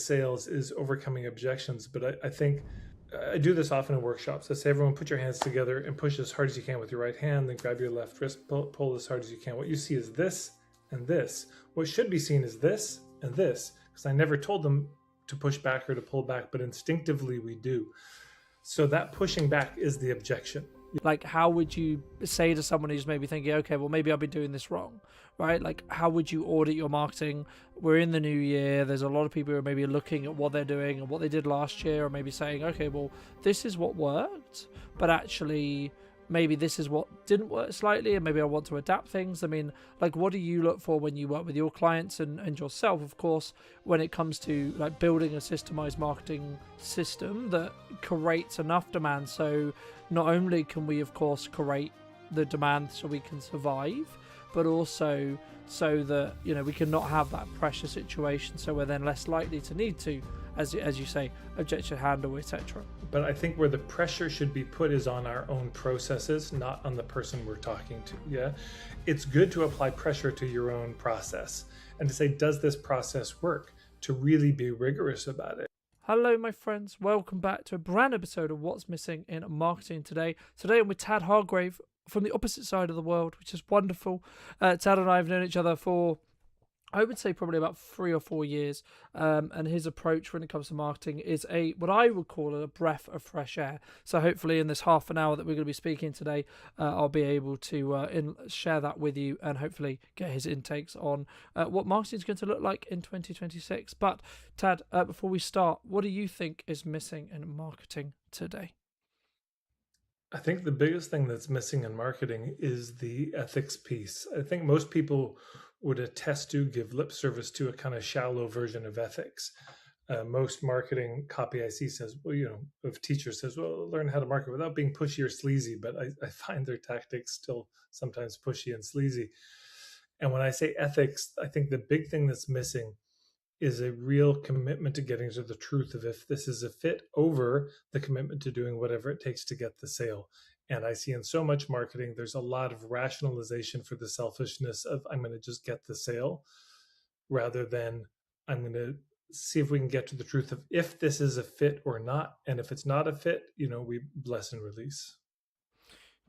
sales is overcoming objections, but I think I do this often in workshops. I say, everyone put your hands together and push as hard as you can with your right hand, then grab your left wrist, pull as hard as you can. What you see is this and this. What should be seen is this and this, because I never told them to push back or to pull back, but instinctively we do. So that pushing back is the objection. Like, how would you say to someone who's maybe thinking, okay, well, maybe I've been doing this wrong, right? Like, how would you audit your marketing? We're in the new year. There's a lot of people who are maybe looking at what they're doing and what they did last year, or maybe saying, okay, well, this is what worked, but actually maybe this is what didn't work slightly, and maybe I want to adapt things. I mean, like, what do you look for when you work with your clients and yourself, of course, when it comes to like building a systemized marketing system that creates enough demand? So not only can we, of course, create the demand so we can survive, but also so that, you know, we can not have that pressure situation, so we're then less likely to need to, as you say, objection handle, etc. But I think where the pressure should be put is on our own processes, not on the person we're talking to. Yeah, it's good to apply pressure to your own process and to say, does this process work? To really be rigorous about it. Hello, my friends. Welcome back to a brand new episode of What's Missing in Marketing Today. Today I'm with Tad Hargrave from the opposite side of the world, which is wonderful. Tad and I have known each other for, I would say, probably about 3 or 4 years, and his approach when it comes to marketing is what I would call a breath of fresh air. So hopefully in this half an hour that we're going to be speaking today, I'll be able to share that with you and hopefully get his intakes on what marketing is going to look like in 2026. But Tad, before we start, what do you think is missing in marketing today? I think the biggest thing that's missing in marketing is the ethics piece. I think most people would attest to, give lip service to, a kind of shallow version of ethics. Most marketing copy I see says, well, you know, of teachers says, well, learn how to market without being pushy or sleazy. But I find their tactics still sometimes pushy and sleazy. And when I say ethics, I think the big thing that's missing is a real commitment to getting to the truth of if this is a fit, over the commitment to doing whatever it takes to get the sale. And I see in so much marketing, there's a lot of rationalization for the selfishness of, I'm going to just get the sale, rather than I'm going to see if we can get to the truth of if this is a fit or not. And if it's not a fit, you know, we bless and release.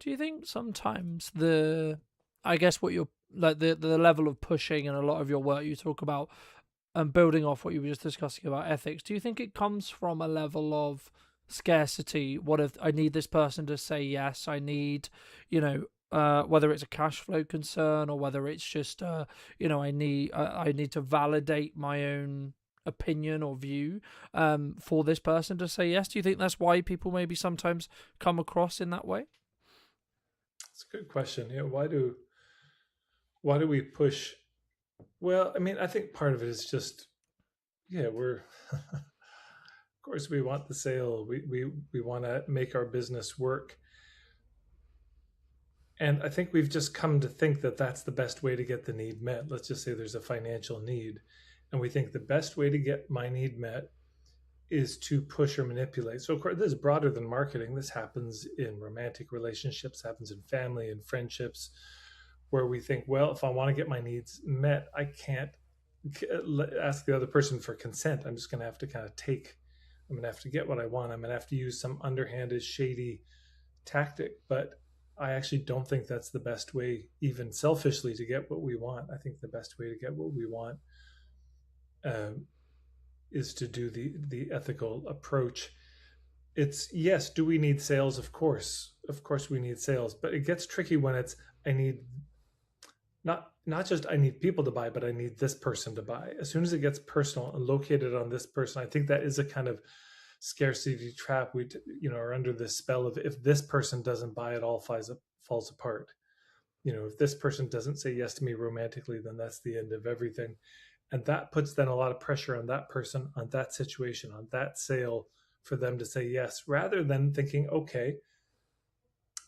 Do you think sometimes I guess what you're like, the level of pushing and a lot of your work you talk about, and building off what you were just discussing about ethics, do you think it comes from a level of scarcity? What if I need this person to say yes? I need, you know, whether it's a cash flow concern or whether it's just, you know, I need to validate my own opinion or view for this person to say yes. Do you think that's why people maybe sometimes come across in that way? It's a good question. You know, why do we push? Well, I mean, I think part of it is just, yeah, we're, of course, we want the sale. We want to make our business work. And I think we've just come to think that that's the best way to get the need met. Let's just say there's a financial need. And we think the best way to get my need met is to push or manipulate. So, of course, this is broader than marketing. This happens in romantic relationships, happens in family and friendships, where we think, well, if I want to get my needs met, I can't ask the other person for consent. I'm just going to have to kind of I'm going to have to get what I want. I'm going to have to use some underhanded, shady tactic. But I actually don't think that's the best way, even selfishly, to get what we want. I think the best way to get what we want is to do the ethical approach. It's, yes, do we need sales? Of course we need sales, but it gets tricky when it's, I need not just I need people to buy, but I need this person to buy. As soon as it gets personal and located on this person, I think that is a kind of scarcity trap. We, you know, are under this spell of, if this person doesn't buy, it all falls apart. You know, if this person doesn't say yes to me romantically, then that's the end of everything. And that puts then a lot of pressure on that person, on that situation, on that sale, for them to say yes, rather than thinking, okay,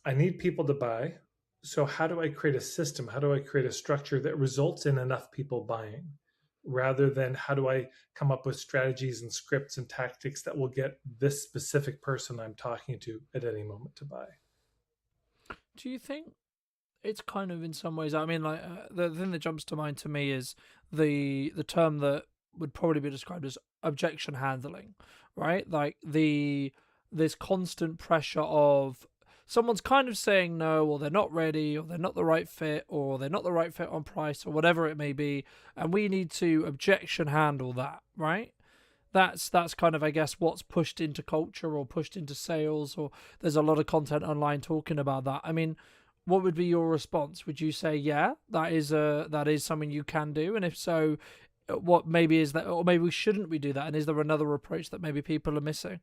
I need people to buy. So how do I create a system? How do I create a structure that results in enough people buying, rather than how do I come up with strategies and scripts and tactics that will get this specific person I'm talking to at any moment to buy? Do you think it's kind of, in some ways, I mean, like, the thing that jumps to mind to me is the term that would probably be described as objection handling, right? Like this constant pressure of someone's kind of saying no, or they're not ready, or they're not the right fit, or they're not the right fit on price, or whatever it may be, and we need to objection handle that, right? That's kind of, I guess, what's pushed into culture or pushed into sales, or there's a lot of content online talking about that. I mean, what would be your response? Would you say, yeah, that is something you can do, and if so, what maybe is that, or maybe shouldn't we do that, and is there another approach that maybe people are missing?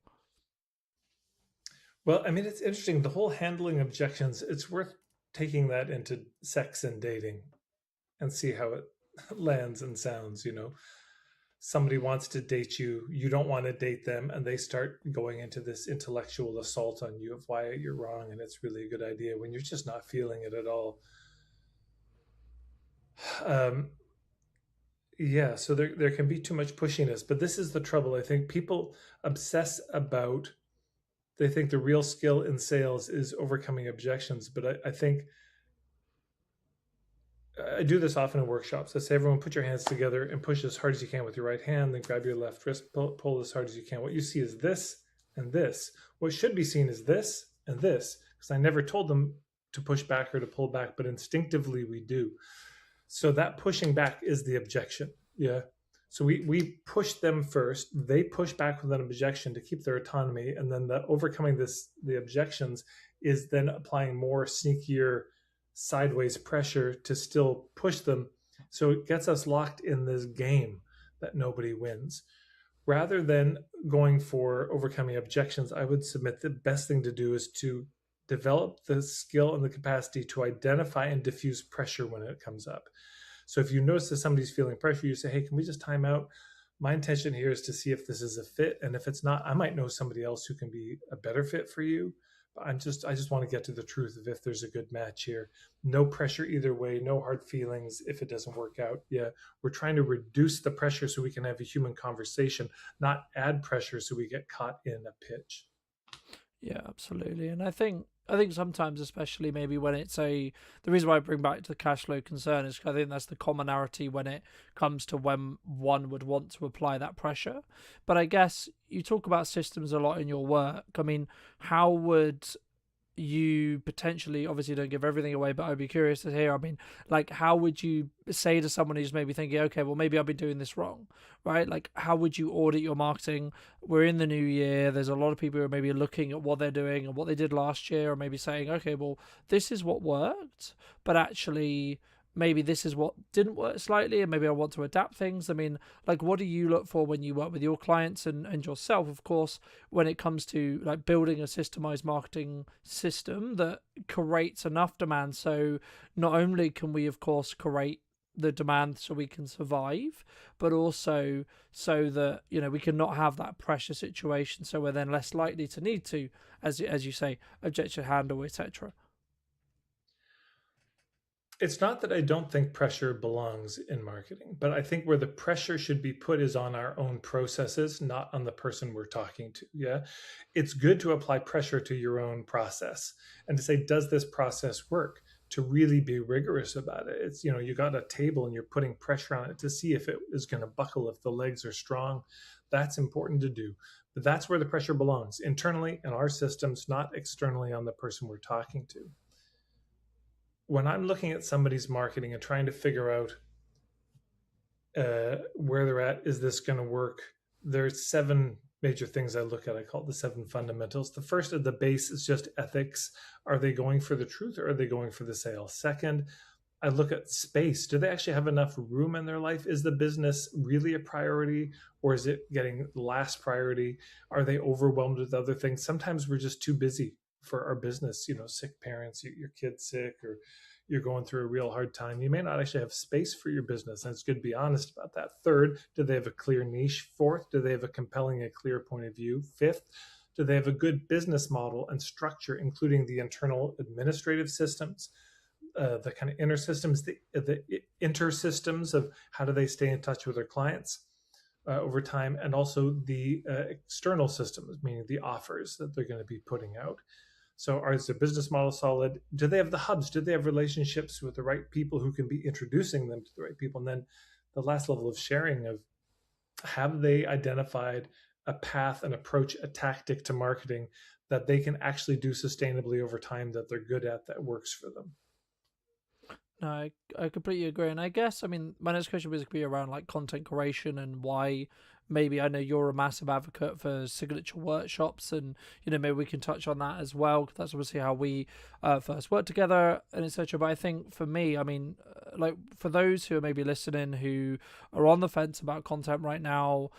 Well, I mean, it's interesting. The whole handling objections, it's worth taking that into sex and dating and see how it lands and sounds. Somebody wants to date you, you don't want to date them, and they start going into this intellectual assault on you of why you're wrong and it's really a good idea when you're just not feeling it at all. Um, yeah, so there can be too much pushiness, but this is the trouble. I think people obsess about, they think the real skill in sales is overcoming objections, but I think I do this often in workshops. I say, everyone put your hands together and push as hard as you can with your right hand, then grab your left wrist, pull as hard as you can. What you see is this and this. What should be seen is this and this, because I never told them to push back or to pull back, but instinctively we do. So that pushing back is the objection. Yeah. So we push them first. They push back with an objection to keep their autonomy. And then the overcoming the objections is then applying more sneakier sideways pressure to still push them. So it gets us locked in this game that nobody wins. Rather than going for overcoming objections, I would submit the best thing to do is to develop the skill and the capacity to identify and diffuse pressure when it comes up. So if you notice that somebody's feeling pressure, you say, hey, can we just time out? My intention here is to see if this is a fit. And if it's not, I might know somebody else who can be a better fit for you. But I just want to get to the truth of if there's a good match here. No pressure either way, no hard feelings if it doesn't work out. Yeah, we're trying to reduce the pressure so we can have a human conversation, not add pressure so we get caught in a pitch. Yeah, absolutely. And I think sometimes, especially maybe when it's the reason why I bring back to the cash flow concern is 'cause I think that's the commonality when it comes to when one would want to apply that pressure. But I guess you talk about systems a lot in your work. I mean, how would you potentially, obviously don't give everything away, but I'd be curious to hear, I mean, like, how would you say to someone who's maybe thinking, okay, well, maybe I've been doing this wrong, right? Like, how would you audit your marketing? We're in the new year, there's a lot of people who are maybe looking at what they're doing and what they did last year, or maybe saying, okay, well, this is what worked, but actually maybe this is what didn't work slightly, and maybe I want to adapt things. I mean, like, what do you look for when you work with your clients and yourself, of course, when it comes to like building a systemized marketing system that creates enough demand, so not only can we of course create the demand so we can survive, but also so that, we can not have that pressure situation, so we're then less likely to need to, as you say, objection handle, etc. It's not that I don't think pressure belongs in marketing, but I think where the pressure should be put is on our own processes, not on the person we're talking to. Yeah. It's good to apply pressure to your own process and to say, does this process work? To really be rigorous about it. It's, you got a table and you're putting pressure on it to see if it is going to buckle, if the legs are strong. That's important to do. But that's where the pressure belongs, internally in our systems, not externally on the person we're talking to. When I'm looking at somebody's marketing and trying to figure out where they're at, is this going to work? There's 7 major things I look at. I call it the 7 fundamentals. The first at the base is just ethics. Are they going for the truth or are they going for the sale? Second, I look at space. Do they actually have enough room in their life? Is the business really a priority, or is it getting last priority? Are they overwhelmed with other things? Sometimes we're just too busy for our business. Sick parents, your kid's sick, or you're going through a real hard time. You may not actually have space for your business, and it's good to be honest about that. Third, do they have a clear niche? Fourth, do they have a compelling and clear point of view? Fifth, do they have a good business model and structure, including the internal administrative systems, the kind of inner systems, the inter systems of how do they stay in touch with their clients over time, and also the external systems, meaning the offers that they're going to be putting out. So is their business model solid? Do they have the hubs? Do they have relationships with the right people who can be introducing them to the right people? And then the last level of sharing of Have they identified a path, an approach, a tactic to marketing that they can actually do sustainably over time, that they're good at, that works for them? No, I completely agree. And I guess, I mean, my next question was going to be around like content creation and why maybe I know you're a massive advocate for signature workshops. And, maybe we can touch on that as well. 'Cause that's obviously how we first worked together and etc. But I think for me, I mean, like for those who are maybe listening who are on the fence about content right now,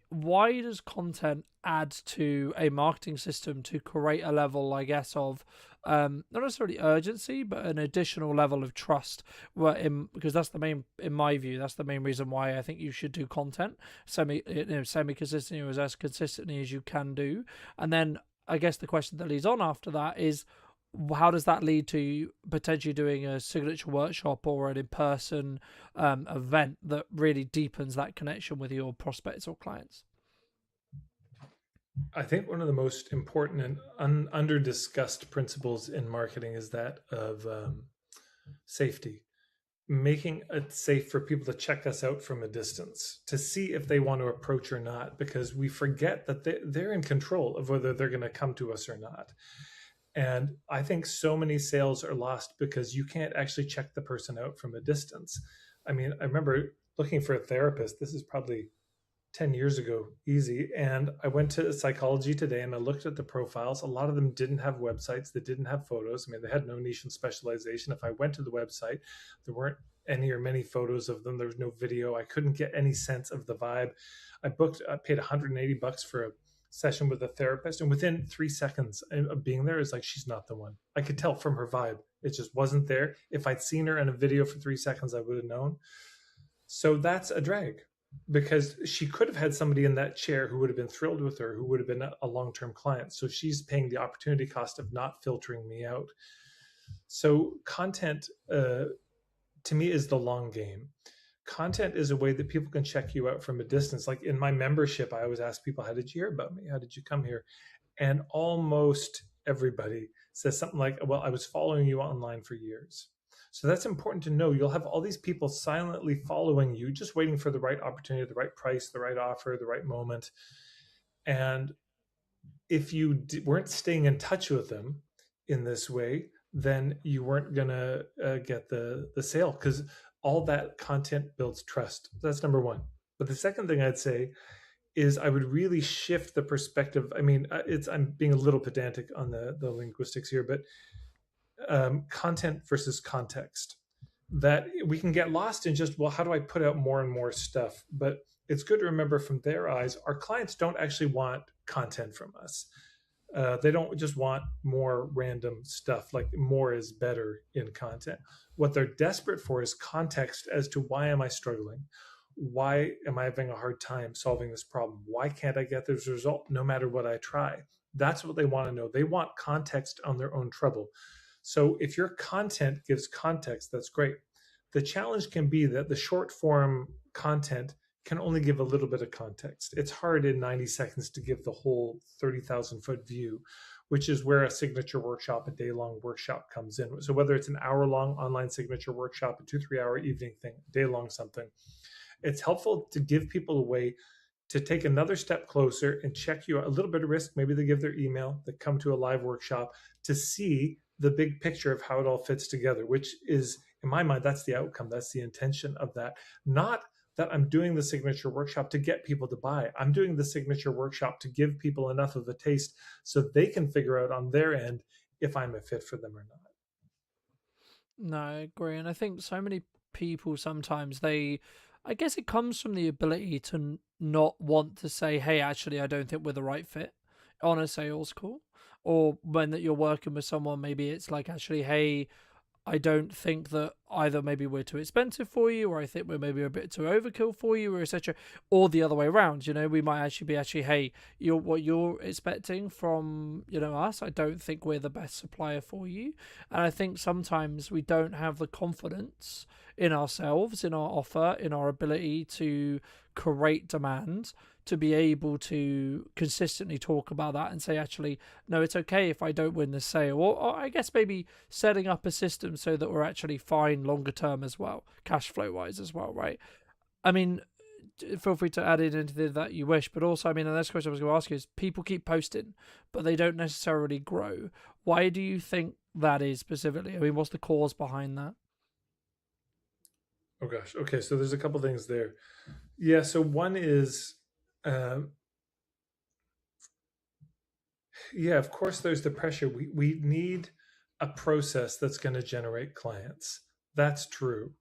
why does content add to a marketing system to create a level, I guess, of not necessarily urgency, but an additional level of trust? Because that's the main, in my view, that's the main reason why I think you should do content semi consistently, or as consistently as you can do. And then I guess the question that leads on after that is, how does that lead to potentially doing a signature workshop or an in-person event that really deepens that connection with your prospects or clients? I think one of the most important and under discussed principles in marketing is that of safety, making it safe for people to check us out from a distance to see if they want to approach or not, because we forget that they're in control of whether they're going to come to us or not. And I think so many sales are lost because you can't actually check the person out from a distance. I mean, I remember looking for a therapist. This is probably 10 years ago, easy. And I went to Psychology Today and I looked at the profiles. A lot of them didn't have websites, they didn't have photos. I mean, they had no niche and specialization. If I went to the website, there weren't any or many photos of them. There was no video. I couldn't get any sense of the vibe. I paid $180 for a session with a therapist. And within 3 seconds of being there, it's like, she's not the one. I could tell from her vibe. It just wasn't there. If I'd seen her in a video for 3 seconds, I would have known. So that's a drag, because she could have had somebody in that chair who would have been thrilled with her, who would have been a long-term client. So she's paying the opportunity cost of not filtering me out. So content, to me, is the long game. Content is a way that people can check you out from a distance. Like in my membership, I always ask people, how did you hear about me? How did you come here? And almost everybody says something like, well, I was following you online for years. So that's important to know. You'll have all these people silently following you, just waiting for the right opportunity, the right price, the right offer, the right moment. And if you weren't staying in touch with them in this way, then you weren't going to get the sale, because all that content builds trust. That's number one. But the second thing I'd say is I would really shift the perspective. I mean, I'm being a little pedantic on the linguistics here, but content versus context. That we can get lost in just, well, how do I put out more and more stuff? But it's good to remember, from their eyes, our clients don't actually want content from us. They don't just want more random stuff. Like, more is better in content. What they're desperate for is context as to, why am I struggling? Why am I having a hard time solving this problem? Why can't I get this result no matter what I try? That's what they want to know. They want context on their own trouble. So if your content gives context, that's great. The challenge can be that the short form content can only give a little bit of context. It's hard in 90 seconds to give the whole 30,000-foot view, which is where a signature workshop, a day-long workshop, comes in. So whether it's an hour-long online signature workshop, a 2-3 hour evening thing, day-long something, it's helpful to give people a way to take another step closer and check you out. A little bit of risk. Maybe they give their email, they come to a live workshop to see the big picture of how it all fits together, which is, in my mind, that's the outcome. That's the intention of that. Not that I'm doing the signature workshop to get people to buy. I'm doing the signature workshop to give people enough of a taste so they can figure out on their end if I'm a fit for them or not. No, I agree. And I think so many people sometimes I guess it comes from the ability to not want to say, hey, actually, I don't think we're the right fit on a sales call. Or when that you're working with someone, maybe it's like, actually, hey, I don't think that either maybe we're too expensive for you, or I think we're maybe a bit too overkill for you, or etc. Or the other way around. We might actually be hey, what you're expecting from us. I don't think we're the best supplier for you, and I think sometimes we don't have the confidence in ourselves, in our offer, in our ability to create demand, to be able to consistently talk about that and say, actually, no, it's okay if I don't win the sale. Or I guess maybe setting up a system so that we're actually fine longer term as well, cash flow wise as well, right? I mean, feel free to add in anything that you wish. But also, I mean, the next question I was going to ask you is: people keep posting, but they don't necessarily grow. Why do you think that is specifically? I mean, what's the cause behind that? Oh gosh. Okay, so there's a couple things there. Yeah. So one is, um, yeah, of course, there's the pressure. We need a process that's going to generate clients. That's true.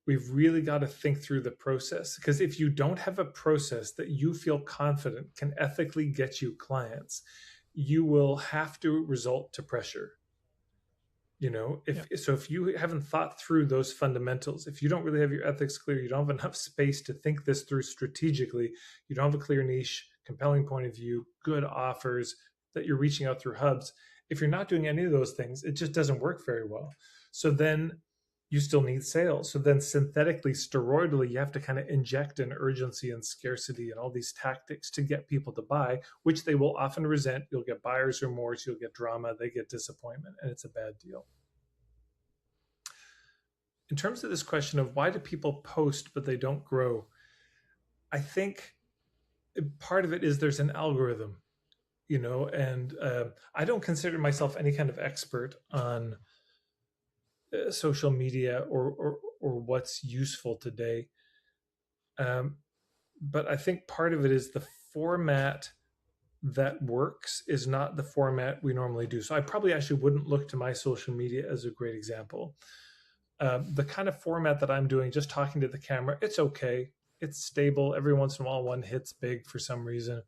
We've really got to think through the process, because if you don't have a process that you feel confident can ethically get you clients, you will have to resort to pressure. You know, Yeah. if you haven't thought through those fundamentals, if you don't really have your ethics clear, you don't have enough space to think this through strategically, you don't have a clear niche, compelling point of view, good offers that you're reaching out through hubs, if you're not doing any of those things, it just doesn't work very well. So then you still need sales. So then synthetically, steroidally, you have to kind of inject an urgency and scarcity and all these tactics to get people to buy, which they will often resent. You'll get buyer's remorse, you'll get drama, they get disappointment, and it's a bad deal. In terms of this question of why do people post but they don't grow, I think part of it is there's an algorithm, you know, and I don't consider myself any kind of expert on social media or what's useful today. Um, but I think part of it is the format that works is not the format we normally do. So I probably actually wouldn't look to my social media as a great example. The kind of format that I'm doing, just talking to the camera, it's okay. It's stable. Every once in a while, one hits big for some reason,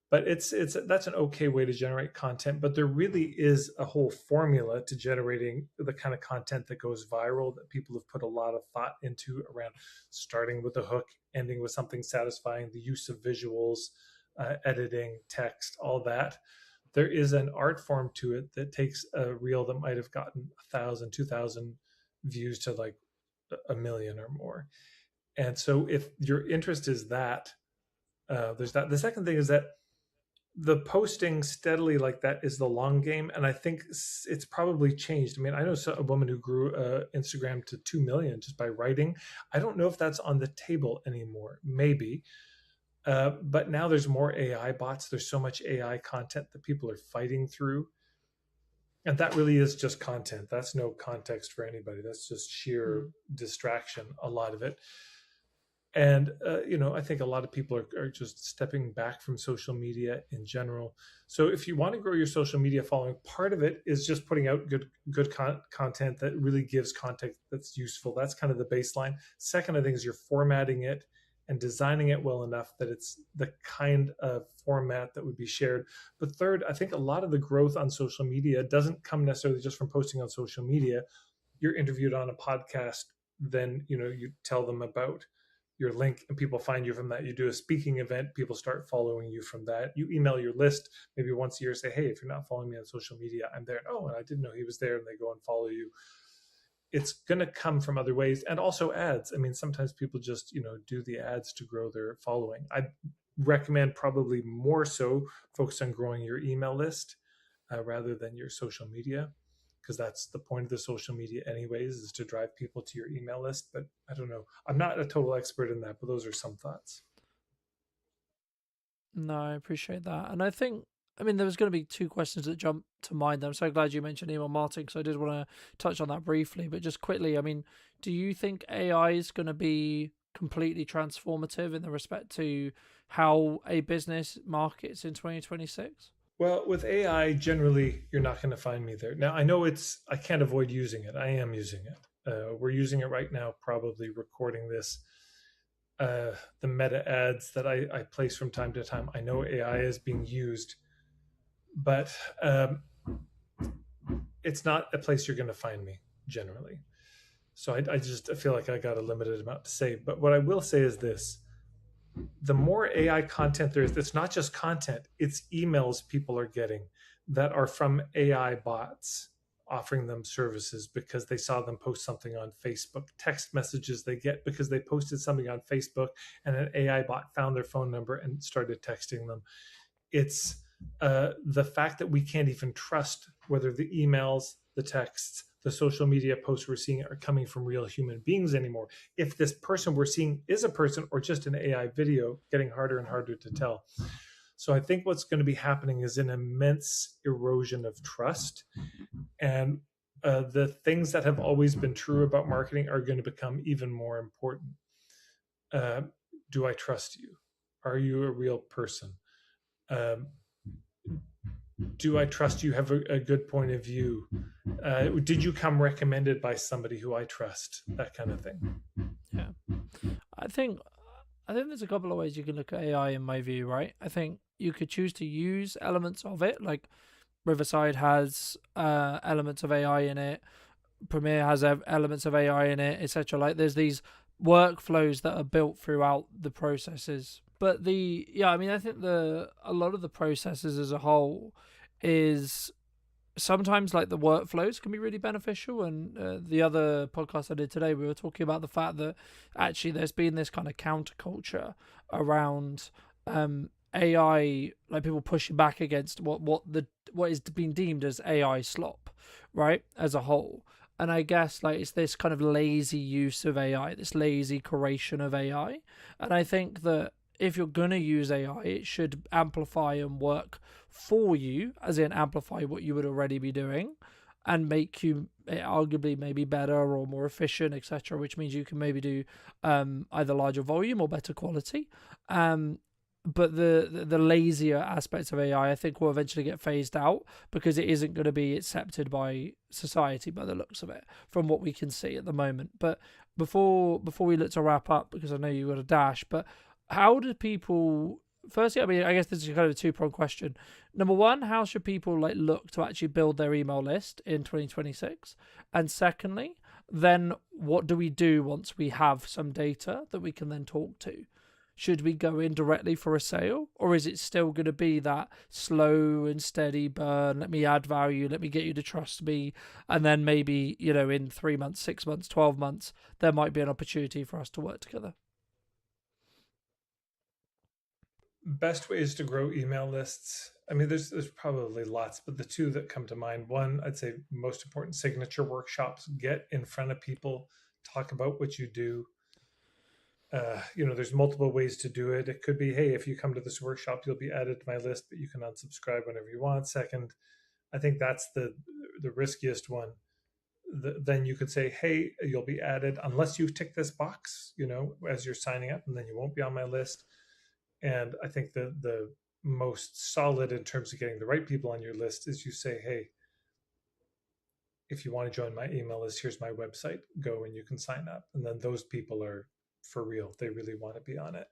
but it's that's an okay way to generate content. But there really is a whole formula to generating the kind of content that goes viral that people have put a lot of thought into, around starting with a hook, ending with something satisfying, the use of visuals, editing, text, all that. There is an art form to it that takes a reel that might have gotten 1,000, 2,000 views to like a million or more. And so if your interest is that, there's that. The second thing is that the posting steadily like that is the long game, and I think it's probably changed. I mean, I know a woman who grew Instagram to 2 million just by writing. I don't know if that's on the table anymore. Maybe. But now there's more AI bots. There's so much AI content that people are fighting through, and that really is just content. That's no context for anybody. That's just sheer Mm. distraction, a lot of it. And you know, I think a lot of people are just stepping back from social media in general. So if you want to grow your social media following, part of it is just putting out content that really gives content that's useful. That's kind of the baseline. Second, I think, is you're formatting it and designing it well enough that it's the kind of format that would be shared. But third, I think a lot of the growth on social media doesn't come necessarily just from posting on social media. You're interviewed on a podcast, then you know, you tell them about your link and people find you from that. You do a speaking event, people start following you from that. You email your list maybe once a year, say, hey, if you're not following me on social media, I'm there. Oh, and I didn't know he was there, and they go and follow you. It's going to come from other ways, and also ads. I mean, sometimes people just, you know, do the ads to grow their following. I recommend probably more so focus on growing your email list rather than your social media, because that's the point of the social media anyways, is to drive people to your email list. But I don't know, I'm not a total expert in that, but those are some thoughts. No, I appreciate that. And I think, I mean, there was going to be two questions that jumped to mind. I'm so glad you mentioned email marketing, so I did want to touch on that briefly. But just quickly, I mean, do you think AI is going to be completely transformative in the respect to how a business markets in 2026? Well, with AI, generally, you're not going to find me there. Now, I know I can't avoid using it. I am using it. We're using it right now, probably recording this. The meta ads that I place from time to time, I know AI is being used, but it's not a place you're going to find me generally. So I just feel like I got a limited amount to say. But what I will say is this: the more AI content there is, it's not just content, it's emails people are getting that are from AI bots offering them services because they saw them post something on Facebook, text messages they get because they posted something on Facebook and an AI bot found their phone number and started texting them. It's the fact that we can't even trust whether the emails the texts, the social media posts we're seeing are coming from real human beings anymore. If this person we're seeing is a person or just an AI video, getting harder and harder to tell. So I think what's going to be happening is an immense erosion of trust, and the things that have always been true about marketing are going to become even more important. Uh, do I trust you? Are you a real person? Um, do I trust you have a good point of view? Did you come recommended by somebody who I trust? That kind of thing. Yeah. I think I think there's a couple of ways you can look at AI in my view, right? I think you could choose to use elements of it, like Riverside has elements of AI in it, Premiere has elements of AI in it, etc. Like there's these workflows that are built throughout the processes. But I mean, I think a lot of the processes as a whole is sometimes like the workflows can be really beneficial. And the other podcast I did today, we were talking about the fact that actually there's been this kind of counterculture around AI, like people pushing back against what is being deemed as AI slop, right, as a whole. And I guess like it's this kind of lazy use of AI, this lazy curation of AI. And I think that if you're going to use AI, it should amplify and work for you, as in amplify what you would already be doing and make you arguably maybe better or more efficient, etc., which means you can maybe do either larger volume or better quality. But the lazier aspects of AI, I think, will eventually get phased out because it isn't going to be accepted by society by the looks of it, from what we can see at the moment. But before we look to wrap up, because I know you've got a dash, but how do people? Firstly, I mean, I guess this is kind of a two-pronged question. Number one, how should people like look to actually build their email list in 2026? And secondly, then what do we do once we have some data that we can then talk to? Should we go in directly for a sale, or is it still going to be that slow and steady burn? Let me add value, let me get you to trust me, and then maybe, in 3 months, 6 months, 12 months, there might be an opportunity for us to work together. Best ways to grow email lists. I mean, there's probably lots, but the two that come to mind. One, I'd say most important, signature workshops. Get in front of people, talk about what you do. There's multiple ways to do it. It could be, hey, if you come to this workshop, you'll be added to my list, but you can unsubscribe whenever you want. Second, I think that's the riskiest one. Then you could say, hey, you'll be added unless you tick this box, as you're signing up, and then you won't be on my list. And I think the most solid in terms of getting the right people on your list is you say, hey, if you want to join my email list, here's my website, go and you can sign up. And then those people are for real. They really want to be on it.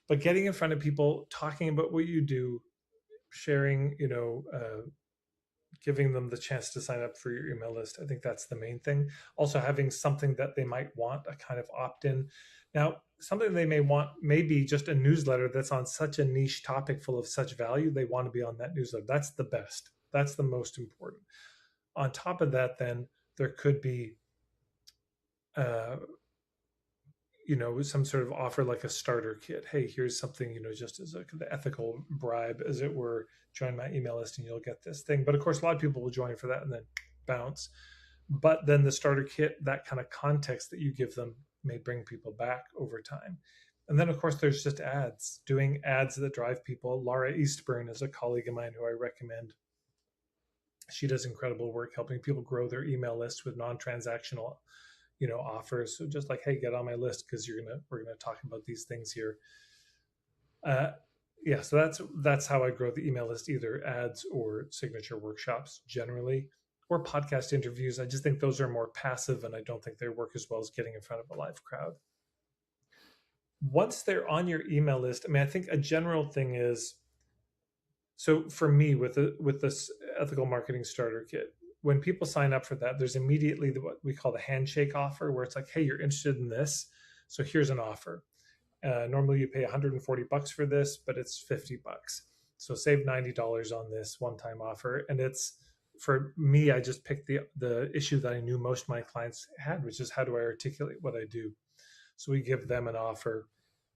But getting in front of people, talking about what you do, sharing, giving them the chance to sign up for your email list. I think that's the main thing. Also, having something that they might want, a kind of opt in. Now, something they may want may be just a newsletter that's on such a niche topic full of such value, they want to be on that newsletter. That's the best. That's the most important. On top of that, then there could be uh, some sort of offer like a starter kit. Hey, here's something, just as a the ethical bribe, as it were. Join my email list and you'll get this thing. But of course, a lot of people will join for that and then bounce. But then the starter kit, that kind of context that you give them, may bring people back over time. And then, of course, there's just ads, doing ads that drive people. Laura Eastburn is a colleague of mine who I recommend. She does incredible work helping people grow their email list with non-transactional offers. So just like, hey, get on my list because we're gonna talk about these things here. Yeah, so that's how I grow the email list, either ads or signature workshops generally, or podcast interviews. I just think those are more passive, and I don't think they work as well as getting in front of a live crowd. Once they're on your email list, I mean, I think a general thing is, so for me with this ethical marketing starter kit, when people sign up for that, there's immediately what we call the handshake offer, where it's like, hey, you're interested in this, so here's an offer. Normally you pay $140 for this, but it's $50. So save $90 on this one-time offer. And it's, for me, I just picked the issue that I knew most of my clients had, which is how do I articulate what I do? So we give them an offer,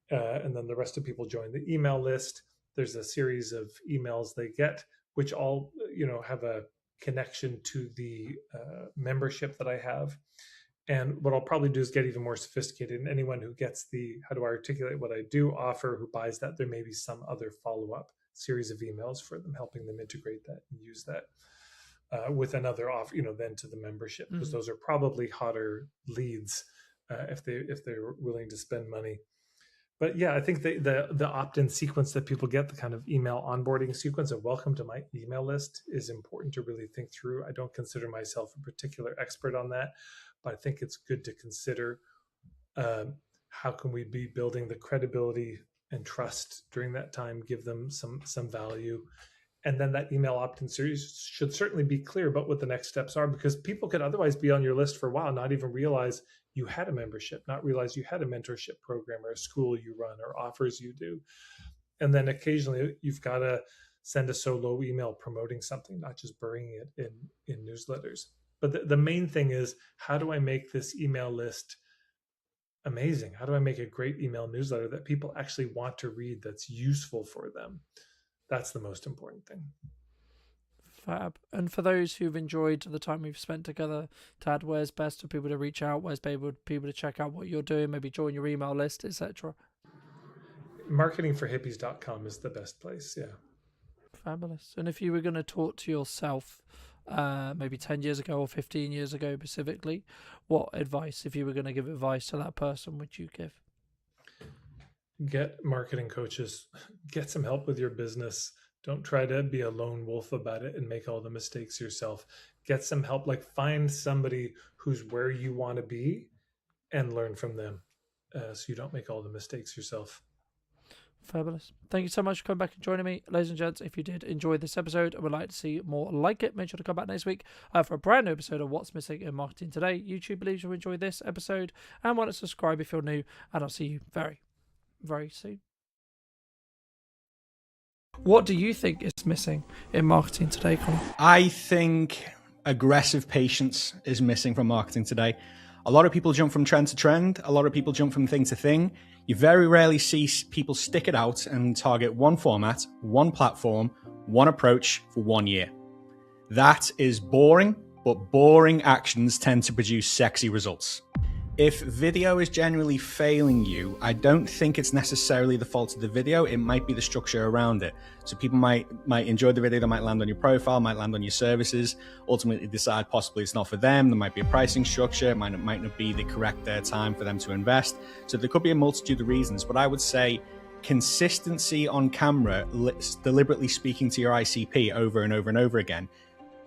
and then the rest of people join the email list. There's a series of emails they get, which all have a connection to the membership that I have. And what I'll probably do is get even more sophisticated. And anyone who gets the how do I articulate what I do offer, who buys that, there may be some other follow up series of emails for them, helping them integrate that and use that with another offer, then to the membership, because those are probably hotter leads if they're willing to spend money. But yeah, I think the opt-in sequence that people get, the kind of email onboarding sequence of welcome to my email list, is important to really think through. I don't consider myself a particular expert on that, but I think it's good to consider how can we be building the credibility and trust during that time, give them some value. And then that email opt-in series should certainly be clear about what the next steps are, because people could otherwise be on your list for a while, not even realize you had a membership, not realize you had a mentorship program or a school you run or offers you do. And then occasionally you've got to send a solo email promoting something, not just burying it in newsletters. But the main thing is, how do I make this email list amazing? How do I make a great email newsletter that people actually want to read, that's useful for them? That's the most important thing. Fab. And for those who've enjoyed the time we've spent together, Tad, where's best for people to reach out? Where's people to check out what you're doing, maybe join your email list, etc.? Marketingforhippies.com is the best place. Yeah. Fabulous. And if you were going to talk to yourself maybe 10 years ago or 15 years ago specifically, what advice, if you were going to give advice to that person, would you give? Get marketing coaches, get some help with your business. Don't try to be a lone wolf about it and make all the mistakes yourself. Get some help, like find somebody who's where you want to be and learn from them so you don't make all the mistakes yourself. Fabulous. Thank you so much for coming back and joining me. Ladies and gents, if you did enjoy this episode and would like to see more like it, make sure to come back next week for a brand new episode of What's Missing in Marketing Today. YouTube believes you'll enjoy this episode and want to subscribe if you're new, and I'll see you very, very soon. What do you think is missing in marketing today, Connor? I think aggressive patience is missing from marketing today. A lot of people jump from trend to trend. A lot of people jump from thing to thing. You very rarely see people stick it out and target one format, one platform, one approach for 1 year. That is boring, but boring actions tend to produce sexy results. If video is genuinely failing you, I don't think it's necessarily the fault of the video. It might be the structure around it. So people might enjoy the video, they might land on your profile, might land on your services, ultimately decide possibly it's not for them. There might be a pricing structure, it might not be the correct time for them to invest. So there could be a multitude of reasons, but I would say consistency on camera, deliberately speaking to your ICP over and over and over again.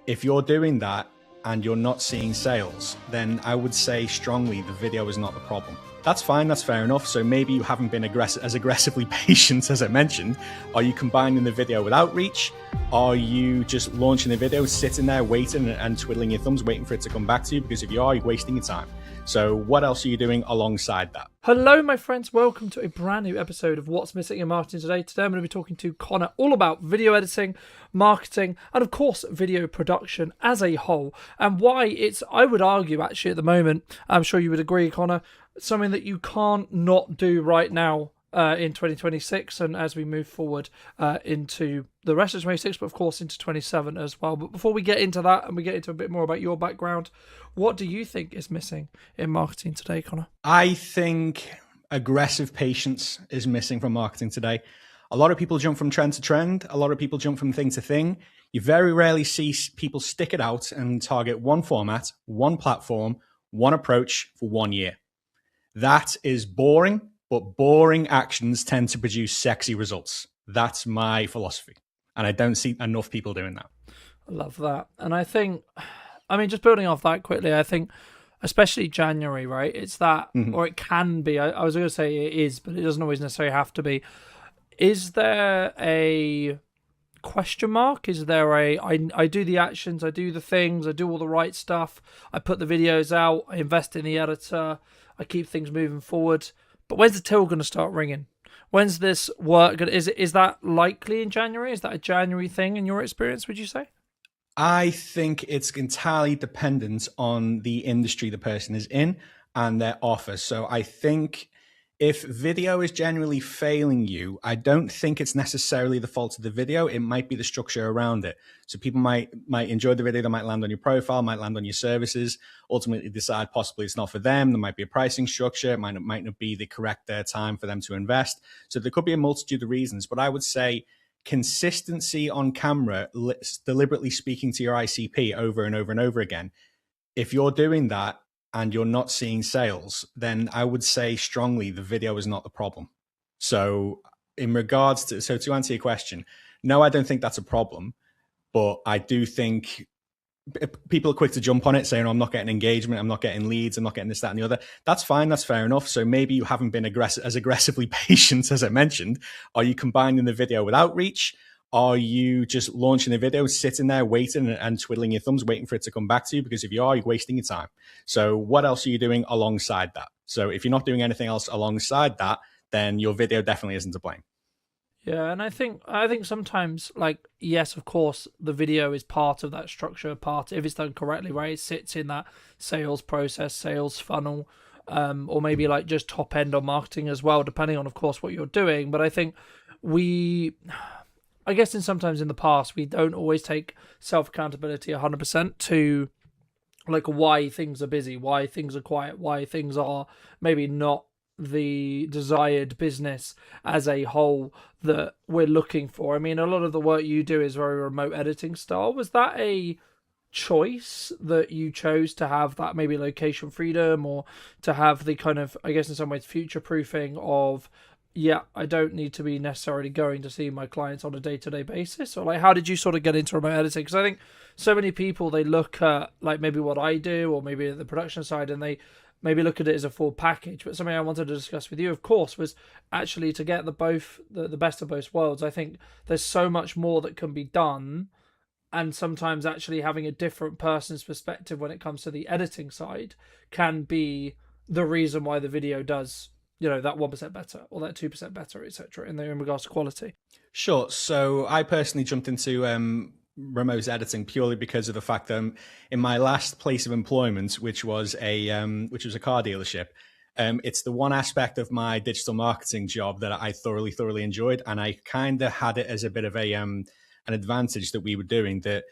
If you're doing that, and you're not seeing sales, then I would say strongly the video is not the problem. That's fine, that's fair enough. So maybe you haven't been as aggressively patient as I mentioned. Are you combining the video with outreach? Are you just launching the video, sitting there waiting and twiddling your thumbs, waiting for it to come back to you? Because if you are, you're wasting your time. So what else are you doing alongside that? Hello, my friends. Welcome to a brand new episode of What's Missing in Marketing Today. Today I'm going to be talking to Connor all about video editing, marketing, and of course, video production as a whole, and why it's, I would argue actually at the moment, I'm sure you would agree, Connor, something that you can't not do right now in 2026 and as we move forward into the rest of 26, but of course into 27 as well. But before we get into that and we get into a bit more about your background, what do you think is missing in marketing today, Connor? I think aggressive patience is missing from marketing today. A lot of people jump from trend to trend. A lot of people jump from thing to thing. You very rarely see people stick it out and target one format, one platform, one approach for 1 year. That is boring, but boring actions tend to produce sexy results. That's my philosophy. And I don't see enough people doing that. I love that. And I think, just building off that quickly, I think especially January, right? It's that, or it can be, I was going to say it is, but it doesn't always necessarily have to be. Is there a question mark? Is there I do the actions, I do the things, I do all the right stuff, I put the videos out, I invest in the editor, I keep things moving forward. But when's the till going to start ringing? When's this work? Is that likely in January? Is that a January thing in your experience, would you say? I think it's entirely dependent on the industry the person is in and their offer. So I think If video is genuinely failing you, I don't think it's necessarily the fault of the video. It might be the structure around it. So people might enjoy the video, they might land on your profile, might land on your services, ultimately decide possibly it's not for them. There might be a pricing structure. It might not be the correct time for them to invest. So there could be a multitude of reasons, but I would say consistency on camera, deliberately speaking to your ICP over and over and over again. If you're doing that, and you're not seeing sales, then I would say strongly the video is not the problem. So in regards to, so to answer your question, no, I don't think that's a problem, but I do think people are quick to jump on it saying, oh, I'm not getting engagement, I'm not getting leads, I'm not getting this, that, and the other. That's fine, that's fair enough. So maybe you haven't been as aggressively patient as I mentioned. Are you combining the video with outreach? Are you just launching a video, sitting there waiting and twiddling your thumbs, waiting for it to come back to you? Because if you are, you're wasting your time. So what else are you doing alongside that? So if you're not doing anything else alongside that, then your video definitely isn't to blame. Yeah, and I think sometimes, like, yes, of course, the video is part of that structure, part if it's done correctly, right? It sits in that sales process, sales funnel, or maybe like just top end on marketing as well, depending on, of course, what you're doing. But I think I guess sometimes in the past, we don't always take self-accountability 100% to like why things are busy, why things are quiet, why things are maybe not the desired business as a whole that we're looking for. I mean, a lot of the work you do is very remote editing style. Was that a choice that you chose to have that maybe location freedom, or to have the kind of, I guess in some ways, future proofing of, yeah, I don't need to be necessarily going to see my clients on a day-to-day basis? Or like, how did you sort of get into remote editing? Because I think so many people, they look at like maybe what I do, or maybe the production side, and they maybe look at it as a full package. But something I wanted to discuss with you, of course, was actually to get the best of both worlds. I think there's so much more that can be done, and sometimes actually having a different person's perspective when it comes to the editing side can be the reason why the video does, that 1% better or that 2% better, etc. in regards to quality. Sure. So I personally jumped into remote editing purely because of the fact that in my last place of employment, which was a car dealership, it's the one aspect of my digital marketing job that I thoroughly enjoyed, and I kind of had it as a bit of an advantage that we were doing that.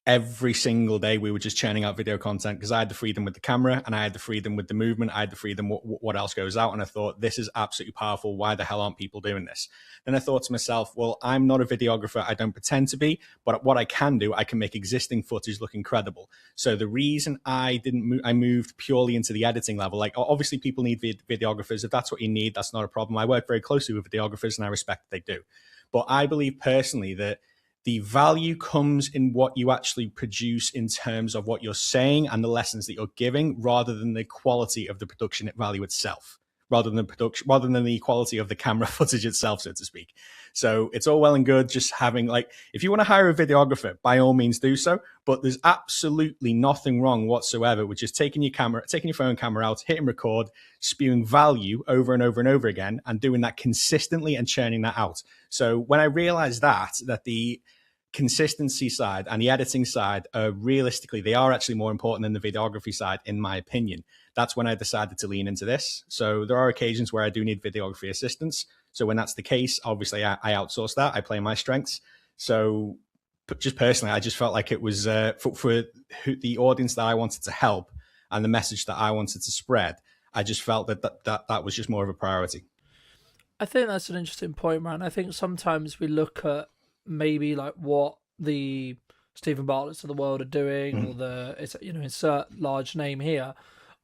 Every single day we were just churning out video content because I had the freedom with the camera, and I had the freedom with the movement. I had the freedom what else goes out. And I thought, this is absolutely powerful. Why the hell aren't people doing this? Then I thought to myself, well, I'm not a videographer. I don't pretend to be, but what I can do, I can make existing footage look incredible. So the reason I moved purely into the editing level, like obviously people need videographers. If that's what you need, that's not a problem. I work very closely with videographers and I respect that they do. But I believe personally that the value comes in what you actually produce in terms of what you're saying and the lessons that you're giving, rather than the quality of the production value itself, rather than the quality of the camera footage itself, so to speak. So it's all well and good just having, like, if you want to hire a videographer, by all means do so, but there's absolutely nothing wrong whatsoever with just taking your phone camera out, hitting record, spewing value over and over and over again, and doing that consistently and churning that out. So when I realized that the consistency side and the editing side realistically, they are actually more important than the videography side, in my opinion. That's when I decided to lean into this. So there are occasions where I do need videography assistance. So when that's the case, obviously I outsource that. I play my strengths. So just personally, I just felt like it was for the audience that I wanted to help and the message that I wanted to spread. I just felt that was just more of a priority. I think that's an interesting point, man. I think sometimes we look at maybe like what the Stephen Bartlett's of the world are doing, or the insert large name here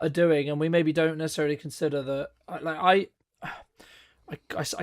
are doing, and we maybe don't necessarily consider that. I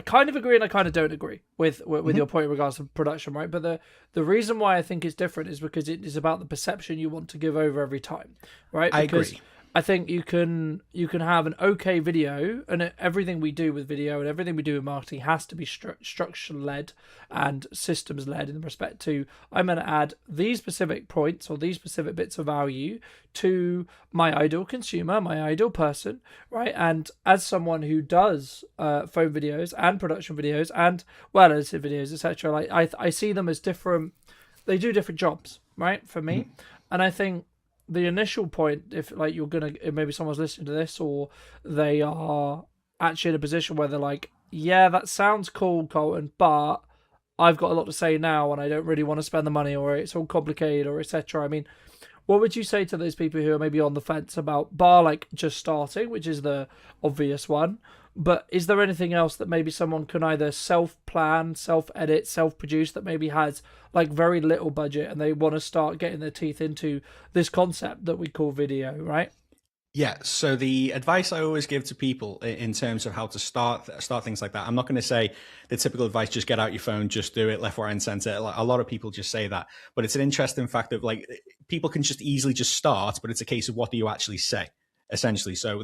kind of agree and I kind of don't agree with your point in regards to production, right? But the reason why I think it's different is because it is about the perception you want to give over every time, right? I agree. I think you can have an okay video, and everything we do with video and everything we do with marketing has to be structure led and systems led in respect to, I'm going to add these specific points or these specific bits of value to my ideal consumer, my ideal person, right? And as someone who does phone videos and production videos and well edited videos, etc., like I see them as different. They do different jobs, right? For me, and I think the initial point, if like you're gonna, if maybe someone's listening to this or they are actually in a position where they're like, yeah, that sounds cool, Colton, but I've got a lot to say now and I don't really want to spend the money, or it's all complicated, or etc. I mean, what would you say to those people who are maybe on the fence about bar like just starting, which is the obvious one? But is there anything else that maybe someone can either self-plan, self-edit, self-produce that maybe has like very little budget and they want to start getting their teeth into this concept that we call video, right? Yeah, so the advice I always give to people in terms of how to start things like that, I'm not going to say the typical advice, just get out your phone, just do it left, right, and center. A lot of people just say that, but it's an interesting fact of like people can just easily just start, but it's a case of what do you actually say, essentially. So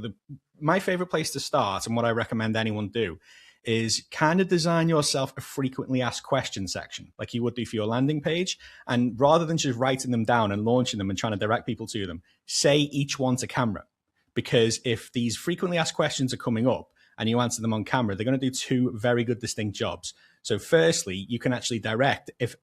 my favorite place to start and what I recommend anyone do is kind of design yourself a frequently asked questions section like you would do for your landing page. And rather than just writing them down and launching them and trying to direct people to them, say each one to camera. Because if these frequently asked questions are coming up and you answer them on camera, they're going to do two very good, distinct jobs. So firstly, you can actually direct if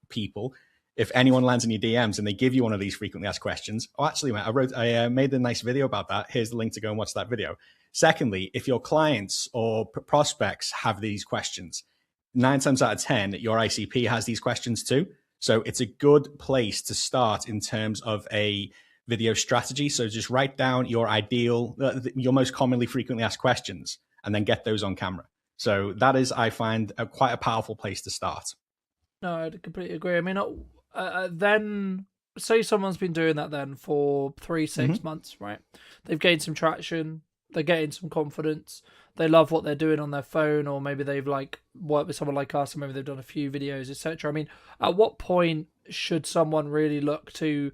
anyone lands in your DMs and they give you one of these frequently asked questions. Oh, actually, mate, I made a nice video about that. Here's the link to go and watch that video. Secondly, if your clients or prospects have these questions, 9 times out of 10, your ICP has these questions too. So it's a good place to start in terms of a video strategy. So just write down your your most commonly frequently asked questions, and then get those on camera. So that is, I find, quite a powerful place to start. No, I completely agree. I mean, then say someone's been doing that then for 3-6 months, right? They've gained some traction, they're getting some confidence, they love what they're doing on their phone, or maybe they've like worked with someone like us, or maybe they've done a few videos, etc. I mean, at what point should someone really look to,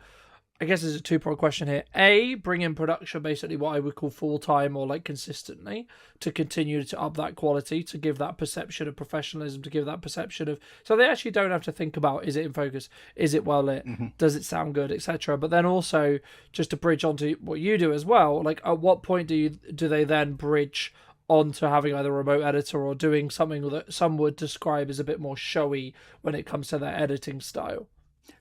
I guess there's a two-part question here. A, bring in production, basically what I would call full-time or like consistently, to continue to up that quality, to give that perception of professionalism, to give that perception of, so they actually don't have to think about, is it in focus, is it well lit, does it sound good, etc. But then also just to bridge onto what you do as well, like at what point do they then bridge onto having either a remote editor or doing something that some would describe as a bit more showy when it comes to their editing style?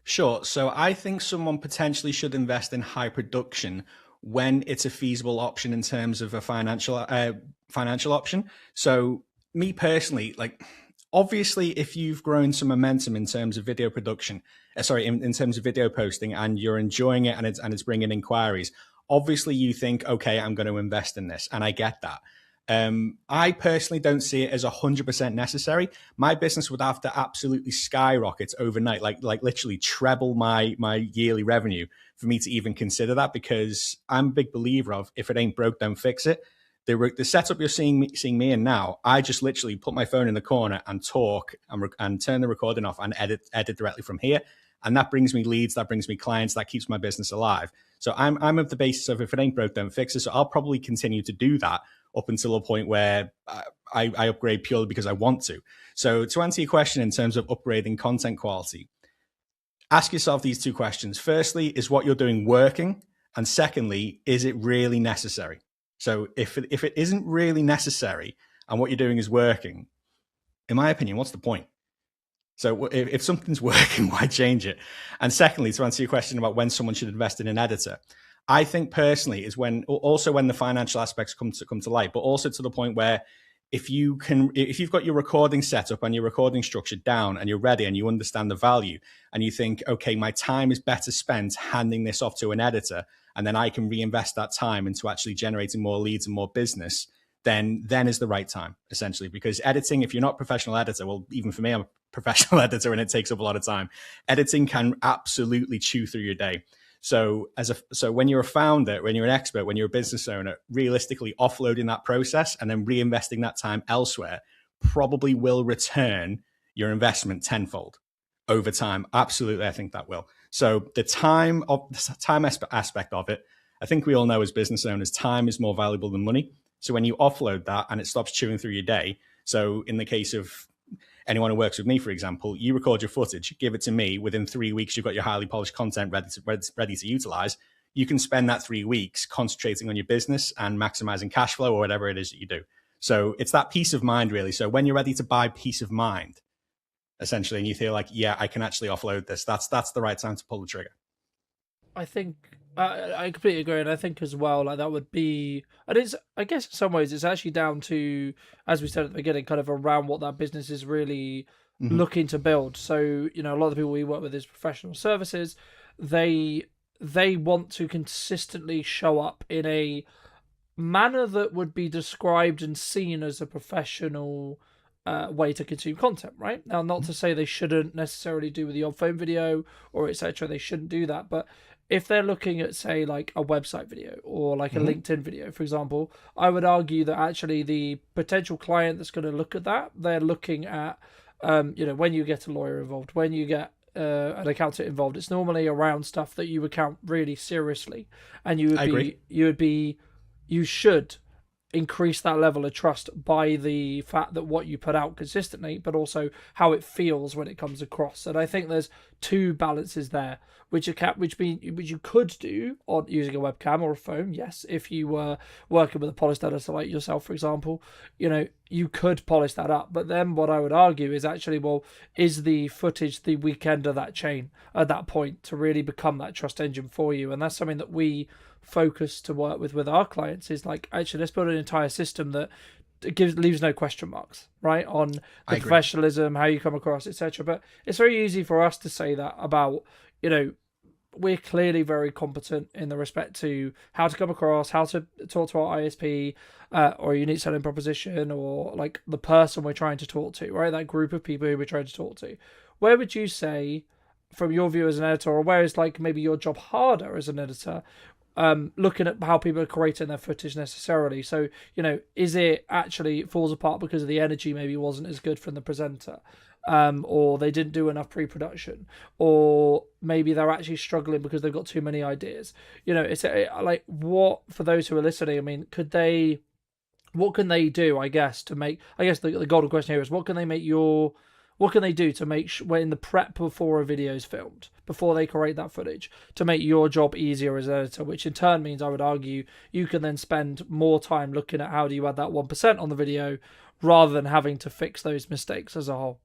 Sure. So I think someone potentially should invest in high production when it's a feasible option in terms of a financial option. So me personally, like obviously, if you've grown some momentum in terms of video production, in terms of video posting, and you're enjoying it and it's bringing inquiries, obviously you think, okay, I'm going to invest in this, and I get that. I personally don't see it as 100% necessary. My business would have to absolutely skyrocket overnight, like literally treble my yearly revenue for me to even consider that, because I'm a big believer of if it ain't broke, don't fix it. The setup you're seeing me in now, I just literally put my phone in the corner and talk and turn the recording off and edit directly from here. And that brings me leads, that brings me clients, that keeps my business alive. So I'm of the basis of if it ain't broke, don't fix it. So I'll probably continue to do that up until a point where I upgrade purely because I want to. So to answer your question in terms of upgrading content quality, ask yourself these two questions. Firstly, is what you're doing working? And secondly, is it really necessary? So if it isn't really necessary and what you're doing is working, in my opinion, what's the point? So if something's working, why change it? And secondly, to answer your question about when someone should invest in an editor, I think personally is when the financial aspects come to light, but also to the point where if you've got your recording set up and your recording structure down and you're ready and you understand the value and you think, okay, my time is better spent handing this off to an editor, and then I can reinvest that time into actually generating more leads and more business, then is the right time, essentially. Because editing, if you're not a professional editor, well, even for me, I'm a professional editor and it takes up a lot of time. Editing can absolutely chew through your day. So when you're a founder, when you're an expert, when you're a business owner, realistically offloading that process and then reinvesting that time elsewhere probably will return your investment tenfold over time. Absolutely, I think that will. So the time aspect of it, I think we all know as business owners, time is more valuable than money. So when you offload that and it stops chewing through your day, so in the case of anyone who works with me, for example, you record your footage, give it to me. Within 3 weeks, you've got your highly polished content ready to utilize. You can spend that 3 weeks concentrating on your business and maximizing cash flow or whatever it is that you do. So it's that peace of mind, really. So when you're ready to buy peace of mind, essentially, and you feel like, yeah, I can actually offload this, that's the right time to pull the trigger. I think I completely agree, and I think as well, like that would be, and it's, I guess in some ways it's actually down to, as we said at the beginning, kind of around what that business is really Hmm. looking to build. So, you know, a lot of the people we work with is professional services. They they want to consistently show up in a manner that would be described and seen as a professional way to consume content, right? Now, not to say they shouldn't necessarily do with the odd phone video or etc. They shouldn't do that, but if they're looking at, say, like a website video or like a Hmm. LinkedIn video, for example, I would argue that actually the potential client that's going to look at that, they're looking at, you know, when you get a lawyer involved, when you get an accountant involved, it's normally around stuff that you would count really seriously, and I agree. you should increase that level of trust by the fact that what you put out consistently, but also how it feels when it comes across. And I think there's two balances there, which you could do on using a webcam or a phone. Yes, if you were working with a polished editor like yourself, for example, you know, you could polish that up. But then what I would argue is actually, well, is the footage the weekend of that chain at that point to really become that trust engine for you? And that's something that we focus to work with our clients, is like, actually, let's build an entire system that leaves no question marks, right, on I the agree. professionalism, how you come across, etc. But it's very easy for us to say that about, you know, we're clearly very competent in the respect to how to come across, how to talk to our ISP, or unique selling proposition, or like the person we're trying to talk to, right? That group of people who we're trying to talk to. Where would you say, from your view as an editor, or where is like maybe your job harder as an editor, looking at how people are creating their footage necessarily? So, you know, is it actually falls apart because of the energy maybe wasn't as good from the presenter, or they didn't do enough pre-production, or maybe they're actually struggling because they've got too many ideas? You know, it's like, what, for those who are listening, I mean, what can they do, I guess, to make, I guess the golden question here is, what can they do to make when in the prep before a video is filmed, before they create that footage, to make your job easier as an editor, which in turn means, I would argue, you can then spend more time looking at how do you add that 1% on the video rather than having to fix those mistakes as a whole.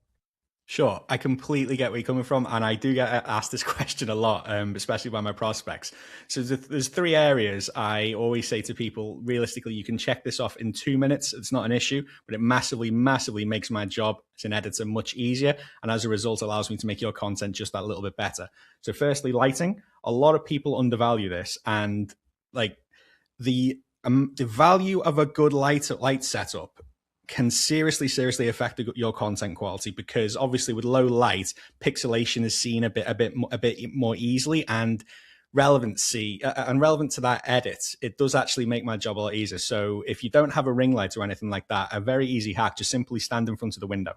Sure, I completely get where you're coming from, and I do get asked this question a lot, especially by my prospects. So there's three areas I always say to people. Realistically, you can check this off in 2 minutes; it's not an issue, but it massively, massively makes my job as an editor much easier, and as a result, allows me to make your content just that little bit better. So, firstly, lighting. A lot of people undervalue this, and like the value of a good light setup can seriously affect your content quality, because obviously with low light, pixelation is seen a bit more easily, and relevancy and relevant to that edit, it does actually make my job a lot easier. So if you don't have a ring light or anything like that, a very easy hack: just simply stand in front of the window.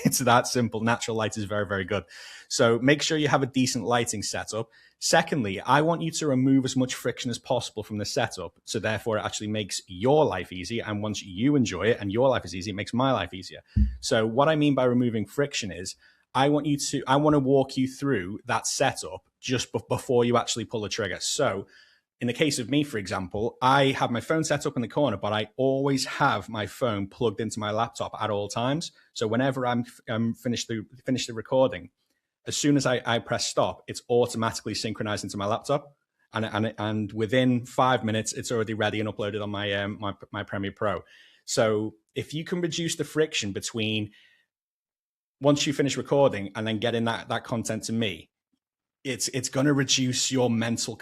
It's that simple. Natural light is very, very good. So make sure you have a decent lighting setup. Secondly, I want you to remove as much friction as possible from the setup. So therefore, it actually makes your life easy. And once you enjoy it and your life is easy, it makes my life easier. So what I mean by removing friction is, I want to walk you through that setup just before you actually pull the trigger. So in the case of me, for example, I have my phone set up in the corner, but I always have my phone plugged into my laptop at all times. So whenever I'm finished the recording, as soon as I press stop, it's automatically synchronized into my laptop, and within 5 minutes, it's already ready and uploaded on my Premiere Pro. So if you can reduce the friction between once you finish recording and then getting that content to me, it's going to reduce your mental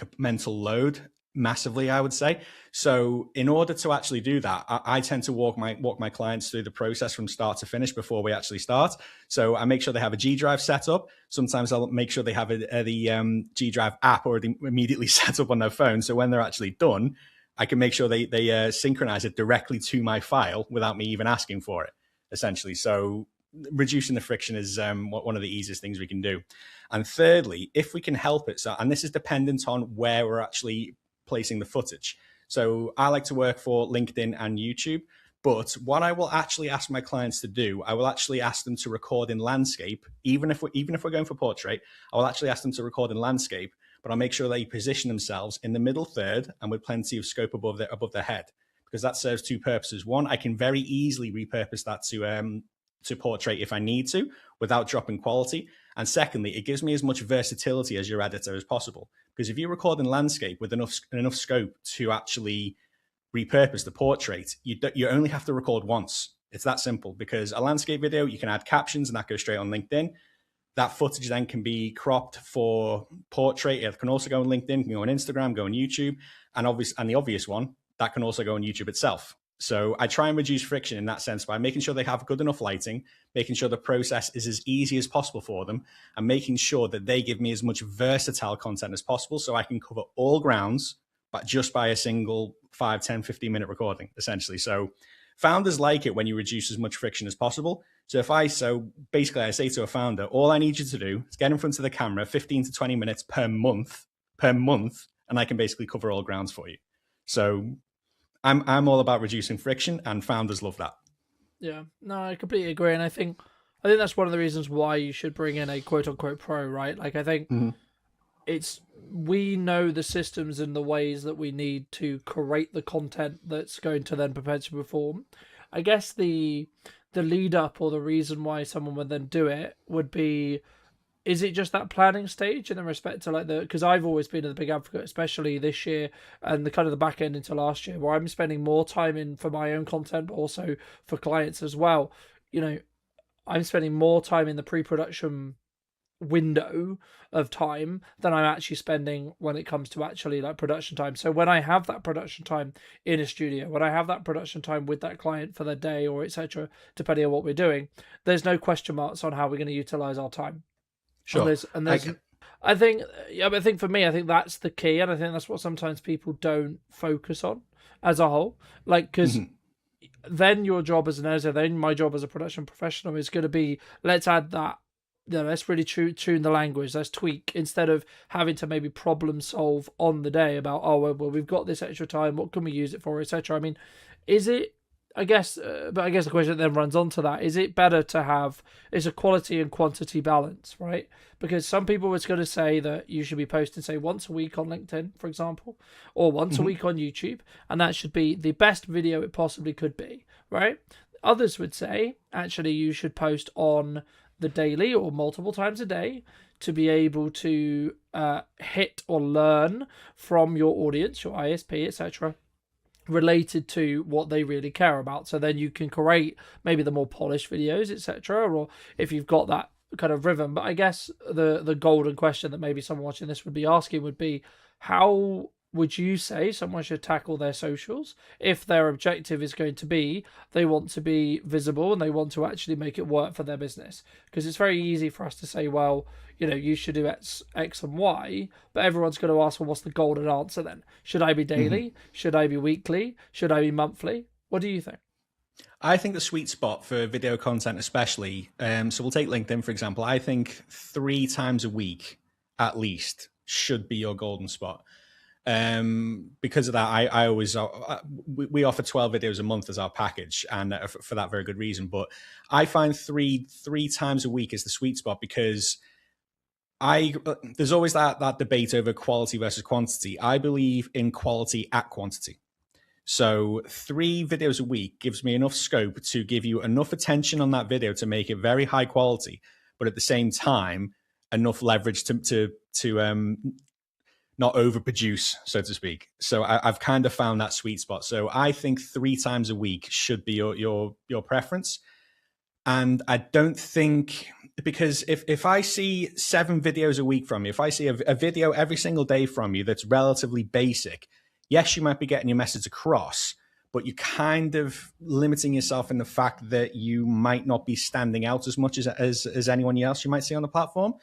load massively, I would say. So in order to actually do that, I tend to walk my clients through the process from start to finish before we actually start. So I make sure they have a G Drive set up. Sometimes I'll make sure they have the G Drive app already immediately set up on their phone. So when they're actually done, I can make sure they synchronize it directly to my file without me even asking for it, essentially. So reducing the friction is one of the easiest things we can do. And thirdly, if we can help it, so, and this is dependent on where we're actually placing the footage. So I like to work for LinkedIn and YouTube, but what I will actually ask my clients to do, I will actually ask them to record in landscape. Even if we're going for portrait, I will actually ask them to record in landscape, but I'll make sure they position themselves in the middle third and with plenty of scope above their head, because that serves two purposes. One, I can very easily repurpose that to portrait if I need to without dropping quality. And secondly, it gives me as much versatility as your editor as possible. Because if you record in landscape with enough scope to actually repurpose the portrait, you only have to record once. It's that simple. Because a landscape video, you can add captions and that goes straight on LinkedIn. That footage then can be cropped for portrait. It can also go on LinkedIn, can go on Instagram, go on YouTube, and the obvious one, that can also go on YouTube itself. So I try and reduce friction in that sense by making sure they have good enough lighting, making sure the process is as easy as possible for them, and making sure that they give me as much versatile content as possible so I can cover all grounds, but just by a single 5, 10, 15-minute recording, essentially. So founders like it when you reduce as much friction as possible. So basically I say to a founder, all I need you to do is get in front of the camera 15 to 20 minutes per month, and I can basically cover all grounds for you. So I'm all about reducing friction, and founders love that. Yeah, no, I completely agree, and I think that's one of the reasons why you should bring in a quote unquote pro, right? Like I think we know the systems and the ways that we need to create the content that's going to then perpetually perform. I guess the lead up or the reason why someone would then do it would be, is it just that planning stage in respect to like because I've always been a big advocate, especially this year and the kind of the back end into last year, where I'm spending more time in for my own content, but also for clients as well. I'm spending more time in the pre-production window of time than I'm actually spending when it comes to actually like production time. So when I have that production time in a studio, when I have that production time with that client for the day or etc., depending on what we're doing, there's no question marks on how we're going to utilize our time. Sure. I think for me, I think that's the key, and I think that's what sometimes people don't focus on as a whole. Like, because then your job as an editor, then my job as a production professional is going to be, let's add that. Let's really tune the language. Let's tweak instead of having to maybe problem solve on the day about, oh well, we've got this extra time. What can we use it for, etc. I mean, is it? I guess the question then runs onto that: is it better to have is a quality and quantity balance, right? Because some people was going to say that you should be posting, say, once a week on LinkedIn, for example, or once a week on YouTube, and that should be the best video it possibly could be, right? Others would say actually you should post on the daily or multiple times a day to be able to hit or learn from your audience, your ISP, etc., related to what they really care about. So then you can create maybe the more polished videos, etc., or if you've got that kind of rhythm. But I guess the golden question that maybe someone watching this would be asking would be, how would you say someone should tackle their socials if their objective is going to be they want to be visible and they want to actually make it work for their business? Because it's very easy for us to say, well, you should do X and Y, but everyone's going to ask, well, what's the golden answer then? Should I be daily? Should I be weekly? Should I be monthly? What do you think? I think the sweet spot for video content, especially, so we'll take LinkedIn, for example. I think 3 times a week, at least, should be your golden spot. Because of that, I always we offer 12 videos a month as our package, and for that very good reason. But I find three times a week is the sweet spot, because there's always that debate over quality versus quantity. I believe in quality at quantity. So 3 videos a week gives me enough scope to give you enough attention on that video to make it very high quality, but at the same time enough leverage to not overproduce, so to speak. So I've kind of found that sweet spot. So I think 3 times a week should be your preference. And I don't think, because if I see 7 videos a week from you, if I see a video every single day from you that's relatively basic, yes, you might be getting your message across, but you're kind of limiting yourself in the fact that you might not be standing out as much as anyone else you might see on the platform.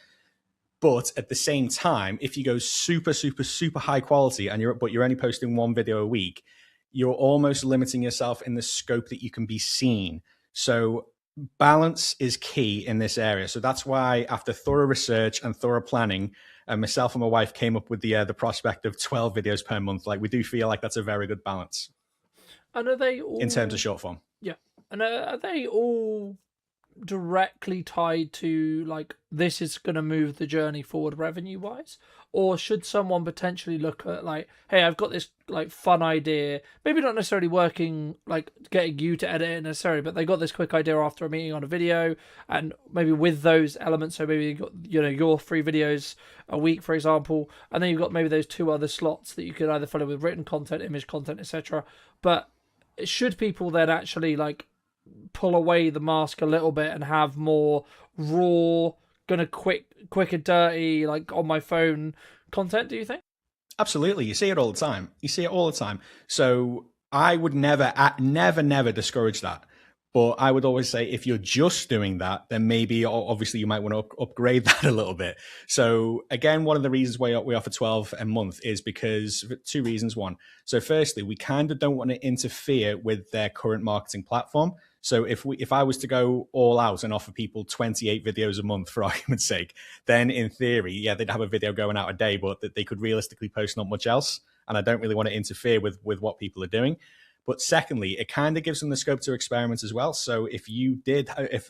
But at the same time, if you go super, super, super high quality and you're only posting 1 video a week, you're almost limiting yourself in the scope that you can be seen. So balance is key in this area. So that's why, after thorough research and thorough planning, myself and my wife came up with the prospect of 12 videos per month. Like, we do feel like that's a very good balance. And are they all in terms of short form? Yeah. And are they all directly tied to like this is going to move the journey forward revenue wise, or should someone potentially look at like, hey, I've got this like fun idea, maybe not necessarily working like getting you to edit it necessarily, but they got this quick idea after a meeting on a video, and maybe with those elements, so maybe you got, you know, your 3 videos a week, for example, and then you've got maybe those 2 other slots that you could either fill in with written content, image content, etc. But should people then actually like pull away the mask a little bit and have more raw, gonna quick and dirty, like on my phone content, do you think? Absolutely. You see it all the time. You see it all the time. So I would never discourage that. But I would always say if you're just doing that, then maybe obviously you might want to upgrade that a little bit. So again, one of the reasons why we offer 12 a month is because 2 reasons. One, so firstly, we kind of don't want to interfere with their current marketing platform. So if I was to go all out and offer people 28 videos a month for argument's sake, then in theory, yeah, they'd have a video going out a day, but that they could realistically post not much else. And I don't really want to interfere with what people are doing. But secondly, it kind of gives them the scope to experiment as well. So if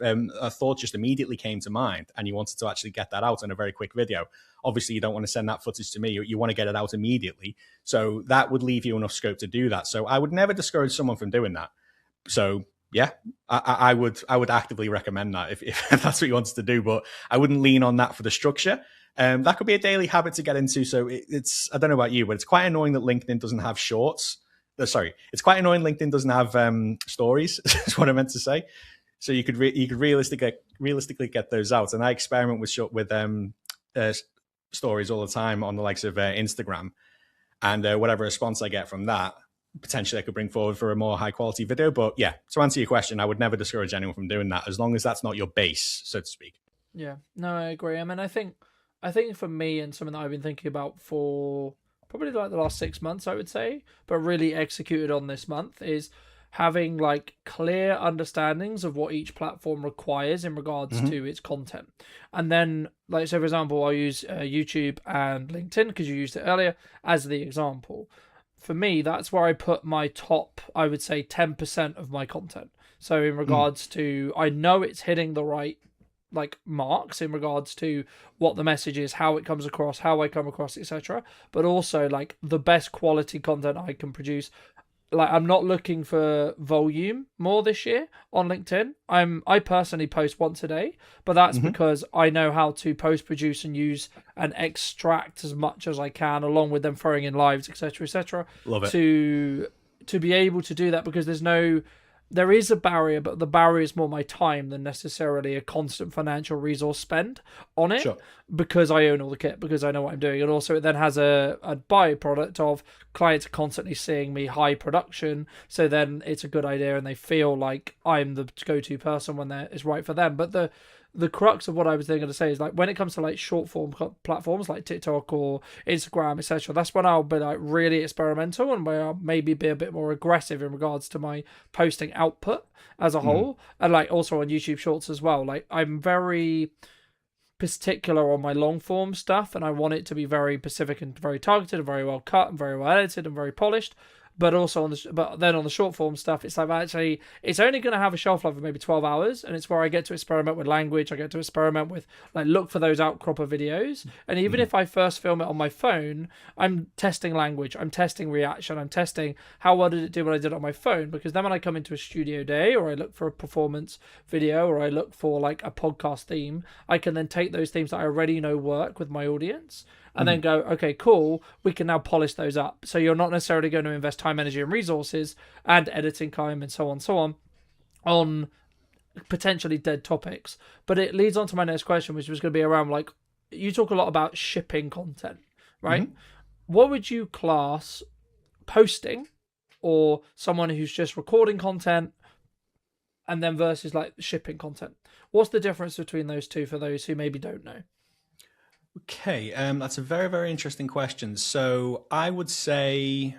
a thought just immediately came to mind and you wanted to actually get that out in a very quick video, obviously you don't want to send that footage to me. You want to get it out immediately. So that would leave you enough scope to do that. So I would never discourage someone from doing that. So yeah, I would actively recommend that if that's what you wanted to do, but I wouldn't lean on that for the structure. That could be a daily habit to get into. So it's, I don't know about you, but it's quite annoying that LinkedIn doesn't have shorts. Sorry, it's quite annoying LinkedIn doesn't have stories. Is what I meant to say. So you could realistically get those out. And I experiment with stories all the time on the likes of Instagram, and whatever response I get from that, potentially I could bring forward for a more high quality video. But yeah, to answer your question, I would never discourage anyone from doing that as long as that's not your base, so to speak. Yeah, no, I agree. I mean, I think for me, and something that I've been thinking about for probably like the last 6 months, I would say, but really executed on this month, is having like clear understandings of what each platform requires in regards to its content. And then, like, so for example, I'll use YouTube and LinkedIn, because you used it earlier, as the example. For me, that's where I put my top, I would say 10% of my content. So in regards to, I know it's hitting the right like marks in regards to what the message is, how it comes across, how I come across, etc. But also like the best quality content I can produce. Like, I'm not looking for volume more this year on LinkedIn. I personally post once a day, but that's because I know how to post produce and use and extract as much as I can, along with them throwing in lives, etc. Love it. To be able to do that, because there is a barrier, but the barrier is more my time than necessarily a constant financial resource spend on it. Sure. Because I own all the kit, because I know what I'm doing. And also it then has a byproduct of clients constantly seeing me high production. So then it's a good idea and they feel like I'm the go-to person when it's right for them. But the crux of what I was going to say is, like, when it comes to like short form platforms like TikTok or Instagram, etc., that's when I'll be like really experimental and where I'll maybe be a bit more aggressive in regards to my posting output as a whole. And like also on YouTube Shorts as well. Like, I'm very particular on my long form stuff, and I want it to be very specific and very targeted and very well cut and very well edited and very polished. But also but then on the short form stuff, it's like, actually it's only going to have a shelf life of maybe 12 hours, and it's where I get to experiment with language. I get to experiment with, like, look for those outcropper videos. And even if I first film it on my phone, I'm testing language, I'm testing reaction, I'm testing how well did it do when I did it on my phone, because then when I come into a studio day, or I look for a performance video, or I look for like a podcast theme, I can then take those themes that I already know work with my audience and then go, okay, cool, we can now polish those up. So you're not necessarily going to invest time, energy, and resources and editing time and so on potentially dead topics. But it leads on to my next question, which was going to be around, like, you talk a lot about shipping content, right? What would you class posting, or someone who's just recording content, and then versus like shipping content? What's the difference between those two for those who maybe don't know? Okay, that's a very, very interesting question. So I would say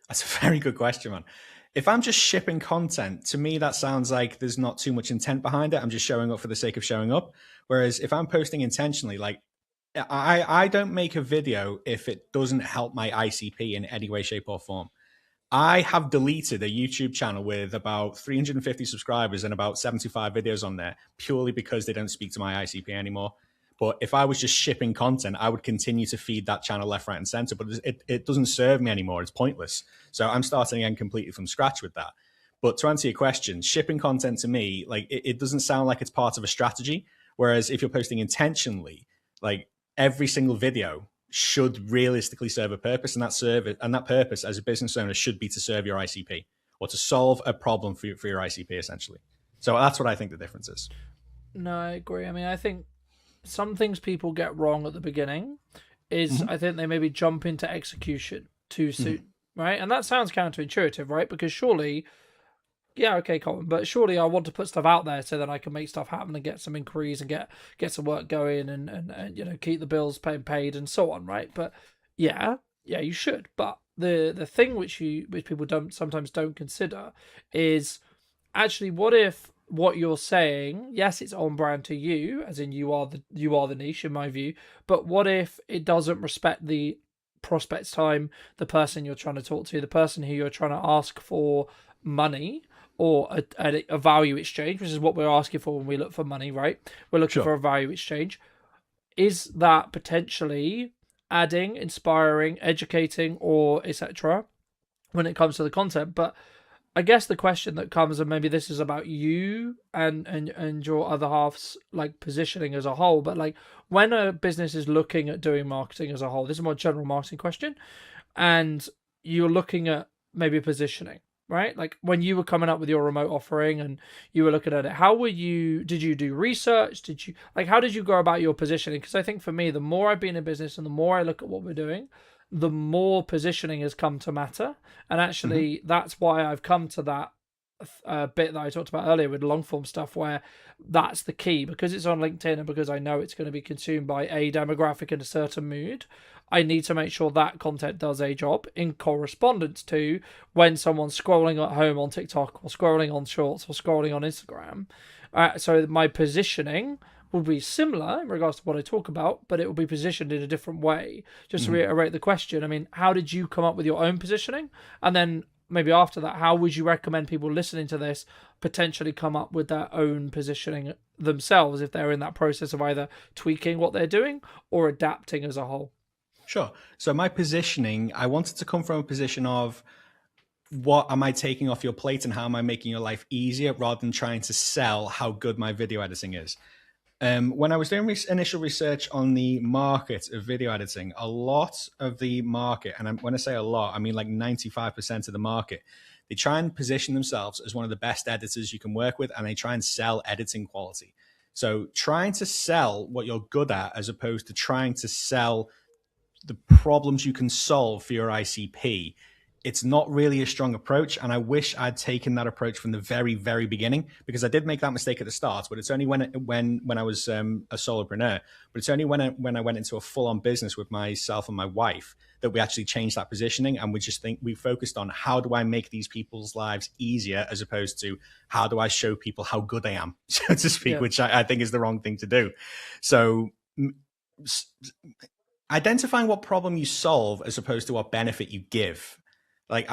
that's a very good question, man. If I'm just shipping content, to me, that sounds like there's not too much intent behind it. I'm just showing up for the sake of showing up. Whereas if I'm posting intentionally, like, I don't make a video if it doesn't help my ICP in any way, shape, or form. I have deleted a YouTube channel with about 350 subscribers and about 75 videos on there purely because they don't speak to my ICP anymore. But if I was just shipping content, I would continue to feed that channel left, right, and center. But it doesn't serve me anymore. It's pointless. So I'm starting again completely from scratch with that. But to answer your question, shipping content to me, like it doesn't sound like it's part of a strategy. Whereas if you're posting intentionally, like every single video should realistically serve a purpose, and that purpose as a business owner should be to serve your ICP or to solve a problem for your ICP essentially. So that's what I think the difference is. No, I agree. I mean, I think some things people get wrong at the beginning is I think they maybe jump into execution too soon, right? And that sounds counterintuitive, right? Because surely, yeah, okay, Colin, but surely I want to put stuff out there so that I can make stuff happen and get some inquiries and get some work going and you know, keep the bills paid and so on, right? But yeah, you should. But the thing which people sometimes don't consider is actually, what if what you're saying, yes, it's on brand to you, as in you are the niche in my view, but what if it doesn't respect the prospect's time, the person you're trying to talk to, the person who you're trying to ask for money or a value exchange, which is what we're asking for when we look for money, right? We're looking for a value exchange. Is that potentially adding, inspiring, educating, or etc. when it comes to the content? But I guess the question that comes, and maybe this is about you and your other half's like positioning as a whole, but like when a business is looking at doing marketing as a whole, this is a more general marketing question, and you're looking at maybe positioning, right? Like when you were coming up with your remote offering and you were looking at it, did you do research? How did you go about your positioning? Because I think for me, the more I've been in business and the more I look at what we're doing, the more positioning has come to matter. And actually, that's why I've come to that bit that I talked about earlier with long form stuff, where that's the key, because it's on LinkedIn and because I know it's going to be consumed by a demographic in a certain mood. I need to make sure that content does a job in correspondence to when someone's scrolling at home on TikTok or scrolling on Shorts or scrolling on Instagram. So my positioning will be similar in regards to what I talk about, but it will be positioned in a different way. Just to reiterate the question, I mean, how did you come up with your own positioning? And then maybe after that, how would you recommend people listening to this potentially come up with their own positioning themselves if they're in that process of either tweaking what they're doing or adapting as a whole? Sure. So my positioning, I wanted to come from a position of what am I taking off your plate and how am I making your life easier, rather than trying to sell how good my video editing is. When I was doing initial research on the market of video editing, a lot of the market, and when I say a lot, I mean like 95% of the market, they try and position themselves as one of the best editors you can work with, and they try and sell editing quality. So trying to sell what you're good at as opposed to trying to sell the problems you can solve for your ICP, it's not really a strong approach. And I wish I'd taken that approach from the very, very beginning, because I did make that mistake at the start. But it's only when I was a solopreneur, but it's only when I went into a full-on business with myself and my wife that we actually changed that positioning. And we focused on how do I make these people's lives easier, as opposed to how do I show people how good I am, so to speak, which I think is the wrong thing to do. So identifying what problem you solve as opposed to what benefit you give. Like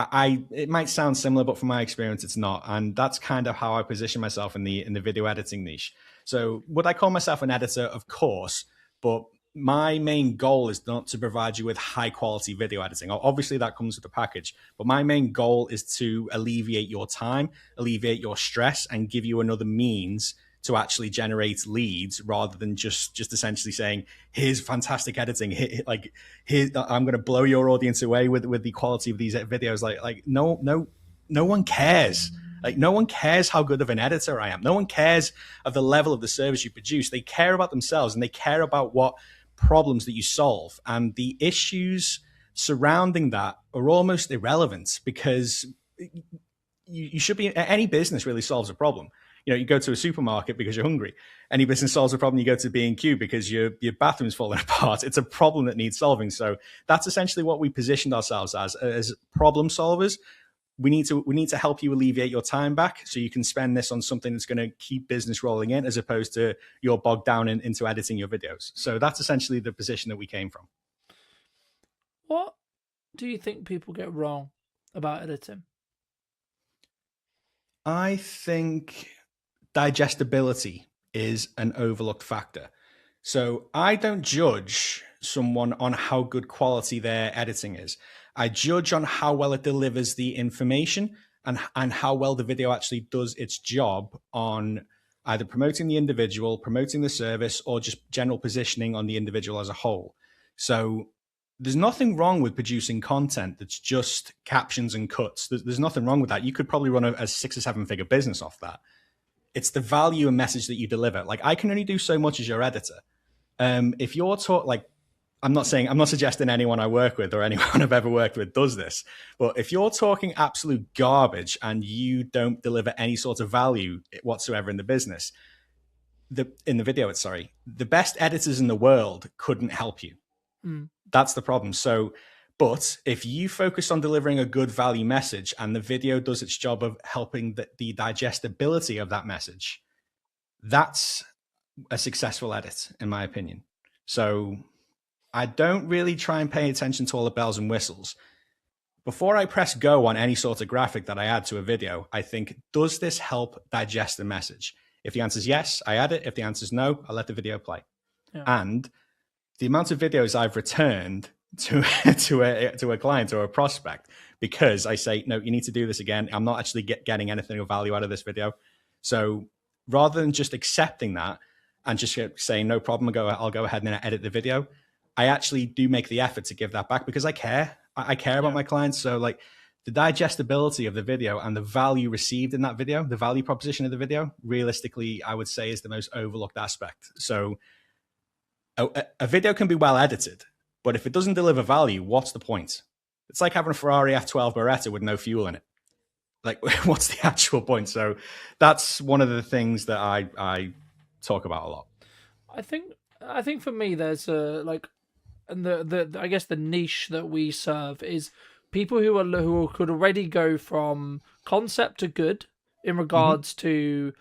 it might sound similar, but from my experience, it's not. And that's kind of how I position myself in the video editing niche. So would I call myself an editor? Of course, but my main goal is not to provide you with high quality video editing. Obviously that comes with the package, but my main goal is to alleviate your time, alleviate your stress, and give you another means to actually generate leads, rather than just essentially saying, here's fantastic editing, I'm going to blow your audience away with the quality of these videos. No one cares. Like, no one cares how good of an editor I am. No one cares of the level of the service you produce. They care about themselves, and they care about what problems that you solve. And the issues surrounding that are almost irrelevant, because you should be, any business really solves a problem. You know, you go to a supermarket because you're hungry. Any business solves a problem. You go to B&Q because your bathroom's falling apart. It's a problem that needs solving. So that's essentially what we positioned ourselves as problem solvers. We need to help you alleviate your time back, so you can spend this on something that's going to keep business rolling in, as opposed to you're bogged down into editing your videos. So that's essentially the position that we came from. What do you think people get wrong about editing? I think digestibility is an overlooked factor. So I don't judge someone on how good quality their editing is. I judge on how well it delivers the information and how well the video actually does its job on either promoting the individual, promoting the service, or just general positioning on the individual as a whole. So there's nothing wrong with producing content that's just captions and cuts. There's nothing wrong with that. You could probably run a 6 or 7 figure business off that. It's the value and message that you deliver. Like, I can only do so much as your editor. If you're I'm not suggesting anyone I work with or anyone I've ever worked with does this, but if you're talking absolute garbage and you don't deliver any sort of value whatsoever in the business, in the video, the best editors in the world couldn't help you. That's the problem. So, but if you focus on delivering a good value message and the video does its job of helping the digestibility of that message, that's a successful edit, in my opinion. So I don't really try and pay attention to all the bells and whistles. Before I press go on any sort of graphic that I add to a video, I think, does this help digest the message? If the answer is yes, I add it. If the answer is no, I let the video play. Yeah. And the amount of videos I've returned to a client or a prospect because I say, no, you need to do this again. I'm not actually getting anything of value out of this video. So rather than just accepting that and just saying, no problem, I'll go ahead and edit the video, I actually do make the effort to give that back because I care. I care about my clients. So like the digestibility of the video and the value received in that video, the value proposition of the video, realistically, I would say is the most overlooked aspect. So a video can be well edited, but if it doesn't deliver value, what's the point? It's like having a Ferrari F12 Beretta with no fuel in it. Like, what's the actual point? So that's one of the things that I talk about a lot. I think for me, there's and the I guess the niche that we serve is people who could already go from concept to good in regards to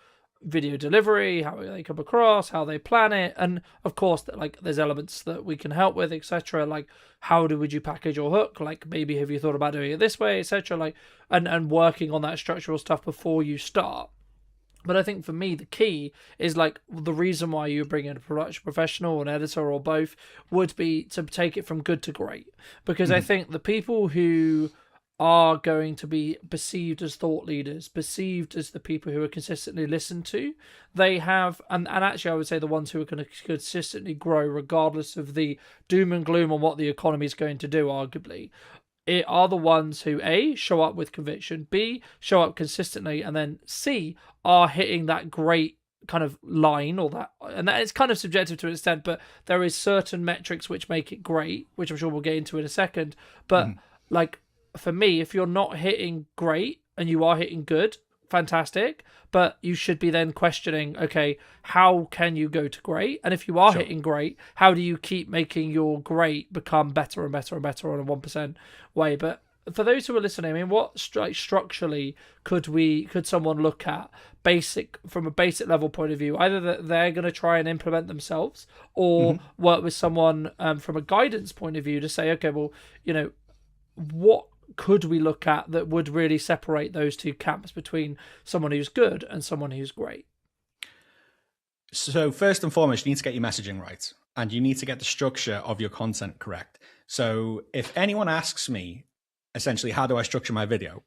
video delivery, how they come across, how they plan it, and of course like there's elements that we can help with, etc. Like would you package your hook, like maybe have you thought about doing it this way, etc. Like and working on that structural stuff before you start. But I think for me, the key is like the reason why you bring in a production professional, an editor, or both would be to take it from good to great. Because I think the people who are going to be perceived as thought leaders, perceived as the people who are consistently listened to, they have, and actually I would say the ones who are going to consistently grow regardless of the doom and gloom on what the economy is going to do, arguably, it are the ones who A, show up with conviction, B, show up consistently, and then C, are hitting that great kind of line, or that, and that is kind of subjective to an extent, but there is certain metrics which make it great, which I'm sure we'll get into in a second. But like for me, if you're not hitting great and you are hitting good, fantastic, but you should be then questioning, okay, how can you go to great? And if you are hitting great, how do you keep making your great become better and better and better on a 1% way? But for those who are listening, I mean, what structurally could someone look at from a basic level point of view, either that they're going to try and implement themselves or work with someone from a guidance point of view to say, okay, well, what could we look at that would really separate those two camps between someone who's good and someone who's great? So first and foremost, you need to get your messaging right and you need to get the structure of your content correct. So if anyone asks me, essentially, how do I structure my video?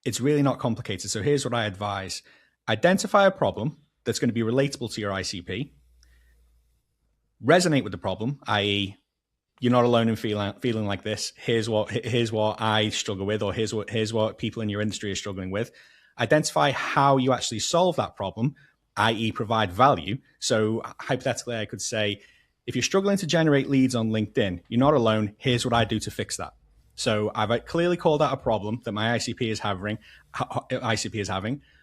It's really not complicated. So here's what I advise. Identify a problem that's going to be relatable to your ICP. Resonate with the problem, i.e., you're not alone in feeling like this. Here's what I struggle with, or here's what people in your industry are struggling with. Identify how you actually solve that problem, i.e., provide value. So hypothetically, I could say, if you're struggling to generate leads on LinkedIn, you're not alone. Here's what I do to fix that. So I've clearly called out a problem that my ICP is having.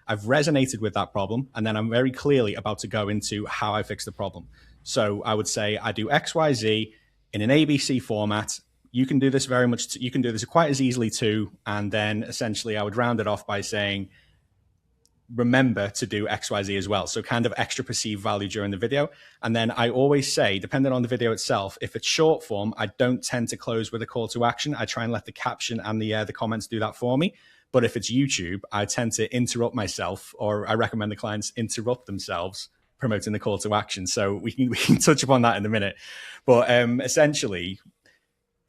I've resonated with that problem, and then I'm very clearly about to go into how I fix the problem. So I would say I do X, Y, Z in an ABC format. You can do this you can do this quite as easily too. And then essentially I would round it off by saying, remember to do XYZ as well. So kind of extra perceived value during the video. And then I always say, depending on the video itself, if it's short form, I don't tend to close with a call to action. I try and let the caption and the comments do that for me. But if it's YouTube, I tend to interrupt myself, or I recommend the clients interrupt themselves promoting the call to action. So we can touch upon that in a minute. But essentially,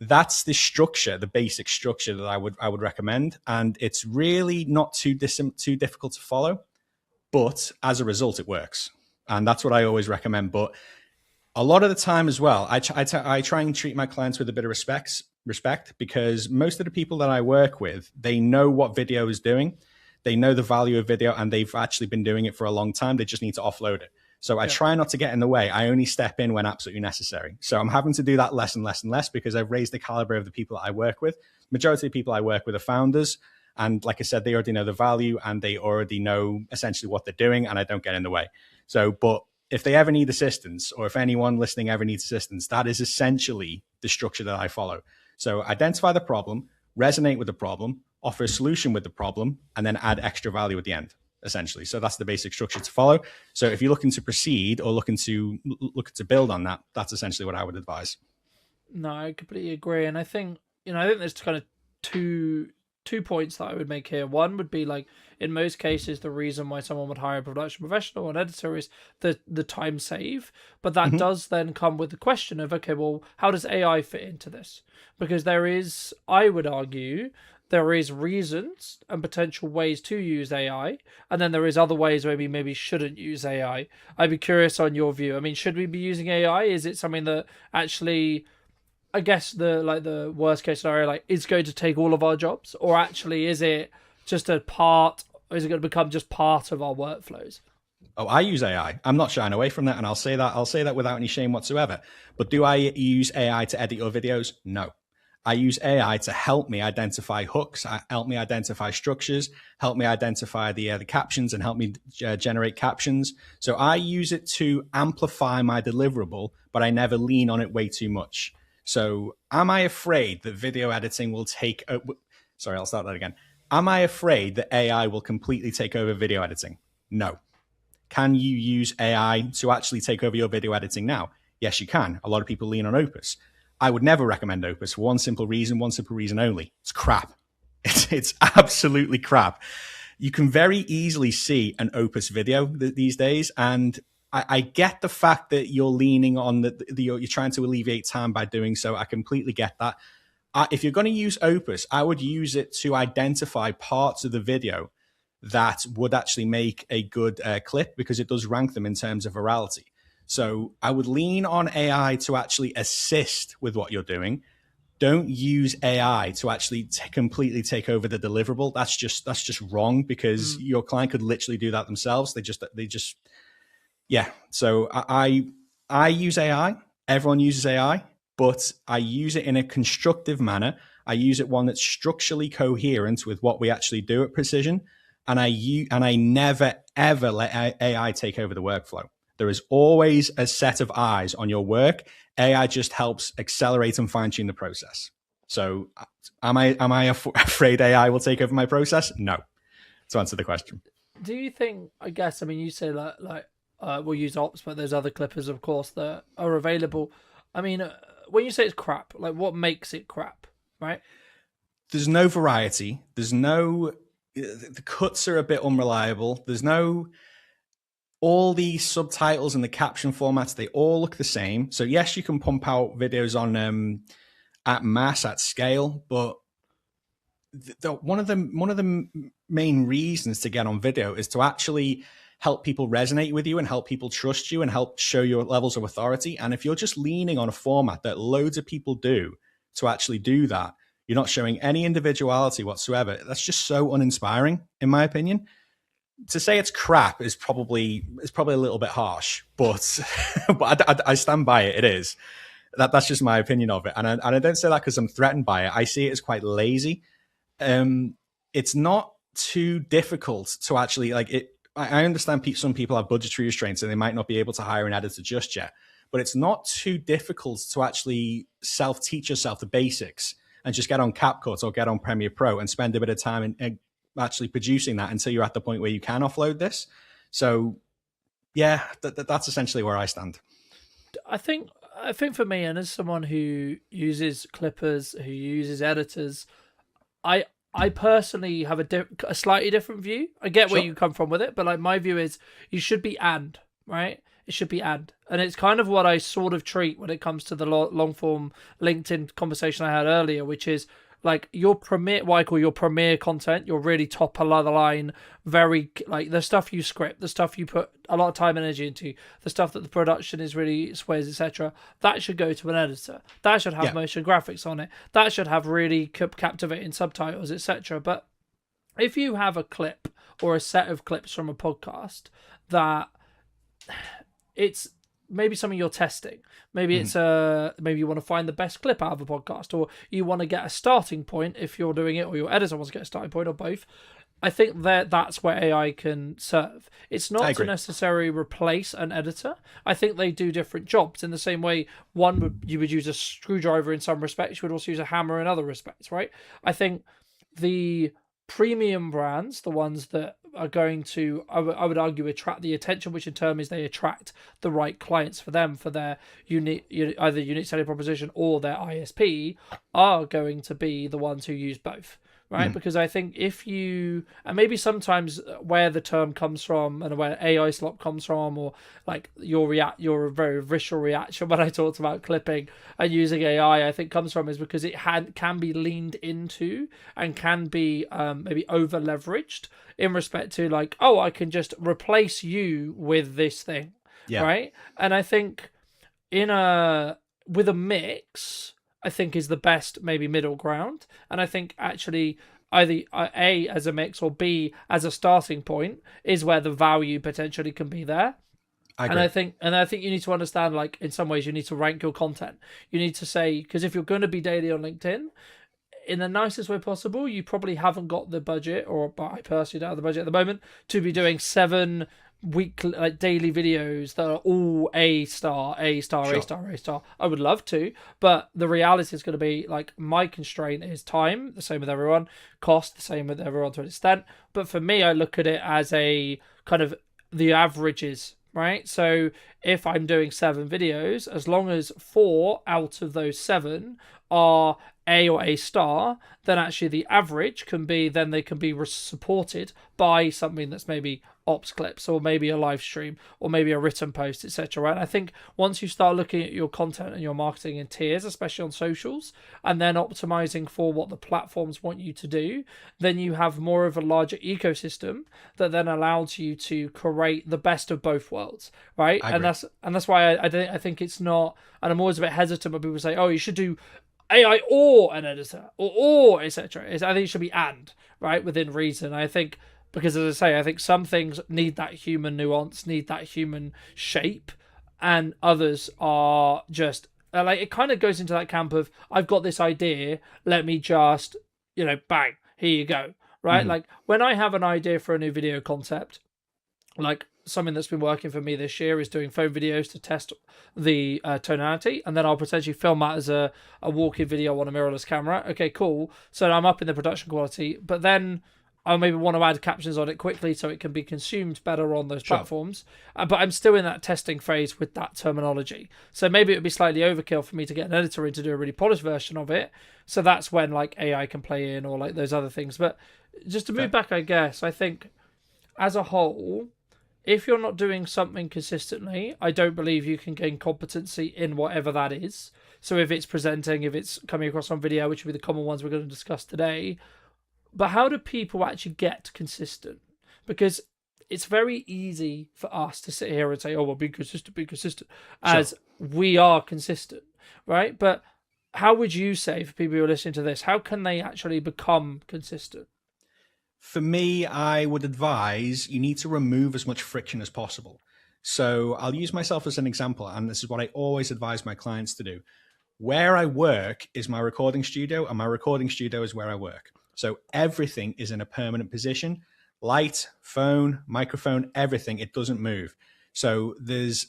that's the structure, the basic structure that I would recommend, and it's really not too difficult to follow. But as a result, it works, and that's what I always recommend. But a lot of the time as well, I try and treat my clients with a bit of respect, because most of the people that I work with, they know what video is doing, they know the value of video, and they've actually been doing it for a long time. They just need to offload it. So I try not to get in the way. I only step in when absolutely necessary. So I'm having to do that less and less and less, because I've raised the caliber of the people that I work with. Majority of the people I work with are founders. And like I said, they already know the value and they already know essentially what they're doing, and I don't get in the way. So, but if they ever need assistance, or if anyone listening ever needs assistance, that is essentially the structure that I follow. So identify the problem, resonate with the problem, offer a solution with the problem, and then add extra value at the end, essentially. So that's the basic structure to follow. So if you're looking to proceed or looking to build on that, that's essentially what I would advise. No, I completely agree. And I think, I think there's kind of two points that I would make here. One would be like, in most cases, the reason why someone would hire a production professional or an editor is the time save. But that does then come with the question of, okay, well, how does AI fit into this? Because there is, I would argue, there is reasons and potential ways to use AI, and then there is other ways where we maybe shouldn't use AI. I'd be curious on your view. I mean, should we be using AI? Is it something that actually, I guess the worst case scenario, like, is going to take all of our jobs, or actually is it just a part, or is it going to become just part of our workflows? Oh, I use AI. I'm not shying away from that, and I'll say that without any shame whatsoever. But do I use AI to edit your videos? No. I use AI to help me identify hooks, help me identify structures, help me identify the captions, and help me generate captions. So I use it to amplify my deliverable, but I never lean on it way too much. So am I afraid that video editing will take... sorry, I'll start that again. Am I afraid that AI will completely take over video editing? No. Can you use AI to actually take over your video editing now? Yes, you can. A lot of people lean on Opus. I would never recommend Opus for one simple reason only. It's crap. It's absolutely crap. You can very easily see an Opus video these days, and I get the fact that you're leaning on you're trying to alleviate time by doing so. I completely get that. If you're going to use Opus, I would use it to identify parts of the video that would actually make a good clip, because it does rank them in terms of virality. So I would lean on AI to actually assist with what you're doing. Don't use AI to actually completely take over the deliverable. That's just wrong, because your client could literally do that themselves. They just yeah. So I use AI. Everyone uses AI, but I use it in a constructive manner. I use it one that's structurally coherent with what we actually do at Precision, and I never ever let AI take over the workflow. There is always a set of eyes on your work. AI just helps accelerate and fine tune the process. So am I afraid AI will take over my process? No. To answer the question. Do you think, I guess, I mean, you say we'll use Ops, but there's other clippers, of course, that are available. I mean, when you say it's crap, like, what makes it crap, right? There's no variety. The cuts are a bit unreliable. There's no... All the subtitles and the caption formats, they all look the same. So yes, you can pump out videos on at mass, at scale, but one of the main reasons to get on video is to actually help people resonate with you and help people trust you and help show your levels of authority. And if you're just leaning on a format that loads of people do to actually do that, you're not showing any individuality whatsoever. That's just so uninspiring, in my opinion. To say it's crap is probably a little bit harsh, but I stand by it. It is. That's just my opinion of it, and I don't say that because I'm threatened by it. I see it as quite lazy. It's not too difficult to actually like it. I understand some people have budgetary restraints and they might not be able to hire an editor just yet, but it's not too difficult to actually self-teach yourself the basics and just get on CapCut or get on Premiere Pro and spend a bit of time actually producing that until you're at the point where you can offload this. So yeah, that's essentially where I stand. I think for me, and as someone who uses clippers, who uses editors, I I personally have a slightly different view. I get where Sure. you come from with it, but like my view is you should be right. It should be and it's kind of what I sort of treat when it comes to the long form LinkedIn conversation I had earlier, which is like your premier, what I call your premier content, your really top of the line, very like the stuff you script, the stuff you put a lot of time and energy into, the stuff that the production is really sways, etc. That should go to an editor. That should have motion graphics on it. That should have really captivating subtitles, etc. But if you have a clip or a set of clips from a podcast that it's maybe something you're testing. Maybe it's maybe you want to find the best clip out of a podcast, or you want to get a starting point if you're doing it, or your editor wants to get a starting point, or both. I think that's where AI can serve. It's not to necessarily replace an editor. I think they do different jobs in the same way. You would use a screwdriver in some respects, you would also use a hammer in other respects, right? I think the premium brands, the ones that are going to, I would argue, attract the attention, which in turn is they attract the right clients for them, for their either unique selling proposition or their ISP, are going to be the ones who use both. Right, because I think if you, and maybe sometimes where the term comes from and where AI slop comes from, or like your very visceral reaction when I talked about clipping and using AI, I think comes from is because it can be leaned into and can be maybe over leveraged in respect to like, oh, I can just replace you with this thing, right? And I think with a mix, I think is the best maybe middle ground. And I think actually either A as a mix or B as a starting point is where the value potentially can be there. And I think you need to understand, like, in some ways you need to rank your content. You need to say, because if you're going to be daily on LinkedIn, in the nicest way possible, you probably haven't got the budget, but I personally don't have the budget at the moment, to be doing 7 weekly, like daily videos that are all A star, A star, sure. A star, A star. I would love to, but the reality is going to be like my constraint is time, the same with everyone, cost, the same with everyone to an extent. But for me, I look at it as a kind of the averages, right? So if I'm doing 7 videos, as long as 4 out of those 7 are A or A star, then actually the average can be, then they can be supported by something that's maybe ops clips or maybe a live stream or maybe a written post, etc. Right? I think once you start looking at your content and your marketing in tiers, especially on socials, and then optimizing for what the platforms want you to do, then you have more of a larger ecosystem that then allows you to create the best of both worlds, right? And that's why I think it's not, and I'm always a bit hesitant when people say, oh, you should do AI or an editor or etc. I think it should be right, within reason. I think, because as I say, I think some things need that human nuance, need that human shape, and others are just like, it kind of goes into that camp of, I've got this idea, let me just, bang, here you go, right? Like when I have an idea for a new video concept, like something that's been working for me this year is doing phone videos to test the tonality, and then I'll potentially film that as a walk-in video on a mirrorless camera. Okay, cool. So I'm up in the production quality, but then I maybe want to add captions on it quickly so it can be consumed better on those platforms. But I'm still in that testing phase with that terminology. So maybe it would be slightly overkill for me to get an editor in to do a really polished version of it. So that's when like AI can play in, or like those other things. But just to move back, I guess, I think as a whole, if you're not doing something consistently, I don't believe you can gain competency in whatever that is. So if it's presenting, if it's coming across on video, which will be the common ones we're going to discuss today. But how do people actually get consistent? Because it's very easy for us to sit here and say, oh, well, be consistent, as we are consistent, right? But how would you say, for people who are listening to this, how can they actually become consistent? For me, I would advise you need to remove as much friction as possible. So I'll use myself as an example, and this is what I always advise my clients to do. Where I work is my recording studio, and my recording studio is where I work. So everything is in a permanent position. Light, phone, microphone, everything, it doesn't move. So there's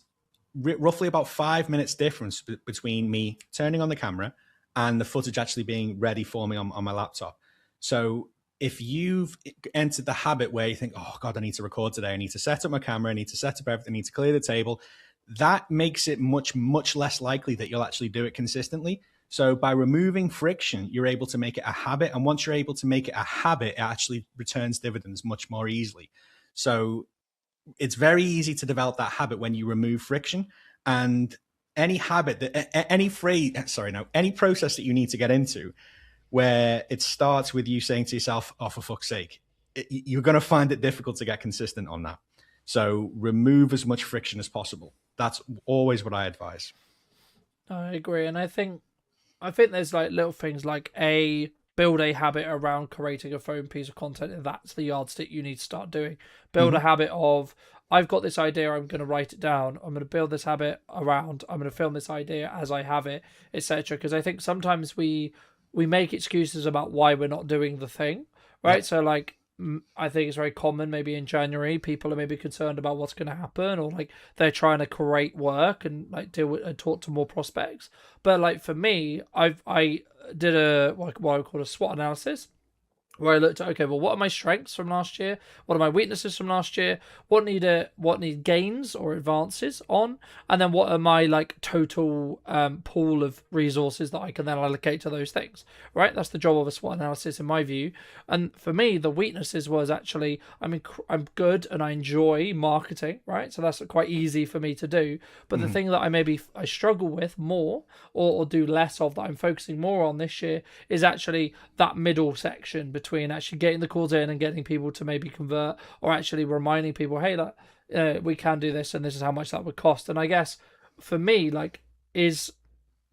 roughly about 5 minutes difference between me turning on the camera and the footage actually being ready for me on my laptop. So if you've entered the habit where you think, oh God, I need to record today, I need to set up my camera, I need to set up everything, I need to clear the table, that makes it much, much less likely that you'll actually do it consistently. So by removing friction, you're able to make it a habit. And once you're able to make it a habit, it actually returns dividends much more easily. So it's very easy to develop that habit when you remove friction. And any habit that any process that you need to get into where it starts with you saying to yourself, oh, for fuck's sake, you're going to find it difficult to get consistent on that. So remove as much friction as possible. That's always what I advise. I agree. And I think there's like little things like build a habit around creating a phone piece of content, and that's the yardstick you need to start doing. Build a habit of, I've got this idea, I'm going to write it down, I'm going to build this habit around, I'm going to film this idea as I have it, etc. Because I think sometimes we make excuses about why we're not doing the thing, right? Yep. So like, I think it's very common maybe in January, people are maybe concerned about what's going to happen, or like they're trying to create work and like deal with and talk to more prospects. But like for me, I did what I call a SWOT analysis, where I looked at, okay, well, what are my strengths from last year? What are my weaknesses from last year? What need gains or advances on? And then what are my like total pool of resources that I can then allocate to those things, right? That's the job of a SWOT analysis in my view. And for me, the weaknesses was actually, I'm good and I enjoy marketing, right? So that's quite easy for me to do. But the thing that I struggle with more or do less of, that I'm focusing more on this year, is actually that middle section between actually getting the calls in and getting people to maybe convert, or actually reminding people, hey, like, we can do this and this is how much that would cost. And I guess for me, like, is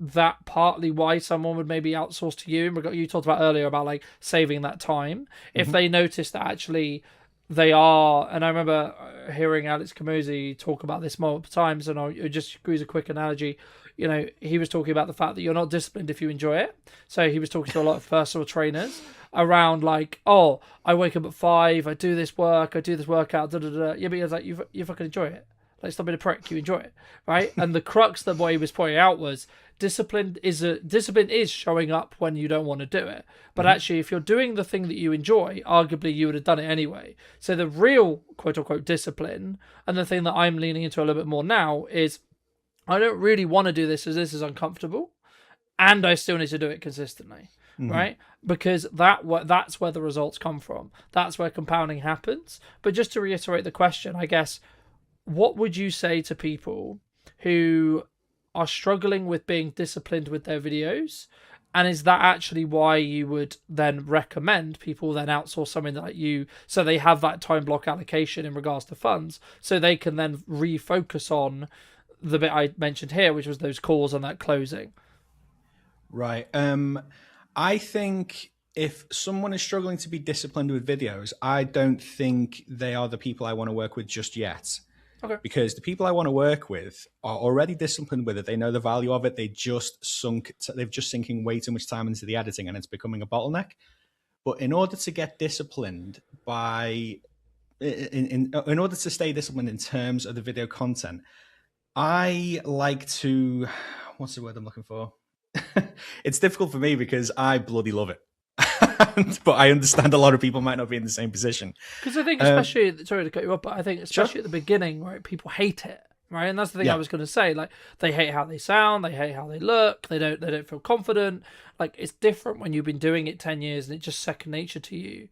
that partly why someone would maybe outsource to you? You talked about earlier about like saving that time. If they notice that actually they are, and I remember hearing Alex Camozzi talk about this multiple times, and I'll just use a quick analogy. You know, he was talking about the fact that you're not disciplined if you enjoy it. So he was talking to a lot of personal trainers around like, oh, I wake up at 5, I do this work, I do this workout, da da da. Yeah, but he was like, you fucking enjoy it. Like, stop being a prick, you enjoy it, right? And the crux that what he was pointing out was discipline is showing up when you don't want to do it. But actually, if you're doing the thing that you enjoy, arguably you would have done it anyway. So the real quote unquote discipline, and the thing that I'm leaning into a little bit more now, is I don't really want to do this as this is uncomfortable, and I still need to do it consistently, right? Because that's where the results come from. That's where compounding happens. But just to reiterate the question, I guess, what would you say to people who are struggling with being disciplined with their videos? And is that actually why you would then recommend people then outsource something like you, so they have that time block allocation in regards to funds, so they can then refocus on the bit I mentioned here, which was those calls and that closing? Right. I think if someone is struggling to be disciplined with videos, I don't think they are the people I want to work with just yet. Okay. Because the people I want to work with are already disciplined with it. They know the value of it. They've just sinking way too much time into the editing, and it's becoming a bottleneck. But in order to get disciplined in order to stay disciplined in terms of the video content, I like to, what's the word I'm looking for? It's difficult for me because I bloody love it. But I understand a lot of people might not be in the same position. Because I think, especially, sorry to cut you off, but I think especially at the beginning, right, people hate it, right? And that's the thing I was going to say. Like, they hate how they sound, they hate how they look, they don't feel confident. Like, it's different when you've been doing it 10 years and it's just second nature to you.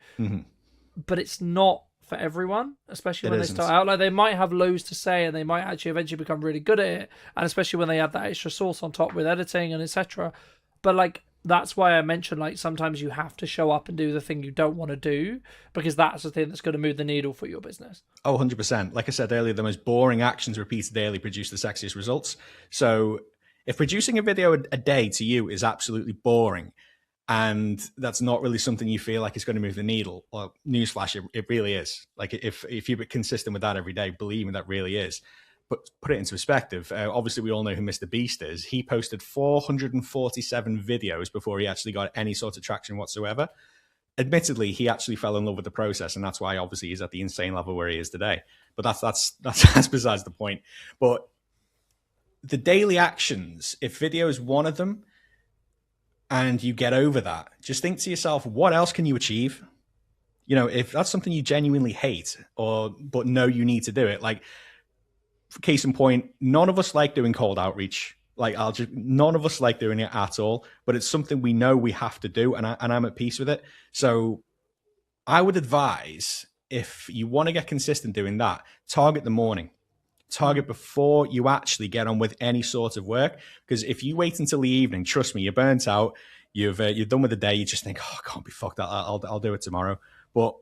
But it's not for everyone, especially when they start out. Like, they might have loads to say and they might actually eventually become really good at it, and especially when they add that extra sauce on top with editing and etc. But like, that's why I mentioned, like, sometimes you have to show up and do the thing you don't want to do, because that's the thing that's going to move the needle for your business. Oh, 100%. Like I said earlier, the most boring actions repeated daily produce the sexiest results. So if producing a video a day to you is absolutely boring, and that's not really something you feel like is going to move the needle, well, newsflash, it really is. Like, if you're consistent with that every day, believe me, that really is. But put it into perspective, obviously we all know who Mr. Beast is. He posted 447 videos before he actually got any sort of traction whatsoever. Admittedly, he actually fell in love with the process, and that's why obviously he's at the insane level where he is today. But that's besides the point. But the daily actions, if video is one of them, and you get over that, just think to yourself, what else can you achieve? You know, if that's something you genuinely hate but know you need to do it, like case in point, none of us like doing cold outreach. Like none of us like doing it at all, but it's something we know we have to do, and I'm at peace with it. So I would advise, if you want to get consistent doing that, target the morning. Target before you actually get on with any sort of work. Because if you wait until the evening, trust me, you're burnt out. You're done with the day. You just think, oh, I can't be fucked. I'll do it tomorrow. But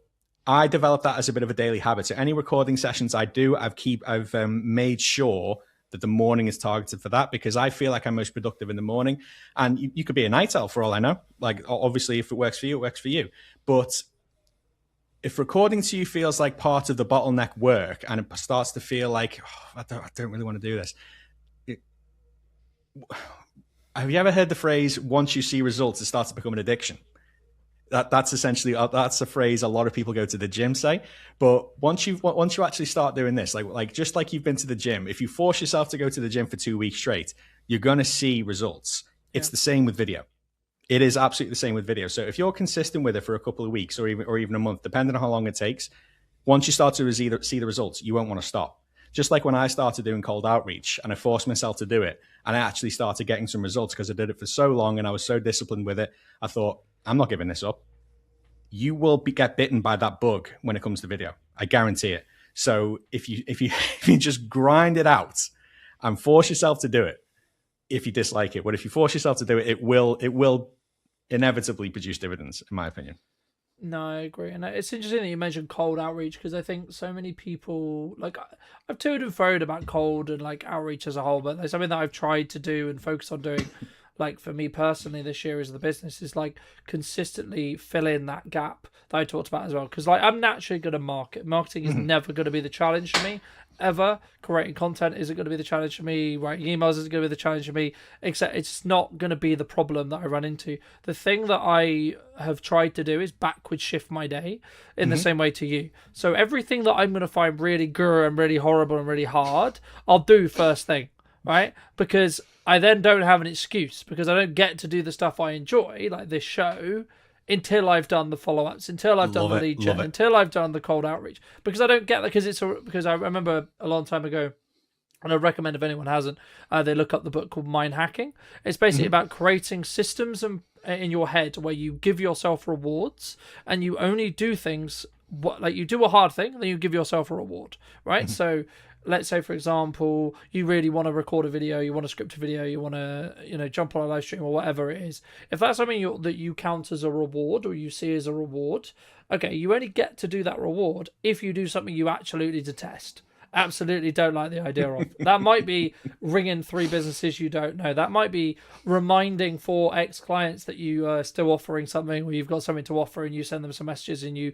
I developed that as a bit of a daily habit. So any recording sessions I do, I've made sure that the morning is targeted for that, because I feel like I'm most productive in the morning. And you could be a night owl for all I know. Like, obviously, if it works for you, it works for you. But if recording to you feels like part of the bottleneck work, and it starts to feel like, oh, I don't really want to do this. Have you ever heard the phrase, once you see results, it starts to become an addiction? That's essentially, that's a phrase a lot of people go to the gym say. But once you actually start doing this, like just like you've been to the gym, if you force yourself to go to the gym for 2 weeks straight, you're going to see results. It's the same with video. It is absolutely the same with video. So if you're consistent with it for a couple of weeks or even a month, depending on how long it takes, once you start to see the results, you won't want to stop. Just like when I started doing cold outreach and I forced myself to do it, and I actually started getting some results because I did it for so long and I was so disciplined with it, I thought, I'm not giving this up. You will get bitten by that bug when it comes to video. I guarantee it. So if you just grind it out and force yourself to do it, if you dislike it, but if you force yourself to do it, it will inevitably produce dividends, in my opinion. No, I agree. And it's interesting that you mentioned cold outreach, because I think so many people, like, I've toed and froed about cold and like outreach as a whole, but there's something that I've tried to do and focus on doing, like for me personally this year as the business, is like consistently fill in that gap that I talked about as well. Because like I'm naturally good at marketing is never going to be the challenge for me, ever. Creating content isn't going to be the challenge for me. Writing emails isn't going to be the challenge for me. Except it's not going to be the problem that I run into. The thing that I have tried to do is backward shift my day in the same way to you. So everything that I'm going to find really grr and really horrible and really hard, I'll do first thing, right? Because I then don't have an excuse, because I don't get to do the stuff I enjoy, like this show, until I've done the follow-ups, until I've done the lead gen, until I've done the cold outreach. Because I don't get that, because I remember a long time ago, and I recommend if anyone hasn't, they look up the book called Mind Hacking. It's basically about creating systems in your head where you give yourself rewards, and you only do things, like you do a hard thing, then you give yourself a reward, right? So let's say, for example, you really want to record a video, you want to script a video, you want to, jump on a live stream or whatever it is. If that's something that you count as a reward, or you see as a reward, okay, you only get to do that reward if you do something you absolutely detest. Absolutely don't like the idea of. That might be ringing 3 businesses you don't know. That might be reminding 4 ex-clients that you are still offering something, or you've got something to offer, and you send them some messages, and you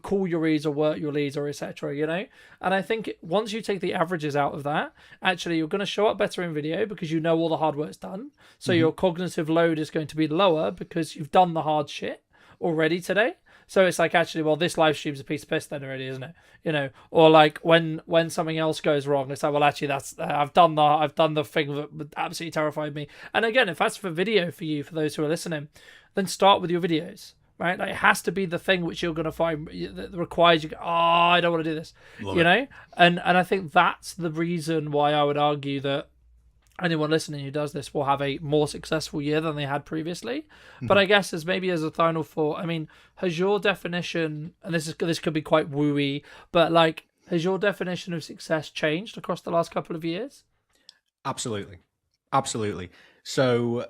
call your leads or work your leads, or etc. And I think once you take the averages out of that, actually you're going to show up better in video, because you know all the hard work's done. So your cognitive load is going to be lower because you've done the hard shit already today. So it's like, actually, well, this live stream's a piece of piss then already, isn't it? Or like when something else goes wrong, it's like, well, actually, that's I've done the thing that absolutely terrified me. And again, if that's for video for you, for those who are listening, then start with your videos, right? Like, it has to be the thing which you're going to find that requires you. Oh, I don't want to do this, And I think that's the reason why I would argue that anyone listening who does this will have a more successful year than they had previously. But I guess as a final thought, I mean, has your definition, and this could be quite wooey, but like, has your definition of success changed across the last couple of years? Absolutely. So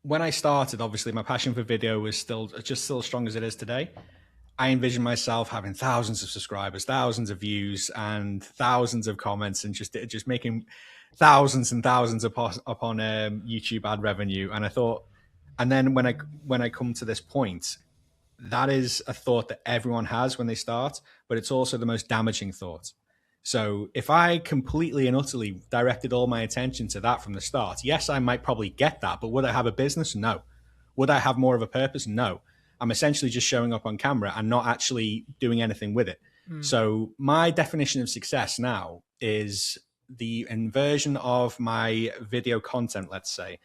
when I started, obviously my passion for video was still as strong as it is today. I envisioned myself having thousands of subscribers, thousands of views, and thousands of comments, and just making thousands and thousands upon YouTube ad revenue. And I thought, and then when I come to this point, that is a thought that everyone has when they start, but it's also the most damaging thought. So if I completely and utterly directed all my attention to that from the start, yes, I might probably get that, but would I have a business? No. Would I have more of a purpose? No. I'm essentially just showing up on camera and not actually doing anything with it. So my definition of success now is the inversion of my video content, let's say.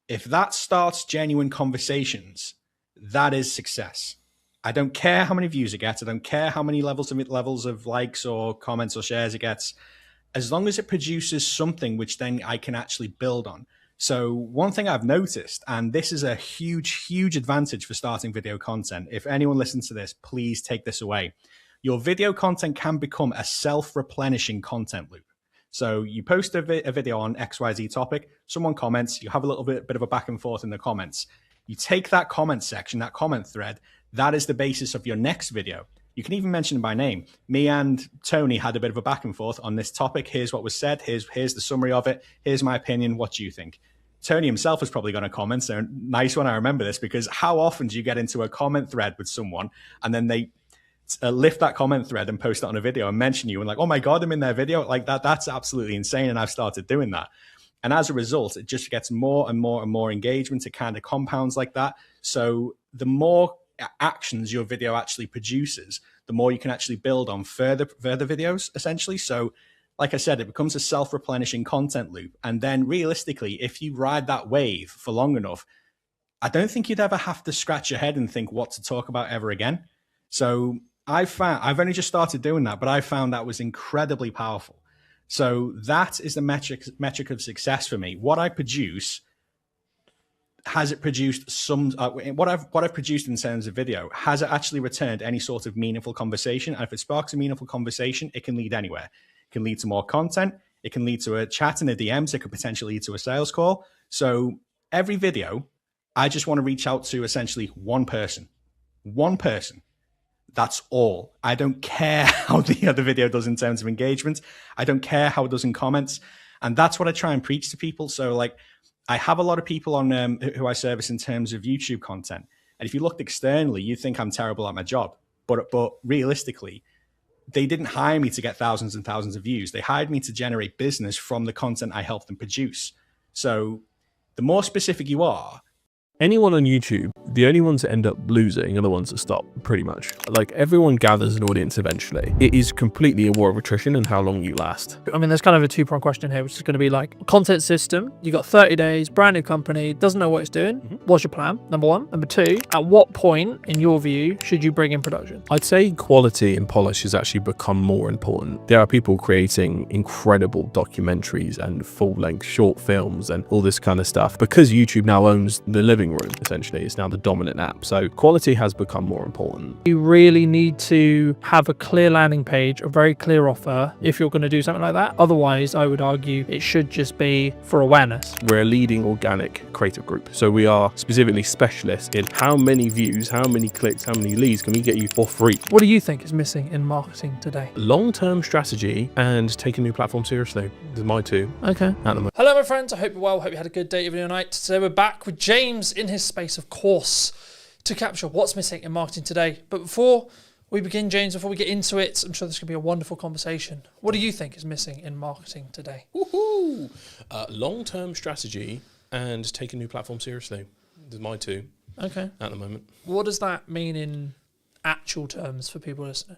If that starts genuine conversations, that is success. I don't care how many views it gets. I don't care how many levels of likes or comments or shares it gets, as long as it produces something which then I can actually build on. So one thing I've noticed, and this is a huge, huge advantage for starting video content. If anyone listens to this, please take this away. Your video content can become a self-replenishing content loop. So you post a video on XYZ topic, someone comments, you have a little bit of a back and forth in the comments. You take that comment section, that comment thread, that is the basis of your next video. You can even mention by name. Me and Tony had a bit of a back and forth on this topic. Here's what was said. Here's the summary of it. Here's my opinion. What do you think? Tony himself is probably going to comment. So nice when I remember this, because how often do you get into a comment thread with someone and then they lift that comment thread and post it on a video and mention you and like, oh my God, I'm in their video. Like that's absolutely insane. And I've started doing that. And as a result, it just gets more and more and more engagement. It kind of compounds like that. So the more actions your video actually produces, the more you can actually build on further videos, essentially. So like I said, it becomes a self-replenishing content loop. And then realistically, if you ride that wave for long enough, I don't think you'd ever have to scratch your head and think what to talk about ever again. So I've only just started doing that, but I found that was incredibly powerful. So that is the metric of success for me. What I produce, has it produced some, what I've produced in terms of video, has it actually returned any sort of meaningful conversation? And if it sparks a meaningful conversation, it can lead anywhere. It can lead to more content. It can lead to a chat in the DMs. It could potentially lead to a sales call. So every video, I just want to reach out to essentially one person. That's all. I don't care how the other video does in terms of engagement. I don't care how it does in comments. And that's what I try and preach to people. So like, I have a lot of people on who I service in terms of YouTube content. And if you looked externally, you'd think I'm terrible at my job. But realistically, they didn't hire me to get thousands and thousands of views. They hired me to generate business from the content I helped them produce. So the more specific you are, anyone on YouTube, the only ones that end up losing are the ones that stop, pretty much. Like, everyone gathers an audience eventually. It is completely a war of attrition and how long you last. I mean, there's kind of a two-pronged question here, which is going to be like, content system, you got 30 days, brand new company, doesn't know what it's doing. What's your plan? Number one. Number two, at what point, in your view, should you bring in production? I'd say quality and polish has actually become more important. There are people creating incredible documentaries and full-length short films and all this kind of stuff because YouTube now owns the living room, essentially. It's now the dominant app. So quality has become more important. You really need to have a clear landing page, a very clear offer if you're going to do something like that. Otherwise, I would argue it should just be for awareness. We're a leading organic creative group. So we are specifically specialists in how many views, how many clicks, how many leads can we get you for free. What do you think is missing in marketing today? Long-term strategy and take a new platform seriously. These are my two. Okay. At the moment. Hello, my friends. I hope you're well. Hope you had a good day, evening, or night. Today we're back with James in his space, of course, to capture what's missing in marketing today. But before we begin, James, before we get into it, I'm sure this could be a wonderful conversation. What do you think is missing in marketing today? Woohoo! Long-term strategy and take a new platform seriously. These are my two. Okay. At the moment. What does that mean in actual terms for people listening?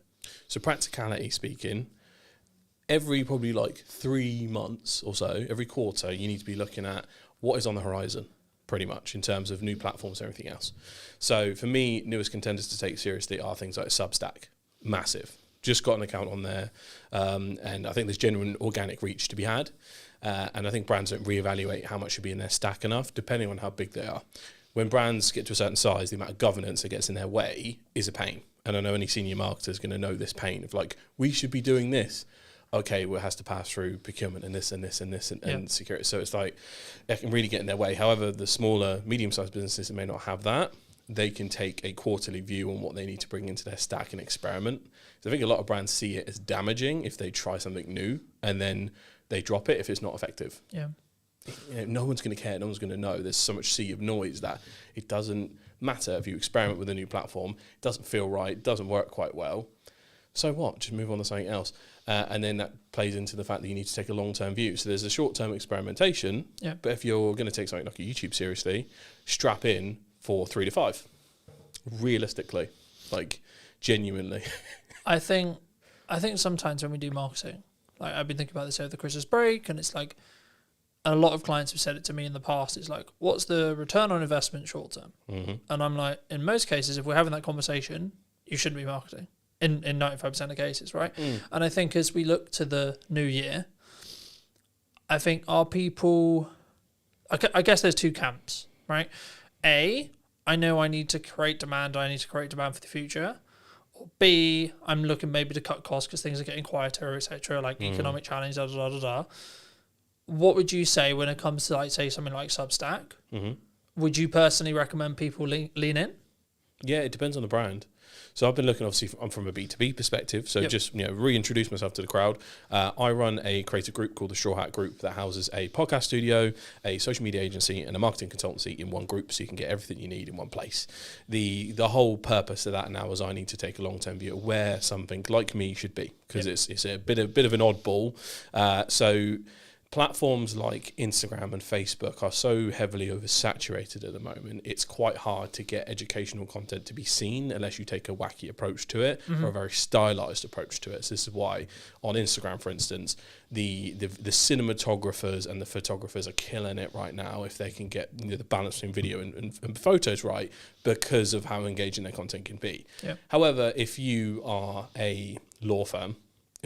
So practicality speaking, every probably like 3 months or so, every quarter, you need to be looking at what is on the horizon, pretty much, in terms of new platforms and everything else. So for me, newest contenders to take seriously are things like Substack. Massive. Just got an account on there. And I think there's genuine organic reach to be had. And I think brands don't reevaluate how much should be in their stack enough, depending on how big they are. When brands get to a certain size, the amount of governance that gets in their way is a pain. And I know any senior marketer is going to know this pain of like, we should be doing this. Okay, well, it has to pass through procurement and this and this and this and security. So it's like, it can really get in their way. However, the smaller, medium-sized businesses that may not have that, they can take a quarterly view on what they need to bring into their stack and experiment. So I think a lot of brands see it as damaging if they try something new and then they drop it if it's not effective. Yeah. You know, no one's going to care. No one's going to know. There's so much sea of noise that it doesn't matter if you experiment with a new platform. It doesn't feel right. It doesn't work quite well. So what? Just move on to something else. And then that plays into the fact that you need to take a long-term view. So there's a short-term experimentation, but if you're going to take something like a YouTube seriously, strap in for 3 to 5. Realistically, like genuinely. I think sometimes when we do marketing, like I've been thinking about this over the Christmas break, and it's like a lot of clients have said it to me in the past, it's like, what's the return on investment short term? And I'm like, in most cases, if we're having that conversation, you shouldn't be marketing in 95% of cases, right? And I think as we look to the new year, I think our people, I guess there's two camps, right? A, I know I need to create demand. I need to create demand for the future. Or B, I'm looking maybe to cut costs because things are getting quieter, etc. Like economic challenge, da da da da. What would you say when it comes to, like, say, something like Substack? Would you personally recommend people lean in? Yeah, it depends on the brand. So I've been looking, obviously, I'm from a B2B perspective. So just, reintroduce myself to the crowd. I run a creative group called the Straw Hat Group that houses a podcast studio, a social media agency, and a marketing consultancy in one group, so you can get everything you need in one place. The whole purpose of that now is I need to take a long-term view of where something like me should be, because it's a bit of an oddball. So platforms like Instagram and Facebook are so heavily oversaturated at the moment, it's quite hard to get educational content to be seen unless you take a wacky approach to it or a very stylized approach to it. So this is why on Instagram, for instance, the cinematographers and the photographers are killing it right now if they can get the balance between video and photos right, because of how engaging their content can be. However, if you are a law firm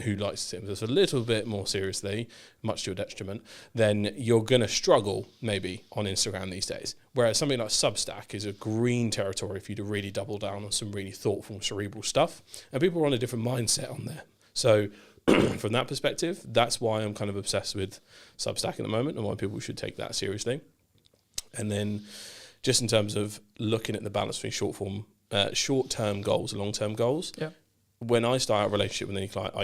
who likes to take this a little bit more seriously, much to your detriment, then you're going to struggle maybe on Instagram these days. Whereas something like Substack is a green territory for you to really double down on some really thoughtful, cerebral stuff. And people are on a different mindset on there. So from that perspective, that's why I'm kind of obsessed with Substack at the moment and why people should take that seriously. And then just in terms of looking at the balance between short-term goals and long-term goals, when I start a relationship with any client,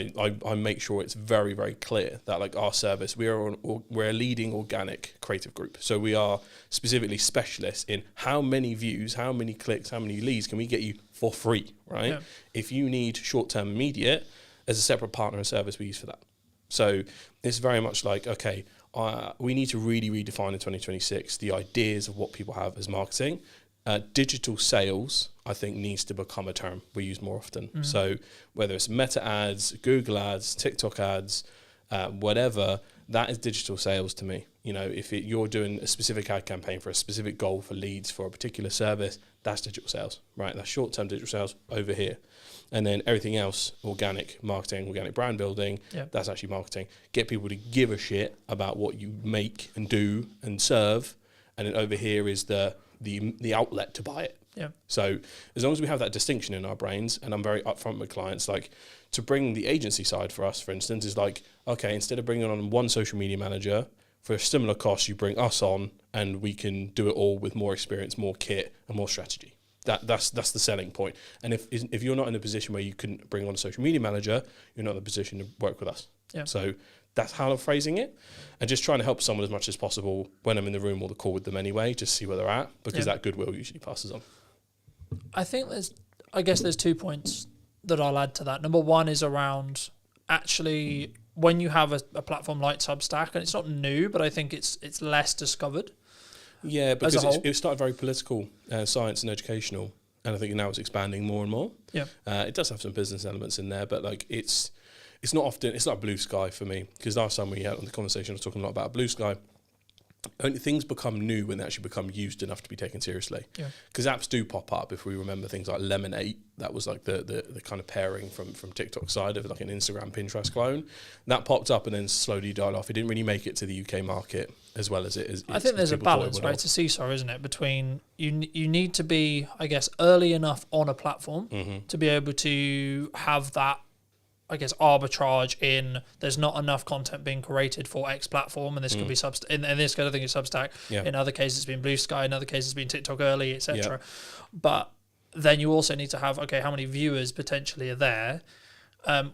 I make sure it's very, very clear that, like, our service, we're a leading organic creative group. So we are specifically specialists in how many views, how many clicks, how many leads can we get you for free, right? If you need short-term immediate, there's a separate partner and service we use for that. So it's very much like, okay, we need to really redefine in 2026 the ideas of what people have as marketing. Digital sales, I think, needs to become a term we use more often. So whether it's Meta ads, Google ads, TikTok ads, whatever, that is digital sales to me. You know, if you're doing a specific ad campaign for a specific goal for leads for a particular service, that's digital sales, right? That's short-term digital sales over here. And then everything else, organic marketing, organic brand building, that's actually marketing. Get people to give a shit about what you make and do and serve. And then over here is the outlet to buy it. So as long as we have that distinction in our brains, and I'm very upfront with clients, like, to bring the agency side for us, for instance, is like, okay, instead of bringing on one social media manager for a similar cost, you bring us on and we can do it all with more experience, more kit and more strategy. That's the selling point. And if you're not in a position where you can bring on a social media manager, you're not in a position to work with us. So that's how I'm phrasing it, and just trying to help someone as much as possible when I'm in the room or the call with them anyway, just see where they're at, because that goodwill usually passes on. I think there's 2 points that I'll add to that. Number one is around, actually, when you have a platform like Substack, and it's not new, but I think it's less discovered. Yeah, because it started very political, science and educational, and I think now it's expanding more and more. It does have some business elements in there, but like it's not often, it's like blue sky for me, because last time we had on the conversation, I was talking a lot about blue sky. Only things become new when they actually become used enough to be taken seriously. Because apps do pop up. If we remember things like Lemonade, that was like the kind of pairing from TikTok side of like an Instagram Pinterest clone. That popped up and then slowly died off. It didn't really make it to the UK market as well as it is. I think there's a balance, right? It's a seesaw, isn't it? Between you need to be, I guess, early enough on a platform to be able to have that, I guess, arbitrage in there's not enough content being created for X platform, and this could be in this case I think it's Substack. In other cases it's been Blue Sky, in other cases it's been TikTok early, etc. But then you also need to have, okay, how many viewers potentially are there?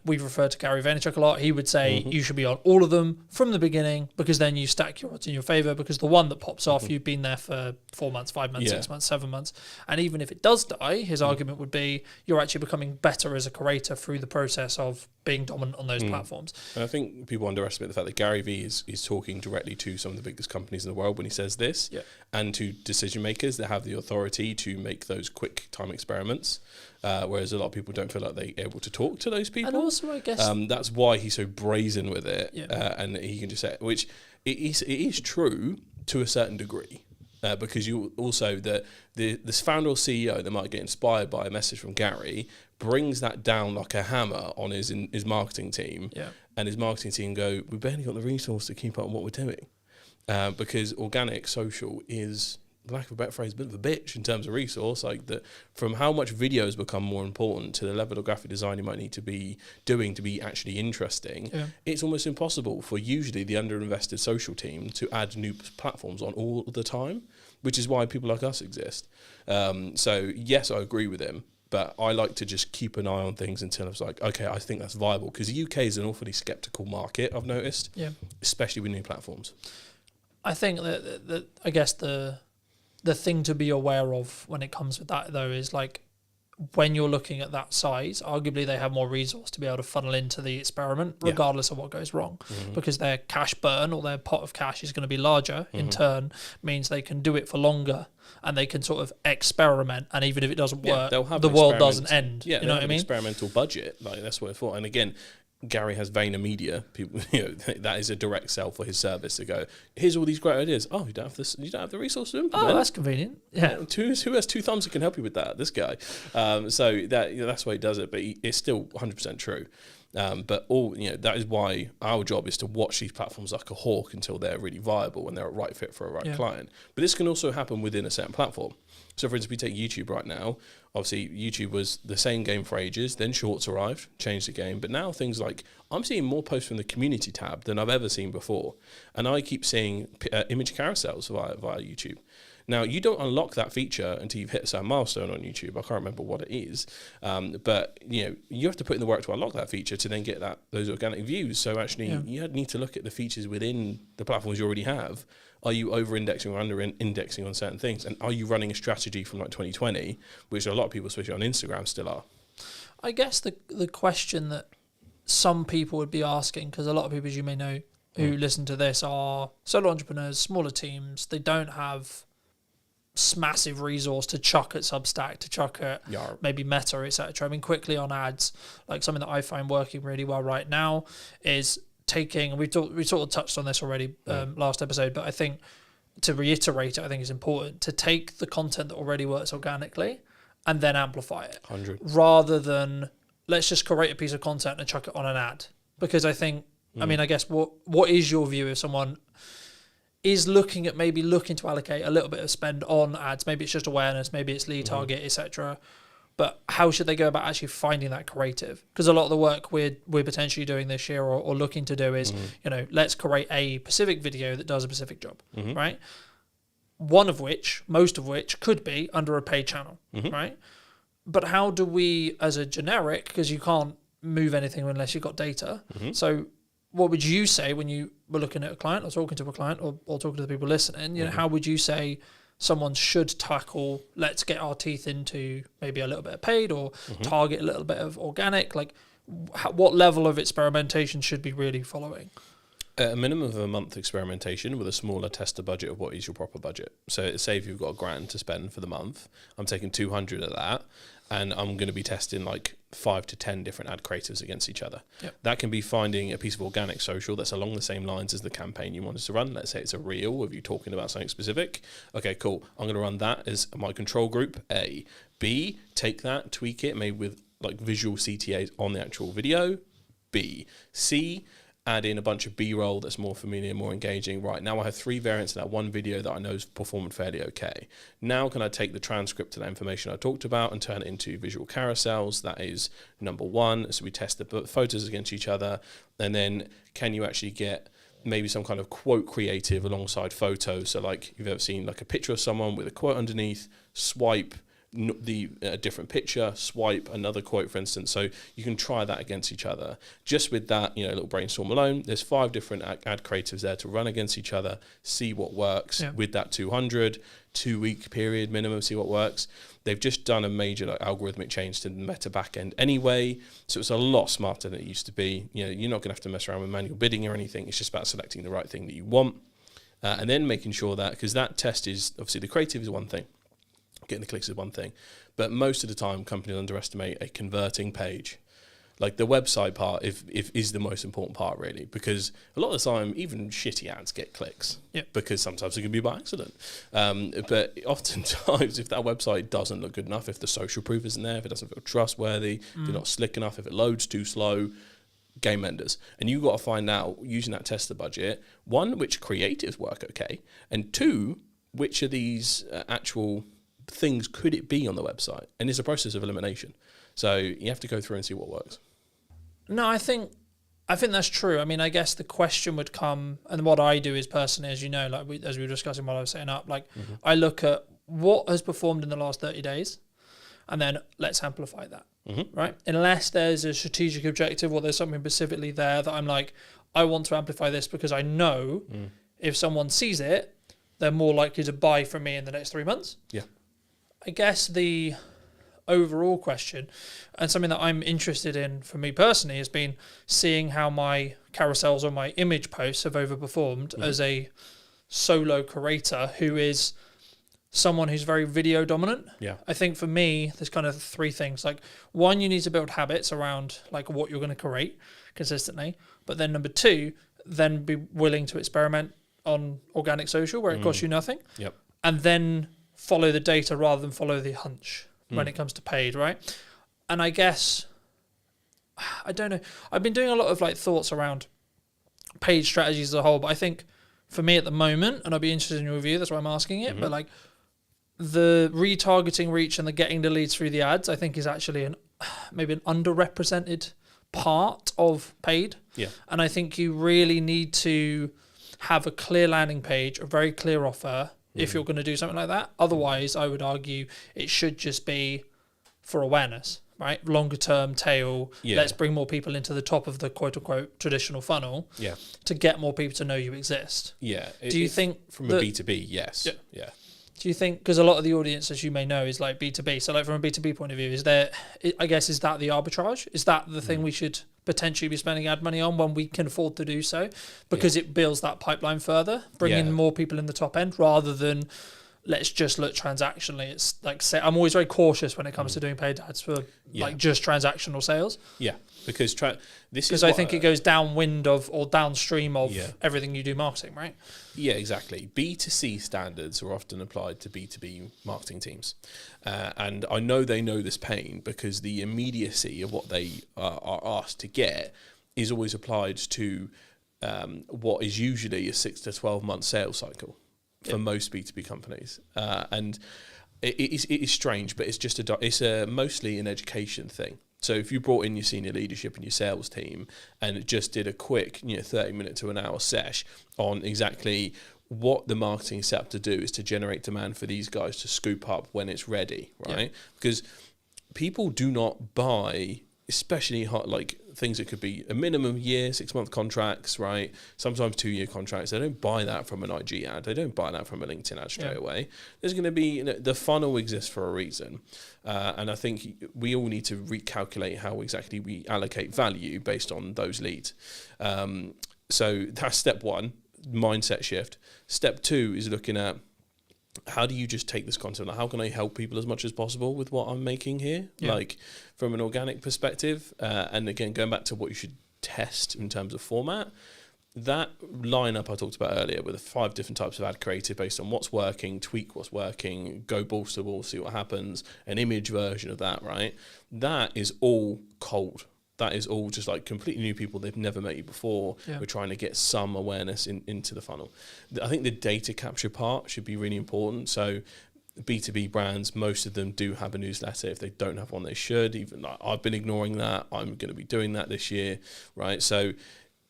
We've referred to Gary Vaynerchuk a lot. He would say you should be on all of them from the beginning, because then you stack your odds in your favor, because the one that pops off, you've been there for 4 months, 5 months, 6 months, 7 mons. And even if it does die, his argument would be you're actually becoming better as a creator through the process of being dominant on those platforms. And I think people underestimate the fact that Gary Vee is talking directly to some of the biggest companies in the world when he says this, and to decision makers that have the authority to make those quick time experiments. Whereas a lot of people don't feel like they're able to talk to those people. And also, I guess, that's why he's so brazen with it. And he can just say, which it is true to a certain degree. Because you also this founder or CEO that might get inspired by a message from Gary brings that down like a hammer on his marketing team, and his marketing team go, we barely got the resource to keep up with what we're doing, because organic social is, for lack of a better phrase, a bit of a bitch in terms of resource. Like that, from how much video has become more important to the level of graphic design you might need to be doing to be actually interesting, it's almost impossible for usually the underinvested social team to add new platforms on all the time, which is why people like us exist. So yes, I agree with him, but I like to just keep an eye on things until it's like, okay, I think that's viable, because the UK is an awfully skeptical market, I've noticed, especially with new platforms. I think that I guess the thing to be aware of when it comes with that, though, is like when you're looking at that size, arguably they have more resource to be able to funnel into the experiment regardless of what goes wrong, because their cash burn or their pot of cash is going to be larger. In turn, means they can do it for longer and they can sort of experiment. And even if it doesn't work, the world doesn't end. Yeah, you know what I mean? Experimental budget, like that's what it's for. And again, Gary has VaynerMedia. People, that is a direct sell for his service to go, here's all these great ideas. Oh, you don't have this. You don't have the resources to implement. Oh, that's convenient. Yeah. Who has two thumbs that can help you with that? This guy. So that's why he does it. But it's still 100% true. But that is why our job is to watch these platforms like a hawk until they're really viable and they're a right fit for a right client. But this can also happen within a certain platform. So for instance, we take YouTube right now. Obviously, YouTube was the same game for ages. Then Shorts arrived, changed the game. But now things like, I'm seeing more posts from the community tab than I've ever seen before. And I keep seeing image carousels via YouTube. Now, you don't unlock that feature until you've hit a certain milestone on YouTube. I can't remember what it is. But you have to put in the work to unlock that feature to then get those organic views. So actually, you need to look at the features within the platforms you already have. Are you over-indexing or under-indexing on certain things? And are you running a strategy from like 2020, which a lot of people, especially on Instagram, still are? I guess the question that some people would be asking, because a lot of people, as you may know, who listen to this are solo entrepreneurs, smaller teams. They don't have massive resource to chuck at Substack, to chuck at maybe Meta, etc. I mean, quickly on ads, like something that I find working really well right now is taking, we sort of touched on this already last episode, but I think to reiterate it, I think it's important to take the content that already works organically and then amplify it. 100. Rather than let's just create a piece of content and chuck it on an ad. Because I think, I mean, I guess what is your view if someone is looking to allocate a little bit of spend on ads? Maybe it's just awareness, maybe it's lead target, etc. But how should they go about actually finding that creative? Because a lot of the work we're potentially doing this year or looking to do is, let's create a specific video that does a specific job, right? Most of which could be under a paid channel, right? But how do we, as a generic, because you can't move anything unless you've got data. So what would you say when you were looking at a client or talking to a client or talking to the people listening? How would you say someone should tackle, let's get our teeth into maybe a little bit of paid or target a little bit of organic? Like what level of experimentation should be really following? A minimum of a month experimentation with a smaller tester budget of what is your proper budget. So say if you've got $1,000 to spend for the month, I'm taking 200 of that and I'm going to be testing like 5 to 10 different ad creatives against each other. That can be finding a piece of organic social that's along the same lines as the campaign you wanted to run. Let's say it's a reel of you talking about something specific. Okay, cool. I'm going to run that as my control group A. B, take that, tweak it, maybe with like visual CTAs on the actual video. B. C, add in a bunch of B-roll that's more familiar, more engaging. Right, now I have 3 variants of that one video that I know is performing fairly okay. Now can I take the transcript of that information I talked about and turn it into visual carousels? That is number 1. So we test the photos against each other. And then can you actually get maybe some kind of quote creative alongside photos? So like you've ever seen like a picture of someone with a quote underneath, swipe the different picture, swipe another quote, for instance. So you can try that against each other. Just with that, little brainstorm alone, there's 5 different ad creatives there to run against each other, see what works with that 2-week period minimum, see what works. They've just done a major algorithmic change to the Meta backend anyway, so it's a lot smarter than it used to be. You're not going to have to mess around with manual bidding or anything. It's just about selecting the right thing that you want, and then making sure that, because that test is obviously the creative is one thing, getting the clicks is one thing, but most of the time companies underestimate a converting page. Like the website part, if is the most important part really, because a lot of the time even shitty ads get clicks. Yep. Because sometimes it can be by accident. But oftentimes, if that website doesn't look good enough, if the social proof isn't there, if it doesn't feel trustworthy, if they're not slick enough, if it loads too slow, game enders. And you've got to find out, using that tester budget, one, which creatives work okay, and two, which of these actual things could it be on the website? And it's a process of elimination. So you have to go through and see what works. No, I think that's true. I mean, I guess the question would come, and what I do is personally, as you know, like as we were discussing while I was setting up, like I look at what has performed in the last 30 days, and then let's amplify that, right? Unless there's a strategic objective or there's something specifically there that I'm like, I want to amplify this because I know if someone sees it, they're more likely to buy from me in the next 3 months. Yeah. I guess the overall question, and something that I'm interested in for me personally, has been seeing how my carousels or my image posts have overperformed as a solo creator who is someone who's very video dominant. Yeah. I think for me, there's kind of three things. Like, one, you need to build habits around like what you're going to create consistently. But then number two, then be willing to experiment on organic social where it costs you nothing. Yep. And then follow the data rather than follow the hunch when it comes to paid, right? And I guess, I don't know, I've been doing a lot of like thoughts around paid strategies as a whole, but I think for me at the moment, and I'd be interested in your review, that's why I'm asking it, but like the retargeting reach and the getting the leads through the ads, I think is actually maybe an underrepresented part of paid. Yeah. And I think you really need to have a clear landing page, a very clear offer, if you're going to do something like that. Otherwise, I would argue it should just be for awareness, right? Longer term tail. Yeah. Let's bring more people into the top of the quote unquote traditional funnel to get more people to know you exist. Yeah. Do you think from a B2B? Yes. Yeah. Do you think, because a lot of the audience, as you may know, is like B2B. So like from a B2B point of view, is that the arbitrage? Is that the thing we should potentially be spending ad money on when we can afford to do so? Because it builds that pipeline further, bringing more people in the top end rather than let's just look transactionally. It's like, I'm always very cautious when it comes to doing paid ads for like just transactional sales. Yeah, because I think it goes downwind of or downstream of everything you do marketing, right? Yeah, exactly. B2C standards are often applied to B2B marketing teams. And I know they know this pain because the immediacy of what they are asked to get is always applied to what is usually a 6 to 12 month sales cycle for most B2B companies. And it is strange, but it's mostly an education thing. So if you brought in your senior leadership and your sales team and just did a quick 30-minute to an hour sesh on exactly what the marketing is set up to do is to generate demand for these guys to scoop up when it's ready, right? Because people do not buy, especially like things that could be a minimum year, 6-month contracts, right? Sometimes 2-year contracts. They don't buy that from an IG ad. They don't buy that from a LinkedIn ad straight away. There's going to be, the funnel exists for a reason. And I think we all need to recalculate how exactly we allocate value based on those leads. So that's step one, mindset shift. Step two is looking at how do you just take this content? How can I help people as much as possible with what I'm making here? Like from an organic perspective, and again, going back to what you should test in terms of format, that lineup I talked about earlier with the 5 different types of ad creative based on what's working, tweak what's working, go balls to wall, see what happens, an image version of that, right? That is all cold. That is all just like completely new people. They've never met you before. We're trying to get some awareness into the funnel. I think the data capture part should be really important. So B2B brands, most of them do have a newsletter. If they don't have one, they should. Even like, I've been ignoring that. I'm going to be doing that this year, right? So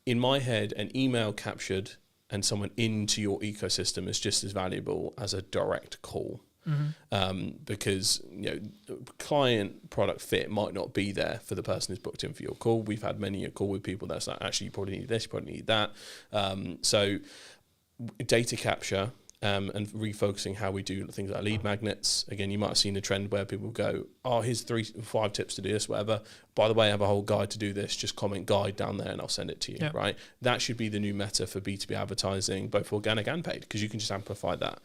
in my head, an email captured and someone into your ecosystem is just as valuable as a direct call. Because client product fit might not be there for the person who's booked in for your call. We've had many a call with people that's like, actually you probably need this, you probably need that. So data capture and refocusing how we do things like lead magnets. Again, you might have seen a trend where people go, oh, here's 3-5 tips to do this, whatever. By the way, I have a whole guide to do this. Just comment guide down there and I'll send it to you, right? That should be the new meta for B2B advertising, both organic and paid, because you can just amplify that.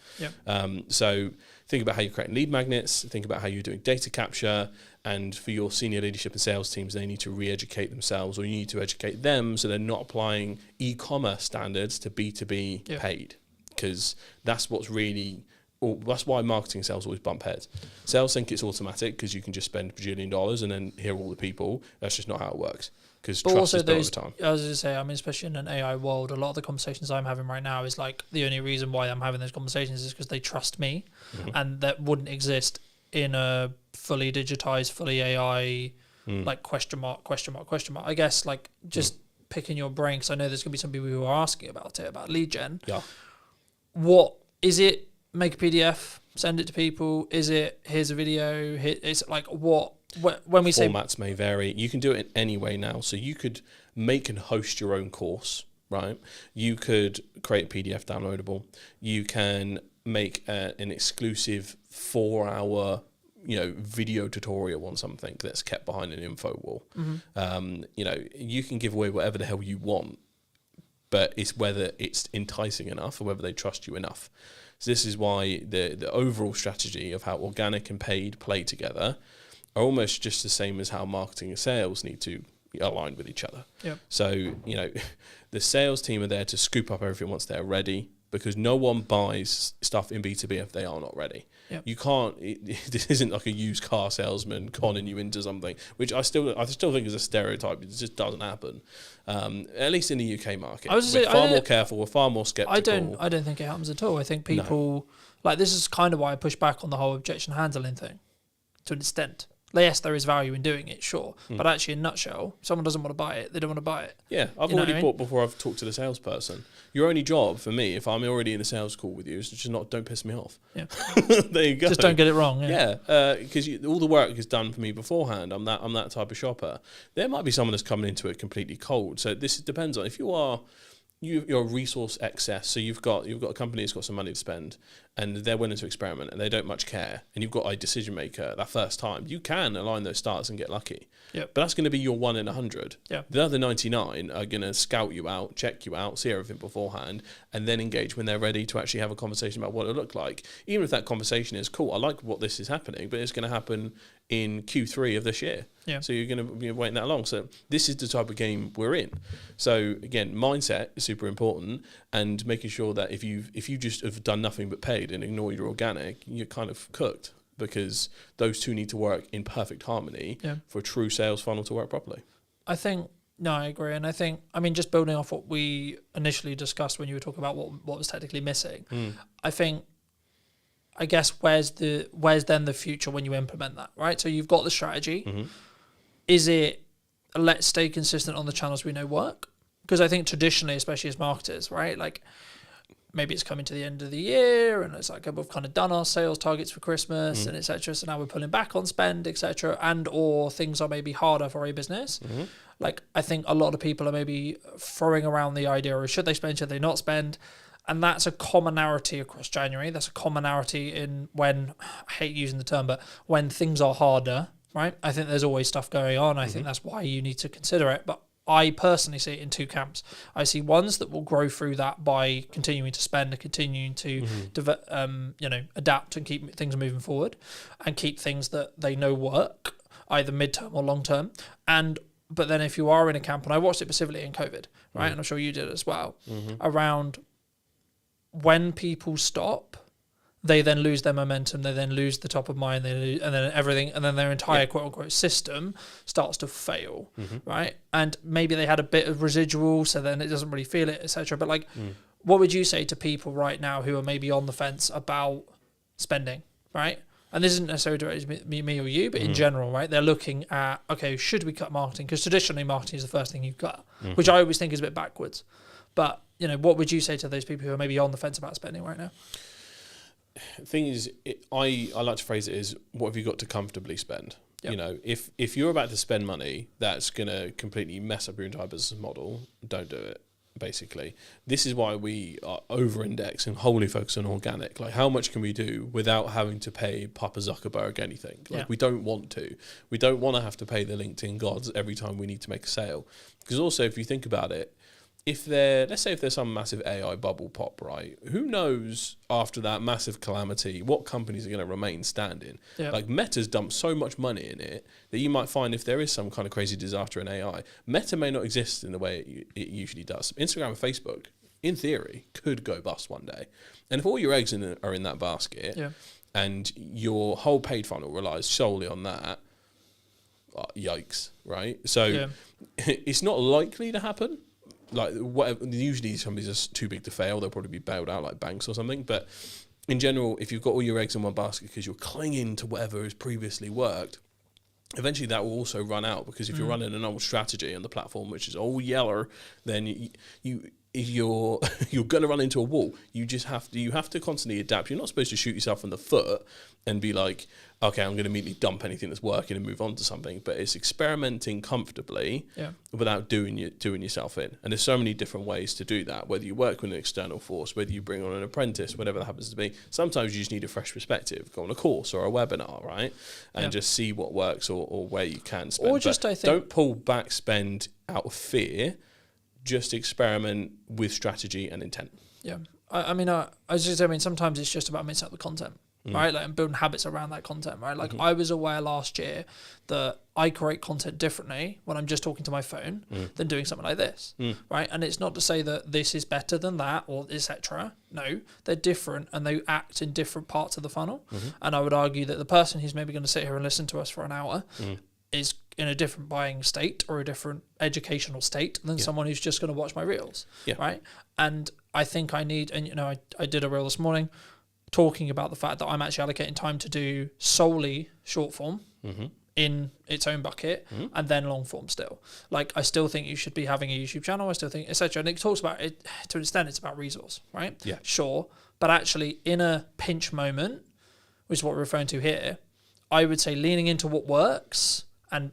So think about how you're creating lead magnets, think about how you're doing data capture, and for your senior leadership and sales teams, they need to re-educate themselves, or you need to educate them so they're not applying e-commerce standards to B2B paid, because that's what's really, that's why marketing sales always bump heads. Sales think it's automatic because you can just spend $1 bajillion and then hear all the people. That's just not how it works, because trust also is built those, over time. I was going to say, I mean, especially in an AI world, a lot of the conversations I'm having right now is like, the only reason why I'm having those conversations is because they trust me, and that wouldn't exist in a fully digitized, fully AI, like question mark. I guess, like, just picking your brain, because I know there's going to be some people who are asking about it, about lead gen. Yeah. What is it? Make a PDF, send it to people. Is it, here's a video? It's like, what? When we say formats may vary, you can do it in any way now. So you could make and host your own course, right? You could create a PDF downloadable. You can make an exclusive 4-hour, video tutorial on something that's kept behind an info wall. You can give away whatever the hell you want, but it's whether it's enticing enough or whether they trust you enough. So this is why the overall strategy of how organic and paid play together are almost just the same as how marketing and sales need to align with each other. So, the sales team are there to scoop up everything once they're ready, because no one buys stuff in B2B if they are not ready. You can't, this isn't like a used car salesman conning you into something, which I still think is a stereotype. It just doesn't happen. At least in the UK market. We're far more careful, we're far more skeptical. I don't think it happens at all. I think people, like, this is kind of why I push back on the whole objection handling thing, to an extent. Yes, there is value in doing it, sure. But actually, in a nutshell, if someone doesn't want to buy it, they don't want to buy it. Yeah, I've already bought before I've talked to the salesperson. Your only job for me, if I'm already in a sales call with you, is just don't piss me off. There you go. Just don't get it wrong. Because all the work is done for me beforehand. I'm that type of shopper. There might be someone that's coming into it completely cold. So this depends on if you're resource excess. So you've got a company that's got some money to spend, and they're willing to experiment, and they don't much care, and you've got a decision maker that first time, you can align those stars and get lucky. But that's going to be your 1 in 100. The other 99 are going to scout you out, check you out, see everything beforehand, and then engage when they're ready to actually have a conversation about what it look like. Even if that conversation is cool, I like what this is happening, but it's going to happen in Q3 of this year. So you're going to be waiting that long. So this is the type of game we're in. So again, mindset is super important, and making sure that if you just have done nothing but paid and ignore your organic, you're kind of cooked, because those two need to work in perfect harmony for a true sales funnel to work properly. I agree. And I mean, just building off what we initially discussed when you were talking about what was technically missing, I guess where's then the future when you implement that, right? So you've got the strategy. Is it, let's stay consistent on the channels we know work? Because I think traditionally, especially as marketers, right, like, maybe it's coming to the end of the year and it's like, we've kind of done our sales targets for Christmas and etc. So now we're pulling back on spend, etc. And or things are maybe harder for a business. Like, I think a lot of people are maybe throwing around the idea of should they spend, should they not spend? And that's a commonality across January. That's a commonality in when, I hate using the term, but when things are harder, right? I think there's always stuff going on. I think that's why you need to consider it. But I personally see it in two camps. I see ones that will grow through that by continuing to spend and continuing to adapt and keep things moving forward, and keep things that they know work, either midterm or long term. But then if you are in a camp, and I watched it specifically in COVID, right, and I'm sure you did as well, around when people stop, they then lose their momentum, they then lose the top of mind, and then everything, and then their entire quote-unquote system starts to fail, right? And maybe they had a bit of residual, so then it doesn't really feel it, etc. But like, what would you say to people right now who are maybe on the fence about spending, right? And this isn't necessarily directed to me or you, but in general, right? They're looking at, okay, should we cut marketing? Because traditionally marketing is the first thing you cut, which I always think is a bit backwards. But, what would you say to those people who are maybe on the fence about spending right now? Thing is, I like to phrase it as, what have you got to comfortably spend? If you're about to spend money that's going to completely mess up your entire business model, don't do it. basically. This is why we are over-indexed and wholly focused on organic. Like, how much can we do without having to pay Papa Zuckerberg anything? Like, we don't want to. We don't want to have to pay the LinkedIn gods every time we need to make a sale. Because also, if you think about it, let's say if there's some massive AI bubble pop, right? Who knows after that massive calamity what companies are going to remain standing? Yeah. Like, Meta's dumped so much money in it that you might find if there is some kind of crazy disaster in AI, Meta may not exist in the way it usually does. Instagram and Facebook, in theory, could go bust one day. And if all your eggs are in that basket and your whole paid funnel relies solely on that, yikes, right? So it's not likely to happen. Like, whatever, usually these companies are too big to fail. They'll probably be bailed out like banks or something. But in general, if you've got all your eggs in one basket because you're clinging to whatever has previously worked, eventually that will also run out. Because if you're running an old strategy on the platform which is all yeller, then you're going to run into a wall. You have to constantly adapt. You're not supposed to shoot yourself in the foot and be like, okay, I'm going to immediately dump anything that's working and move on to something. But it's experimenting comfortably without doing yourself in. And there's so many different ways to do that, whether you work with an external force, whether you bring on an apprentice, whatever that happens to be. Sometimes you just need a fresh perspective. Go on a course or a webinar, right? And just see what works or where you can spend. Or just, don't pull back spend out of fear. Just experiment with strategy and intent. Yeah. I mean, sometimes it's just about mixing up the content. Right, like, and building habits around that content, right? Like, I was aware last year that I create content differently when I'm just talking to my phone than doing something like this, right? And it's not to say that this is better than that or etc. No, they're different and they act in different parts of the funnel. And I would argue that the person who's maybe going to sit here and listen to us for an hour is in a different buying state or a different educational state than someone who's just going to watch my reels, right? And I think I need, and I did a reel this morning talking about the fact that I'm actually allocating time to do solely short form in its own bucket and then long form still. Like, I still think you should be having a YouTube channel. I still think, etc. And it talks about it to an extent. It's about resource, right? Yeah, sure. But actually, in a pinch moment, which is what we're referring to here, I would say leaning into what works and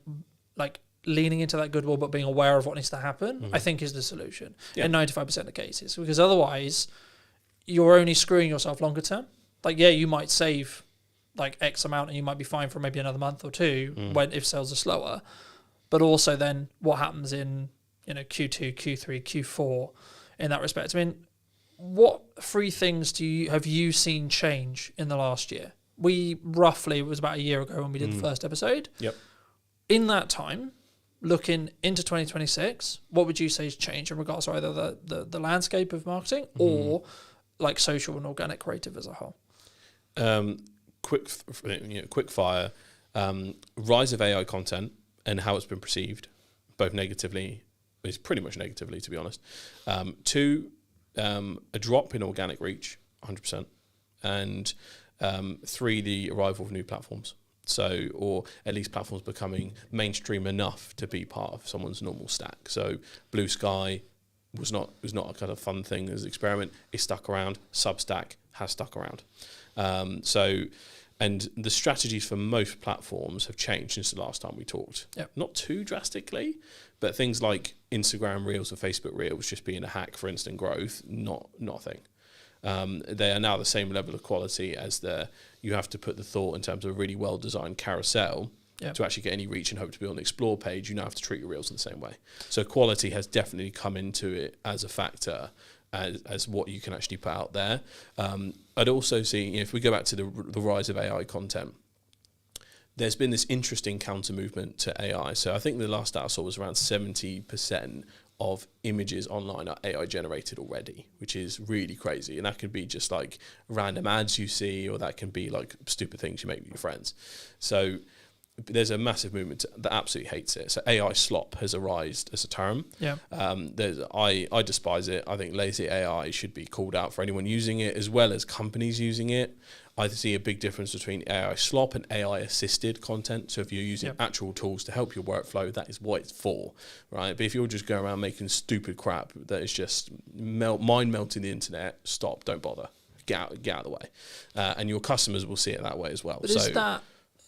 like leaning into that goodwill, but being aware of what needs to happen, I think is the solution in 95% of cases. Because otherwise, you're only screwing yourself longer term. Like, you might save like X amount and you might be fine for maybe another month or two if sales are slower. But also then what happens in, Q2, Q3, Q4 in that respect? I mean, what 3 things have you seen change in the last year? It was about a year ago when we did the first episode. Yep. In that time, looking into 2026, what would you say has changed in regards to either the landscape of marketing or like social and organic creative as a whole? Quick fire. Rise of AI content and how it's been perceived, both negatively, it's pretty much negatively, to be honest. 2, a drop in organic reach, 100%. And 3, the arrival of new platforms. So, or at least platforms becoming mainstream enough to be part of someone's normal stack. So Blue Sky was not a kind of fun thing as an experiment. It stuck around. Substack has stuck around. And the strategies for most platforms have changed since the last time we talked. Yep. Not too drastically, but things like Instagram Reels or Facebook Reels just being a hack for instant growth, not a thing. They are now the same level of quality as you have to put the thought in terms of a really well-designed carousel to actually get any reach and hope to be on the explore page. You now have to treat your reels in the same way. So quality has definitely come into it as a factor as what you can actually put out there. I'd also see, if we go back to the rise of AI content, there's been this interesting counter movement to AI. So I think the last stat I saw was around 70% of images online are AI generated already, which is really crazy. And that could be just like random ads you see, or that can be like stupid things you make with your friends. So there's a massive movement that absolutely hates it. So AI slop has arisen as a term. Yeah. I despise it. I think lazy AI should be called out for anyone using it, as well as companies using it. I see a big difference between AI slop and AI assisted content. So if you're using actual tools to help your workflow, that is what it's for, right? But if you're just going around making stupid crap that is just mind melting the internet, stop, don't bother, get out of the way, and your customers will see it that way as well. But is that,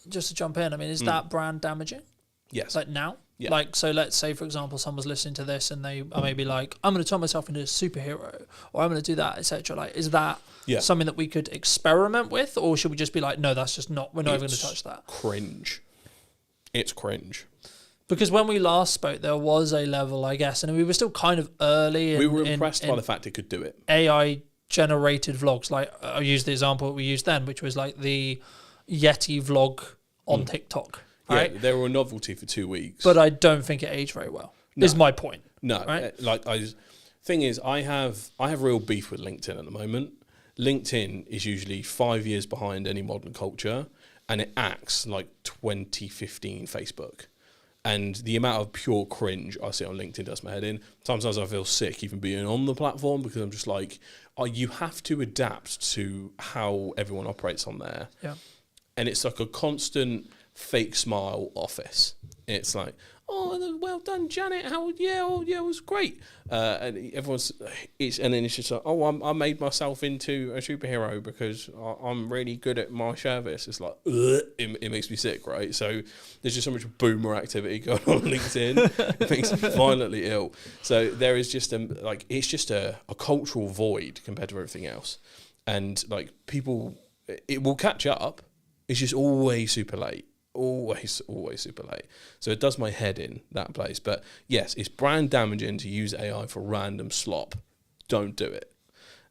just to jump in, I mean, is that brand damaging? Yes. Like now? Yeah. Like, so let's say, for example, someone's listening to this and they are maybe like, I'm going to turn myself into a superhero, or I'm going to do that, etc. Like, is that something that we could experiment with, or should we just be like, no, that's just not, we're not even going to touch that? Cringe. It's cringe. Because when we last spoke, there was a level, I guess, and we were still kind of early. We were impressed by the fact it could do it. AI generated vlogs. Like, I'll use the example we used then, which was like the Yeti vlog on TikTok. Right? Yeah, they were a novelty for 2 weeks. But I don't think it aged very well. No. Is my point. No, right? Thing is, I have real beef with LinkedIn at the moment. LinkedIn is usually 5 years behind any modern culture, and it acts like 2015 Facebook. And the amount of pure cringe I see on LinkedIn does my head in. Sometimes I feel sick even being on the platform, because I'm just like, you have to adapt to how everyone operates on there. Yeah. And it's like a constant fake smile office. It's like, oh, well done, Janet. It was great. And then it's just like, oh, I made myself into a superhero because I'm really good at my service. It's like, it makes me sick, right? So there's just so much boomer activity going on LinkedIn. It makes me violently ill. So there is just it's just a cultural void compared to everything else. And like people, it will catch up. It's just always super late. Always super late. So it does my head in, that place. But yes, it's brand damaging to use AI for random slop. Don't do it.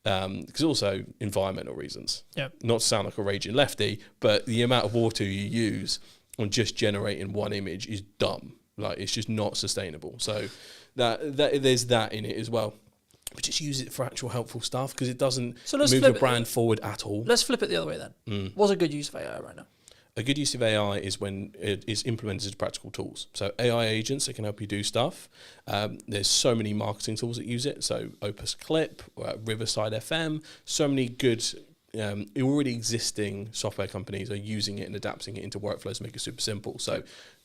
Because also environmental reasons. Yeah. Not to sound like a raging lefty, but the amount of water you use on just generating one image is dumb. Like, it's just not sustainable. So that there's that in it as well. But just use it for actual helpful stuff, because it doesn't move your brand forward at all. Let's flip it the other way then. What's a good use of AI right now? A good use of AI is when it is implemented as practical tools. So AI agents that can help you do stuff. There's so many marketing tools that use it. So Opus Clip, Riverside FM, so many good already existing software companies are using it and adapting it into workflows to make it super simple. So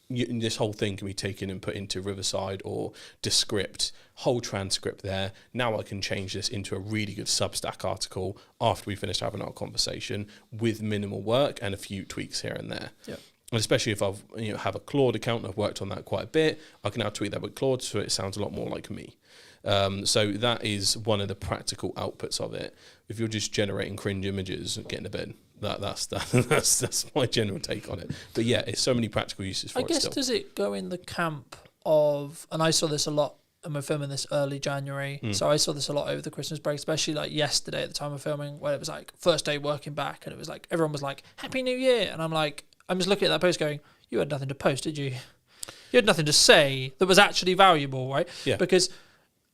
this whole thing can be taken and put into Riverside or Descript, whole transcript there. Now I can change this into a really good Substack article after we finish having our conversation with minimal work and a few tweaks here and there. Yeah. And especially if I've have a Claude account, I've worked on that quite a bit, I can now tweak that with Claude so it sounds a lot more like me. So that is one of the practical outputs of it. If you're just generating cringe images, get in the bin. That's my general take on it. But yeah, it's so many practical uses for it. I guess, does it go in the camp of, and I saw this a lot, and we're filming this early January, so I saw this a lot over the Christmas break, especially like yesterday at the time of filming, where it was like first day working back, and it was like everyone was like, Happy New Year, and I'm just looking at that post going, you had nothing to post, did you? You had nothing to say that was actually valuable, right? Yeah. Because,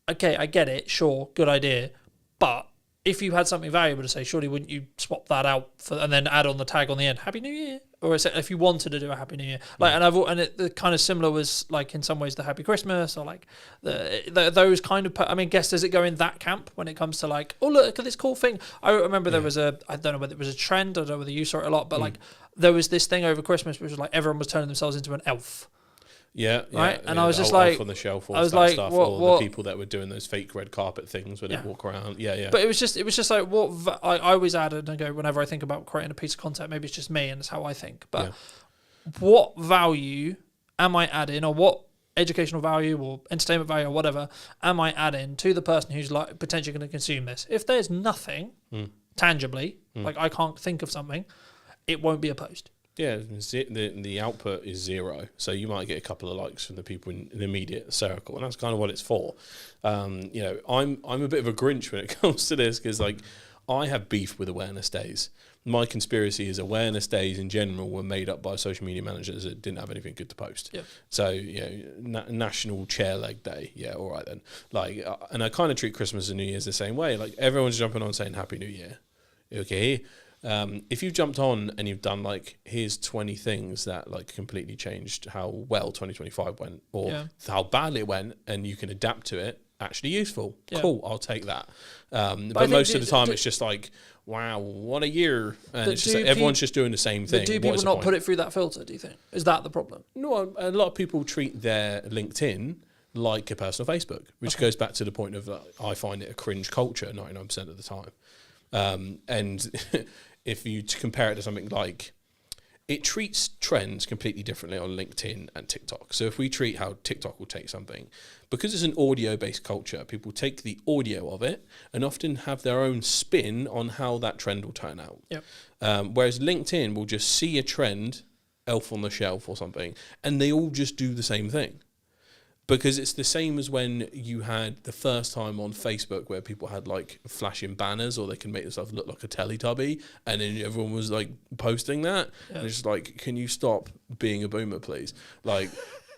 okay, I get it, sure, good idea, but if you had something valuable to say, surely wouldn't you swap that out and then add on the tag on the end, Happy New Year? Or if you wanted to do a Happy New Year, like, the kind of similar was like in some ways the Happy Christmas, or like those kind of. I mean, guess does it go in that camp when it comes to like, oh look at this cool thing? I remember there was I don't know whether it was a trend, I don't know whether you saw it a lot, but like there was this thing over Christmas which was like everyone was turning themselves into an elf. Yeah, right. And yeah, I was just like, like, on the shelf, I was like, stuff, what, or the people that were doing those fake red carpet things where they walk around. Yeah. But it was just like what I always added and go whenever I think about creating a piece of content. Maybe it's just me and it's how I think. But what value am I adding, or what educational value or entertainment value or whatever am I adding to the person who's like potentially going to consume this? If there's nothing tangibly, like I can't think of something, it won't be a post. Yeah, the output is zero, so you might get a couple of likes from the people in the immediate circle, and that's kind of what it's for. I'm a bit of a Grinch when it comes to this, because like I have beef with awareness days. My conspiracy is awareness days in general were made up by social media managers that didn't have anything good to post. Yeah. So National Chair Leg Day. Yeah, all right then. Like, and I kind of treat Christmas and New Year's the same way. Like everyone's jumping on saying Happy New Year. Okay. If you've jumped on and you've done like, here's 20 things that like completely changed how well 2025 went, or how badly it went, and you can adapt to it, actually useful. Yeah. Cool, I'll take that. But most of the time it's just like, wow, what a year. And it's just like, everyone's just doing the same thing. But do people not put it through that filter, do you think? Is that the problem? No, a lot of people treat their LinkedIn like a personal Facebook, which goes back to the point of I find it a cringe culture 99% of the time. And if you compare it to something like it treats trends completely differently on LinkedIn and TikTok. So if we treat how TikTok will take something, because it's an audio-based culture, people take the audio of it and often have their own spin on how that trend will turn out. Yep. Whereas LinkedIn will just see a trend, elf on the shelf or something, and they all just do the same thing. Because it's the same as when you had the first time on Facebook where people had like flashing banners or they can make themselves look like a Teletubby, and then everyone was like posting that. Yeah. And it's just like, can you stop being a boomer, please? Like,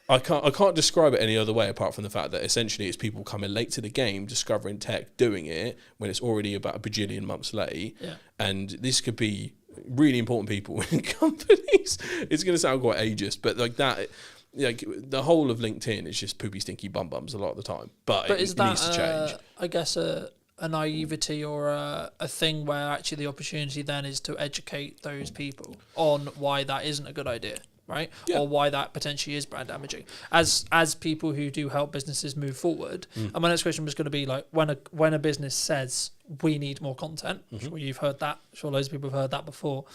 I can't describe it any other way apart from the fact that essentially it's people coming late to the game, discovering tech, doing it when it's already about a bajillion months late. Yeah. And this could be really important people in companies. It's going to sound quite ageist, but like that. Like the whole of LinkedIn is just poopy, stinky bum bums a lot of the time. But it needs to change. I guess a naivety or a thing where actually the opportunity then is to educate those people on why that isn't a good idea, right? Yeah. Or why that potentially is brand damaging. As people who do help businesses move forward, and my next question was going to be like, when a business says we need more content, I'm sure you've heard that, I'm sure loads of people have heard that before.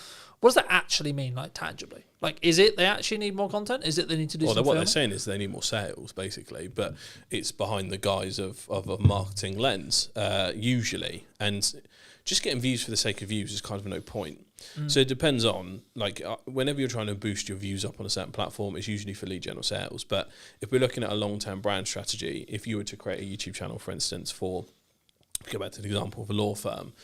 What does that actually mean, like tangibly? Like, is it they actually need more content? Is it they need to do some what filming? They're saying is they need more sales, basically, but it's behind the guise of a marketing lens, usually. And just getting views for the sake of views is kind of no point. So it depends on, like, whenever you're trying to boost your views up on a certain platform, it's usually for lead gen or sales. But if we're looking at a long-term brand strategy, if you were to create a YouTube channel, for instance, for... Go back to the example of a law firm,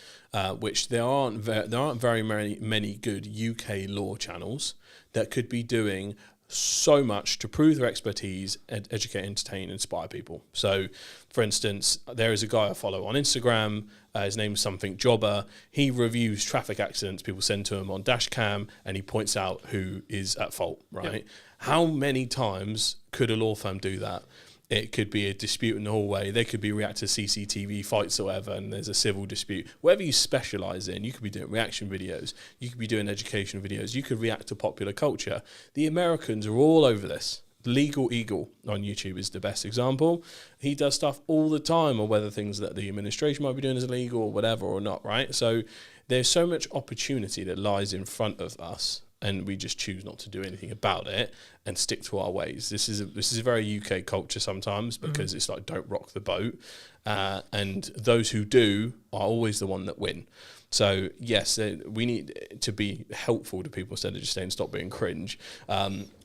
which there aren't very many good UK law channels that could be doing so much to prove their expertise, educate, entertain, inspire people. So, for instance, there is a guy I follow on Instagram. His name's something Jobber. He reviews traffic accidents people send to him on Dashcam, and he points out who is at fault. Right? Yep. How many times could a law firm do that? It could be a dispute in the hallway. They could be react to CCTV fights or whatever, and there's a civil dispute. Whatever you specialise in, you could be doing reaction videos. You could be doing education videos. You could react to popular culture. The Americans are all over this. Legal Eagle on YouTube is the best example. He does stuff all the time on whether things that the administration might be doing is illegal or whatever or not, right? So there's so much opportunity that lies in front of us, and we just choose not to do anything about it and stick to our ways. This is a very UK culture sometimes, because it's like, don't rock the boat. And those who do are always the one that win. So yes, we need to be helpful to people instead of just saying stop being cringe.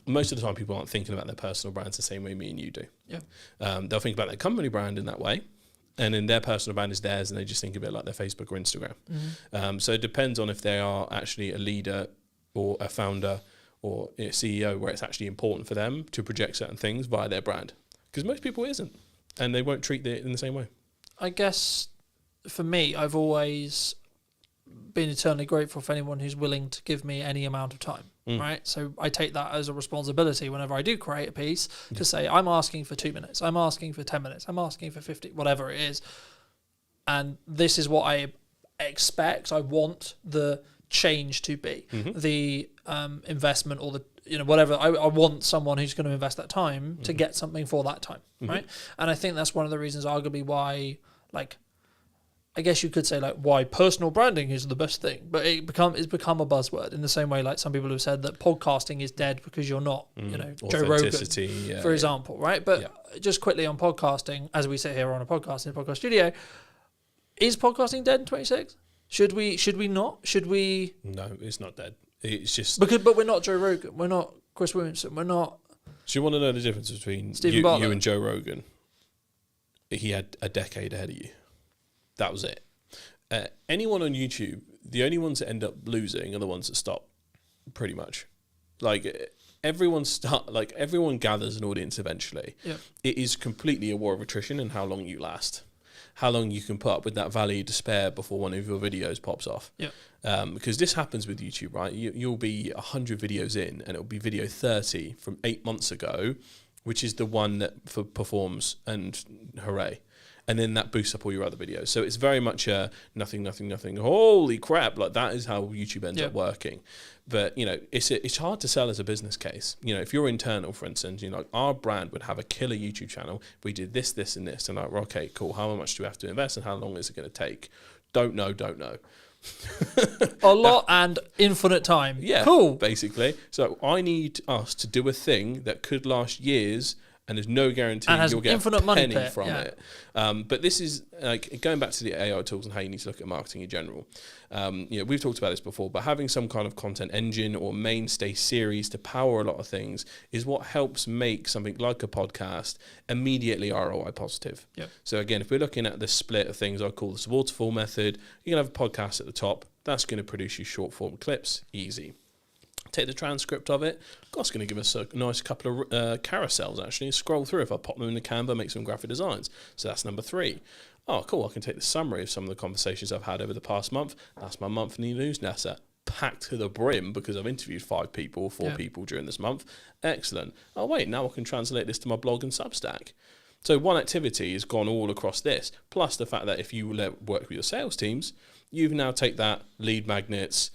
Most of the time people aren't thinking about their personal brands the same way me and you do. Yeah. They'll think about their company brand in that way, and then their personal brand is theirs, and they just think of it like their Facebook or Instagram. So it depends on if they are actually a leader or a founder or a CEO, where it's actually important for them to project certain things via their brand. Because most people isn't, and they won't treat it in the same way. I guess for me, I've always been eternally grateful for anyone who's willing to give me any amount of time, right? So I take that as a responsibility whenever I do create a piece to say, I'm asking for 2 minutes, I'm asking for 10 minutes, I'm asking for 50, whatever it is. And this is what I expect, I want the change to be, the investment or the, whatever. I want someone who's going to invest that time to get something for that time, right? And I think that's one of the reasons arguably why, like, I guess you could say like why personal branding is the best thing, but it's become a buzzword in the same way like some people have said that podcasting is dead because you're not, Joe Rogan, for example, right? But just quickly on podcasting, as we sit here on a podcast in a podcast studio, is podcasting dead in 26? Should we not? Should we? No, it's not dead. It's just but we're not Joe Rogan. We're not Chris Williamson. We're not. So you want to know the difference between you and Joe Rogan? He had a decade ahead of you. That was it. Anyone on YouTube, the only ones that end up losing are the ones that stop. Pretty much, like everyone gathers an audience eventually. Yep. It is completely a war of attrition and how long you last. How long you can put up with that valley of despair before one of your videos pops off. Yeah. Because this happens with YouTube, right? You'll be 100 videos in, and it'll be video 30 from 8 months ago, which is the one that performs, and hooray. And then that boosts up all your other videos. So it's very much a nothing. Holy crap! Like that is how YouTube ends up working. But it's hard to sell as a business case. If you're internal, for instance, like our brand would have a killer YouTube channel. If we did this, and this, and like, okay, cool. How much do we have to invest, and how long is it going to take? Don't know. A lot and infinite time. Yeah, Cool. basically. So I need us to do a thing that could last years, and there's no guarantee And has you'll get infinite a money penny pit, from yeah. it. But this is like going back to the AI tools and how you need to look at marketing in general. We've talked about this before, but having some kind of content engine or mainstay series to power a lot of things is what helps make something like a podcast immediately ROI positive. Yep. So again, if we're looking at the split of things I call the waterfall method, you can have a podcast at the top. That's going to produce you short form clips, easy. Take the transcript of it. That's going to give us a nice couple of carousels, actually. Scroll through. If I pop them in the Canva, make some graphic designs. So that's number 3. Oh, cool. I can take the summary of some of the conversations I've had over the past month. That's my monthly newsletter. Packed to the brim because I've interviewed 5 people or 4 people during this month. Excellent. Oh, wait, now I can translate this to my blog and Substack. So one activity has gone all across this. Plus the fact that if you work with your sales teams, you now take that lead magnets,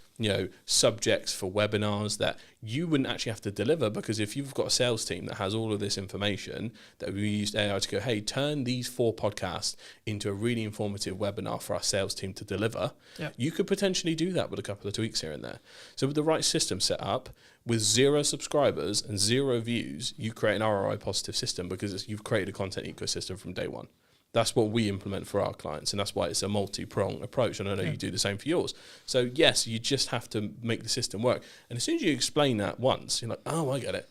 subjects for webinars that you wouldn't actually have to deliver, because if you've got a sales team that has all of this information, that we used AI to go, hey, turn these 4 podcasts into a really informative webinar for our sales team to deliver. Yeah. You could potentially do that with a couple of tweaks here and there. So with the right system set up, with 0 subscribers and 0 views, you create an ROI positive system because you've created a content ecosystem from day one. That's what we implement for our clients, and that's why it's a multi-pronged approach, and I know you do the same for yours. So, yes, you just have to make the system work. And as soon as you explain that once, you're like, oh, I get it.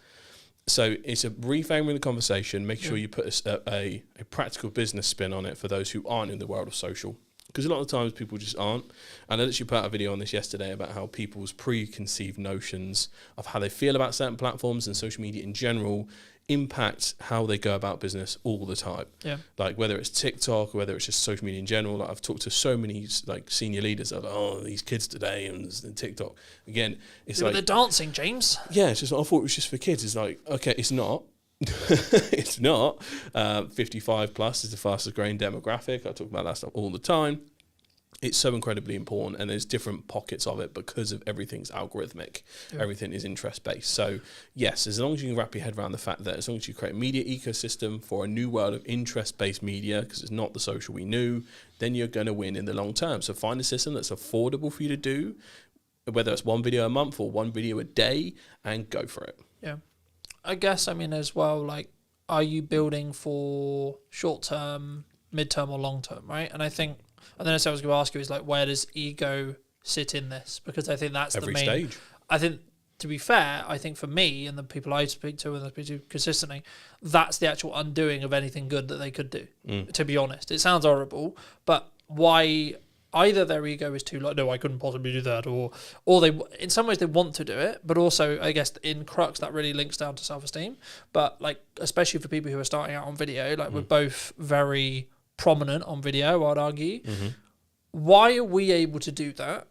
So it's a reframing the conversation, make sure you put a practical business spin on it for those who aren't in the world of social. Because a lot of times people just aren't. And I literally put out a video on this yesterday about how people's preconceived notions of how they feel about certain platforms and social media in general impact how they go about business all the time. Yeah. Like whether it's TikTok or whether it's just social media in general. Like I've talked to so many like senior leaders that are like, oh, these kids today and TikTok. Again, it's like they're dancing, James. Yeah, it's just I thought it was just for kids. It's like, okay, it's not. It's not. 55 plus is the fastest growing demographic. I talk about that stuff all the time. It's so incredibly important, and there's different pockets of it because of everything's algorithmic. Yeah. Everything is interest-based. So, yes, as long as you can wrap your head around the fact that as long as you create a media ecosystem for a new world of interest-based media, because it's not the social we knew, then you're going to win in the long term. So find a system that's affordable for you to do, whether it's 1 video a month or 1 video a day, and go for it. Yeah. I guess, as well, like, are you building for short-term, mid-term, or long-term, right? And I think... And then I was going to ask you is like, where does ego sit in this? Because I think that's every the main stage. I think, to be fair, I think for me and the people I speak to and I speak to consistently, that's the actual undoing of anything good that they could do. To be honest, it sounds horrible, but why? Either their ego is too like, no, I couldn't possibly do that, or they, in some ways, they want to do it, but also, I guess, in crux, that really links down to self-esteem. But like, especially for people who are starting out on video, like we're both very prominent on video, I'd argue. Why are we able to do that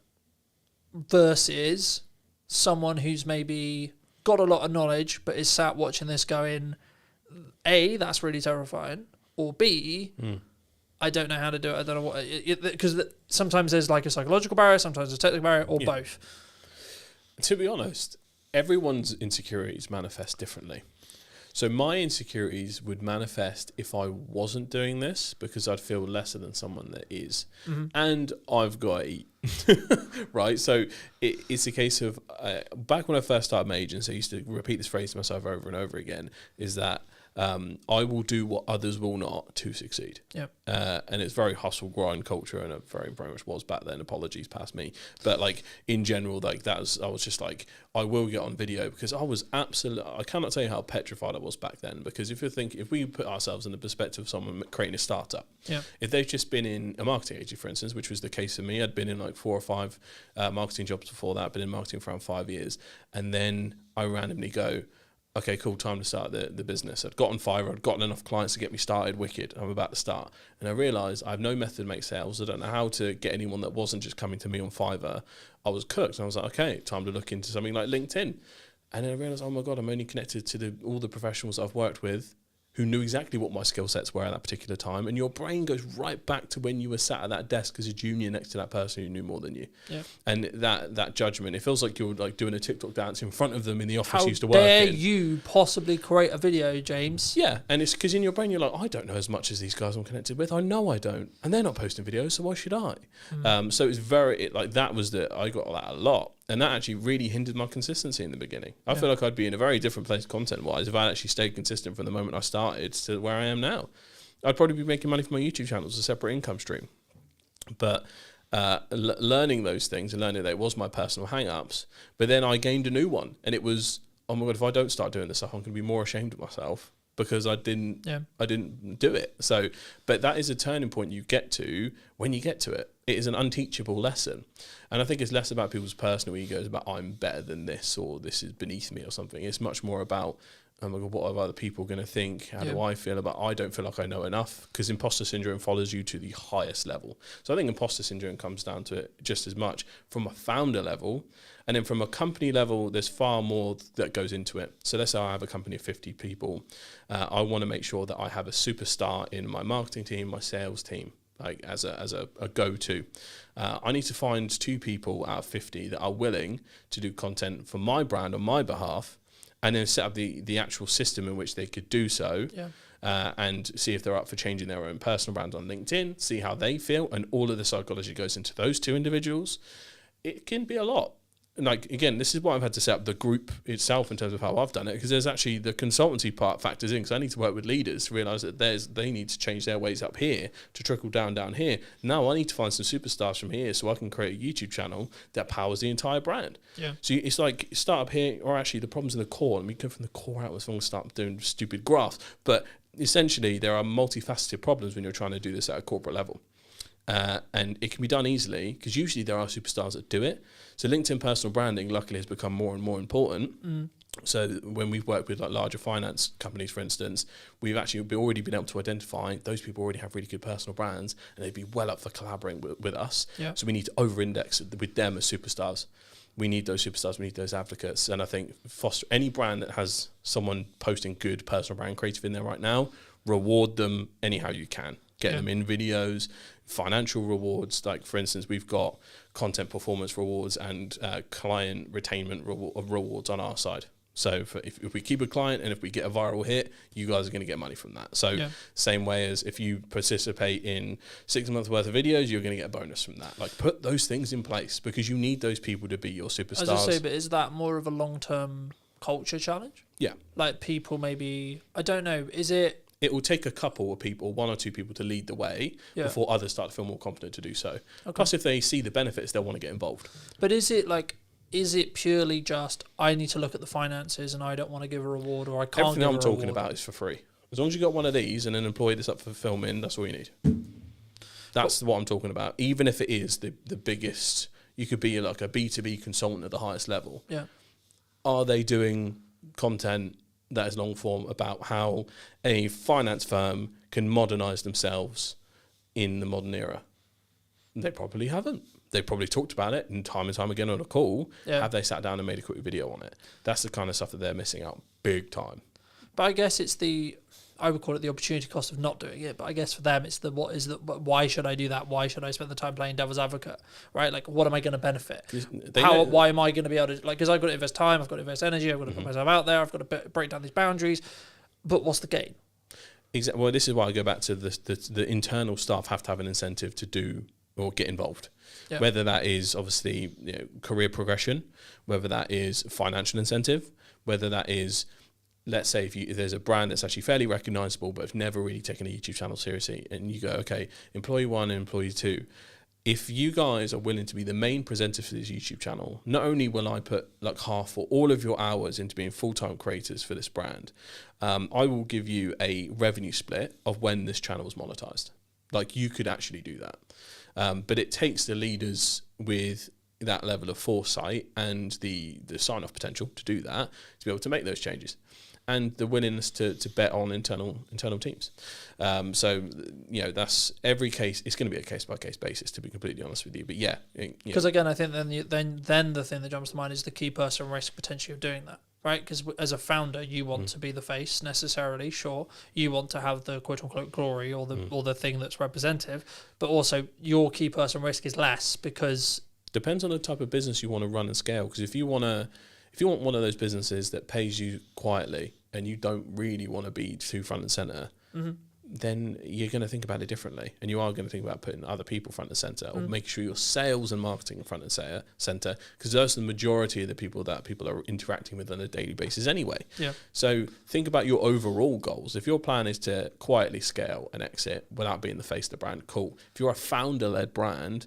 versus someone who's maybe got a lot of knowledge but is sat watching this going, A, that's really terrifying, or B, I don't know how to do it, I don't know what, because sometimes there's like a psychological barrier, sometimes a technical barrier, or both. To be honest, everyone's insecurities manifest differently. So my insecurities would manifest if I wasn't doing this, because I'd feel lesser than someone that is. And I've got to eat, right? So it's a case of, back when I first started my agency, I used to repeat this phrase to myself over and over again, is that I will do what others will not to succeed. Yep. And it's very hustle grind culture, and it very much was back then. Apologies past me, but like in general, like I was just like, I will get on video, because I was I cannot tell you how petrified I was back then. Because if we put ourselves in the perspective of someone creating a startup, if they've just been in a marketing agency, for instance, which was the case for me, I'd been in like 4 or 5 marketing jobs before that, been in marketing for around 5 years, and then I randomly go, okay, cool, time to start the business. I'd got on Fiverr, I'd gotten enough clients to get me started, wicked, I'm about to start. And I realised I have no method to make sales, I don't know how to get anyone that wasn't just coming to me on Fiverr. I was cooked, and I was like, okay, time to look into something like LinkedIn. And then I realised, oh my God, I'm only connected to all the professionals I've worked with who knew exactly what my skill sets were at that particular time, and your brain goes right back to when you were sat at that desk as a junior next to that person who knew more than you. Yeah. And that judgment, it feels like you're like doing a TikTok dance in front of them in the office How you used to work dare in. you possibly create a video, James? Yeah, and it's because in your brain you're like, I don't know as much as these guys I'm connected with. I know I don't, and they're not posting videos, so why should I? So it's that was I got that a lot, and that actually really hindered my consistency in the beginning. I feel like I'd be in a very different place content-wise if I actually stayed consistent from the moment I started to where I am now. I'd probably be making money from my YouTube channel as a separate income stream, but. Learning those things and learning that it was my personal hang-ups, but then I gained a new one, and it was, oh my god, if I don't start doing this stuff, I'm going to be more ashamed of myself because I didn't do it. So, but that is a turning point you get to when you get to it. It is an unteachable lesson, and I think it's less about people's personal egos about I'm better than this or this is beneath me or something. It's much more about, oh my god, what are other people going to think? How do I feel about? I don't feel like I know enough, because imposter syndrome follows you to the highest level. So I think imposter syndrome comes down to it just as much from a founder level, and then from a company level, there's far more that goes into it. So let's say I have a company of 50 people. I want to make sure that I have a superstar in my marketing team, my sales team, like as a go-to. I need to find 2 people out of 50 that are willing to do content for my brand on my behalf, and then set up the actual system in which they could do so, and see if they're up for changing their own personal brand on LinkedIn, see how they feel, and all of the psychology goes into those 2 individuals. It can be a lot. And like, again, this is why I've had to set up the group itself in terms of how I've done it, because there's actually the consultancy part factors in, because I need to work with leaders to realise that they need to change their ways up here to trickle down here. Now I need to find some superstars from here so I can create a YouTube channel that powers the entire brand. Yeah. So it's like start up here, or actually the problem's in the core, and we go from the core out as long as start doing stupid graphs. But essentially there are multifaceted problems when you're trying to do this at a corporate level. And it can be done easily, because usually there are superstars that do it. So LinkedIn personal branding, luckily, has become more and more important. So when we've worked with like larger finance companies, for instance, we've actually already been able to identify those people already have really good personal brands, and they'd be well up for collaborating with us. Yeah. So we need to over-index with them as superstars. We need those superstars, we need those advocates. And I think foster any brand that has someone posting good personal brand creative in there right now, reward them anyhow you can. Get them in videos, financial rewards. Like, for instance, we've got content performance rewards and client retainment rewards on our side. So if we keep a client and if we get a viral hit, you guys are going to get money from that. So same way as if you participate in 6 months worth of videos, you're going to get a bonus from that. Like, put those things in place, because you need those people to be your superstars. I was say, but is that more of a long-term culture challenge? Yeah. Like, people maybe, I don't know, is it... It will take a couple of people, 1 or 2 people, to lead the way before others start to feel more confident to do so. Okay. Plus, if they see the benefits, they'll want to get involved. But is it purely just, I need to look at the finances and I don't want to give a reward, or I can't Everything give a I'm talking reward? about is for free. As long as you got one of these and an employee that's up for filming, that's all you need. That's what I'm talking about. Even if it is the biggest, you could be like a B2B consultant at the highest level. Yeah. Are they doing content that is long form about how a finance firm can modernize themselves in the modern era? They probably haven't. They probably talked about it and time again on a call. Yeah. Have they sat down and made a quick video on it? That's the kind of stuff that they're missing out big time. But I guess it's I would call it the opportunity cost of not doing it. But I guess for them, it's why should I do that? Why should I spend the time playing devil's advocate? Right? Like, what am I going to benefit? Why am I going to be able to, because I've got to invest time, I've got to invest energy, I've got to put myself out there, I've got to break down these boundaries. But what's the gain? Exactly. Well, this is why I go back to the internal staff have to have an incentive to do or get involved. Yeah. Whether that is obviously career progression, whether that is financial incentive, whether that is, let's say if there's a brand that's actually fairly recognizable but have never really taken a YouTube channel seriously, and you go, okay, employee 1 and employee 2, if you guys are willing to be the main presenter for this YouTube channel, not only will I put like half or all of your hours into being full-time creators for this brand, I will give you a revenue split of when this channel is monetized. Like, you could actually do that. But it takes the leaders with that level of foresight and the sign-off potential to do that, to be able to make those changes, and the willingness to bet on internal teams. So that's every case. It's going to be a case-by-case basis, to be completely honest with you. But because again, I think then the thing that jumps to mind is the key person risk potentially of doing that. right? Because as a founder, you want to be the face necessarily. Sure, you want to have the quote unquote glory or the thing that's representative, but also your key person risk is less because depends on the type of business you want to run and scale. Because if you want one of those businesses that pays you quietly and you don't really want to be too front and center, then you're going to think about it differently, and you are going to think about putting other people front and center, or making sure your sales and marketing front and center, because those are the majority of the people that people are interacting with on a daily basis anyway. Yeah. So think about your overall goals. If your plan is to quietly scale and exit without being the face of the brand, cool. If you're a founder-led brand,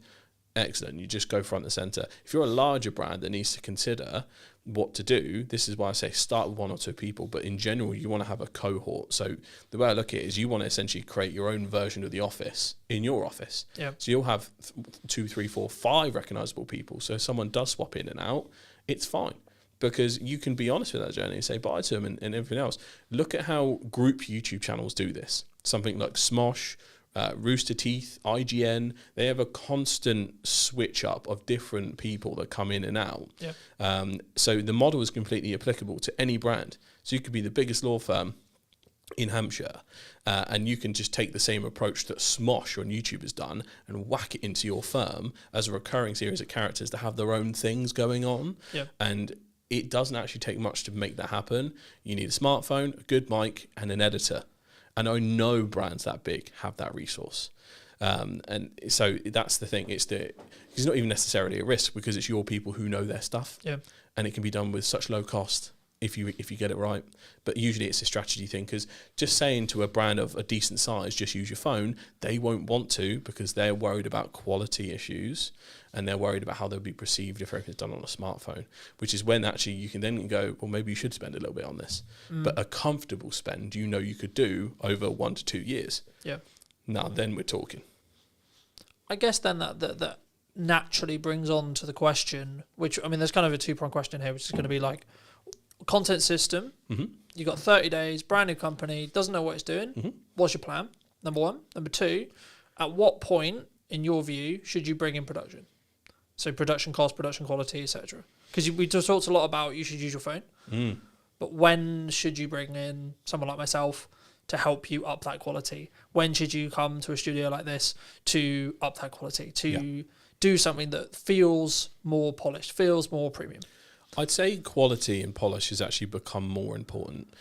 excellent. You just go front and center. If you're a larger brand that needs to consider what to do, this is why I say start with 1 or 2 people, but in general you want to have a cohort. So the way I look at it is you want to essentially create your own version of the office in your office. Yeah. So you'll have 2, 3, 4, 5 recognizable people. So if someone does swap in and out, it's fine, because you can be honest with that journey and say bye to them and everything else. Look at how group YouTube channels do this. Something like Smosh, Rooster Teeth, IGN, they have a constant switch up of different people that come in and out. Yeah. So the model is completely applicable to any brand. So you could be the biggest law firm in Hampshire, and you can just take the same approach that Smosh on YouTube has done and whack it into your firm as a recurring series of characters that have their own things going on. Yeah. And it doesn't actually take much to make that happen. You need a smartphone, a good mic, and an editor. And I know brands that big have that resource. And so that's the thing. It's not even necessarily a risk, because it's your people who know their stuff. Yeah. And it can be done with such low cost if you get it right. But usually it's a strategy thing, because just saying to a brand of a decent size, just use your phone, they won't want to, because they're worried about quality issues and they're worried about how they'll be perceived if everything's done on a smartphone, which is when actually you can then go, well, maybe you should spend a little bit on this. But a comfortable spend, you could do over 1 to 2 years. Yeah. Now then we're talking. I guess then that naturally brings on to the question, which, I mean, there's kind of a 2-pronged question here, which is going to be like, content system, you got 30 days, brand new company, doesn't know what it's doing. What's your plan? Number 1. Number 2, at what point, in your view, should you bring in production? So production cost, production quality, etc. Because we just talked a lot about you should use your phone. But when should you bring in someone like myself to help you up that quality? When should you come to a studio like this to up that quality, to do something that feels more polished, feels more premium? I'd say quality and polish has actually become more important.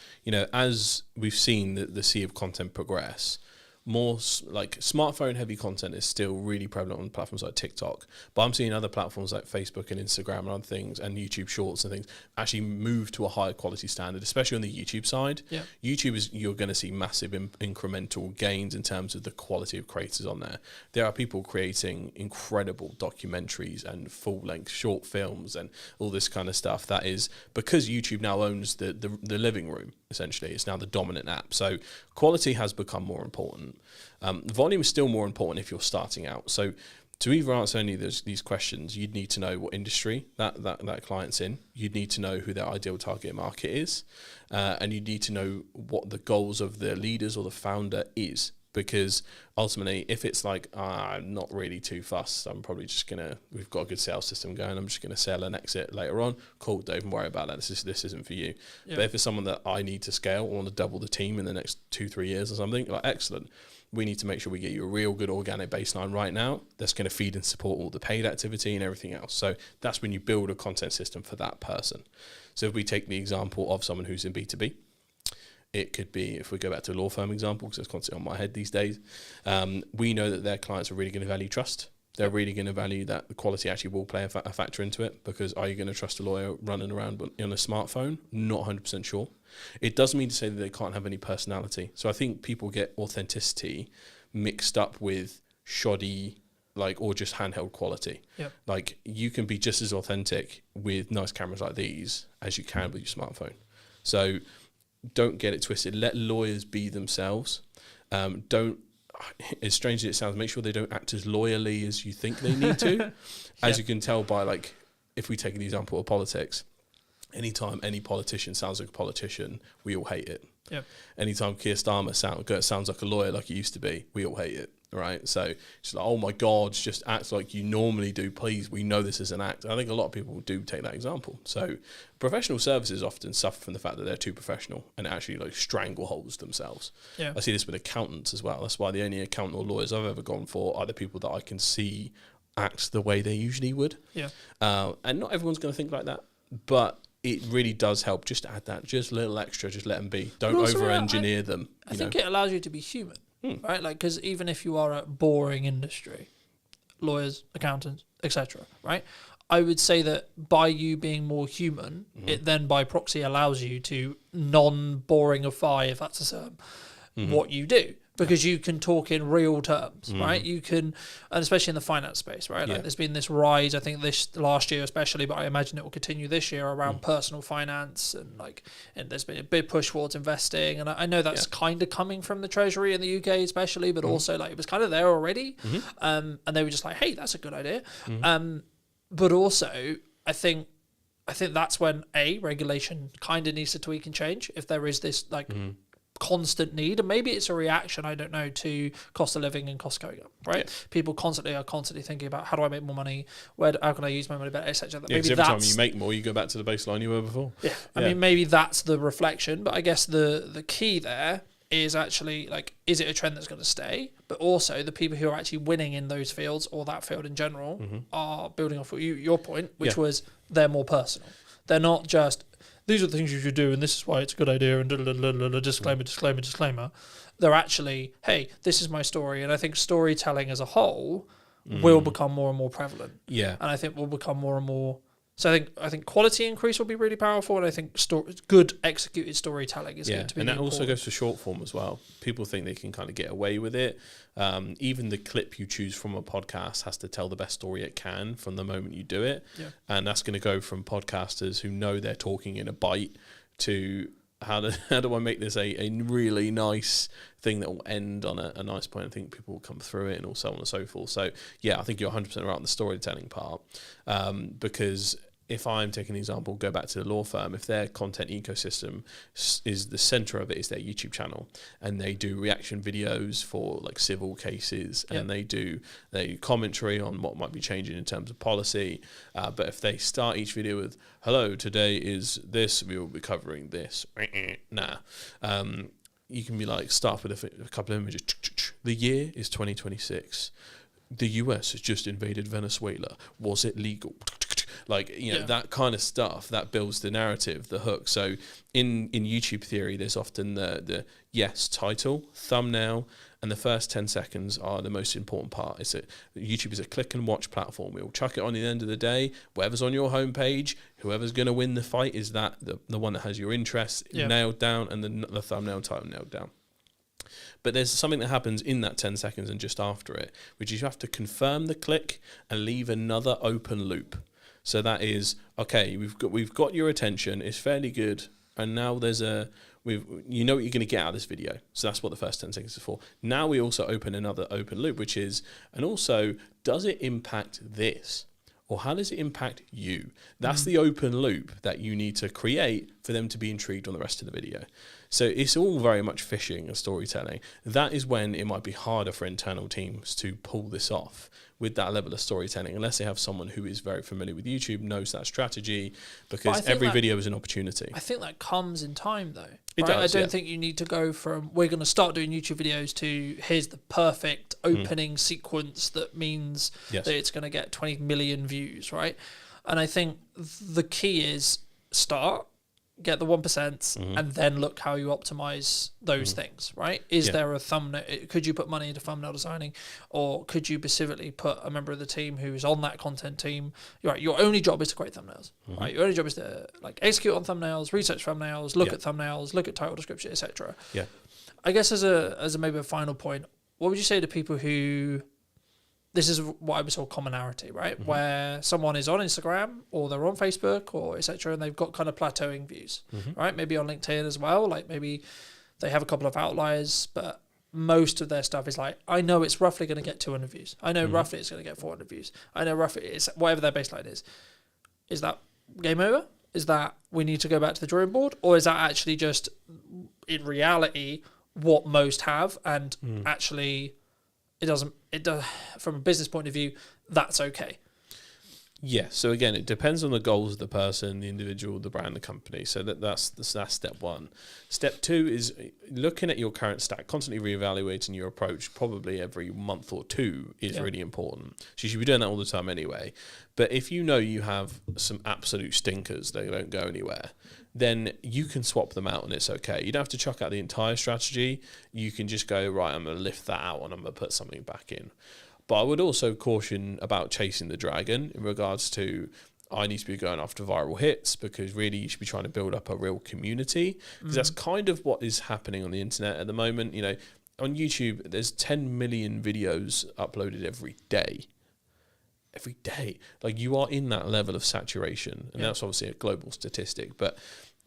As we've seen the sea of content progress, more like smartphone heavy content is still really prevalent on platforms like TikTok, but I'm seeing other platforms like Facebook and Instagram and other things, and YouTube Shorts and things actually move to a higher quality standard, especially on the YouTube side. Yeah. YouTube you're going to see massive incremental gains in terms of the quality of creators on there. There are people creating incredible documentaries and full length short films and all this kind of stuff. That is because YouTube now owns the living room. Essentially, it's now the dominant app. So quality has become more important. Volume is still more important if you're starting out. So to either answer any of these questions, you'd need to know what industry that client's in. You'd need to know who their ideal target market is. And you need to know what the goals of the leaders or the founder is. Because ultimately, if it's like, I'm not really too fussed, I'm probably just we've got a good sales system going, I'm just going to sell and exit later on, cool, don't even worry about that, this isn't for you. Yeah. But if it's someone that I need to scale, I want to double the team in the next 2-3 years or something, like excellent, we need to make sure we get you a real good organic baseline right now that's going to feed and support all the paid activity and everything else. So that's when you build a content system for that person. So if we take the example of someone who's in B2B, it could be, if we go back to a law firm example, because it's constantly on my head these days, we know that their clients are really going to value trust. They're really going to value that the quality actually will play a factor into it, because are you going to trust a lawyer running around on a smartphone? Not 100% sure. It doesn't mean to say that they can't have any personality. So I think people get authenticity mixed up with shoddy, or just handheld quality. Yep. Like, you can be just as authentic with nice cameras like these as you can with your smartphone. So don't get it twisted. Let lawyers be themselves. Don't, as strange as it sounds, make sure they don't act as loyally as you think they need to. As you can tell by, if we take the example of politics, anytime any politician sounds like a politician, we all hate it. Yep. Anytime Keir Starmer sounds like a lawyer like he used to be, we all hate it. right? So it's like, oh my God, just act like you normally do. Please, we know this is an act. I think a lot of people do take that example. So professional services often suffer from the fact that they're too professional and actually like strangleholds themselves. Yeah. I see this with accountants as well. That's why the only accountant or lawyers I've ever gone for are the people that I can see act the way they usually would. Yeah. And not everyone's going to think like that, but it really does help just to add that just a little extra, just let them be. Don't over-engineer them. I think it allows you to be human, right? Like, because even if you are a boring industry, lawyers, accountants, etc., right? I would say that by you being more human, it then by proxy allows you to non-boringify, if that's a term, what you do. Because you can talk in real terms, right? You can, and especially in the finance space, right? Like there's been this rise, I think this last year especially, but I imagine it will continue this year around personal finance and there's been a big push towards investing. And I know that's kind of coming from the Treasury in the UK especially, but also like it was kind of there already. And they were just like, hey, that's a good idea. But also I think that's when regulation kind of needs to tweak and change if there is this like constant need, and maybe it's a reaction, I don't know, to cost of living and costs going up, right? People are constantly thinking about how do I make more money, how can I use my money better, etc. Maybe every time you make more, you go back to the baseline you were before. I mean, maybe that's the reflection, but I guess the key there is actually like, is it a trend that's going to stay? But also the people who are actually winning in those fields or that field in general are building off your point, which was they're more personal. They're not just, these are the things you should do and this is why it's a good idea and disclaimer. They're actually, hey, this is my story. And I think storytelling as a whole will become more and more prevalent. Yeah. And I think will become more and more. So I think quality increase will be really powerful, and I think good executed storytelling is going to be. And that also goes for short form as well. People think they can kind of get away with it. Even the clip you choose from a podcast has to tell the best story it can from the moment you do it, and that's going to go from podcasters who know they're talking in a bite to how do I make this a really nice thing that will end on a nice point. I think people will come through it and so on and so forth. So I think you're 100% right on the storytelling part, because if I'm taking an example, go back to the law firm, if their content ecosystem is the center of it is their YouTube channel, and they do reaction videos for like civil cases, and they do commentary on what might be changing in terms of policy. But if they start each video with, hello, today is this, we will be covering this. You can be like, start with a couple of images. The year is 2026. The US has just invaded Venezuela. Was it legal? Like, that kind of stuff that builds the narrative, the hook. So in YouTube theory, there's often the title, thumbnail, and the first 10 seconds are the most important part. YouTube is a click and watch platform. We'll chuck it on at the end of the day. Whatever's on your homepage, whoever's going to win the fight is that the one that has your interests nailed down, and the thumbnail title nailed down. But there's something that happens in that 10 seconds and just after it, which is you have to confirm the click and leave another open loop. So that is, okay, we've got your attention, it's fairly good, and now there's you know what you're going to get out of this video. So that's what the first 10 seconds is for. Now we also open another open loop, which is, and also, does it impact this? Or how does it impact you? That's the open loop that you need to create for them to be intrigued on the rest of the video. So it's all very much fishing and storytelling. That is when it might be harder for internal teams to pull this off with that level of storytelling, unless they have someone who is very familiar with YouTube, knows that strategy, because every video is an opportunity. I think that comes in time, though. It does, I don't think you need to go from, we're going to start doing YouTube videos, to here's the perfect opening sequence that means that it's going to get 20 million views, right? And I think the key is start, get the 1%, and then look how you optimize those things, right? Is there a thumbnail? Could you put money into thumbnail designing, or could you specifically put a member of the team who's on that content team? Right, your only job is to create thumbnails, right? Your only job is to like execute on thumbnails, research thumbnails, look at thumbnails, look at title description, etc. Yeah. I guess as a maybe a final point, what would you say to people who, this is what I would call commonality, right? Where someone is on Instagram or they're on Facebook or etc. and they've got kind of plateauing views, right? Maybe on LinkedIn as well. Like maybe they have a couple of outliers, but most of their stuff is like, I know it's roughly going to get 200 views. I know roughly it's going to get 400 views. I know roughly it's whatever their baseline is. Is that game over? Is that we need to go back to the drawing board? Or is that actually just in reality what most have, and actually it does, from a business point of view, that's okay. Yeah, so again, it depends on the goals of the person, the individual, the brand, the company. So that's step one. Step two is looking at your current stack, constantly reevaluating your approach, probably every month or two is really important. So you should be doing that all the time anyway. But if you know you have some absolute stinkers, they don't go anywhere, then you can swap them out and it's okay. You don't have to chuck out the entire strategy. You can just go, right, I'm going to lift that out and I'm going to put something back in. But I would also caution about chasing the dragon in regards to I need to be going after viral hits, because really you should be trying to build up a real community, because that's kind of what is happening on the internet at the moment. You know, on YouTube, there's 10 million videos uploaded every day. Every day. Like, you are in that level of saturation, and that's obviously a global statistic. But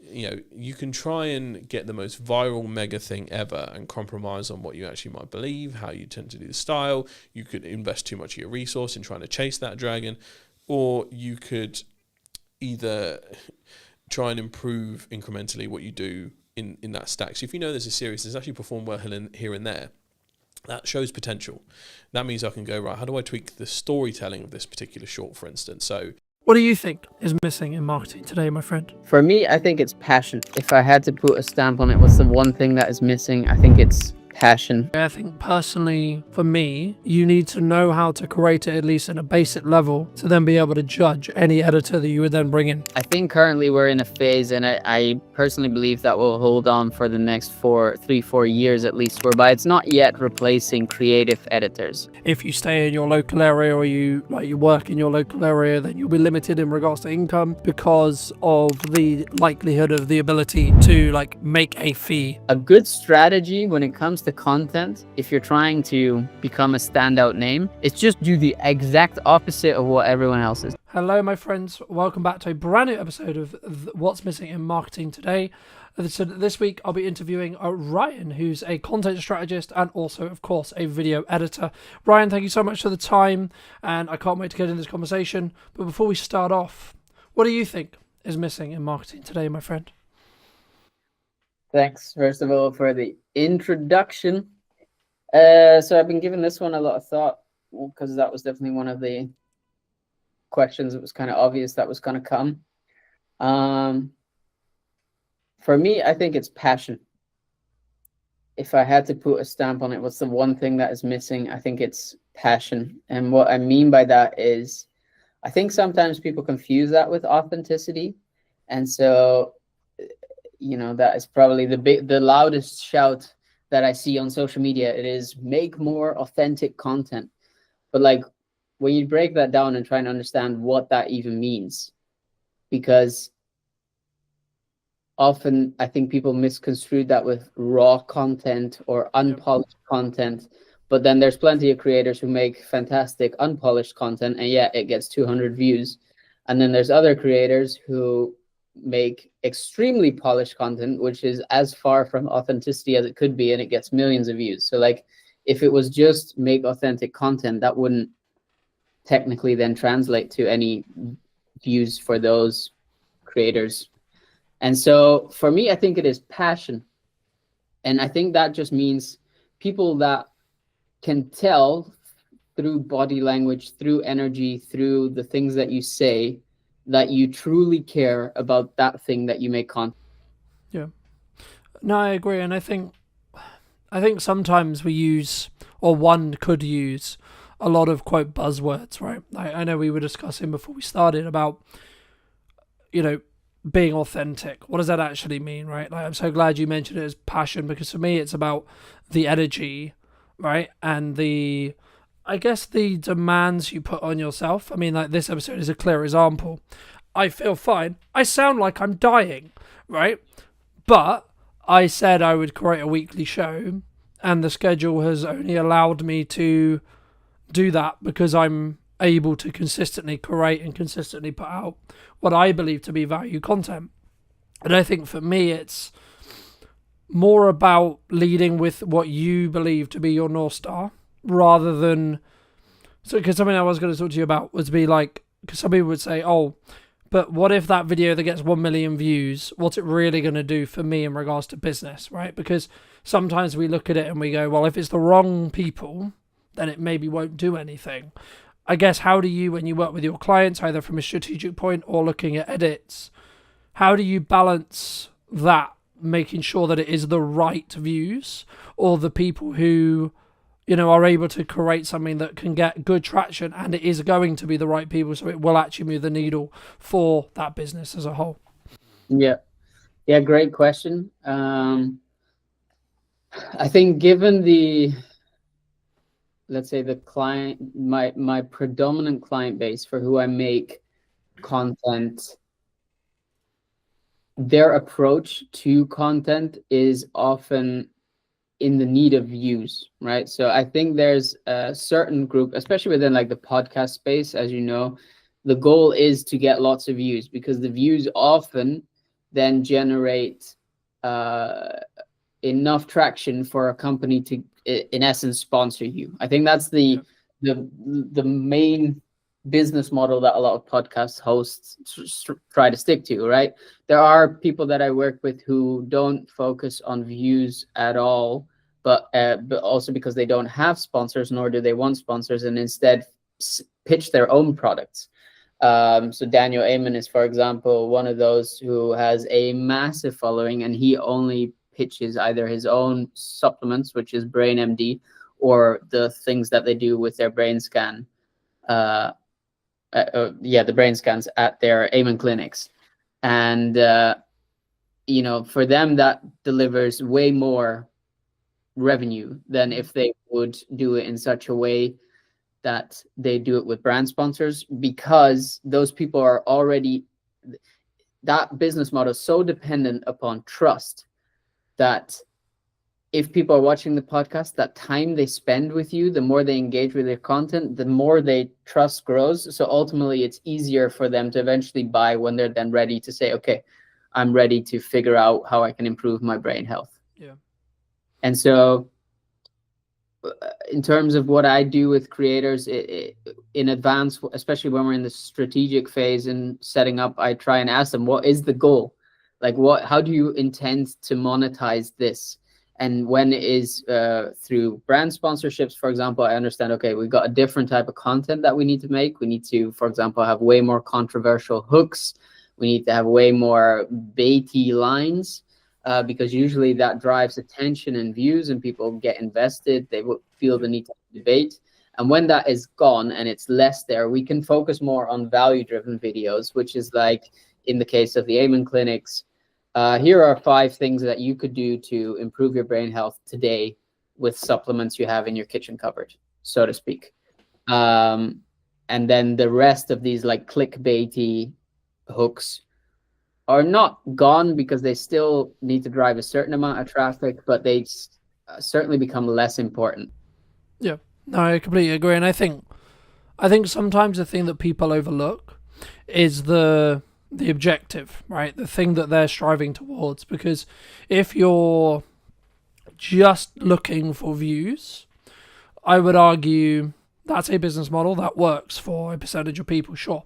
you know, you can try and get the most viral mega thing ever and compromise on what you actually might believe, how you tend to do the style. You could invest too much of your resource in trying to chase that dragon, or you could either try and improve incrementally what you do in that stack. So if you know there's a series that's actually performed well here and there, that shows potential. That means I can go, right, how do I tweak the storytelling of this particular short, for instance? So What do you think is missing in marketing today, my friend? For me, I think it's passion. If I had to put a stamp on it, what's the one thing that is missing? I think it's passion. I think personally, for me, you need to know how to create it, at least at a basic level, to then be able to judge any editor that you would then bring in. I think currently we're in a phase, and I personally believe that will hold on for the next 4 years at least, whereby it's not yet replacing creative editors. If you stay in your local area, or you work in your local area, then you'll be limited in regards to income because of the likelihood of the ability to make a fee. A good strategy when it comes to content, if you're trying to become a standout name, is just do the exact opposite of what everyone else is. Hello, my friends. Welcome back to a brand new episode of What's Missing in Marketing Today. So this week, I'll be interviewing Ryan, who's a content strategist and also, of course, a video editor. Ryan, thank you so much for the time, and I can't wait to get into this conversation. But before we start off, what do you think is missing in marketing today, my friend? Thanks, first of all, for the introduction. So I've been giving this one a lot of thought, because that was definitely one of the questions that was kind of obvious that was going to come. For me, I think it's passion. If I had to put a stamp on it, what's the one thing that is missing? I think it's passion. And what I mean by that is, I think sometimes people confuse that with authenticity. And so, you know, that is probably the loudest shout that I see on social media. It is make more authentic content. But when you break that down and try and understand what that even means, because often I think people misconstrue that with raw content or unpolished content. But then there's plenty of creators who make fantastic unpolished content, and yet it gets 200 views. And then there's other creators who make extremely polished content, which is as far from authenticity as it could be, and it gets millions of views. So if it was just make authentic content, that wouldn't technically then translate to any views for those creators. And so for me, I think it is passion. And I think that just means people that can tell through body language, through energy, through the things that you say, that you truly care about that thing that you make content. Yeah. No, I agree. And I think sometimes we use, or one could use, a lot of quote buzzwords, right? I know we were discussing before we started about, being authentic. What does that actually mean, right? I'm so glad you mentioned it as passion, because for me, it's about the energy, right? And the demands you put on yourself. I mean, this episode is a clear example. I feel fine. I sound like I'm dying, right? But I said I would create a weekly show, and the schedule has only allowed me to do that because I'm able to consistently create and consistently put out what I believe to be value content. And I think for me, it's more about leading with what you believe to be your North Star, rather than, because something I was going to talk to you about was because some people would say, oh, but what if that video that gets 1 million views, what's it really going to do for me in regards to business, right? Because sometimes we look at it and we go, well, if it's the wrong people, then it maybe won't do anything. I guess, how do you, when you work with your clients, either from a strategic point or looking at edits, how do you balance that, making sure that it is the right views, or the people who, are able to create something that can get good traction and it is going to be the right people, so it will actually move the needle for that business as a whole? Yeah, great question. I think given let's say the client, my predominant client base for who I make content, their approach to content is often in the need of views, right? So I think there's a certain group, especially within like the podcast space, as you know, the goal is to get lots of views, because the views often then generate enough traction for a company to, in essence, sponsor you. I think that's the main business model that a lot of podcast hosts try to stick to, right? There are people that I work with who don't focus on views at all, but also because they don't have sponsors, nor do they want sponsors, and instead pitch their own products. So Daniel Amen is, for example, one of those who has a massive following, and he only pitches either his own supplements, which is Brain MD, or the things that they do with their brain scan. The brain scans at their Amen clinics. And, for them, that delivers way more revenue than if they would do it in such a way that they do it with brand sponsors, because those people are already, that business model is so dependent upon trust that if people are watching the podcast, that time they spend with you, the more they engage with your content, the more they trust grows. So ultimately, it's easier for them to eventually buy when they're then ready to say, okay, I'm ready to figure out how I can improve my brain health. Yeah. And so in terms of what I do with creators in advance, especially when we're in the strategic phase and setting up, I try and ask them, what is the goal? Like, how do you intend to monetize this? And when it is through brand sponsorships, for example, I understand, okay, we've got a different type of content that we need to make. We need to, for example, have way more controversial hooks. We need to have way more baity lines, because usually that drives attention and views, and people get invested. They will feel the need to debate. And when that is gone and it's less there, we can focus more on value-driven videos, which is like in the case of the Amen clinics. Here are 5 things that you could do to improve your brain health today with supplements you have in your kitchen cupboard, so to speak. And then the rest of these like clickbaity hooks are not gone, because they still need to drive a certain amount of traffic, but they certainly become less important. Yeah, no, I completely agree. And I think sometimes the thing that people overlook is the objective, right? The thing that they're striving towards. Because if you're just looking for views, I would argue that's a business model that works for a percentage of people, sure.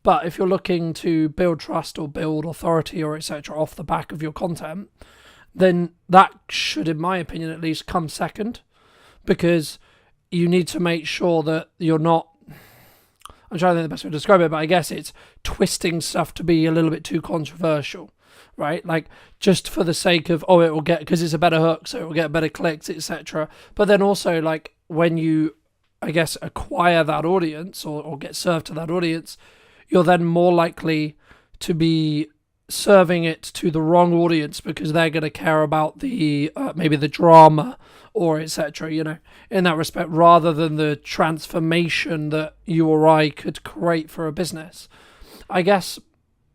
But if you're looking to build trust or build authority or etc. off the back of your content, then that should, in my opinion at least, come second, because you need to make sure that you're not, I'm trying to think the best way to describe it, but I guess it's twisting stuff to be a little bit too controversial, right? Like, just for the sake of, it will get, because it's a better hook, so it will get better clicks, etc. But then also, like, when you, I guess, acquire that audience or get served to that audience, you're then more likely to be serving it to the wrong audience, because they're going to care about the maybe the drama or etc. In that respect, rather than the transformation that you or I could create for a business. I guess,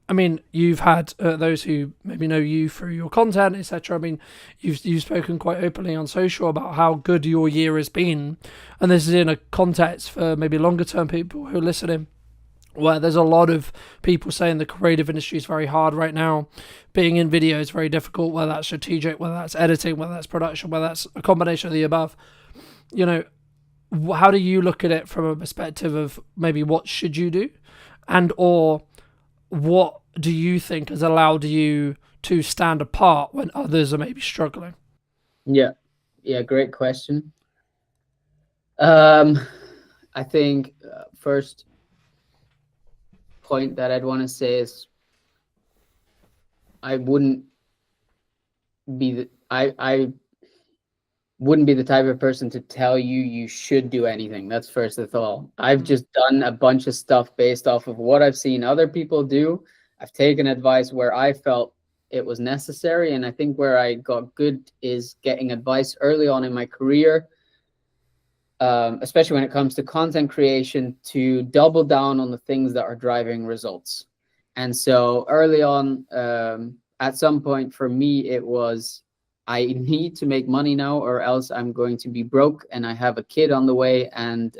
I mean, you've had those who maybe know you through your content, etc. I mean, you've spoken quite openly on social about how good your year has been, and this is in a context for maybe longer term people who are listening, where there's a lot of people saying the creative industry is very hard right now. Being in video is very difficult, whether that's strategic, whether that's editing, whether that's production, whether that's a combination of the above. How do you look at it from a perspective of maybe what should you do, and or what do you think has allowed you to stand apart when others are maybe struggling? Yeah, great question. I think first point that I'd want to say is I wouldn't I wouldn't be the type of person to tell you should do anything. That's first of all. I've just done a bunch of stuff based off of what I've seen other people do. I've taken advice where I felt it was necessary, and I think where I got good is getting advice early on in my career, especially when it comes to content creation, to double down on the things that are driving results. And so early on, at some point for me, it was I need to make money now, or else I'm going to be broke, and I have a kid on the way, and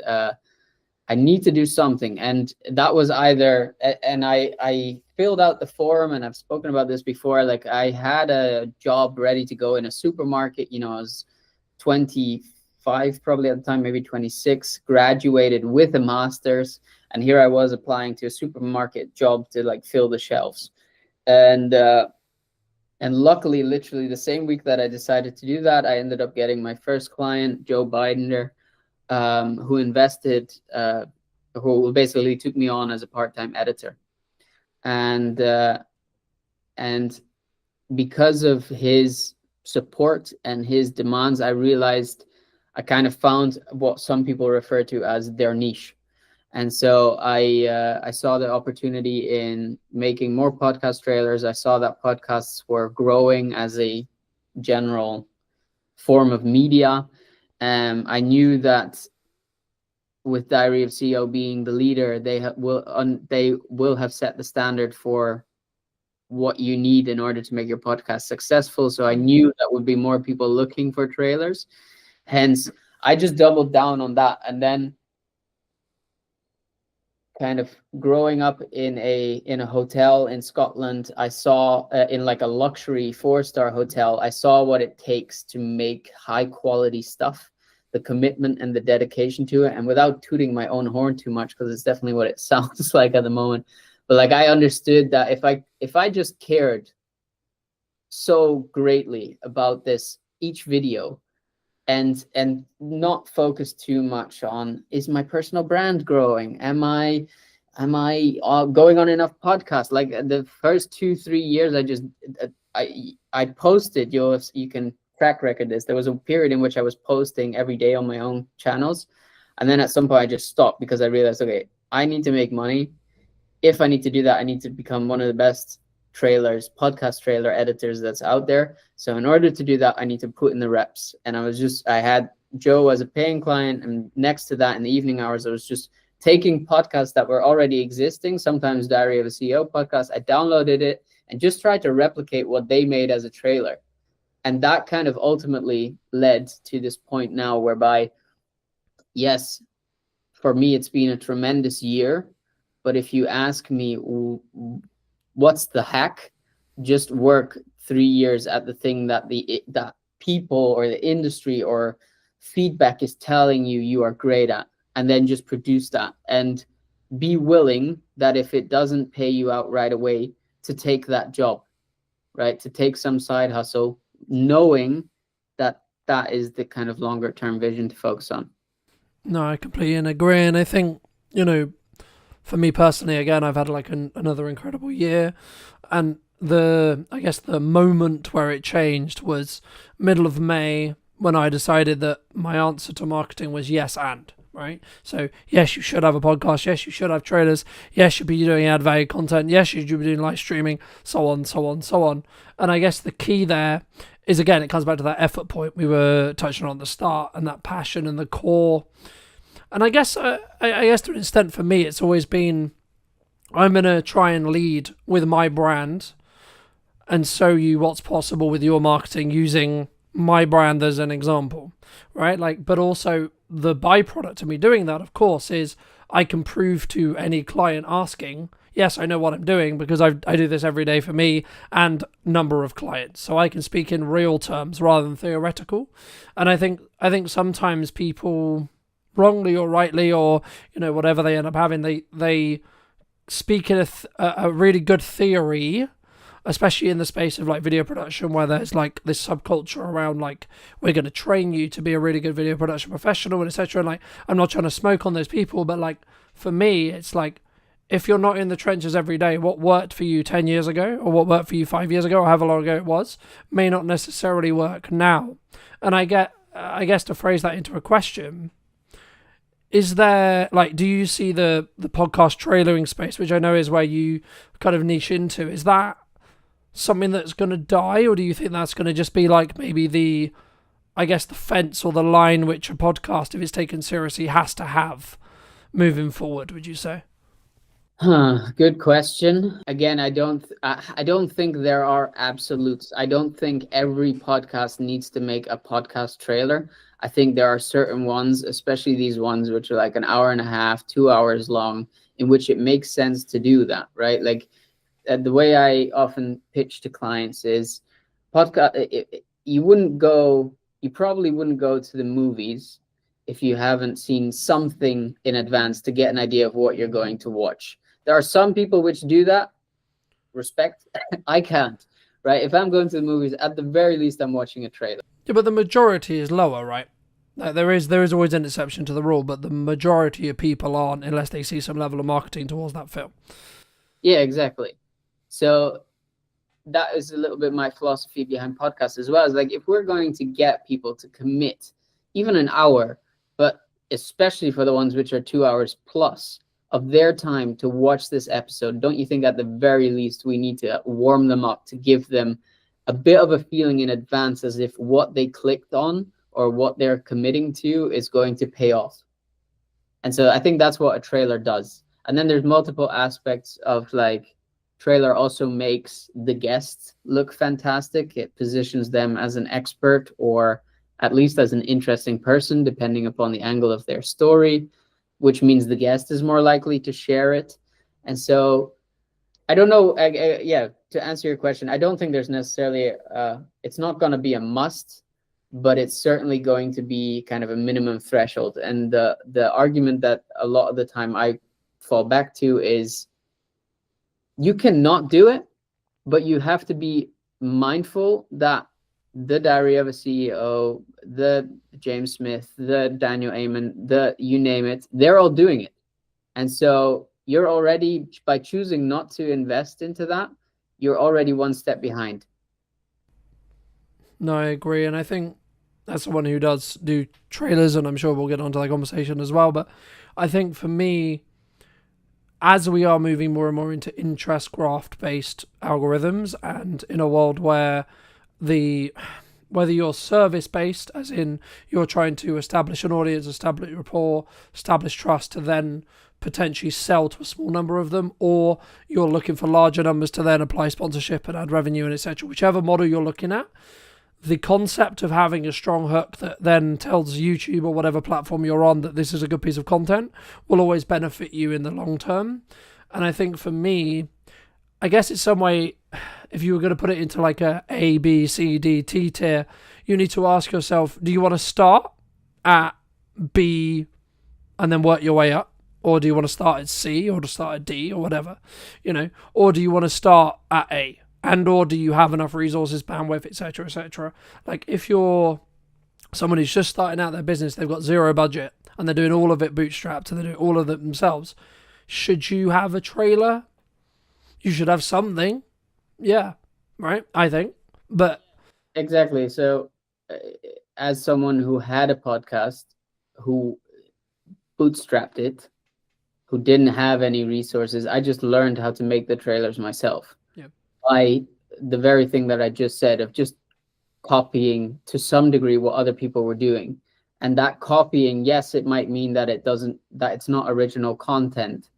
I need to do something. And that was either, and I filled out the form, and I've spoken about this before. Like I had a job ready to go in a supermarket. You know, I was 25 probably at the time, maybe 26, graduated with a master's, and here I was applying to a supermarket job to like fill the shelves. And luckily, literally the same week that I decided to do that, I ended up getting my first client, Joe Bidender, who invested, who basically took me on as a part-time editor. And because of his support and his demands, I realized I kind of found what some people refer to as their niche. And so I saw the opportunity in making more podcast trailers. I saw that podcasts were growing as a general form of media. I knew that with Diary of CEO being the leader, they will have set the standard for what you need in order to make your podcast successful. So I knew that would be more people looking for trailers. Hence, I just doubled down on that. And then kind of growing up in a hotel in Scotland, I saw in like a luxury 4-star hotel, I saw what it takes to make high quality stuff, the commitment and the dedication to it. And without tooting my own horn too much, because it's definitely what it sounds like at the moment, but like I understood that if I just cared so greatly about this each video, and not focus too much on, is my personal brand growing, am I going on enough podcasts? Like the first 2-3 years, I posted, you can track record this, there was a period in which I was posting every day on my own channels, and then at some point I just stopped because I realized, okay, I need to make money. If I need to do that, I need to become one of the best podcast trailer editors that's out there. So in order to do that, I need to put in the reps. And I had Joe as a paying client, and next to that in the evening hours, I was just taking podcasts that were already existing, sometimes Diary of a CEO podcast. I downloaded it and just tried to replicate what they made as a trailer. And that kind of ultimately led to this point now whereby, yes, for me, it's been a tremendous year. But if you ask me, what's the hack? Just work 3 years at the thing that that people or the industry or feedback is telling you are great at, and then just produce that, and be willing that if it doesn't pay you out right away, to take that job, right? To take some side hustle, knowing that that is the kind of longer term vision to focus on. No, I completely agree. And I think, for me personally, again, I've had like another incredible year, and I guess the moment where it changed was middle of May, when I decided that my answer to marketing was yes and, right? So yes, you should have a podcast. Yes, you should have trailers. Yes, you should be doing ad value content. Yes, you should be doing live streaming, so on, so on, so on. And I guess the key there is, again, it comes back to that effort point we were touching on at the start, and that passion and the core. And I guess to an extent for me, it's always been, I'm going to try and lead with my brand and show you what's possible with your marketing using my brand as an example, right? Like, but also the byproduct of me doing that, of course, is I can prove to any client asking, yes, I know what I'm doing because I do this every day for me and number of clients. So I can speak in real terms rather than theoretical. And I think sometimes people, wrongly or rightly, or whatever they end up having, they speak in a really good theory especially in the space of like video production, where there's like this subculture around like we're going to train you to be a really good video production professional and etc. And like I'm not trying to smoke on those people, but like for me, it's like if you're not in the trenches every day, what worked for you 10 years ago or what worked for you 5 years ago or however long ago it was may not necessarily work now. And I guess to phrase that into a question, is there like, do you see the podcast trailering space, which I know is where you kind of niche into, is that something that's going to die, or do you think that's going to just be like maybe the fence or the line which a podcast, if it's taken seriously, has to have moving forward, would you say? Good question. Again, I don't think there are absolutes. I don't think every podcast needs to make a podcast trailer. I think there are certain ones, especially these ones which are like an hour and a half, 2 hours long, in which it makes sense to do that, right? Like the way I often pitch to clients is podcast. You probably wouldn't go to the movies if you haven't seen something in advance to get an idea of what you're going to watch. There are some people which do that. Respect. I can't, right? If I'm going to the movies, at the very least, I'm watching a trailer. Yeah, but the majority is lower, right? Like there is always an exception to the rule, but the majority of people aren't unless they see some level of marketing towards that film. Yeah, exactly. So that is a little bit my philosophy behind podcasts as well. Is like if we're going to get people to commit even an hour, but especially for the ones which are 2 hours plus of their time to watch this episode, don't you think at the very least we need to warm them up to give them a bit of a feeling in advance as if what they clicked on or what they're committing to is going to pay off? And so I think that's what a trailer does. And then there's multiple aspects of like trailer also makes the guests look fantastic. It positions them as an expert or at least as an interesting person, depending upon the angle of their story, which means the guest is more likely to share it. And so I don't know. Yeah, to answer your question, I don't think there's necessarily, it's not going to be a must, but it's certainly going to be kind of a minimum threshold. And the argument that a lot of the time I fall back to is you cannot do it, but you have to be mindful that the Diary of a CEO, the James Smith, the Daniel Amen, you name it, they're all doing it. And so you're already, by choosing not to invest into that, you're already one step behind. No, I agree. And I think as someone who does do trailers, and I'm sure we'll get onto that conversation as well, but I think for me, as we are moving more and more into interest graph based algorithms, and in a world where whether you're service based, as in you're trying to establish an audience, establish rapport, establish trust to then potentially sell to a small number of them, or you're looking for larger numbers to then apply sponsorship and add revenue and etc., whichever model you're looking at, the concept of having a strong hook that then tells YouTube or whatever platform you're on that this is a good piece of content will always benefit you in the long term. And I think for me, I guess it's some way, if you were going to put it into like A, B, C, D, T tier, you need to ask yourself, do you want to start at B and then work your way up? Or do you want to start at C or to start at D or whatever, or do you want to start at A? And or do you have enough resources, bandwidth, etc., etc.? Like if you're someone who's just starting out their business, they've got zero budget and they're doing all of it bootstrapped and they're doing all of it themselves, should you have a trailer? You should have something. Yeah, right, I think. But exactly. So as someone who had a podcast, who bootstrapped it, who didn't have any resources, I just learned how to make the trailers myself. Yep. By the very thing that I just said, of just copying to some degree what other people were doing. And that copying, yes, it might mean that it's not original content,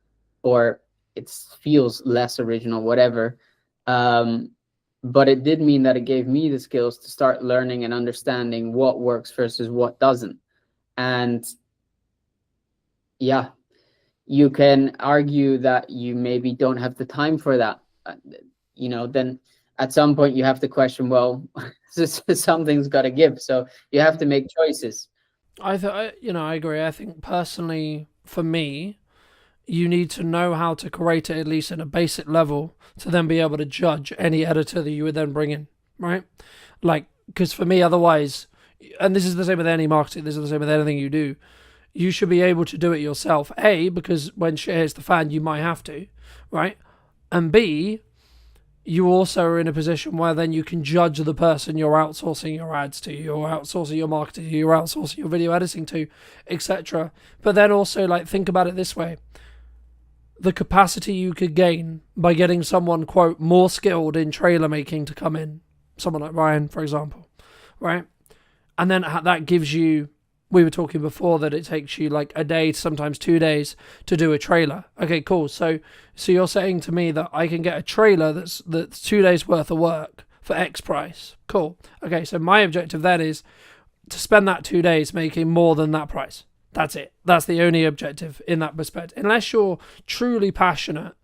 or it feels less original, whatever. But it did mean that it gave me the skills to start learning and understanding what works versus what doesn't. And yeah, you can argue that you maybe don't have the time for that. Then at some point you have to question, well, something's got to give. So you have to make choices. I agree. I think personally, for me, you need to know how to create it, at least in a basic level, to then be able to judge any editor that you would then bring in, right? Like, because for me, otherwise, and this is the same with any marketing, this is the same with anything you do, you should be able to do it yourself. A, because when shit hits the fan, you might have to, right? And B, you also are in a position where then you can judge the person you're outsourcing your ads to, you're outsourcing your marketing to, you're outsourcing your video editing to, etc. But then also, like, think about it this way. The capacity you could gain by getting someone, quote, more skilled in trailer making to come in, someone like Ryan, for example, right? And then that gives you, we were talking before that it takes you like a day, sometimes 2 days to do a trailer. Okay, cool. So you're saying to me that I can get a trailer that's 2 days worth of work for X price. Cool. Okay, so my objective then is to spend that 2 days making more than that price. That's it. That's the only objective in that respect. Unless you're truly passionate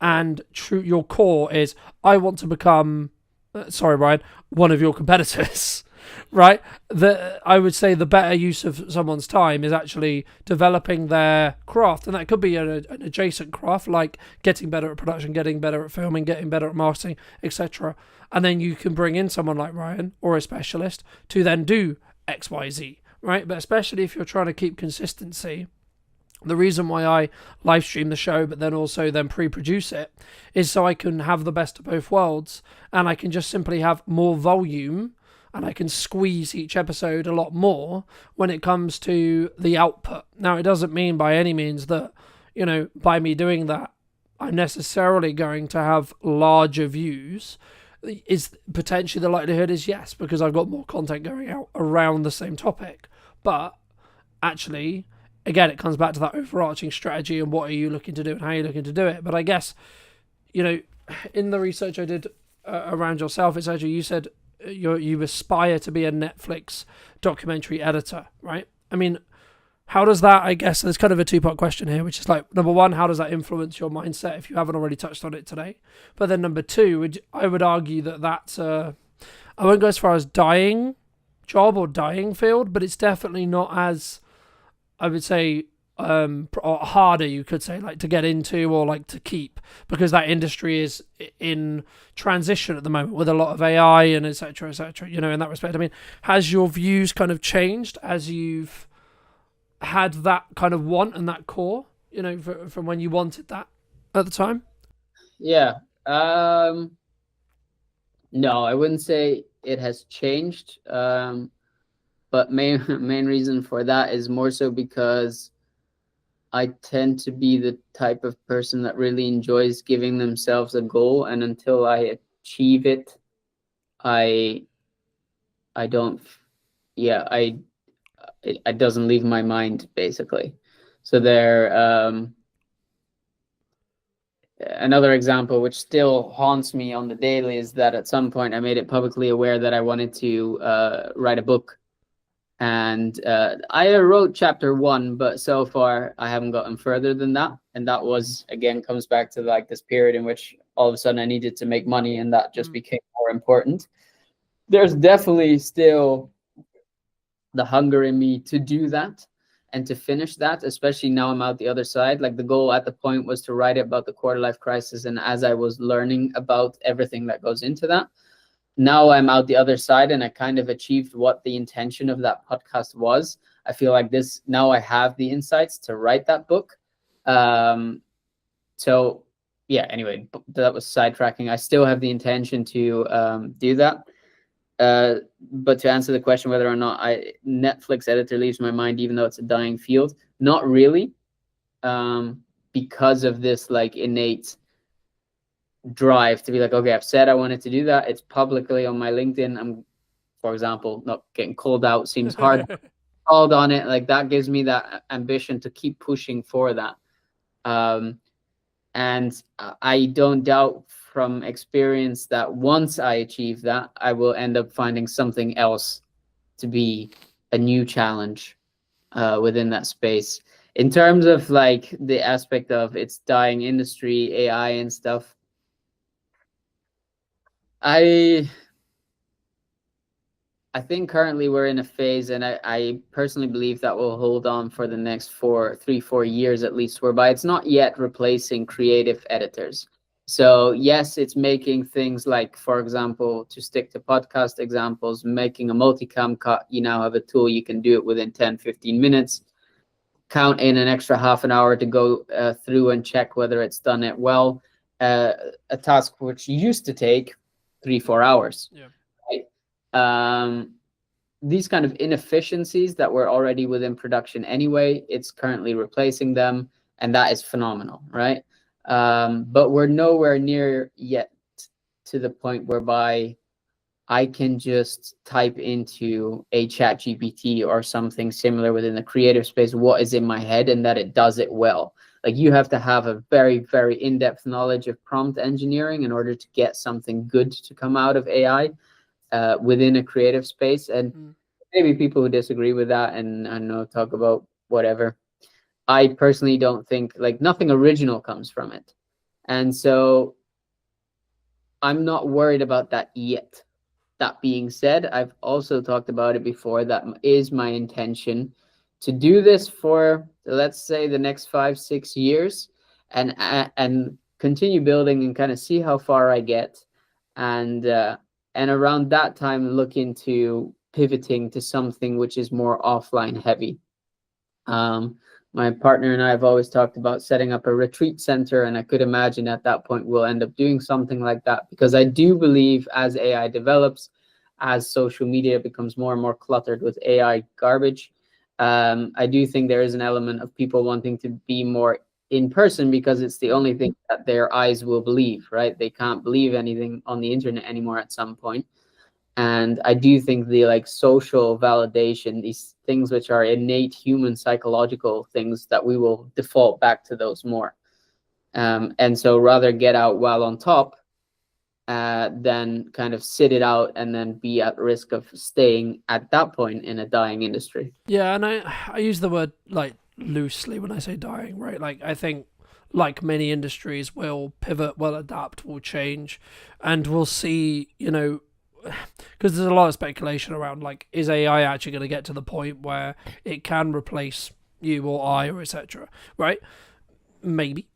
and your core is, I want to become, sorry, Ryan, one of your competitors. Right, I would say the better use of someone's time is actually developing their craft, and that could be an adjacent craft like getting better at production, getting better at filming, getting better at marketing, etc. And then you can bring in someone like Ryan or a specialist to then do X, Y, Z. Right, but especially if you're trying to keep consistency. The reason why I live stream the show, but then also then pre-produce it, is so I can have the best of both worlds, and I can just simply have more volume. And I can squeeze each episode a lot more when it comes to the output. Now, it doesn't mean by any means that, by me doing that, I'm necessarily going to have larger views. Is potentially the likelihood is yes, because I've got more content going out around the same topic. But actually, again, it comes back to that overarching strategy and what are you looking to do and how are you looking to do it. But I guess, in the research I did around yourself, it's actually, you said, you aspire to be a Netflix documentary editor, right? I mean, how does that, I guess, there's kind of a two-part question here, which is like, number one, how does that influence your mindset if you haven't already touched on it today? But then number two, I would argue that that's I won't go as far as dying job or dying field, but it's definitely not as, I would say, or harder, you could say, like to get into or like to keep, because that industry is in transition at the moment with a lot of AI and etc. In that respect. I mean, has your views kind of changed as you've had that kind of want and that core, from when you wanted that at the time? Yeah. No, I wouldn't say it has changed. But main reason for that is more so because I tend to be the type of person that really enjoys giving themselves a goal, and until I achieve it, I don't, it doesn't leave my mind, basically. So another example which still haunts me on the daily is that at some point I made it publicly aware that I wanted to write a book. And I wrote chapter 1, but so far I haven't gotten further than that. And that was, again, comes back to like this period in which all of a sudden I needed to make money, and that just became more important. There's definitely still the hunger in me to do that and to finish that, especially now I'm out the other side. Like, the goal at the point was to write about the quarter life crisis. And as I was learning about everything that goes into that, now I'm out the other side and I kind of achieved what the intention of that podcast was. I feel like now I have the insights to write that book. So yeah, anyway, that was sidetracking. I still have the intention to do that. But to answer the question whether or not Netflix editor leaves my mind, even though it's a dying field, not really, because of this like innate drive to be like, okay, I've said I wanted to do that. It's publicly on my LinkedIn. I'm, for example, not getting called out seems hard. Called on it, like that gives me that ambition to keep pushing for that. And I don't doubt from experience that once I achieve that, I will end up finding something else to be a new challenge within that space. In terms of like the aspect of its dying industry, AI and stuff, I I think currently we're in a phase, and I personally believe that will hold on for the next 4 years at least, whereby it's not yet replacing creative editors. So yes, it's making things like, for example, to stick to podcast examples, making a multicam cut. You now have a tool, you can do it within 10-15 minutes. Count in an extra half an hour to go through and check whether it's done it well. A task which used to take 3-4 hours. Yeah. Right? These kind of inefficiencies that were already within production anyway, it's currently replacing them, and that is phenomenal, right? But we're nowhere near yet to the point whereby I can just type into a chat GPT or something similar within the creative space what is in my head, and that it does it well. Like, you have to have a very, very in-depth knowledge of prompt engineering in order to get something good to come out of AI within a creative space. And maybe people who disagree with that and I know talk about whatever. I personally don't think, like, nothing original comes from it. And so I'm not worried about that yet. That being said, I've also talked about it before. That is my intention, to do this for, let's say, the next 5-6 years, and continue building and kind of see how far I get, and around that time look into pivoting to something which is more offline heavy. My partner and I have always talked about setting up a retreat center, and I could imagine at that point we'll end up doing something like that, because I do believe as AI develops, as social media becomes more and more cluttered with AI garbage, I do think there is an element of people wanting to be more in person, because it's the only thing that their eyes will believe, right? They can't believe anything on the internet anymore at some point. And I do think the, like, social validation, these things which are innate human psychological things, that we will default back to those more. And so rather get out while on top than kind of sit it out and then be at risk of staying at that point in a dying industry. Yeah, and I use the word, like, loosely when I say dying, right? Like, I think, like many industries, will pivot, will adapt, will change, and we'll see, because there's a lot of speculation around, like, is AI actually going to get to the point where it can replace you or I or etc., right? Maybe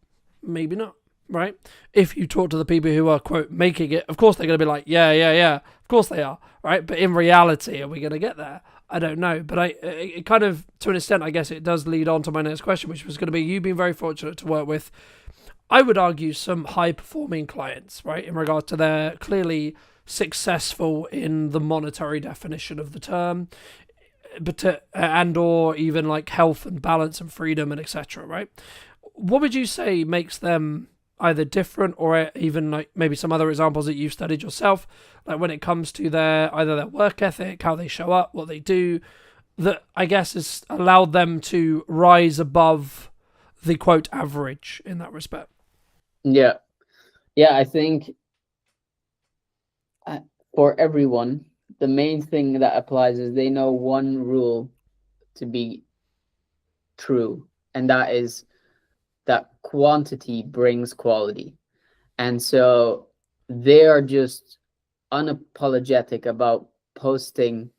not, right? If you talk to the people who are, quote, making it, of course they're going to be like, yeah, of course they are, right? But in reality, are we going to get there? I don't know. But it kind of, to an extent, I guess it does lead on to my next question, which was going to be, you've been very fortunate to work with, I would argue, some high-performing clients, right, in regard to their clearly successful in the monetary definition of the term, but and or even like health and balance and freedom and etc., right? What would you say makes them either different, or even like maybe some other examples that you've studied yourself, like when it comes to either their work ethic, how they show up, what they do, that I guess has allowed them to rise above the, quote, average in that respect? Yeah, I think for everyone, the main thing that applies is they know one rule to be true, and that is that quantity brings quality. And so they are just unapologetic about posting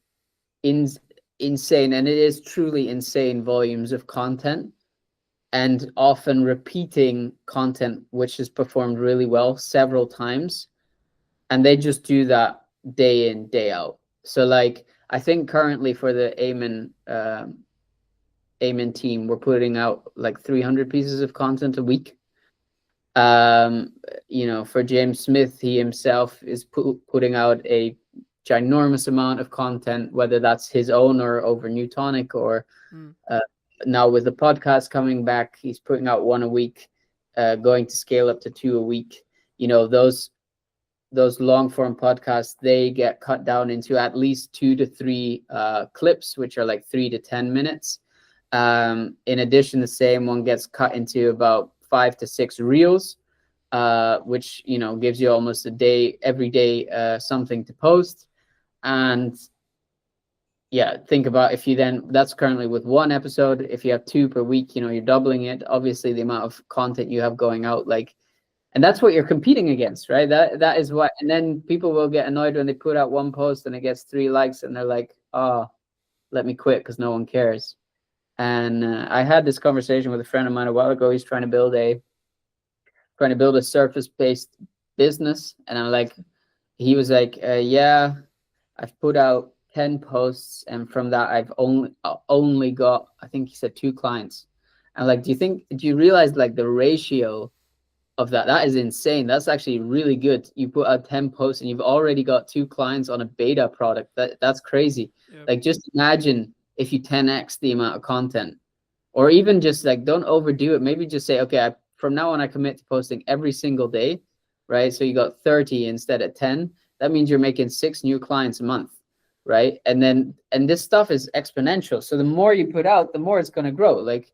insane, and it is truly insane, volumes of content, and often repeating content which is performed really well several times, and they just do that day in, day out. So, like, I think currently for the Amen team, we're putting out like 300 pieces of content a week. For James Smith, he himself is putting out a ginormous amount of content, whether that's his own or over Newtonic, or now with the podcast coming back, he's putting out 1 a week, going to scale up to 2 a week. Those long form podcasts, they get cut down into at least 2 to 3 clips, which are like 3 to 10 minutes. In addition, the same one gets cut into about 5 to 6 reels, which gives you almost a day, every day, something to post. And yeah, think about, if you then, that's currently with 1 episode. If you have 2 per week, you're doubling it. Obviously, the amount of content you have going out, like, And that's what you're competing against, right? That is what, and then people will get annoyed when they put out one post and it gets 3 likes and they're like, oh, let me quit because no one cares. And I had this conversation with a friend of mine a while ago. He's trying to build a surface-based business, and I'm like, he was like, yeah, I've put out 10 posts, and from that I've only got, I think he said, 2 clients. And like, do you realize like the ratio of that is insane? That's actually really good. You put out 10 posts and you've already got 2 clients on a beta product. That's crazy. Yep. Like, just imagine if you 10x the amount of content, or even just like, don't overdo it. Maybe just say, okay, from now on I commit to posting every single day, right? So you got 30 instead of 10. That means you're making 6 new clients a month, right? And this stuff is exponential. So the more you put out, the more it's going to grow. Like,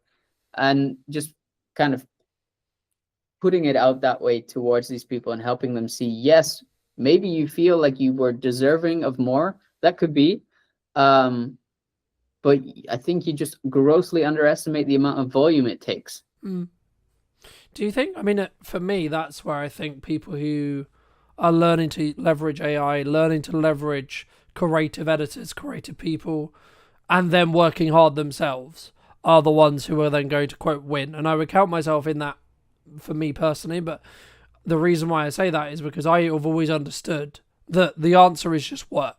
and just kind of putting it out that way towards these people and helping them see, yes, maybe you feel like you were deserving of more. That could be. But I think you just grossly underestimate the amount of volume it takes. Mm. Do you think, I mean, for me, that's where I think people who are learning to leverage AI, learning to leverage creative editors, creative people, and then working hard themselves are the ones who are then going to, quote, win. And I would count myself in that for me personally, but the reason why I say that is because I have always understood that the answer is just work.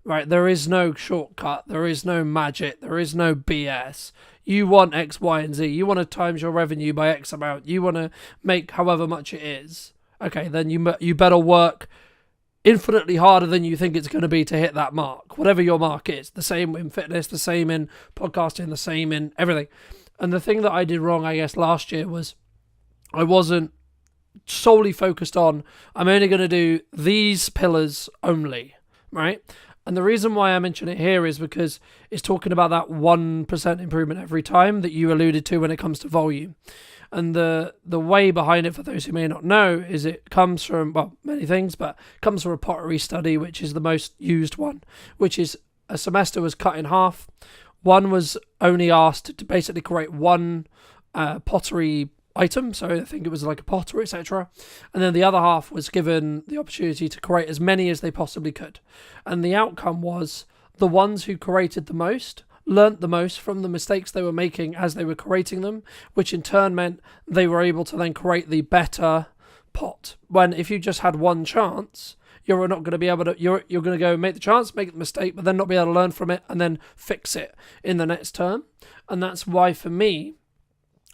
Right, there is no shortcut, there is no magic, there is no BS. You want X, Y, and Z. You want to times your revenue by X amount. You want to make however much it is. Okay, then you better work infinitely harder than you think it's going to be to hit that mark, whatever your mark is. The same in fitness, the same in podcasting, the same in everything. And the thing that I did wrong, I guess, last year was I wasn't solely focused on, I'm only going to do these pillars only, right? And the reason why I mention it here is because it's talking about that 1% improvement every time that you alluded to when it comes to volume. And the way behind it, for those who may not know, is it comes from, well, many things, but it comes from a pottery study, which is the most used one, which is a semester was cut in half. One was only asked to basically create one pottery item, so I think it was like a pot or etc. And then the other half was given the opportunity to create as many as they possibly could. And the outcome was the ones who created the most learnt the most from the mistakes they were making as they were creating them, which in turn meant they were able to then create the better pot. When if you just had one chance, you're not going to be able to, you're going to go make the chance, make the mistake, but then not be able to learn from it and then fix it in the next term. And that's why, for me,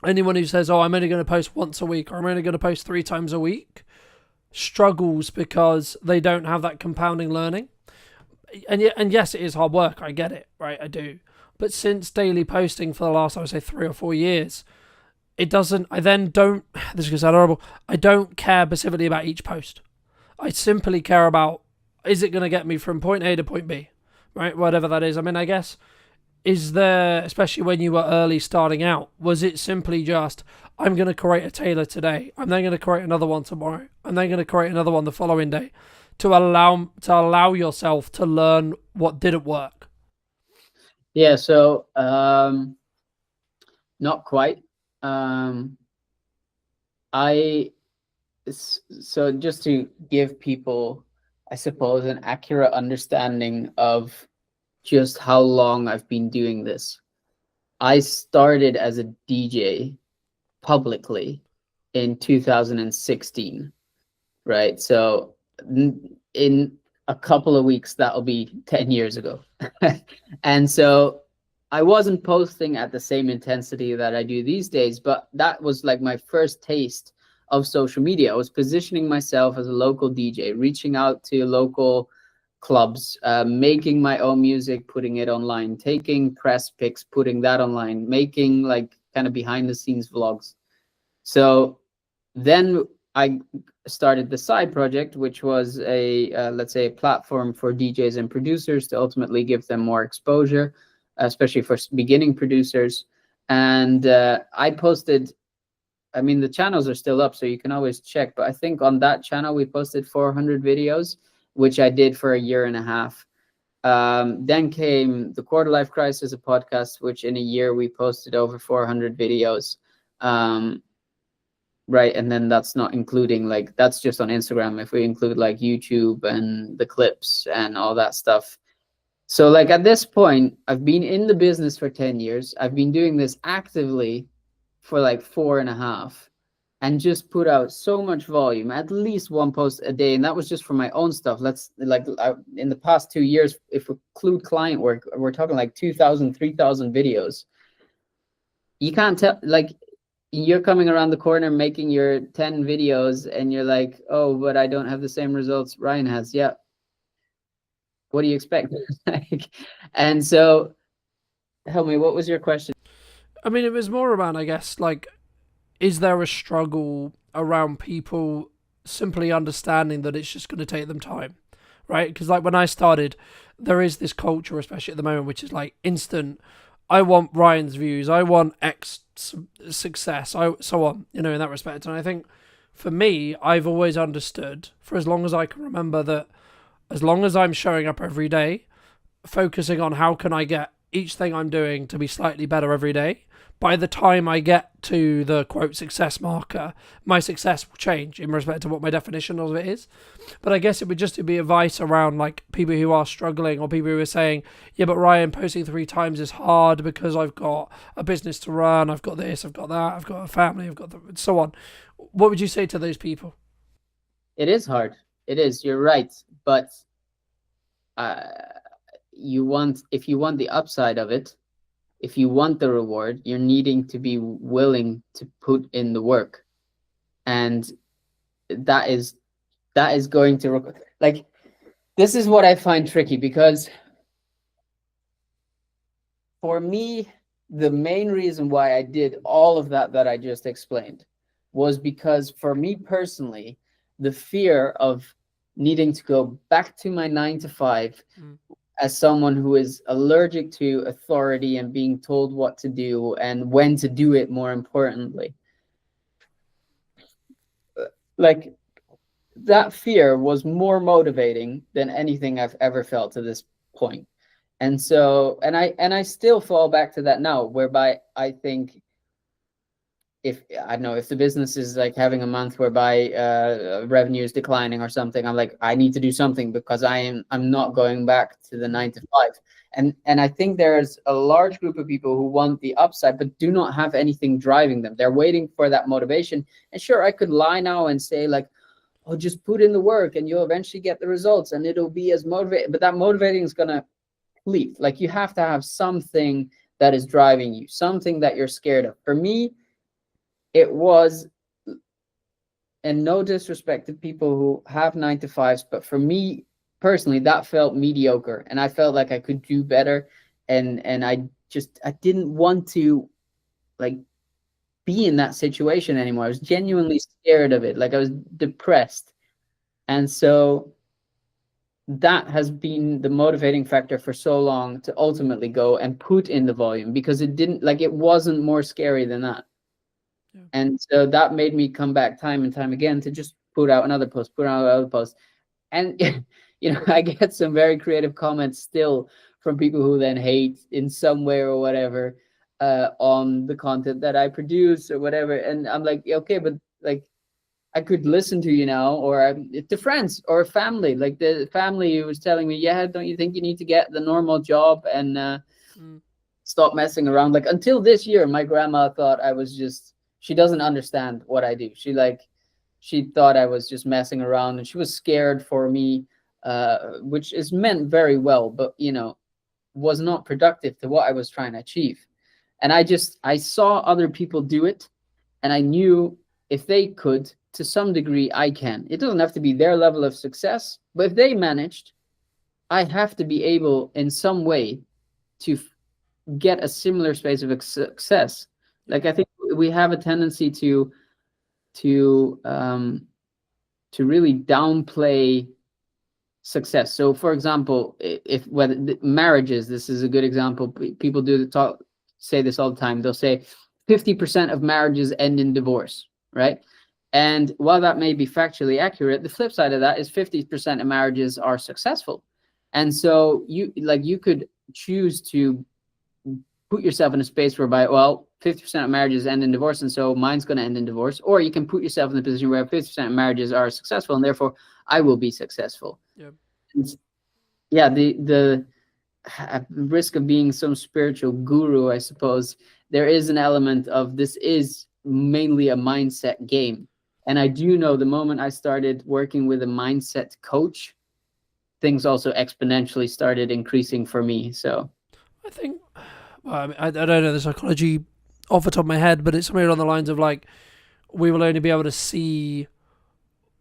anyone who says, oh, I'm only going to post once a week or I'm only going to post 3 times a week struggles because they don't have that compounding learning. And yes, it is hard work. I get it, right? I do. But since daily posting for the last, I would say 3 or 4 years, it doesn't, I then don't, this is going to sound horrible, I don't care specifically about each post. I simply care about, is it going to get me from point A to point B, right? Whatever that is. I mean, I guess, is there, especially when you were early starting out, was it simply just, I'm going to create a tailor today, I'm then going to create another one tomorrow, I'm then going to create another one the following day, to allow yourself to learn what didn't work? Yeah, so not quite. So just to give people, I suppose, an accurate understanding of just how long I've been doing this. I started as a DJ publicly in 2016, right? So in a couple of weeks, that'll be 10 years ago. And so I wasn't posting at the same intensity that I do these days, but that was like my first taste of social media. I was positioning myself as a local DJ, reaching out to local clubs, making my own music, putting it online, taking press pics, putting that online, making like kind of behind the scenes vlogs. So then I started the side project, which was a let's say a platform for DJs and producers to ultimately give them more exposure, especially for beginning producers. And I posted, I mean, the channels are still up, so you can always check, but I think on that channel we posted 400 videos, which I did for a year and a half. Then came the Quarter Life Crisis, a podcast, which in a year we posted over 400 videos. right? And then that's not including, like, that's just on Instagram. If we include like YouTube and the clips and all that stuff. So like at this point, I've been in the business for 10 years. I've been doing this actively for like 4.5, and just put out so much volume, at least one post a day. And that was just for my own stuff. Let's like, in the past 2 years, if we include client work, we're talking like 2,000, 3,000 videos. You can't tell, like, you're coming around the corner making your 10 videos and you're like, oh, but I don't have the same results Ryan has. Yeah. What do you expect? Like, and so help me, what was your question? I mean, it was more around, I guess, like, is there a struggle around people simply understanding that it's just going to take them time, right? Because like when I started, there is this culture, especially at the moment, which is like instant. I want Ryan's views. I want X success. So on, in that respect. And I think for me, I've always understood, for as long as I can remember, that as long as I'm showing up every day, focusing on how can I get each thing I'm doing to be slightly better every day, by the time I get to the quote success marker, my success will change in respect to what my definition of it is. But I guess it would just be advice around like people who are struggling, or people who are saying, yeah, but Ryan, posting 3 times is hard because I've got a business to run, I've got this, I've got that, I've got a family, I've got so on. What would you say to those people? It is hard. It is. You're right. But if you want the upside of it, if you want the reward, you're needing to be willing to put in the work. And that is going to, like, this is what I find tricky, because for me, the main reason why I did all of that I just explained was because for me personally, the fear of needing to go back to my 9 to 5 as someone who is allergic to authority and being told what to do and when to do it, more importantly. Like, that fear was more motivating than anything I've ever felt to this point. And so, and I still fall back to that now, whereby I think, if I don't know, if the business is like having a month whereby revenue is declining or something, I'm like, I need to do something, because I'm not going back to the 9 to 5. And I think there's a large group of people who want the upside but do not have anything driving them. They're waiting for that motivation. And sure, I could lie now and say like, oh, just put in the work and you'll eventually get the results and it'll be as motivating, but that motivating is gonna leave. Like, you have to have something that is driving you, something that you're scared of. For me, it was, and no disrespect to people who have 9 to 5s, but for me personally, that felt mediocre, and I felt like I could do better, and I didn't want to like be in that situation anymore. I was genuinely scared of it. Like, I was depressed, and so that has been the motivating factor for so long to ultimately go and put in the volume, because it wasn't more scary than that. Yeah. And so that made me come back time and time again to just put out another post. And I get some very creative comments still from people who then hate in some way or whatever on the content that I produce or whatever. And I'm like, okay, but like, I could listen to you now, or to friends or family. Like, the family who was telling me, yeah, don't you think you need to get the normal job and stop messing around? Like, until this year, my grandma thought I was just, she doesn't understand what I do. She thought I was just messing around, and she was scared for me, which is meant very well, but was not productive to what I was trying to achieve. And I saw other people do it, and I knew if they could, to some degree, I can. It doesn't have to be their level of success, but if they managed, I have to be able in some way to get a similar space of success. Like, I think we have a tendency to really downplay success. So, for example, whether marriages, this is a good example. People say this all the time. They'll say 50% of marriages end in divorce, right? And while that may be factually accurate, the flip side of that is 50% of marriages are successful. And so you could choose to put yourself in a space whereby, well, 50% of marriages end in divorce, and so mine's going to end in divorce. Or you can put yourself in the position where 50% of marriages are successful, and therefore I will be successful. Yep. Yeah, the risk of being some spiritual guru, I suppose, there is an element of this is mainly a mindset game. And I do know the moment I started working with a mindset coach, things also exponentially started increasing for me. So I think, well, I mean, I don't know the psychology off the top of my head, but it's something along the lines of like, we will only be able to see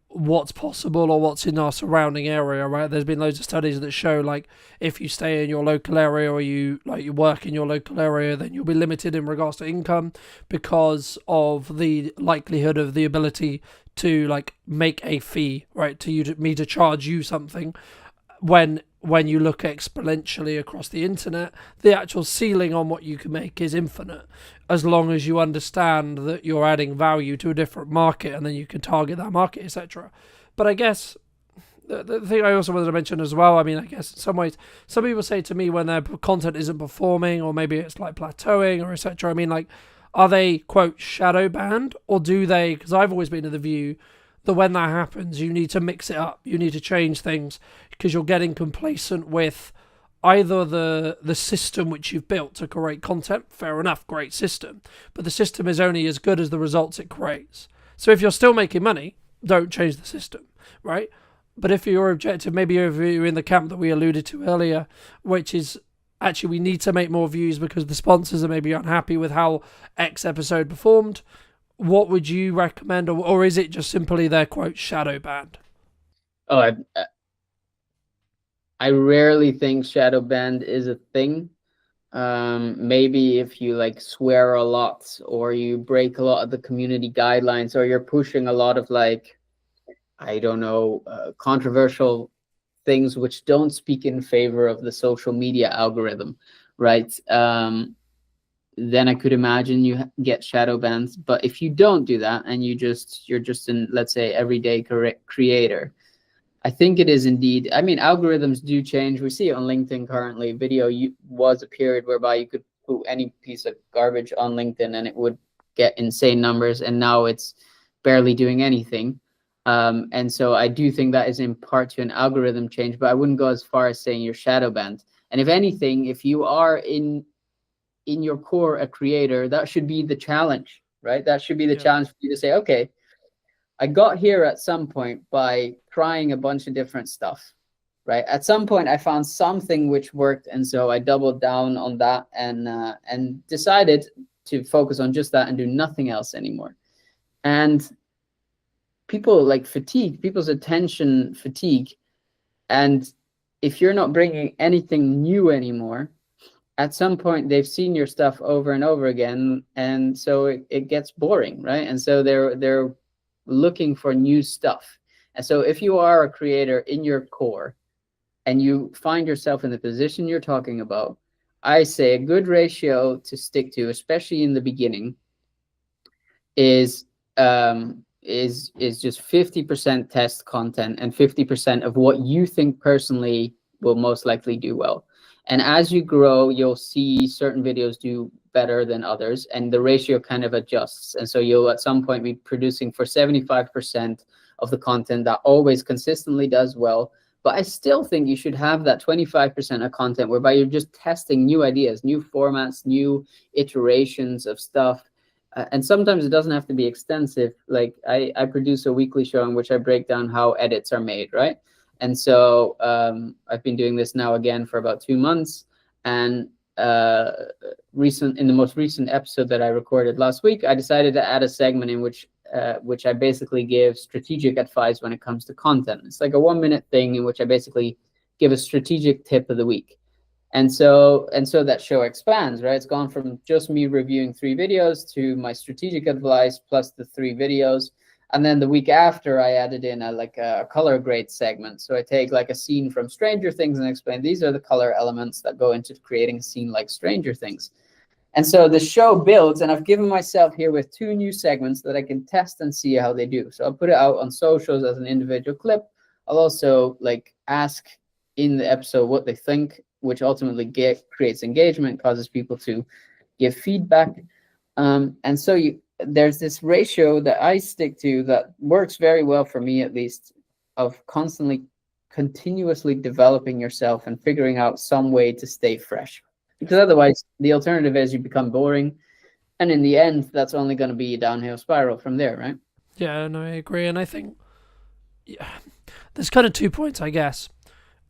what's possible or what's in our surrounding area, right? There's been loads of studies that show like if you stay in your local area or you work in your local area, then you'll be limited in regards to income because of the likelihood of the ability to like make a fee, right? Me to charge you something. When you look exponentially across the internet, the actual ceiling on what you can make is infinite, as long as you understand that you're adding value to a different market and then you can target that market, etc. But I guess the thing I also wanted to mention as well, I mean, I guess in some ways, some people say to me when their content isn't performing or maybe it's like plateauing or etc. I mean, like, are they, quote, shadow banned, or do they, because I've always been of the view that when that happens, you need to mix it up. You need to change things because you're getting complacent with either the system which you've built to create content. Fair enough, great system. But the system is only as good as the results it creates. So if you're still making money, don't change the system, right? But if your objective, maybe if you're in the camp that we alluded to earlier, which is actually we need to make more views because the sponsors are maybe unhappy with how X episode performed, what would you recommend, or is it just simply their, quote, shadow banned? Oh, I rarely think shadow banned is a thing. Maybe if you like swear a lot or you break a lot of the community guidelines or you're pushing a lot of like, I don't know, controversial things which don't speak in favor of the social media algorithm, right? Then I could imagine you get shadow bans. But if you don't do that and you're just an, let's say, everyday creator, I think it is indeed. I mean, algorithms do change. We see it on LinkedIn currently. Video was a period whereby you could put any piece of garbage on LinkedIn and it would get insane numbers. And now it's barely doing anything. And so I do think that is in part to an algorithm change, but I wouldn't go as far as saying you're shadow banned. And if anything, if you are in your core a creator, that should be the challenge, right? That should be the challenge for you to say, okay, I got here at some point by trying a bunch of different stuff, right? At some point I found something which worked, and so I doubled down on that and decided to focus on just that and do nothing else anymore. And people like fatigue, people's attention fatigue, and if you're not bringing anything new anymore, at some point they've seen your stuff over and over again, and so it gets boring, right? And so they're looking for new stuff. And so if you are a creator in your core and you find yourself in the position you're talking about, I say a good ratio to stick to, especially in the beginning, is just 50% test content and 50% of what you think personally will most likely do well. And as you grow, you'll see certain videos do better than others, and the ratio kind of adjusts. And so you'll at some point be producing for 75% of the content that always consistently does well. But I still think you should have that 25% of content whereby you're just testing new ideas, new formats, new iterations of stuff. And sometimes it doesn't have to be extensive. Like I produce a weekly show in which I break down how edits are made, right? And so I've been doing this now again for about 2 months. And in the most recent episode that I recorded last week, I decided to add a segment in which I basically give strategic advice when it comes to content. It's like a 1-minute thing in which I basically give a strategic tip of the week. And so that show expands, right? It's gone from just me reviewing 3 videos to my strategic advice plus the 3 videos. And then the week after, I added in a color grade segment. So I take like a scene from Stranger Things and explain these are the color elements that go into creating a scene like Stranger Things. And so the show builds, and I've given myself here with 2 new segments that I can test and see how they do. So I'll put it out on socials as an individual clip. I'll also like ask in the episode what they think, which ultimately creates engagement, causes people to give feedback. And so there's this ratio that I stick to that works very well for me, at least, of continuously developing yourself and figuring out some way to stay fresh. Because otherwise, the alternative is you become boring, and in the end, that's only going to be a downhill spiral from there, right? Yeah, no, I agree. And I think there's kind of 2 points, I guess.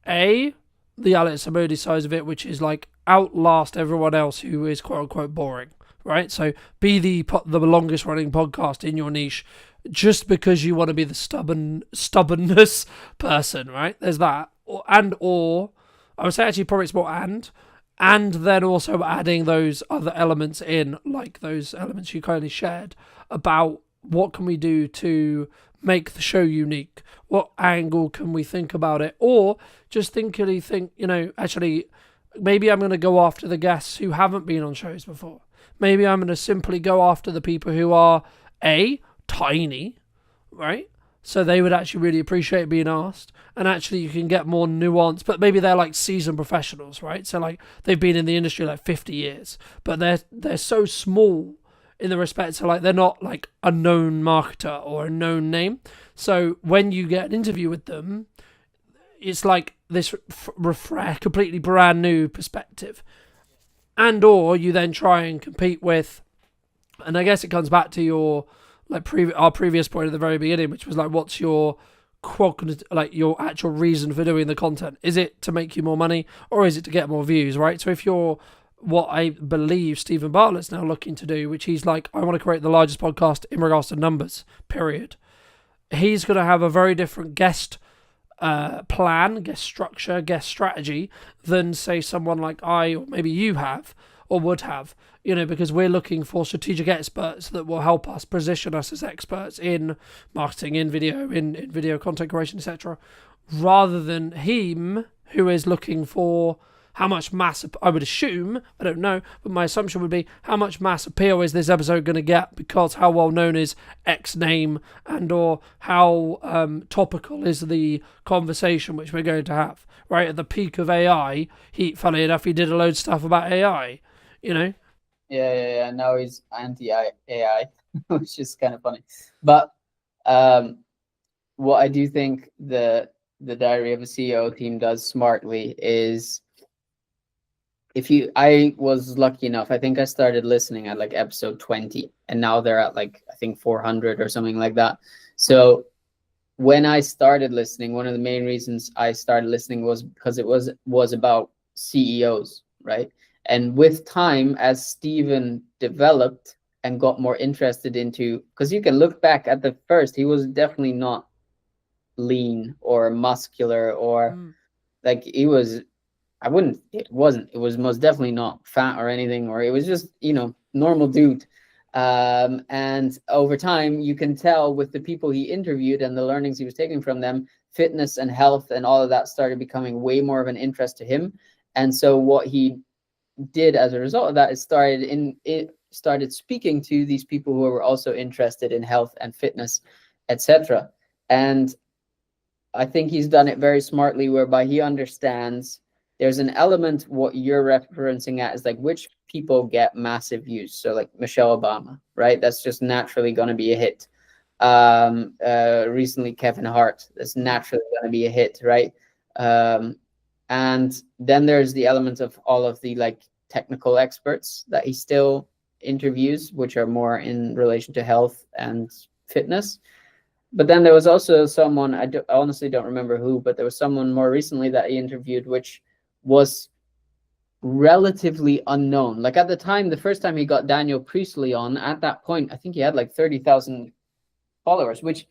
A, the Alex Samodi side of it, which is like outlast everyone else who is quote unquote boring, right? So be the longest running podcast in your niche just because you want to be the stubbornness person, right? There's that. Or I would say actually probably it's more and then also adding those other elements in, like those elements you kindly shared about what can we do to make the show unique? What angle can we think about it? Or just think, actually, maybe I'm going to go after the guests who haven't been on shows before. Maybe I'm going to simply go after the people who are, tiny, right? So they would actually really appreciate being asked. And actually you can get more nuance, but maybe they're like seasoned professionals, right? So like they've been in the industry like 50 years, but they're so small in the respect to like they're not like a known marketer or a known name. So when you get an interview with them, it's like this completely brand new perspective. And or you then try and compete with, and I guess it comes back to your our previous point at the very beginning, which was like, what's your your actual reason for doing the content? Is it to make you more money, or is it to get more views, right? So if you're what I believe Stephen Bartlett's now looking to do, which he's like, I want to create the largest podcast in regards to numbers, period. He's going to have a very different guest plan, guest structure, guest strategy than say someone like I or maybe you have or would have, because we're looking for strategic experts that will help us position us as experts in marketing, in video, in video content creation, etc., rather than him who is looking for how much mass, I would assume, I don't know, but my assumption would be how much mass appeal is this episode going to get because how well known is X name, and or how topical is the conversation which we're going to have, right? At the peak of AI, funnily enough, he did a load of stuff about AI, Yeah. Now he's anti-AI, which is kind of funny. But what I do think the Diary of a CEO team does smartly is, I was lucky enough, I think I started listening at like episode 20, and now they're at like, I think 400 or something like that. So when I started listening, one of the main reasons I started listening was because it was about CEOs, right? And with time, as Stephen developed and got more interested into, because you can look back at the first, he was definitely not lean or muscular or like he was, it was most definitely not fat or anything, or it was just, normal dude. And over time, you can tell with the people he interviewed and the learnings he was taking from them, fitness and health and all of that started becoming way more of an interest to him. And so what he did as a result of that is started speaking to these people who were also interested in health and fitness, etc. And I think he's done it very smartly, whereby he understands there's an element, what you're referencing at is like which people get massive views. So like Michelle Obama, right? That's just naturally going to be a hit. Recently Kevin Hart, that's naturally going to be a hit, right? And then there's the element of all of the like technical experts that he still interviews, which are more in relation to health and fitness. But then there was also someone, I honestly don't remember who, but there was someone more recently that he interviewed, which was relatively unknown. Like at the time, the first time he got Daniel Priestley on, at that point, I think he had like 30,000 followers, which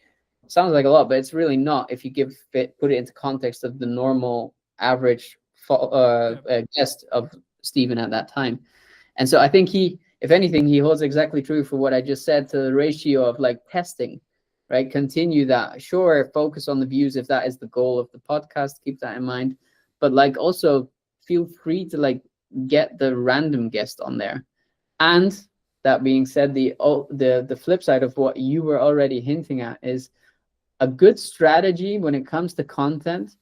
sounds like a lot, but it's really not if you put it into context of the normal average guest of Stephen at that time. And so I think if anything, he holds exactly true for what I just said to the ratio of like testing, right? Continue that. Sure, focus on the views if that is the goal of the podcast. Keep that in mind. But like also feel free to like get the random guest on there. And that being said, the flip side of what you were already hinting at is a good strategy when it comes to content.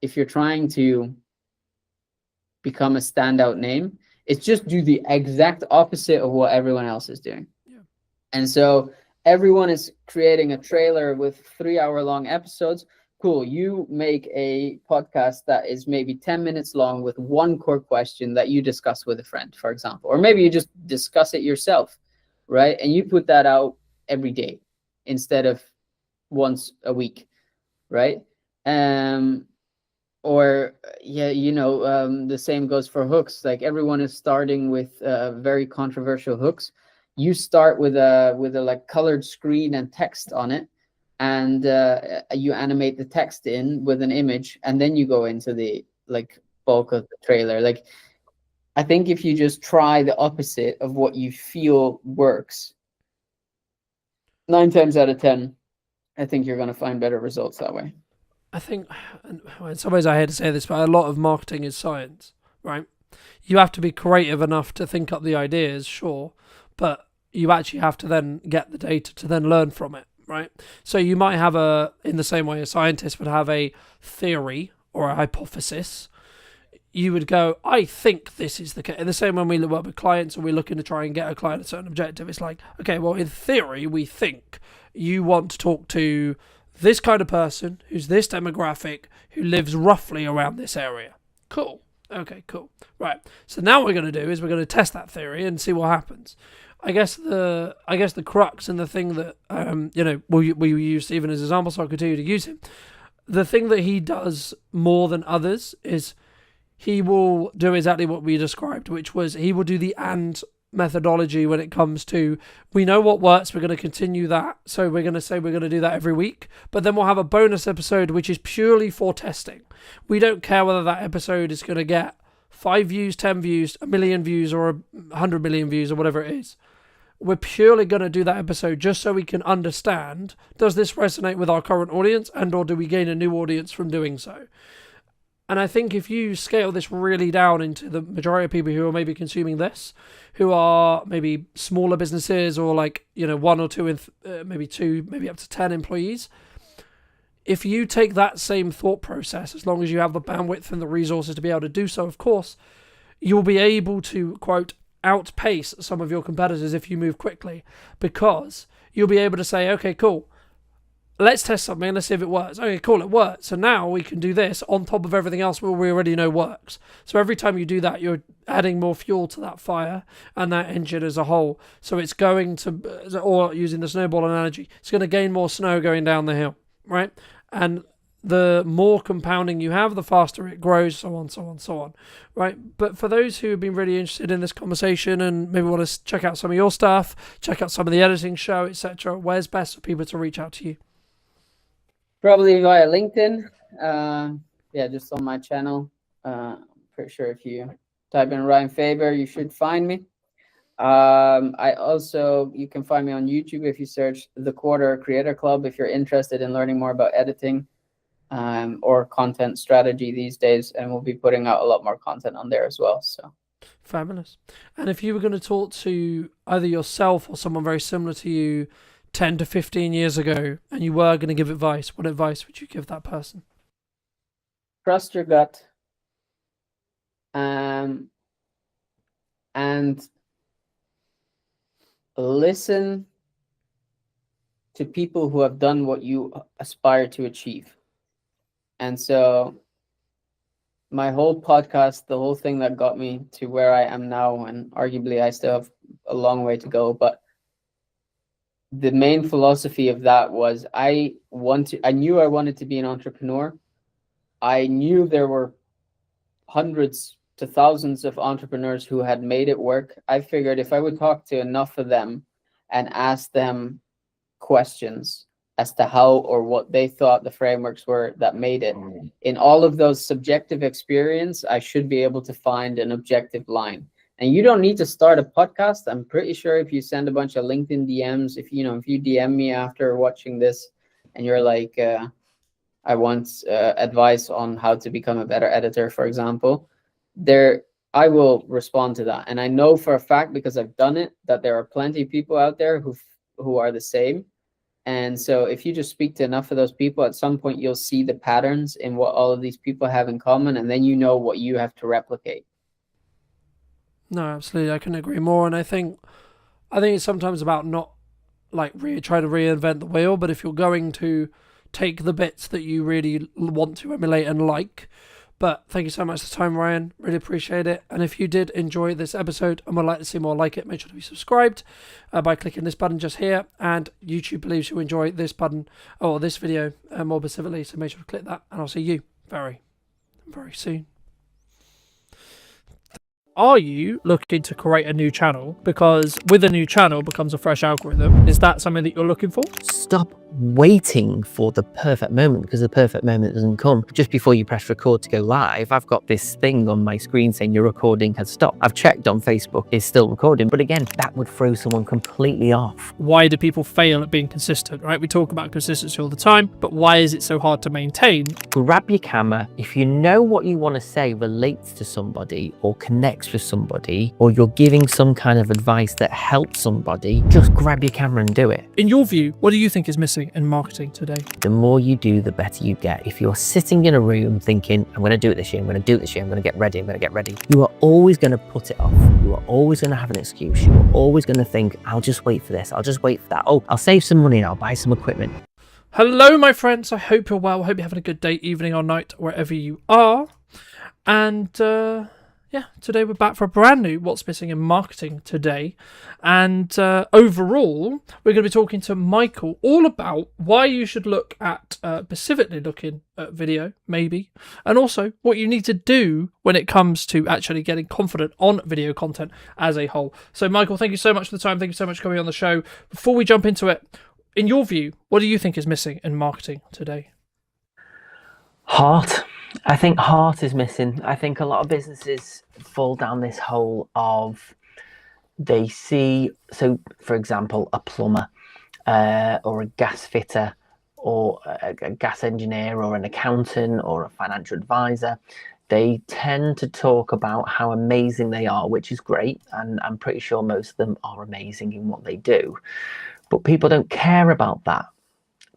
If you're trying to become a standout name, It's just do the exact opposite of what everyone else is doing. Yeah. And so everyone is creating a trailer with 3-hour-long episodes. Cool. You make a podcast that is maybe 10 minutes long with one core question that you discuss with a friend, for example, or maybe you just discuss it yourself, right? And you put that out every day instead of once a week, right? Or yeah, the same goes for hooks. Like everyone is starting with very controversial hooks. You start with a like colored screen and text on it, and you animate the text in with an image, and then you go into the like bulk of the trailer. Like I think if you just try the opposite of what you feel works, 9 times out of 10, I think you're going to find better results that way. I think, in some ways I hate to say this, but a lot of marketing is science, right? You have to be creative enough to think up the ideas, sure, but you actually have to then get the data to then learn from it, right? So you might have in the same way a scientist would have a theory or a hypothesis. You would go, I think this is the case. In the same when we work with clients and we're looking to try and get a client a certain objective, it's like, okay, well, in theory, we think you want to talk to this kind of person who's this demographic who lives roughly around this area. Cool. Okay, cool. Right. So now what we're going to do is we're going to test that theory and see what happens. I guess the crux and the thing that we use Stephen as an example, so I'll continue to use him. The thing that he does more than others is he will do exactly what we described, which was he will do the and methodology when it comes to, we know what works, we're going to continue that, so we're going to say we're going to do that every week, but then we'll have a bonus episode which is purely for testing. We don't care whether that episode is going to get 5 views, 10 views, 1 million views, or 100 million views, or whatever it is. We're purely going to do that episode just so we can understand, does this resonate with our current audience, and or do we gain a new audience from doing so? And I think if you scale this really down into the majority of people who are maybe consuming this, who are maybe smaller businesses or like, 1 or 2, maybe 2, maybe up to 10 employees, if you take that same thought process, as long as you have the bandwidth and the resources to be able to do so, of course, you'll be able to, quote, outpace some of your competitors if you move quickly, because you'll be able to say, okay, cool, let's test something, let's see if it works. Okay, cool, it works. So now we can do this on top of everything else we already know works. So every time you do that, you're adding more fuel to that fire and that engine as a whole. So it's going to, or using the snowball analogy, it's going to gain more snow going down the hill, right? And the more compounding you have, the faster it grows, so on, so on, so on, right? But for those who have been really interested in this conversation and maybe want to check out some of your stuff, check out some of the editing show, etc., where's best for people to reach out to you? Probably via LinkedIn. Just on my channel. Pretty sure if you type in Ryan Faber, you should find me. You can find me on YouTube if you search The Quarter Creator Club if you're interested in learning more about editing or content strategy these days, and we'll be putting out a lot more content on there as well. So fabulous. And if you were going to talk to either yourself or someone very similar to you 10 to 15 years ago, and you were going to give advice, what advice would you give that person? Trust your gut. And listen to people who have done what you aspire to achieve. And so my whole podcast, the whole thing that got me to where I am now, and arguably I still have a long way to go, but the main philosophy of that was I knew I wanted to be an entrepreneur. I knew there were hundreds to thousands of entrepreneurs who had made it work. I figured if I would talk to enough of them and ask them questions as to how or what they thought the frameworks were that made it, in all of those subjective experience, I should be able to find an objective line. And you don't need to start a podcast. I'm pretty sure if you send a bunch of LinkedIn DMs, if you DM me after watching this and you're like, I want advice on how to become a better editor, for example, I will respond to that. And I know for a fact, because I've done it, that there are plenty of people out there who are the same. And so if you just speak to enough of those people, at some point you'll see the patterns in what all of these people have in common, and then you know what you have to replicate. No, absolutely. I couldn't agree more. And I think it's sometimes about not like trying to reinvent the wheel, but if you're going to take the bits that you really want to emulate and like. But thank you so much for the time, Ryan. Really appreciate it. And if you did enjoy this episode and would like to see more like it, make sure to be subscribed by clicking this button just here. And YouTube believes you enjoy this button or this video more specifically, so make sure to click that. And I'll see you very, very soon. Are you looking to create a new channel? Because with a new channel becomes a fresh algorithm. Is that something that you're looking for? Stop waiting for the perfect moment, because the perfect moment doesn't come. Just before you press record to go live, I've got this thing on my screen saying your recording has stopped. I've checked on Facebook, it's still recording. But again, that would throw someone completely off. Why do people fail at being consistent, right? We talk about consistency all the time, but why is it so hard to maintain? Grab your camera. If you know what you want to say relates to somebody or connects with somebody, or you're giving some kind of advice that helps somebody, just grab your camera and do it. In your view, what do you think is missing in marketing today? The more you do, the better you get. If you're sitting in a room thinking, I'm going to do it this year, I'm going to do it this year, I'm going to get ready, I'm going to get ready, you are always going to put it off. You are always going to have an excuse. You are always going to think, I'll just wait for this, I'll just wait for that. Oh, I'll save some money and I'll buy some equipment. Hello, my friends. I hope you're well. I hope you're having a good day, evening, or night, wherever you are. And today we're back for a brand new What's Missing in Marketing today. And overall, we're going to be talking to Michael all about why you should look at, specifically looking at video, maybe, and also what you need to do when it comes to actually getting confident on video content as a whole. So, Michael, thank you so much for the time. Thank you so much for coming on the show. Before we jump into it, in your view, what do you think is missing in marketing today? Heart. I think heart is missing. I think a lot of businesses fall down this hole of they see, so for example, a plumber or a gas fitter or a gas engineer or an accountant or a financial advisor. They tend to talk about how amazing they are, which is great. And I'm pretty sure most of them are amazing in what they do. But people don't care about that.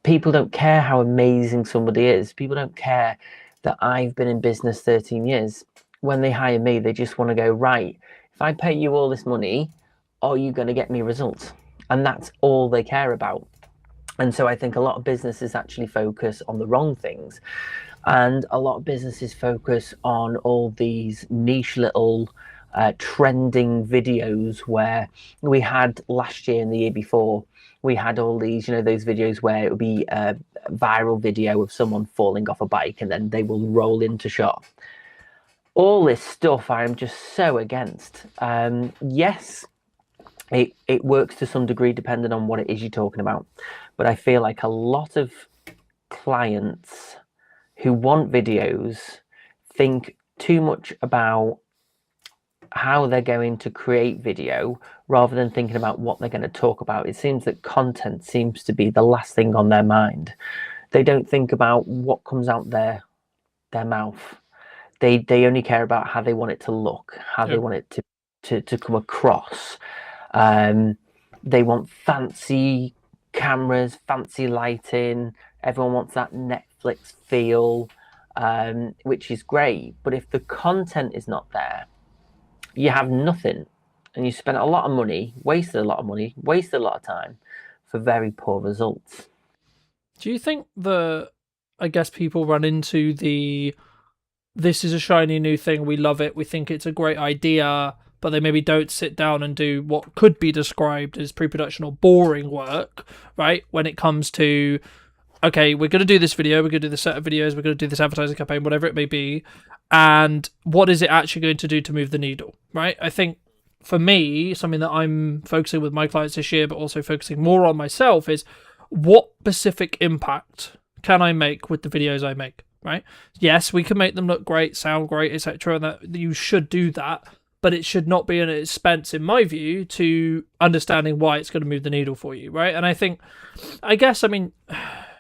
People don't care how amazing somebody is. People don't care that I've been in business 13 years. When they hire me, they just want to go, right, if I pay you all this money, are you going to get me results? And that's all they care about. And so I think a lot of businesses actually focus on the wrong things. And a lot of businesses focus on all these niche little trending videos where we had last year and the year before, we had all these, those videos where it would be a viral video of someone falling off a bike and then they will roll into shot. All this stuff I'm just so against. Yes, it works to some degree depending on what it is you're talking about. But I feel like a lot of clients who want videos think too much about how they're going to create video rather than thinking about what they're going to talk about. It seems that content seems to be the last thing on their mind. They don't think about what comes out their mouth. They only care about how they want it to look, how they want it to come across. They want fancy cameras, fancy lighting. Everyone wants that Netflix feel, which is great. But if the content is not there, you have nothing, and you spent a lot of money, wasted a lot of time for very poor results. Do you think I guess people run into this is a shiny new thing, we love it, we think it's a great idea, but they maybe don't sit down and do what could be described as pre-production or boring work, right? When it comes to, okay, we're going to do this video, we're going to do this set of videos, we're going to do this advertising campaign, whatever it may be, and what is it actually going to do to move the needle, right? I think for me, something that I'm focusing with my clients this year, but also focusing more on myself, is what specific impact can I make with the videos I make, right? Yes, we can make them look great, sound great, etc., and that you should do that, but it should not be an expense, in my view, to understanding why it's going to move the needle for you, right? And I guess,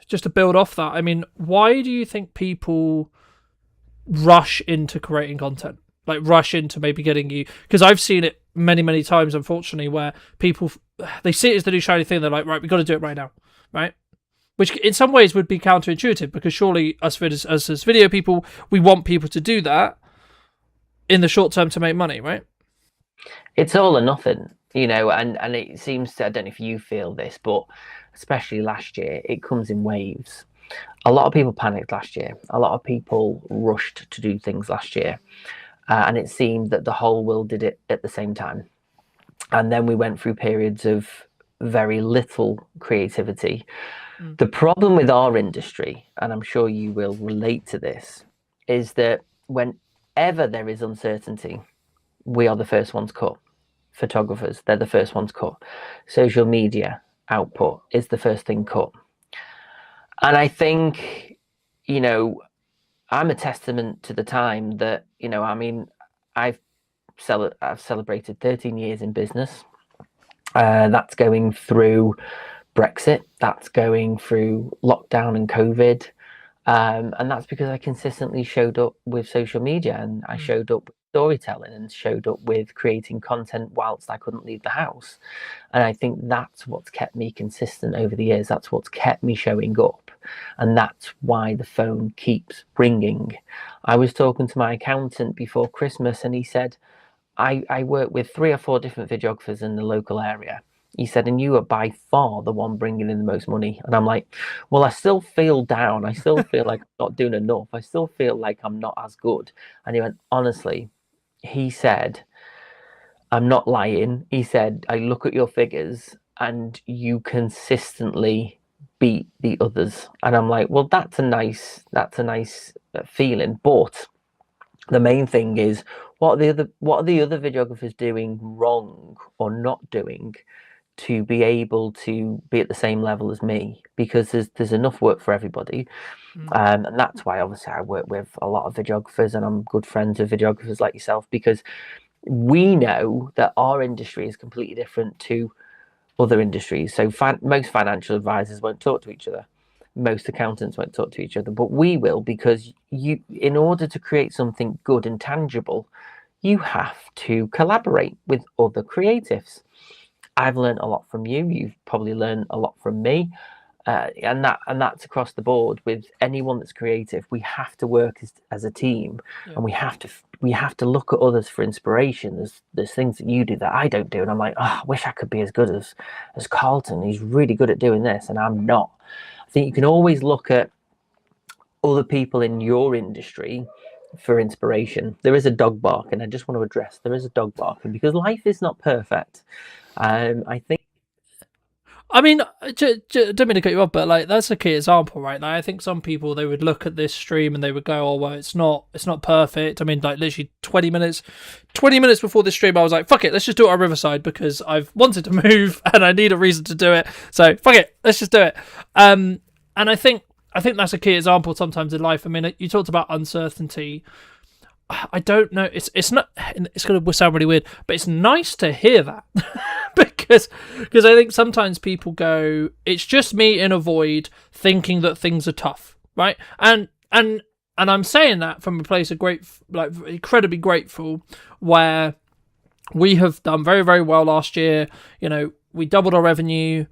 just to build off that, why do you think people rush into creating content? Like rush into maybe getting you, because I've seen it many, many times, unfortunately, where people, they see it as the new shiny thing. They're like, right, we've got to do it right now, right? Which in some ways would be counterintuitive, because surely us as video people, we want people to do that in the short term to make money, right? it's all or nothing, you know, and it seems to, I don't know if you feel this, but especially last year, it comes in waves. A lot of people panicked last year. A lot of people rushed to do things last year. And it seemed that the whole world did it at the same time. And then we went through periods of very little creativity. The problem with our industry, and I'm sure you will relate to this, is that whenever there is uncertainty, we are the first ones cut. Photographers, they're the first ones cut. Social media output is the first thing cut. And I think, you know, I'm a testament to the time that, you know, I mean, I've celebrated 13 years in business. That's going through Brexit, that's going through lockdown and COVID. And that's because I consistently showed up with social media, and I showed up with storytelling, and showed up with creating content whilst I couldn't leave the house. And I think that's what's kept me consistent over the years. That's what's kept me showing up. And that's why the phone keeps ringing. I was talking to my accountant before Christmas, and he said, I work with 3 or 4 different videographers in the local area. He said, and you are by far the one bringing in the most money. And I'm like, well, I still feel down. I still feel like I'm not doing enough. I still feel like I'm not as good. And he went, honestly, he said, I'm not lying. He said, I look at your figures and you consistently beat the others. And I'm like, well, that's a nice feeling. But the main thing is, what are the other videographers doing wrong or not doing to be able to be at the same level as me? Because there's enough work for everybody. And that's why obviously I work with a lot of videographers, and I'm good friends with videographers like yourself, because we know that our industry is completely different to other industries. So most financial advisors won't talk to each other. Most accountants won't talk to each other, but we will, because in order to create something good and tangible, you have to collaborate with other creatives. I've learned a lot from you. You've probably learned a lot from me. And that's across the board with anyone that's creative. We have to work as a team, and we have to look at others for inspiration. There's things that you do that I don't do, and I'm like, oh, I wish I could be as good as Carlton. He's really good at doing this, and I'm not. I think you can always look at other people in your industry for inspiration. There is a dog bark, and I just want to address there is a dog barking, because life is not perfect. I think. I mean, don't mean to cut you off, but like that's a key example, right? Like, I think some people, they would look at this stream and they would go, "Oh well, it's not perfect." I mean, like literally 20 minutes before this stream, I was like, "Fuck it, let's just do it on Riverside because I've wanted to move and I need a reason to do it. So fuck it, let's just do it." And I think that's a key example sometimes in life. I mean, you talked about uncertainty. I don't know. It's not. It's going to sound really weird, but it's nice to hear that because I think sometimes people go, "It's just me in a void, thinking that things are tough," right? And I'm saying that from a place of incredibly grateful, where we have done very, very well last year. You know, we doubled our revenue,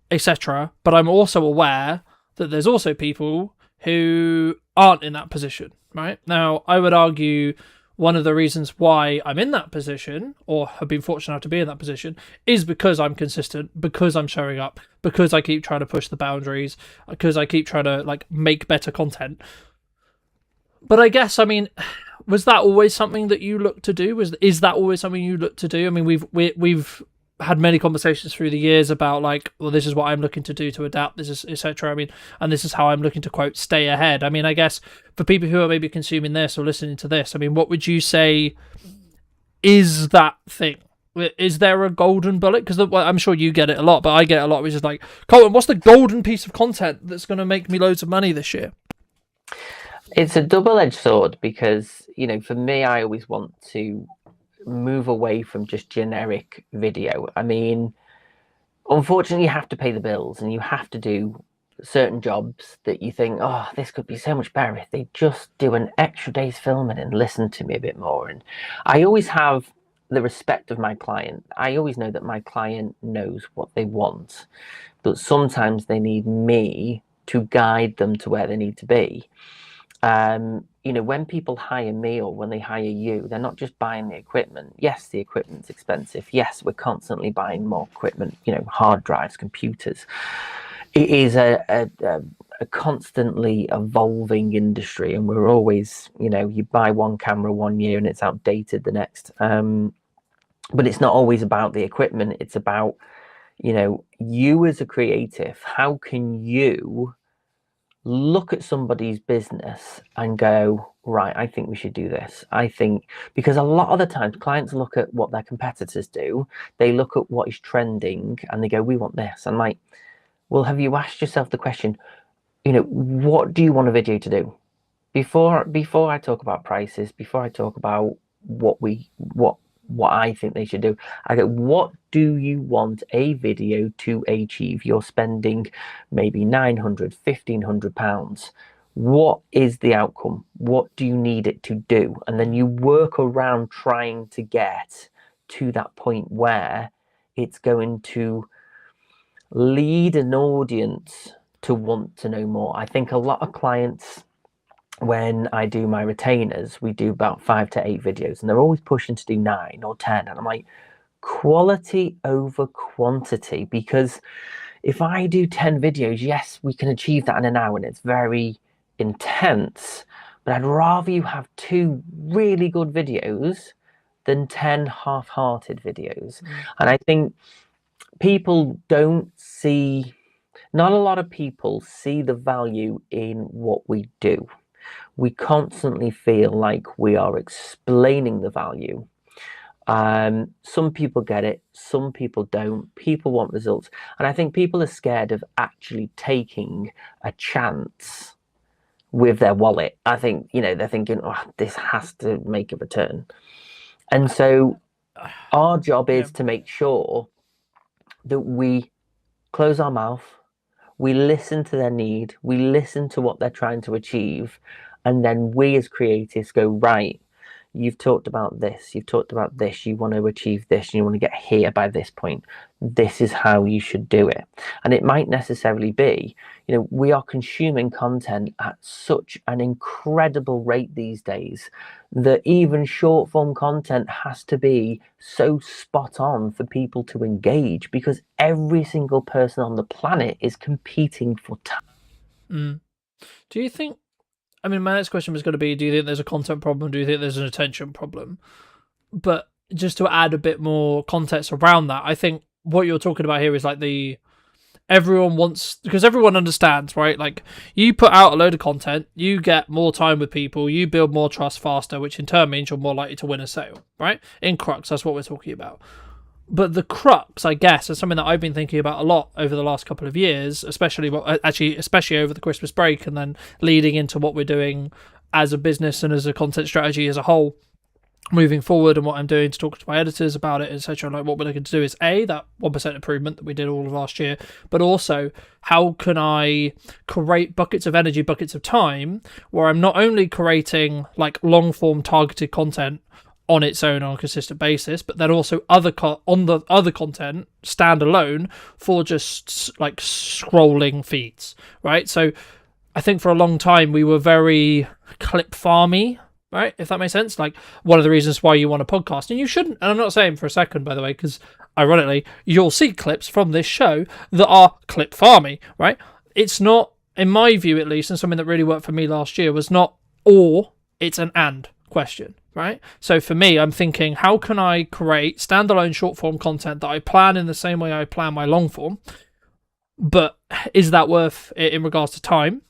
etc. But I'm also aware that there's also people who aren't in that position. Right now, I would argue one of the reasons why I'm in that position, or have been fortunate enough to be in that position, is because I'm consistent, because I'm showing up, because I keep trying to push the boundaries, because I keep trying to make better content. But I guess, I mean, was that always something that you look to do? Is that always something you look to do? I mean, we've had many conversations through the years about well, this is what I'm looking to do to adapt, this is etc. I mean, and this is how I'm looking to quote stay ahead. I mean, I guess for people who are maybe consuming this or listening to this, I mean, what would you say is that thing? Is there a golden bullet? Because I'm sure you get it a lot, but I get it a lot, which is like, Colin, what's the golden piece of content that's going to make me loads of money this year? It's a double-edged sword, because for me, I always want to move away from just generic video. I mean, unfortunately, you have to pay the bills, and you have to do certain jobs that you think, oh, this could be so much better if they just do an extra day's filming and listen to me a bit more. And I always have the respect of my client. I always know that my client knows what they want, but sometimes they need me to guide them to where they need to be. when people hire me or when they hire you, they're not just buying the equipment. Yes, the equipment's expensive. Yes, we're constantly buying more equipment, hard drives, computers. It is a constantly evolving industry, and we're always, you buy one camera one year and it's outdated the next. But it's not always about the equipment. It's about, you as a creative, how can you look at somebody's business and go, right, I think we should do this. I think, because a lot of the times clients look at what their competitors do, they look at what is trending and they go, we want this. I'm like, well, have you asked yourself the question, what do you want a video to do? Before I talk about prices, before I talk about what I think they should do, I go, what do you want a video to achieve? You're spending maybe £900, £1,500. What is the outcome? What do you need it to do? And then you work around trying to get to that point where it's going to lead an audience to want to know more. I think a lot of clients, when I do my retainers, we do about 5 to 8 videos, and they're always pushing to do 9 or 10. And I'm like, quality over quantity, because if I do 10 videos, yes, we can achieve that in an hour and it's very intense, but I'd rather you have 2 really good videos than 10 half-hearted videos. And I think people not a lot of people see the value in what we do. We constantly feel like we are explaining the value. Some people get it, some people don't. People want results. And I think people are scared of actually taking a chance with their wallet. I think, they're thinking, oh, this has to make a return. And so our job is to make sure that we close our mouth, we listen to their need, we listen to what they're trying to achieve, and then we as creatives go, right, you've talked about this, you want to achieve this, you want to get here by this point. This is how you should do it. And it might necessarily be, we are consuming content at such an incredible rate these days that even short form content has to be so spot on for people to engage, because every single person on the planet is competing for time. Do you think, my next question was going to be, do you think there's a content problem? Do you think there's an attention problem? But just to add a bit more context around that, I think what you're talking about here is like everyone wants, because everyone understands, right? Like, you put out a load of content, you get more time with people, you build more trust faster, which in turn means you're more likely to win a sale, right? In crux, that's what we're talking about. But the crux, I guess, is something that I've been thinking about a lot over the last couple of years, especially over the Christmas break, and then leading into what we're doing as a business and as a content strategy as a whole, moving forward, and what I'm doing to talk to my editors about it, etc. Like, what we're looking to do is that 1% improvement that we did all of last year, but also how can I create buckets of energy, buckets of time, where I'm not only creating like long form targeted content on its own on a consistent basis, but then also other content standalone for just like scrolling feeds, right? So I think for a long time we were very clip farmy, right? If that makes sense. Like, one of the reasons why you want a podcast, and you shouldn't, and I'm not saying for a second, by the way, because ironically, you'll see clips from this show that are clip farmy, right? It's not, in my view at least, and something that really worked for me last year was not or, it's an and question, right? So for me, I'm thinking, how can I create standalone short form content that I plan in the same way I plan my long form, but is that worth it in regards to time?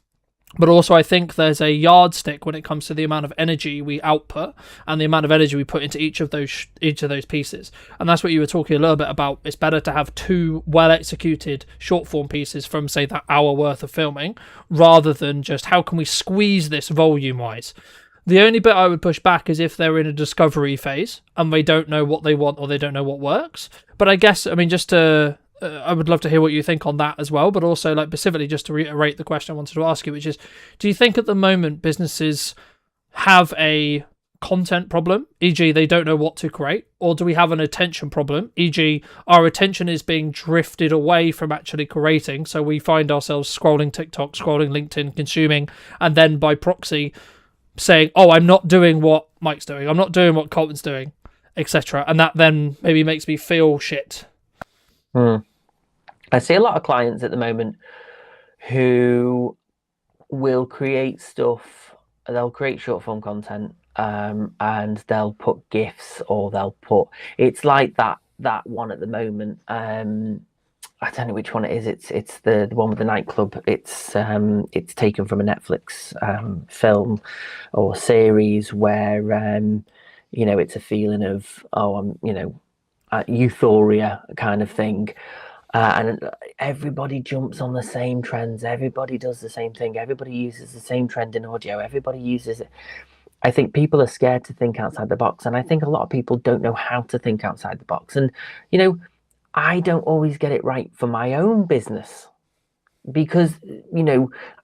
But also, I think there's a yardstick when it comes to the amount of energy we output and the amount of energy we put into each of those pieces. And that's what you were talking a little bit about. It's better to have 2 well-executed short-form pieces from, say, that hour worth of filming, rather than just how can we squeeze this volume-wise. The only bit I would push back is if they're in a discovery phase and they don't know what they want or they don't know what works. But I guess, just to... I would love to hear what you think on that as well, but also, like, specifically just to reiterate the question I wanted to ask you, which is, do you think at the moment businesses have a content problem, e.g. they don't know what to create, or do we have an attention problem, e.g. our attention is being drifted away from actually creating, so we find ourselves scrolling TikTok, scrolling LinkedIn, consuming, and then by proxy saying, oh, I'm not doing what Mike's doing, I'm not doing what Colton's doing, etc. And that then maybe makes me feel shit. I see a lot of clients at the moment who will create stuff, they'll create short form content, and they'll put GIFs, or they'll put, it's like that one at the moment. I don't know which one it is. It's the one with the nightclub. It's taken from a Netflix film or series where it's a feeling of, euphoria kind of thing. And everybody jumps on the same trends. Everybody does the same thing. Everybody uses the same trend in audio. Everybody uses it. I think people are scared to think outside the box. And I think a lot of people don't know how to think outside the box. And, I don't always get it right for my own business because,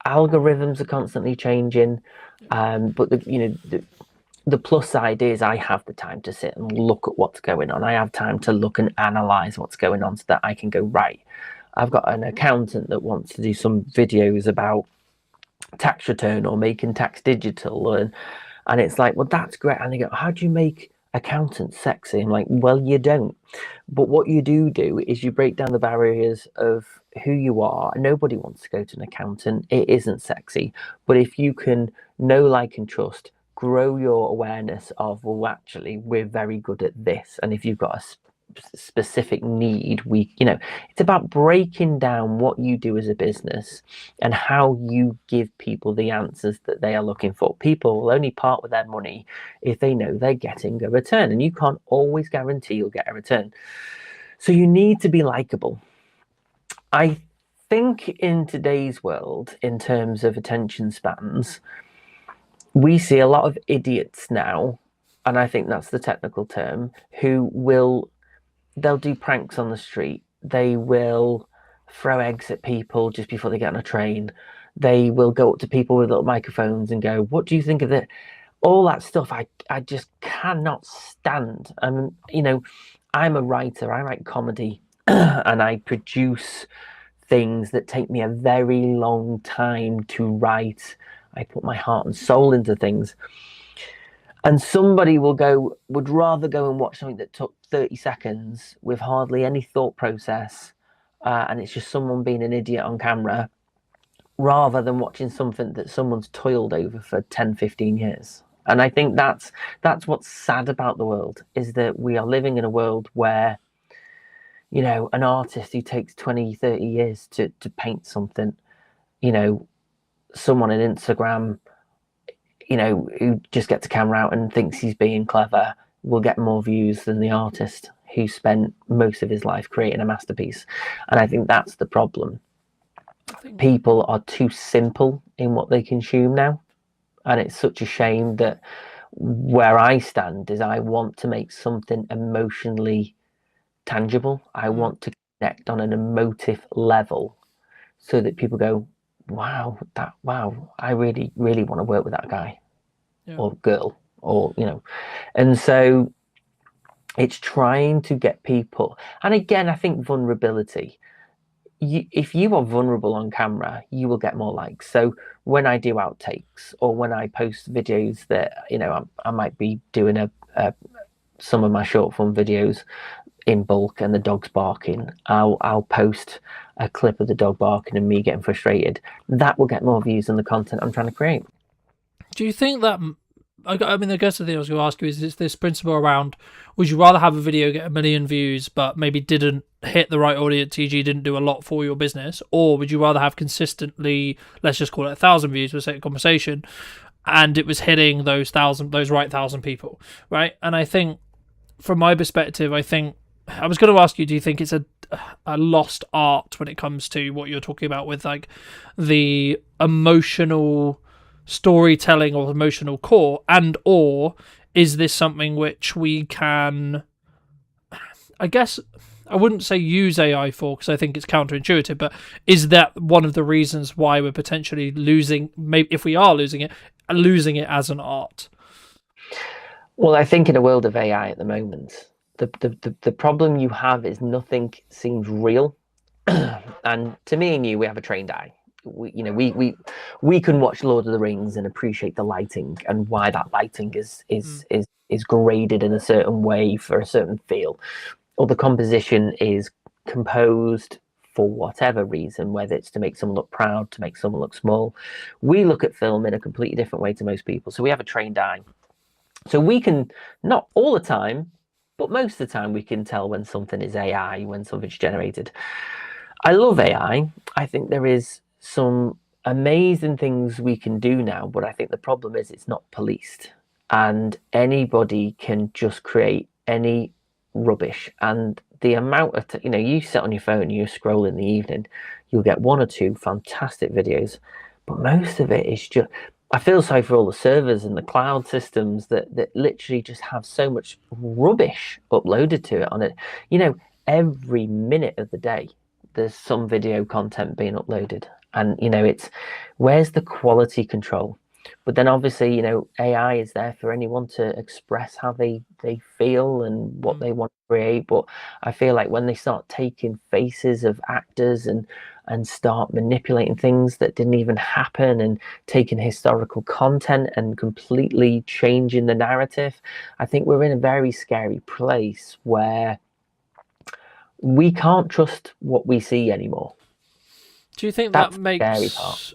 algorithms are constantly changing. But the plus side is I have the time to sit and look at what's going on. I have time to look and analyze what's going on so that I can go, right, I've got an accountant that wants to do some videos about tax return or making tax digital. And it's like, well, that's great. And they go, how do you make accountants sexy? I'm like, well, you don't. But what you do is you break down the barriers of who you are. Nobody wants to go to an accountant. It isn't sexy. But if you can know, like, and trust, grow your awareness of, well, actually, we're very good at this. And if you've got a specific need, it's about breaking down what you do as a business and how you give people the answers that they are looking for. People will only part with their money if they know they're getting a return, and you can't always guarantee you'll get a return. So you need to be likable. I think in today's world, in terms of attention spans, we see a lot of idiots now, and I think that's the technical term, they'll do pranks on the street. They will throw eggs at people just before they get on a train. They will go up to people with little microphones and go, what do you think of it? All that stuff I just cannot stand. I'm a writer. I write comedy and I produce things that take me a very long time to write. I put my heart and soul into things. And somebody would rather go and watch something that took 30 seconds with hardly any thought process, and it's just someone being an idiot on camera, rather than watching something that someone's toiled over for 10, 15 years. And I think that's what's sad about the world, is that we are living in a world where, an artist who takes 20, 30 years to paint something, someone on Instagram, who just gets a camera out and thinks he's being clever, will get more views than the artist who spent most of his life creating a masterpiece. And I think that's the problem. People are too simple in what they consume now. And it's such a shame that where I stand is I want to make something emotionally tangible. I want to connect on an emotive level so that people go, wow, I really, really want to work with that guy or girl, or, and so it's trying to get people. And again, I think vulnerability, if you are vulnerable on camera, you will get more likes. So when I do outtakes, or when I post videos that, I might be doing some of my short form videos in bulk and the dog's barking, I'll post a clip of the dog barking and me getting frustrated. That will get more views than the content I'm trying to create. Do you think that, I mean, I guess the thing I was going to ask you is this principle around, would you rather have a video get 1 million views but maybe didn't hit the right audience, e.g. didn't do a lot for your business, or would you rather have consistently, let's just call it 1,000 views for the sake of conversation, and it was hitting those right 1,000 people, right? And I think, from my perspective, I was going to ask you, do you think it's a lost art when it comes to what you're talking about with, like, the emotional storytelling or emotional core, and or is this something which we can, I guess, I wouldn't say use AI for, because I think it's counterintuitive, but is that one of the reasons why we're potentially losing, maybe if we are losing it as an art? Well, I think in a world of AI at the moment, the problem you have is nothing seems real. And to me and you, we have a trained eye. we can watch Lord of the Rings and appreciate the lighting and why that lighting is graded in a certain way for a certain feel, or the composition is composed for whatever reason, whether it's to make someone look proud, to make someone look small. We look at film in a completely different way to most people. So we have a trained eye. So we can, not all the time, but most of the time, we can tell when something is AI, when something's generated. I love AI. I think there is some amazing things we can do now, but I think the problem is it's not policed, and anybody can just create any rubbish. And the amount of you sit on your phone, you scroll in the evening, you'll get one or two fantastic videos, but most of it is just, I feel sorry for all the servers and the cloud systems that literally just have so much rubbish uploaded to it on it. Every minute of the day there's some video content being uploaded, and it's, where's the quality control? But then obviously, AI is there for anyone to express how they feel and what they want to create. But I feel like when they start taking faces of actors and start manipulating things that didn't even happen, and taking historical content and completely changing the narrative, I think we're in a very scary place where we can't trust what we see anymore. Do you think That's that makes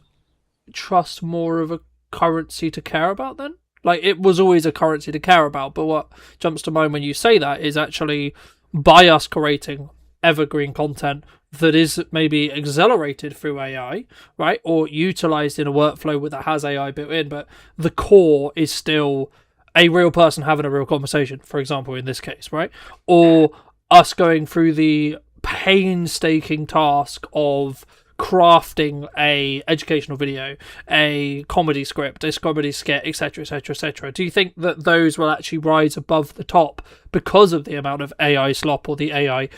trust more of a currency to care about then? Like, it was always a currency to care about, but what jumps to mind when you say that is actually, by us creating evergreen content that is maybe accelerated through AI, right, or utilized in a workflow that has AI built in, but the core is still a real person having a real conversation, for example, in this case, right? Or us going through the painstaking task of crafting a educational video, a comedy script, a comedy skit, etc., etc., etc. Do you think that those will actually rise above the top because of the amount of AI slop or the AI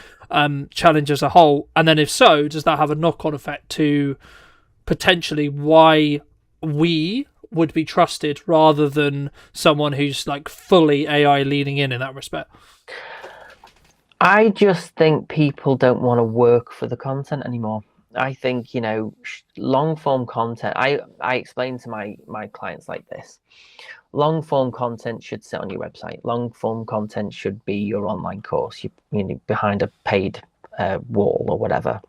challenge as a whole? And then if so, does that have a knock-on effect to potentially why we would be trusted rather than someone who's like fully AI leaning in that respect? I just think people don't want to work for the content anymore. I think, long form content, I explain to my clients like this: long form content should sit on your website. Long form content should be your online course, behind a paid wall or whatever.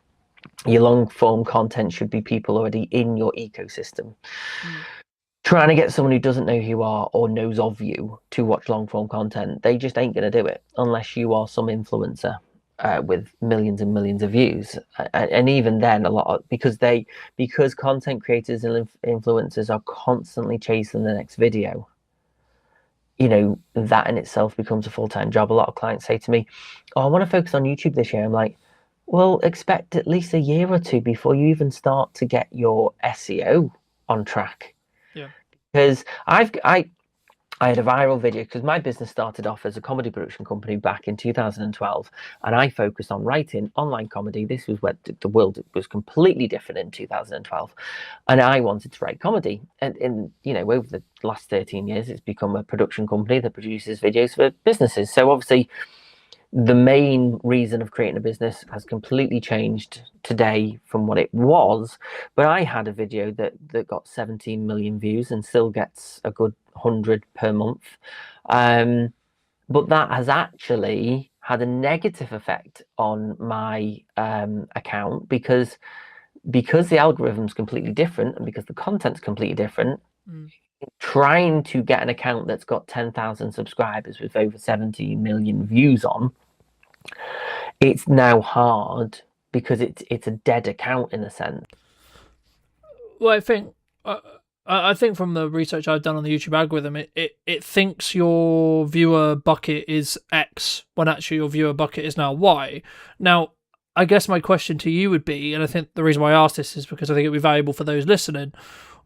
Your long form content should be people already in your ecosystem. Trying to get someone who doesn't know who you are or knows of you to watch long form content, they just ain't going to do it unless you are some influencer with millions and millions of views. And even then, a lot of, because content creators and influencers are constantly chasing the next video, that in itself becomes a full-time job. A lot of clients say to me, "Oh, I want to focus on YouTube this year." I'm like, well, expect at least a year or two before you even start to get your SEO on track. Yeah. Because I had a viral video, because my business started off as a comedy production company back in 2012, and I focused on writing online comedy. This was where the world was completely different in 2012, and I wanted to write comedy. And over the last 13 years, it's become a production company that produces videos for businesses. So obviously, the main reason of creating a business has completely changed today from what it was. But I had a video that got 17 million views and still gets a good 100 per month. But that has actually had a negative effect on my account, because the algorithm's completely different and because the content's completely different. Trying to get an account that's got 10,000 subscribers with over 70 million views on, it's now hard because it's a dead account in a sense. Well, I think from the research I've done on the YouTube algorithm, it thinks your viewer bucket is X when actually your viewer bucket is now Y. Now, I guess my question to you would be, and I think the reason why I asked this is because I think it'd be valuable for those listening,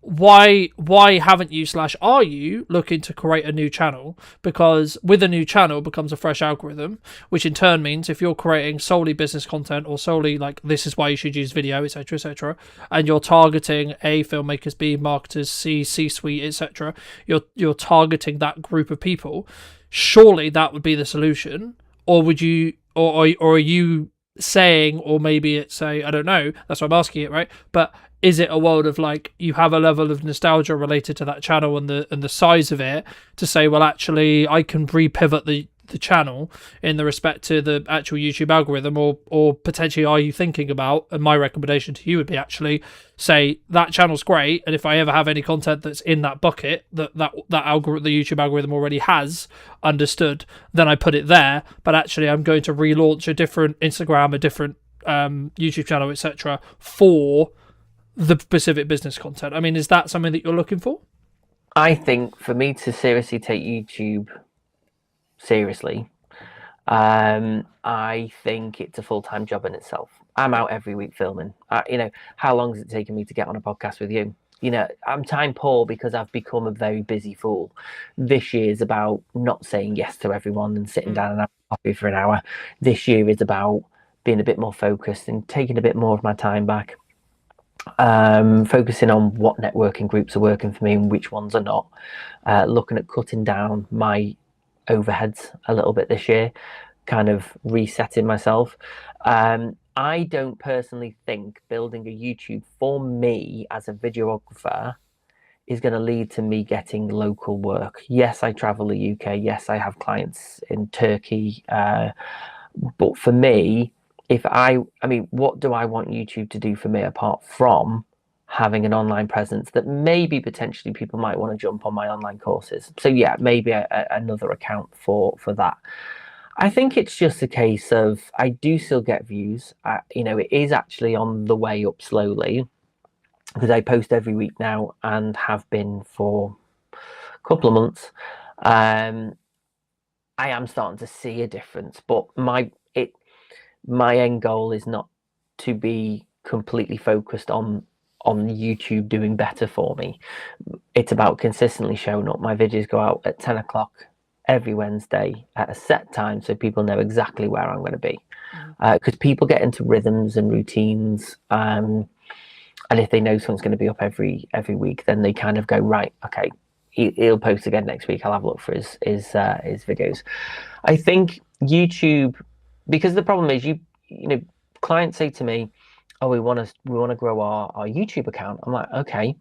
why haven't you / are you looking to create a new channel? Because with a new channel becomes a fresh algorithm, which in turn means if you're creating solely business content or solely like this is why you should use video, etc., and you're targeting A, filmmakers, B, marketers, C-suite, etc., you're targeting that group of people. Surely that would be the solution, or would you, or are you saying, or maybe it's a, I don't know, that's why I'm asking it, right? But is it a world of like you have a level of nostalgia related to that channel and the size of it to say, well, actually I can re-pivot the channel in the respect to the actual YouTube algorithm, or potentially are you thinking about, and my recommendation to you would be actually say that channel's great, and if I ever have any content that's in that bucket that algorithm, the YouTube algorithm already has understood, then I put it there, but actually I'm going to relaunch a different Instagram, a different YouTube channel, etc. for the specific business content. I mean, is that something that you're looking for? I think for me to seriously take YouTube seriously, I think it's a full-time job in itself. I'm out every week filming. How long has it taken me to get on a podcast with you? I'm time poor because I've become a very busy fool. This year is about not saying yes to everyone and sitting down and having coffee for an hour. This year is about being a bit more focused and taking a bit more of my time back. Focusing on what networking groups are working for me and which ones are not. Looking at cutting down my overheads a little bit this year, kind of resetting myself. I don't personally think building a YouTube for me as a videographer is going to lead to me getting local work. Yes, I travel the UK. Yes, I have clients in Turkey. But for me, what do I want YouTube to do for me apart from having an online presence that maybe potentially people might want to jump on my online courses? So yeah, maybe another account for that. I think it's just a case of I do still get views. It is actually on the way up slowly because I post every week now and have been for a couple of months. I am starting to see a difference, but my end goal is not to be completely focused on YouTube doing better for me. It's about consistently showing up. My videos go out at 10 o'clock every Wednesday at a set time so people know exactly where I'm going to be. Because people get into rhythms and routines, and if they know someone's going to be up every week, then they kind of go, right, okay, he'll post again next week, I'll have a look for his videos. I think YouTube, because the problem is clients say to me, oh, we want to grow our YouTube account. I'm like, okay,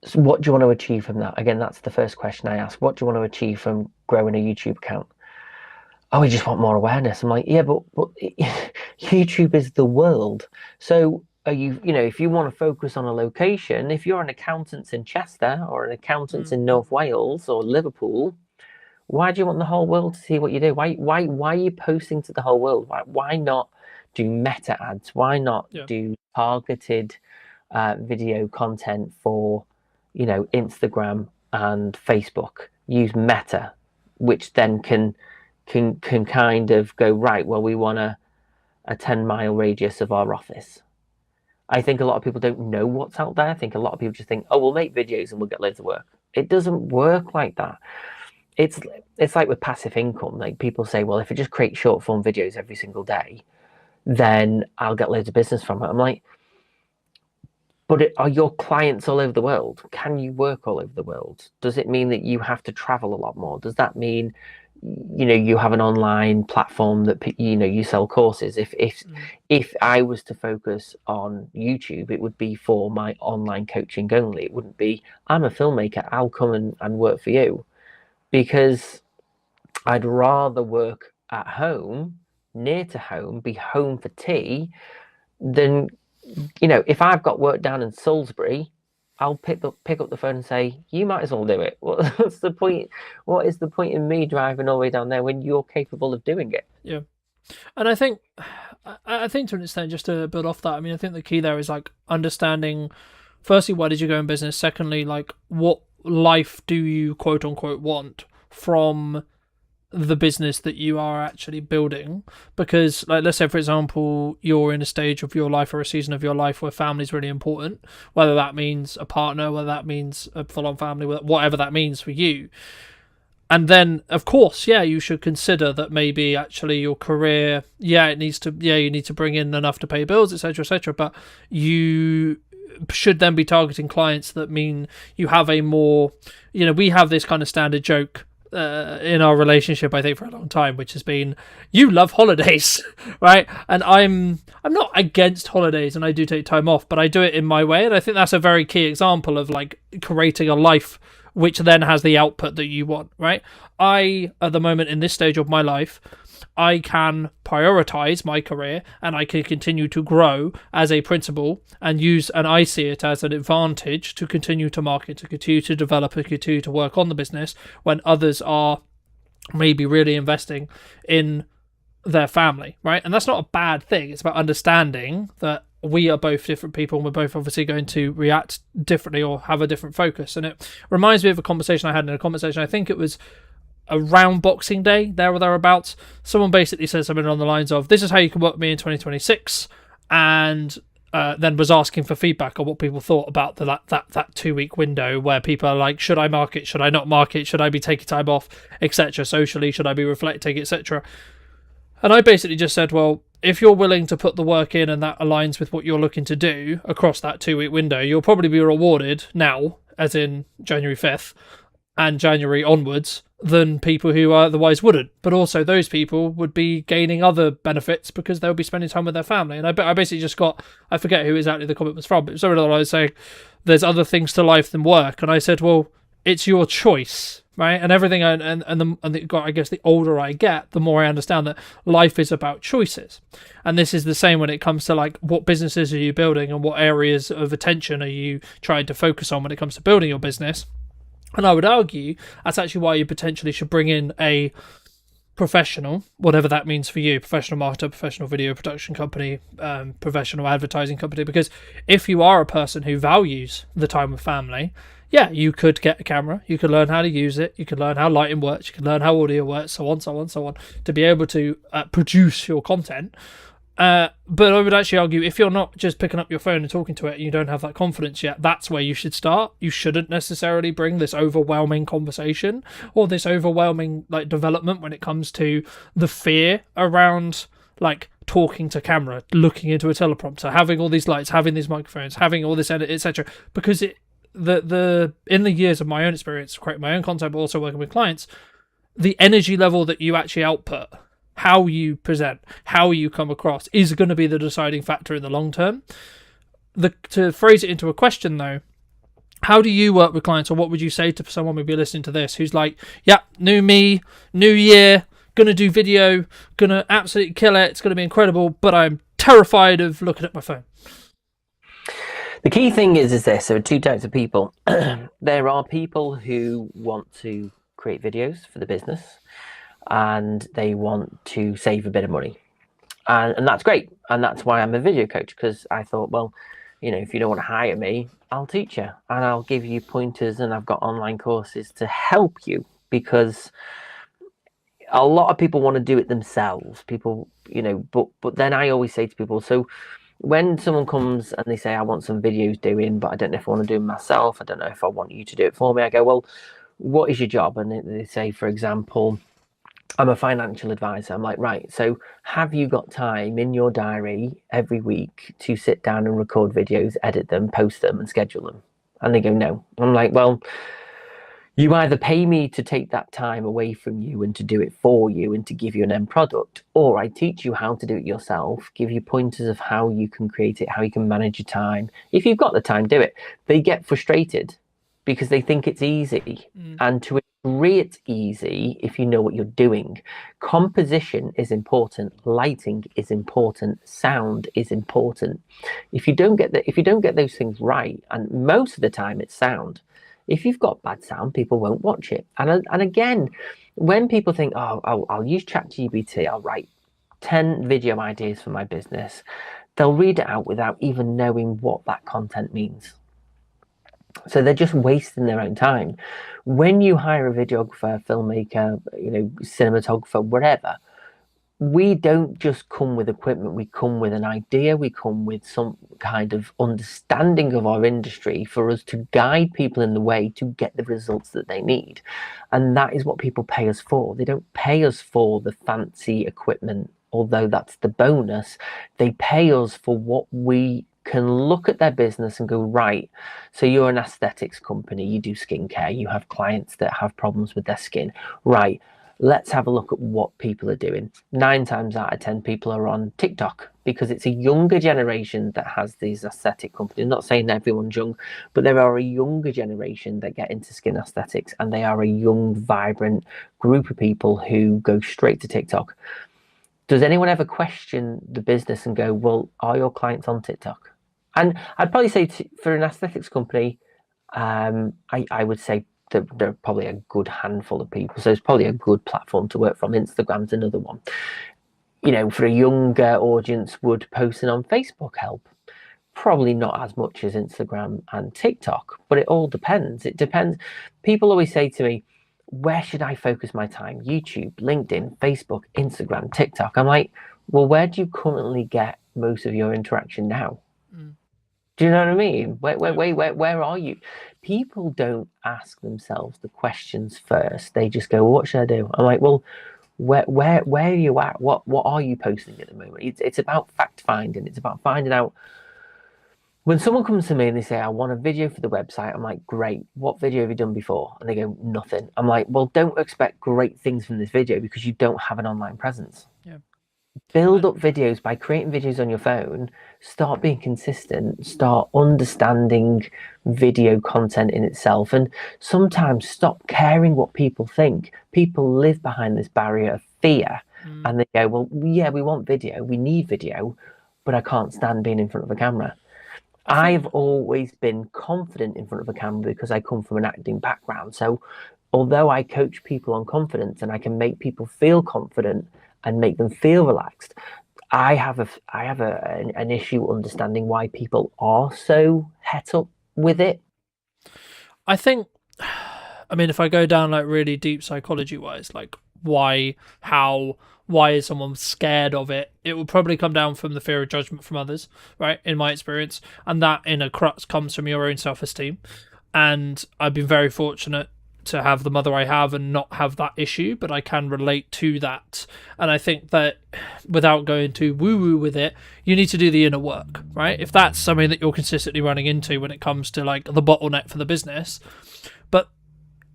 so what do you want to achieve from that? Again, that's the first question I ask. What do you want to achieve from growing a YouTube account? Oh, we just want more awareness. I'm like, yeah, but YouTube is the world. So are you, if you want to focus on a location, if you're an accountant in Chester or an accountant in North Wales or Liverpool, why do you want the whole world to see what you do? Why are you posting to the whole world? Why not do meta ads? Why not do targeted video content for, Instagram and Facebook? Use meta, which then can kind of go, right, well, we want a 10-mile radius of our office. I think a lot of people don't know what's out there. I think a lot of people just think, oh, we'll make videos and we'll get loads of work. It doesn't work like that. It's like with passive income. Like people say, well, if I just create short form videos every single day, then I'll get loads of business from it. I'm like, but are your clients all over the world? Can you work all over the world? Does it mean that you have to travel a lot more? Does that mean, you have an online platform that, you sell courses? If I was to focus on YouTube, it would be for my online coaching only. It wouldn't be, I'm a filmmaker, I'll come and work for you. Because I'd rather work at home, near to home, be home for tea, than, if I've got work down in Salisbury, I'll pick up the phone and say, you might as well do it. What's the point? What is the point in me driving all the way down there when you're capable of doing it? Yeah. And I think to an extent, just to build off that, I mean, I think the key there is like understanding, firstly, why did you go in business? Secondly, like what life do you quote unquote want from the business that you are actually building? Because like, let's say for example you're in a stage of your life or a season of your life where family is really important, whether that means a partner, whether that means a full-on family, whatever that means for you. And then of course, you should consider that maybe actually your career, you need to bring in enough to pay bills, etc., but you should then be targeting clients that mean you have a more, we have this kind of standard joke in our relationship, I think, for a long time, which has been, you love holidays, right? And I'm not against holidays, and I do take time off, but I do it in my way, and I think that's a very key example of like creating a life which then has the output that you want, right? I, at the moment in this stage of my life, I can prioritize my career and I can continue to grow as a principal and I see it as an advantage to continue to market, to continue to develop, and continue to work on the business when others are maybe really investing in their family, right? And that's not a bad thing. It's about understanding that we are both different people and we're both obviously going to react differently or have a different focus. And it reminds me of a conversation I had in a conversation, I think it was around Boxing Day, there or thereabouts. Someone basically said something on the lines of, this is how you can work with me in 2026, and then was asking for feedback on what people thought about that 2-week window where people are like, should I market, should I not market, should I be taking time off, etc., socially, should I be reflecting, etc. And I basically just said, well, if you're willing to put the work in and that aligns with what you're looking to do across that 2-week window, you'll probably be rewarded now, as in January 5th and January onwards, than people who otherwise wouldn't. But also those people would be gaining other benefits because they'll be spending time with their family. And I basically just got, I forget who exactly the comment was from, but it was something that I was saying, there's other things to life than work. And I said, well, it's your choice, right? And everything, I guess the older I get, the more I understand that life is about choices. And this is the same when it comes to like, what businesses are you building and what areas of attention are you trying to focus on when it comes to building your business. And I would argue that's actually why you potentially should bring in a professional, whatever that means for you, professional marketer, professional video production company, professional advertising company, because if you are a person who values the time with family, yeah, you could get a camera, you could learn how to use it, you could learn how lighting works, you could learn how audio works, so on, to be able to produce your content. But I would actually argue, if you're not just picking up your phone and talking to it and you don't have that confidence yet, that's where you should start. You shouldn't necessarily bring this overwhelming conversation or this overwhelming like development when it comes to the fear around like talking to camera, looking into a teleprompter, having all these lights, having these microphones, having all this edit, etc. Because the in the years of my own experience, creating my own content, but also working with clients, the energy level that you actually output, how you present, how you come across is going to be the deciding factor in the long term. To phrase it into a question though, how do you work with clients, or what would you say to someone maybe listening to this who's like, yeah, new me, new year, gonna do video, gonna absolutely kill it, it's gonna be incredible, but I'm terrified of looking at my phone? The key thing is this, there are two types of people. There are people who want to create videos for the business and they want to save a bit of money, and that's great, and that's why I'm a video coach, because I thought, well, you know, if you don't want to hire me, I'll teach you and I'll give you pointers, and I've got online courses to help you, because a lot of people want to do it themselves, people, you know, but then I always say to people, so when someone comes and they say, I want some videos doing, but I don't know if I want to do them myself, I don't know if I want you to do it for me, I go, well, what is your job? And they say, for example, I'm a financial advisor. I'm like, right, so have you got time in your diary every week to sit down and record videos, edit them, post them and schedule them? And they go, no. I'm like, well, you either pay me to take that time away from you and to do it for you and to give you an end product, or I teach you how to do it yourself, give you pointers of how you can create it, how you can manage your time. If you've got the time, do it. They get frustrated because they think it's easy. And to agree it's easy, if you know what you're doing, composition is important, lighting is important, sound is important. If you don't get those things right, and most of the time it's sound, if you've got bad sound, people won't watch it. And again, when people think, oh, I'll use ChatGPT, I'll write 10 video ideas for my business, they'll read it out without even knowing what that content means. So they're just wasting their own time. When you hire a videographer, filmmaker, you know, cinematographer, whatever, we don't just come with equipment, we come with an idea, we come with some kind of understanding of our industry for us to guide people in the way to get the results that they need. And that is what people pay us for. They don't pay us for the fancy equipment, although that's the bonus. They pay us for what we can look at their business and go, right, so you're an aesthetics company, you do skincare, you have clients that have problems with their skin, right, let's have a look at what people are doing. 9 times out of 10 people are on TikTok, because it's a younger generation that has these aesthetic companies. I'm not saying everyone's young, but there are a younger generation that get into skin aesthetics, and they are a young, vibrant group of people who go straight to TikTok. Does anyone ever question the business and go, well, are your clients on TikTok? And I'd probably say for an aesthetics company, I would say that there are probably a good handful of people. So it's probably a good platform to work from. Instagram's another one. For a younger audience, would posting on Facebook help? Probably not as much as Instagram and TikTok, but it all depends. It depends. People always say to me, where should I focus my time? YouTube, LinkedIn, Facebook, Instagram, TikTok. I'm like, well, where do you currently get most of your interaction now? Do you know what I mean? Where are you? People don't ask themselves the questions first. They just go, what should I do? I'm like, well, where are you at? What are you posting at the moment? It's about fact finding. It's about finding out. When someone comes to me and they say, I want a video for the website, I'm like, great. What video have you done before? And they go, nothing. I'm like, well, don't expect great things from this video because you don't have an online presence. Yeah. Build up videos by creating videos on your phone. Start being consistent. Start understanding video content in itself. And sometimes stop caring what people think. People live behind this barrier of fear. And they go, well, yeah, we want video. We need video. But I can't stand being in front of a camera. I've always been confident in front of a camera because I come from an acting background. So although I coach people on confidence and I can make people feel confident and make them feel relaxed, I have an issue understanding why people are so het up with it. I think, if I go down like really deep psychology wise, like why is someone scared of it? It will probably come down from the fear of judgment from others, right? In my experience, and that in a crux comes from your own self-esteem. And I've been very fortunate to have the mother I have and not have that issue, but I can relate to that. And I think that without going too woo-woo with it, you need to do the inner work, right? If that's something that you're consistently running into when it comes to like the bottleneck for the business, but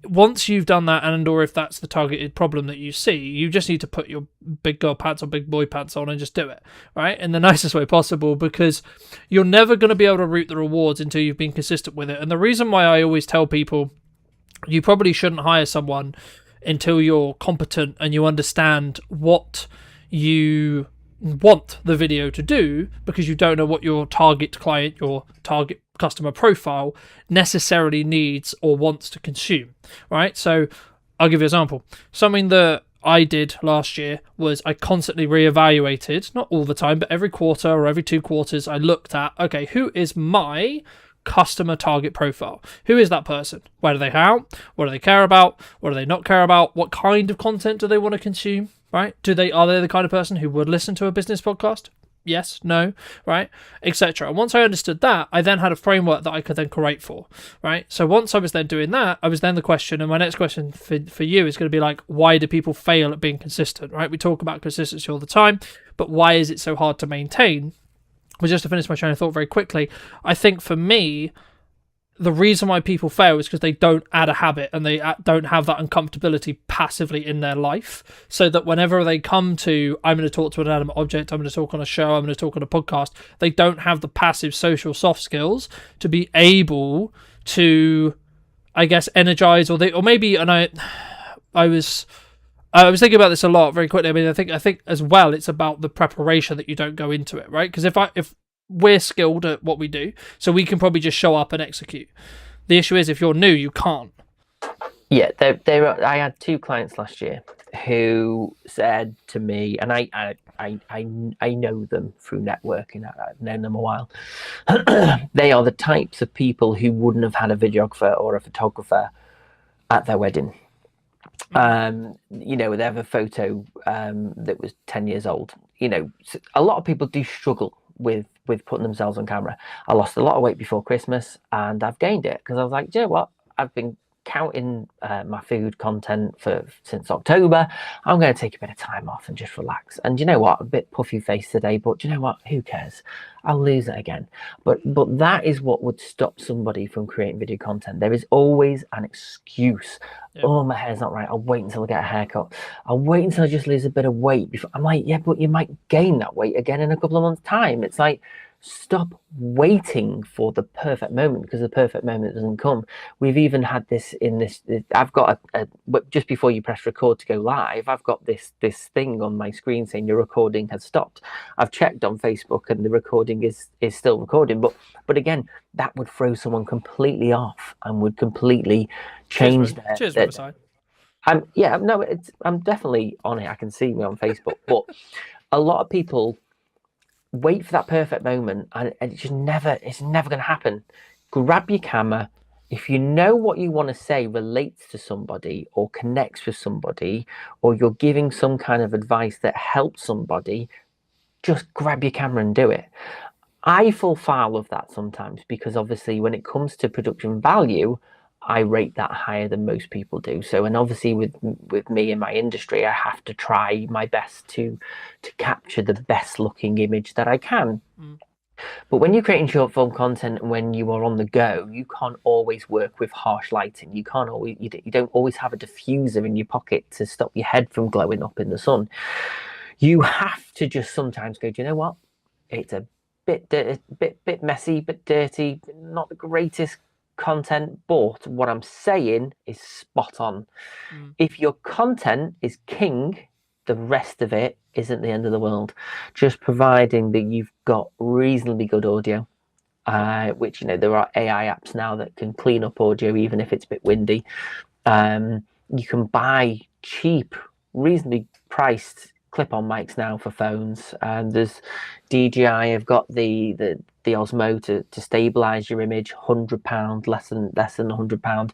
once you've done that, and or if that's the targeted problem that you see, you just need to put your big girl pants or big boy pants on and just do it, right? In the nicest way possible, because you're never going to be able to reap the rewards until you've been consistent with it. And the reason why I always tell people you probably shouldn't hire someone until you're competent and you understand what you want the video to do, because you don't know what your target client, your target customer profile necessarily needs or wants to consume, right? So I'll give you an example. Something that I did last year was I constantly reevaluated, not all the time, but every quarter or every 2 quarters, I looked at, okay, who is my customer target profile? Who is that person? Where do they hang out? What do they care about? What do they not care about? What kind of content do they want to consume? Right? Are they the kind of person who would listen to a business podcast? Yes, no, right, etc. And once I understood that, I then had a framework that I could then create for, right? So once I was then doing that, I was then the question, and my next question for you is going to be like, why do people fail at being consistent, right? We talk about consistency all the time, but why is it so hard to maintain? Well, just to finish my train of thought very quickly, I think for me, the reason why people fail is because they don't add a habit and they don't have that uncomfortability passively in their life, so that whenever they come to, I'm going to talk to an animate object, I'm going to talk on a show, I'm going to talk on a podcast, they don't have the passive social soft skills to be able to, I guess, energize, or maybe, and I was thinking about this a lot very quickly. I think as well, it's about the preparation that you don't go into it, right? Because if we're skilled at what we do, so we can probably just show up and execute. The issue is if you're new, you can't. Yeah, I had 2 clients last year who said to me, and I know them through networking. I've known them a while. They are the types of people who wouldn't have had a videographer or a photographer at their wedding. They have a photo that was 10 years old. A lot of people do struggle with putting themselves on camera. I lost a lot of weight before Christmas, and I've gained it because I was like, do you know what? I've been counting my food content since October. I'm going to take a bit of time off and just relax. And you know what? A bit puffy face today, but you know what? Who cares? I'll lose it again. But that is what would stop somebody from creating video content. There is always an excuse. Yeah. Oh, my hair's not right. I'll wait until I get a haircut. I'll wait until I just lose a bit of weight before. I'm like, yeah, but you might gain that weight again in a couple of months' time. It's like, stop waiting for the perfect moment, because the perfect moment doesn't come. We've even had this in this. I've got just before you press record to go live, I've got this thing on my screen saying your recording has stopped. I've checked on Facebook and the recording is still recording, but again, that would throw someone completely off and would completely change their side. I'm definitely on it. I can see me on Facebook, but a lot of people wait for that perfect moment, and it's never going to happen. Grab your camera. If you know what you want to say relates to somebody or connects with somebody, or you're giving some kind of advice that helps somebody, just grab your camera and do it. I fall foul of that sometimes, because obviously when it comes to production value, I rate that higher than most people do. So, and obviously with me in my industry, I have to try my best to capture the best looking image that I can. But when you're creating short form content and when you are on the go, you can't always work with harsh lighting. You can't always, you don't always have a diffuser in your pocket to stop your head from glowing up in the sun. You have to just sometimes go, do you know what? It's a bit messy, bit dirty, not the greatest content, but what I'm saying is spot on. If your content is king, the rest of it isn't the end of the world, just providing that you've got reasonably good audio, which, you know, there are AI apps now that can clean up audio even if it's a bit windy. You can buy cheap, reasonably priced clip-on mics now for phones, and there's DJI have got the Osmo to stabilize your image, £100, less than £100.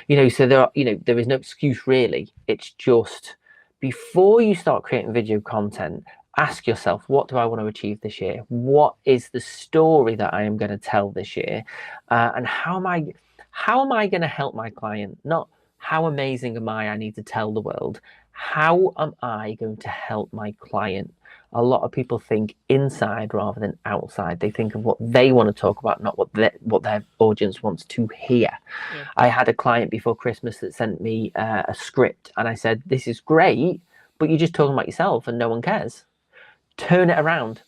You know, so there is no excuse really. It's just, before you start creating video content, ask yourself, what do I want to achieve this year? What is the story that I am going to tell this year? And how am I going to help my client? Not how amazing am I need to tell the world. How am I going to help my client? A lot of people think inside rather than outside. They think of what they want to talk about, not what their audience wants to hear. Yeah. I had a client before Christmas that sent me a script, and I said, this is great, but you're just talking about yourself and no one cares. Turn it around.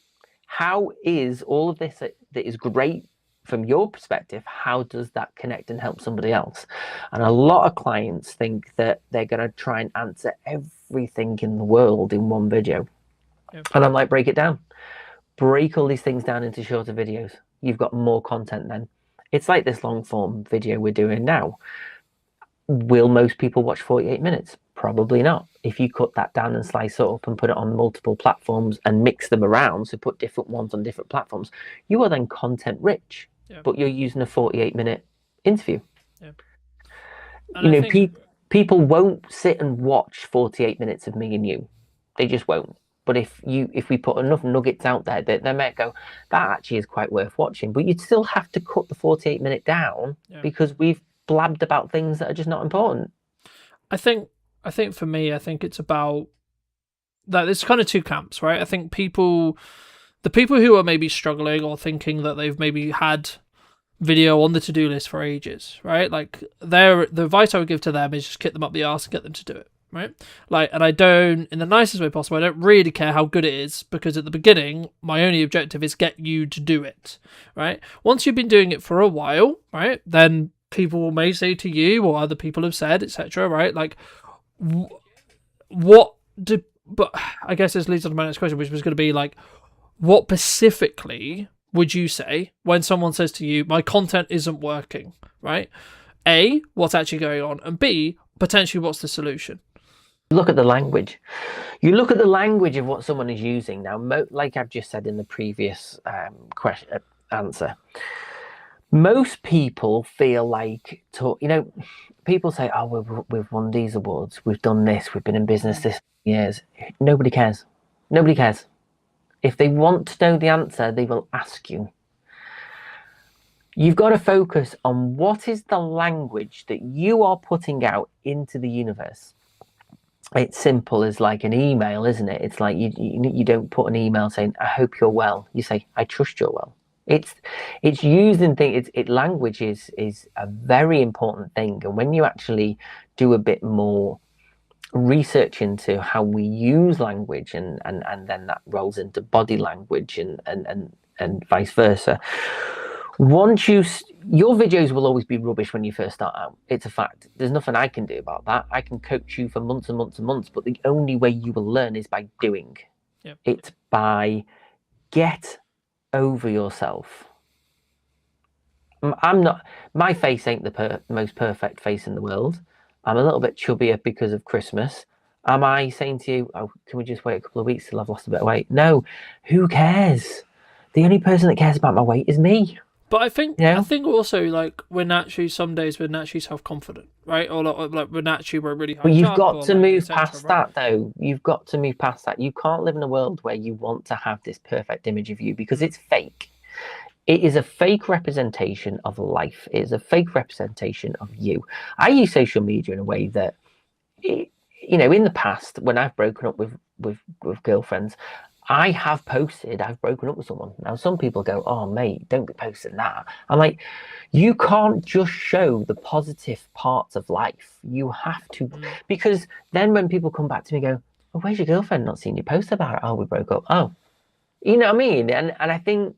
How is all of this that is great from your perspective, how does that connect and help somebody else? And a lot of clients think that they're going to try and answer everything in the world in one video. Yep. And I'm like, break it down. Break all these things down into shorter videos. You've got more content then. It's like this long form video we're doing now. Will most people watch 48 minutes? Probably not. If you cut that down and slice it up and put it on multiple platforms and mix them around, so put different ones on different platforms, you are then content rich. Yeah. But you're using a 48-minute interview. Yeah. You know, people won't sit and watch 48 minutes of me and you. They just won't. But if we put enough nuggets out there, they might go, that actually is quite worth watching. But you'd still have to cut the 48-minute down, because we've blabbed about things that are just not important. I think for me, I think it's about that. There's kind of two camps, right? I think the people who are maybe struggling or thinking that they've maybe had video on the to-do list for ages, right? Like, the advice I would give to them is just kick them up the arse and get them to do it, right? Like, and I don't, in the nicest way possible, I don't really care how good it is, because at the beginning, my only objective is get you to do it, right? Once you've been doing it for a while, right, then people may say to you, or other people have said, etc., right? Like, but I guess this leads on to my next question, which was going to be like, what specifically would you say when someone says to you, my content isn't working, right? A, what's actually going on? And B, potentially what's the solution? Look at the language. You look at the language of what someone is using. Now, like I've just said in the previous answer, most people feel like, people say, oh, we've won these awards, we've done this, we've been in business this years. Nobody cares. Nobody cares. If they want to know the answer, they will ask you. You've got to focus on what is the language that you are putting out into the universe. It's simple as like an email, isn't it? It's like you don't put an email saying, I hope you're well. You say, I trust you're well. It's using things. Language is a very important thing. And when you actually do a bit more research into how we use language, and then that rolls into body language and vice versa. Once your videos will always be rubbish when you first start out. It's a fact. There's nothing I can do about that. I can coach you for months and months and months, but the only way you will learn is by doing. Yep. It's by get over yourself. I'm not. My face ain't the most perfect face in the world. I'm a little bit chubbier because of Christmas. Am I saying to you, oh, can we just wait a couple of weeks till I've lost a bit of weight? No. Who cares? The only person that cares about my weight is me. But I think Yeah. I think also like some days we're naturally self-confident, right? Or like we're really high. But you've up, got or to like, move etc., past right? that, though. You've got to move past that. You can't live in a world where you want to have this perfect image of you because it's fake. It is a fake representation of life. It is a fake representation of you. I use social media in a way that, in the past, when I've broken up with girlfriends, I have posted I've broken up with someone. Now, some people go, oh, mate, don't be posting that. I'm like, you can't just show the positive parts of life. You have to, because then when people come back to me and go, oh, where's your girlfriend? Not seen you post about it. Oh, we broke up. Oh, you know what I mean? And I think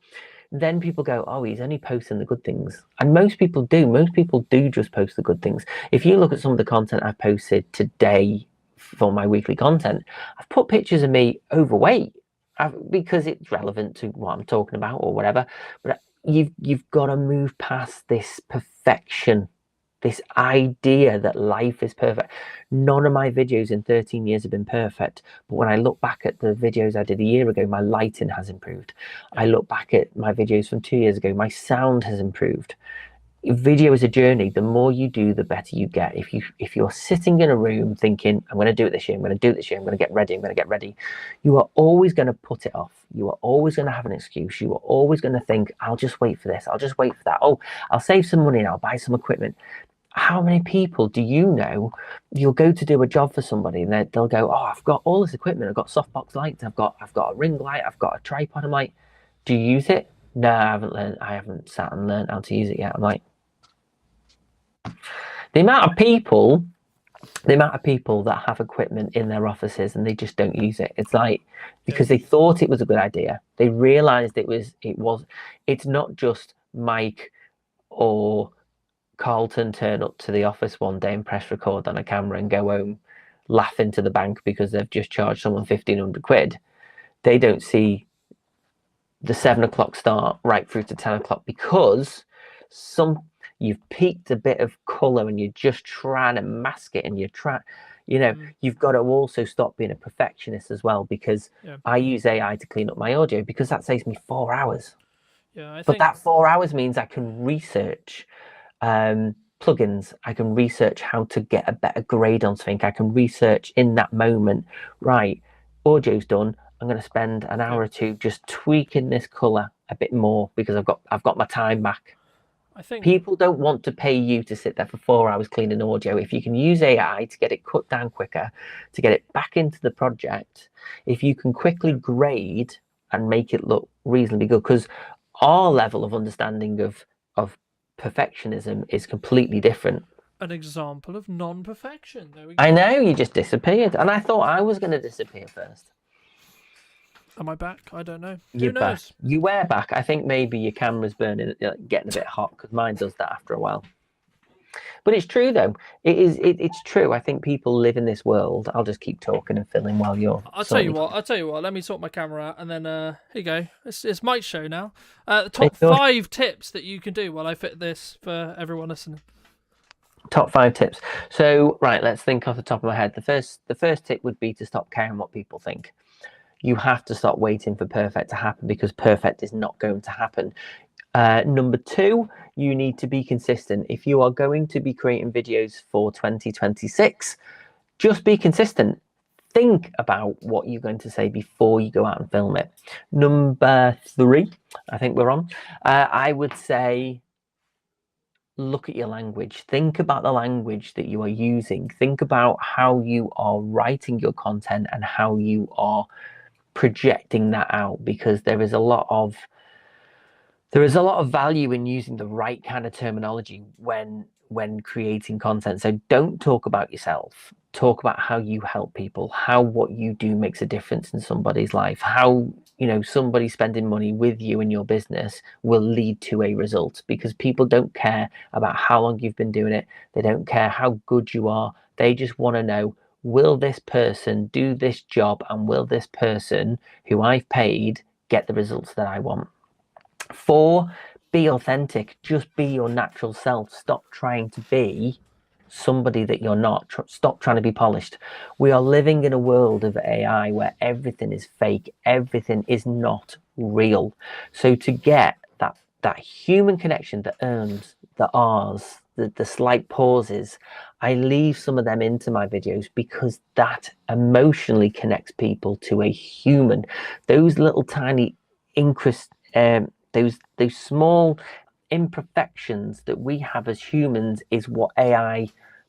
then people go, oh, he's only posting the good things. And most people do. Most people do just post the good things. If you look at some of the content I've posted today for my weekly content, I've put pictures of me overweight because it's relevant to what I'm talking about or whatever. But you've got to move past this perfection, this idea that life is perfect. None of my videos in 13 years have been perfect. But when I look back at the videos I did a year ago, my lighting has improved. I look back at my videos from 2 years ago, my sound has improved. Video is a journey. The more you do, the better you get. If you're sitting in a room thinking, I'm going to do it this year, I'm going to do it this year, I'm going to get ready, you are always going to put it off. You are always going to have an excuse. You are always going to think, I'll just wait for this, I'll just wait for that. Oh, I'll save some money and I'll buy some equipment. How many people do you know you'll go to do a job for somebody and they'll go, oh, I've got all this equipment, I've got softbox lights, I've got a ring light, I've got a tripod. I'm like, do you use it? No, I haven't sat and learned how to use it yet. I'm like, the amount of people that have equipment in their offices and they just don't use it. It's like, because they thought it was a good idea. They realized it's not just Mike or Carlton turn up to the office one day and press record on a camera and go home laughing to the bank because they've just charged someone 1,500 quid. They don't see the 7 o'clock start right through to 10 o'clock because you've peaked a bit of color and you're just trying to mask it, and you've got to also stop being a perfectionist as well, because I use AI to clean up my audio because that saves me 4 hours. But that 4 hours means I can research plugins, I can research how to get a better grade on something, I can research in that moment, right, audio's done, I'm going to spend an hour or two just tweaking this color a bit more because I've got my time back. I think people don't want to pay you to sit there for 4 hours cleaning audio. If you can use AI to get it cut down quicker, to get it back into the project, if you can quickly grade and make it look reasonably good, because our level of understanding of perfectionism is completely different. An example of non-perfection. There we go. I know, you just disappeared, and I thought I was going to disappear first. Am I back? I don't know. You're Who knows? back. You were back. I think maybe your camera's burning, getting a bit hot, because mine does that after a while. But it's true, though. It's true. I think people live in this world. I'll just keep talking and filling while you're. I'll tell you what. Let me sort my camera out, and then here you go. It's Mike's show now. The top 5 tips that you can do while I fit this for everyone listening. Top 5 tips. So right, let's think off the top of my head. The first tip would be to stop caring what people think. You have to stop waiting for perfect to happen, because perfect is not going to happen. Number 2, you need to be consistent. If you are going to be creating videos for 2026, just be consistent. Think about what you're going to say before you go out and film it. Number 3, I think we're on. I would say look at your language. Think about the language that you are using. Think about how you are writing your content and how you are projecting that out, because there is a lot of value in using the right kind of terminology when creating content. So don't talk about yourself. Talk about how you help people, how what you do makes a difference in somebody's life, how, you know, somebody spending money with you in your business will lead to a result, because people don't care about how long you've been doing it. They don't care how good you are. They just want to know, will this person do this job, and will this person who I've paid get the results that I want? 4, be authentic. Just be your natural self. Stop trying to be somebody that you're not. Stop trying to be polished. We are living in a world of AI where everything is fake. Everything is not real. So to get that human connection, the ums, the ahs, the slight pauses, I leave some of them into my videos because that emotionally connects people to a human. Those little tiny those small imperfections that we have as humans is what AI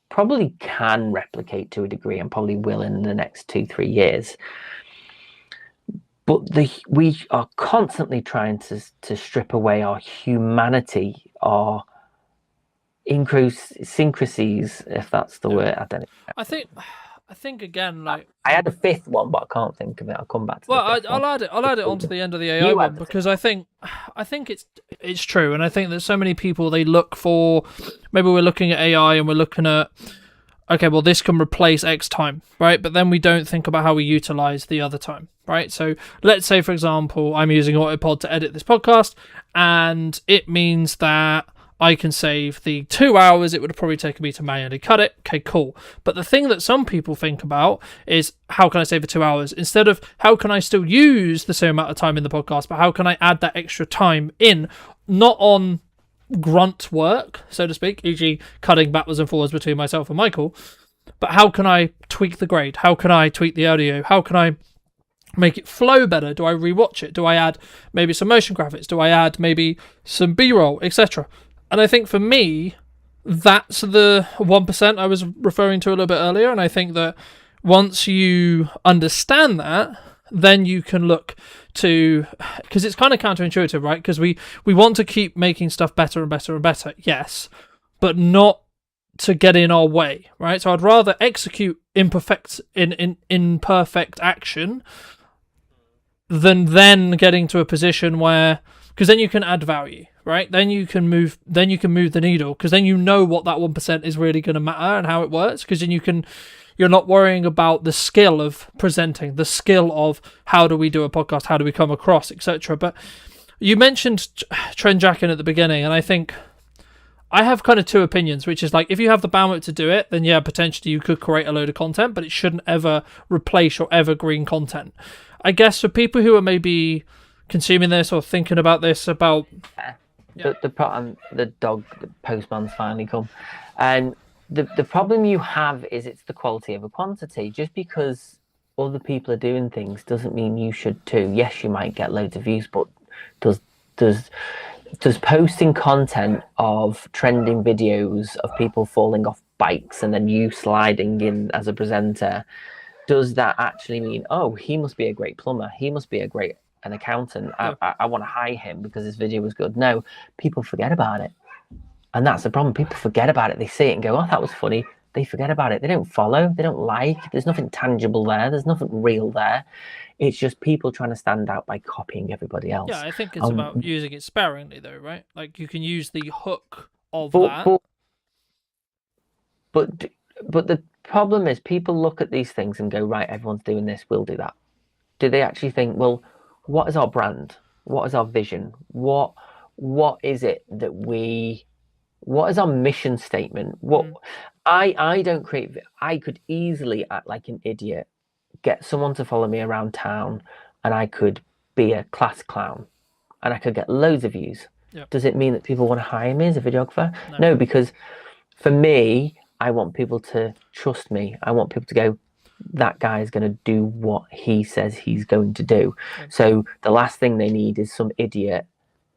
probably can replicate to a degree, and probably will in the next 2-3 years. But we are constantly trying to strip away our humanity, our idiosyncrasies, if that's the word. I don't know. I think again, like, I had a 5th one, but I can't think of it. I'll come back to the 5th I'll one. add it onto the end of the AI one, because I think it's true, and I think that so many people, they look for, maybe we're looking at AI and we're looking at, okay, well, this can replace X time, right? But then we don't think about how we utilize the other time, right? So let's say, for example, I'm using Autopod to edit this podcast, and it means that I can save the 2 hours it would have probably taken me to manually cut it. Okay, cool. But the thing that some people think about is, how can I save the 2 hours? Instead of how can I still use the same amount of time in the podcast, but how can I add that extra time in, not on grunt work, so to speak, e.g. cutting backwards and forwards between myself and Michael, but how can I tweak the grade? How can I tweak the audio? How can I make it flow better? Do I rewatch it? Do I add maybe some motion graphics? Do I add maybe some B-roll, etc.? And I think for me, that's the 1% I was referring to a little bit earlier. And I think that once you understand that, then you can look to, because it's kind of counterintuitive, right? Because we want to keep making stuff better and better and better, yes, but not to get in our way, right? So I'd rather execute imperfect action than then getting to a position where, because then you can add value, right? Then you can move the needle, because then you know what that 1% is really going to matter and how it works, because then you're not worrying about the skill of presenting, the skill of how do we do a podcast, how do we come across, etc. But you mentioned trend jacking at the beginning, and I think I have kind of 2 opinions, which is like, if you have the bandwidth to do it, then yeah, potentially you could create a load of content, but it shouldn't ever replace your evergreen content. I guess for people who are maybe consuming this or thinking about this, about the postman's finally come, and the problem you have is it's the quality over quantity. Just because other people are doing things doesn't mean you should too. Yes, you might get loads of views, but does posting content of trending videos of people falling off bikes and then you sliding in as a presenter, does that actually mean, oh, he must be a great plumber, he must be an accountant, I want to hire him because this video was good? No, people forget about it. And that's the problem. People forget about it. They see it and go, oh, that was funny. They forget about it. They don't follow. They don't like. There's nothing tangible there. There's nothing real there. It's just people trying to stand out by copying everybody else. Yeah, I think it's about using it sparingly, though, right? Like, you can use the hook of that. But the problem is, people look at these things and go, right, everyone's doing this, we'll do that. Do they actually think, well, what is our brand? What is our vision? What is it that what is our mission statement? I don't create. I could easily act like an idiot, get someone to follow me around town, and I could be a class clown, and I could get loads of views. Yep. Does it mean that people want to hire me as a videographer? No, because for me, I want people to trust me. I want people to go, that guy is going to do what he says he's going to do. Yep. So the last thing they need is some idiot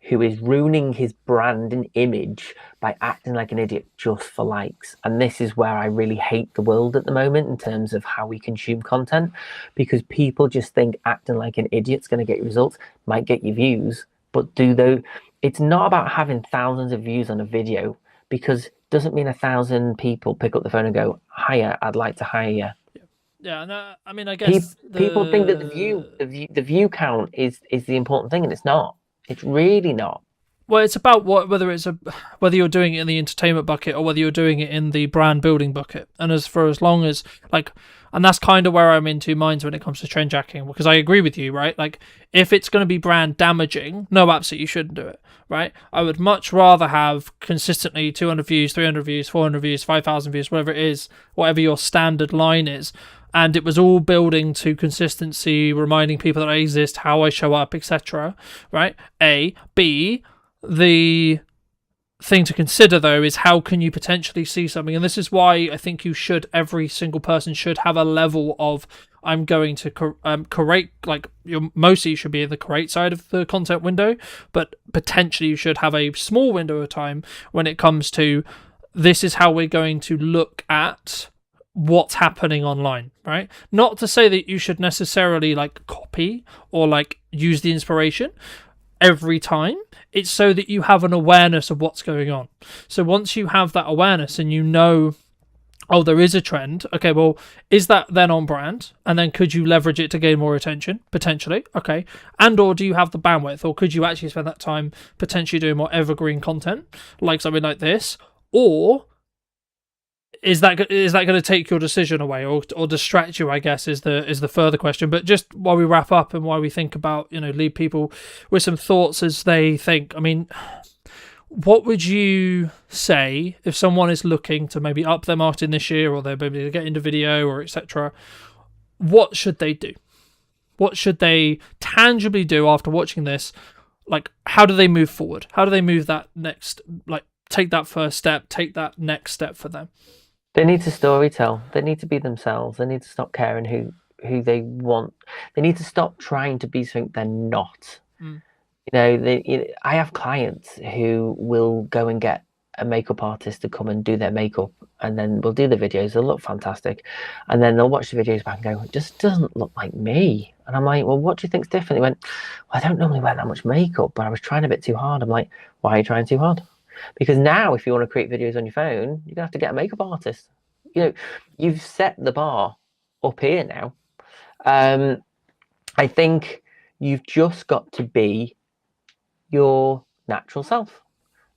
who is ruining his brand and image by acting like an idiot just for likes. And this is where I really hate the world at the moment in terms of how we consume content, because people just think acting like an idiot's going to get you results, might get you views, but it's not about having thousands of views on a video, because it doesn't mean 1,000 people pick up the phone and go, hiya, I'd like to hire you. Yeah, no, I mean, I guess people think that the view count is the important thing, and it's not. It's really not. Well, it's about whether you're doing it in the entertainment bucket or whether you're doing it in the brand building bucket. And as long as and that's kind of where I'm in two minds when it comes to trend jacking, because I agree with you, right? Like, if it's going to be brand damaging, no, absolutely you shouldn't do it, right? I would much rather have consistently 200 views, 300 views, 400 views, 5,000 views, whatever it is, whatever your standard line is. And it was all building to consistency, reminding people that I exist, how I show up, etc. Right? A. B. The thing to consider, though, is how can you potentially see something? And this is why I think every single person should have a level of, I'm going to curate, like, mostly you should be in the curate side of the content window, but potentially you should have a small window of time when it comes to, this is how we're going to look at what's happening online, right? Not to say that you should necessarily copy or use the inspiration every time. It's so that you have an awareness of what's going on. So once you have that awareness and you know, oh, there is a trend, okay, well, is that then on brand? And then could you leverage it to gain more attention? Potentially, okay. And or do you have the bandwidth? Or could you actually spend that time potentially doing more evergreen content, like something like this? Or is that going to take your decision away or distract you, I guess, is the further question. But just while we wrap up and while we think about, leave people with some thoughts as they think, I mean, what would you say if someone is looking to maybe up their marketing this year, or they're maybe to get into video or etc.? What should they do? What should they tangibly do after watching this? Like, how do they move forward? How do they move that next, take that first step, take that next step for them? They need to storytell. They need to be themselves. They need to stop caring who they want. They need to stop trying to be something they're not. I have clients who will go and get a makeup artist to come and do their makeup, and then we'll do the videos. They'll look fantastic, and then they'll watch the videos back and go, "It just doesn't look like me." And I'm like, "Well, what do you think's different?" He went, "Well, I don't normally wear that much makeup, but I was trying a bit too hard." I'm like, "Why are you trying too hard?" Because now, if you want to create videos on your phone, you're gonna have to get a makeup artist. You've set the bar up here now. I think you've just got to be your natural self,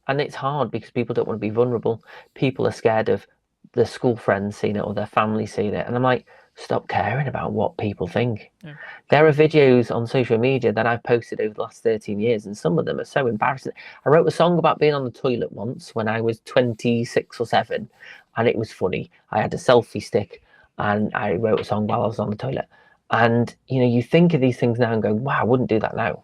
and it's hard because people don't want to be vulnerable. People are scared of their school friends seeing it or their family seeing it, and I'm like, stop caring about what people think. Yeah. There are videos on social media that I've posted over the last 13 years, and some of them are so embarrassing. I wrote a song about being on the toilet once when I was 26 or 7, and it was funny. I had a selfie stick, and I wrote a song while I was on the toilet. And, you think of these things now and go, wow, I wouldn't do that now.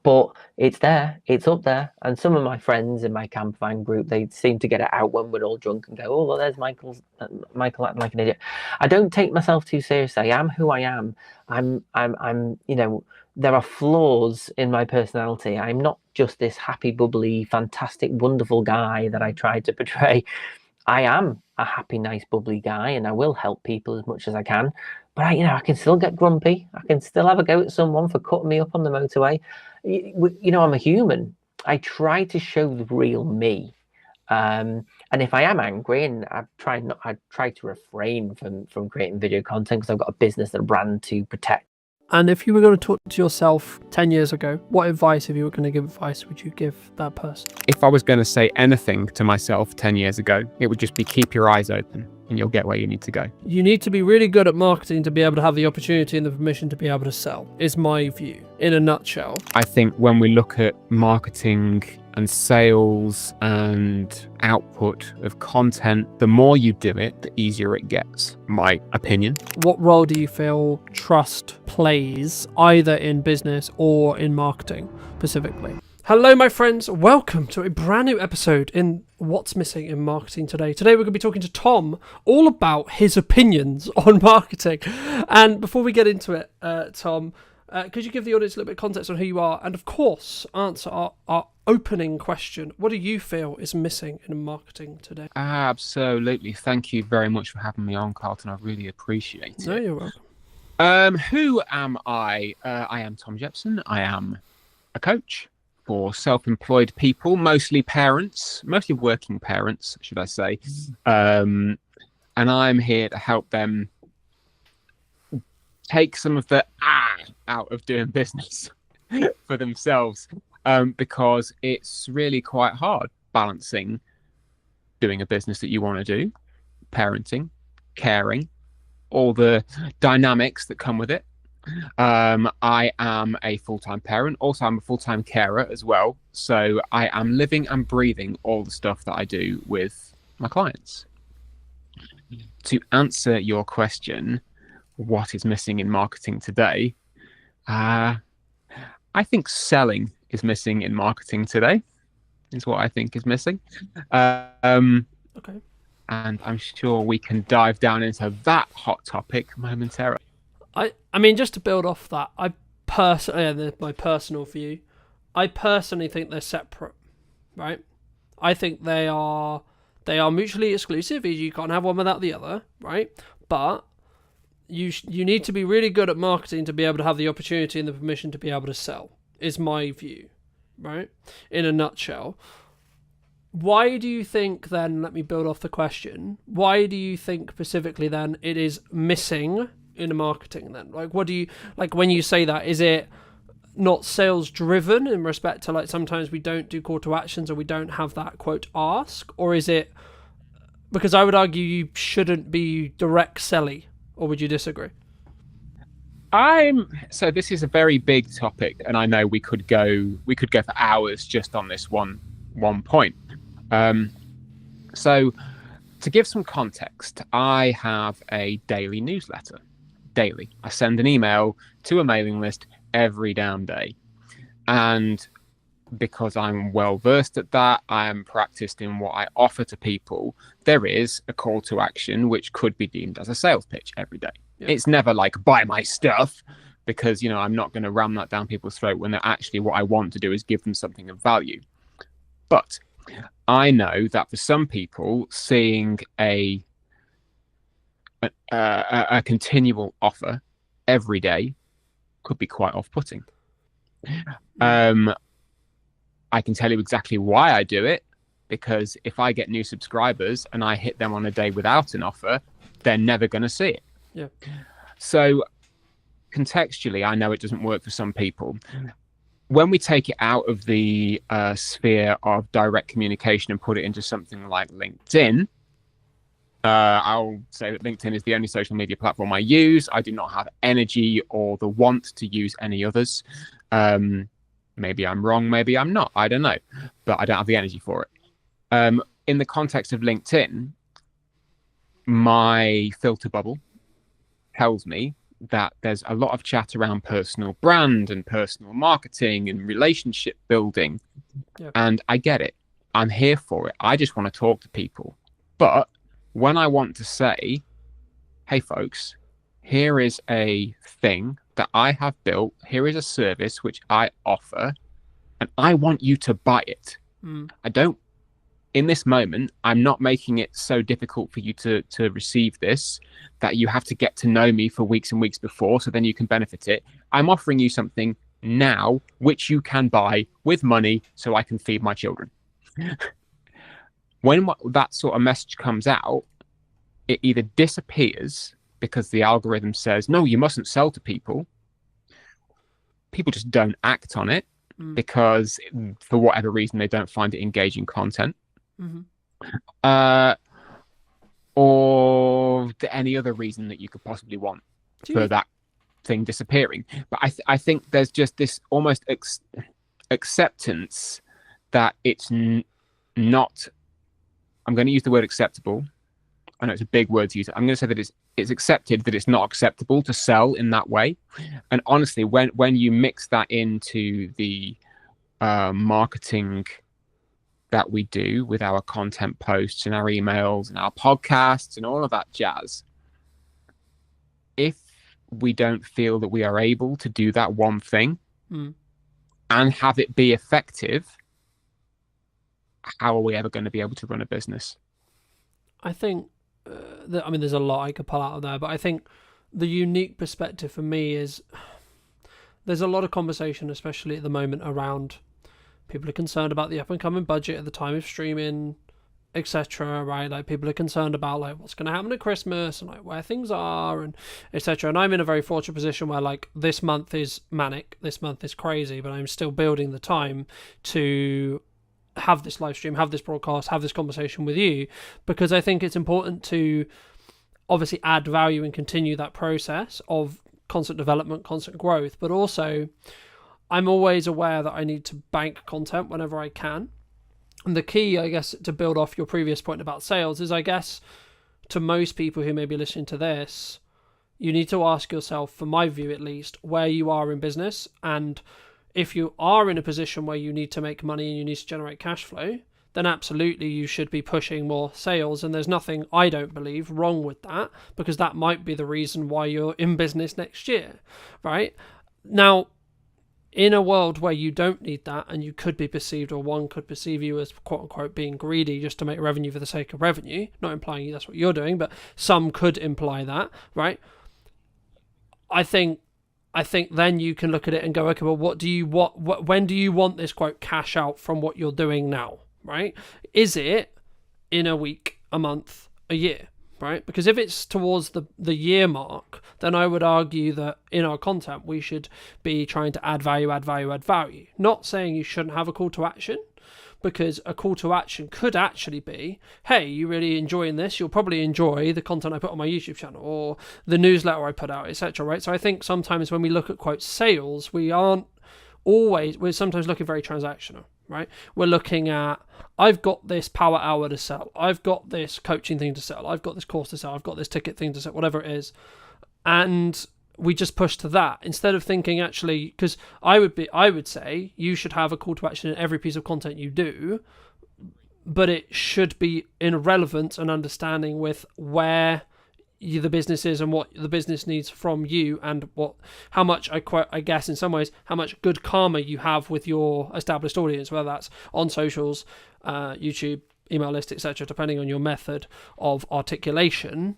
But it's there, it's up there. And some of my friends in my camp van group, they seem to get it out when we're all drunk and go, oh, well, there's Michael acting like an idiot. I don't take myself too seriously. I am who I am. I'm there are flaws in my personality. I'm not just this happy, bubbly, fantastic, wonderful guy that I try to portray. I am a happy, nice, bubbly guy, and I will help people as much as I can. But I can still get grumpy. I can still have a go at someone for cutting me up on the motorway. I'm a human. I try to show the real me. And if I am angry, and I try to refrain from creating video content because I've got a business and a brand to protect. And if you were going to talk to yourself 10 years ago, what advice, if you were going to give advice, would you give that person? If I was going to say anything to myself 10 years ago, it would just be keep your eyes open and you'll get where you need to go. You need to be really good at marketing to be able to have the opportunity and the permission to be able to sell, is my view, in a nutshell. I think when we look at marketing and sales and output of content, the more you do it, the easier it gets, my opinion. What role do you feel trust plays either in business or in marketing specifically? Hello, my friends. Welcome to a brand new episode in What's Missing in Marketing Today. Today, we're going to be talking to Tom all about his opinions on marketing. And before we get into it, Tom, Could you give the audience a little bit of context on who you are, and of course answer our opening question? What do you feel is missing in marketing today? Absolutely. Thank you very much for having me on, Carlton. I really appreciate it. No, you're welcome. Who am I? I am Tom Jepson. I am a coach for self-employed people, mostly parents, mostly working parents, should I say. And I'm here to help them take some of the out of doing business for themselves, because it's really quite hard balancing doing a business that you want to do, parenting, caring, all the dynamics that come with it. I am a full-time parent. Also, I'm a full-time carer as well. So I am living and breathing all the stuff that I do with my clients. To answer your question, what is missing in marketing today? I think selling is missing in marketing today, is what I think is missing. Okay. And I'm sure we can dive down into that hot topic momentarily. I mean, just to build off that, my personal view, I personally think they're separate, right? I think they are mutually exclusive. You can't have one without the other, right? But you need to be really good at marketing to be able to have the opportunity and the permission to be able to sell, is my view, right? In a nutshell. Why do you think then, let me build off the question, why do you think specifically then it is missing in marketing then? Like, what do you, like when you say that, is it not sales driven in respect to like sometimes we don't do call to actions or we don't have that quote ask, or is it because I would argue you shouldn't be direct selling, or would you disagree? So this is a very big topic, and I know we could go for hours just on this one point. So to give some context, I have a daily newsletter. Daily, I send an email to a mailing list every damn day, and because I'm well versed at that, I am practiced in what I offer to people. There is a call to action which could be deemed as a sales pitch every day. Yeah. It's never like buy my stuff, because I'm not going to ram that down people's throat when they're actually, what I want to do is give them something of value. But I know that for some people, seeing a continual offer every day could be quite off-putting. I can tell you exactly why I do it, because if I get new subscribers and I hit them on a day without an offer, they're never going to see it. Yeah. So contextually, I know it doesn't work for some people. When we take it out of the sphere of direct communication and put it into something like LinkedIn, I'll say that LinkedIn is the only social media platform I use. I do not have energy or the want to use any others. Maybe I'm wrong, maybe I'm not. I don't know. But I don't have the energy for it. In the context of LinkedIn, my filter bubble tells me that there's a lot of chat around personal brand and personal marketing and relationship building. Yep. And I get it. I'm here for it. I just want to talk to people. But when I want to say, hey, folks, here is a thing that I have built. Here is a service which I offer, and I want you to buy it. I don't, in this moment, I'm not making it so difficult for you to receive this that you have to get to know me for weeks and weeks before, so then you can benefit it. I'm offering you something now which you can buy with money so I can feed my children. When that sort of message comes out, it either disappears because the algorithm says, no, you mustn't sell to people. People just don't act on it because for whatever reason, they don't find it engaging content. Or any other reason that you could possibly want for that thing disappearing. But I think there's just this almost acceptance that it's not, I'm going to use the word acceptable. I know it's a big word to use. I'm going to say that it's accepted that it's not acceptable to sell in that way. And honestly, when you mix that into the marketing that we do with our content posts and our emails and our podcasts and all of that jazz, if we don't feel that we are able to do that one thing Mm. and have it be effective, how are we ever going to be able to run a business? I think, I mean, there's a lot I could pull out of there, but I think the unique perspective for me is there's a lot of conversation, especially at the moment, around people are concerned about the up and coming budget at the time of streaming, etc. Right? Like, people are concerned about like what's going to happen at Christmas and like where things are and etc. And I'm in a very fortunate position where like this month is manic, this month is crazy, but I'm still building the time to have this live stream, have this broadcast, have this conversation with you, because I think it's important to obviously add value and continue that process of constant development, constant growth, but also I'm always aware that I need to bank content whenever I can. And the key, I guess, to build off your previous point about sales is, I guess, to most people who may be listening to this, you need to ask yourself, from my view at least, where you are in business. And if you are in a position where you need to make money and you need to generate cash flow, then absolutely you should be pushing more sales. And there's nothing, I don't believe, wrong with that, because that might be the reason why you're in business next year, right? Now, in a world where you don't need that and you could be perceived, or one could perceive you as quote unquote being greedy just to make revenue for the sake of revenue, not implying that's what you're doing, but some could imply that, right? I think then you can look at it and go, okay, well, when do you want this quote cash out from what you're doing now, right? Is it in a week, a month, a year? Right? Because if it's towards the year mark, then I would argue that in our content we should be trying to add value. Not saying you shouldn't have a call to action, because a call to action could actually be, hey, you really enjoying this? You'll probably enjoy the content I put on my YouTube channel or the newsletter I put out, etc. Right? So I think sometimes when we look at quote sales, we're sometimes looking very transactional. Right? We're looking at, I've got this power hour to sell, I've got this coaching thing to sell, I've got this course to sell, I've got this ticket thing to sell, whatever it is, and we just push to that instead of thinking, actually, because I would say you should have a call to action in every piece of content you do, but it should be in relevance and understanding with where the business is and what the business needs from you, and how much, I guess in some ways, how much good karma you have with your established audience, whether that's on socials, YouTube, email list, etc., depending on your method of articulation.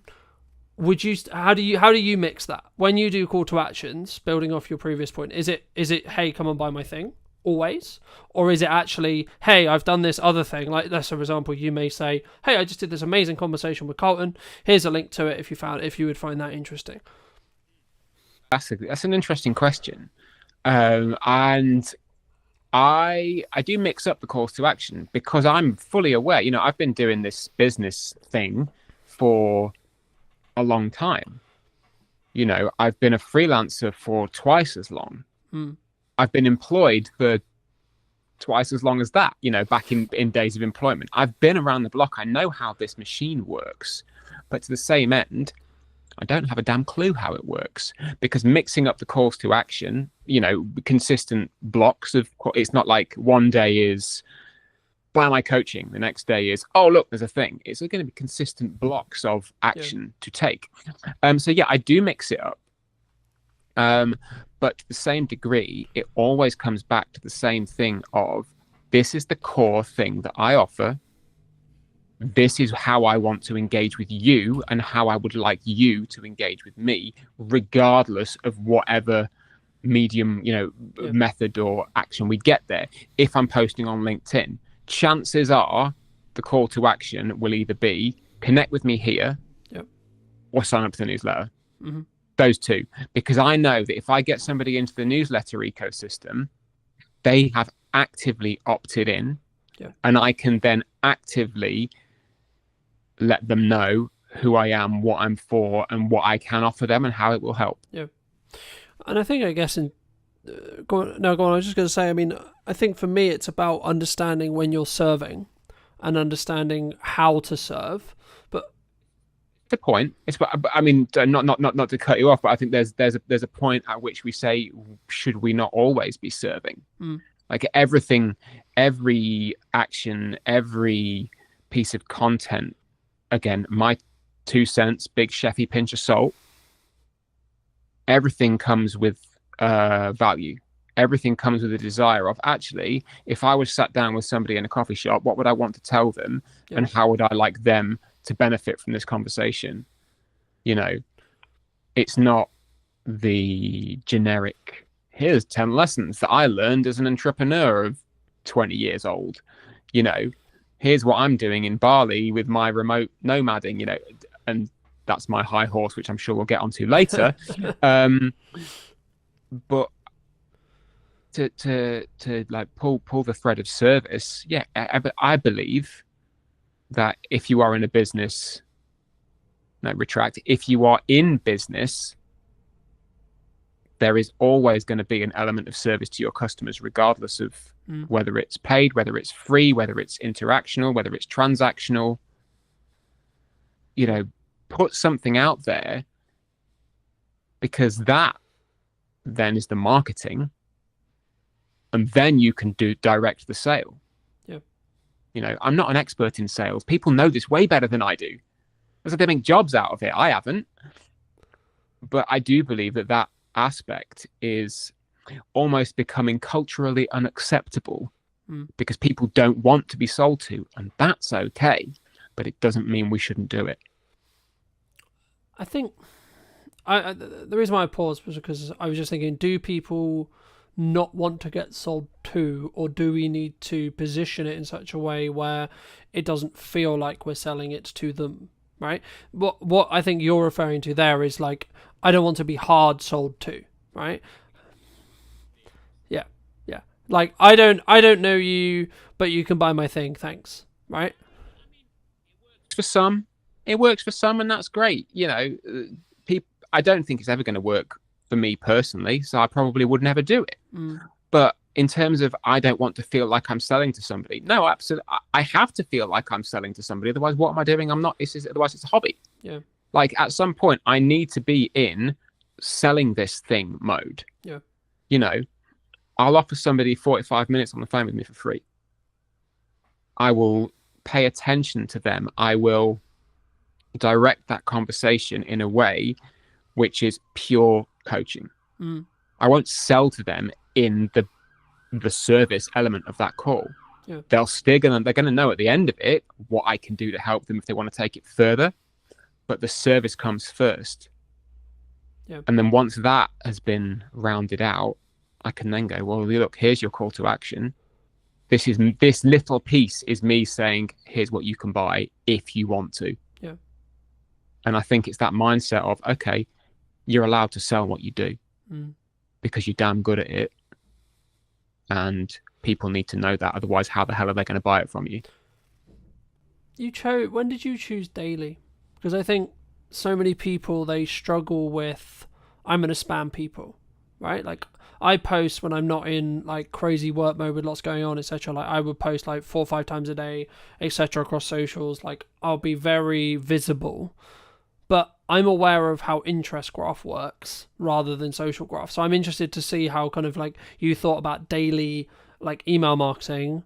How do you mix that when you do call to actions, building off your previous point? Is it hey, come and buy my thing always, or is it actually, hey, I've done this other thing? Like, let's, for example, you may say, hey, I just did this amazing conversation with Carlton, here's a link to it if you would find that interesting. That's an interesting question, and I do mix up the calls to action because I'm fully aware, I've been doing this business thing for a long time. I've been a freelancer for twice as long. I've been employed for twice as long as that, back in days of employment. I've been around the block. I know how this machine works. But to the same end, I don't have a damn clue how it works, because mixing up the calls to action, consistent blocks of, it's not like one day is plan my coaching, the next day is, oh, look, there's a thing. It's going to be consistent blocks of action to take. So yeah, I do mix it up. But to the same degree, it always comes back to the same thing of, this is the core thing that I offer. This is how I want to engage with you and how I would like you to engage with me, regardless of whatever medium, method or action we get there. If I'm posting on LinkedIn, chances are the call to action will either be connect with me here or sign up to the newsletter. Mm-hmm. Those two, because I know that if I get somebody into the newsletter ecosystem, they have actively opted in, and I can then actively let them know who I am, what I'm for, and what I can offer them, and how it will help. Yeah, and I think, I guess, go on. I was just going to say, I mean, I think for me, it's about understanding when you're serving and understanding how to serve. The point. I mean, not to cut you off, but I think there's a point at which we say, should we not always be serving? Like everything, every action, every piece of content. Again, my 2 cents, big chefy pinch of salt. everything comes with value. Everything comes with a desire of, actually, if I was sat down with somebody in a coffee shop, what would I want to tell them, and how would I like them to benefit from this conversation? You know, it's not the generic, here's 10 lessons that I learned as an entrepreneur of 20 years old. You know, here's what I'm doing in Bali with my remote nomading, you know, and that's my high horse, which I'm sure we'll get onto later. But to like pull the thread of service, yeah, I believe that if you are in a business, if you are in business, there is always going to be an element of service to your customers, regardless of whether it's paid, whether it's free, whether it's interactional, whether it's transactional. You know, put something out there, because that then is the marketing, and then you can direct the sale. Yeah. You know, I'm not an expert in sales. People know this way better than I do. It's like they make jobs out of it. I haven't. But I do believe that aspect is almost becoming culturally unacceptable, because people don't want to be sold to, and that's okay, but it doesn't mean we shouldn't do it. I think the reason why I paused was because I was just thinking, do people not want to get sold to, or do we need to position it in such a way where it doesn't feel like we're selling it to them, right? What I think you're referring to there is like, I don't want to be hard sold to, right? Yeah. Like, I don't know you, but you can buy my thing, thanks, right? For some, it works for some, and that's great. You know, I don't think it's ever going to work for me personally, so I probably would never do it. But in terms of, I don't want to feel like I'm selling to somebody. No, absolutely. I have to feel like I'm selling to somebody. Otherwise, what am I doing? I'm not. Otherwise, it's a hobby. Yeah. Like, at some point, I need to be in selling this thing mode. Yeah. You know, I'll offer somebody 45 minutes on the phone with me for free. I will pay attention to them. I will direct that conversation in a way which is pure coaching. I won't sell to them in the service element of that call. Yeah. They're gonna know at the end of it what I can do to help them if they want to take it further. But the service comes first. Yeah. And then once that has been rounded out, I can then go, well, look, here's your call to action. This little piece is me saying, here's what you can buy if you want to. Yeah. And I think it's that mindset of, okay, you're allowed to sell what you do because you're damn good at it. And people need to know that. Otherwise, how the hell are they going to buy it from you? When did you choose daily? Because I think so many people, they struggle with, I'm going to spam people, right? Like, I post when I'm not in like crazy work mode with lots going on, etc. Like, I would post like 4 or 5 times a day, etc. across socials. Like, I'll be very visible, but I'm aware of how interest graph works rather than social graph. So I'm interested to see how kind of like you thought about daily like email marketing.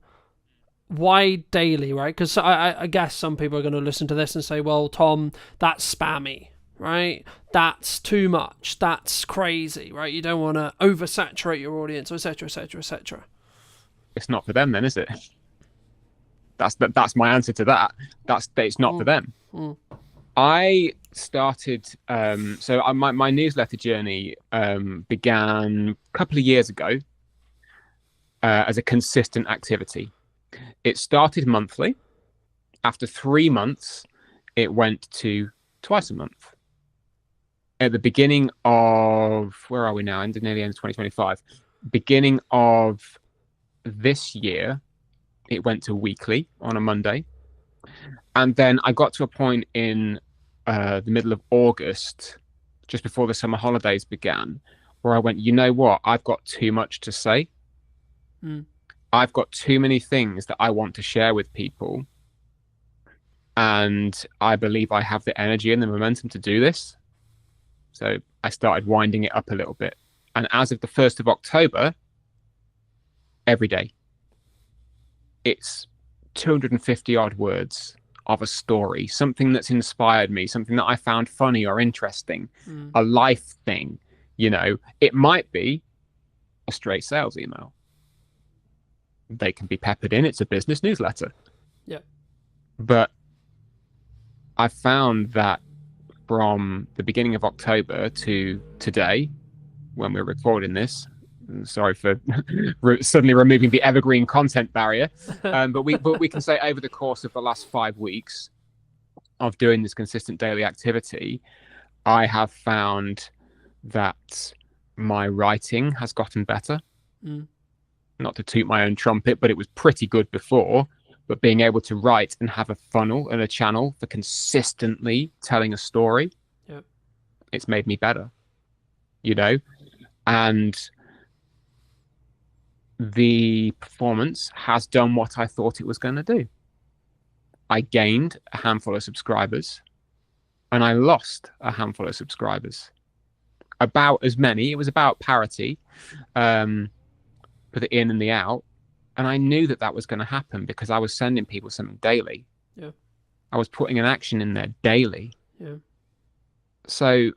Why daily, right? Because I guess some people are going to listen to this and say, well, Tom, that's spammy, right? That's too much. That's crazy, right? You don't want to oversaturate your audience, etc., etc., etc. It's not for them then, is it? That's my answer to that. It's not for them. I started, my newsletter journey began a couple of years ago as a consistent activity. It started monthly. After 3 months, it went to twice a month. At the beginning of, where are we now? Nearly end of 2025. Beginning of this year, it went to weekly on a Monday. And then I got to a point in the middle of August, just before the summer holidays began, where I went, you know what? I've got too much to say. I've got too many things that I want to share with people. And I believe I have the energy and the momentum to do this. So I started winding it up a little bit. And as of the 1st of October, every day, it's 250 odd words of a story, something that's inspired me, something that I found funny or interesting, a life thing, You know, it might be a straight sales email. They can be peppered in. It's a business newsletter. Yeah. But I found that from the beginning of October to today, when we're recording this, sorry for suddenly removing the evergreen content barrier, but we can say over the course of the last 5 weeks of doing this consistent daily activity, I have found that my writing has gotten better. Not to toot my own trumpet, but it was pretty good before. But being able to write and have a funnel and a channel for consistently telling a story, it's made me better, you know? And the performance has done what I thought it was going to do. I gained a handful of subscribers and I lost a handful of subscribers. About as many, it was about parity for the in and the out. And I knew that that was going to happen because I was sending people something daily. Yeah. I was putting an action in there daily. Yeah. So,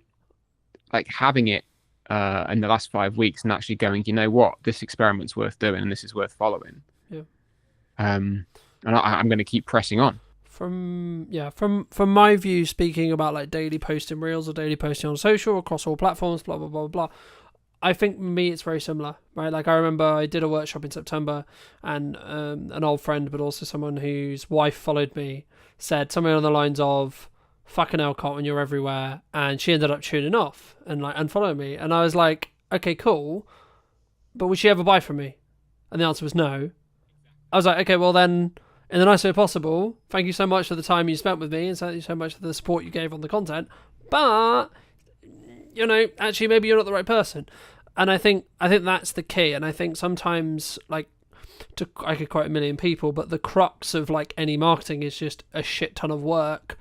like, having it in the last 5 weeks and actually going, you know what, this experiment's worth doing and this is worth following. Yeah. And I'm going to keep pressing on. From my view, speaking about like daily posting reels or daily posting on social across all platforms, blah blah blah blah. I think me it's very similar, right? Like I remember I did a workshop in September, and an old friend, but also someone whose wife followed me, said something on the lines of "fucking hell, Carlton, you're everywhere," and she ended up tuning off and like unfollowing me, and I was like, okay, cool, but would she ever buy from me? And the answer was no. I was like, okay, well then, in the nicest way possible, thank you so much for the time you spent with me, and thank you so much for the support you gave on the content, but you know, actually maybe you're not the right person. And I think that's the key. And I think sometimes, like, I could quote a million people, but the crux of like any marketing is just a shit ton of work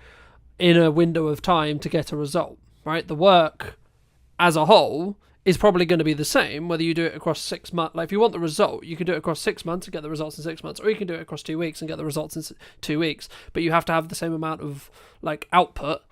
in a window of time to get a result, right? The work as a whole is probably going to be the same whether you do it across 6 months. Like if you want the result, you can do it across 6 months and get the results in 6 months, or you can do it across 2 weeks and get the results in 2 weeks. But you have to have the same amount of like output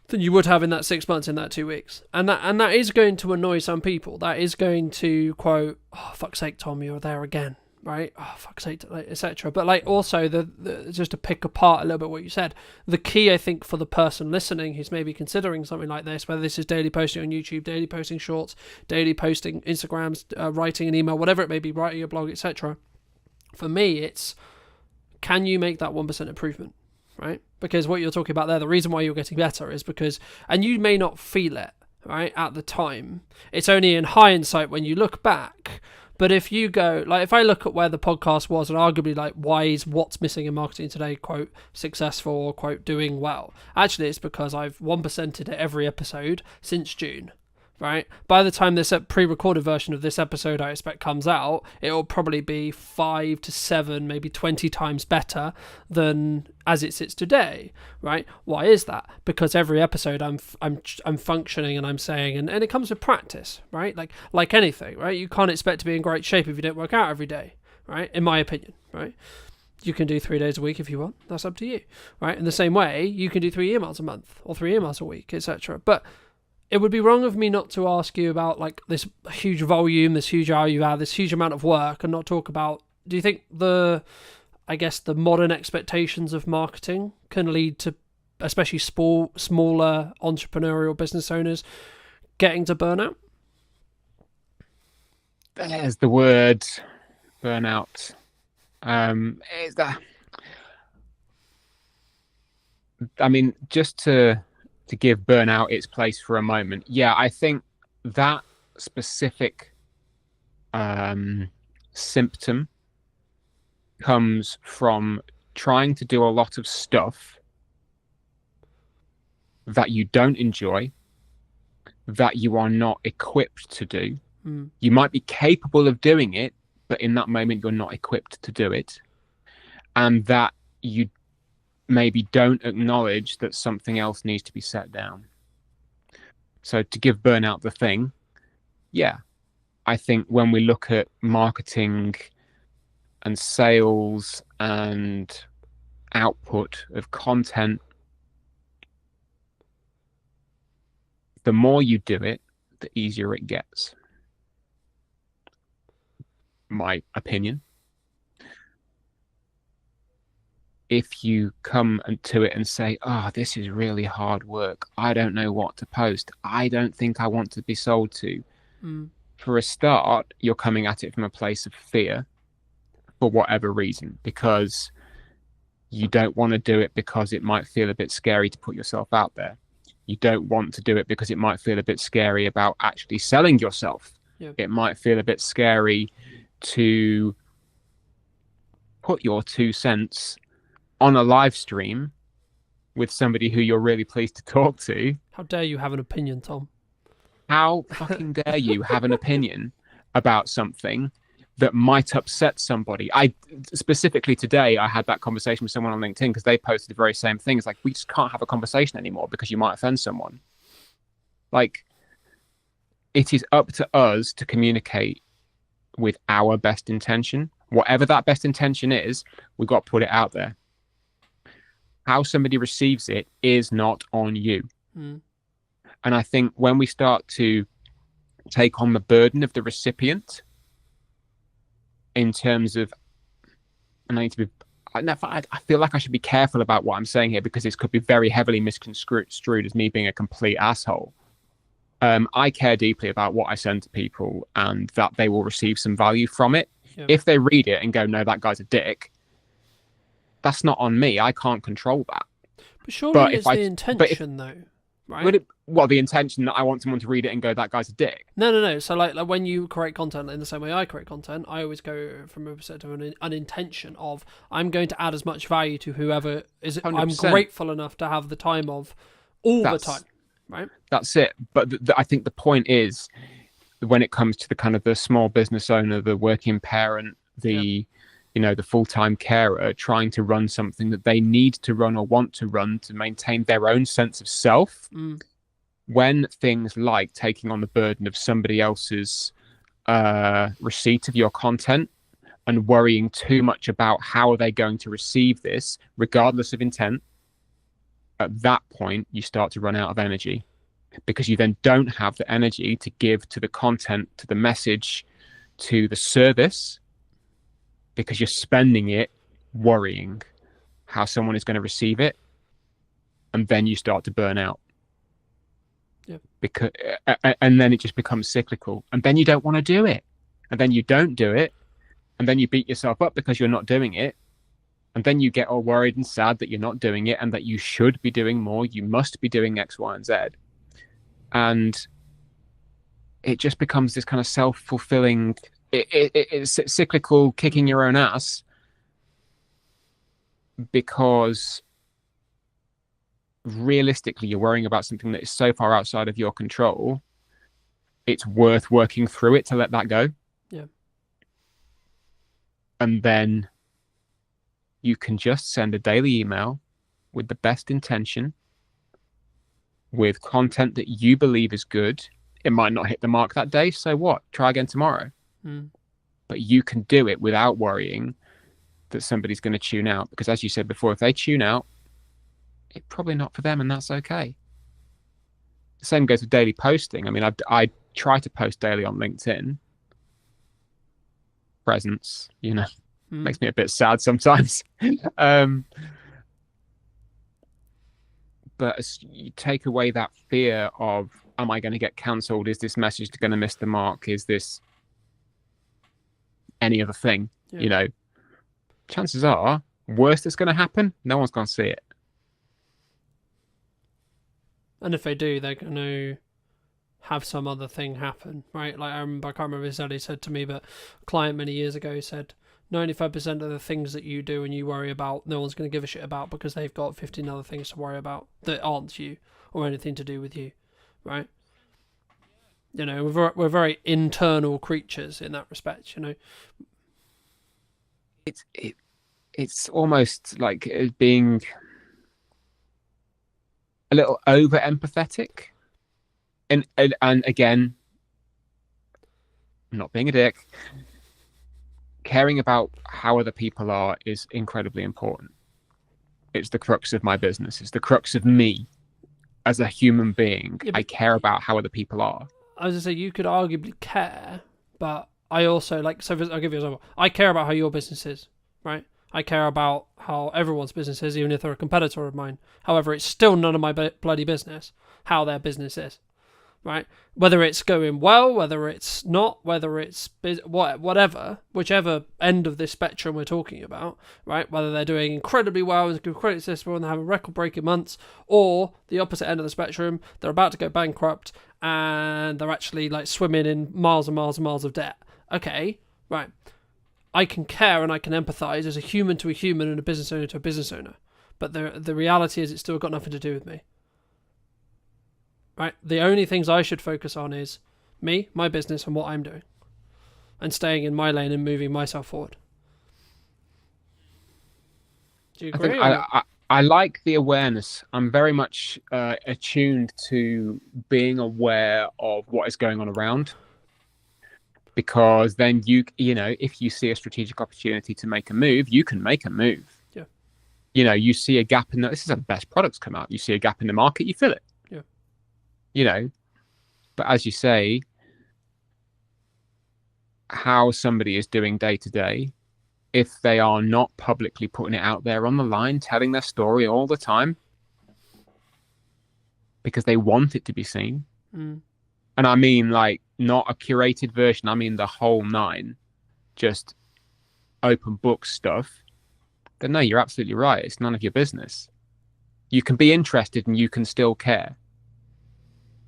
than you would have in that 6 months in that 2 weeks. And that is going to annoy some people. That is going to quote, oh, fuck's sake, Tom, you're there again, right? Oh, fuck's sake, etc. But like also, the just to pick apart a little bit what you said, the key, I think, for the person listening who's maybe considering something like this, whether this is daily posting on YouTube, daily posting shorts, daily posting Instagrams, writing an email, whatever it may be, writing a blog, etc. For me, it's, can you make that 1% improvement? Right? Because what you're talking about there, the reason why you're getting better is because, and you may not feel it, right, at the time. It's only in hindsight when you look back. But if you go, like, if I look at where the podcast was and arguably, like, why is what's missing in marketing today, quote, successful or, quote, doing well? Actually, it's because I've 1%ed it every episode since June. Right, by the time this pre-recorded version of this episode I expect comes out, it will probably be 5 to 7, maybe 20 times better than as it sits today. Right? Why is that? Because every episode I'm functioning and I'm saying, and it comes with practice. Right? Like anything. Right? You can't expect to be in great shape if you don't work out every day. Right? In my opinion. Right? You can do 3 days a week if you want. That's up to you. Right? In the same way, you can do 3 emails a month or 3 emails a week, etc. But it would be wrong of me not to ask you about like this huge volume, this huge value add, this huge amount of work, and not talk about, do you think the modern expectations of marketing can lead to, especially smaller entrepreneurial business owners, getting to burnout? There's the word burnout. Is that? I mean, just to give burnout its place for a moment. Yeah, I think that specific symptom comes from trying to do a lot of stuff that you don't enjoy, that you are not equipped to do. You might be capable of doing it, but in that moment you're not equipped to do it. And that you maybe don't acknowledge that something else needs to be set down. So to give burnout the thing, yeah, I think when we look at marketing and sales and output of content, the more you do it, the easier it gets. My opinion. If you come to it and say, oh, this is really hard work, I don't know what to post, I don't think I want to be sold to. For a start, you're coming at it from a place of fear for whatever reason, because you don't want to do it because it might feel a bit scary to put yourself out there. You don't want to do it because it might feel a bit scary about actually selling yourself. It might feel a bit scary to put your 2 cents on a live stream with somebody who you're really pleased to talk to. How dare you have an opinion, Tom? How fucking dare you have an opinion about something that might upset somebody? I specifically today, I had that conversation with someone on LinkedIn because they posted the very same thing. It's like, we just can't have a conversation anymore because you might offend someone. Like, it is up to us to communicate with our best intention. Whatever that best intention is, we've got to put it out there. How somebody receives it is not on you. And I think when we start to take on the burden of the recipient in terms of, and I feel like I should be careful about what I'm saying here because this could be very heavily misconstrued as me being a complete asshole. I care deeply about what I send to people and that they will receive some value from it. If they read it and go, no, that guy's a dick, that's not on me. I can't control that. But surely it's the intention, though, right? The intention that I want someone to read it and go, that guy's a dick. No. So like when you create content in the same way I create content, I always go from a perspective of an intention of, I'm going to add as much value to whoever is. 100%. I'm grateful enough to have the time of the time, right? That's it. But I think the point is, when it comes to the kind of the small business owner, the working parent, the full-time carer trying to run something that they need to run or want to run to maintain their own sense of self, when things like taking on the burden of somebody else's receipt of your content and worrying too much about how are they going to receive this, regardless of intent, at that point, you start to run out of energy because you then don't have the energy to give to the content, to the message, to the service, because you're spending it worrying how someone is going to receive it, and then you start to burn out. And then it just becomes cyclical, and then you don't want to do it, and then you don't do it, and then you beat yourself up because you're not doing it, and then you get all worried and sad that you're not doing it and that you should be doing more, you must be doing X, Y, and Z. And it just becomes this kind of self-fulfilling, it's cyclical kicking your own ass, because realistically you're worrying about something that is so far outside of your control, it's worth working through it to let that go. And then you can just send a daily email with the best intention, with content that you believe is good. It might not hit the mark that day, so what? Try again tomorrow. But you can do it without worrying that somebody's going to tune out, because as you said before, if they tune out, it's probably not for them, and that's okay. The same goes with daily posting. I mean, I try to post daily on LinkedIn. Presence, makes me a bit sad sometimes. But as you take away that fear of, am I going to get cancelled? Is this message going to miss the mark? Is this any other thing? Chances are, worst that's going to happen, no one's going to see it. And if they do, they're going to have some other thing happen, right? Like I can't remember exactly, he said to me, but a client many years ago said 95% of the things that you do and you worry about, no one's going to give a shit about because they've got 15 other things to worry about that aren't you or anything to do with you, right? We're very internal creatures in that respect, It's almost like being a little over empathetic. And again, not being a dick, caring about how other people are is incredibly important. It's the crux of my business. It's the crux of me as a human being. I care about how other people are. I was gonna say you could arguably care, but I also like. So I'll give you an example. I care about how your business is, right? I care about how everyone's business is, even if they're a competitor of mine. However, it's still none of my bloody business how their business is, right? Whether it's going well, whether it's not, whether it's whatever, whichever end of this spectrum we're talking about, right? Whether they're doing incredibly well, incredibly successful, and they have record-breaking months, or the opposite end of the spectrum, they're about to go bankrupt and they're actually like swimming in miles and miles and miles of debt. Okay, right. I can care and I can empathize as a human to a human and a business owner to a business owner. But the reality is it's still got nothing to do with me. Right? The only things I should focus on is me, my business, and what I'm doing. And staying in my lane and moving myself forward. Do you agree? I like the awareness. I'm very much attuned to being aware of what is going on around. Because then you know, if you see a strategic opportunity to make a move, you can make a move. Yeah. You know, you see a gap in this is how the best products come out. You see a gap in the market, you fill it. Yeah. You know, but as you say, how somebody is doing day to day, if they are not publicly putting it out there on the line, telling their story all the time, because they want it to be seen. Mm. And I mean, like, not a curated version. I mean, the whole 9, just open book stuff. Then no, you're absolutely right. It's none of your business. You can be interested and you can still care.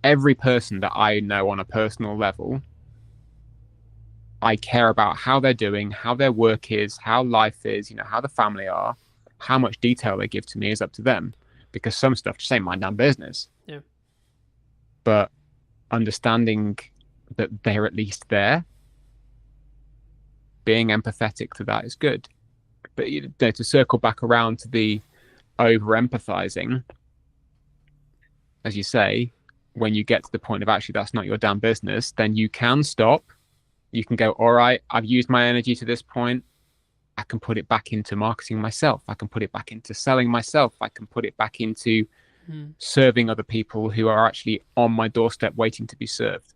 Every person that I know on a personal level, I care about how they're doing, how their work is, how life is, you know, how the family are, how much detail they give to me is up to them. Because some stuff just ain't my damn business. Yeah. But understanding that they're at least there, being empathetic to that is good. But you know, to circle back around to the over empathizing, as you say, when you get to the point of actually that's not your damn business, then you can stop. You can go, all right, I've used my energy to this point. I can put it back into marketing myself. I can put it back into selling myself. I can put it back into serving other people who are actually on my doorstep waiting to be served.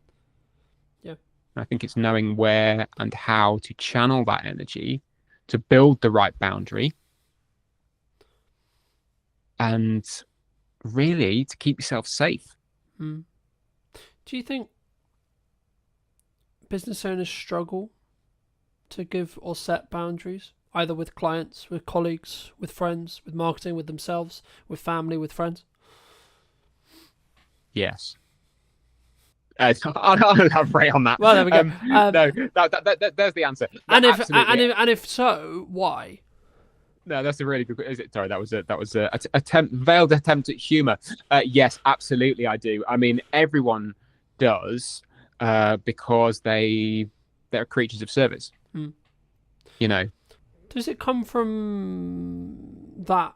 Yeah. I think it's knowing where and how to channel that energy to build the right boundary and really to keep yourself safe. Do you think business owners struggle to give or set boundaries, either with clients, with colleagues, with friends, with marketing, with themselves, with family, with friends? Yes. I'll elaborate on that. Well, there we go. No, there's the answer. And if so, why? No, that's a really good. Is it? Sorry, that was a veiled attempt at humor. Yes, absolutely, I do. I mean, everyone does because they're creatures of service. You know. Does it come from that?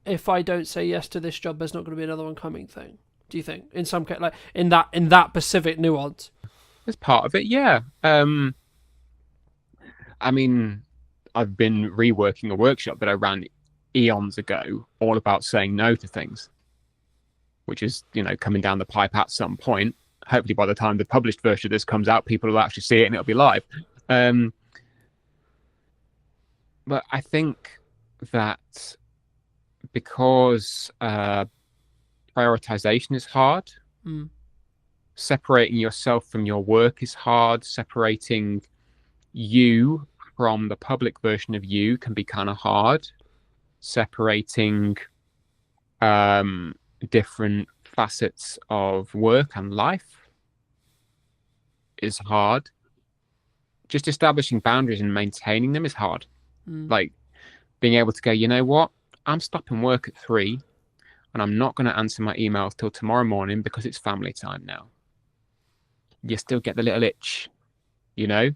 If I don't say yes to this job, there's not going to be another one coming thing. Do you think, in some case, like in that specific nuance? It's part of it, yeah. I mean, I've been reworking a workshop that I ran eons ago, all about saying no to things, which is, you know, coming down the pipe at some point. Hopefully, by the time the published version of this comes out, people will actually see it and it'll be live. But I think that because prioritization is hard. Separating yourself from your work is hard. Separating you from the public version of you can be kind of hard. Separating different facets of work and life is hard. Just establishing boundaries and maintaining them is hard. Like being able to go, you know what? I'm stopping work at 3. And I'm not going to answer my emails till tomorrow morning because it's family time now. You still get the little itch, you know?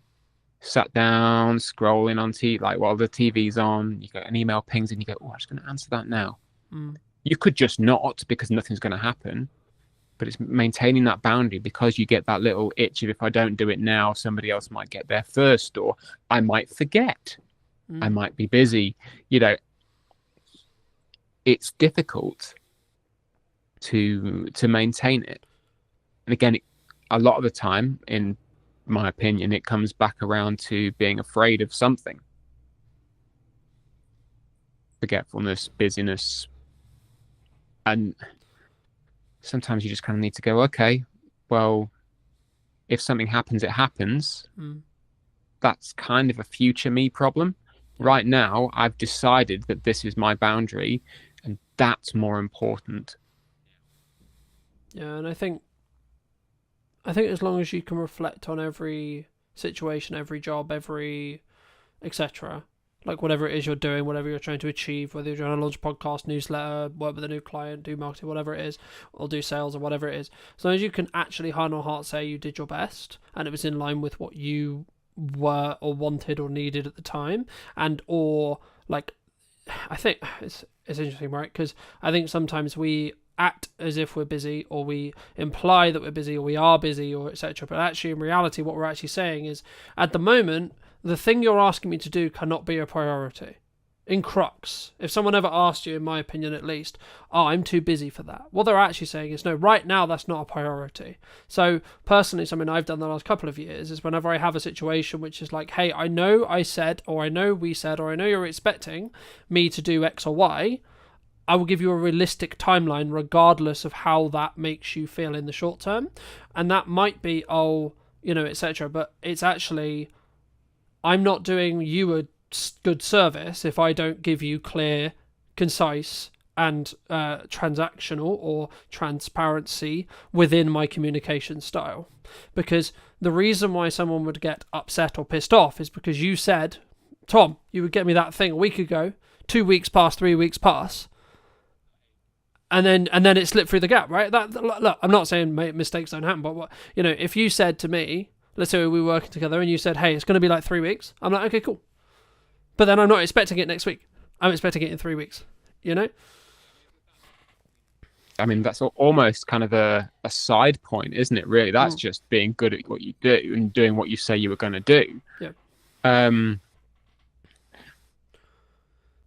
Sat down, scrolling on TV, like while the TV's on, you get an email pings and you go, oh, I'm just going to answer that now. You could just not because nothing's going to happen. But it's maintaining that boundary because you get that little itch of if I don't do it now, somebody else might get there first, or I might forget. I might be busy. You know, it's difficult to maintain it. And again, a lot of the time, in my opinion, it comes back around to being afraid of something. Forgetfulness, busyness. And sometimes you just kind of need to go, okay, well, if something happens, it happens. That's kind of a future me problem. Right now, I've decided that this is my boundary, and that's more important. Yeah, and I think as long as you can reflect on every situation, every job, every etc., like whatever it is you're doing, whatever you're trying to achieve, whether you're trying to launch a podcast, newsletter, work with a new client, do marketing, whatever it is, or do sales or whatever it is, as long as you can actually hand on heart say you did your best and it was in line with what you were or wanted or needed at the time, and or like, I think it's interesting, right? Because I think sometimes we act as if we're busy, or we imply that we're busy, or we are busy, or etc. But actually, in reality, what we're actually saying is, at the moment, the thing you're asking me to do cannot be a priority. In crux, if someone ever asked you, in my opinion at least, oh, I'm too busy for that, what they're actually saying is, no, right now that's not a priority. So personally, something I've done the last couple of years is whenever I have a situation which is like, hey, I know I said, or I know we said, or I know you're expecting me to do X or Y, I will give you a realistic timeline regardless of how that makes you feel in the short term. And that might be, oh, etc. But it's actually, I'm not doing you a good service if I don't give you clear, concise, and transactional or transparency within my communication style. Because the reason why someone would get upset or pissed off is because you said, Tom, you would get me that thing a week ago, 2 weeks pass, 3 weeks pass, and then it slipped through the gap, right? Look, I'm not saying mistakes don't happen, but if you said to me, let's say we were working together, and you said, hey, it's going to be like 3 weeks, I'm like, okay, cool. But then I'm not expecting it next week. I'm expecting it in 3 weeks, I mean, that's almost kind of a side point, isn't it, really? That's just being good at what you do and doing what you say you were going to do. Yeah.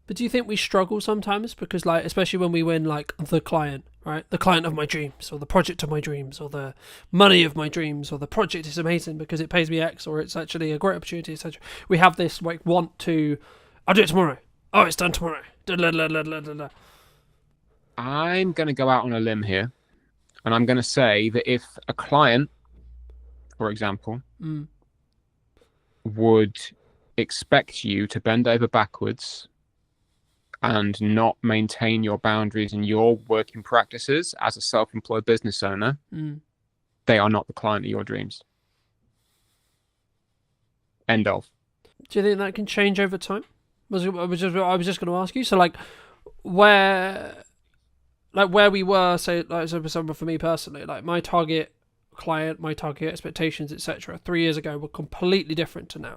But do you think we struggle sometimes? Because, like, especially when we win, like, the client, right? The client of my dreams, or the project of my dreams, or the money of my dreams, or the project is amazing because it pays me X, or it's actually a great opportunity, etc. We have this, like, want to, I'll do it tomorrow. Oh, it's done tomorrow. I'm going to go out on a limb here, and I'm going to say that if a client, for example, would expect you to bend over backwards and not maintain your boundaries and your working practices as a self-employed business owner, they are not the client of your dreams. End of. Do you think that can change over time? I was just going to ask you. So, like, where we were, say, like, so for me personally, like, my target client, my target expectations, etc., 3 years ago were completely different to now.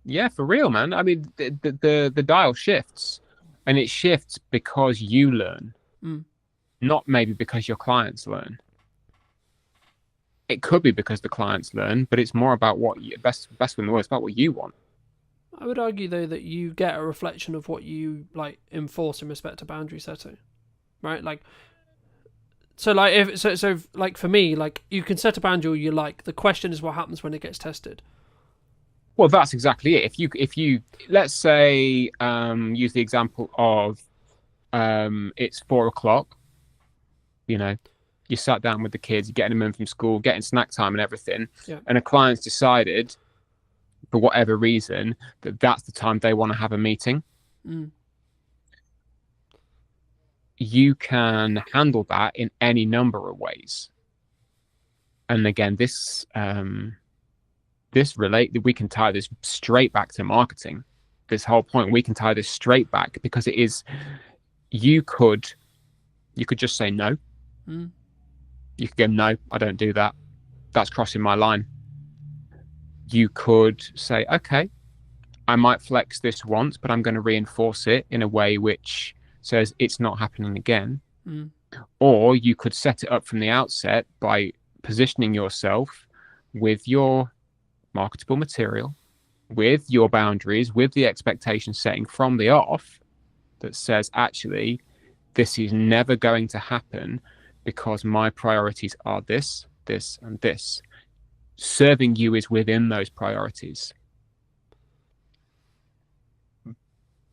Yeah, for real, man. I mean, the dial shifts, and it shifts because you learn, not maybe because your clients learn. It could be because the clients learn, but it's more about what you, best in the world, it's about what you want. I would argue, though, that you get a reflection of what you, like, enforce in respect to boundary setting, right? Like, so, like, like, for me, like, you can set a boundary you like. The question is what happens when it gets tested. Well, that's exactly it. If you let's say use the example of it's 4 o'clock, you sat down with the kids, you're getting them in from school, getting snack time and everything, and a client's decided for whatever reason that that's the time they want to have a meeting. You can handle that in any number of ways. And again, we can tie this straight back to marketing. This whole point, we can tie this straight back because it is, you could just say no. You could go, no, I don't do that. That's crossing my line. You could say, okay, I might flex this once, but I'm going to reinforce it in a way which says it's not happening again. Or you could set it up from the outset by positioning yourself with your marketable material, with your boundaries, with the expectation setting from the off that says, actually, this is never going to happen because my priorities are this, this, and this. Serving you is within those priorities.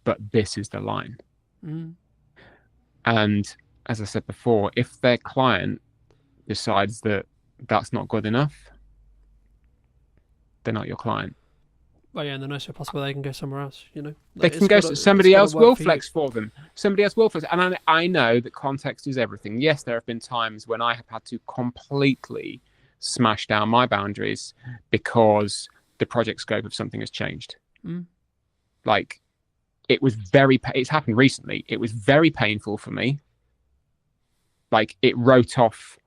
But this is the line. And as I said before, if their client decides that that's not good enough, they're not your client. Well, yeah, and the nicest way possible, they can go somewhere else, you know. They can go, somebody else will flex for them. Somebody else will flex. And I know that context is everything. Yes, there have been times when I have had to completely smash down my boundaries because the project scope of something has changed. Like, it was it's happened recently. It was very painful for me. Like, it wrote off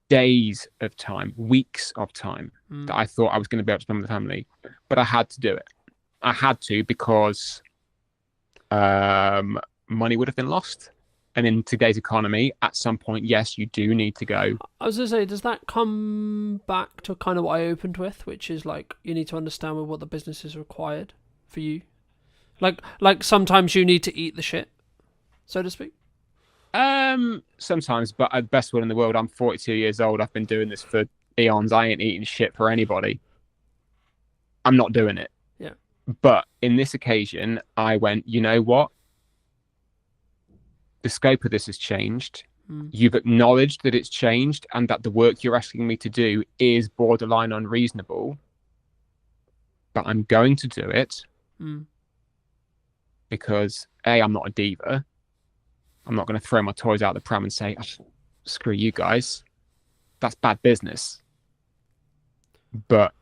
days of time, weeks of time that I thought I was going to be able to spend with the family, but I had to do it. I had to because money would have been lost. And in today's economy, at some point, yes, you do need to go. I was going to say, does that come back to kind of what I opened with, which is like, you need to understand what the business is required for you? Like sometimes you need to eat the shit, so to speak. Sometimes, but at best will in the world, I'm 42 years old. I've been doing this for eons. I ain't eating shit for anybody. I'm not doing it. Yeah. But in this occasion, I went, you know what? The scope of this has changed. You've acknowledged that it's changed and that the work you're asking me to do is borderline unreasonable. But I'm going to do it because A, I'm not a diva. I'm not going to throw my toys out the pram and say, oh, screw you guys. That's bad business. But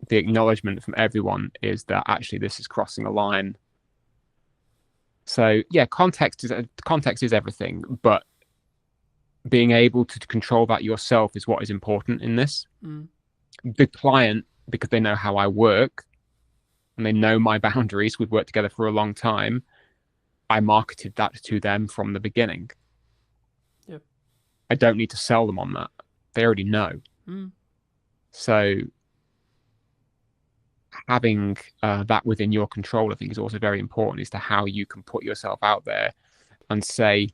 the acknowledgement from everyone is that actually this is crossing a line. So yeah, context is everything, but being able to control that yourself is what is important in this. The client, because they know how I work and they know my boundaries, we've worked together for a long time, I marketed that to them from the beginning. Yep. I don't need to sell them on that. They already know. So having that within your control, I think, is also very important as to how you can put yourself out there and say,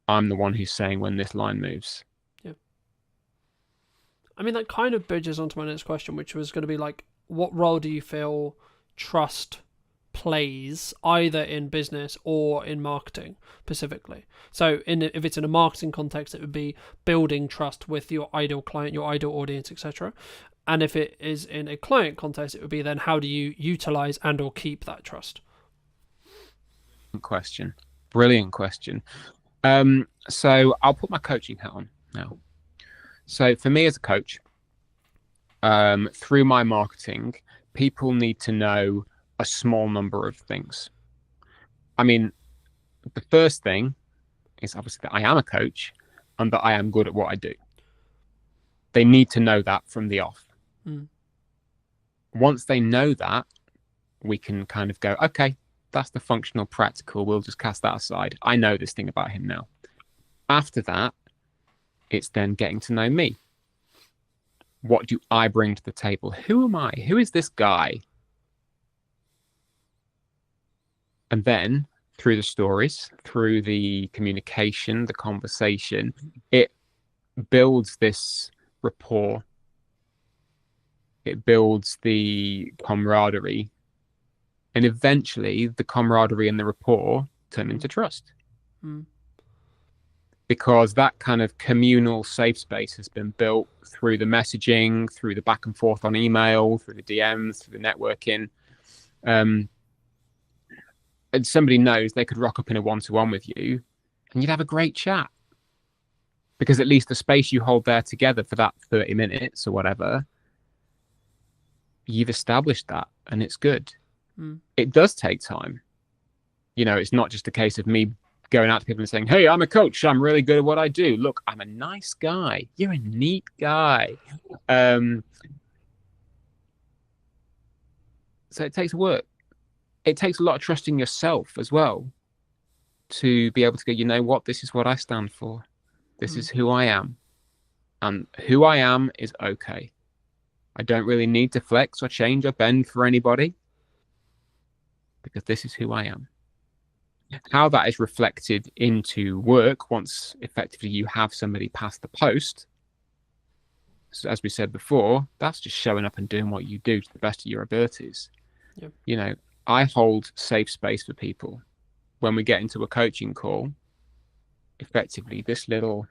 I'm the one who's saying when this line moves. Yeah. I mean, that kind of bridges onto my next question, which was going to be like, what role do you feel trust plays either in business or in marketing specifically? So if it's in a marketing context, it would be building trust with your ideal client, your ideal audience, etc. And if it is in a client context, it would be then how do you utilize and or keep that trust? Brilliant question. So I'll put my coaching hat on now. So for me as a coach, through my marketing, people need to know a small number of things. I mean, the first thing is obviously that I am a coach and that I am good at what I do. They need to know that from the off. Once they know that, we can kind of go, okay, that's the functional practical. We'll just cast that aside. I know this thing about him now. After that, it's then getting to know me. What do I bring to the table? Who am I? Who is this guy? And then through the stories, through the communication, the conversation, it builds this rapport. It builds the camaraderie. And eventually the camaraderie and the rapport turn into trust. Because that kind of communal safe space has been built through the messaging, through the back and forth on email, through the DMs, through the networking. And somebody knows they could rock up in a one-to-one with you and you'd have a great chat. Because at least the space you hold there together for that 30 minutes or whatever, you've established that and it's good. It does take time. You know, it's not just a case of me going out to people and saying, hey, I'm a coach. I'm really good at what I do. Look, I'm a nice guy. You're a neat guy. So it takes work. It takes a lot of trust in yourself as well to be able to go, you know what, this is what I stand for. This is who I am. And who I am is okay. I don't really need to flex or change or bend for anybody because this is who I am. How that is reflected into work once effectively you have somebody pass the post, so as we said before, that's just showing up and doing what you do to the best of your abilities. Yep. You know, I hold safe space for people. When we get into a coaching call, effectively this little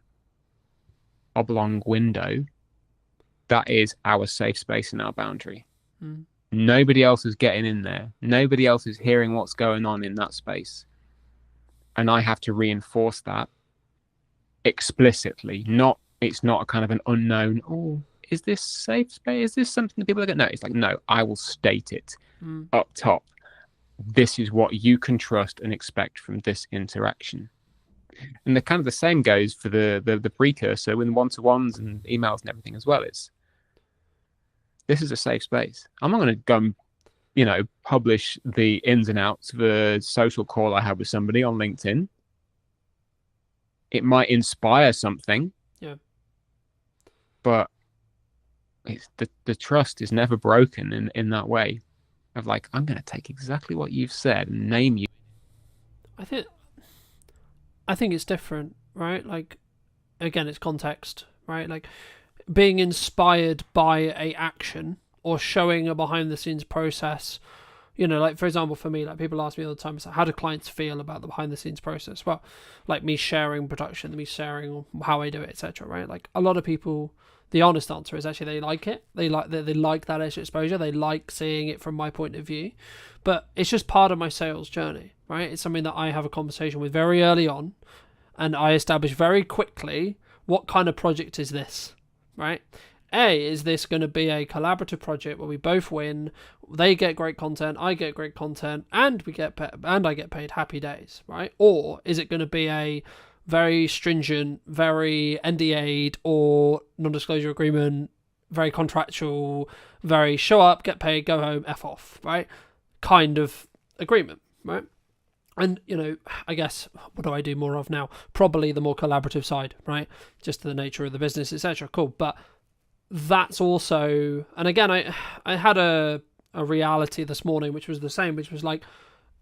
oblong window, that is our safe space and our boundary. Nobody else is getting in there. Nobody else is hearing what's going on in that space. And I have to reinforce that explicitly. It's not a kind of an unknown, oh, is this safe space? Is this something that people are going to know? It's like, no, I will state it up top. This is what you can trust and expect from this interaction. And the kind of the same goes for the precursor with one-to-ones and emails and everything as well. This is a safe space. I'm not going to go and, publish the ins and outs of a social call I have with somebody on LinkedIn. It might inspire something. Yeah. But it's the trust is never broken in that way of like, I'm going to take exactly what you've said and name you. I think it's different, right? Like, again, it's context, right? Like, being inspired by a action or showing a behind the scenes process, like, for example, for me, like, people ask me all the time, so how do clients feel about the behind the scenes process? Well, like, me sharing production, me sharing how I do it, etc., right? Like, a lot of people, the honest answer is actually they like it. They like that extra exposure. They like seeing it from my point of view. But it's just part of my sales journey, right? It's something that I have a conversation with very early on, and I establish very quickly what kind of project is this, right? Is this going to be a collaborative project where we both win? They get great content, I get great content, and I get paid. Happy days, right? Or is it going to be a very stringent, very NDA'd or non-disclosure agreement, very contractual, very show up, get paid, go home, F off, right? Kind of agreement, right? And, I guess, what do I do more of now? Probably the more collaborative side, right? Just the nature of the business, etc. Cool. But that's also, and again, I had a reality this morning, which was the same, which was like,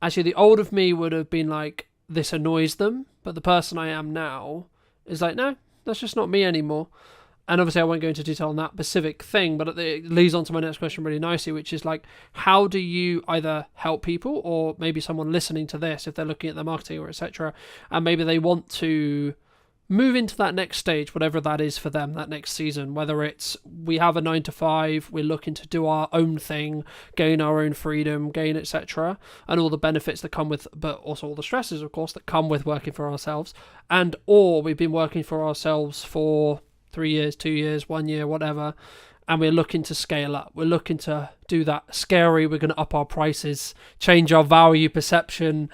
actually the old of me would have been like, this annoys them, but the person I am now is like, no, that's just not me anymore. And obviously I won't go into detail on that specific thing, but it leads on to my next question really nicely, which is like, how do you either help people, or maybe someone listening to this, if they're looking at their marketing or etc., and maybe they want to move into that next stage, whatever that is for them, that next season, whether it's we have a 9 to 5, we're looking to do our own thing, gain our own freedom, gain etc., and all the benefits that come with, but also all the stresses, of course, that come with working for ourselves, or we've been working for ourselves for 3 years, 2 years, 1 year, whatever, and we're looking to scale up. We're looking to do that scary, we're going to up our prices, change our value perception.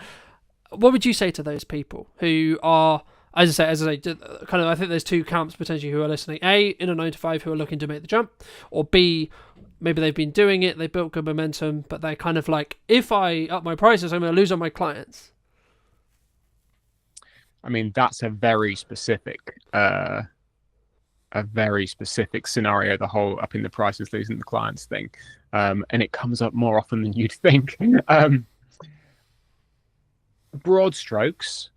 What would you say to those people who are, as I say, kind of, I think there's two camps potentially who are listening. A, in a 9 to 5 who are looking to make the jump, or B, maybe they've been doing it, they built good momentum, but they're kind of like, if I up my prices, I'm going to lose on my clients. I mean, that's a very specific scenario, the whole upping the prices, losing the clients thing. And it comes up more often than you'd think. Broad strokes,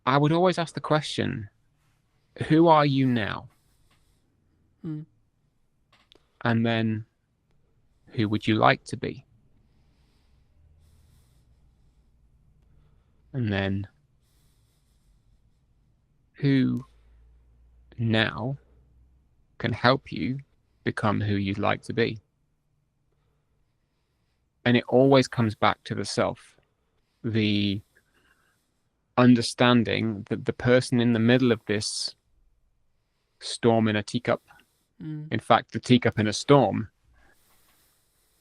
I would always ask the question, who are you now? And then, who would you like to be? And then, who now can help you become who you'd like to be? And it always comes back to the self, the understanding that the person in the middle of this storm in a teacup, in fact, the teacup in a storm,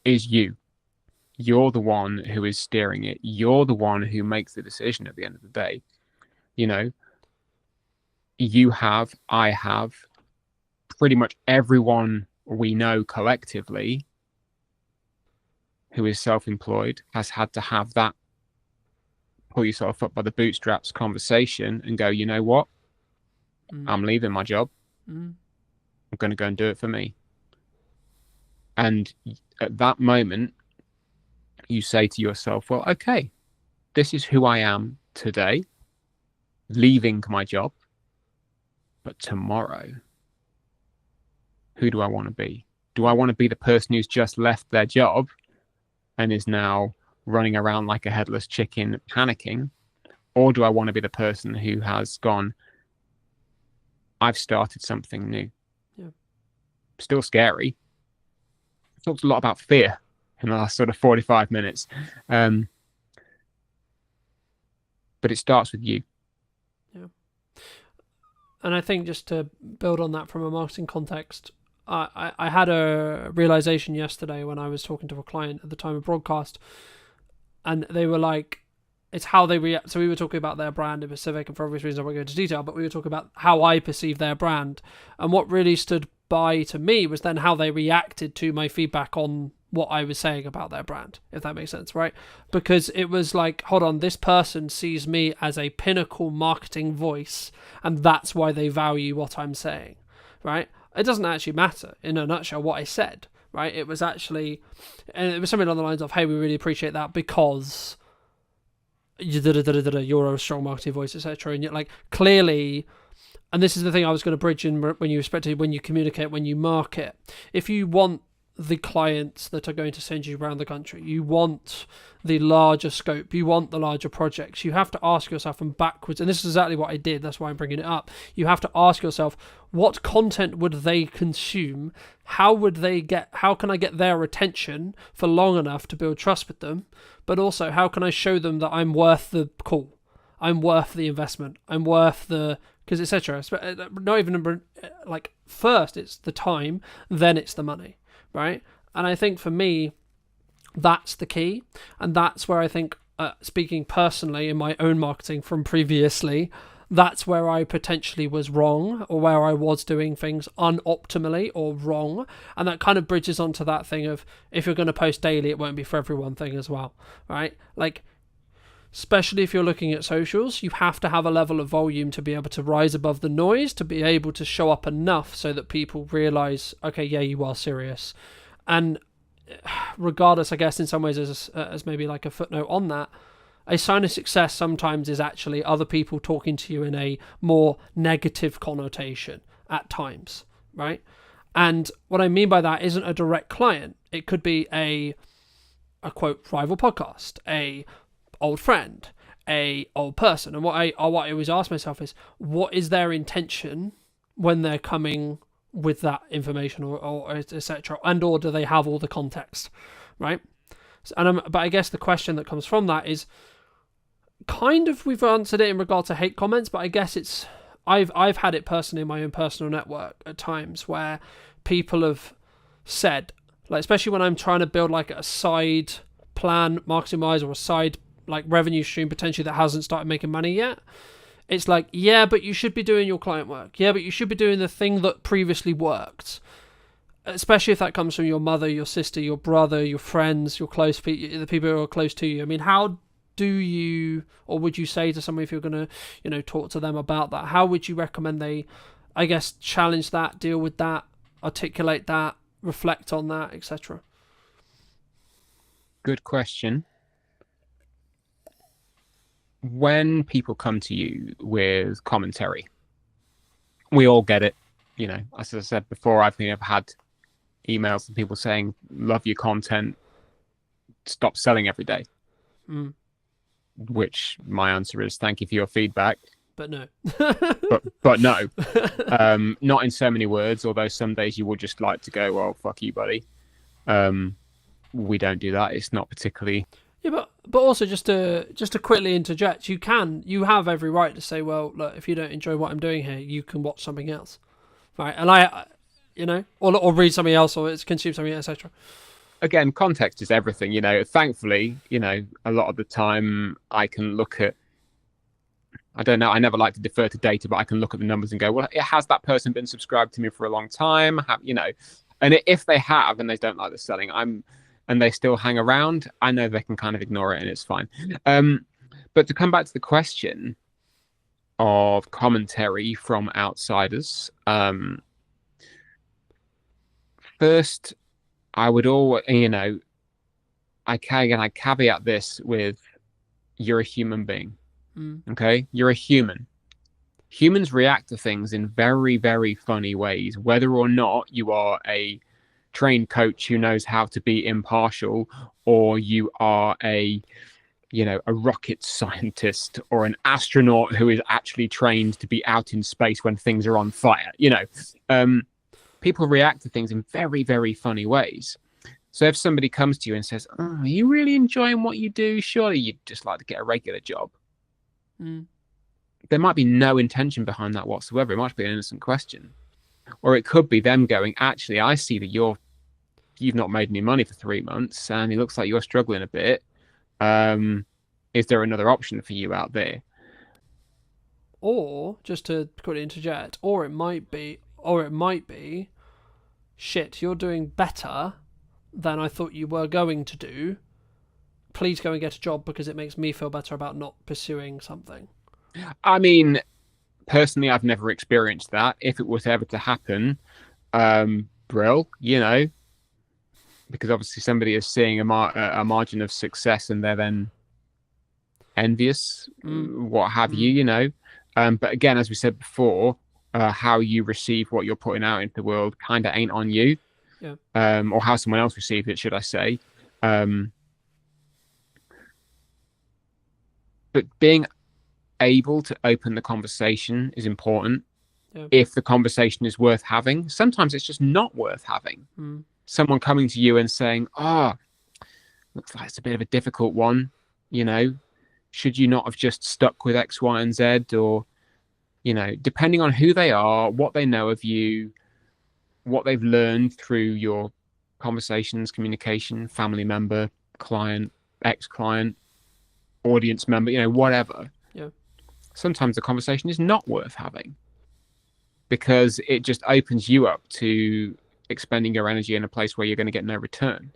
is you. You're the one who is steering it. You're the one who makes the decision at the end of the day. You have, I have, pretty much everyone we know collectively who is self-employed has had to have that pull yourself up by the bootstraps conversation and go, you know what? I'm leaving my job. I'm going to go and do it for me. And at that moment, you say to yourself, well, okay, this is who I am today, leaving my job, but tomorrow, who do I want to be? Do I want to be the person who's just left their job and is now running around like a headless chicken panicking? Or do I want to be the person who has gone, I've started something new? Yeah. Still scary. I talked a lot about fear in the last sort of 45 minutes. But it starts with you. Yeah. And I think just to build on that from a marketing context, I had a realization yesterday when I was talking to a client at the time of broadcast, and they were like, it's how they react. So we were talking about their brand in Pacific, and for obvious reasons I won't go into detail, but we were talking about how I perceive their brand. And what really stood by to me was then how they reacted to my feedback on what I was saying about their brand, if that makes sense, right? Because it was like, hold on, this person sees me as a pinnacle marketing voice, and that's why they value what I'm saying, right? It doesn't actually matter, in a nutshell, what I said, right? It was actually, and it was something along the lines of, hey, we really appreciate that because you're a strong marketing voice, etc. And yet, like, clearly, and this is the thing I was going to bridge in when you communicate, when you market. If you want the clients that are going to send you around the country, you want the larger scope, you want the larger projects, you have to ask yourself from backwards, and this is exactly what I did, that's why I'm bringing it up. You have to ask yourself, what content would they consume? How can I get their attention for long enough to build trust with them? But also, how can I show them that I'm worth the call? I'm worth the investment. I'm worth the, because etc. Not even like, first it's the time, then it's the money, right? And I think for me, that's the key, and that's where I think, speaking personally in my own marketing from previously, that's where I potentially was wrong, or where I was doing things unoptimally or wrong. And that kind of bridges onto that thing of, if you're going to post daily, it won't be for everyone thing as well, right? Like, especially if you're looking at socials, you have to have a level of volume to be able to rise above the noise, to be able to show up enough so that people realize, okay, yeah, you are serious. And regardless, I guess in some ways, as maybe like a footnote on that, a sign of success sometimes is actually other people talking to you in a more negative connotation at times, right? And what I mean by that isn't a direct client. It could be a quote rival podcast, a old friend, a old person. And what I always ask myself is, what is their intention when they're coming with that information, or etc., and or do they have all the context, right? But I guess the question that comes from that is, kind of, we've answered it in regard to hate comments, but I guess it's, I've had it personally in my own personal network at times where people have said, like, especially when I'm trying to build like a side plan marketing wise, or a side like revenue stream potentially that hasn't started making money yet, it's like, yeah, but you should be doing your client work, yeah, but you should be doing the thing that previously worked, especially if that comes from your mother, your sister, your brother, your friends, your close people, the people who are close to you. I mean, how do you, or would you say to someone, if you're going to, talk to them about that, how would you recommend they, I guess, challenge that, deal with that, articulate that, reflect on that, etc.? Good question. When people come to you with commentary, we all get it. As I said before, I've had emails from people saying, love your content, stop selling every day. Which my answer is, thank you for your feedback, but no. but no. Not in so many words, although some days you would just like to go, well, fuck you, buddy. We don't do that. It's not particularly. Yeah, but also just to quickly interject, you have every right to say, well, look, if you don't enjoy what I'm doing here, you can watch something else, right? And or read something else, or consume something, etc. Again, context is everything. Thankfully, a lot of the time I can look at, I don't know, I never like to defer to data, but I can look at the numbers and go, well, has that person been subscribed to me for a long time? And if they have and they don't like the selling, and they still hang around, I know they can kind of ignore it and it's fine. But to come back to the question of commentary from outsiders, first, I would always, I caveat this with, you're a human being. Okay, you're a human. Humans react to things in very, very funny ways, whether or not you are a trained coach who knows how to be impartial, or you are a rocket scientist or an astronaut who is actually trained to be out in space when things are on fire. People react to things in very, very funny ways. So if somebody comes to you and says, "Oh, are you really enjoying what you do? Surely you'd just like to get a regular job." There might be no intention behind that whatsoever. It might be an innocent question. Or it could be them going, "Actually, I see that you've not made any money for 3 months and it looks like you're struggling a bit. Is there another option for you out there?" Or, just to quickly interject, or it might be, "Shit, you're doing better than I thought you were going to do. Please go and get a job because it makes me feel better about not pursuing something." I mean, personally, I've never experienced that. If it was ever to happen, brill, because obviously somebody is seeing a margin of success and they're then envious, what have you, But again, as we said before, how you receive what you're putting out into the world kind of ain't on you. Yeah. Or how someone else received it, should I say. But being able to open the conversation is important. Yeah. If the conversation is worth having. Sometimes it's just not worth having. Someone coming to you and saying, "Oh, looks like it's a bit of a difficult one, should you not have just stuck with X, Y, and Z?" Or, depending on who they are, what they know of you, what they've learned through your conversations, communication, family member, client, ex-client, audience member, whatever. Yeah. Sometimes the conversation is not worth having because it just opens you up to expending your energy in a place where you're going to get no return.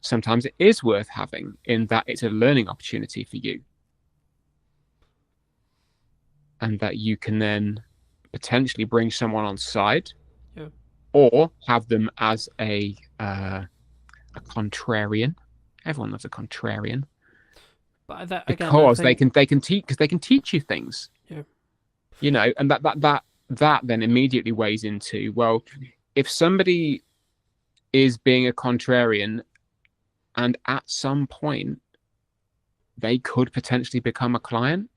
Sometimes it is worth having in that it's a learning opportunity for you, and that you can then potentially bring someone on side, or have them as a contrarian. Everyone loves a contrarian. But again, because they can teach you things. Yeah. And that then immediately weighs into, well, if somebody is being a contrarian and at some point they could potentially become a client,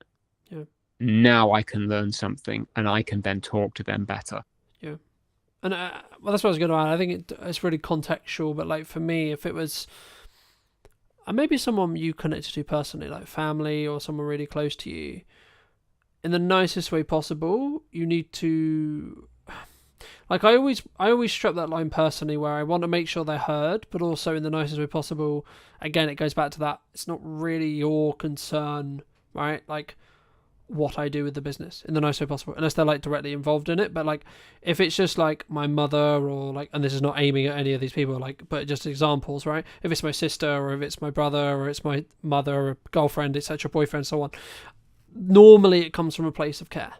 now I can learn something and I can then talk to them better. Yeah. And well, that's what I was going to add. I think it's really contextual, but like for me, if it was maybe someone you connected to personally, like family or someone really close to you, in the nicest way possible, you need to, like, I always strip that line personally where I want to make sure they're heard, but also in the nicest way possible. Again, it goes back to that, it's not really your concern, right? Like, what I do with the business in the nicest way possible, unless they're like directly involved in it. But like, if it's just like my mother, or like, and this is not aiming at any of these people, like, but just examples, right? If it's my sister, or if it's my brother, or it's my mother, or girlfriend, etc., boyfriend, so on. Normally it comes from a place of care.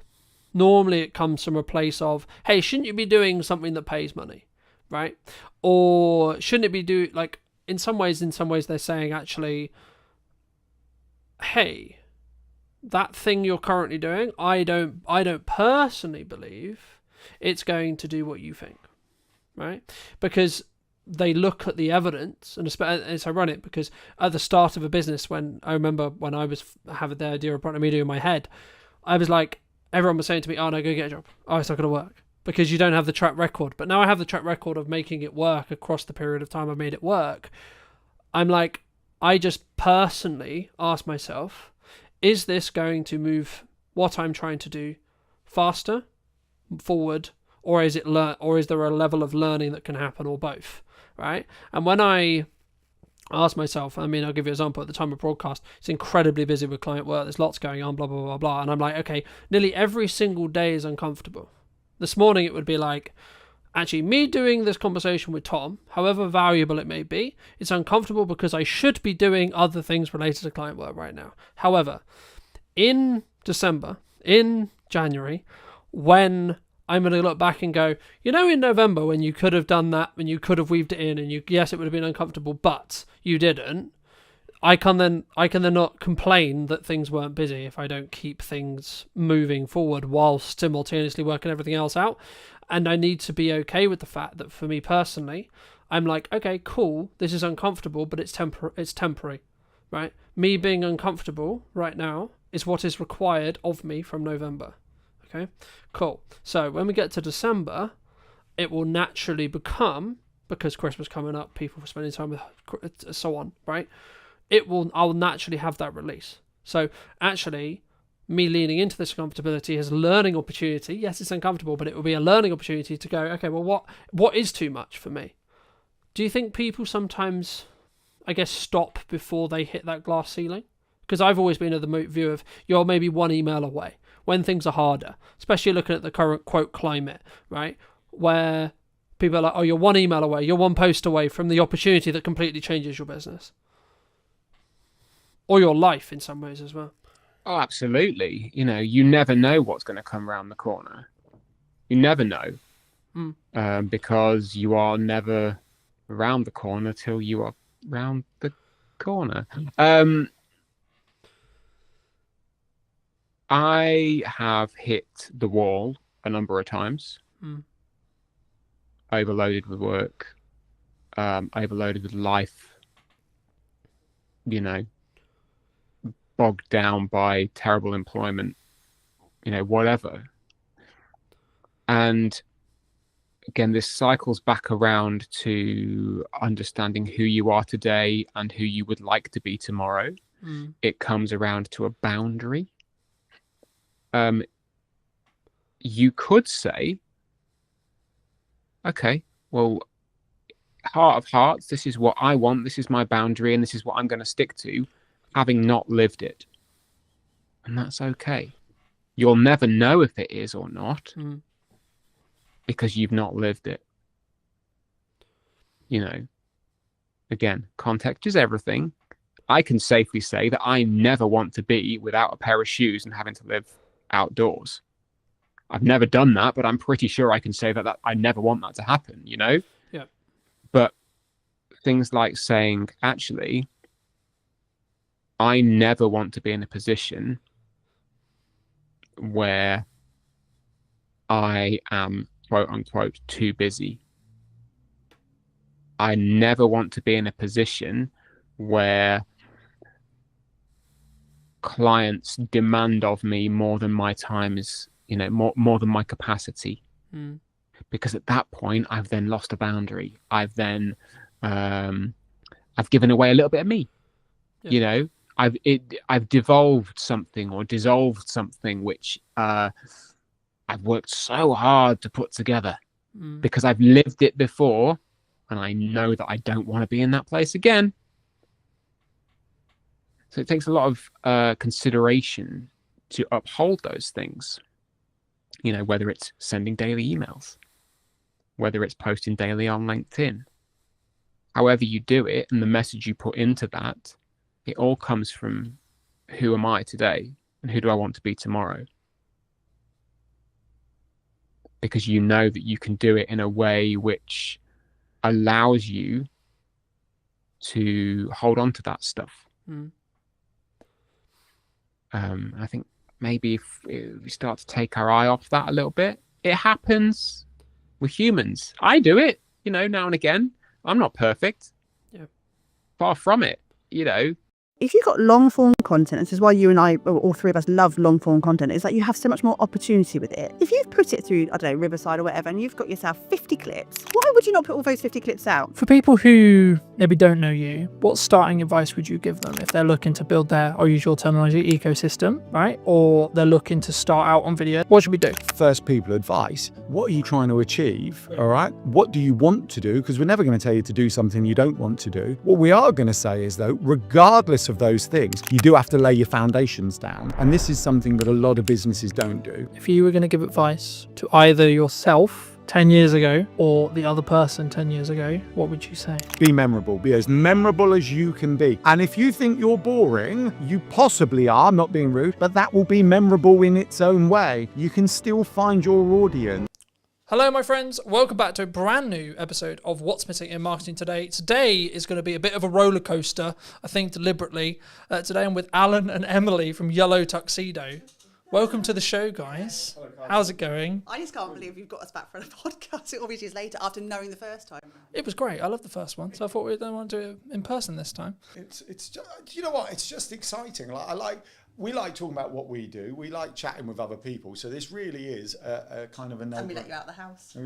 Normally it comes from a place of, hey, shouldn't you be doing something that pays money, right? Or shouldn't it be like, in some ways they're saying, actually, hey, that thing you're currently doing, I don't personally believe it's going to do what you think, right? Because they look at the evidence, and it's ironic because at the start of a business, when I remember when I was having the idea of Partner Media in my head, I was like, everyone was saying to me, "Oh no, go get a job. Oh, it's not going to work because you don't have the track record." But now I have the track record of making it work across the period of time I've made it work. I'm like, I just personally ask myself, is this going to move what I'm trying to do faster, forward, or is there a level of learning that can happen, or both, right? And when I ask myself, I mean, I'll give you an example. At the time of broadcast, it's incredibly busy with client work. There's lots going on, blah, blah, blah, blah. And I'm like, okay, nearly every single day is uncomfortable. This morning it would be like, actually, me doing this conversation with Tom, however valuable it may be, it's uncomfortable because I should be doing other things related to client work right now. However, in December, in January, when I'm going to look back and go, in November when you could have done that, when you could have weaved it in, and yes, it would have been uncomfortable, but you didn't. I can then not complain that things weren't busy if I don't keep things moving forward while simultaneously working everything else out. And I need to be okay with the fact that for me personally, I'm like, okay, cool, this is uncomfortable, but it's temporary, right? Me being uncomfortable right now is what is required of me from November. Okay, cool. So when we get to December, it will naturally become, because Christmas coming up, people spending time with, so on, right? I'll naturally have that release. So actually, me leaning into this comfortability is a learning opportunity. Yes, it's uncomfortable, but it will be a learning opportunity to go, okay, well, what is too much for me? Do you think people sometimes, I guess, stop before they hit that glass ceiling? Because I've always been of the view of you're maybe one email away when things are harder, especially looking at the current quote climate, right? Where people are like, oh, you're one email away, you're one post away from the opportunity that completely changes your business. Or your life in some ways as well. Oh, absolutely. You never know what's going to come around the corner. You never know. Because you are never around the corner till you are round the corner. I have hit the wall a number of times. Overloaded with work, overloaded with life, bogged down by terrible employment, whatever. And again, this cycles back around to understanding who you are today and who you would like to be tomorrow. It comes around to a boundary. You could say, okay, well, heart of hearts, this is what I want, this is my boundary, and this is what I'm going to stick to, having not lived it. And that's okay. You'll never know if it is or not, because you've not lived it. Again, context is everything. I can safely say that I never want to be without a pair of shoes and having to live outdoors. I've never done that, but I'm pretty sure I can say that I never want that to happen, Yeah. But things like saying, actually, I never want to be in a position where I am, quote unquote, too busy. I never want to be in a position where clients demand of me more than my time is, more than my capacity. Because at that point, I've then lost a boundary. I've then, I've given away a little bit of me. I've devolved something or dissolved something which I've worked so hard to put together because I've lived it before, and I know that I don't want to be in that place again. So it takes a lot of consideration to uphold those things. Whether it's sending daily emails, whether it's posting daily on LinkedIn, however you do it, and the message you put into that, it all comes from who am I today and who do I want to be tomorrow? Because you know that you can do it in a way which allows you to hold on to that stuff. I think maybe if we start to take our eye off that a little bit, it happens with humans. I do it, now and again. I'm not perfect. Yeah. Far from it, If you've got long form content, this is why you and I, all three of us, love long form content, is that you have so much more opportunity with it. If you've put it through, I don't know, Riverside or whatever, and you've got yourself 50 clips, why would you not put all those 50 clips out? For people who maybe don't know you, what starting advice would you give them if they're looking to build their, I'll use your terminology, ecosystem, right? Or they're looking to start out on video? What should we do? First people advice. What are you trying to achieve? All right. What do you want to do? Because we're never going to tell you to do something you don't want to do. What we are going to say is, though, regardless of those things, you do have to lay your foundations down. And this is something that a lot of businesses don't do. If you were going to give advice to either yourself 10 years ago or the other person 10 years ago, what would you say? Be memorable. Be as memorable as you can be. And if you think you're boring, you possibly are, I'm not being rude, but that will be memorable in its own way. You can still find your audience. Hello, my friends. Welcome back to a brand new episode of What's Missing in Marketing Today. Today is going to be a bit of a roller coaster, I think deliberately. Today I'm with Alan and Emily from Yellow Tuxedo. Welcome to the show, guys. How's it going? I just can't believe you've got us back for a podcast all these years later after knowing the first time. It was great. I loved the first one, so I thought we'd want to do it in person this time. It's just, you know what? It's just exciting. We like talking about what we do. We like chatting with other people. So this really is a kind of a And we let you out of the house.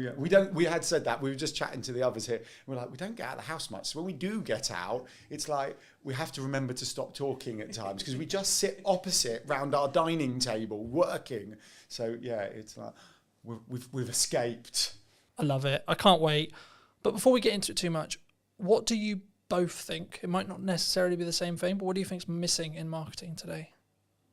We had said that. We were just chatting to the others here. We're like, we don't get out of the house much. So when we do get out, it's like we have to remember to stop talking at times because we just sit opposite round our dining table working. So yeah, it's like we've escaped. I love it. I can't wait. But before we get into it too much, what do you both think? It might not necessarily be the same thing, but what do you think's missing in marketing today?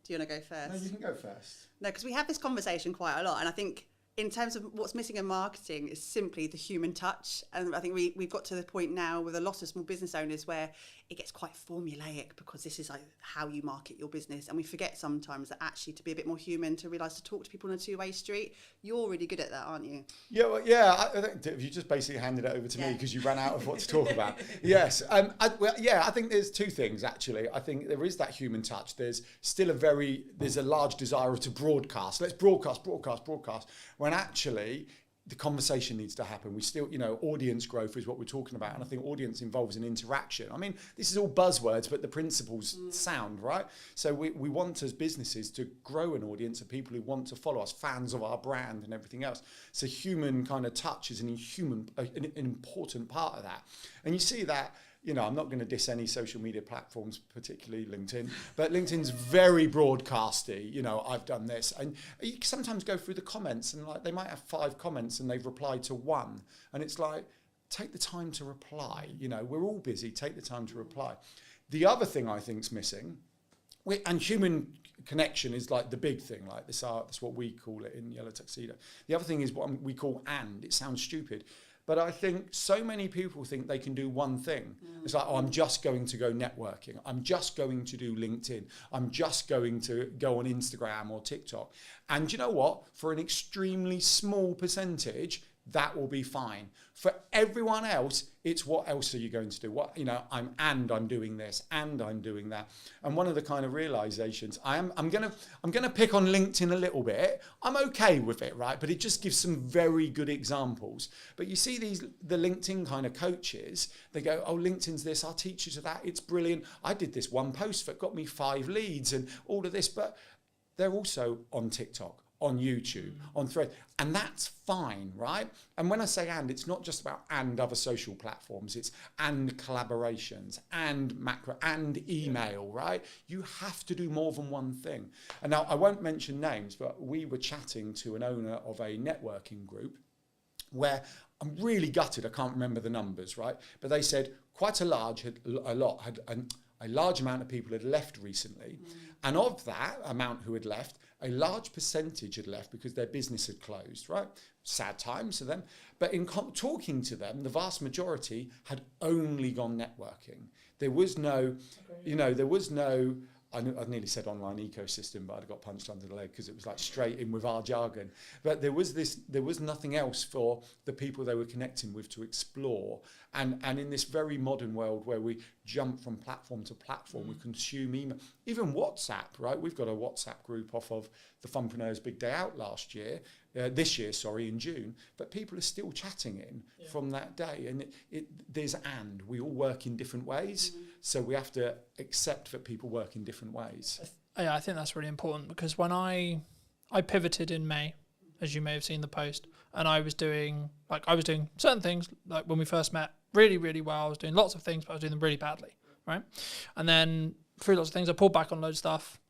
Do you want to go first? No, you can go first. No, because we have this conversation quite a lot, and I think in terms of what's missing in marketing is simply the human touch. And I think we've got to the point now with a lot of small business owners where it gets quite formulaic because this is like how you market your business. And we forget sometimes that actually to be a bit more human, to realise to talk to people on a two-way street. You're really good at that, aren't you? Yeah, well, yeah. I think you just basically handed it over to me because you ran out of what to talk about. Yes. I think there's two things, actually. I think there is that human touch. There's still there's a large desire to broadcast. Let's broadcast. When actually the conversation needs to happen. We still, audience growth is what we're talking about. And I think audience involves an interaction. I mean, this is all buzzwords, but the principles sound, right? So we want as businesses to grow an audience of people who want to follow us, fans of our brand and everything else. So human kind of touch is an important part of that. And you see that, I'm not going to diss any social media platforms, particularly LinkedIn, but LinkedIn's very broadcasty. I've done this. And you sometimes go through the comments and they might have 5 comments and they've replied to 1. And it's like, take the time to reply. We're all busy. Take the time to reply. The other thing I think's missing, and human connection is like the big thing, like that's what we call it in Yellow Tuxedo. The other thing is what we call and. It sounds stupid. But I think so many people think they can do one thing. It's like, I'm just going to go networking. I'm just going to do LinkedIn. I'm just going to go on Instagram or TikTok. And you know what? For an extremely small percentage, that will be fine. For everyone else, it's what else are you going to do? I'm doing this and I'm doing that. And one of the kind of realizations, I'm gonna pick on LinkedIn a little bit. I'm okay with it, right? But it just gives some very good examples. But you see the LinkedIn kind of coaches, they go, oh, LinkedIn's this, I'll teach you to that. It's brilliant. I did this one post that got me 5 leads and all of this, but they're also on TikTok, on YouTube, on Thread, and that's fine, right? And when I say and, it's not just about and other social platforms, it's and collaborations, and macro, and email, right? You have to do more than one thing. And now, I won't mention names, but we were chatting to an owner of a networking group where I'm really gutted, I can't remember the numbers, right? But they said quite a large amount of people had left recently. And of that amount who had left, a large percentage had left because their business had closed, right? Sad times for them. But in talking to them, the vast majority had only gone networking. There was no, I nearly said online ecosystem, but I got punched under the leg because it was like straight in with our jargon. But there was nothing else for the people they were connecting with to explore. And in this very modern world where we jump from platform to platform, we consume email, even WhatsApp, right? We've got a WhatsApp group off of the Funpreneurs Big Day Out this year, in June, but people are still chatting from that day. And we all work in different ways. So we have to accept that people work in different ways. Yeah, I think that's really important because when I pivoted in May, as you may have seen the post, and I was doing certain things, like when we first met, really, really well. I was doing lots of things, but I was doing them really badly, right? And then through lots of things, I pulled back on loads of stuff.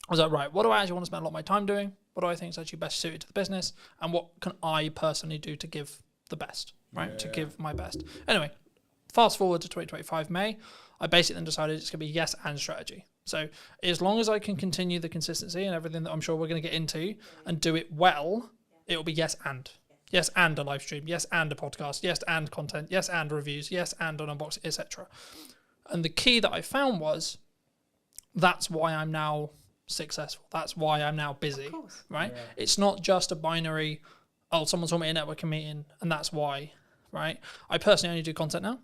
I was like, right, what do I actually want to spend a lot of my time doing? What do I think is actually best suited to the business? And what can I personally do to give the best, right? Yeah. To give my best. Anyway, fast forward to 2025 May, I basically then decided it's going to be yes and strategy. So as long as I can continue the consistency and everything that I'm sure we're going to get into and do it well, it will be yes and. Yes and a live stream, yes and a podcast, yes and content, yes and reviews, yes and an unboxing, etc. And the key that I found was that's why I'm now successful. That's why I'm now busy, right? Yeah. It's not just a binary, oh, someone saw me at a networking meeting and that's why, right? I personally only do content now,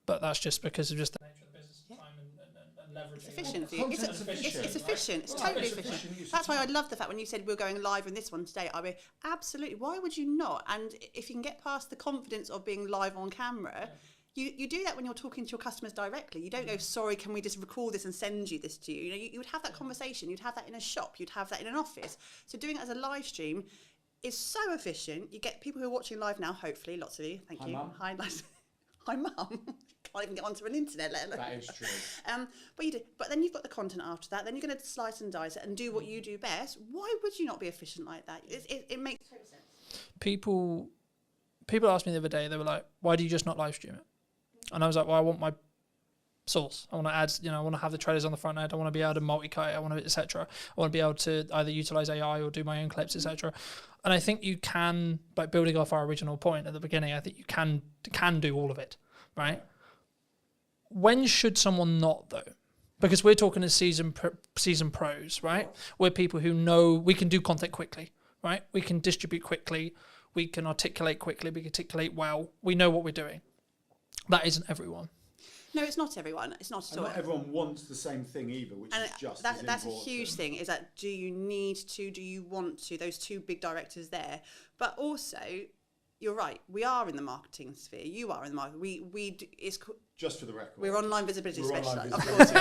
but that's just because of just the nature of the business time and leveraging. It's efficient for you. It's efficient. It's totally efficient. That's why I love the fact when you said we're going live in this one today. I mean, absolutely. Why would you not? And if you can get past the confidence of being live on camera, you do that when you're talking to your customers directly. You don't go, sorry, can we just record this and send you this to you? You know, you would have that conversation. You'd have that in a shop. You'd have that in an office. So doing it as a live stream is so efficient. You get people who are watching live now, hopefully, lots of you. Thank you. Mum. Hi, hi, Mum. Can't even get onto an internet, let alone. That is true. But you do. But then you've got the content after that. Then you're going to slice and dice it and do what you do best. Why would you not be efficient like that? It makes total sense. People asked me the other day, they were like, why do you just not live stream it? And I was like, well, I want my source. I want to add, I want to have the trailers on the front end. I want to be able to multi-cut it. I want to, etc. I want to be able to either utilize AI or do my own clips, etc. And I think you can, like building off our original point at the beginning, I think you can do all of it, right? When should someone not though? Because we're talking as season pros, right? We're people who know we can do content quickly, right? We can distribute quickly. We can articulate quickly. We can articulate well. We know what we're doing. That isn't everyone. No, it's not everyone. It's not at all. Not everyone wants the same thing either, which is just as that's a important. huge thing. Is that do you need to? Do you want to? Those two big directors there, but also. You're right. We are in the marketing sphere. You are in the market. It's just for the record. We're online visibility specialists, of course.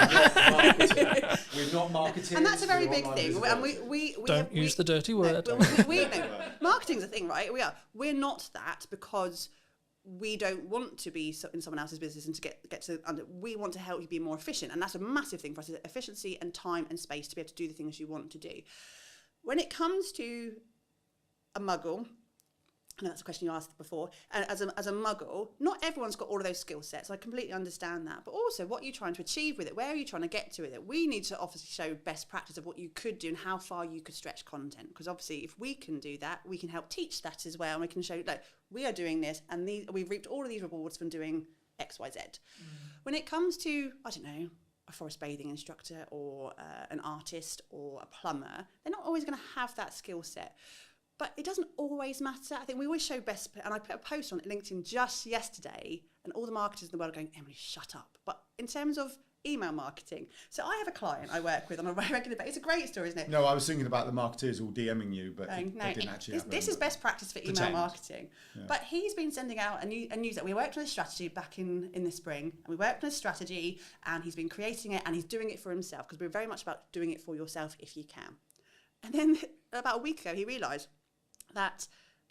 We're not marketing. And that's a very big thing. And we don't use the dirty word. Marketing's a thing, right? We're not that because we don't want to be in someone else's business and to get to under. We want to help you be more efficient, and that's a massive thing for us: is efficiency and time and space to be able to do the things you want to do. When it comes to a muggle. I know that's a question you asked before. As a muggle, not everyone's got all of those skill sets. I completely understand that. But also, what are you trying to achieve with it? Where are you trying to get to with it? We need to obviously show best practice of what you could do and how far you could stretch content. Because obviously, if we can do that, we can help teach that as well. And we can show, like, we are doing this and we've reaped all of these rewards from doing X, Y, Z. When it comes to, I don't know, a forest bathing instructor or an artist or a plumber, they're not always going to have that skill set. But it doesn't always matter. I think we always show best, and I put a post on LinkedIn just yesterday, and all the marketers in the world are going, Emily, shut up. But in terms of email marketing, so I have a client I work with on a regular basis. It's a great story, isn't it? No, I was thinking about the marketers all DMing you, but they didn't actually happen. This is best practice for email marketing. Yeah. But he's been sending out a news that we worked on a strategy back in the spring, and we worked on a strategy, and he's been creating it, and he's doing it for himself, because we're very much about doing it for yourself if you can. And then about a week ago, he realised that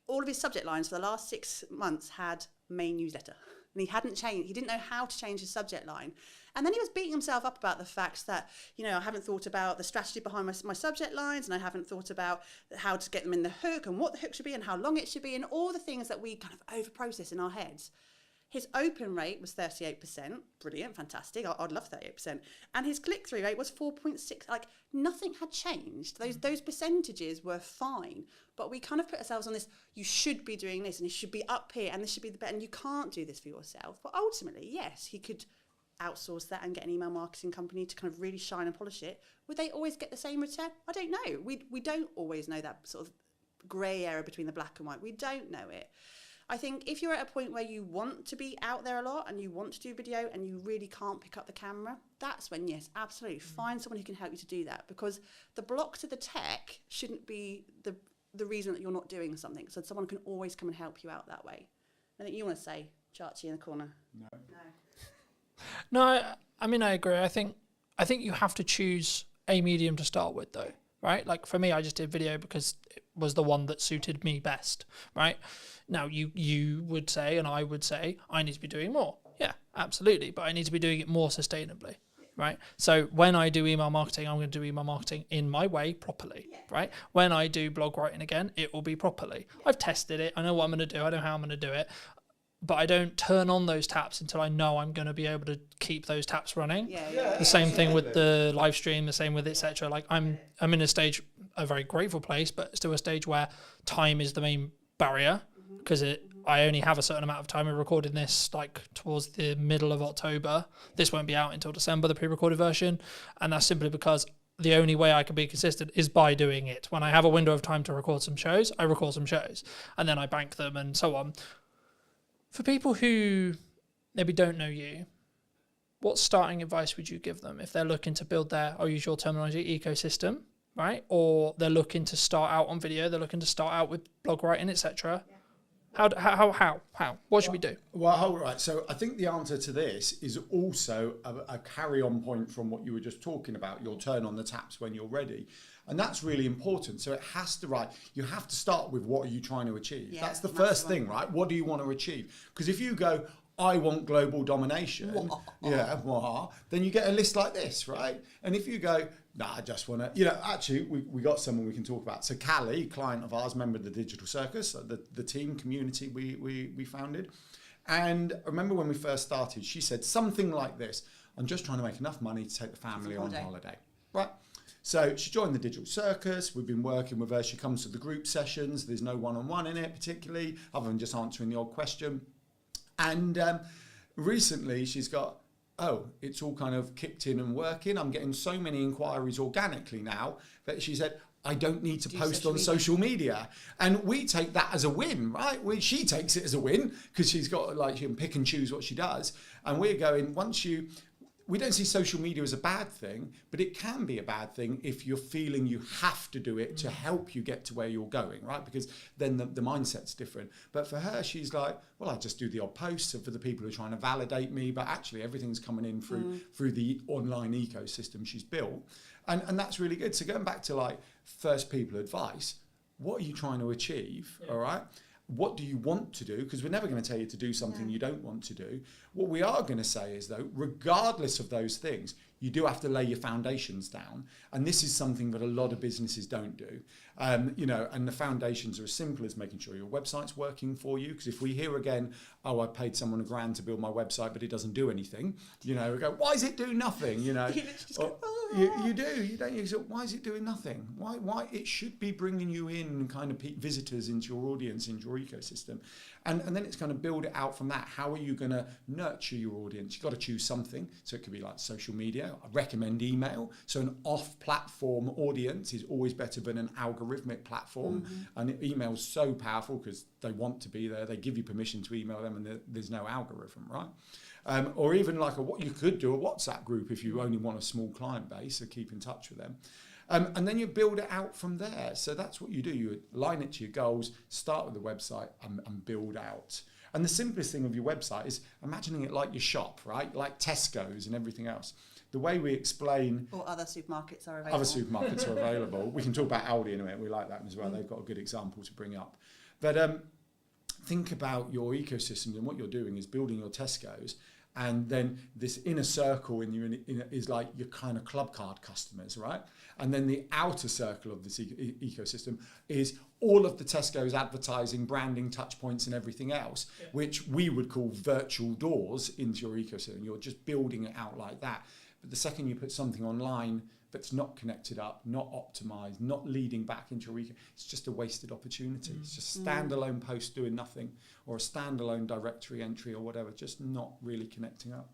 all of his subject lines for the last 6 months had main newsletter, and he hadn't changed. He didn't know how to change his subject line, and then he was beating himself up about the fact that I haven't thought about the strategy behind my subject lines, and I haven't thought about how to get them in the hook and what the hook should be and how long it should be and all the things that we kind of over process in our heads. His open rate was 38%, brilliant, fantastic. I'd love 38%, and his click-through rate was 4.6. Like nothing had changed. Those percentages were fine, but we kind of put ourselves on this. You should be doing this, and it should be up here, and this should be the better. And you can't do this for yourself. But ultimately, yes, he could outsource that and get an email marketing company to kind of really shine and polish it. Would they always get the same return? I don't know. We don't always know that sort of grey area between the black and white. We don't know it. I think if you're at a point where you want to be out there a lot and you want to do video and you really can't pick up the camera, that's when, yes, absolutely, find someone who can help you to do that, because the block to the tech shouldn't be the reason that you're not doing something. So someone can always come and help you out that way. I think you want to say, Chachi in the corner. No, I mean, I agree. I think you have to choose a medium to start with, though, right? Like for me, I just did video because it was the one that suited me best, right? Now, you would say, and I would say, I need to be doing more. Yeah, absolutely. But I need to be doing it more sustainably, right? So when I do email marketing, I'm going to do email marketing in my way properly, right? When I do blog writing again, it will be properly. I've tested it. I know what I'm going to do. I know how I'm going to do it. But I don't turn on those taps until I know I'm going to be able to keep those taps running. The same thing with the live stream, the same with etc. Like I'm in a very grateful place, but still a stage where time is the main barrier, because I only have a certain amount of time. We're recording this like towards the middle of October. This won't be out until December, the pre-recorded version, and that's simply because the only way I can be consistent is by doing it. When I have a window of time to record some shows, I record some shows, and then I bank them and so on. For people who maybe don't know you, what starting advice would you give them if they're looking to build their, I'll use your terminology, ecosystem, right? Or they're looking to start out on video, they're looking to start out with blog writing, etc. How? What should we do? Well, all right. So I think the answer to this is also a carry-on point from what you were just talking about. You'll turn on the taps when you're ready. And that's really important. So it has to, you have to start with what are you trying to achieve? Yeah, that's the first thing, right? What do you want to achieve? Because if you go, I want global domination, then you get a list like this, right? And if you go, nah, I just want to, actually, we got someone we can talk about. So Callie, client of ours, member of the Digital Circus, the team community we founded. And I remember when we first started, she said something like this: I'm just trying to make enough money to take the family on holiday, right? So she joined the Digital Circus. We've been working with her. She comes to the group sessions. There's no one-on-one in it particularly, other than just answering the odd question. And recently she's got, it's all kind of kicked in and working. I'm getting so many inquiries organically now that she said, I don't need to post on social media. And we take that as a win, right? She takes it as a win because she's got, she can pick and choose what she does. And we're going, we don't see social media as a bad thing, but it can be a bad thing if you're feeling you have to do it to help you get to where you're going, right? Because then the mindset's different. But for her, she's like, well, I just do the odd posts for the people who are trying to validate me, but actually everything's coming in through the online ecosystem she's built. And that's really good. So going back to first people advice, what are you trying to achieve, all right? What do you want to do? Because we're never going to tell you to do something you don't want to do. What we are going to say is, though, regardless of those things, you do have to lay your foundations down. And this is something that a lot of businesses don't do. And the foundations are as simple as making sure your website's working for you. Because if we hear again, I paid someone $1,000 to build my website, but it doesn't do anything, we go, why is it doing nothing? You do. You don't. You say, why is it doing nothing? Why? It should be bringing you in kind of visitors into your audience, into your ecosystem. And then it's going to build it out from that. How are you going to nurture your audience? You've got to choose something. So it could be like social media. I recommend email. So an off-platform audience is always better than an algorithmic platform. And email is so powerful because they want to be there. They give you permission to email them and there's no algorithm, right? Or even what you could do a WhatsApp group if you only want a small client base, so keep in touch with them. And then you build it out from there. So that's what you do. You align it to your goals, start with the website and build out. And the simplest thing of your website is imagining it like your shop, right? Like Tesco's and everything else. The way we explain... Or other supermarkets are available. Other supermarkets are available. We can talk about Aldi in a minute. We like that as well. They've got a good example to bring up. But think about your ecosystems, and what you're doing is building your Tesco's. And then this inner circle is like your kind of club card customers, right? And then the outer circle of this ecosystem is all of the Tesco's advertising, branding, touch points and everything else, which we would call virtual doors into your ecosystem. You're just building it out like that. But the second you put something online that's not connected up, not optimized, not leading back into your it's just a wasted opportunity. It's just a standalone post doing nothing, or a standalone directory entry or whatever, just not really connecting up.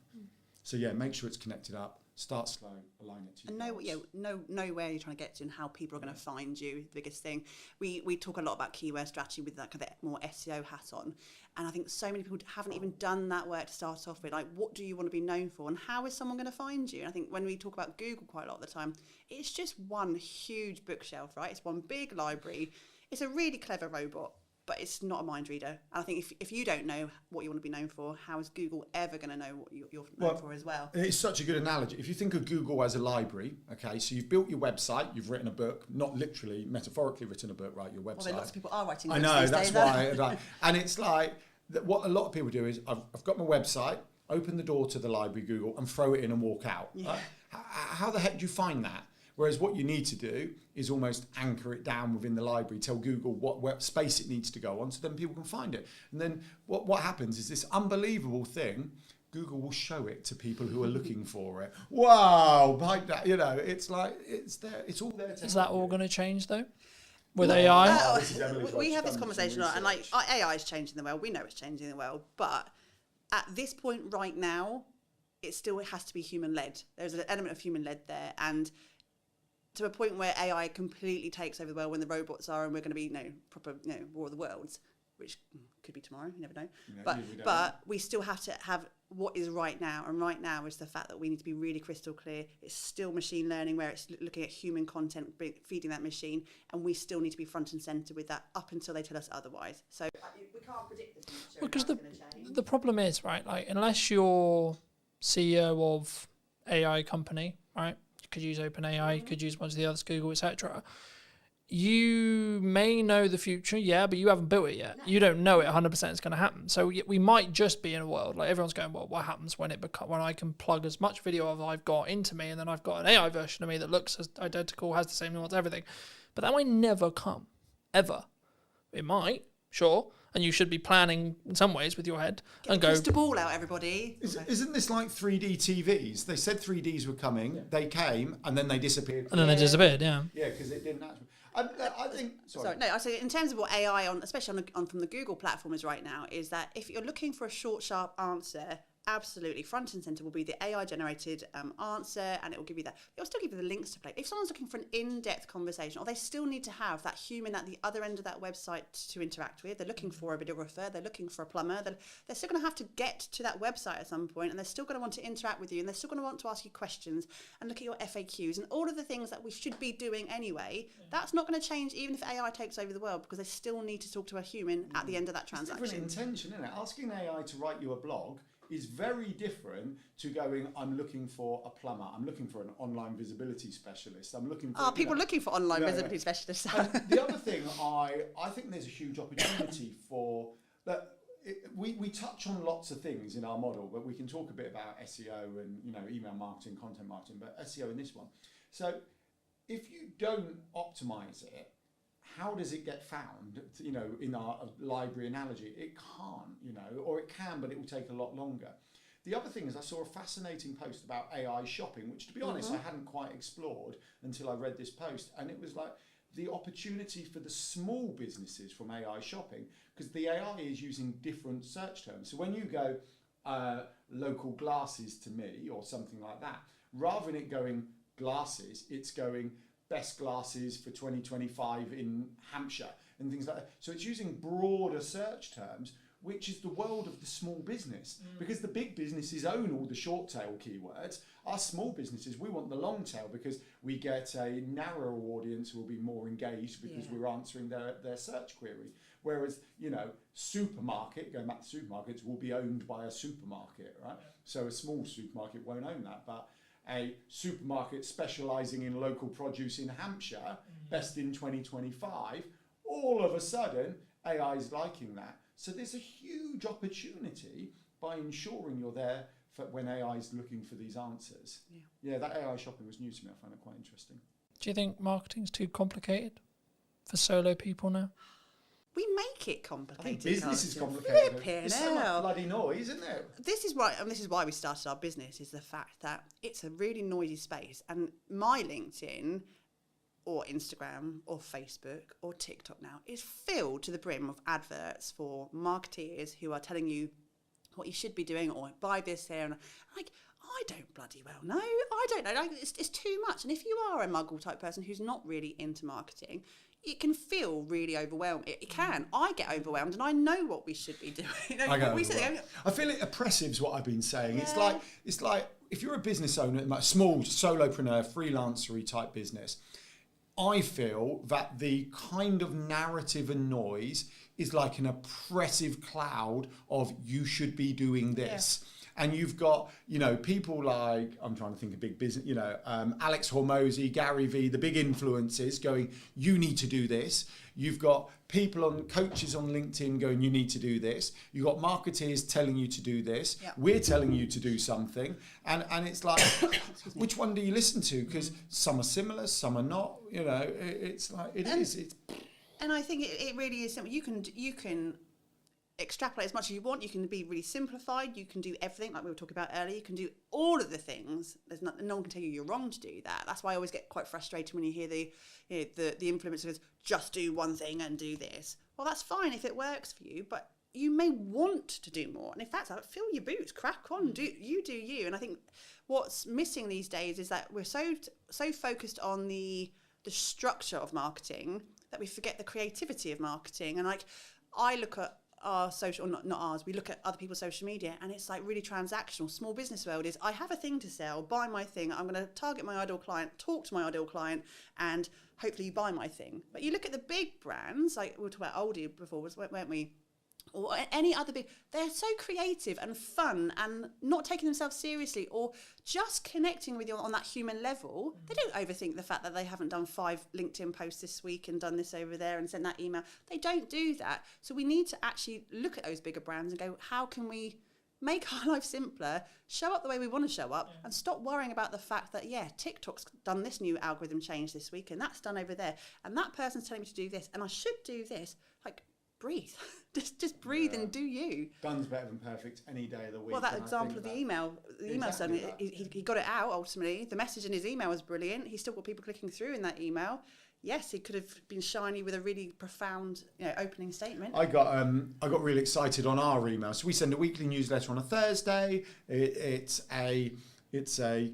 So make sure it's connected up. Start slow, align it to you. And know where you're trying to get to and how people are going to find you. The biggest thing. We talk a lot about keyword strategy with that kind of more SEO hat on, and I think so many people haven't even done that work to start off with. Like, what do you want to be known for, and how is someone going to find you? And I think when we talk about Google quite a lot of the time, it's just one huge bookshelf, right? It's one big library. It's a really clever robot, but it's not a mind reader. And I think if you don't know what you want to be known for, how is Google ever going to know what you're known for as well? It's such a good analogy. If you think of Google as a library, okay, so you've built your website, you've written a book, not literally, metaphorically written a book, right, your website. Well, lots of people are writing books. I know, that's why. And it's like, what a lot of people do is, I've got my website, open the door to the library, Google, and throw it in and walk out. Yeah. Right? How the heck do you find that? Whereas what you need to do is almost anchor it down within the library, tell Google what space it needs to go on, so then people can find it. And then what happens is this unbelievable thing, Google will show it to people who are looking for it. Wow, like that, it's like, it's there, it's all there. Is that all going to change though? With AI? We have this conversation a lot, and AI is changing the world. We know it's changing the world, but at this point right now, it still has to be human-led. There's an element of human-led there, and to a point where AI completely takes over the world when the robots are, and we're going to be proper War of the Worlds, which could be tomorrow. You never know. But we still have to have what is right now, and right now is the fact that we need to be really crystal clear. It's still machine learning, where it's looking at human content, feeding that machine, and we still need to be front and center with that up until they tell us otherwise. So we can't predict the future. Because the problem is, right, like, unless you're CEO of AI company, right, you could use OpenAI, you could use one of the others, Google, etc. You may know the future, yeah, but you haven't built it yet. You don't know it 100% is going to happen. So we might just be in a world like everyone's going, well, what happens when when I can plug as much video as I've got into me, and then I've got an AI version of me that looks as identical, has the same nuance, everything. But that might never come, ever. It might, sure, and you should be planning in some ways with your head and go. Crystal ball out, everybody. Isn't this like 3D TVs? They said 3Ds were coming, they came, and then they disappeared. And then they disappeared, yeah. Yeah, because it didn't actually. I think. Sorry. No, I say in terms of what AI especially on from the Google platform is right now, is that if you're looking for a short, sharp answer, absolutely front and center will be the AI generated answer, and it will give you that. It'll still give you the links to play. If someone's looking for an in-depth conversation, or they still need to have that human at the other end of that website to interact with, they're looking for a videographer, they're looking for a plumber, they're still going to have to get to that website at some point, and they're still going to want to interact with you, and they're still going to want to ask you questions and look at your FAQs and all of the things that we should be doing anyway. That's not going to change even if AI takes over the world, because they still need to talk to a human at the end of that transaction. It's different intention, isn't it? Asking AI to write you a blog is very different to going, I'm looking for a plumber, I'm looking for an online visibility specialist, I'm looking for... people looking for online visibility specialists. And the other thing, I think there's a huge opportunity for... We touch on lots of things in our model, but we can talk a bit about SEO and email marketing, content marketing, but SEO in this one. So if you don't optimize it, how does it get found? In our library analogy, it can't, or it can, but it will take a lot longer. The other thing is I saw a fascinating post about AI shopping, which, to be honest, I hadn't quite explored until I read this post. And it was like the opportunity for the small businesses from AI shopping, because the AI is using different search terms. So when you go local glasses to me or something like that, rather than it going glasses, it's going best glasses for 2025 in Hampshire and things like that. So it's using broader search terms, which is the world of the small business, because the big businesses own all the short tail keywords. Our small businesses, we want the long tail, because we get a narrower audience who will be more engaged because we're answering their search query. Whereas, supermarket, going back to supermarkets, will be owned by a supermarket, right? So a small supermarket won't own that, but a supermarket specialising in local produce in Hampshire, best in 2025, all of a sudden AI is liking that. So there's a huge opportunity by ensuring you're there for when AI is looking for these answers. Yeah, that AI shopping was new to me. I found it quite interesting. Do you think marketing's too complicated for solo people now? We make it complicated. Business is complicated. It's so much bloody noise, isn't it? This is right, and this is why we started our business, is the fact that it's a really noisy space. And my LinkedIn or Instagram or Facebook or TikTok now is filled to the brim of adverts for marketeers who are telling you what you should be doing, or buy this here. And I don't bloody well know. I don't know. It's too much. And if you are a muggle type person who's not really into marketing, it can feel really overwhelming. It can. I get overwhelmed, and I know what we should be doing. I feel it oppressive is what I've been saying. Yeah. It's like if you're a business owner, a small solopreneur, freelancery type business, I feel that the kind of narrative and noise is like an oppressive cloud of you should be doing this. Yeah. And you've got, people like, I'm trying to think of big business, Alex Hormozy, Gary Vee, the big influencers going, you need to do this. You've got coaches on LinkedIn going, you need to do this. You've got marketeers telling you to do this. Yep. We're telling you to do something. And it's like, which one do you listen to? Because some are similar, some are not. It's like, it is. And I think it really is simple. You can extrapolate as much as you want. You can be really simplified. You can do everything like we were talking about earlier. You can do all of the things. No one can tell you you're wrong to do that. That's why I always get quite frustrated when you hear the influencers just do one thing and do this. Well, that's fine if it works for you, but you may want to do more. And in fact, fill your boots, crack on, do you. And I think what's missing these days is that we're so focused on the structure of marketing that we forget the creativity of marketing. And like, I look at our social, not ours, we look at other people's social media, and it's like really transactional. Small business world is, I have a thing to sell, buy my thing, I'm going to target my ideal client, talk to my ideal client, and hopefully you buy my thing. But you look at the big brands, like we were talking about Aldi before, weren't we? Or any other big, they're so creative and fun and not taking themselves seriously, or just connecting with you on that human level. They don't overthink the fact that they haven't done 5 LinkedIn posts this week and done this over there and sent that email. They don't do that. So we need to actually look at those bigger brands and go, how can we make our life simpler, show up the way we want to show up, and stop worrying about the fact that, TikTok's done this new algorithm change this week, and that's done over there, and that person's telling me to do this, and I should do this. Like, breathe. just breathe and do you. Done's better than perfect any day of the week. Well, that example of the email Exactly son, he got it out ultimately. The message in his email was brilliant. He still got people clicking through in that email. Yes, he could have been shiny with a really profound, opening statement. I got really excited on our email. So we send a weekly newsletter on a Thursday. It's a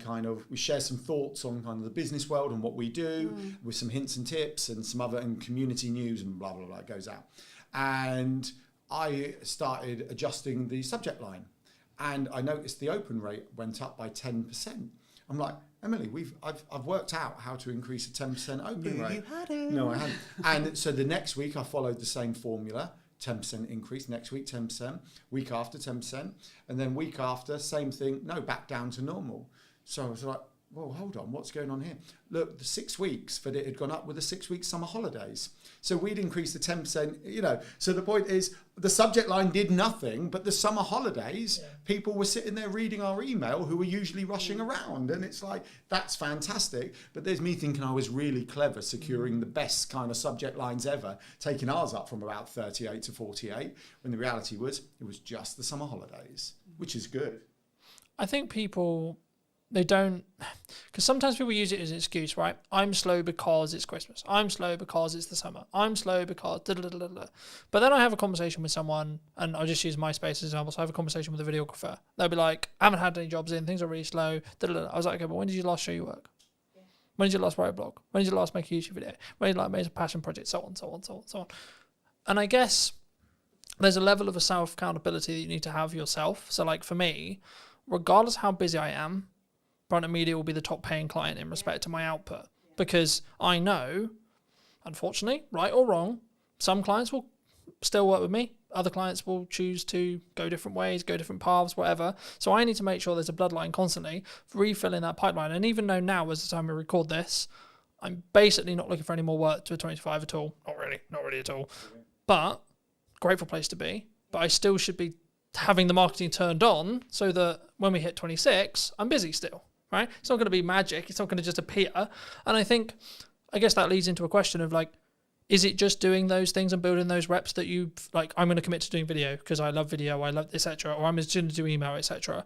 kind of, we share some thoughts on kind of the business world and what we do, with some hints and tips and some other and community news and blah blah blah. It goes out. And I started adjusting the subject line, and I noticed the open rate went up by 10%. I'm like, Emily, I've worked out how to increase a 10% open rate. You hadn't. No, I hadn't. And so the next week I followed the same formula, 10% increase, next week 10%, week after 10%, and then week after, same thing, no, back down to normal. So I was like, well, hold on, what's going on here? Look, the 6 weeks that it had gone up with the 6 week summer holidays. So we'd increased the 10%, So the point is, the subject line did nothing, but the summer holidays, people were sitting there reading our email who were usually rushing around. And it's like, that's fantastic. But there's me thinking I was really clever, securing the best kind of subject lines ever, taking ours up from about 38 to 48, when the reality was, it was just the summer holidays, which is good. I think people, they don't, because sometimes people use it as an excuse, right? I'm slow because it's Christmas. I'm slow because it's the summer. I'm slow because da da da da da. But then I have a conversation with someone, and I'll just use MySpace as an example. So I have a conversation with a videographer. They'll be like, I haven't had any jobs in, things are really slow. Da da da. I was like, okay, but when did you last show your work? When did you last write a blog? When did you last make a YouTube video? When did you last make a passion project? So on, so on, so on, so on. And I guess there's a level of a self-accountability that you need to have yourself. So like for me, regardless how busy I am, Brunton Media will be the top paying client in respect to my output, because I know, unfortunately, right or wrong, some clients will still work with me. Other clients will choose to go different ways, go different paths, whatever. So I need to make sure there's a bloodline constantly refilling that pipeline. And even though now, as the time we record this, I'm basically not looking for any more work to a 25 at all. Not really at all. But grateful place to be. But I still should be having the marketing turned on so that when we hit 26, I'm busy still. Right? It's not going to be magic. It's not going to just appear. And I guess that leads into a question of like, is it just doing those things and building those reps that you like, I'm going to commit to doing video because I love video, I love etc. Or I'm just going to do email, etc.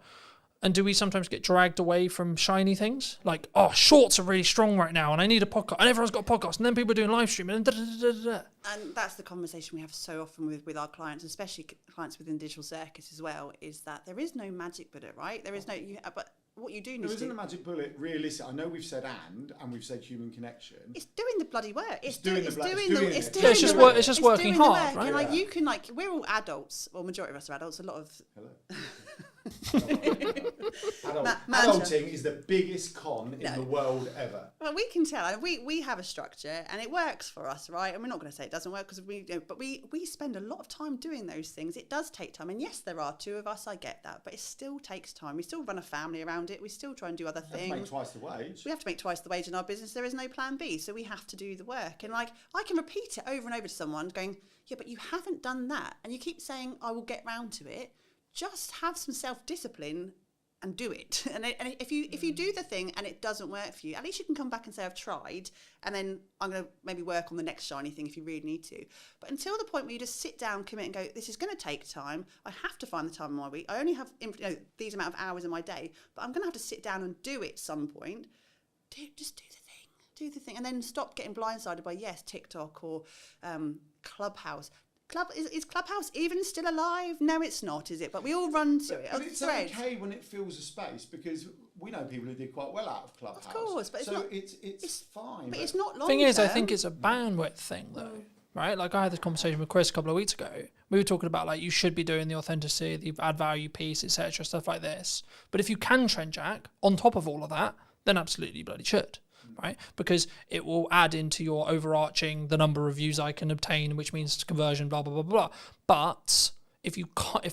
And do we sometimes get dragged away from shiny things? Like, oh, shorts are really strong right now and I need a podcast and everyone's got a podcast and then people are doing live streaming and da-da-da-da-da. And that's the conversation we have so often with our clients, especially clients within Digital Circus as well, is that there is no magic bullet, right? There is no, but what you do need to do. There isn't a magic bullet, realistic. I know we've said and we've said human connection. It's doing the bloody work. It's just working hard, right? And like you can we're all adults, well, majority of us are adults. A lot of Adulting is the biggest con in the world ever. Well, we can tell. We have a structure and it works for us, right? And we're not going to say it doesn't work because but we spend a lot of time doing those things. It does take time, and yes, there are 2 of us. I get that, but it still takes time. We still run a family around it. We still try and do other things. We have to make twice the wage. We have to make twice the wage in our business. There is no plan B, so we have to do the work. And I can repeat it over and over to someone, going, "Yeah, but you haven't done that," and you keep saying, "I will get round to it." Just have some self-discipline and do it. And if you do the thing and it doesn't work for you, at least you can come back and say, I've tried, and then I'm going to maybe work on the next shiny thing if you really need to. But until the point where you just sit down, commit and go, this is going to take time. I have to find the time in my week. I only have these amount of hours in my day, but I'm going to have to sit down and do it at some point. Just do the thing. And then stop getting blindsided by, TikTok or Clubhouse. is Clubhouse even still alive? No, it's not, is it? But we all run to it. But it's okay when it fills a space, because we know people who did quite well out of Clubhouse. Of course, but it's fine. But it's not long. Thing is, I think it's a bandwidth thing, though. Right? Like I had this conversation with Chris a couple of weeks ago. We were talking about like you should be doing the authenticity, the add value piece, etc., stuff like this. But if you can trend jack on top of all of that, then absolutely you bloody should, right? Because it will add into your overarching the number of views I can obtain, which means conversion, blah blah blah blah. But if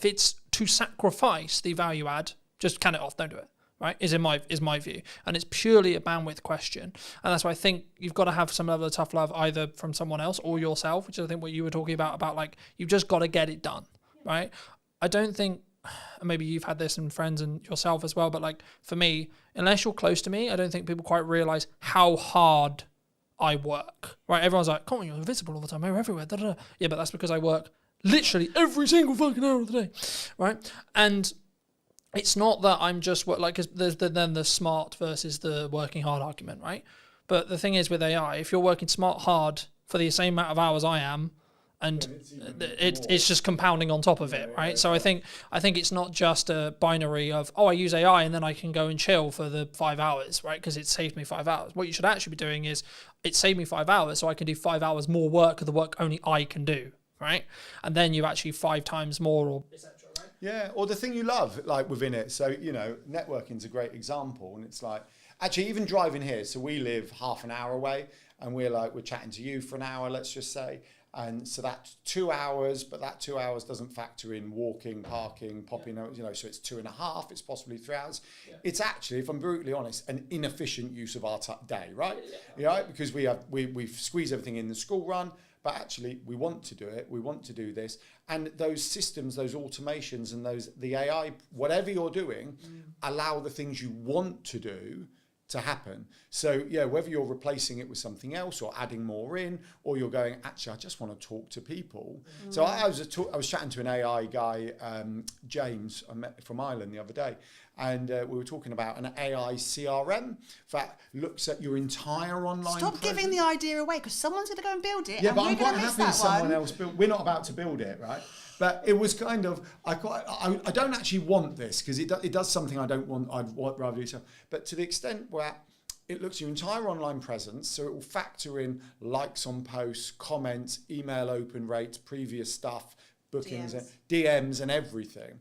it's to sacrifice the value add, just can it off, don't do it. Right, is my view, and it's purely a bandwidth question, and that's why I think you've got to have some level of tough love either from someone else or yourself, which is I think what you were talking about like you've just got to get it done, right? I don't think, and maybe you've had this in friends and yourself as well, but like for me, unless you're close to me, I don't think people quite realise how hard I work. Right, everyone's like, "Come on, you're visible all the time, you're everywhere." Da, da, da. Yeah, but that's because I work literally every single fucking hour of the day, right? And it's not that I'm just like, cause there's then the smart versus the working hard argument, right? But the thing is with AI, if you're working smart hard for the same amount of hours I am, and it's just compounding on top of it, right? So I think it's not just a binary of, oh, I use AI and then I can go and chill for the 5 hours, right? Because it saved me 5 hours. What you should actually be doing is, it saved me 5 hours, so I can do 5 hours more work of the work only I can do, right? And then you actually 5 times more or etc. Yeah, or the thing you love, like within it. So, networking's a great example. And it's like, actually, even driving here. So we live half an hour away, and we're chatting to you for an hour, let's just say. And so that's 2 hours, but that 2 hours doesn't factor in walking, parking, popping, so it's 2.5, it's possibly 3 hours. Yeah. It's actually, if I'm brutally honest, an inefficient use of our day, right? Yeah. Because we squeeze everything in the school run. But actually, we want to do it. We want to do this. And those systems, those automations and the AI, whatever you're doing, allow the things you want to do to happen. So, yeah, whether you're replacing it with something else or adding more in, or you're going, actually, I just want to talk to people. So I was chatting to an AI guy, James, I met from Ireland the other day. And we were talking about an AI CRM that looks at your entire online Stop giving the idea away, because someone's going to go and build it. Yeah, and but we're I'm quite miss happy that someone one. else built. We're not about to build it, right? But it was kind of, I don't actually want this, because it does something I don't want. I'd rather do so. But to the extent where it looks at your entire online presence, so it will factor in likes on posts, comments, email open rates, previous stuff, bookings, DMs and everything.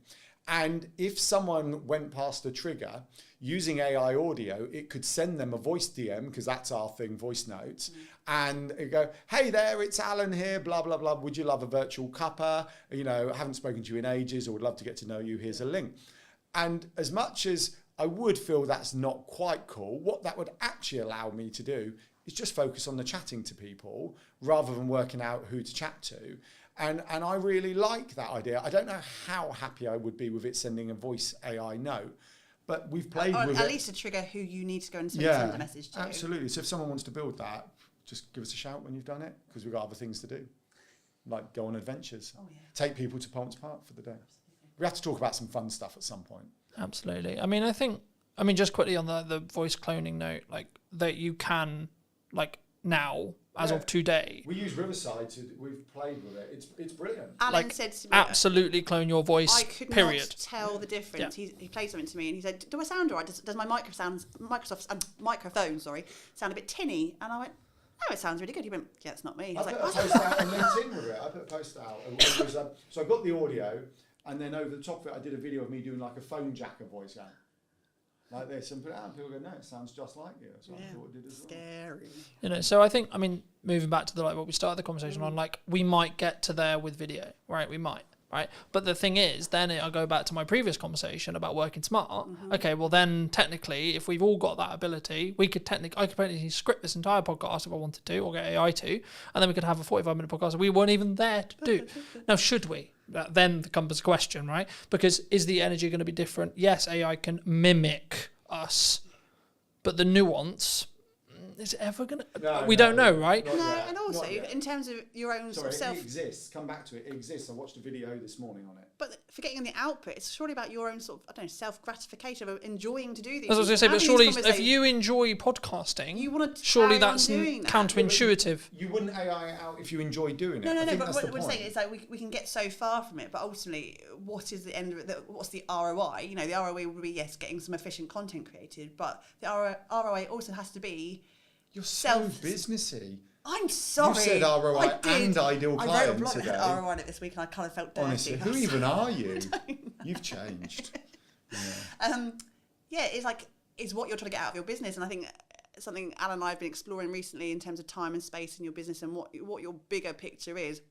And if someone went past a trigger using AI audio, it could send them a voice DM, because that's our thing, voice notes, and it go, "Hey there, it's Alan here, blah, blah, blah. Would you love a virtual cuppa? I haven't spoken to you in ages, or would love to get to know you. Here's a link." And as much as I would feel that's not quite cool, what that would actually allow me to do is just focus on the chatting to people rather than working out who to chat to. And I really like that idea. I don't know how happy I would be with it sending a voice AI note, but we've played with it. At least to trigger who you need to go and send a message to. Absolutely. So if someone wants to build that, just give us a shout when you've done it, because we've got other things to do, like go on adventures, take people to Palms Park for the day. We have to talk about some fun stuff at some point. Absolutely. I mean, just quickly on the voice cloning note, like that you can, like now, as of today. We use Riverside we've played with it. It's brilliant. Alan said to me, absolutely clone your voice. I could not tell the difference. Yeah. He played something to me and he said, "Do I sound alright? Does my microphone sound a bit tinny?" And I went, "No, it sounds really good." He went, "Yeah, it's not me." I put a post out on LinkedIn with it. I put a post out. It was, so I got the audio, and then over the top of it, I did a video of me doing like a phone jacker voice out. Like this, and put it out, and people go, "No, it sounds just like you." So I thought it did as well. Scary. So I think, moving back to what we started the conversation on, like we might get to there with video, right? We might, right? But the thing is, then I go back to my previous conversation about working smart. Mm-hmm. Okay, well then technically, if we've all got that ability, I could technically script this entire podcast if I wanted to, or get AI to, and then we could have a 45-minute podcast we weren't even there to do. Now, should we? That then comes a question, right? Because is the energy going to be different? Yes, AI can mimic us, but the nuance is it ever gonna? No, we don't know, right? not No, yet, and also not yet. in terms of your own Sorry, sort of it exists. Come back to it. It exists. I watched a video this morning on it. but forgetting on the output, it's surely about your own sort of, I don't know, self-gratification of enjoying to do these. As I was going to say, but Having surely these if conversations, you enjoy podcasting, you want to surely carry on that's doing that. counterintuitive. You wouldn't AI it out if you enjoy doing it. No, I think but that's what the we're point. saying is like we can get so far from it, but ultimately, what is the end of it? What's the ROI? You know, the ROI would be, yes, getting some efficient content created, but the ROI also has to be You're so self- businessy. I'm sorry. You said ROI I did. and ideal I wrote a client blog today. that had ROI on it this week, and I kind of felt dirty. Honestly, who I'm even sorry. are you? You've changed. Yeah, it's like it's what you're trying to get out of your business, and I think something Alan and I have been exploring recently in terms of time and space in your business and what your bigger picture is.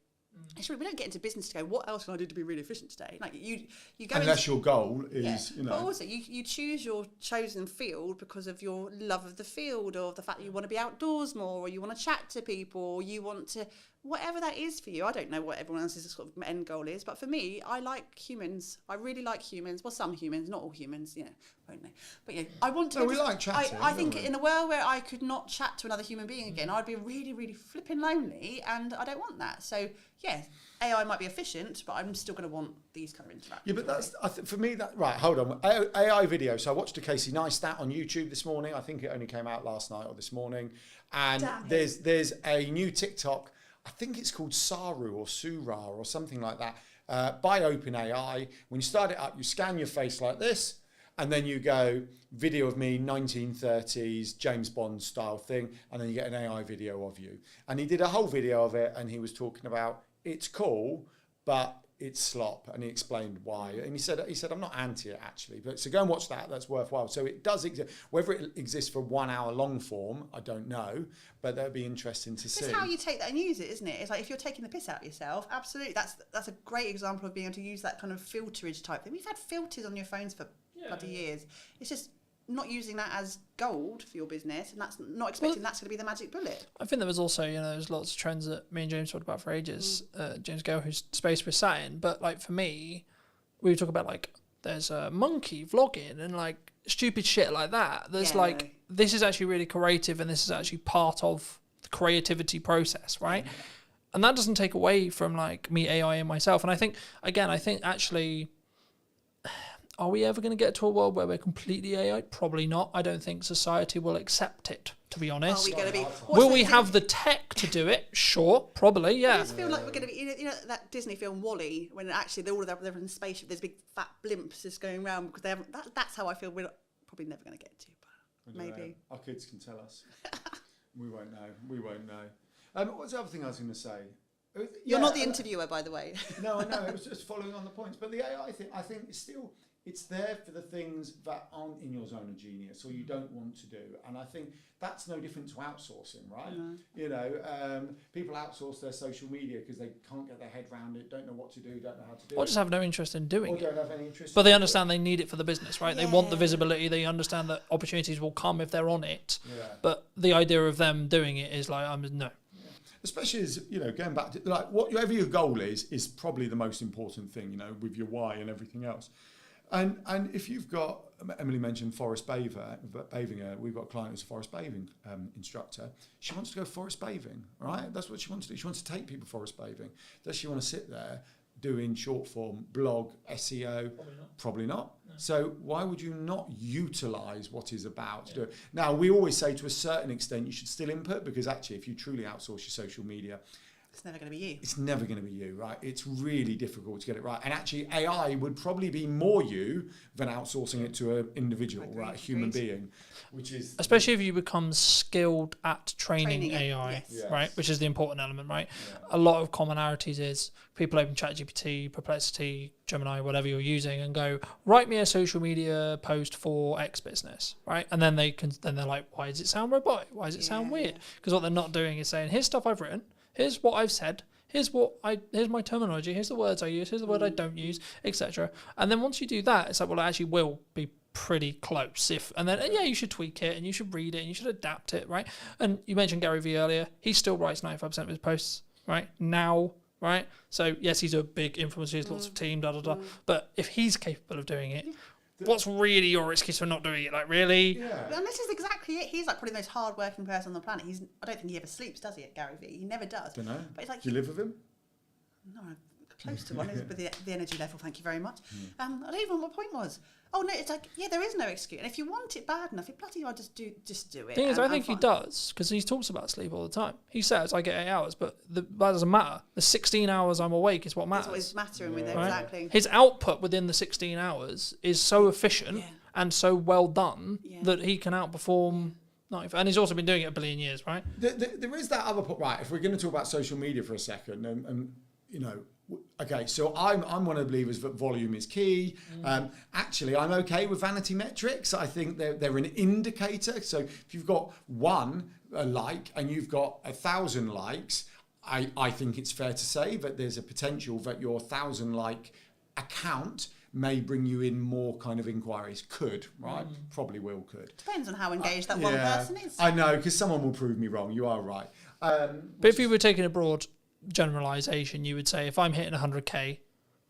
Actually, we don't get into business to go, what else can I do to be really efficient today? Like you go Unless into, your goal is, yeah. you know. But also, you choose your chosen field because of your love of the field, or the fact that you want to be outdoors more, or you want to chat to people, or you want to, whatever that is for you. I don't know what everyone else's sort of end goal is, but for me, I like humans. I really like humans. Well, some humans, not all humans, you know, won't they? But yeah, I want to. No, we like chatting, I think don't we? in a world where I could not chat to another human being again, I'd be really, really flipping lonely, and I don't want that. So yeah, AI might be efficient, but I'm still going to want these kind of interactions. Yeah, but that's for me. That right? Hold on. AI video. So I watched a Casey Neistat on YouTube this morning. I think it only came out last night or this morning. And Damn it. there's a new TikTok. I think it's called Saru or Sura or something like that by OpenAI. When you start it up, you scan your face like this, and then you go video of me 1930s James Bond style thing, and then you get an AI video of you. And he did a whole video of it, and he was talking about it's cool, but it's slop, and he explained why. And he said I'm not anti it actually, but so go and watch that. That's worthwhile. So it does exist. Whether it exists for 1 hour long form, I don't know, but that'd be interesting to see. It's how you take that and use it, isn't it? It's like if you're taking the piss out of yourself, absolutely. That's a great example of being able to use that kind of filterage type thing. We've had filters on your phones for bloody years. It's just not using that as gold for your business, and that's not expecting that's going to be the magic bullet. I think there was also, there's lots of trends that me and James talked about for ages. James Gale, whose space we're sat in, but like for me, we talk about like there's a monkey vlogging and like stupid shit like that. There's this is actually really creative, and this is actually part of the creativity process, right? Yeah. And that doesn't take away from like me AI and myself. And I think actually, are we ever going to get to a world where we're completely AI? Probably not. I don't think society will accept it, to be honest. Are we going to be? Will we have the tech to do it? Sure, probably, yeah. I just feel like we're going to be, you know that Disney film WALL-E, when actually they're in a spaceship, there's big fat blimps just going around because they haven't. That's how I feel. We're probably never going to get to, but maybe. Our kids can tell us. We won't know. What's the other thing I was going to say? You're not the interviewer, by the way. No, I know. It was just following on the points. But the AI thing, I think, it's there for the things that aren't in your zone of genius or you don't want to do. And I think that's no different to outsourcing, right? Mm-hmm. People outsource their social media because they can't get their head around it, don't know what to do, don't know how to do it. Or just have no interest in doing it. Or don't have any interest. But they understand they need it for the business, right? Yeah. They want the visibility. They understand that opportunities will come if they're on it. Yeah. But the idea of them doing it is like, no. Especially as, going back to, like, whatever your goal is probably the most important thing, with your why and everything else. And if you've got, Emily mentioned forest bathing, we've got a client who's a forest bathing instructor. She wants to go forest bathing, right? That's what she wants to do. She wants to take people forest bathing. Does she want to sit there doing short form, blog, SEO? Probably not. No. So why would you not utilise what is about to do it? Now, we always say to a certain extent you should still input, because actually if you truly outsource your social media, it's never going to be you. It's never going to be you, right? It's really difficult to get it right. And actually, AI would probably be more you than outsourcing it to an individual, right? A human being, which is... Especially if you become skilled at training AI, yes. right? Which is the important element, right? Yeah. A lot of commonalities is people open ChatGPT, Perplexity, Gemini, whatever you're using, and go, write me a social media post for X business, right? And then they're like, why does it sound robotic? Why does it sound weird? Because what they're not doing is saying, here's stuff I've written, here's what I've said, here's my terminology, here's the words I use, here's the word I don't use, etc. And then once you do that, it's like, well, it actually will be pretty close. You should tweak it and you should read it and you should adapt it, right? And you mentioned Gary Vee earlier. He still writes 95% of his posts, right? Now, right? So yes, he's a big influencer, he has lots of team, but if he's capable of doing it, what's really your excuse for not doing it? Like, really? Yeah. And this is exactly it. He's like probably the most hard-working person on the planet. I don't think he ever sleeps, does he, at Gary Vee? He never does. Don't know. But it's like, do you live with him? No, I'm close to one with the energy level, thank you very much. I don't even know what my point was. Oh no, it's like, yeah, there is no excuse. And if you want it bad enough, you bloody well just do it. Thing is, I think he does, because he talks about sleep all the time. He says, I get 8 hours, but that doesn't matter. The 16 hours I'm awake is what matters. That's what is mattering with it, right? exactly. His output within the 16 hours is so efficient and so well done that he can outperform. And he's also been doing it a billion years, right? There is that other point, right? If we're going to talk about social media for a second, and you know, okay, so I'm one of the believers that volume is key. Actually, I'm okay with vanity metrics. I think they're an indicator. So if you've got one like and you've got 1,000 likes, I think it's fair to say that there's a potential that your 1,000 like account may bring you in more kind of inquiries. Could, right? Probably will, could. Depends on how engaged that one person is. I know, because someone will prove me wrong. You are right. But if you were taking a broad generalization, you would say if I'm hitting 100k,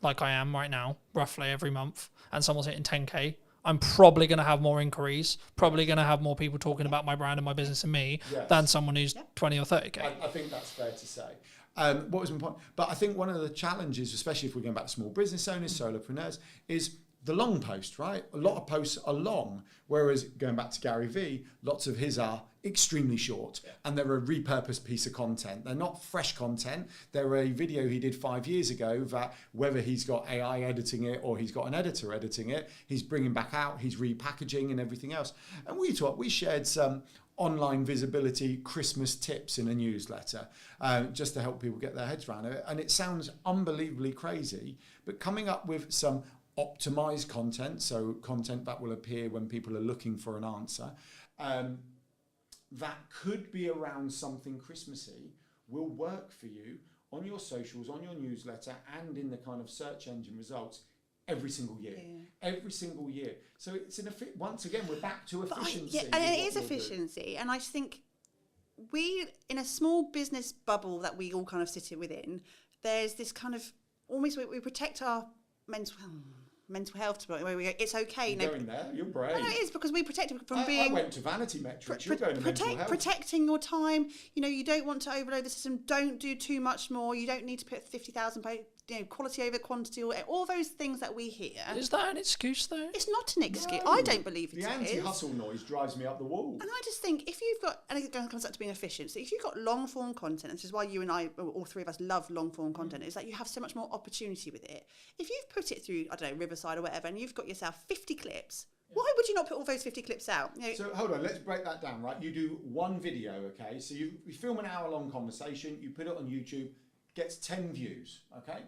like I am right now, roughly every month, and someone's hitting 10k, I'm probably going to have more inquiries, probably going to have more people talking about my brand and my business and me than someone who's 20 or 30k. I think that's fair to say. What was my point? But I think one of the challenges, especially if we're going back to small business owners, solopreneurs, is the long post, right? A lot of posts are long, whereas going back to Gary Vee, lots of his are extremely short, and they're a repurposed piece of content. They're not fresh content. They're a video he did 5 years ago that whether he's got AI editing it or he's got an editor editing it, he's bringing back out, he's repackaging and everything else. And we shared some online visibility Christmas tips in a newsletter just to help people get their heads around it. And it sounds unbelievably crazy, but coming up with some optimized content, so content that will appear when people are looking for an answer, that could be around something Christmassy, will work for you on your socials, on your newsletter, and in the kind of search engine results every single year. Every single year. So it's once again, we're back to efficiency. And it is efficiency. And I just think we, in a small business bubble that we all kind of sit within, there's this kind of almost, we protect our mental health, where we go, it's okay. You're going there, you're brave. No, it is, because we protect it from being... I went to vanity metrics, you're going to mental health. Protecting your time, you don't want to overload the system, don't do too much more, you don't need to put 50,000 quality over quantity, or all those things that we hear. Is that an excuse, though? It's not an excuse. No. I don't believe it is. The anti-hustle noise drives me up the wall. And I just think if you've got, and it comes back to being efficient, so if you've got long-form content, and this is why you and I, all three of us, love long-form content, is that you have so much more opportunity with it. If you've put it through, I don't know, Riverside or whatever, and you've got yourself 50 clips, why would you not put all those 50 clips out? So hold on, let's break that down, right? You do one video, okay? So you film an hour-long conversation, you put it on YouTube, gets 10 views, okay?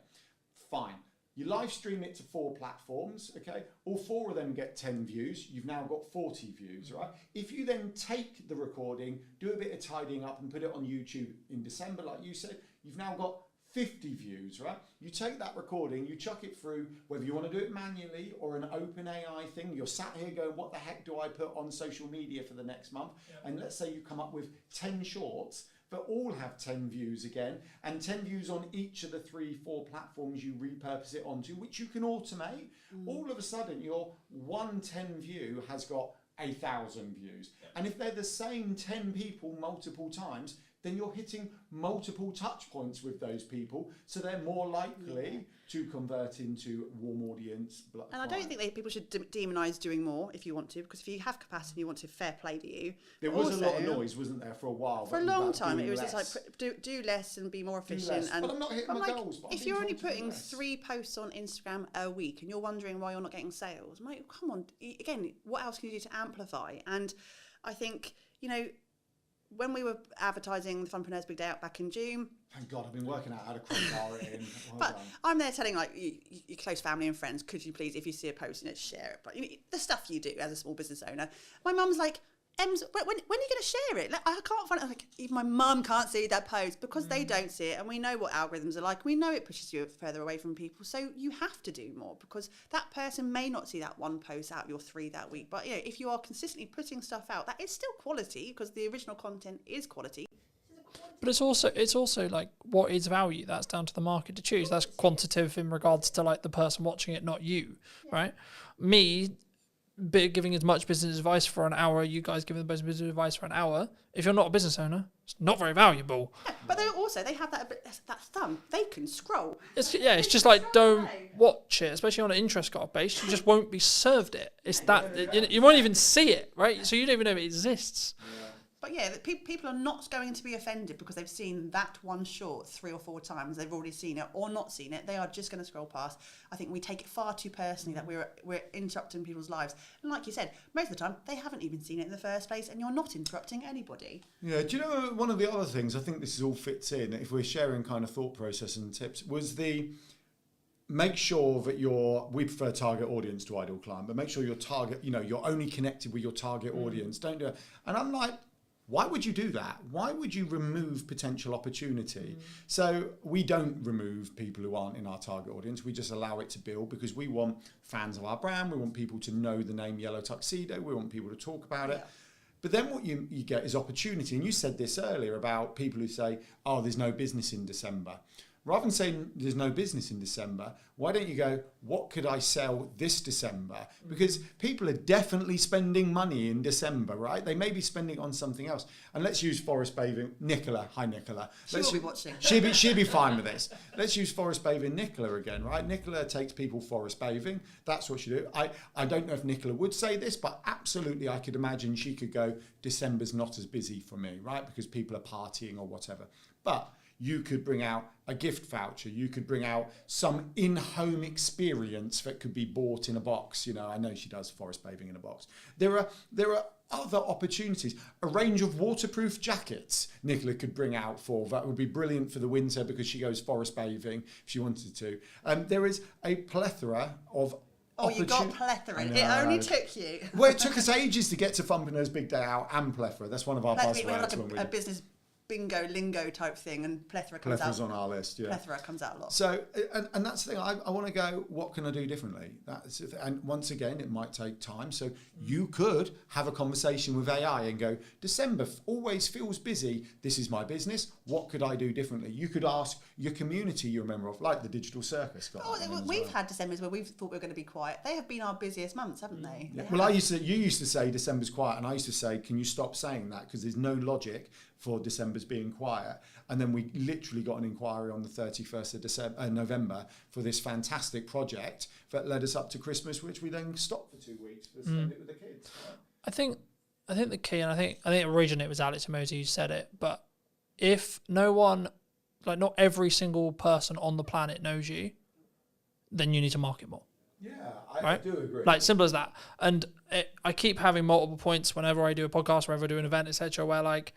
Fine. You live stream it to 4 platforms, okay? All 4 of them get 10 views. You've now got 40 views, right? If you then take the recording, do a bit of tidying up and put it on YouTube in December, like you said, you've now got 50 views, right? You take that recording, you chuck it through, whether you want to do it manually or an open AI thing, you're sat here going, what the heck do I put on social media for the next month? And let's say you come up with 10 shorts that all have 10 views again, and 10 views on each of the 3-4 platforms you repurpose it onto, which you can automate. All of a sudden, your 110 view has got 1,000 views. And if they're the same 10 people multiple times, then you're hitting multiple touch points with those people, so they're more likely to convert into warm audience. And I don't think people should demonise doing more if you want to, because if you have capacity and you want to, fair play to you. There was a lot of noise, wasn't there, for a while? For a long time, it was just like do less and be more efficient. And but I'm not hitting my goals. But if you're only putting 3 posts on Instagram a week and you're wondering why you're not getting sales, mate, come on. Again, what else can you do to amplify? And I think, when we were advertising the Funpreneurs Big Day Out back in June. Thank God, I've been working out how to crowbar it in. But I'm there telling your close family and friends, could you please, if you see a post, share it. But the stuff you do as a small business owner. My mum's like, Ems, when are you going to share it? I can't find it. Like, even my mum can't see that post because they don't see it, and we know what algorithms are like. We know it pushes you further away from people, so you have to do more because that person may not see that one post out of your 3 that week. But if you are consistently putting stuff out, that is still quality because the original content is quality. But it's also like, what is value? That's down to the market to choose. That's quantitative in regards to like the person watching it, not you, right? Me, giving as much business advice for an hour, you guys giving the best business advice for an hour, if you're not a business owner, it's not very valuable. Yeah, but they have that thumb. They can scroll. It's just like, don't watch it, especially on an interest card base. You just won't be served it. It's that you won't even see it, right? So you don't even know it exists. But yeah, people are not going to be offended because they've seen that one short 3 or 4 times. They've already seen it or not seen it. They are just going to scroll past. I think we take it far too personally that we're interrupting people's lives. And like you said, most of the time they haven't even seen it in the first place, and you're not interrupting anybody. Yeah, do you know one of the other things? I think this is all fits in. If we're sharing kind of thought process and tips, was the make sure that we prefer target audience to ideal client, but make sure your target, you're only connected with your target audience. Don't do it. And I'm like, why would you do that? Why would you remove potential opportunity? So we don't remove people who aren't in our target audience. We just allow it to build because we want fans of our brand. We want people to know the name Yellow Tuxedo. We want people to talk about it. But then what you get is opportunity. And you said this earlier about people who say, oh, there's no business in December. Rather than saying there's no business in December, why don't you go, what could I sell this December? Because people are definitely spending money in December, right? They may be spending on something else. And let's use forest bathing. Nicola, hi Nicola. She'll be watching. She'll be fine with this. Let's use forest bathing Nicola again, right? Nicola takes people forest bathing. That's what she do. I don't know if Nicola would say this, but absolutely I could imagine she could go, December's not as busy for me, right? Because people are partying or whatever. But you could bring out a gift voucher. You could bring out some in-home experience that could be bought in a box. I know she does forest bathing in a box. There are other opportunities. A range of waterproof jackets Nicola could bring out that would be brilliant for the winter because she goes forest bathing if she wanted to. There is a plethora of you got plethora. It only took you. Well, it took us ages to get to Thumpernose Big Day Out and plethora. That's one of our buzzwords. We have like a business bingo lingo type thing, and plethora comes out. Plethора's on our list, yeah. Plethora comes out a lot. So, and that's the thing. I want to go, what can I do differently? And once again, it might take time. So you could have a conversation with AI and go, December always feels busy. This is my business. What could I do differently? You could ask your community you're a member of, like the Digital Circus. We've had Decembers where we've thought we were going to be quiet. They have been our busiest months, haven't they? Yeah. Well, you used to say December's quiet, and I used to say, can you stop saying that? Because there's no logic for December's being quiet. And then we literally got an inquiry on the 31st of November for this fantastic project that led us up to Christmas, which we then stopped for 2 weeks to spend it with the kids. Right? I think the key, and I think originally it was Alex Emoji who said it, but if no one, like not every single person on the planet knows you, then you need to market more. Yeah, right? I do agree. Like, simple as that. And I keep having multiple points whenever I do a podcast, whenever I do an event, etc., where like,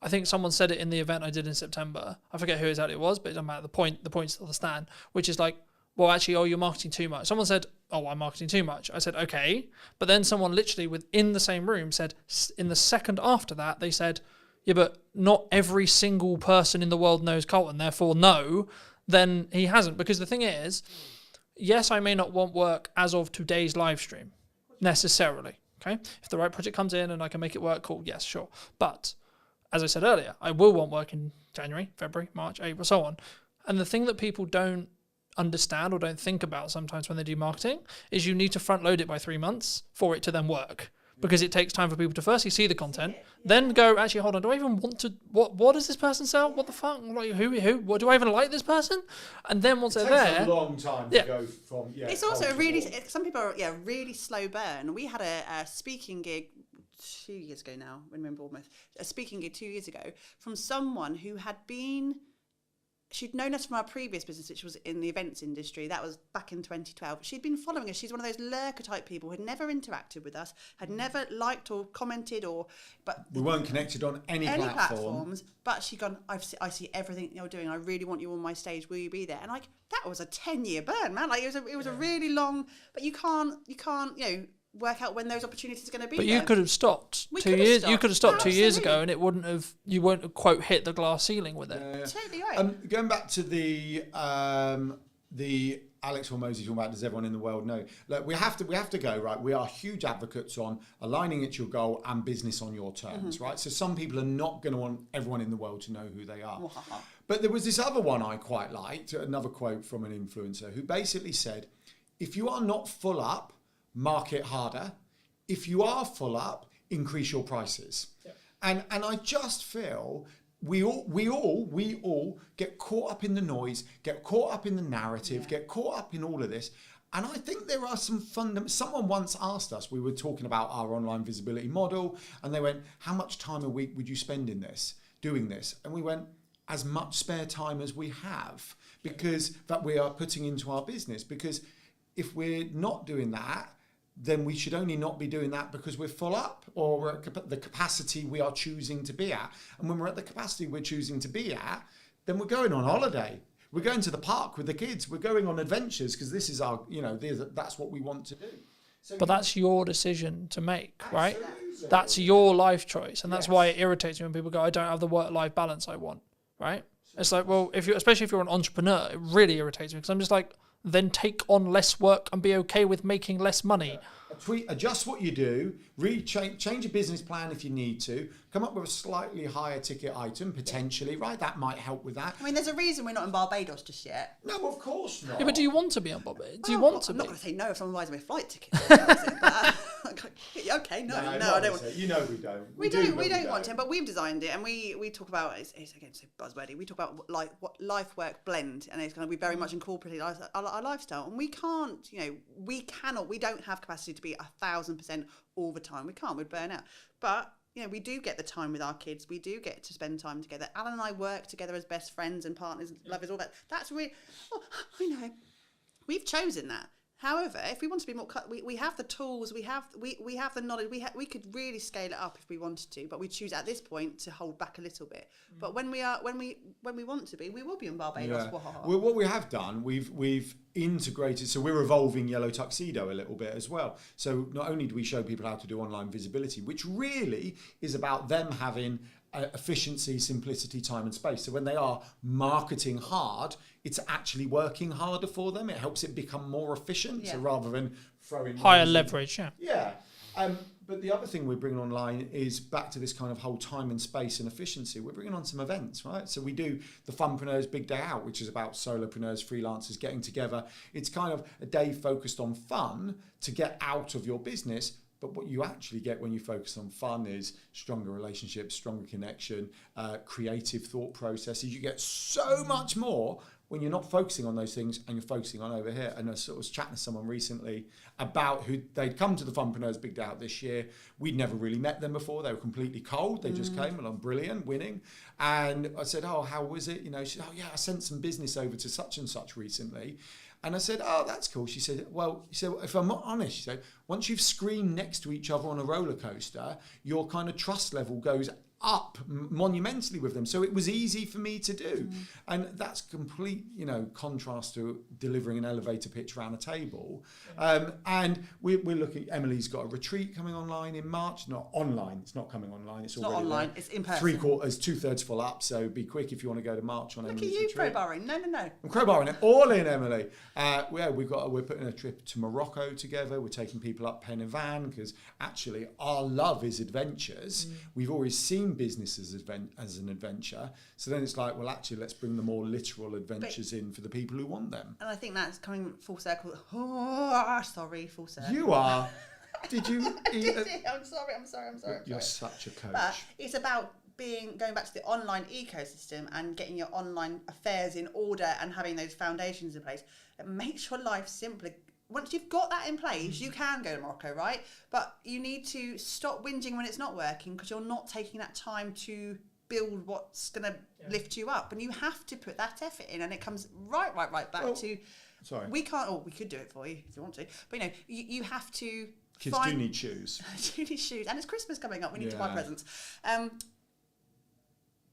I think someone said it in the event I did in September. I forget who exactly it was, but it doesn't matter. The point still stands, which is like, well, actually, you're marketing too much. Someone said, I'm marketing too much. I said, okay. But then someone literally within the same room said, in the second after that, they said, yeah, but not every single person in the world knows Colton, therefore no, then he hasn't. Because the thing is, yes, I may not want work as of today's live stream, necessarily, okay? If the right project comes in and I can make it work, cool, yes, sure. But as I said earlier, I will want work in January, February, March, April, so on. And the thing that people don't understand or don't think about sometimes when they do marketing is you need to front load it by 3 months for it to then work. Because it takes time for people to firstly see the content, then go, actually, hold on, do I even want to, what does this person sell? What the fuck? Like, who, what, do I even like this person? And then once they're there. It takes a long time to go from, It's also some people are, really slow burn. We had a speaking gig 2 years ago now, when we were in Bournemouth, a speaking gig 2 years ago from someone who had been, she'd known us from our previous business, which was in the events industry. That was back in 2012. She'd been following us. She's one of those lurker type people who had never interacted with us, had never liked or commented but we weren't connected on any platforms. But she'd gone, I see everything you're doing. I really want you on my stage. Will you be there? And like, that was a 10-year burn, man. Like it was a really long, but you can't, work out when those opportunities are going to be. But you could have stopped 2 years. You could have stopped 2 years ago, and it wouldn't have. You wouldn't have, quote, hit the glass ceiling with it. Yeah. Totally right. Going back to the Alex Hormozy talking about, does everyone in the world know? Look, we have to go, right. We are huge advocates on aligning it to your goal and business on your terms, right? So some people are not going to want everyone in the world to know who they are. But there was this other one I quite liked, another quote from an influencer who basically said, if you are not full up, market harder. if you are full up, increase your prices. And I just feel we all get caught up in the noise, get caught up in the narrative, get caught up in all of this. And I think there are some someone once asked us, we were talking about our online visibility model, and they went, how much time a week would you spend in this, doing this? And we went, as much spare time as we have, because that we are putting into our business. Because if we're not doing that, then we should only not be doing that because we're full up, or we're at the capacity we are choosing to be at. And when we're at the capacity we're choosing to be at, then we're going on holiday. We're going to the park with the kids. We're going on adventures because this is our, that's what we want to do. So, but that's your decision to make, right? That's your life choice. And that's why it irritates me when people go, I don't have the work-life balance I want, right? It's like, well, especially if you're an entrepreneur, it really irritates me because I'm just like, then take on less work and be okay with making less money. Adjust what you do, change your business plan if you need to, come up with a slightly higher ticket item, potentially, right? That might help with that. I mean, there's a reason we're not in Barbados just yet. No, of course not. Yeah, but do you want to be on Barbados? Do you want to be? I'm not going to say no if someone buys me a flight ticket. Okay, no, I don't want to. You know we don't. We don't want to, but we've designed it, and we talk about, it's again so buzzwordy, we talk about what life-work blend, and it's going to be very much incorporated our lifestyle, and we can't, we don't have capacity to be 1,000% all the time. We can't, we'd burn out. But we do get the time with our kids. We do get to spend time together. Alan and I work together as best friends and partners, lovers, all that. That's really, I know. We've chosen that. However, if we want to be more, we have the tools, we have the knowledge. We could really scale it up if we wanted to, but we choose at this point to hold back a little bit. But when we want to be, we will be in Barbados. Yeah. Well, what we have done, we've integrated. So we're evolving Yellow Tuxedo a little bit as well. So not only do we show people how to do online visibility, which really is about them having efficiency, simplicity, time and space. So when they are marketing hard, it's actually working harder for them. It helps it become more efficient. So rather than throwing higher leverage, but the other thing we're bringing online is back to this kind of whole time and space and efficiency. We're bringing on some events, right? So we do the Funpreneurs Big Day Out, which is about solopreneurs, freelancers getting together. It's kind of a day focused on fun to get out of your business. But what you actually get when you focus on fun is stronger relationships, stronger connection, creative thought processes. You get so much more when you're not focusing on those things and you're focusing on over here. And I sort of was chatting to someone recently about who they'd come to the Funpreneurs Big Day Out this year. We'd never really met them before. They were completely cold. They just came and I'm brilliant, winning. And I said, oh, how was it? She said, oh yeah, I sent some business over to such and such recently. And I said, oh, that's cool. She said, well, if I'm not honest, she said, once you've screamed next to each other on a roller coaster, your kind of trust level goes up monumentally with them. So it was easy for me to do. And that's complete, contrast to delivering an elevator pitch around a table. And we're looking, Emily's got a retreat coming online in March. Not online, it's not coming online. It's already not online, there. It's in person. 2/3 full up, so be quick if you want to go to March on Emily's retreat. Look at you crowbarring. No. I'm crowbarring it all in, Emily. We're putting a trip to Morocco together. We're taking people up Pen y Fan because actually our love is adventures. We've always seen business as an adventure. So then it's like, well, actually, let's bring the more literal adventures in for the people who want them. And I think that's coming full circle. Full circle. You are. Did you? I'm sorry. You're such a coach. But it's about going back to the online ecosystem and getting your online affairs in order and having those foundations in place. It makes your life simpler. Once you've got that in place, you can go to Morocco, right? But you need to stop whinging when it's not working because you're not taking that time to build what's going to lift you up. And you have to put that effort in. And it comes right back to... Sorry. We can't... we could do it for you if you want to. But, you have to... Kids do need shoes. do need shoes. And it's Christmas coming up. We need to buy presents.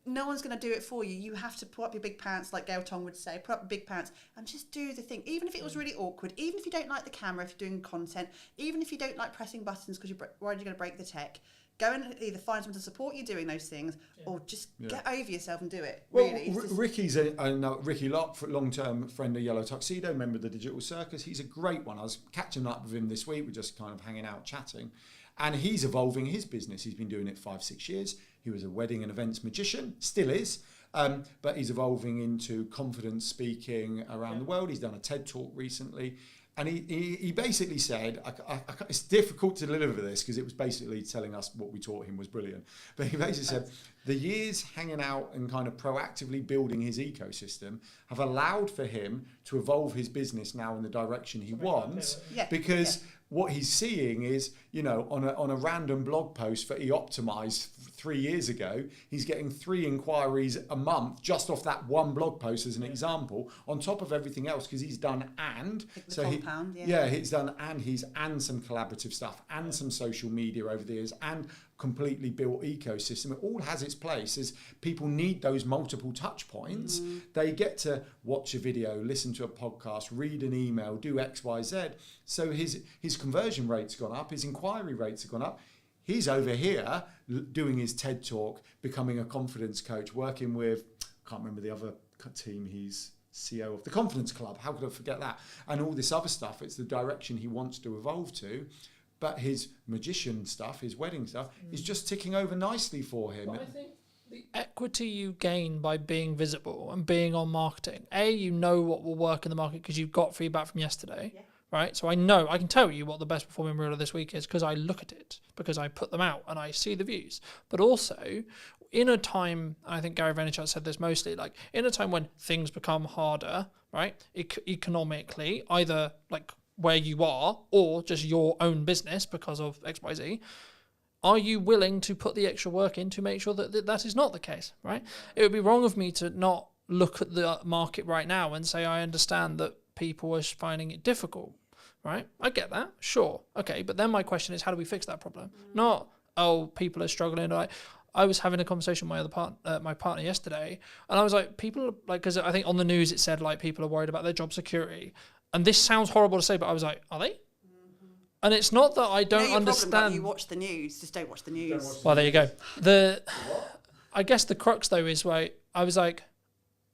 No one's going to do it for you. You have to put up your big pants, like Gail Tong would say, put up your big pants and just do the thing. Even if it was really awkward, even if you don't like the camera, if you're doing content, even if you don't like pressing buttons because you're worried you're going to break the tech, go and either find someone to support you doing those things or just get over yourself and do it. Well, really. Ricky's Ricky Locke, long-term friend of Yellow Tuxedo, member of the Digital Circus. He's a great one. I was catching up with him this week. We're just kind of hanging out, chatting. And he's evolving his business. He's been doing it 5-6 years. He was a wedding and events magician, still is, but he's evolving into confidence speaking around the world. He's done a TED Talk recently. And he basically said, it's difficult to deliver this because it was basically telling us what we taught him was brilliant. But he basically said the years hanging out and kind of proactively building his ecosystem have allowed for him to evolve his business now in the direction he wants. Because what he's seeing is, you know, on a random blog post that he optimized 3 years ago, he's getting 3 inquiries a month just off that one blog post as an example, on top of everything else, because he's done he's done and some collaborative stuff and some social media over the years and completely built ecosystem. It all has its place. As people need those multiple touch points, they get to watch a video, listen to a podcast, read an email, do X, Y, Z. So his conversion rate's gone up, his inquiry rates have gone up. He's over here doing his TED talk, becoming a confidence coach, working with, I can't remember the other team, he's CEO of the Confidence Club. How could I forget that? And all this other stuff. It's the direction he wants to evolve to. But his magician stuff, his wedding stuff, is just ticking over nicely for him. But I think the equity you gain by being visible and being on marketing, you know what will work in the market because you've got feedback from yesterday, right? So I can tell you what the best performing reel of this week is because I look at it, because I put them out and I see the views. But also, in a time, I think Gary Vaynerchuk said this mostly, like in a time when things become harder, right? Economically, either like where you are or just your own business because of XYZ, are you willing to put the extra work in to make sure that that is not the case, right? It would be wrong of me to not look at the market right now and say, I understand that people are finding it difficult, right? I get that, sure. Okay, but then my question is, how do we fix that problem? Not, people are struggling. I was having a conversation with my partner yesterday, and I was like, people, like, because I think on the news it said, like, people are worried about their job security. And this sounds horrible to say, but I was like, are they? And it's not that I don't understand. Problem, you watch the news, just don't watch the news. Well, there you go. I guess the crux though is I was like,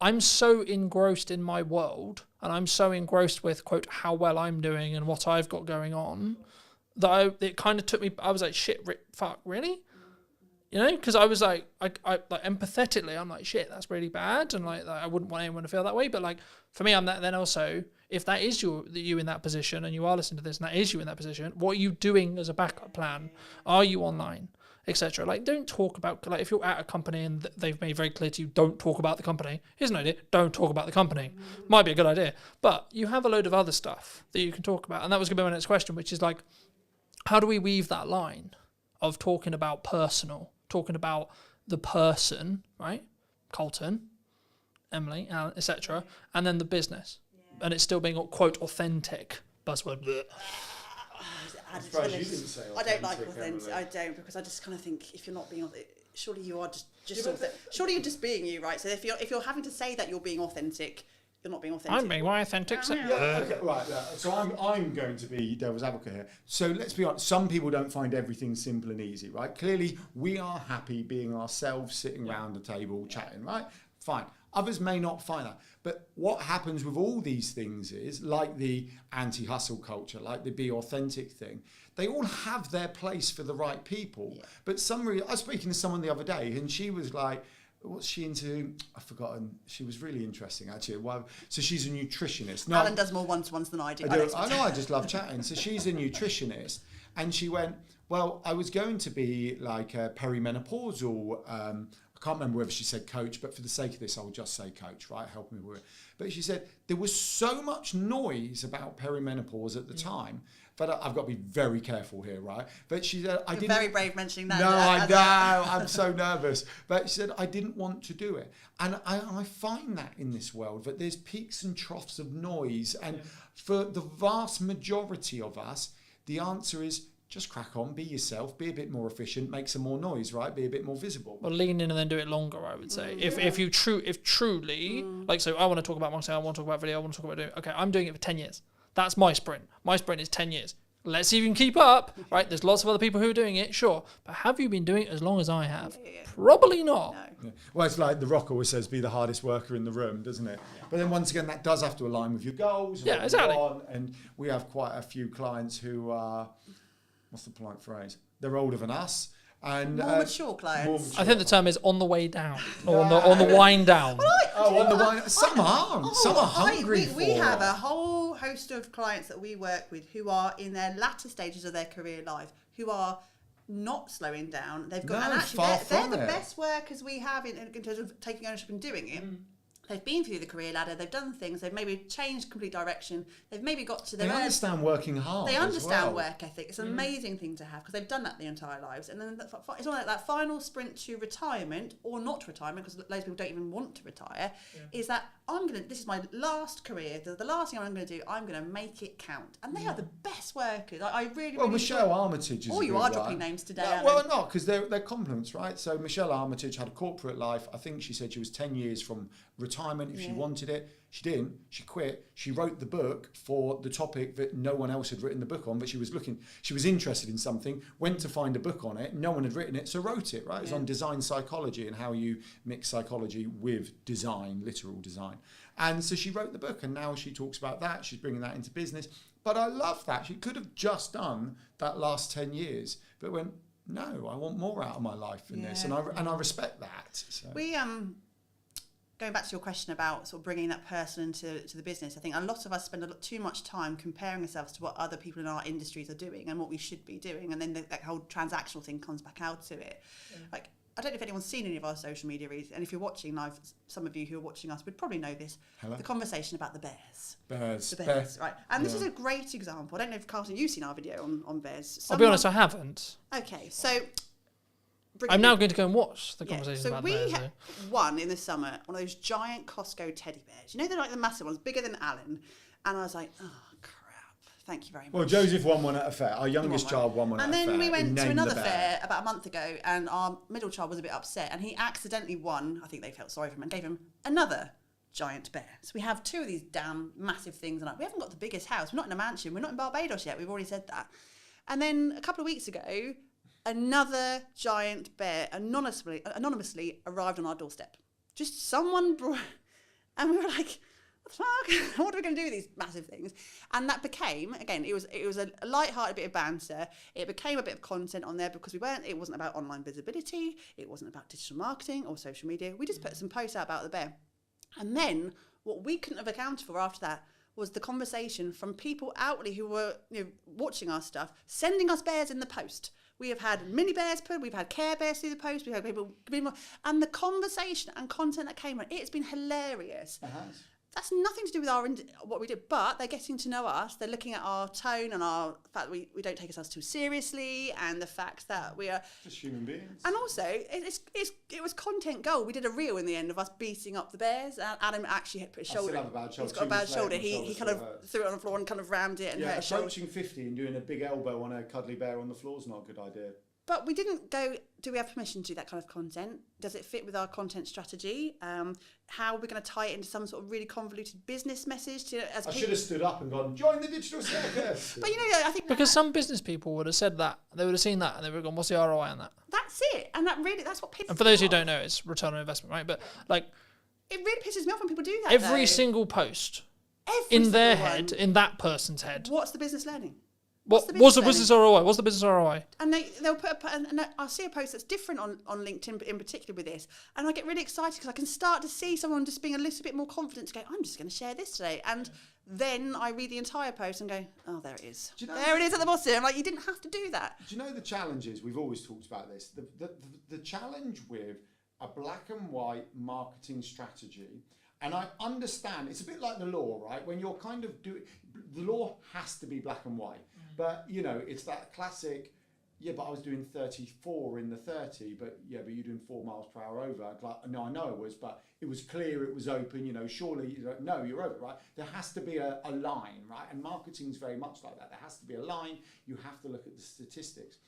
I'm so engrossed in my world, and I'm so engrossed with quote how well I'm doing and what I've got going on, that it kind of took me. I was like, shit, fuck, really? You know, because I was like empathetically, I'm like, shit, that's really bad, and like I wouldn't want anyone to feel that way. But like for me, I'm that. Then also, if that is you in that position, and you are listening to this, and that is you in that position, what are you doing as a backup plan? Are you online, etc.? Like, don't talk about, like, if you're at a company and they've made very clear to you, don't talk about the company. Here's an idea: don't talk about the company. Might be a good idea, but you have a load of other stuff that you can talk about, and that was going to be my next question, which is like, how do we weave that line of talking about personal? Talking about the person, right? Colton, Emily, etc., and then the business, and it's still being quote authentic. Buzzword. I don't like authentic. I don't, because I just kind of think if you're not being authentic, surely you are surely you're just being you, right? So if you're having to say that you're being authentic, you're not being authentic. I'm being my authentic. Okay, right. So I'm going to be devil's advocate here. So let's be honest. Some people don't find everything simple and easy, right? Clearly, we are happy being ourselves, sitting around the table, chatting, right? Fine. Others may not find that. But what happens with all these things is, like the anti-hustle culture, like the be authentic thing, they all have their place for the right people. Yeah. But I was speaking to someone the other day, and she was like, what's she into? I've forgotten. She was really interesting, actually. So she's a nutritionist. Alan does more one-to-ones than I do. I know, I just love chatting. So she's a nutritionist, and she went, well, I was going to be like a perimenopausal, I can't remember whether she said coach, but for the sake of this, I'll just say coach, right? Help me with it. But she said there was so much noise about perimenopause at the time. But I've got to be very careful here, right? But she said, You're very brave mentioning that. No, I know. I'm so nervous. But she said, I didn't want to do it. And I find that in this world, that there's peaks and troughs of noise. And for the vast majority of us, the answer is just crack on, be yourself, be a bit more efficient, make some more noise, right? Be a bit more visible. Well, lean in and then do it longer, I would say. If truly, like, so I want to talk about marketing, I want to talk about video, I want to talk about doing, okay, I'm doing it for 10 years. That's my sprint. My sprint is 10 years. Let's see if you can keep up, right? There's lots of other people who are doing it, sure. But have you been doing it as long as I have? Probably not. No. Yeah. Well, it's like The Rock always says, be the hardest worker in the room, doesn't it? Yeah. But then once again, that does have to align with your goals. And exactly. And we have quite a few clients who are, what's the polite phrase? They're older than us. And more mature clients. I think the term is on the way down, or on the wind down. On the wind. Some aren't. Some are hungry. We have a whole host of clients that we work with who are in their latter stages of their career life, who are not slowing down. They've got, and actually they're the best workers we have in terms of taking ownership and doing it. They've been through the career ladder. They've done things. They've maybe changed complete direction. They've maybe got to their. They understand working hard. They understand as well. work ethic. It's an amazing thing to have because they've done that their entire lives. And then it's all like that final sprint to retirement or not retirement, because loads of people don't even want to retire. Is that this is my last career. The last thing I'm going to do, I'm going to make it count. And they are the best workers. I really. Well, Michelle Armitage is. Oh, you are dropping names today. Well, not because they're compliments, right? So Michelle Armitage had a corporate life. I think she said she was 10 years from retirement if she wanted it. She didn't. She quit. She wrote the book for the topic that no one else had written the book on, but she was interested in something, went to find a book on it. No one had written it, so wrote it, right? It was on design psychology and how you mix psychology with design, literal design. And so she wrote the book, and now she talks about that. She's bringing that into business. But I love that. She could have just done that last 10 years, but went, no, I want more out of my life than this. And I respect that. So. We, going back to your question about sort of bringing that person into the business, I think a lot of us spend too much time comparing ourselves to what other people in our industries are doing and what we should be doing, and then that whole transactional thing comes back out to it. Like, I don't know if anyone's seen any of our social media reads, and if you're watching live, some of you who are watching us would probably know this. Hello? The conversation about the bears. The bears, right? And this is a great example. I don't know if Carlton, you've seen our video on bears. I'll be honest, I haven't. Okay, so. I'm now going to go and watch the conversation so about we bears. had one in the summer, one of those giant Costco teddy bears. You know, they're like the massive ones, bigger than Alan. And I was like, oh, crap. Thank you very much. Well, Joseph won one at a fair. Our youngest child won one at a fair. And then we went to another fair about a month ago, and our middle child was a bit upset, and he accidentally won. I think they felt sorry for him and gave him another giant bear. So we have two of these damn massive things, and we haven't got the biggest house. We're not in a mansion. We're not in Barbados yet. We've already said that. And then a couple of weeks ago, another giant bear anonymously arrived on our doorstep. Just someone brought, and we were like, what the fuck? What are we going to do with these massive things? And that became, again, it was a light-hearted bit of banter. It became a bit of content on there because it wasn't about online visibility. It wasn't about digital marketing or social media. We just put some posts out about the bear. And then what we couldn't have accounted for after that was the conversation from people outwardly who were watching our stuff, sending us bears in the post. We have had mini bears put, we've had Care Bears through the post, we've had people, and the conversation and content that came on, it's been hilarious. That's nothing to do with what we do, but they're getting to know us. They're looking at our tone and our fact that we don't take ourselves too seriously, and the fact that we are just human beings. And also, it was content gold. We did a reel in the end of us beating up the bears. Adam actually had put his shoulder. I still have a bad shoulder. He's got a bad shoulder. He kind of threw it on the floor and kind of rammed it and hurt his shoulder. Approaching 50 and doing a big elbow on a cuddly bear on the floor is not a good idea. But we didn't go, do we have permission to do that kind of content? Does it fit with our content strategy? How are we going to tie it into some sort of really convoluted business message? I should have stood up and gone, join the digital circus. But I think... Because some business people would have said that. They would have seen that and they would have gone, what's the ROI on that? That's it. And that's what pisses me off. And for those who don't know, it's return on investment, right? But like... It really pisses me off when people do that, Every single post in their head, in that person's head. What's the business learning? What's the business ROI? What's the business ROI? And they'll put and I'll see a post that's different on LinkedIn in particular with this, and I get really excited because I can start to see someone just being a little bit more confident to go, I'm just going to share this today, and then I read the entire post and go, oh, there it is. There it is at the bottom. Like, you didn't have to do that. Do you know the challenge is, we've always talked about this, the challenge with a black and white marketing strategy. And I understand, it's a bit like the law, right? When you're kind of doing, the law has to be black and white. But, it's that classic, but I was doing 34 in the 30, but you're doing 4 miles per hour over. Like, no, I know it was, but it was clear, it was open, surely, no, you're over, right? There has to be a line, right? And marketing's very much like that. There has to be a line. You have to look at the statistics.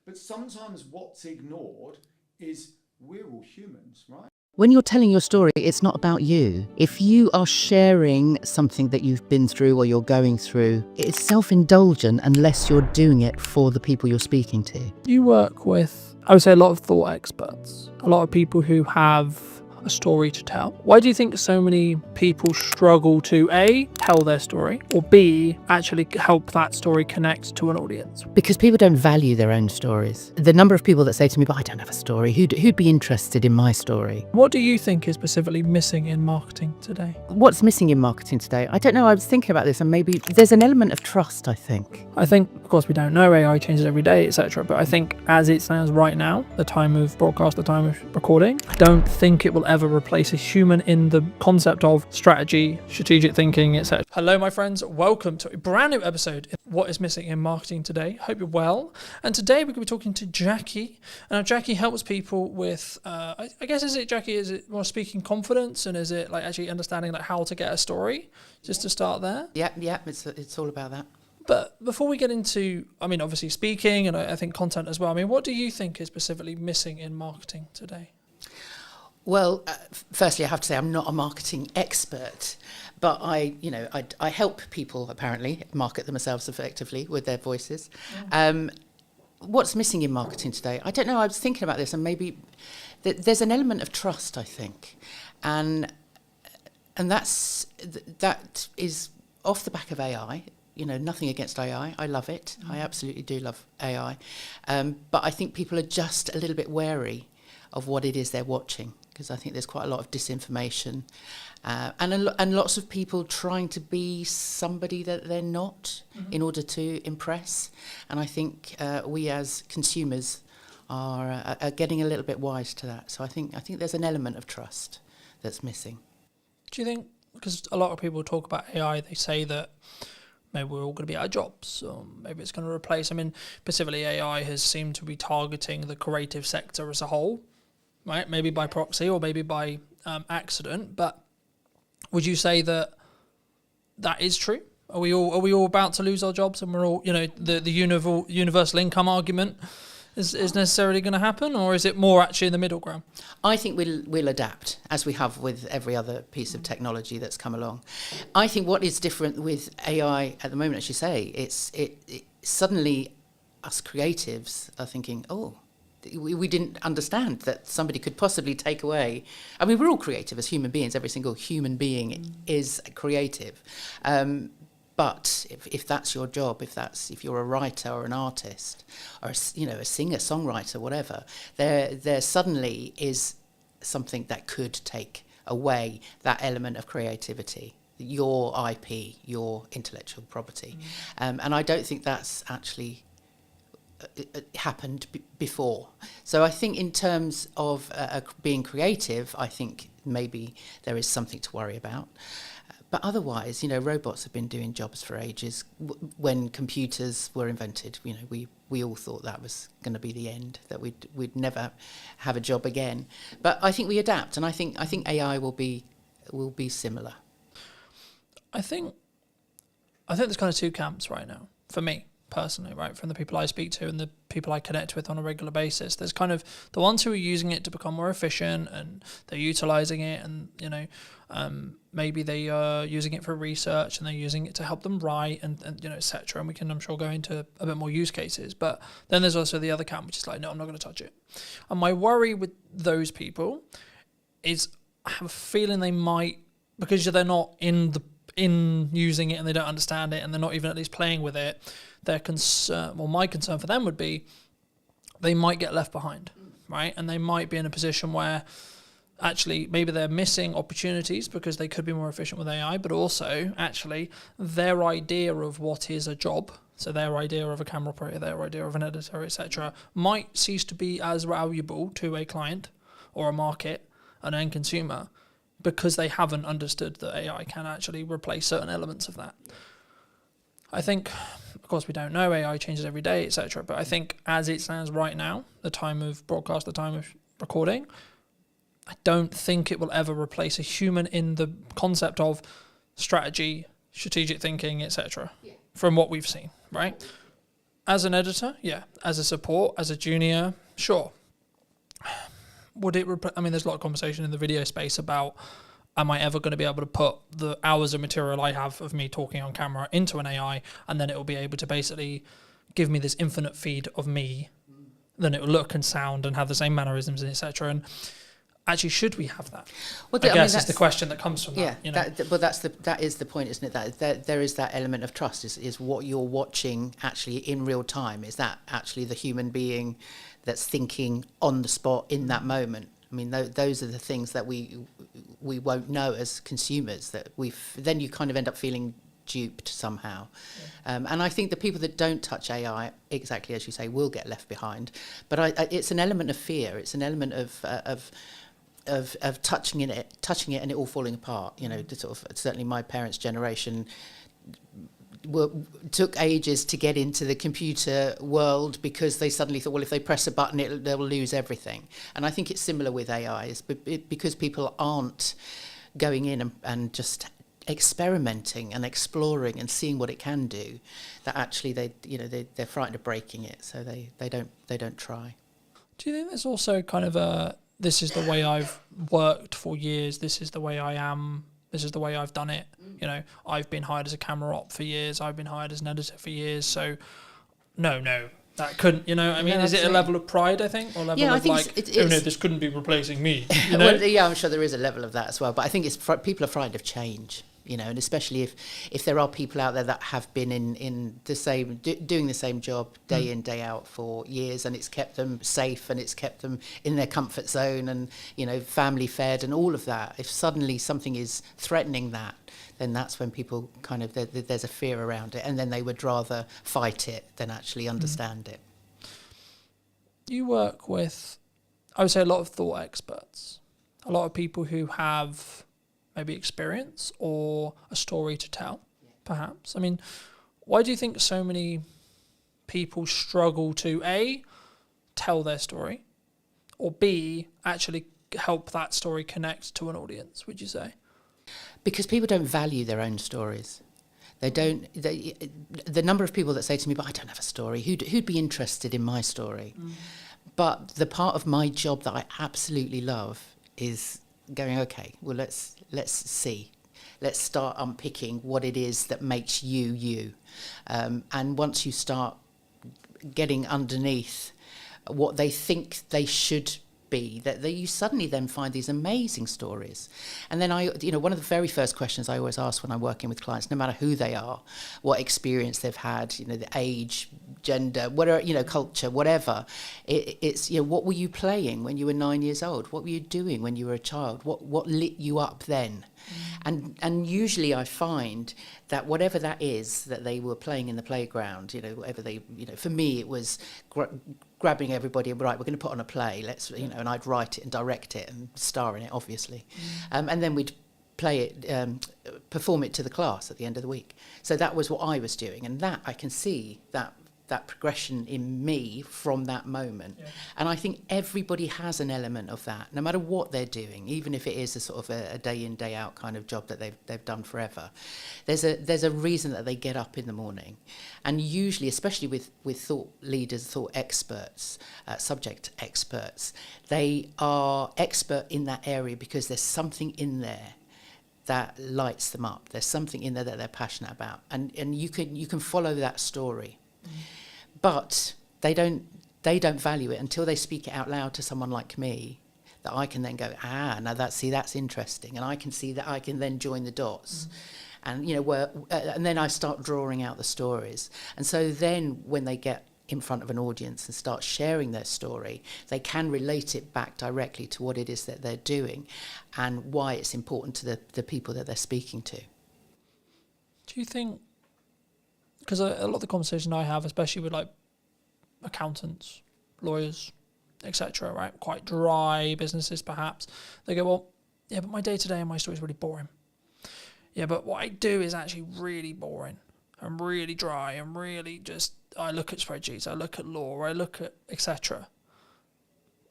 But sometimes what's ignored is we're all humans, right? When you're telling your story, it's not about you. If you are sharing something that you've been through or you're going through, it's self-indulgent unless you're doing it for the people you're speaking to. You work with, I would say, a lot of thought experts, a lot of people who have a story to tell. Why do you think so many people struggle to A, tell their story, or B, actually help that story connect to an audience? Because people don't value their own stories. The number of people that say to me, but I don't have a story, who'd be interested in my story? What do you think is specifically missing in marketing today? What's missing in marketing today? I don't know. I was thinking about this, and maybe there's an element of trust, I think. I think, of course, we don't know, AI changes every day, etc. But I think as it stands right now, the time of broadcast, the time of recording, I don't think it will ever replace a human in the concept of strategy, strategic thinking, etc. Hello, my friends. Welcome to a brand new episode of What is Missing in Marketing Today. Hope you're well. And today we're going to be talking to Jackie. And Jackie helps people with, I guess, is it more speaking confidence, and is it like actually understanding like how to get a story? Just to start there. Yeah, it's all about that. But before we get into, I mean, obviously speaking and I think content as well, I mean, what do you think is specifically missing in marketing today? Well, firstly, I have to say I'm not a marketing expert, but I help people apparently market themselves effectively with their voices. Yeah. What's missing in marketing today? I don't know. I was thinking about this, and maybe there's an element of trust, I think, and that is off the back of AI. Nothing against AI. I love it. I absolutely do love AI. But I think people are just a little bit wary of what it is they're watching, because I think there's quite a lot of disinformation and lots of people trying to be somebody that they're not in order to impress. And I think we as consumers are getting a little bit wise to that. So I think there's an element of trust that's missing. Do you think, because a lot of people talk about AI, they say that maybe we're all going to be out of jobs, or maybe it's going to replace. I mean, specifically AI has seemed to be targeting the creative sector as a whole, right? Maybe by proxy or maybe by accident. But would you say that is true? Are we all about to lose our jobs, and we're all, the universal income argument is necessarily going to happen, or is it more actually in the middle ground? I think we'll adapt, as we have with every other piece of technology that's come along. I think what is different with AI at the moment, as you say, it suddenly us creatives are thinking, oh, we didn't understand that somebody could possibly take away. I mean, we're all creative as human beings. Every single human being is creative. But if that's your job, if you're a writer or an artist or a singer, songwriter, whatever, there suddenly is something that could take away that element of creativity, your IP, your intellectual property, and I don't think that's actually happened before. So I think in terms of being creative, I think maybe there is something to worry about. But otherwise, robots have been doing jobs for ages. When computers were invented, we all thought that was going to be the end, that we'd never have a job again. But I think we adapt, and I think AI will be similar. I think there's kind of two camps right now for me personally, right? From the people I speak to and the people I connect with on a regular basis, there's kind of the ones who are using it to become more efficient, and they're utilizing it, and maybe they are using it for research, and they're using it to help them write, and etc. And we can, I'm sure, go into a bit more use cases. But then there's also the other camp, which is like, no, I'm not going to touch it. And my worry with those people is I have a feeling they might, because they're not in using it and they don't understand it, and they're not even at least playing with it, their concern, well, my concern for them would be they might get left behind, right? And they might be in a position where actually maybe they're missing opportunities because they could be more efficient with AI, but also actually their idea of what is a job, so their idea of a camera operator, their idea of an editor, etc., might cease to be as valuable to a client or a market, an end consumer, because they haven't understood that AI can actually replace certain elements of that. I think, of course, we don't know, AI changes every day, etc. But I think as it stands right now, the time of broadcast, the time of recording, I don't think it will ever replace a human in the concept of strategy, strategic thinking, etc. From what we've seen, right? As an editor, yeah. As a support, as a junior, sure. Would it? I mean, there's a lot of conversation in the video space about, am I ever going to be able to put the hours of material I have of me talking on camera into an AI, and then it will be able to basically give me this infinite feed of me, then it will look and sound and have the same mannerisms and etc. And actually, should we have that? Well, I guess is the question that comes from that. You know? But that is the point, isn't it? That there is that element of trust. Is what you're watching actually in real time? Is that actually the human being that's thinking on the spot in that moment? I mean, those are the things that we won't know as consumers. That then you kind of end up feeling duped somehow. And I think the people that don't touch AI, exactly as you say, will get left behind. But it's an element of fear. It's an element of touching it and it all falling apart. You know, sort of, certainly my parents' generation took ages to get into the computer world because they suddenly thought, well, if they press a button, they'll lose everything. And I think it's similar with AI, because people aren't going in and just experimenting and exploring and seeing what it can do, that actually they're frightened of breaking it, so they don't try. Do you think there's also kind of this is the way I've worked for years, this is the way I am, this is the way I've done it? You know, I've been hired as a camera op for years, I've been hired as an editor for years, so no, that couldn't, you know, I mean, is it a level of pride, I think, or level of like, oh no, this couldn't be replacing me, you know? Well, I'm sure there is a level of that as well, but I think people are frightened of change. You know, and especially if there are people out there that have been in the same doing the same job day in, day out for years, and it's kept them safe and it's kept them in their comfort zone and, you know, family fed and all of that. If suddenly something is threatening that, then that's when people kind of there's a fear around it, and then they would rather fight it than actually understand it. You work with, I would say, a lot of thought experts, a lot of people who have maybe experience or a story to tell, perhaps. I mean, why do you think so many people struggle to A, tell their story, or B, actually help that story connect to an audience, would you say? Because people don't value their own stories. They don't. The number of people that say to me, but I don't have a story, who'd be interested in my story? But the part of my job that I absolutely love is going, okay, well, let's see. Let's start unpicking what it is that makes you you. And once you start getting underneath what they think they should be, that you suddenly then find these amazing stories. And then one of the very first questions I always ask when I'm working with clients, no matter who they are, what experience they've had, you know, the age, gender, whatever, you know, culture, whatever, it's, you know, what were you playing when you were 9 years old? What were you doing when you were a child? What lit you up then? And usually I find that whatever that is that they were playing in the playground, you know, whatever they, you know, for me it was grabbing everybody and, right, we're going to put on a play, let's, you know, and I'd write it and direct it and star in it, obviously. And then we'd play it, perform it to the class at the end of the week. So that was what I was doing, and that I can see that progression in me from that moment. And I think everybody has an element of that, no matter what they're doing, even if it is a sort of a day in, day out kind of job that they've done forever. There's a reason that they get up in the morning. And usually, especially with thought leaders, thought experts, subject experts, they are expert in that area because there's something in there that lights them up. There's something in there that they're passionate about. And you can follow that story. But they don't value it until they speak it out loud to someone like me, that I can then go, now that's interesting, and I can see that I can then join the dots, and, you know, and then I start drawing out the stories. And so then when they get in front of an audience and start sharing their story, they can relate it back directly to what it is that they're doing and why it's important to the people that they're speaking to. Do you think, because a lot of the conversation I have, especially with like accountants, lawyers, etc., right, quite dry businesses perhaps, they go, well, yeah, but my day-to-day and my story is really boring. Yeah, but what I do is actually really boring and really dry and really just, I look at spreadsheets, I look at law, I look at etc.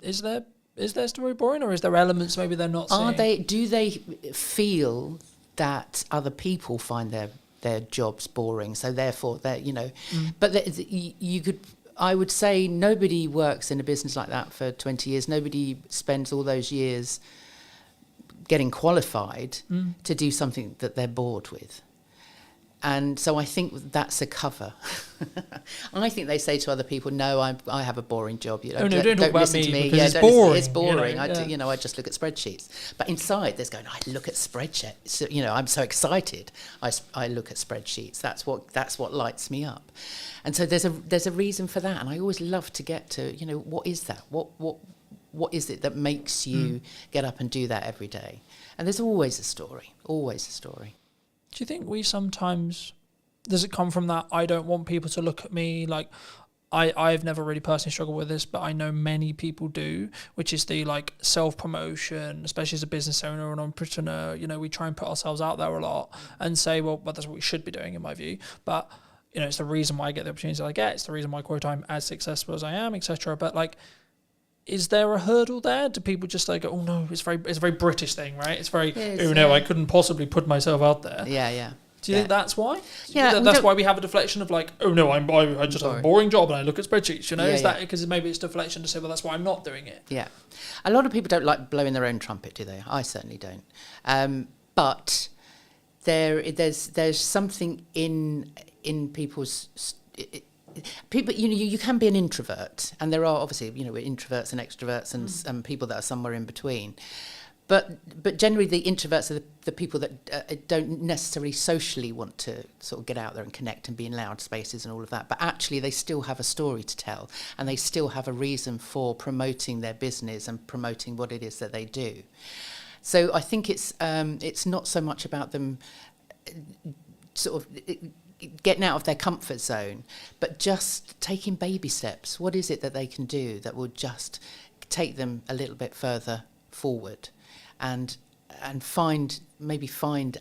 Is their story boring, or is there elements maybe they're not seeing? Do they feel that other people find their jobs boring, so therefore they're, you know, but I would say nobody works in a business like that for 20 years. Nobody spends all those years getting qualified to do something that they're bored with. And so I think that's a cover. I think they say to other people, "No, I have a boring job. You know, Oh no, don't talk about listen me to me. because Yeah, it's don't boring. listen. It's boring. You know, I just look at spreadsheets." But inside, there's going, "I look at spreadsheets. So, you know, I'm so excited. I look at spreadsheets. That's what lights me up." And so there's a reason for that. And I always love to get to, you know, what is that? What is it that makes you get up and do that every day? And there's always a story. Always a story. Do you think we sometimes, does it come from that I don't want people to look at me like, I've never really personally struggled with this, but I know many people do, which is the like self-promotion, especially as a business owner or an entrepreneur. You know, we try and put ourselves out there a lot and say, well, that's what we should be doing in my view. But, you know, it's the reason why I get the opportunities that I get. It's the reason why, quote, I'm as successful as I am, etc. But like, is there a hurdle there? Do people just like, oh no, it's a very British thing, right? It's very, oh no, I couldn't possibly put myself out there. Yeah. Do you think that's why? Yeah, that's why we have a deflection of like, oh no, I just have a boring job and I look at spreadsheets. You know, is that because maybe it's deflection to say, well, that's why I'm not doing it? Yeah, a lot of people don't like blowing their own trumpet, do they? I certainly don't. But there's something in people's people. You know, you can be an introvert, and there are obviously, you know, introverts and extroverts and people that are somewhere in between. But generally, the introverts are the people that don't necessarily socially want to sort of get out there and connect and be in loud spaces and all of that. But actually, they still have a story to tell, and they still have a reason for promoting their business and promoting what it is that they do. So I think it's not so much about them sort of getting out of their comfort zone, but just taking baby steps. What is it that they can do that will just take them a little bit further forward? And find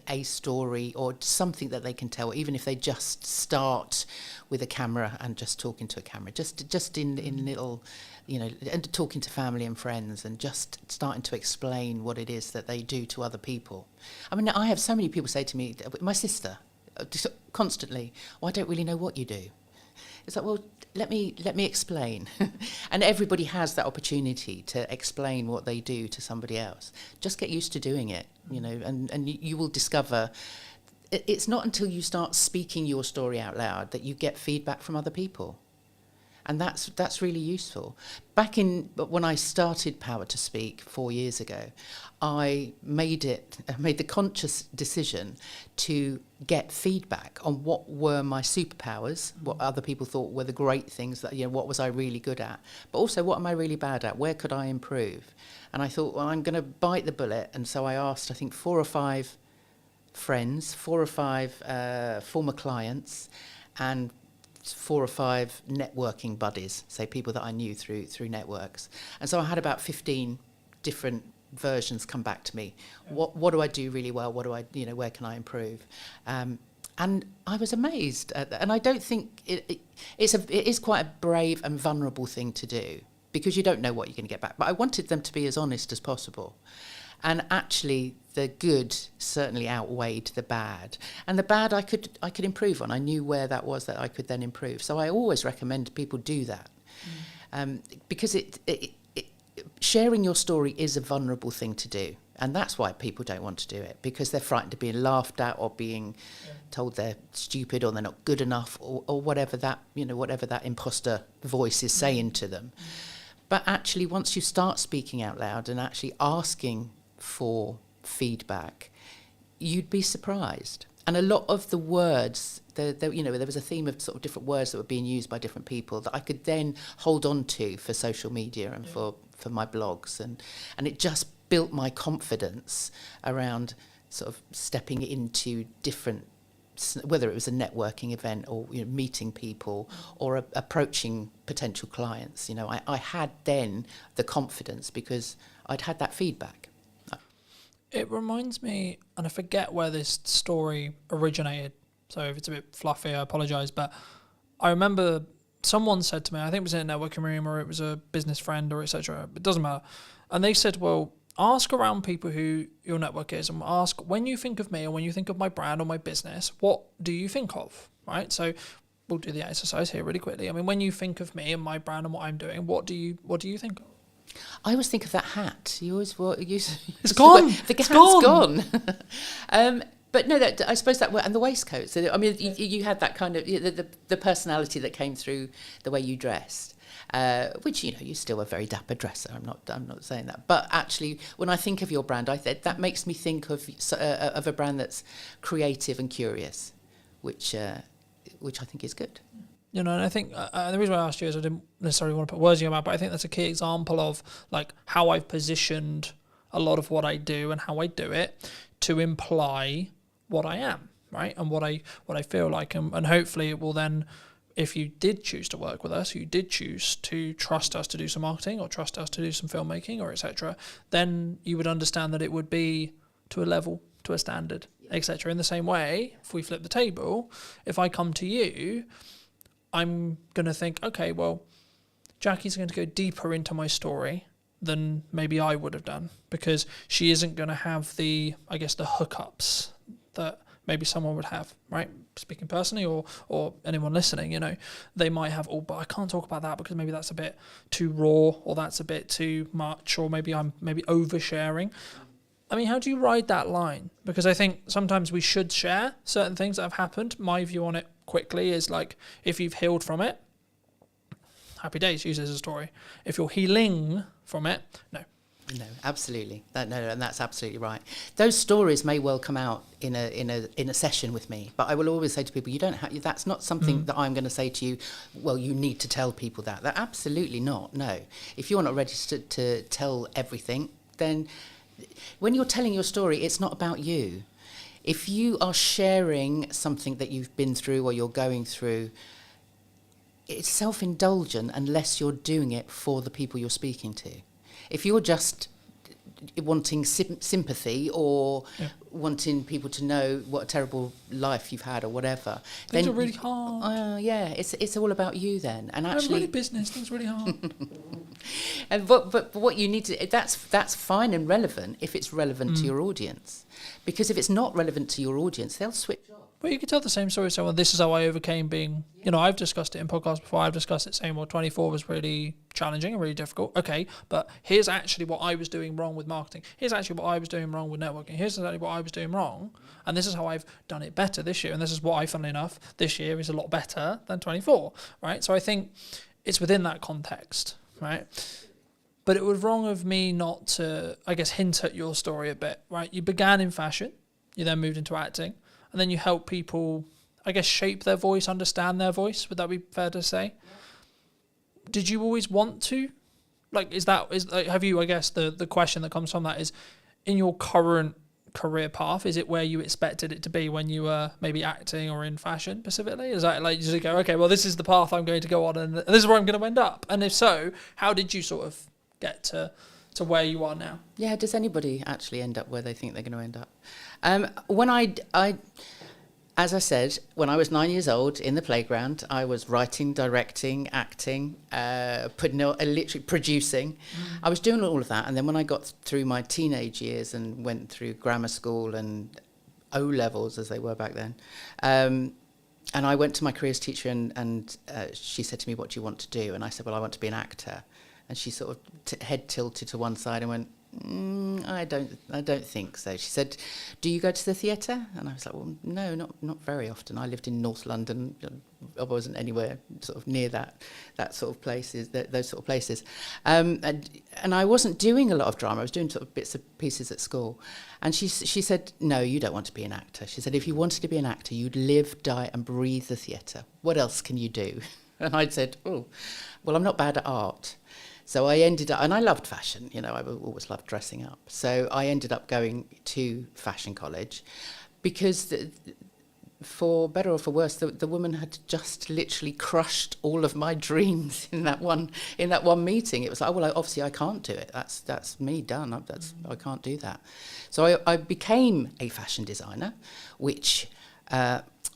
a story or something that they can tell, even if they just start with a camera and just talking to a camera, just in little, you know, and talking to family and friends and just starting to explain what it is that they do to other people. I mean, I have so many people say to me, my sister, constantly, "Oh, I don't really know what you do." It's like, well, let me explain. And everybody has that opportunity to explain what they do to somebody else. Just get used to doing it, you know, and you will discover it's not until you start speaking your story out loud that you get feedback from other people. And that's really useful. Back when I started Power to Speak 4 years ago, I made the conscious decision to get feedback on what were my superpowers, what other people thought were the great things that, you know, what was I really good at, but also what am I really bad at? Where could I improve? And I thought, well, I'm going to bite the bullet. And so I asked, I think, 4 or 5 friends, 4 or 5 former clients, and 4 or 5 networking buddies, say people that I knew through networks. And so I had about 15 different versions come back to me. What do I do really well? What do I, you know, where can I improve? And I was amazed at that. And I don't think it is quite a brave and vulnerable thing to do, because you don't know what you're going to get back. But I wanted them to be as honest as possible. And actually, the good certainly outweighed the bad. And the bad I could improve on. I knew where that was that I could then improve. So I always recommend people do that. Because sharing your story is a vulnerable thing to do. And that's why people don't want to do it, because they're frightened of being laughed at or being told they're stupid or they're not good enough or whatever that, you know, whatever that imposter voice is saying to them. But actually, once you start speaking out loud and actually asking for feedback, you'd be surprised. And a lot of the words, you know, there was a theme of sort of different words that were being used by different people that I could then hold on to for social media and for my blogs, and it just built my confidence around sort of stepping into different, whether it was a networking event or, you know, meeting people or approaching potential clients. You know, I had then the confidence because I'd had that feedback. It reminds me, and I forget where this story originated, so if it's a bit fluffy, I apologise, but I remember someone said to me, I think it was in a networking room or it was a business friend or etc., it doesn't matter, and they said, well, ask around people who your network is and ask, when you think of me or when you think of my brand or my business, what do you think of, right? So we'll do the exercise here really quickly. I mean, when you think of me and my brand and what I'm doing, what do you think of? I always think of that hat. You always it's gone. The hat's gone. But no, that, I suppose that, and the waistcoats. So, I mean, you had that kind of the personality that came through the way you dressed, which you still a very dapper dresser. I'm not saying that, but actually, when I think of your brand, that makes me think of a brand that's creative and curious, which I think is good. And I think the reason why I asked you is I didn't necessarily want to put words in your mouth, but I think that's a key example of like how I've positioned a lot of what I do and how I do it to imply what I am, right? And what I feel like, and hopefully it will then, if you did choose to work with us, you did choose to trust us to do some marketing or trust us to do some filmmaking or etc., then you would understand that it would be to a level, to a standard, etc. In the same way, if we flip the table, if I come to you, I'm going to think, okay, well, Jackie's going to go deeper into my story than maybe I would have done, because she isn't going to have the hookups that maybe someone would have, right? Speaking personally, or anyone listening, they might have, but I can't talk about that because maybe that's a bit too raw, or that's a bit too much, or maybe I'm oversharing. I mean, how do you ride that line? Because I think sometimes we should share certain things that have happened. My view on it quickly is like, if you've healed from it, happy days, use it as a story. If you're healing from it, no. No, absolutely. And that's absolutely right. Those stories may well come out in a session with me, but I will always say to people, you don't have. That's not something that I'm going to say to you. Well, you need to tell people that. That absolutely not. No. If you're not ready to tell everything, then when you're telling your story, it's not about you. If you are sharing something that you've been through or you're going through, it's self-indulgent unless you're doing it for the people you're speaking to. If you're just wanting sympathy or wanting people to know what a terrible life you've had or whatever, things then are really hard. It's all about you then. And actually, really business, things are really hard. And but what you need to, that's fine and relevant if it's relevant to your audience, because if it's not relevant to your audience, they'll switch off. Well, you could tell the same story. So, well, this is how I overcame being, I've discussed it in podcasts before. I've discussed it saying, well, 24 was really challenging and really difficult. Okay, but here's actually what I was doing wrong with marketing. Here's actually what I was doing wrong with networking. Here's exactly what I was doing wrong. And this is how I've done it better this year. And this is what funnily enough, this year is a lot better than 24, right? So I think it's within that context, right? But it was wrong of me not to, hint at your story a bit, right? You began in fashion. You then moved into acting. And then you help people, shape their voice, understand their voice. Would that be fair to say? Yeah. Did you always want to? Have you, the question that comes from that is, in your current career path, is it where you expected it to be when you were maybe acting or in fashion specifically? Is that like, you go, okay, well, this is the path I'm going to go on and this is where I'm going to end up? And if so, how did you sort of get to where you are now? Yeah, does anybody actually end up where they think they're going to end up? When as I said, when I was 9 years old in the playground, I was writing, directing, acting, literally producing. I was doing all of that. And then when I got through my teenage years and went through grammar school and O-levels, as they were back then, and I went to my careers teacher and she said to me, what do you want to do? And I said, well, I want to be an actor. And she sort of head tilted to one side and went, I don't think so. She said, do you go to the theatre? And I was like, well, no, not very often. I lived in North London. I wasn't anywhere sort of near that sort of places, those sort of places. And I wasn't doing a lot of drama. I was doing sort of bits and pieces at school. And she said, no, you don't want to be an actor. She said, if you wanted to be an actor, you'd live, die and breathe the theatre. What else can you do? And I'd said, oh, well, I'm not bad at art. So I ended up, and I loved fashion, I always loved dressing up. So I ended up going to fashion college because for better or for worse, the woman had just literally crushed all of my dreams in that one meeting. It was like, well, obviously I can't do it. That's me done. I can't do that. So I became a fashion designer, which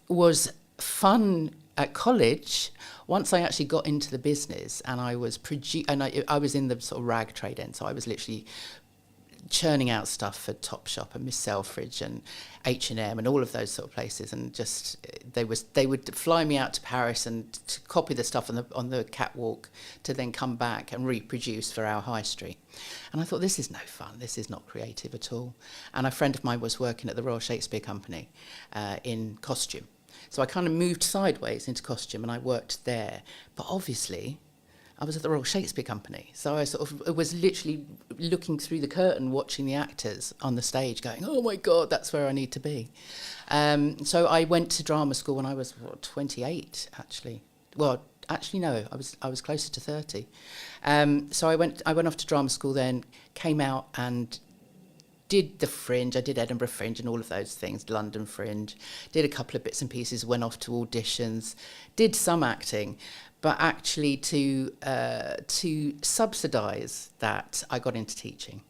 was fun at college. Once I actually got into the business and I was I was in the sort of rag trade end, so I was literally churning out stuff for Topshop and Miss Selfridge and H&M and all of those sort of places, and just they would fly me out to Paris and to copy the stuff on the catwalk to then come back and reproduce for our high street. And I thought, this is no fun, this is not creative at all. And a friend of mine was working at the Royal Shakespeare Company in costume. So I kind of moved sideways into costume and I worked there. But obviously, I was at the Royal Shakespeare Company. So I sort of was literally looking through the curtain, watching the actors on the stage going, oh my God, that's where I need to be. So I went to drama school when I was 28, actually. Well, actually, no, I was closer to 30. So I went off to drama school then, came out and did the Fringe. I did Edinburgh Fringe and all of those things, London Fringe, did a couple of bits and pieces, went off to auditions, did some acting, but actually to subsidise that, I got into teaching.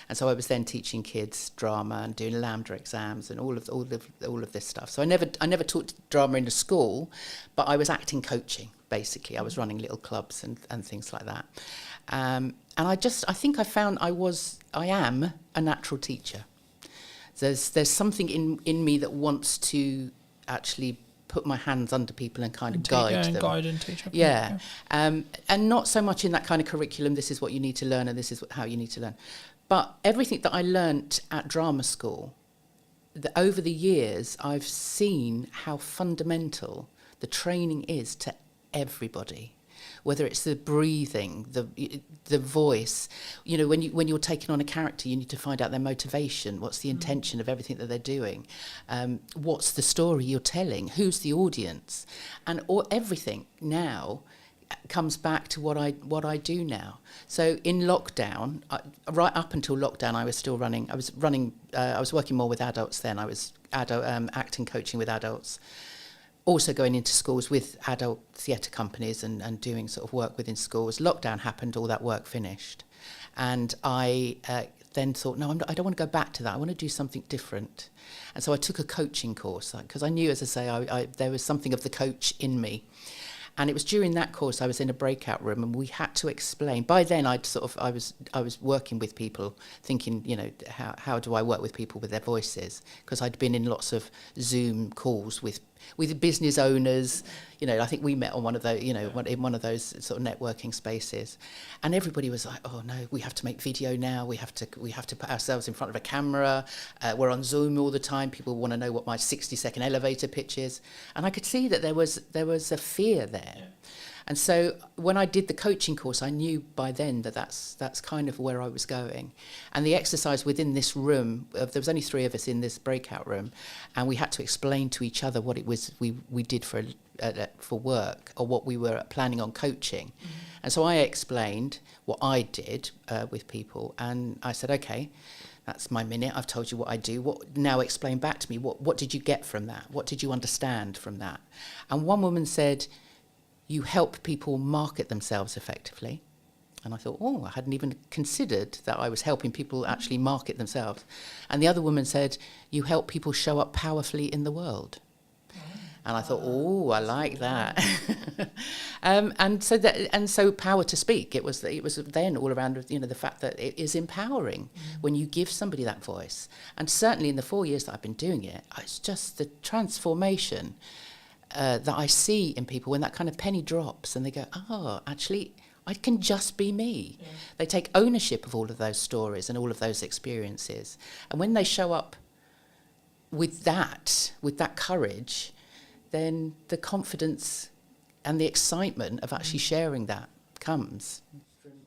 And so I was then teaching kids drama and doing Lambda exams and all of this stuff. So I never taught drama in a school, but I was acting coaching, basically. I was running little clubs and things like that. And I think I am a natural teacher. There's something in me that wants to actually put my hands under people and kind of guide them. Guide and teach. Yeah. And not so much in that kind of curriculum, this is what you need to learn and this is how you need to learn. But everything that I learnt at drama school, over the years, I've seen how fundamental the training is to everybody. Whether it's the breathing, the voice, when you're taking on a character, you need to find out their motivation. What's the intention of everything that they're doing? What's the story you're telling? Who's the audience? And everything now comes back to what I do now. So in lockdown, right up until lockdown, I was still running. I was working more with adults then. I was acting coaching with adults. Also going into schools with adult theatre companies and doing sort of work within schools. Lockdown happened, all that work finished. And I then thought, no, I don't want to go back to that. I want to do something different. And so I took a coaching course because I knew, as I say, there was something of the coach in me. And it was during that course I was in a breakout room and we had to explain. By then I was working with people, thinking, how do I work with people with their voices? Because I'd been in lots of Zoom calls with business owners. I think we met on one of those, in one of those sort of networking spaces, and everybody was like, "Oh no, we have to make video now. We have to put ourselves in front of a camera. We're on Zoom all the time. People want to know what my 60-second elevator pitch is." And I could see that there was a fear there. Yeah. And so when I did the coaching course, I knew by then that that's kind of where I was going. And the exercise within this room, there was only 3 of us in this breakout room, and we had to explain to each other what it was we did for work, or what we were planning on coaching. Mm-hmm. And so I explained what I did with people, and I said, okay, that's my minute. I've told you what I do. Now explain back to me, what did you get from that? What did you understand from that? And one woman said, you help people market themselves effectively. And I thought, I hadn't even considered that I was helping people actually market themselves. And the other woman said, you help people show up powerfully in the world. And I thought, I like that. and so power to speak. It was then all around, the fact that it is empowering when you give somebody that voice. And certainly in the 4 years that I've been doing it, it's just the transformation that I see in people when that kind of penny drops and they go, actually, I can just be me. Yeah. They take ownership of all of those stories and all of those experiences. And when they show up with that courage, then the confidence and the excitement of actually sharing that comes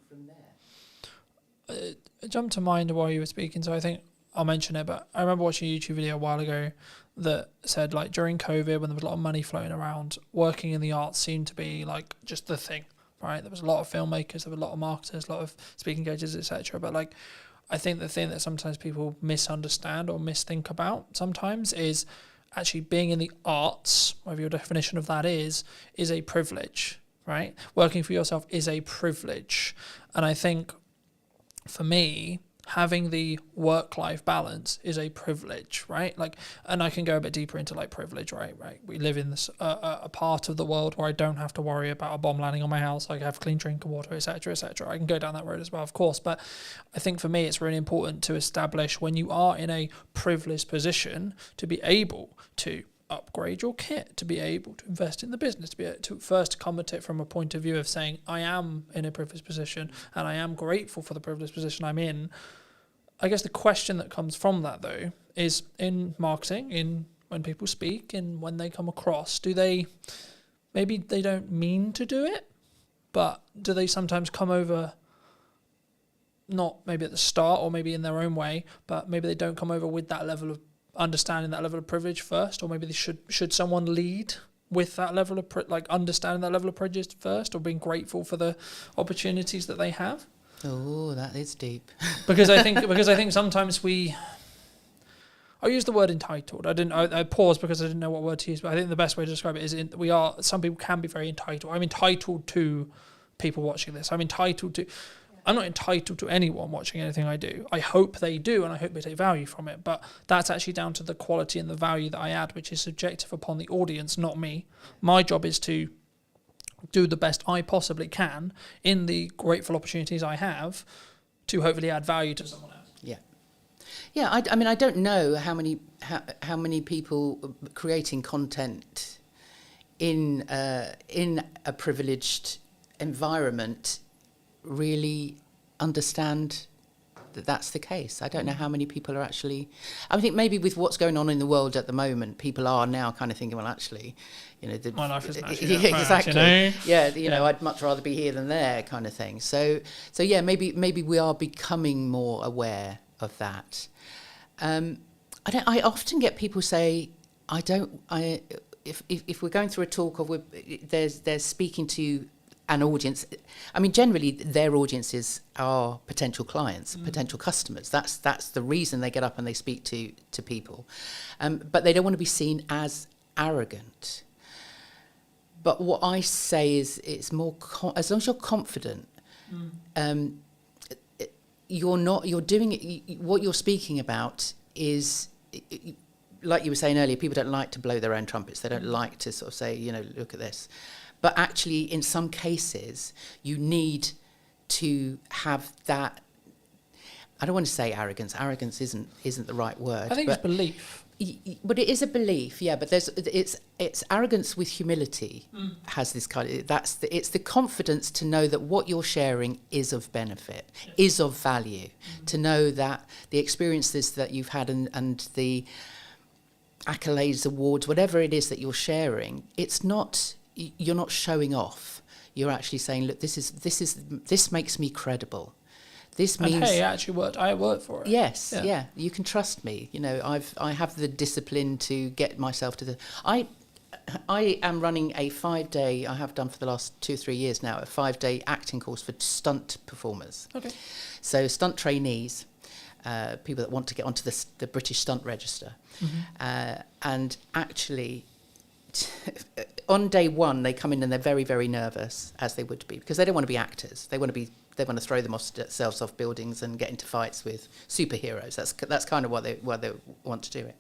from there. It jumped to mind while you were speaking, so I think I'll mention it, but I remember watching a YouTube video a while ago that said, during COVID, when there was a lot of money floating around, working in the arts seemed to be just the thing, right? There was a lot of filmmakers, there were a lot of marketers, a lot of speaking engagements, etc. But I think the thing that sometimes people misunderstand or misthink about sometimes is actually being in the arts, whatever your definition of that is a privilege, right? Working for yourself is a privilege. And I think for me, having the work-life balance is a privilege, right? Like, and I can go a bit deeper into like privilege, right? We live in this a part of the world where I don't have to worry about a bomb landing on my house. I have clean drinking water, etc., etc. I can go down that road as well, of course. But I think for me, it's really important to establish when you are in a privileged position to be able to upgrade your kit, to be able to invest in the business, to be able to first come at it from a point of view of saying, I am in a privileged position and I am grateful for the privileged position I'm in. I guess the question that comes from that, though, is in marketing, in when people speak, in when they come across, maybe they don't mean to do it, but do they sometimes come over, not maybe at the start or maybe in their own way, but maybe they don't come over with that level of understanding, that level of privilege first, or maybe they should someone lead with that level of understanding that level of privilege first, or being grateful for the opportunities that they have? Oh, that is deep. because I think sometimes I'll use the word entitled. I paused because I didn't know what word to use, but I think the best way to describe it is some people can be very entitled. I'm entitled to people watching this. I'm not entitled to anyone watching anything I do. I hope they do, and I hope they take value from it. But that's actually down to the quality and the value that I add, which is subjective upon the audience, not me. My job is to do the best I possibly can in the grateful opportunities I have to hopefully add value to someone else. Yeah. Yeah, I mean, I don't know how many people creating content in a privileged environment really understand that that's the case. I don't know how many people are actually... I think maybe with what's going on in the world at the moment, people are now kind of thinking, well, actually, my life isn't actually yeah, exactly. You know? I'd much rather be here than there, kind of thing. So yeah, maybe we are becoming more aware of that. I often get people say, if we're going through a talk or they're speaking to an audience, I mean, generally their audiences are potential clients, potential customers. That's the reason they get up and they speak to people. But they don't want to be seen as arrogant. But what I say is, it's more as long as you're confident, you're doing it. What you're speaking about is, like you were saying earlier, people don't like to blow their own trumpets. They don't like to sort of say, look at this. But actually, in some cases, you need to have that. I don't want to say arrogance. Arrogance isn't the right word. I think it's belief. But it is a belief, yeah. But it's arrogance with humility. Has this kind of it's the confidence to know that what you're sharing is of benefit, is of value. To know that the experiences that you've had and the accolades, awards, whatever it is that you're sharing, it's not. You're not showing off. You're actually saying, look, this makes me credible. This means, and hey, I worked for it. Yes, yeah. You can trust me. I have the discipline to get myself to the. I am running a 5-day. I have done for the last 2 or 3 years now, a 5-day acting course for stunt performers. Okay. So stunt trainees, people that want to get onto the British Stunt Register, and actually. On day one, they come in and they're very, very nervous, as they would be, because they don't want to be actors. They want to throw themselves off buildings and get into fights with superheroes. That's kind of why they want to do it.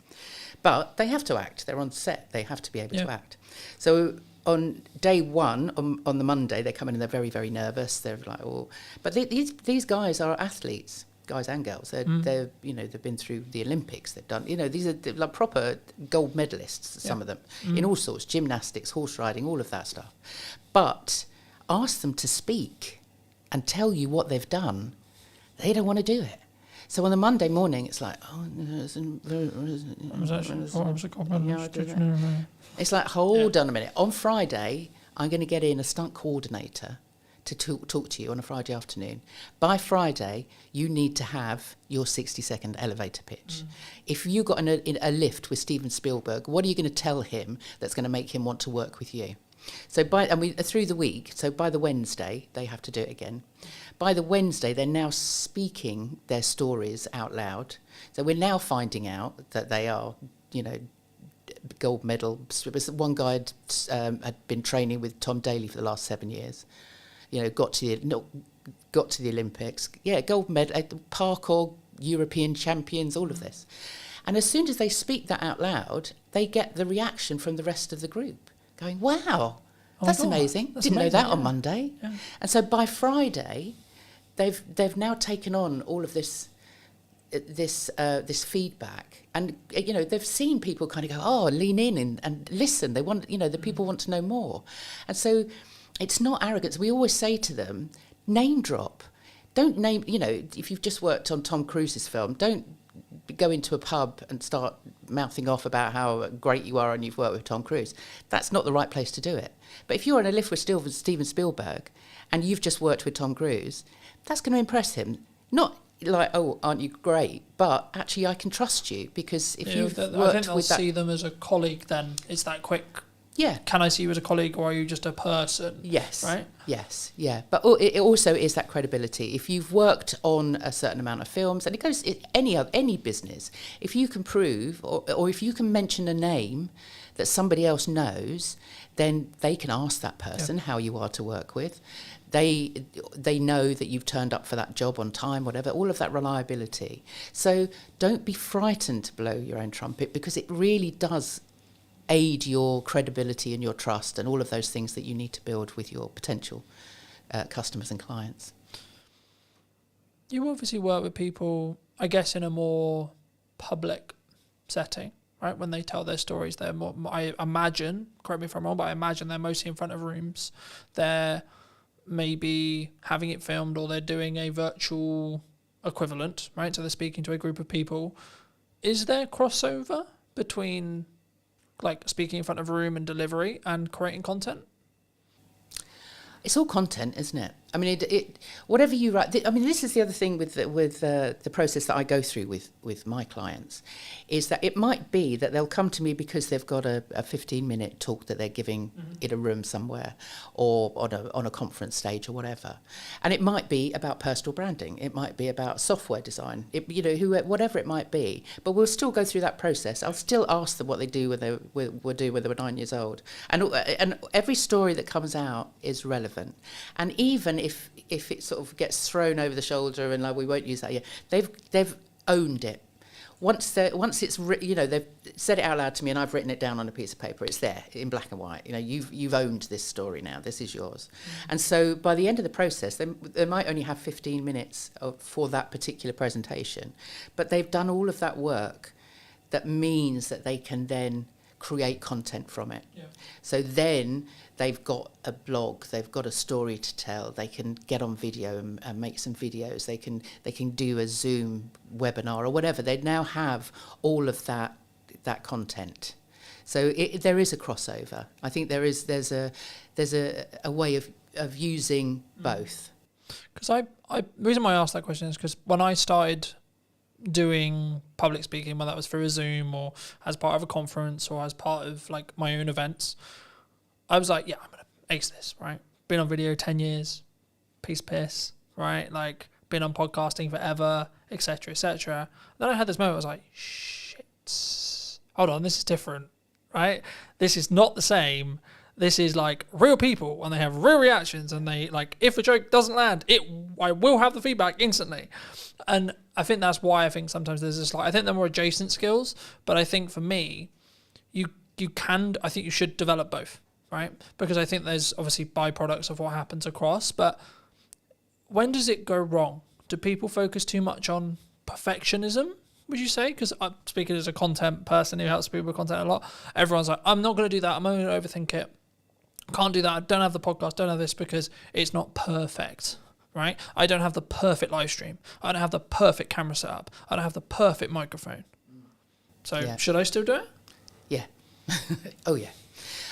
But they have to act. They're on set. They have to be able to act. So on day one, on the Monday, they come in and they're very, very nervous. They're like, oh, but these guys are athletes. Guys and girls, they've been through the Olympics. They've done, these are like proper gold medalists. Some of them in all sorts, gymnastics, horse riding, all of that stuff. But ask them to speak and tell you what they've done, they don't want to do it. So on the Monday morning, it's like, it's like, hold on a minute. On Friday, I'm going to get in a stunt coordinator to talk to you on a Friday afternoon. By Friday, you need to have your 60-second elevator pitch. If you got a lift with Steven Spielberg, what are you going to tell him that's going to make him want to work with you? So through the week, so by the Wednesday, they have to do it again. By the Wednesday, they're now speaking their stories out loud. So we're now finding out that they are, gold medal. One guy had been training with Tom Daley for the last 7 years. Got to the Olympics. Yeah, gold medal, parkour European champions, all of this. And as soon as they speak that out loud, they get the reaction from the rest of the group going, wow, that's amazing. Didn't know that on Monday. Yeah. And so by Friday, they've now taken on all of this feedback, and they've seen people kind of go, lean in and listen. They want, the people want to know more, and so it's not arrogance. We always say to them, name drop. Don't name. If you've just worked on Tom Cruise's film, don't go into a pub and start mouthing off about how great you are and you've worked with Tom Cruise. That's not the right place to do it. But if you're on a lift with Steven Spielberg and you've just worked with Tom Cruise, that's going to impress him. Not like, oh, aren't you great? But actually, I can trust you, because if you've worked I think they'll with that, see them as a colleague. Then it's that quick. Yeah. Can I see you as a colleague, or are you just a person? Yes. Right. Yes. Yeah. But it also is that credibility. If you've worked on a certain amount of films, and it goes any business, if you can prove or if you can mention a name that somebody else knows, then they can ask that person how you are to work with. They know that you've turned up for that job on time, whatever, all of that reliability. So don't be frightened to blow your own trumpet, because it really does aid your credibility and your trust and all of those things that you need to build with your potential customers and clients. You obviously work with people, I guess, in a more public setting, right? When they tell their stories, they're more, I imagine, correct me if I'm wrong, but I imagine they're mostly in front of rooms. They're maybe having it filmed, or they're doing a virtual equivalent, right? So they're speaking to a group of people. Is there crossover between like speaking in front of a room and delivery and creating content? It's all content, isn't it? I mean, it whatever you write. I mean, this is the other thing with the process that I go through with my clients, is that it might be that they'll come to me because they've got a 15-minute talk that they're giving in a room somewhere, or on a conference stage or whatever, and it might be about personal branding. It might be about software design. Whatever it might be. But we'll still go through that process. I'll still ask them what they do when they were 9 years old, and every story that comes out is relevant, and even if it sort of gets thrown over the shoulder and like, we won't use that yet, they've owned it. Once it's they've said it out loud to me and I've written it down on a piece of paper, it's there in black and white. You've owned this story now. This is yours. And so by the end of the process, they might only have 15 minutes for that particular presentation, but they've done all of that work. That means that they can then create content from it. Yeah. So then they've got a blog, they've got a story to tell, they can get on video and make some videos, they can do a Zoom webinar or whatever. They now have all of that content. So there is a crossover. I think there's a way of using both. Because the reason why I asked that question is because when I started doing public speaking, whether that was through a Zoom or as part of a conference or as part of like my own events, I was like, yeah, I'm gonna ace this, right? Been on video 10 years, piss, right? Like been on podcasting forever, etc., etc. Then I had this moment, I was like, shit, hold on, this is different, right? This is not the same. This is like real people, and they have real reactions, and they like, if a joke doesn't land, I will have the feedback instantly. And I think that's why I think sometimes there's this, like, I think they're more adjacent skills, but I think for me, I think you should develop both, right? Because I think there's obviously byproducts of what happens across, but when does it go wrong? Do people focus too much on perfectionism, would you say? Because I'm speaking as a content person who helps people with content a lot. Everyone's like, I'm not going to do that. I'm only going to overthink it. Can't do that. I don't have the podcast. Don't have this because it's not perfect, right? I don't have the perfect live stream. I don't have the perfect camera setup. I don't have the perfect microphone. So should I still do it? Yeah. Oh, yeah.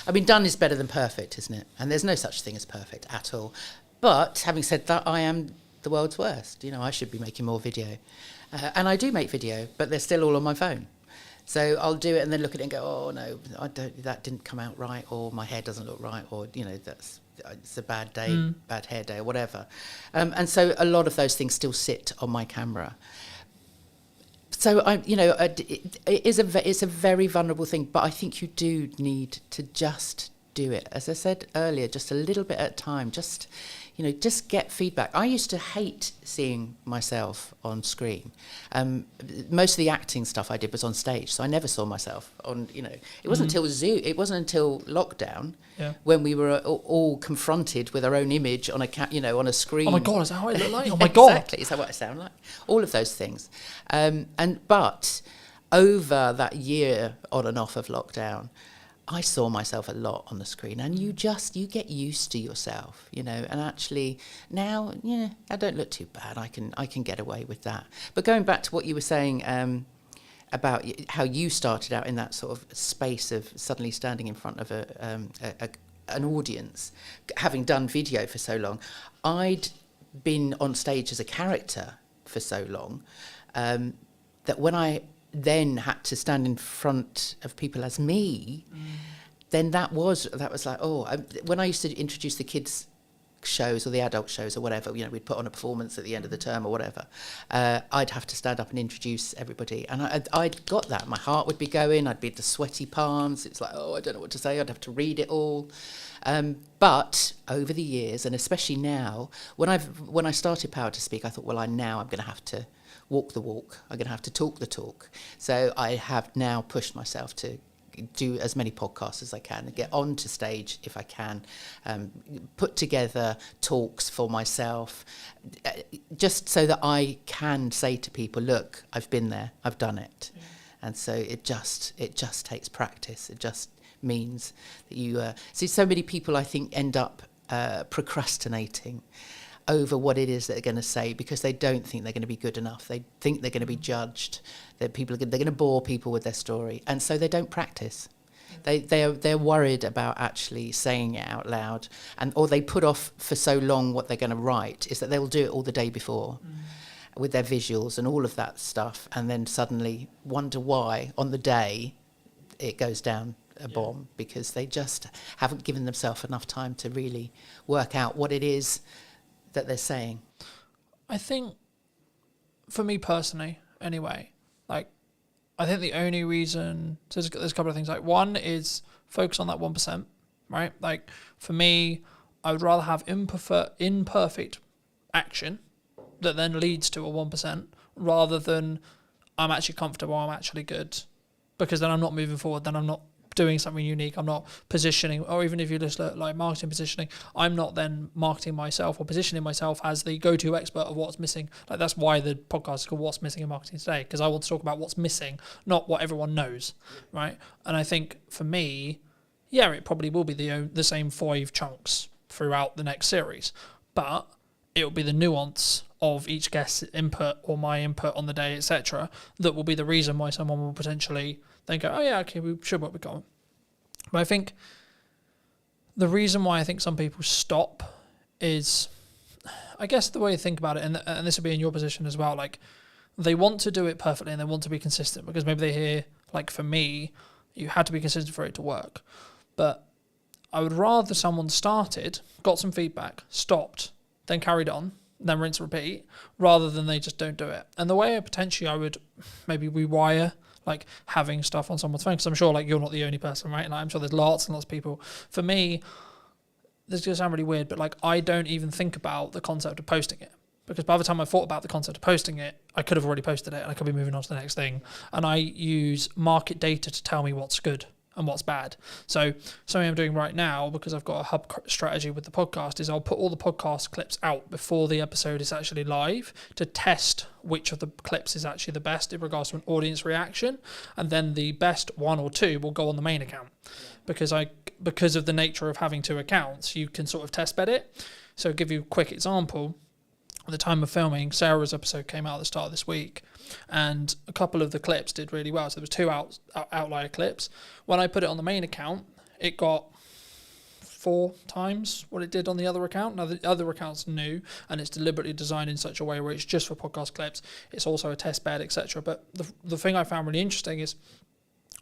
I mean, done is better than perfect, isn't it? And there's no such thing as perfect at all. But having said that, I am the world's worst. I should be making more video. And I do make video, but they're still all on my phone. So I'll do it and then look at it and go, oh no, that didn't come out right, or my hair doesn't look right, or it's a bad day, bad hair day, or whatever. And so a lot of those things still sit on my camera. So it's a very vulnerable thing, but I think you do need to just do it. As I said earlier, just a little bit at a time. Just You know, just get feedback. I used to hate seeing myself on screen. Most of the acting stuff I did was on stage, so I never saw myself on, you know. It wasn't until Zoom, it wasn't until lockdown when we were all confronted with our own image on a on a screen. Oh my God, is that how I look like? Oh my God. Exactly, is that what I sound like? All of those things. But over that year on and off of lockdown, I saw myself a lot on the screen, and you get used to yourself, you know. And actually now, I don't look too bad. I can get away with that. But going back to what you were saying about how you started out in that sort of space of suddenly standing in front of an audience, having done video for so long, I'd been on stage as a character for so long that when I then had to stand in front of people as me, then that was like, when I used to introduce the kids shows or the adult shows or whatever, you know, we'd put on a performance at the end of the term or whatever, I'd have to stand up and introduce everybody, and I'd got that. My heart would be going, I'd be the sweaty palms, it's like, I don't know what to say, I'd have to read it all. But over the years, and especially now, when I started Power to Speak, I thought, well, now I'm going to have to walk the walk. I'm going to have to talk the talk. So I have now pushed myself to do as many podcasts as I can and get onto stage if I can, put together talks for myself, just so that I can say to people, look, I've been there, I've done it. Yeah. And so it just takes practice. It just means that you see so many people, I think, end up procrastinating over what it is that they're going to say because they don't think they're going to be good enough. They think they're going to be judged. That they're going to bore people with their story, and so they don't practice. They're worried about actually saying it out loud, or they put off for so long what they're going to write is that they will do it all the day before with their visuals and all of that stuff, and then suddenly wonder why on the day it goes down a bomb because they just haven't given themselves enough time to really work out what it is that they're saying. I think, for me personally, anyway, like, I think the only reason, so there's a couple of things. Like, one is focus on that 1%, right? Like, for me, I would rather have imperfect action that then leads to a 1% rather than I'm actually comfortable, I'm actually good. Because then I'm not moving forward, then I'm not doing something unique, I'm not positioning, or even if you just look like marketing positioning, I'm not then marketing myself or positioning myself as the go-to expert of what's missing. Like, that's why the podcast is called What's Missing in Marketing Today, because I want to talk about what's missing, not what everyone knows, right? And I think for me, it probably will be the same 5 chunks throughout the next series, but it will be the nuance of each guest's input or my input on the day, etc., that will be the reason why someone will potentially then go, okay, we should what we got. But I think the reason why I think some people stop is, I guess the way to think about it, and this will be in your position as well, like, they want to do it perfectly and they want to be consistent because maybe they hear, like, for me, you had to be consistent for it to work. But I would rather someone started, got some feedback, stopped, then carried on, then rinse and repeat, rather than they just don't do it. And the way I would maybe rewire, like, having stuff on someone's phone, because I'm sure, like, you're not the only person, right? Like, I'm sure there's lots and lots of people. For me, this is going to sound really weird, but, like, I don't even think about the concept of posting it, because by the time I thought about the concept of posting it, I could have already posted it and I could be moving on to the next thing. And I use market data to tell me what's good and what's bad. So something I'm doing right now, because I've got a hub strategy with the podcast, is I'll put all the podcast clips out before the episode is actually live to test which of the clips is actually the best in regards to an audience reaction, and then the best 1 or 2 will go on the main account. Because of the nature of having 2 accounts, you can sort of test bed it. So I'll give you a quick example. At the time of filming, Sarah's episode came out at the start of this week, and a couple of the clips did really well. So there was 2 outlier clips. When I put it on the main account, it got 4 times what it did on the other account. Now, the other account's new, and it's deliberately designed in such a way where it's just for podcast clips. It's also a test bed, etc. But the thing I found really interesting is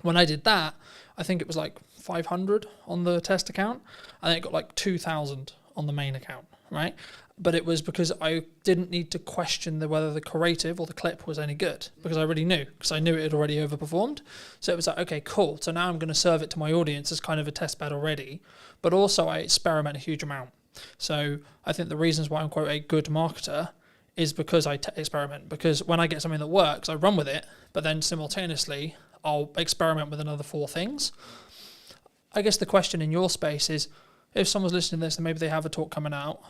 when I did that, I think it was like 500 on the test account, and it got like 2,000 on the main account, right? But it was because I didn't need to question whether the creative or the clip was any good, because I already knew, because I knew it had already overperformed. So it was like, okay, cool. So now I'm going to serve it to my audience as kind of a test bed already. But also I experiment a huge amount. So I think the reasons why I'm quote a good marketer is because I experiment. Because when I get something that works, I run with it, but then simultaneously I'll experiment with another 4 things. I guess the question in your space is, if someone's listening to this and maybe they have a talk coming out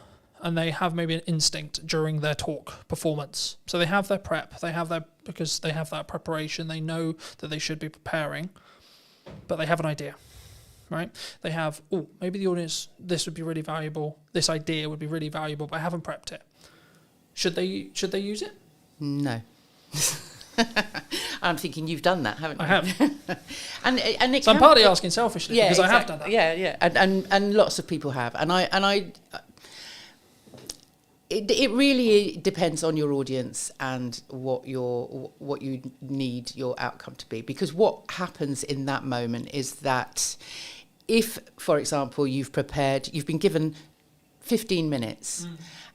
and they have maybe an instinct during their talk performance. So they have their prep, because they have that preparation, they know that they should be preparing, but they have an idea, right? They have, maybe the audience, this would be really valuable, this idea would be really valuable, but I haven't prepped it. Should they use it? No. I'm thinking you've done that, haven't you? I have. and it so I'm partly asking selfishly, because I have done that. Yeah. And lots of people have. It really depends on your audience and what you need your outcome to be. Because what happens in that moment is that if, for example, you've been given 15 minutes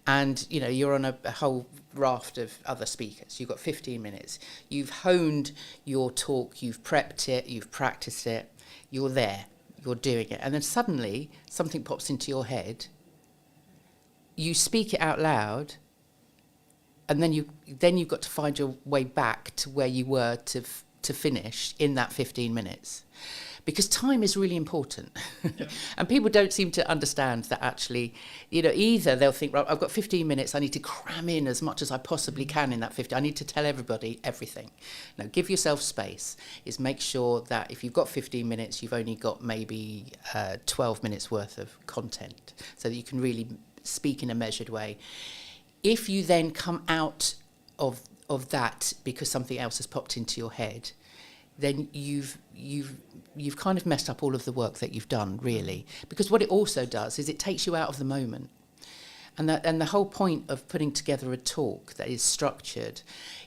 and you're on a whole raft of other speakers, you've got 15 minutes, you've honed your talk, you've prepped it, you've practiced it, you're there, you're doing it, and then suddenly something pops into your head. You speak it out loud, and then you've got to find your way back to where you were to finish in that 15 minutes, because time is really important. Yeah. And people don't seem to understand that actually, either they'll think, right, I've got 15 minutes, I need to cram in as much as I possibly can in that 15. I need to tell everybody everything. No, give yourself space. Is make sure that if you've got 15 minutes, you've only got maybe 12 minutes worth of content, so that you can really speak in a measured way. If you then come out of that because something else has popped into your head, then you've kind of messed up all of the work that you've done, really. Because what it also does is it takes you out of the moment. And the whole point of putting together a talk that is structured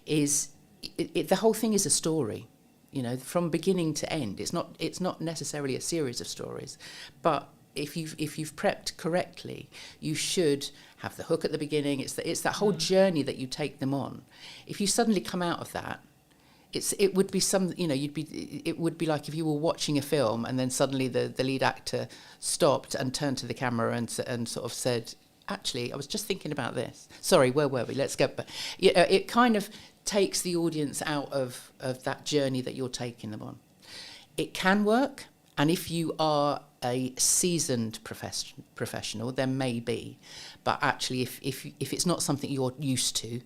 is the whole thing is a story, from beginning to end. It's not necessarily a series of stories, but if you've prepped correctly, you should have the hook at the beginning. It's that whole journey that you take them on. If you suddenly come out of that, it would be it would be like if you were watching a film and then suddenly the lead actor stopped and turned to the camera and sort of said, "Actually, I was just thinking about this. Sorry, where were we? Let's go." But it kind of takes the audience out of that journey that you're taking them on. It can work, and if you are a seasoned professional, then maybe, but actually if it's not something you're used to,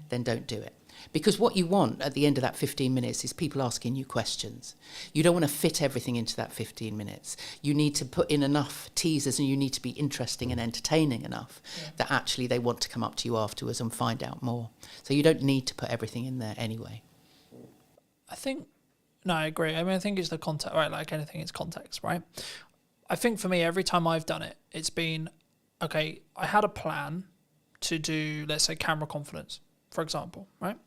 then don't do it. Because what you want at the end of that 15 minutes is people asking you questions. You don't want to fit everything into that 15 minutes. You need to put in enough teasers, and you need to be interesting and entertaining enough that actually they want to come up to you afterwards and find out more. So you don't need to put everything in there anyway. No, I agree. I think it's the context, right? Like anything, it's context, right? I think for me, every time I've done it, it's been, okay, I had a plan to do, let's say, camera confidence, for example, right?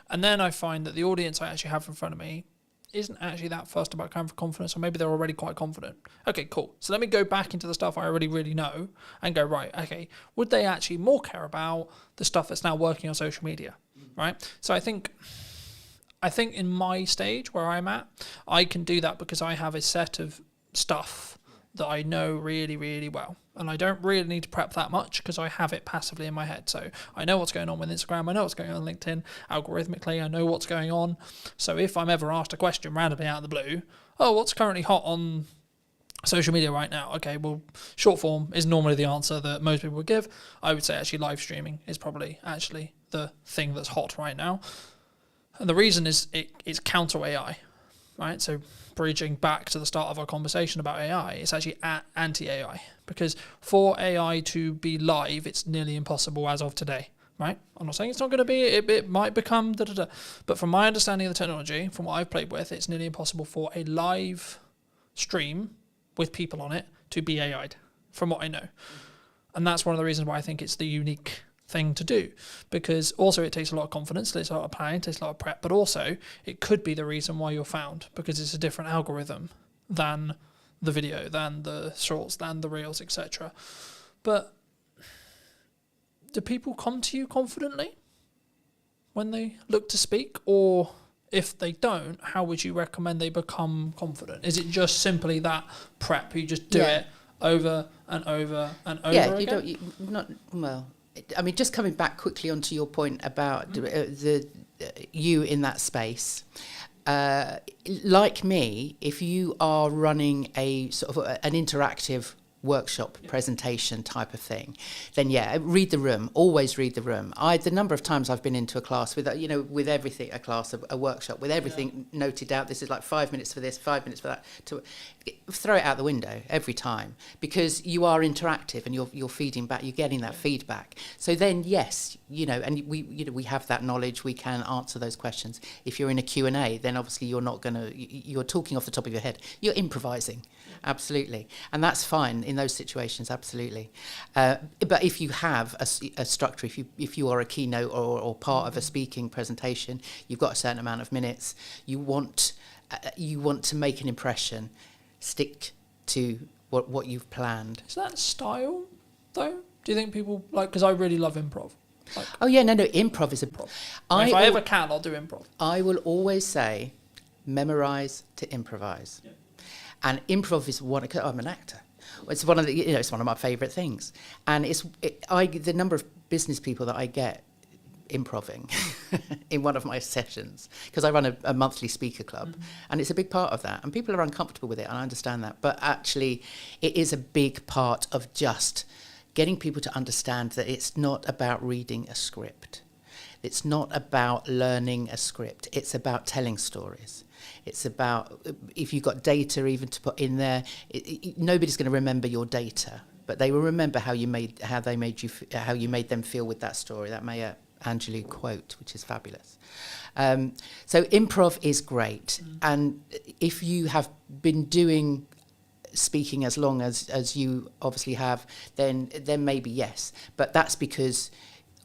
And then I find that the audience I actually have in front of me isn't actually that fussed about camera confidence, or maybe they're already quite confident. Okay, cool. So let me go back into the stuff I already really know and go, right, okay, would they actually more care about the stuff that's now working on social media, right? So I think in my stage where I'm at, I can do that because I have a set of stuff that I know really, really well. And I don't really need to prep that much because I have it passively in my head. So I know what's going on with Instagram. I know what's going on LinkedIn. Algorithmically, I know what's going on. So if I'm ever asked a question randomly out of the blue, what's currently hot on social media right now? Okay, well, short form is normally the answer that most people would give. I would say actually live streaming is probably actually the thing that's hot right now. And the reason is it's counter AI, right? So bridging back to the start of our conversation about AI, it's actually anti-AI, because for AI to be live, it's nearly impossible as of today, right? I'm not saying it's not going to be, it might become but from my understanding of the technology, from what I've played with, it's nearly impossible for a live stream with people on it to be AI'd, from what I know. And that's one of the reasons why I think it's the unique thing to do, because also it takes a lot of confidence, it takes a lot of planning, it takes a lot of prep, but also it could be the reason why you're found, because it's a different algorithm than the video, than the shorts, than the reels, etc. But do people come to you confidently when they look to speak? Or if they don't, how would you recommend they become confident? Is it just simply that prep, you just do it over and over and over Yeah, again? not well. I mean, just coming back quickly onto your point about you in that space. Like me, if you are running a sort of an interactive workshop presentation type of thing, then yeah, read the room. Always read the room. The number of times I've been into a class with with everything, a workshop with everything noted out. This is like 5 minutes for this, 5 minutes for that. To throw it out the window every time, because you are interactive and you're feeding back. You're getting that feedback. So then yes, and we have that knowledge. We can answer those questions. If you're in a Q&A, then obviously you're talking off the top of your head. You're improvising. Absolutely. And that's fine in those situations, absolutely. But if you have a structure, if you are a keynote or part of a speaking presentation, you've got a certain amount of minutes, you want to make an impression, stick to what you've planned. Is that style, though? Do you think people, because I really love improv. Oh, yeah, no, improv is improv. If I ever can, I'll do improv. I will always say, memorize to improvise. Yeah. And improv is I'm an actor. It's one of it's one of my favourite things. And the number of business people that I get improving in one of my sessions, because I run a monthly speaker club, and it's a big part of that. And people are uncomfortable with it, and I understand that. But actually, it is a big part of just getting people to understand that it's not about reading a script. It's not about learning a script. It's about telling stories. It's about, if you've got data even to put in there, nobody's going to remember your data, but they will remember how you made them feel with that story. That Maya Angelou quote, which is fabulous. So improv is great, and if you have been doing speaking as long as you obviously have, then maybe yes, but that's because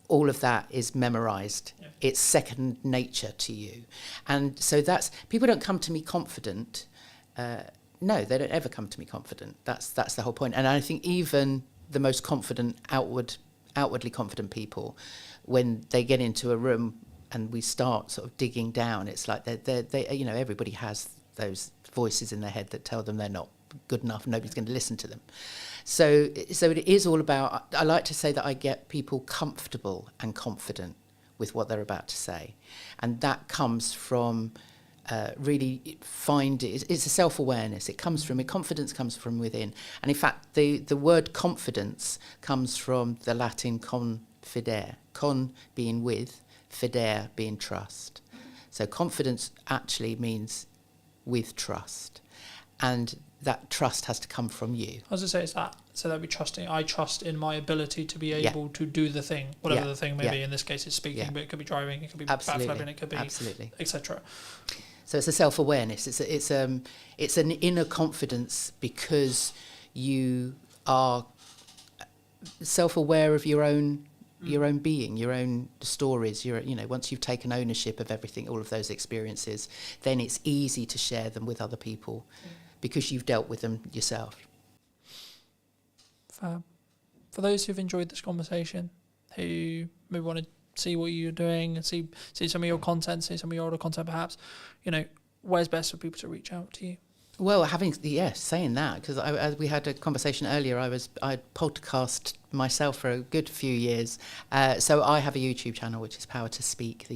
all of that is memorized. Yeah. It's second nature to you. And so people don't come to me confident. No, they don't ever come to me confident. That's the whole point. And I think even the most confident, outwardly confident people, when they get into a room and we start sort of digging down, it's like they everybody has those voices in their head that tell them they're not good enough, nobody's going to listen to them. So it is all about, I like to say that I get people comfortable and confident with what they're about to say. And that comes from really it's a self-awareness. Confidence comes from within. And in fact, the word confidence comes from the Latin confidere, con being with, fidere being trust. So confidence actually means with trust. And that trust has to come from you. I was going to say, it's that. So that I trust in my ability to be able to do the thing, whatever the thing may be. In this case, it's speaking, but it could be driving, it could be backflipping, it could be etc. So it's a self-awareness. It's an inner confidence because you are self-aware of your own being, your own stories. Once you've taken ownership of everything, all of those experiences, then it's easy to share them with other people. Because you've dealt with them yourself. Fab. For those who've enjoyed this conversation, who maybe want to see what you're doing and see some of your content, see some of your older content perhaps, where's best for people to reach out to you? Well, saying that, because we had a conversation earlier, I podcast myself for a good few years. So I have a YouTube channel, which is Power to Speak,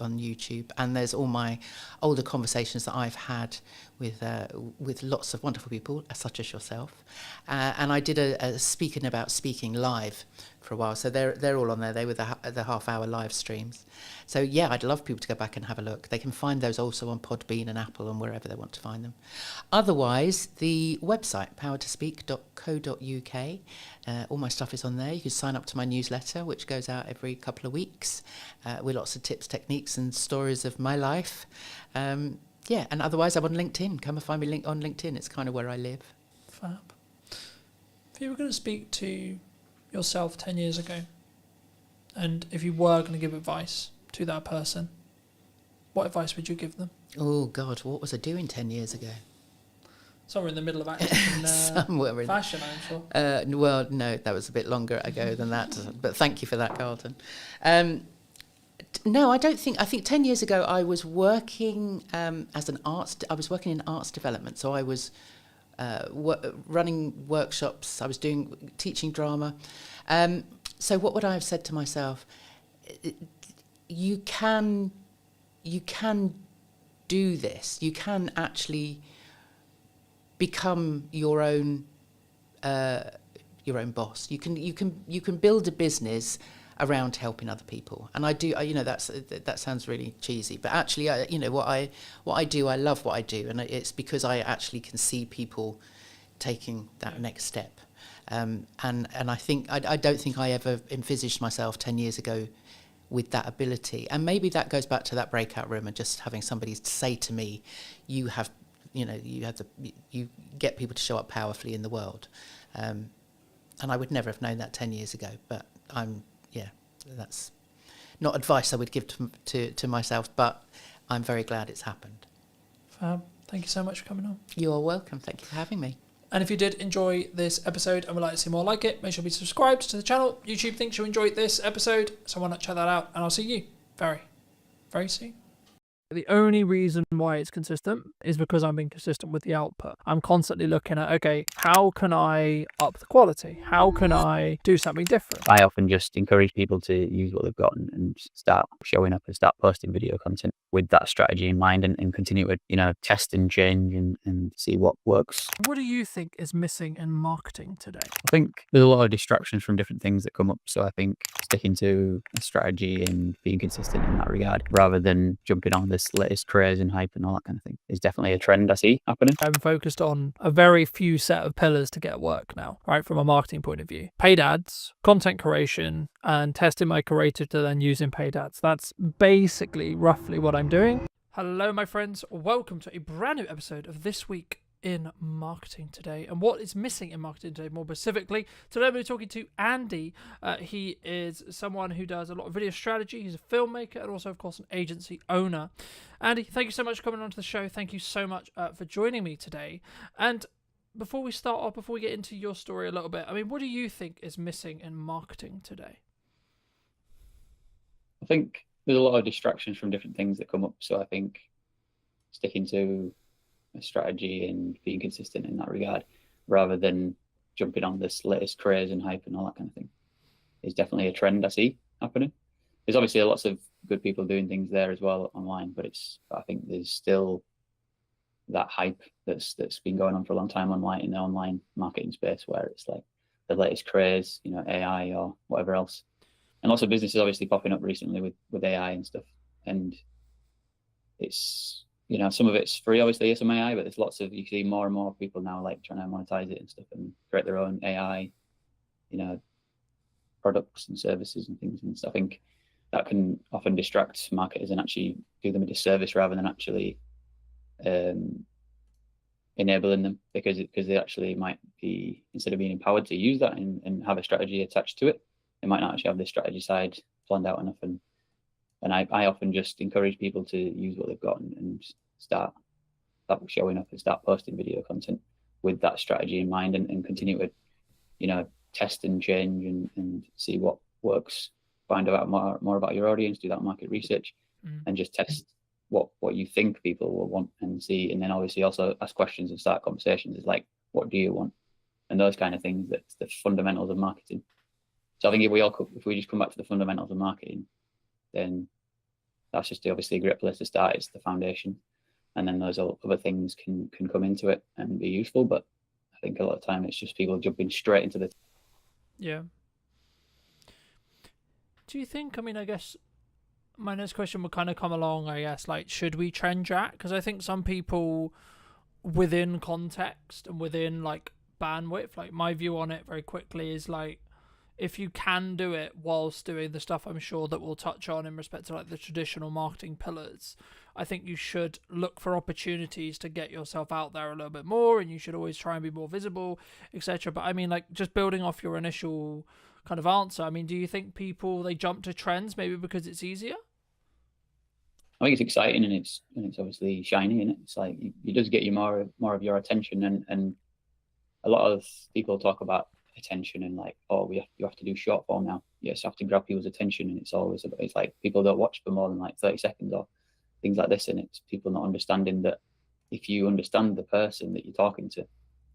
on YouTube, and there's all my older conversations that I've had with lots of wonderful people, such as yourself. And I did a speaking about speaking live for a while, so they're all on there. They were the half-hour live streams. So yeah, I'd love people to go back and have a look. They can find those also on Podbean and Apple and wherever they want to find them. Otherwise, the website, powertospeak.co.uk, all my stuff is on there. You can sign up to my newsletter, which goes out every couple of weeks, with lots of tips, techniques and stories of my life. And otherwise I'm on LinkedIn. Come and find me on LinkedIn. It's kind of where I live. Fab. If you were going to speak to yourself 10 years ago, and if you were going to give advice to that person, what advice would you give them? Oh God, what was I doing 10 years ago? Somewhere in the middle of acting in fashion, I'm sure. Well, no, that was a bit longer ago than that. But thank you for that, Carlton. No, I don't think. I think 10 years ago I was working I was working in arts development. So I was running workshops. I was teaching drama. So what would I have said to myself? You can do this. You can actually become your own boss. You can build a business around helping other people. And I do. That sounds really cheesy, but actually, what I do, I love what I do, and it's because I actually can see people taking that next step. And I think I don't think I ever envisaged myself 10 years ago with that ability. And maybe that goes back to that breakout room and just having somebody say to me, you get people to show up powerfully in the world. And I would never have known that 10 years ago, but that's not advice I would give to myself, but I'm very glad it's happened. Thank you so much for coming on. You're welcome. Thank you for having me. And if you did enjoy this episode and would like to see more like it, make sure to be subscribed to the channel. YouTube thinks you enjoyed this episode, so why not check that out? And I'll see you very, very soon. The only reason why it's consistent is because I'm being consistent with the output. I'm constantly looking at, okay, how can I up the quality? How can I do something different? I often just encourage people to use what they've got and start showing up and start posting video content with that strategy in mind and continue to, test and change and see what works. What do you think is missing in marketing today? I think there's a lot of distractions from different things that come up. So I think sticking to a strategy and being consistent in that regard, rather than jumping on this latest craze and hype and all that kind of thing, is definitely a trend I see happening. I'm focused on a very few set of pillars to get work now, right? From a marketing point of view. Paid ads, content creation, and testing my creative to then using paid ads. That's basically roughly what I'm doing. Hello, my friends. Welcome to a brand new episode of This Week in Marketing Today. And what is missing in marketing today, more specifically, today we're talking to Andy. He is someone who does a lot of video strategy. He's a filmmaker and also, of course, an agency owner. Andy, thank you so much for coming onto the show. Thank you so much for joining me today. And before we start off, before we get into your story a little bit, I mean, what do you think is missing in marketing today? I think there's a lot of distractions from different things that come up. So I think sticking to a strategy and being consistent in that regard, rather than jumping on this latest craze and hype and all that kind of thing, is definitely a trend I see happening. There's obviously lots of good people doing things there as well online, but I think there's still that hype that's been going on for a long time online, in the online marketing space, where it's like the latest craze, AI or whatever else. And lots of businesses obviously popping up recently with AI and stuff. And it's, some of it's free, obviously, some AI, but there's you see more and more people now like trying to monetize it and stuff and create their own AI, products and services and things. And so I think that can often distract marketers and actually do them a disservice rather than actually enabling them, because they actually might be, instead of being empowered to use that and have a strategy attached to it, they might not actually have the strategy side planned out enough. And I often just encourage people to use what they've got and start showing up and start posting video content with that strategy in mind and continue to, test and change and see what works, find out more about your audience, do that market research, and just test what you think people will want and see. And then obviously also ask questions and start conversations. It's like, what do you want? And those kind of things, that's the fundamentals of marketing. So I think if we just come back to the fundamentals of marketing, then that's just obviously a great place to start. It's the foundation, and then those other things can come into it and be useful. But I think a lot of time it's just people jumping straight into the. Yeah. Do you think? I mean, I guess my next question would kind of come along. I guess, like, should we trend track? Because I think some people, within context and within like bandwidth, like my view on it very quickly is like, if you can do it whilst doing the stuff I'm sure that we'll touch on in respect to like the traditional marketing pillars, I think you should look for opportunities to get yourself out there a little bit more, and you should always try and be more visible, etc. But I mean, like, just building off your initial kind of answer, I mean, do you think people, they jump to trends maybe because it's easier? I think it's exciting and it's obviously shiny, and it's like it does get you more of your attention, and a lot of people talk about attention and like, oh, you have to do short form now. Yes, you have to grab people's attention, and it's like people don't watch for more than like 30 seconds or things like this, and it's people not understanding that if you understand the person that you're talking to,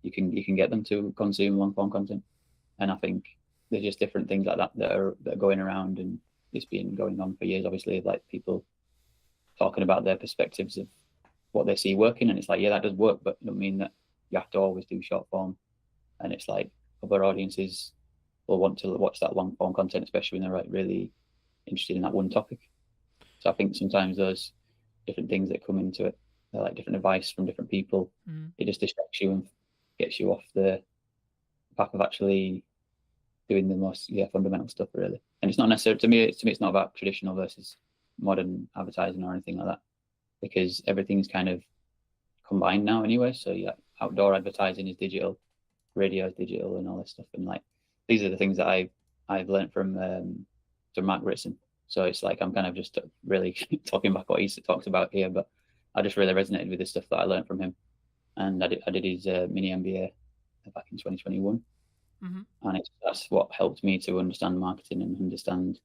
you can get them to consume long form content. And I think there's just different things like that that are going around, and it's been going on for years. Obviously, like people talking about their perspectives of what they see working, and it's like, yeah, that does work, but it don't mean that you have to always do short form. And it's like other audiences will want to watch that long form content, especially when they're like really interested in that one topic. So I think sometimes those different things that come into it, they're like different advice from different people. It just distracts you and gets you off the path of actually doing the most fundamental stuff, really. And it's not necessarily, to me it's not about traditional versus modern advertising or anything like that, because everything's kind of combined now anyway. So yeah, outdoor advertising is digital, radio is digital, and all this stuff. And like these are the things that I've learned from Mark Ritson. So it's like I'm kind of just really talking back what he talks about here, but I just really resonated with the stuff that I learned from him. And I did his mini MBA back in 2021. And that's what helped me to understand marketing and understand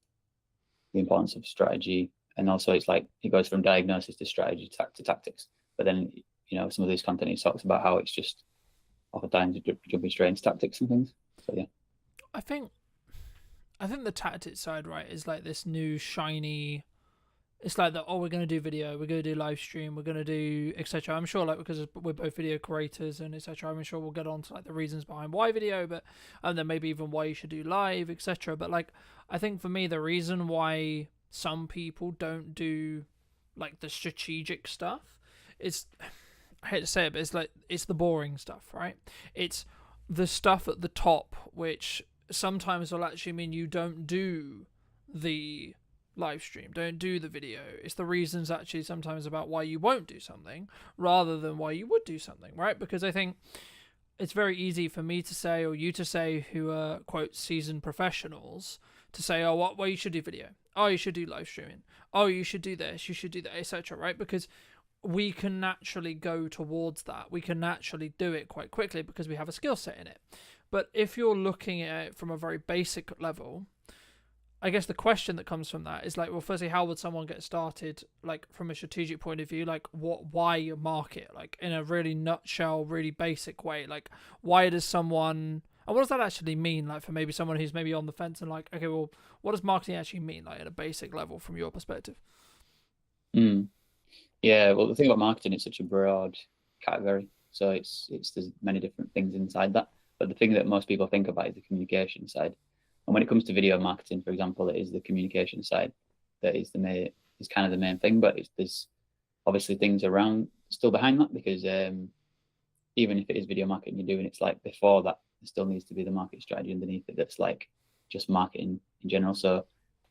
the importance of strategy. And also it's like it goes from diagnosis to strategy to tactics. But then, you know, some of these content he talks about how it's just oftentimes jumping straight into tactics and things. So yeah. I think the tactics side, right, is like this new shiny. It's like that. Oh, we're gonna do video. We're gonna do live stream. We're gonna do etc. I'm sure, like, because we're both video creators and etc. I'm sure we'll get on to like the reasons behind why video, but and then maybe even why you should do live, etc. But like, I think for me, the reason why some people don't do like the strategic stuff is, I hate to say it, but it's like it's the boring stuff, right? It's the stuff at the top, which sometimes will actually mean you don't do the live stream, don't do the video. It's the reasons actually sometimes about why you won't do something rather than why you would do something, right? Because I think it's very easy for me to say, or you to say, who are quote seasoned professionals, to say, oh, well, you should do video, oh, you should do live streaming, oh, you should do this, you should do that, etc., right? Because we can naturally go towards that. We can naturally do it quite quickly because we have a skill set in it. But if you're looking at it from a very basic level, I guess the question that comes from that is like, well, firstly, how would someone get started, like from a strategic point of view? Like, why market? Like, in a really nutshell, really basic way. Like, why does someone, and what does that actually mean? Like, for maybe someone who's maybe on the fence and like, okay, well, what does marketing actually mean? Like, at a basic level, from your perspective. Yeah, well, the thing about marketing, it's such a broad category. So it's there's many different things inside that. But the thing that most people think about is the communication side. And when it comes to video marketing, for example, it is the communication side that is kind of the main thing. But there's obviously things around still behind that, because even if it is video marketing you're doing, it's like before that there still needs to be the market strategy underneath it that's like just marketing in general. So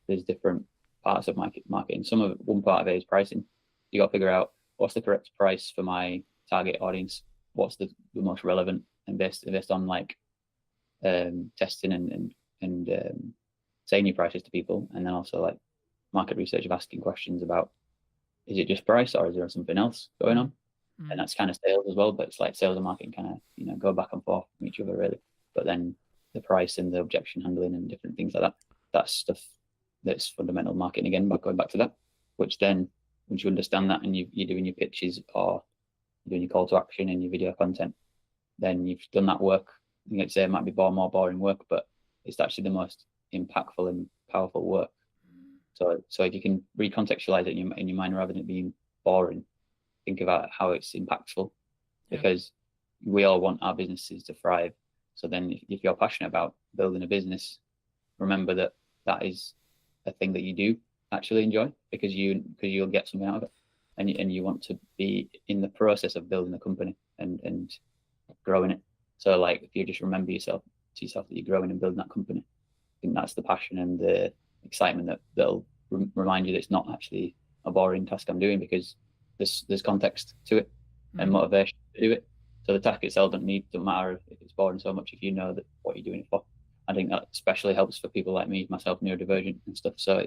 there's different parts of marketing. One part of it is pricing. You got to figure out what's the correct price for my target audience, what's the most relevant, and based on like testing and saying your prices to people, and then also like market research of asking questions about, is it just price or is there something else going on? And that's kind of sales as well, but it's like sales and marketing kind of, you know, go back and forth from each other really. But then the price and the objection handling and different things like that, that's stuff that's fundamental marketing again, but going back to that, which then once you understand that and you're doing your pitches or you're doing your call to action and your video content, then you've done that work. You might say it might be more boring work, but it's actually the most impactful and powerful work. So if you can recontextualize it in your mind rather than it being boring, think about how it's impactful, because we all want our businesses to thrive. So then if you're passionate about building a business, remember that is a thing that you do actually enjoy, because you'll get something out of it, and you want to be in the process of building a company and growing it. So like if you just remember yourself that you're growing and building that company, I think that's the passion and the excitement that'll remind you that it's not actually a boring task I'm doing, because there's context to it and motivation to do it. So the task itself don't matter if it's boring so much if you know that what you're doing it for. I think that especially helps for people like me, myself, neurodivergent and stuff. So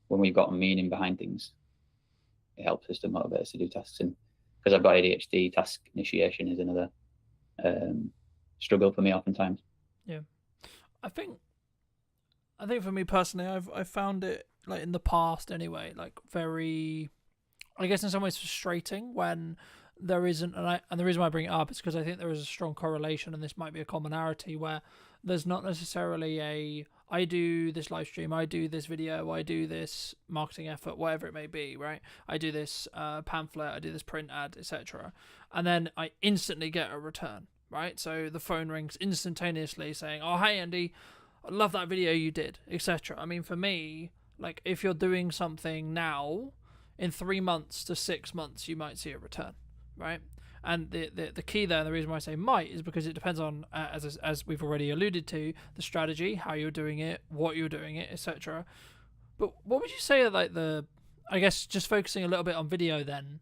when we've got a meaning behind things, it helps us to motivate us to do tasks. And because I've got ADHD, task initiation is another struggle for me oftentimes. Yeah, I think for me personally, I've found it, like in the past anyway, like very, I guess in some ways frustrating when there isn't, and the reason why I bring it up is because I think there is a strong correlation, and this might be a commonality, where there's not necessarily a, I do this live stream, I do this video, I do this marketing effort, whatever it may be, right? I do this pamphlet, I do this print ad, etc. And then I instantly get a return, right? So the phone rings instantaneously saying, oh, hey, Andy, I love that video you did, etc. I mean, for me, like, if you're doing something now, in 3 months to 6 months, you might see a return, right? And the key there, and the reason why I say might, is because it depends on, as we've already alluded to, the strategy, how you're doing it, what you're doing it, etc. But what would you say are like I guess just focusing a little bit on video then,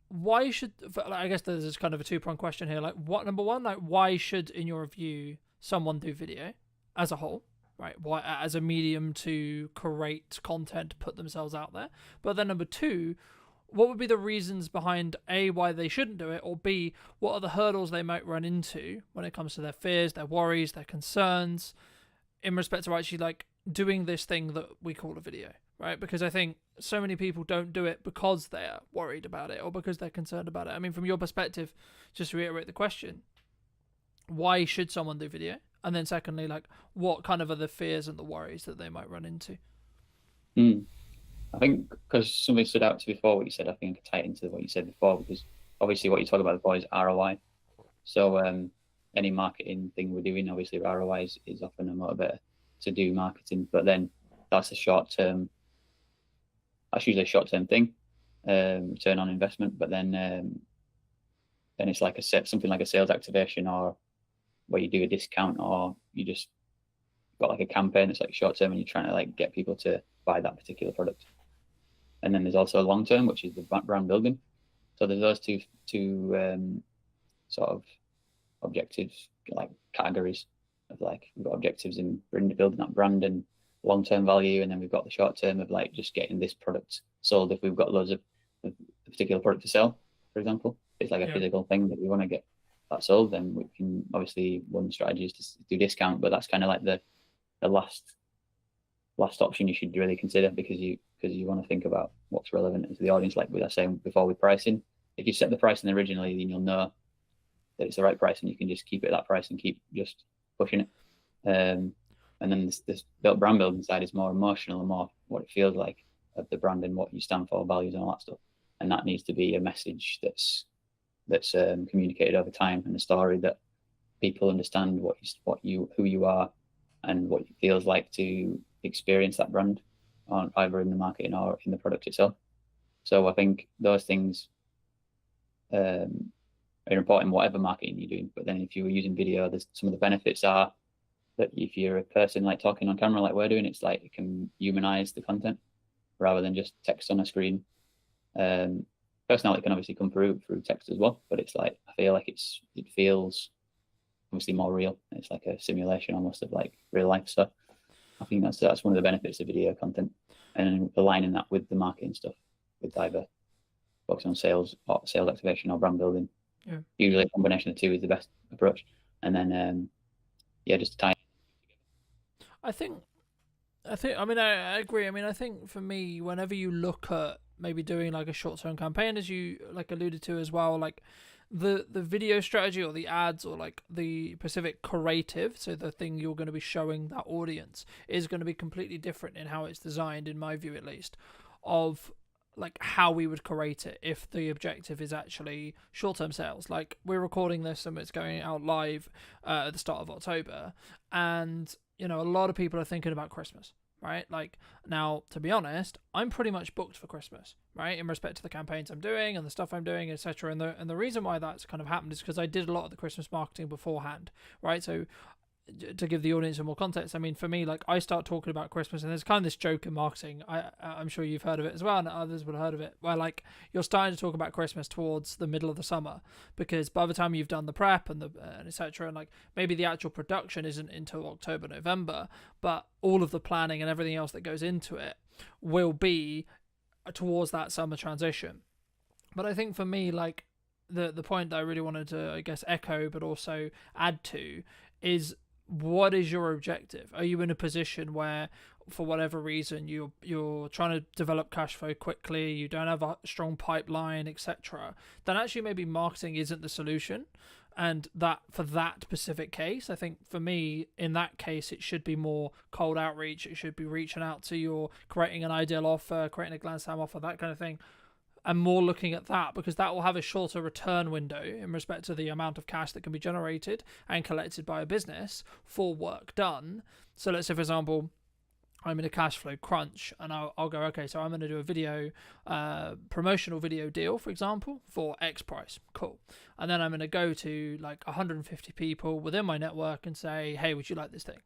why should, I guess there's kind of a two-pronged question here, like, what, number one, like, why should, in your view, someone do video as a whole, right? Why, as a medium to create content, put themselves out there? But then number two, what would be the reasons behind A, why they shouldn't do it, or B, what are the hurdles they might run into when it comes to their fears, their worries, their concerns in respect to actually like doing this thing that we call a video, right? Because I think so many people don't do it because they're worried about it or because they're concerned about it. I mean, from your perspective, just to reiterate the question, why should someone do video? And then secondly, like, what kind of are the fears and the worries that they might run into? I think because something stood out to before what you said, I think I could tie it into what you said before, because obviously what you talk about before is ROI. So any marketing thing we're doing, obviously ROI is often a motivator to do marketing, but then that's a short-term, that's usually a short-term thing, return on investment, but then it's like something like a sales activation, or where you do a discount, or you just got like a campaign that's like short-term and you're trying to like get people to buy that particular product. And then there's also long term, which is the brand building. So there's those two sort of objectives, like categories of like, we've got objectives in building that brand and long term value, and then we've got the short term of like just getting this product sold. If we've got loads of a particular product to sell, for example, it's like a physical thing that we want to get that sold, then we can obviously, one strategy is to do discount, but that's kind of like the last option you should really consider, because you want to think about what's relevant to the audience. Like we were saying before with pricing, if you set the pricing originally, then you'll know that it's the right price and you can just keep it at that price and keep just pushing it. And then this brand building side is more emotional and more what it feels like of the brand and what you stand for, values and all that stuff. And that needs to be a message that's communicated over time, and a story that people understand who you are and what it feels like to experience that brand, on either in the marketing or in the product itself. So I think those things are important, whatever marketing you're doing. But then if you were using video, there's some of the benefits are that if you're a person like talking on camera like we're doing, it's like it can humanize the content rather than just text on a screen. Personality can obviously come through text as well, but it's like, I feel like it feels obviously more real. It's like a simulation almost of like real life. So I think that's one of the benefits of video content, and aligning that with the marketing stuff, with either focusing on sales or sales activation or brand building. Yeah. Usually a combination of the two is the best approach. And then just to tie. I mean, I agree. I mean, I think for me, whenever you look at maybe doing like a short-term campaign, as you like alluded to as well, like the video strategy or the ads or like the specific creative, so the thing you're going to be showing that audience, is going to be completely different in how it's designed, in my view at least, of like how we would create it if the objective is actually short-term sales. Like, we're recording this and it's going out live at the start of October, and you know, a lot of people are thinking about Christmas, right? Like, now, to be honest, I'm pretty much booked for Christmas, right? In respect to the campaigns I'm doing and the stuff I'm doing, etc. And the reason why that's kind of happened is because I did a lot of the Christmas marketing beforehand, right? So to give the audience some more context, I mean, for me, like, I start talking about Christmas, and there's kind of this joke in marketing, I'm sure you've heard of it as well, and others would have heard of it, where like you're starting to talk about Christmas towards the middle of the summer, because by the time you've done the prep and etc., and like maybe the actual production isn't until October, November, but all of the planning and everything else that goes into it will be towards that summer transition. But I think for me, like, the point that I really wanted to, I guess, echo but also add to is, what is your objective? Are you in a position where for whatever reason you're trying to develop cash flow quickly, you don't have a strong pipeline, etc., then actually maybe marketing isn't the solution. And that for that specific case, I think for me, in that case, it should be more cold outreach. It should be reaching out to your, creating an ideal offer, creating a glance time offer, that kind of thing, and more looking at that, because that will have a shorter return window in respect to the amount of cash that can be generated and collected by a business for work done. So let's say, for example, I'm in a cash flow crunch, and I'll go, okay, so I'm going to do a video, promotional video deal, for example, for X price. Cool. And then I'm going to go to like 150 people within my network and say, hey, would you like this thing?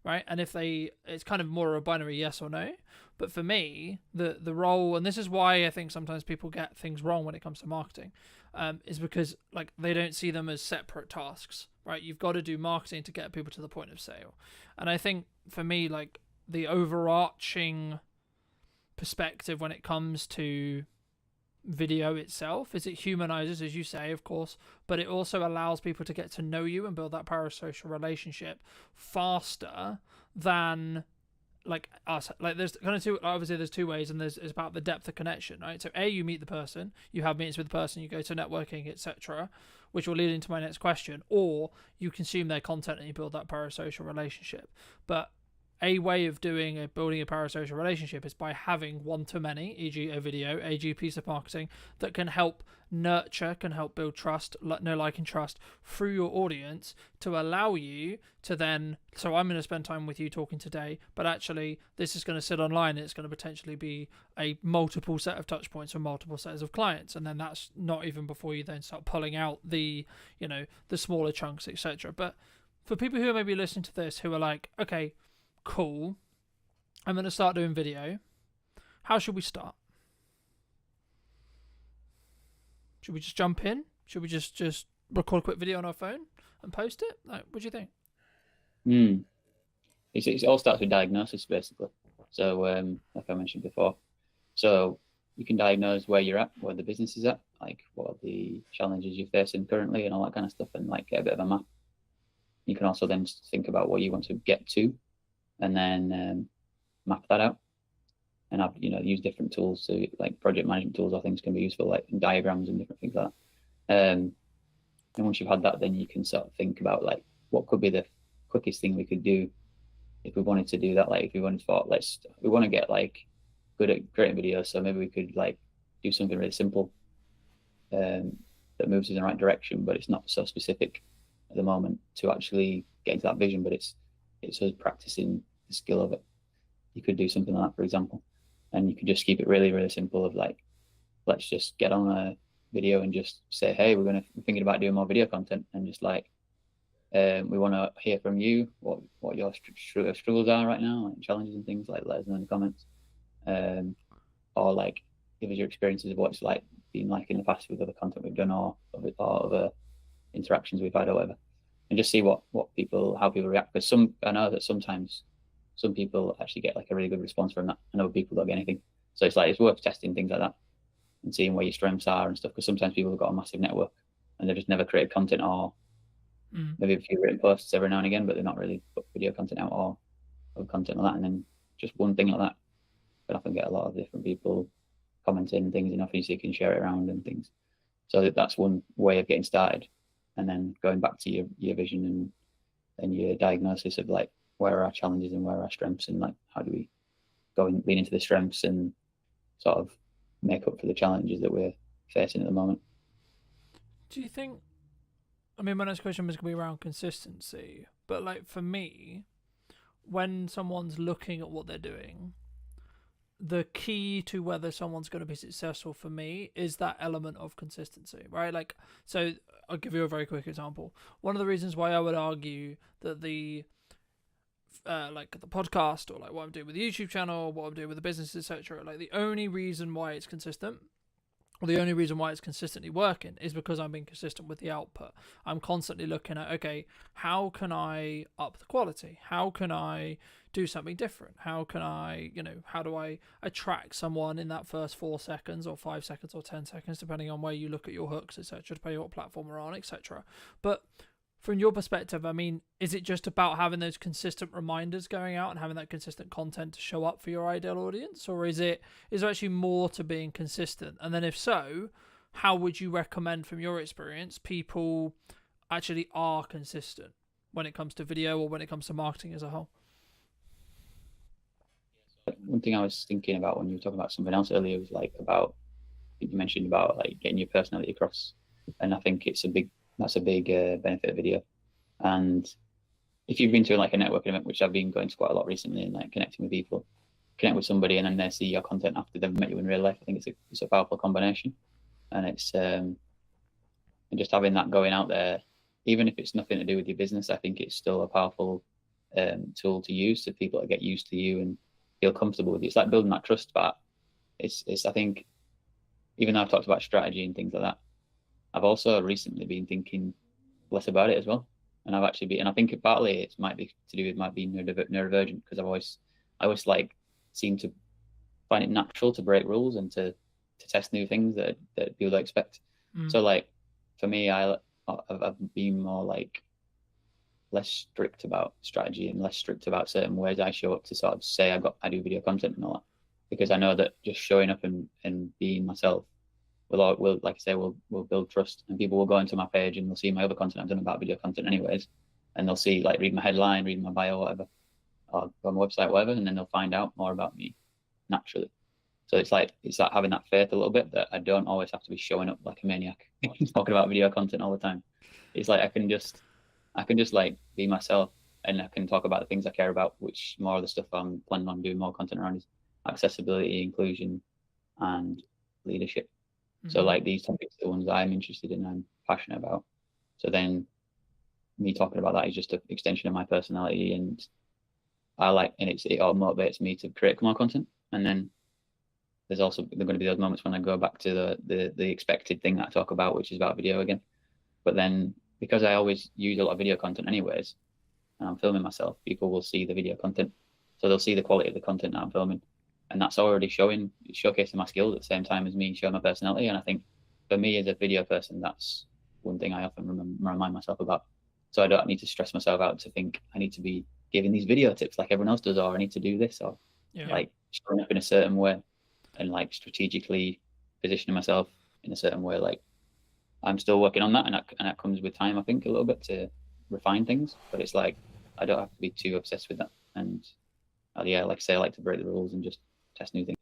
Right. And if it's kind of more a binary yes or no. But for me, the role, and this is why I think sometimes people get things wrong when it comes to marketing, is because like they don't see them as separate tasks, right? You've got to do marketing to get people to the point of sale. And I think for me, like, the overarching perspective when it comes to video itself is it humanizes, as you say, of course, but it also allows people to get to know you and build that parasocial relationship faster than like us. Like there's kind of obviously there's two ways, and it's about the depth of connection, right? So you meet the person, you have meetings with the person, you go to networking, etc., which will lead into my next question, or you consume their content and you build that parasocial relationship. But a way of building a parasocial relationship is by having one-to-many, e.g. a video, e.g. piece of marketing that can help nurture, can help build trust, know, like, and trust through your audience to allow you to then, so I'm going to spend time with you talking today, but actually this is going to sit online and it's going to potentially be a multiple set of touch points or multiple sets of clients. And then that's not even before you then start pulling out the, the smaller chunks, etc. But for people who are maybe listening to this who are like, okay, cool, I'm going to start doing video. How should we start? Should we just jump in? Should we just record a quick video on our phone and post it? Like, what do you think? It all starts with diagnosis, basically. So, like I mentioned before, so you can diagnose where you're at, where the business is at, like what are the challenges you're facing currently and all that kind of stuff, and like get a bit of a map. You can also then think about what you want to get to, and then map that out, and I've use different tools. So like project management tools, I think can be useful, like diagrams and different things like that. And once you've had that, then you can sort of think about like what could be the quickest thing we could do if we wanted to do that. Like if we wanted to, we want to get like good at creating videos, so maybe we could like do something really simple that moves in the right direction, but it's not so specific at the moment to actually get into that vision. But it's us practicing the skill of it. You could do something like that, for example, and you could just keep it really, really simple. Of like, let's just get on a video and just say, hey, we're thinking about doing more video content, and just like, we want to hear from you what your struggles are right now, like challenges and things. Like, let us know in the comments, or like give us your experiences of what it's like been like in the past with other content we've done, or other interactions we've had, or whatever, and just see how people react. Because I know that sometimes some people actually get like a really good response from that, and other people don't get anything. So it's worth testing things like that and seeing where your strengths are and stuff. Because sometimes people have got a massive network and they've just never created content, or maybe a few written posts every now and again, but they're not really put video content out or content like that. And then just one thing like that can often get a lot of different people commenting things enough, so you can share it around and things. So that's one way of getting started. And then going back to your vision and your diagnosis of like, where are our challenges and where are our strengths, and like how do we go and lean into the strengths and sort of make up for the challenges that we're facing at the moment. Do you think, I mean, my next question was going to be around consistency, but like for me, when someone's looking at what they're doing, the key to whether someone's going to be successful for me is that element of consistency, right? Like, so I'll give you a very quick example. One of the reasons why I would argue that the podcast, or like what I'm doing with the YouTube channel, what I'm doing with the business, etc., like the only reason why it's consistent, or the only reason why it's consistently working, is because I'm being consistent with the output. I'm constantly looking at, okay, how can I up the quality? How can I do something different? How can I, how do I attract someone in that first 4 seconds or 5 seconds or 10 seconds, depending on where you look at your hooks, etc., depending on what platform we're on, etc. But from your perspective, I mean, is it just about having those consistent reminders going out and having that consistent content to show up for your ideal audience, or is there actually more to being consistent? And then if so, how would you recommend, from your experience, people actually are consistent when it comes to video or when it comes to marketing as a whole? One thing I was thinking about when you were talking about something else earlier was like about, you mentioned about like getting your personality across, and I think that's a big benefit of video. And if you've been to like a networking event, which I've been going to quite a lot recently, and like connecting with people, connect with somebody, and then they see your content after they've met you in real life, I think it's a powerful combination. And it's and just having that going out there, even if it's nothing to do with your business, I think it's still a powerful tool to use so people get used to you and feel comfortable with you. It's like building that trust. But it's I think, even though I've talked about strategy and things like that, I've also recently been thinking less about it as well. And I've actually been, and I think partly it might be to do with being neurodivergent, because I always like seem to find it natural to break rules and to test new things that people don't expect. So like for me, I've been more like less strict about strategy and less strict about certain ways I show up to sort of say I do video content and all that, because I know that just showing up and being myself will like I say will build trust, and people will go into my page and they'll see my other content I've done about video content anyways, and they'll see, like, read my headline, read my bio, whatever, or go on my website, whatever, and then they'll find out more about me naturally. So it's like having that faith a little bit that I don't always have to be showing up like a maniac talking about video content all the time. It's like I can just like be myself, and I can talk about the things I care about, which more of the stuff I'm planning on doing more content around is accessibility, inclusion, and leadership. So like these topics are the ones I'm interested in and I'm passionate about. So then me talking about that is just an extension of my personality, and it all motivates me to create more content. And then there's also going to be those moments when I go back to the expected thing that I talk about, which is about video again. But then because I always use a lot of video content anyways, and I'm filming myself, people will see the video content. So they'll see the quality of the content that I'm filming. And that's already showcasing my skills at the same time as me showing my personality. And I think for me as a video person, that's one thing I often remind myself about. So I don't need to stress myself out to think I need to be giving these video tips like everyone else does, or I need to do this, or like showing up in a certain way and like strategically positioning myself in a certain way. Like I'm still working on that, and that comes with time, I think, a little bit to refine things. But it's like I don't have to be too obsessed with that. And like I say, I like to break the rules and just test new things.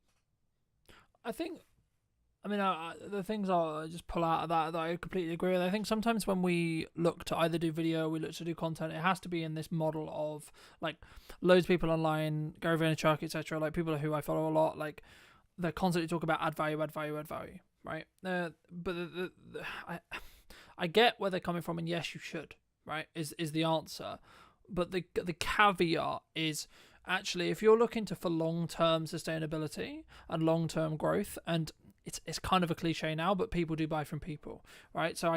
I think, the things I'll just pull out of that I completely agree with. I think sometimes when we look to either do video, we look to do content, it has to be in this model of like loads of people online, Gary Vaynerchuk, etc. Like people who I follow a lot, like they're constantly talk about add value, right? But I get where they're coming from, and yes, you should, right? Is the answer, but the caveat is, actually, if you're looking for long-term sustainability and long-term growth, and it's kind of a cliche now, but people do buy from people, right? So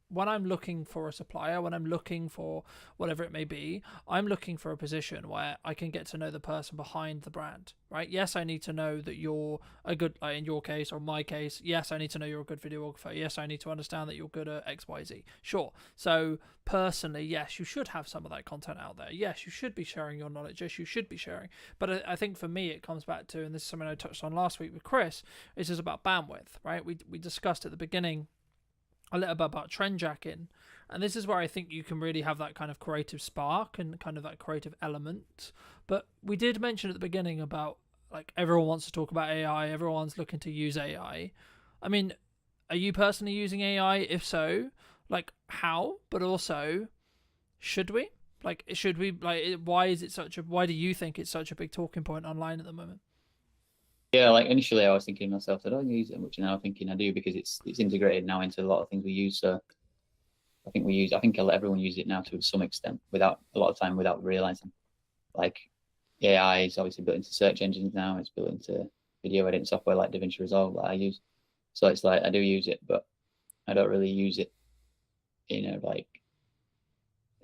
when I'm looking for a supplier, when I'm looking for whatever it may be, I'm looking for a position where I can get to know the person behind the brand, right? Yes, I need to know that you're a good, in your case or my case, yes, I need to know you're a good videographer. Yes, I need to understand that you're good at X, Y, Z. Sure. So personally, yes, you should have some of that content out there. Yes, you should be sharing your knowledge. Yes, you should be sharing. But I think for me, it comes back to, and this is something I touched on last week with Chris, it's just about bandwidth, right? We discussed at the beginning a little bit about trend jacking, and this is where I think you can really have that kind of creative spark and kind of that creative element. But we did mention at the beginning about, like, everyone wants to talk about AI, everyone's looking to use AI. I mean, are you personally using AI? If so, like, how? But also, should we? Like, why do you think it's such a big talking point online at the moment? Yeah, like initially I was thinking to myself that I don't use it much, and now I'm thinking I do, because it's integrated now into a lot of things we use. So I think everyone uses it now to some extent, without realizing. Like AI is obviously built into search engines now. It's built into video editing software like DaVinci Resolve that I use. So it's like I do use it, but I don't really use it in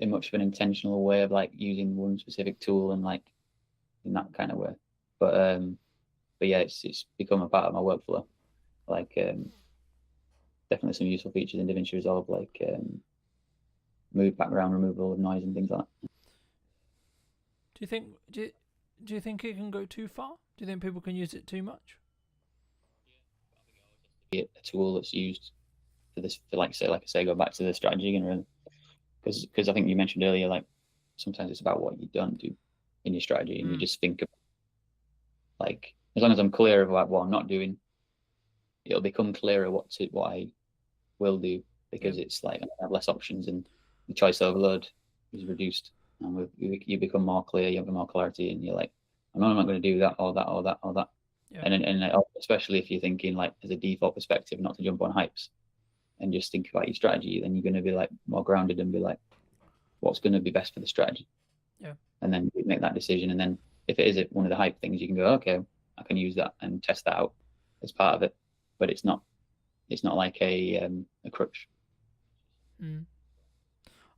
much of an intentional way of like using one specific tool and like in that kind of way. But yeah, it's become a part of my workflow. Like definitely some useful features in DaVinci Resolve, like move background removal of noise and things like that. Do you think it can go too far? Do you think people can use it too much? Be a tool that's used for this, for like I say, go back to the strategy and really, because I think you mentioned earlier, like sometimes it's about what you don't do in your strategy, and you just think of, like, as long as I'm clear of what I'm not doing, it'll become clearer what I will do, because it's like I have less options and the choice overload is reduced, and you become more clear, you have more clarity, and you're like, I'm not going to do that or that or that or that. Yeah. And especially if you're thinking like as a default perspective, not to jump on hypes and just think about your strategy, then you're going to be like more grounded and be like, what's going to be best for the strategy? Yeah. And then you make that decision. And then if it is one of the hype things, you can go, okay, I can use that and test that out as part of it. But it's not like a crutch. Mm.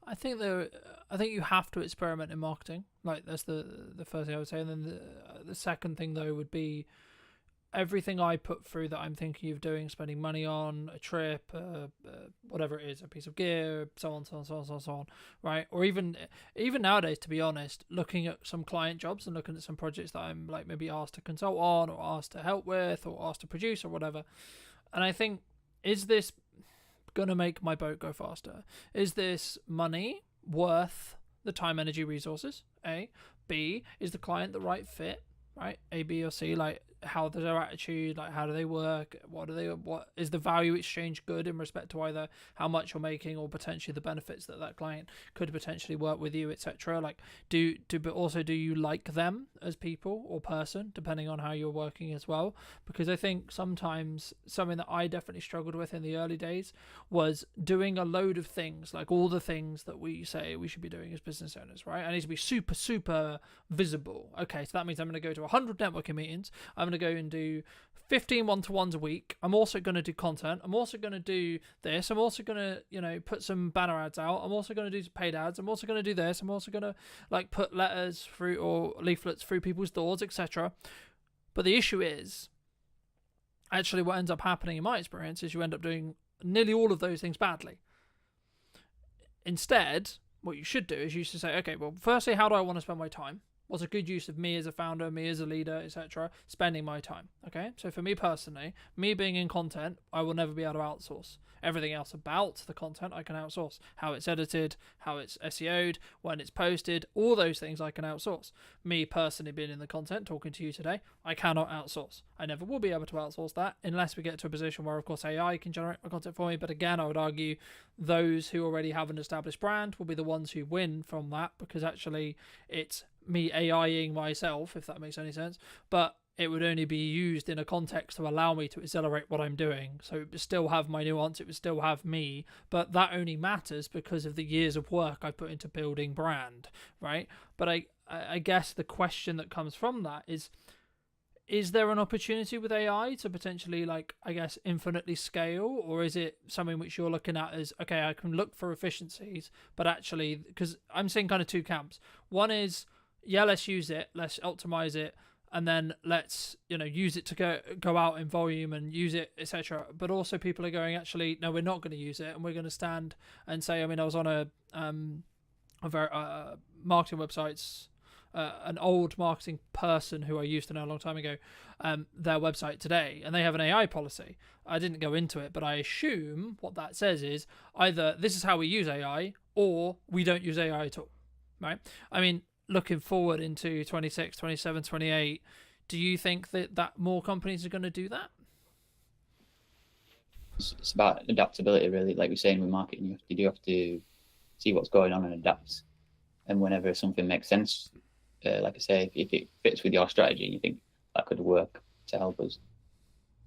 I think you have to experiment in marketing. Like that's the first thing I would say, and then the second thing though would be everything I put through that I'm thinking of doing, spending money on a trip, whatever it is, a piece of gear, so on, right? Or even nowadays, to be honest, looking at some client jobs and looking at some projects that I'm like maybe asked to consult on, or asked to help with, or asked to produce, or whatever. And I think, is this gonna make my boat go faster? Is this money worth the time, energy, resources? A. B. Is the client the right fit? Right? A, B, or C. Like, how is their attitude? Like, how do they work? What is the value exchange good in respect to either how much you're making or potentially the benefits that client could potentially work with you, etc. Like, but also, do you like them as people or person, depending on how you're working as well? Because I think sometimes something that I definitely struggled with in the early days was doing a load of things, like all the things that we say we should be doing as business owners, right? I need to be super, super visible. Okay, so that means I'm going to go to 100 networking meetings. I'm going to go and do 15 one-to-ones a week. I'm also going to do content. I'm also going to do this. I'm also going to, put some banner ads out. I'm also going to do paid ads. I'm also going to do this. I'm also going to like put letters through or leaflets through people's doors, etc. But the issue is, actually what ends up happening in my experience is you end up doing nearly all of those things badly. Instead, what you should do is you should say, okay, well, firstly, how do I want to spend my time? What's a good use of me as a founder, me as a leader, etc., spending my time? Okay, so for me personally, me being in content, I will never be able to outsource. Everything else about the content I can outsource. How it's edited, how it's SEO'd, when it's posted, all those things I can outsource. Me personally being in the content, talking to you today, I cannot outsource. I never will be able to outsource that unless we get to a position where, of course, AI can generate my content for me. But again, I would argue those who already have an established brand will be the ones who win from that, because actually it's me AIing myself, if that makes any sense. But it would only be used in a context to allow me to accelerate what I'm doing. So it would still have my nuance, it would still have me, but that only matters because of the years of work I put into building brand, right? But I guess the question that comes from that is there an opportunity with AI to potentially, like, I guess, infinitely scale? Or is it something which you're looking at as, okay, I can look for efficiencies, but actually, because I'm seeing kind of two camps. One is, yeah, let's use it, let's optimize it, and then let's use it to go out in volume and use it, etc. But also people are going, actually, no, we're not going to use it, and we're going to stand and say, I mean, I was on a very marketing websites, an old marketing person who I used to know a long time ago, their website today, and they have an AI policy. I didn't go into it, but I assume what that says is either this is how we use AI, or we don't use AI at all, right? I mean, looking forward into 26, 27, 28, do you think that more companies are going to do that? It's about adaptability, really. Like we're saying with marketing, you do have to see what's going on and adapt. And whenever something makes sense, like I say, if it fits with your strategy, you think that could work to help us.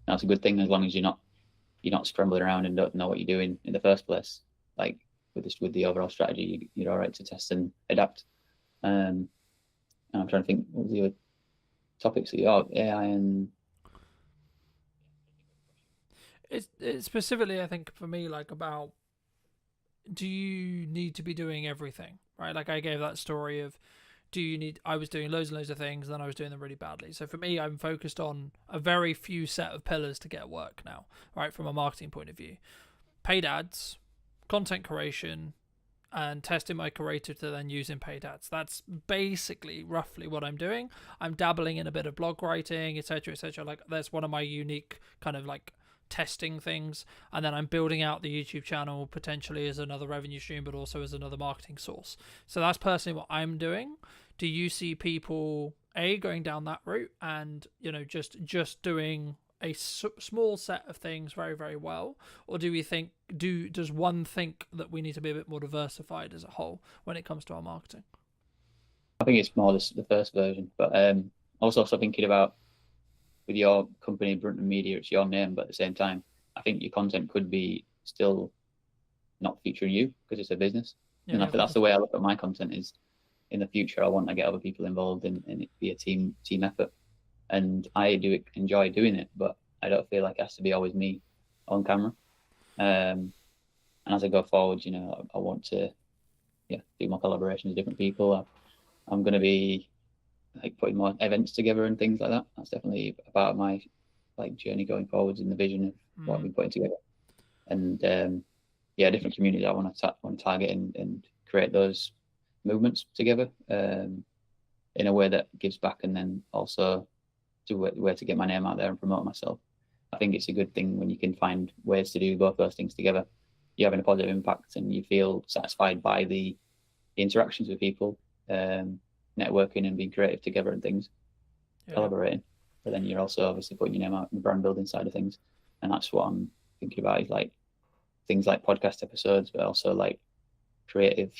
And that's a good thing, as long as you're not scrambling around and don't know what you're doing in the first place. Like with the overall strategy, you're all right to test and adapt. And I'm trying to think, what was the other topics that AI and it's specifically, I think, for me, like, about, do you need to be doing everything, right? Like I gave that story of, I was doing loads and loads of things, and then I was doing them really badly. So for me, I'm focused on a very few set of pillars to get work now, right? From a marketing point of view: paid ads, content creation, and testing my creative to then use in paid ads. That's basically roughly what I'm doing. I'm dabbling in a bit of blog writing, etc., etc. Like that's one of my unique kind of like testing things, and then I'm building out the YouTube channel potentially as another revenue stream, but also as another marketing source. So that's personally what I'm doing. Do you see people going down that route and just doing a small set of things very, very well, or do we think does one think that we need to be a bit more diversified as a whole when it comes to our marketing? I think it's more the first version, but also thinking about with your company, Brunton Media, it's your name, but at the same time, I think your content could be still not featuring you because it's a business. And I think that's the way I look at my content is in the future, I want to get other people involved and it be a team effort. And I do enjoy doing it, but I don't feel like it has to be always me on camera. And as I go forward, I want to do more collaborations with different people. I'm going to be like putting more events together and things like that. That's definitely a part of my journey going forwards in the vision of what I've been putting together. And different communities I want to target and create those movements together in a way that gives back, and then also do where to get my name out there and promote myself. I think it's a good thing when you can find ways to do both those things together. You're having a positive impact and you feel satisfied by the interactions with people, networking and being creative together and things, collaborating. But then you're also obviously putting your name out in the brand building side of things. And that's what I'm thinking about is like things like podcast episodes, but also like creative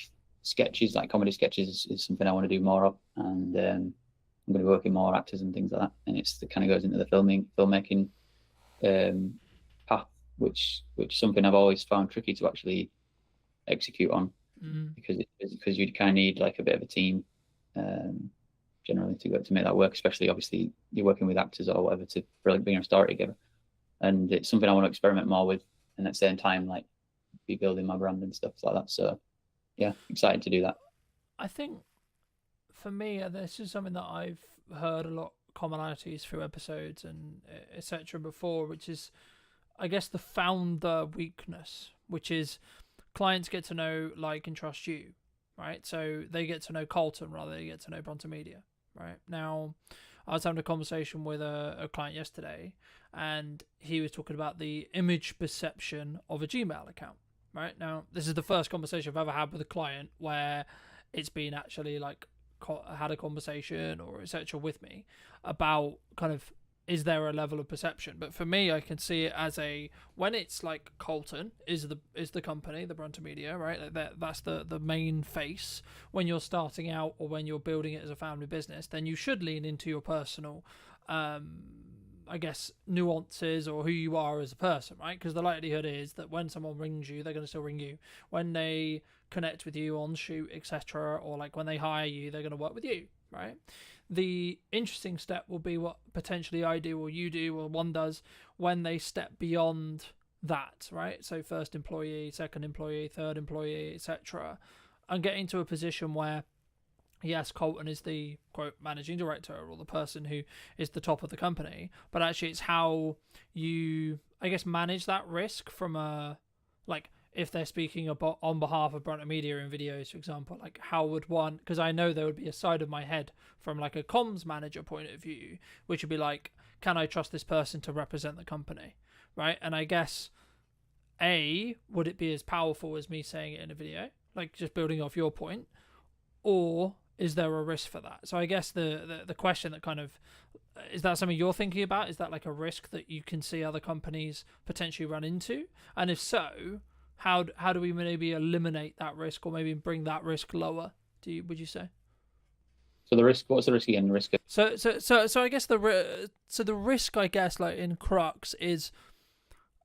sketches, like comedy sketches is something I want to do more of. And I'm going to be working more actors and things like that. And it kind of goes into the filmmaking path, which is something I've always found tricky to actually execute on, because you kind of need like a bit of a team generally to make that work, especially obviously you're working with actors or whatever to really bring a story together. And it's something I want to experiment more with, and at the same time like be building my brand and stuff like that. So yeah, excited to do that. I think for me, this is something that I've heard a lot commonalities through episodes and etc. before, which is, I guess, the founder weakness, which is clients get to know, like, and trust you, right? So they get to know Colton rather than they get to know Brunton Media, right? Now, I was having a conversation with a client yesterday, and he was talking about the image perception of a Gmail account, right? Now, this is the first conversation I've ever had with a client where it's been actually like had a conversation or etc. with me about kind of, is there a level of perception? But for me, I can see it as when it's like Colton is the company, the Brunton Media, right? That's the main face. When you're starting out or when you're building it as a family business, then you should lean into your personal I guess nuances or who you are as a person, right? Because the likelihood is that when someone rings you, they're going to still ring you. When they connect with you on shoot, etc., or like when they hire you, they're going to work with you, right? The interesting step will be what potentially I do or you do or one does when they step beyond that, right? So first employee, second employee, third employee, etc., and getting to a position where yes, Colton is the quote managing director or the person who is the top of the company, but actually it's how you, I guess, manage that risk from a, like, if they're speaking about on behalf of Brunton Media in videos, for example, like how would one, because I know there would be a side of my head from like a comms manager point of view, which would be like, can I trust this person to represent the company, right? And I guess, would it be as powerful as me saying it in a video, like just building off your point, or is there a risk for that? So I guess the question that kind of, is that something you're thinking about? Is that like a risk that you can see other companies potentially run into? And if so, how do we maybe eliminate that risk or maybe bring that risk lower? Would you say? So the risk, what's the risk again? The risk. So I guess the risk, I guess, like in crux is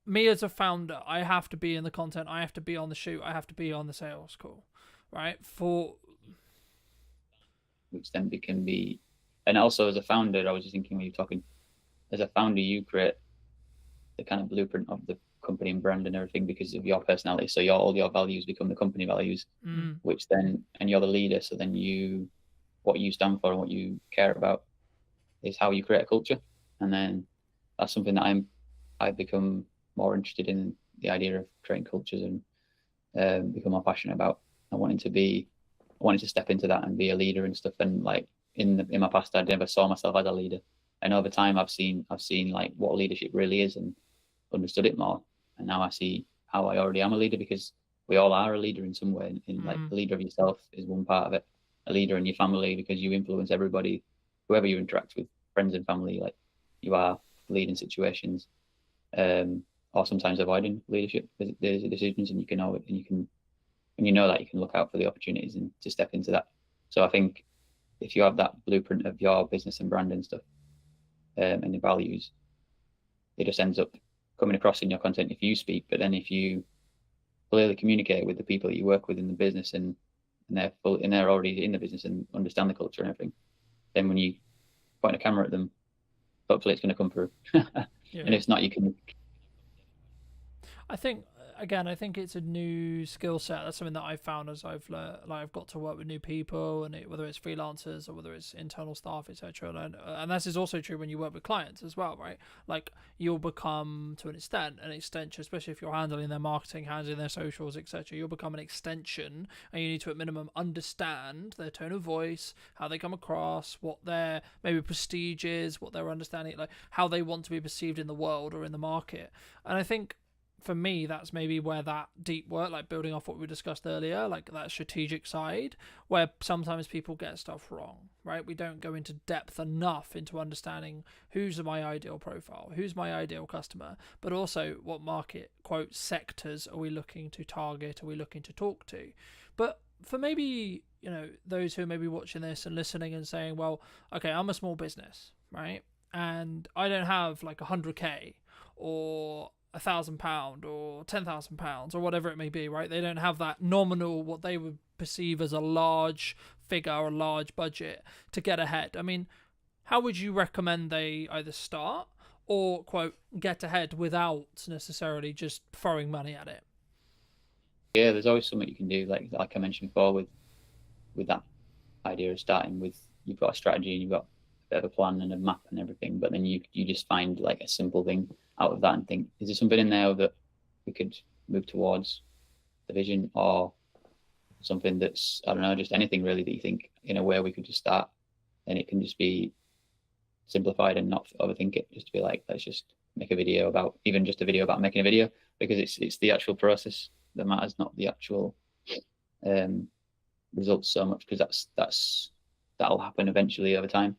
me as a founder. I have to be in the content. I have to be on the shoot. I have to be on the sales call, right? Which then can be, and also as a founder, I was just thinking when you're talking, as a founder, you create the kind of blueprint of the company and brand and everything because of your personality. So all your values become the company values, which then, and you're the leader. So then what you stand for and what you care about is how you create a culture. And then that's something that I've become more interested in, the idea of creating cultures and become more passionate about. I wanted to step into that and be a leader and stuff. And like in my past, I never saw myself as a leader. And over time, I've seen like what leadership really is and understood it more. And now I see how I already am a leader, because we all are a leader in some way. Like a leader of yourself is one part of it. A leader in your family, because you influence everybody, whoever you interact with, friends and family. Like you are leading situations, or sometimes avoiding leadership decisions, and you know that you can look out for the opportunities and to step into that. So I think if you have that blueprint of your business and brand and stuff, and the values, it just ends up coming across in your content if you speak. But then if you clearly communicate with the people that you work with in the business, and they're already in the business and understand the culture and everything, then when you point a camera at them, hopefully it's going to come through. And if not, you can. I think it's a new skill set. That's something that I've found as I've got to work with new people, and whether it's freelancers or whether it's internal staff, etc. And this is also true when you work with clients as well, right? Like you'll become, to an extension, especially if you're handling their marketing, handling their socials, etc. You'll become an extension, and you need to at minimum understand their tone of voice, how they come across, what their maybe prestige is, what their understanding, like how they want to be perceived in the world or in the market. And I think, for me, that's maybe where that deep work, like building off what we discussed earlier, like that strategic side, where sometimes people get stuff wrong, right? We don't go into depth enough into understanding who's my ideal profile, who's my ideal customer, but also what market, quote, sectors are we looking to target, are we looking to talk to? But for maybe, those who may be watching this and listening and saying, well, okay, I'm a small business, right? And I don't have like 100K or £1,000 or £10,000 or whatever it may be, right? They don't have that nominal, what they would perceive as a large figure or a large budget to get ahead. I mean, how would you recommend they either start or, quote, get ahead without necessarily just throwing money at it? Yeah, there's always something you can do, like I mentioned before, with that idea of starting with, you've got a strategy and you've got a bit of a plan and a map and everything, but then you just find like a simple thing out of that and think, is there something in there that we could move towards the vision, or something that's, I don't know, just anything really that you think in a way we could just start, and it can just be simplified and not overthink it, just to be like, let's just make a video about, even just a video about making a video, because it's the actual process that matters, not the actual results so much, because that'll happen eventually over time.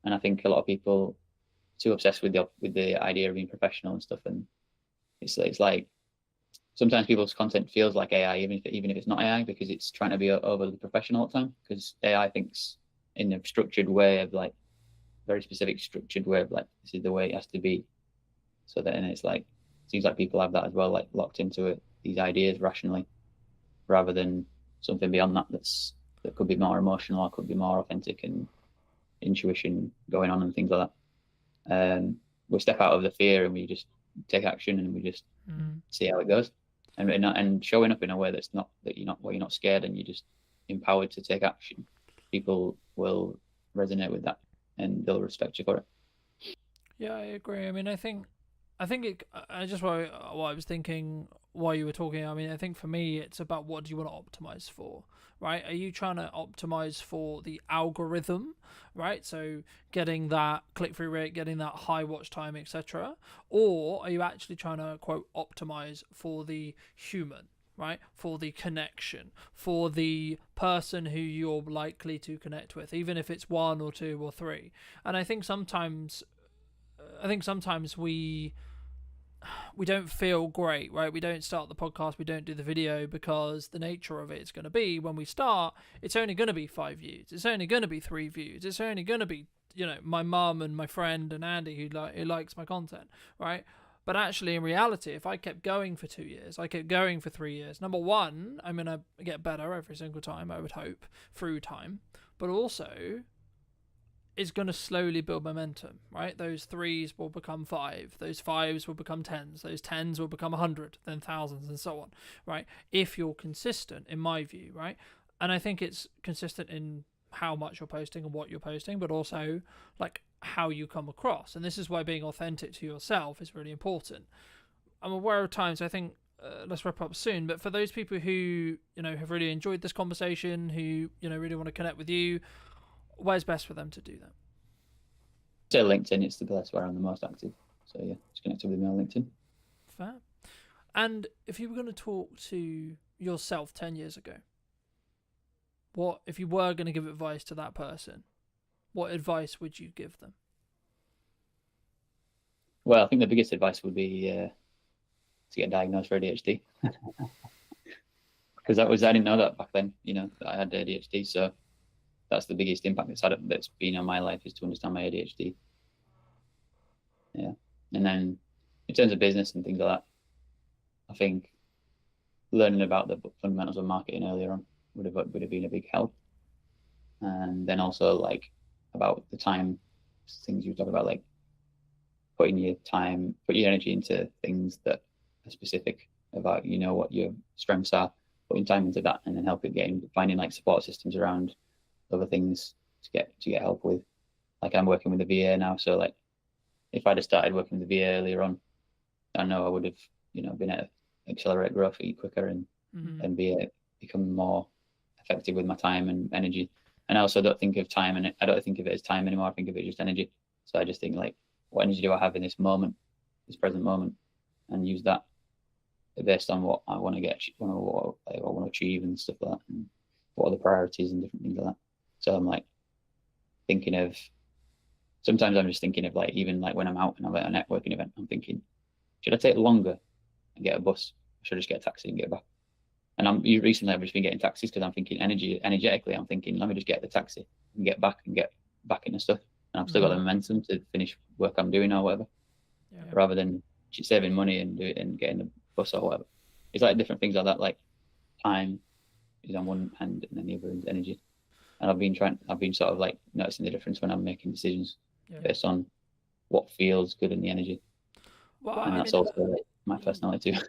And I think a lot of people too obsessed with the idea of being professional and stuff, and it's like sometimes people's content feels like AI, even if it's not AI, because it's trying to be overly professional all the time, because AI thinks in a structured way of like, very specific structured way of like, this is the way it has to be. So then it's like, it seems like people have that as well, like locked into it, these ideas rationally, rather than something beyond that could be more emotional, or could be more authentic and intuition going on and things like that. We step out of the fear and we just take action, and we just see how it goes, and showing up in a way that's not that you're not scared, and you're just empowered to take action. People will resonate with that, and they'll respect you for it. Yeah, I agree. I mean, I think just what I was thinking while you were talking, I mean, I think for me, it's about what do you want to optimize for, right? Are you trying to optimize for the algorithm, right? So getting that click-through rate, getting that high watch time, etc. Or are you actually trying to, quote, optimize for the human, right? For the connection, for the person who you're likely to connect with, even if it's one or two or three. And I think sometimes we don't feel great, right? We don't start the podcast, we don't do the video, because the nature of it is going to be, when we start, it's only going to be 5 views, it's only going to be 3 views, it's only going to be, my mum and my friend and Andy who likes my content, right? But actually, in reality, if I kept going for 2 years, I kept going for 3 years, number one, I'm going to get better every single time, I would hope, through time, but also is going to slowly build momentum, right? Those 3s will become 5, those 5s will become 10s, those 10s will become 100, then thousands, and so on, right? If you're consistent, in my view, right? And I think it's consistent in how much you're posting and what you're posting, but also like how you come across. And this is why being authentic to yourself is really important. I'm aware of times, I think let's wrap up soon. But for those people who have really enjoyed this conversation, who really want to connect with you, where's best for them to do that? So LinkedIn, it's the place where I'm the most active. So yeah, just connect with me on LinkedIn. Fair. And if you were going to talk to yourself 10 years ago, what if you were going to give advice to that person? What advice would you give them? Well, I think the biggest advice would be to get diagnosed for ADHD, because I didn't know that back then. That I had ADHD, so that's the biggest impact that's been on my life, is to understand my ADHD. Yeah, and then in terms of business and things like that, I think learning about the fundamentals of marketing earlier on would have been a big help. And then also like about the time things you talk about, like put your energy into things that are specific about what your strengths are, putting time into that, and then finding like support systems around other things to get help with. Like I'm working with the VA now, so like if I'd have started working with the VA earlier on, I know I would have been able to accelerate growth, eat quicker, and become more effective with my time and energy. And I also don't think of time, and I don't think of it as time anymore. I think of it as just energy. So I just think like, what energy do I have in this moment, this present moment, and use that based on what I want to get, what I want to achieve and stuff like that, and what are the priorities and different things like that. So I'm like thinking of, sometimes I'm just thinking of like, even like when I'm out and I'm at a networking event, I'm thinking, should I take longer and get a bus? Or should I just get a taxi and get back? And recently I've just been getting taxis because I'm thinking energetically, I'm thinking, let me just get the taxi and get back into stuff. And I've still got the momentum to finish work I'm doing or whatever, rather than saving money and getting the bus or whatever. It's like different things like that, like time is on one hand and then the other is energy. And I've been sort of like noticing the difference when I'm making decisions based on what feels good in the energy. Well, and that's also like my personality too.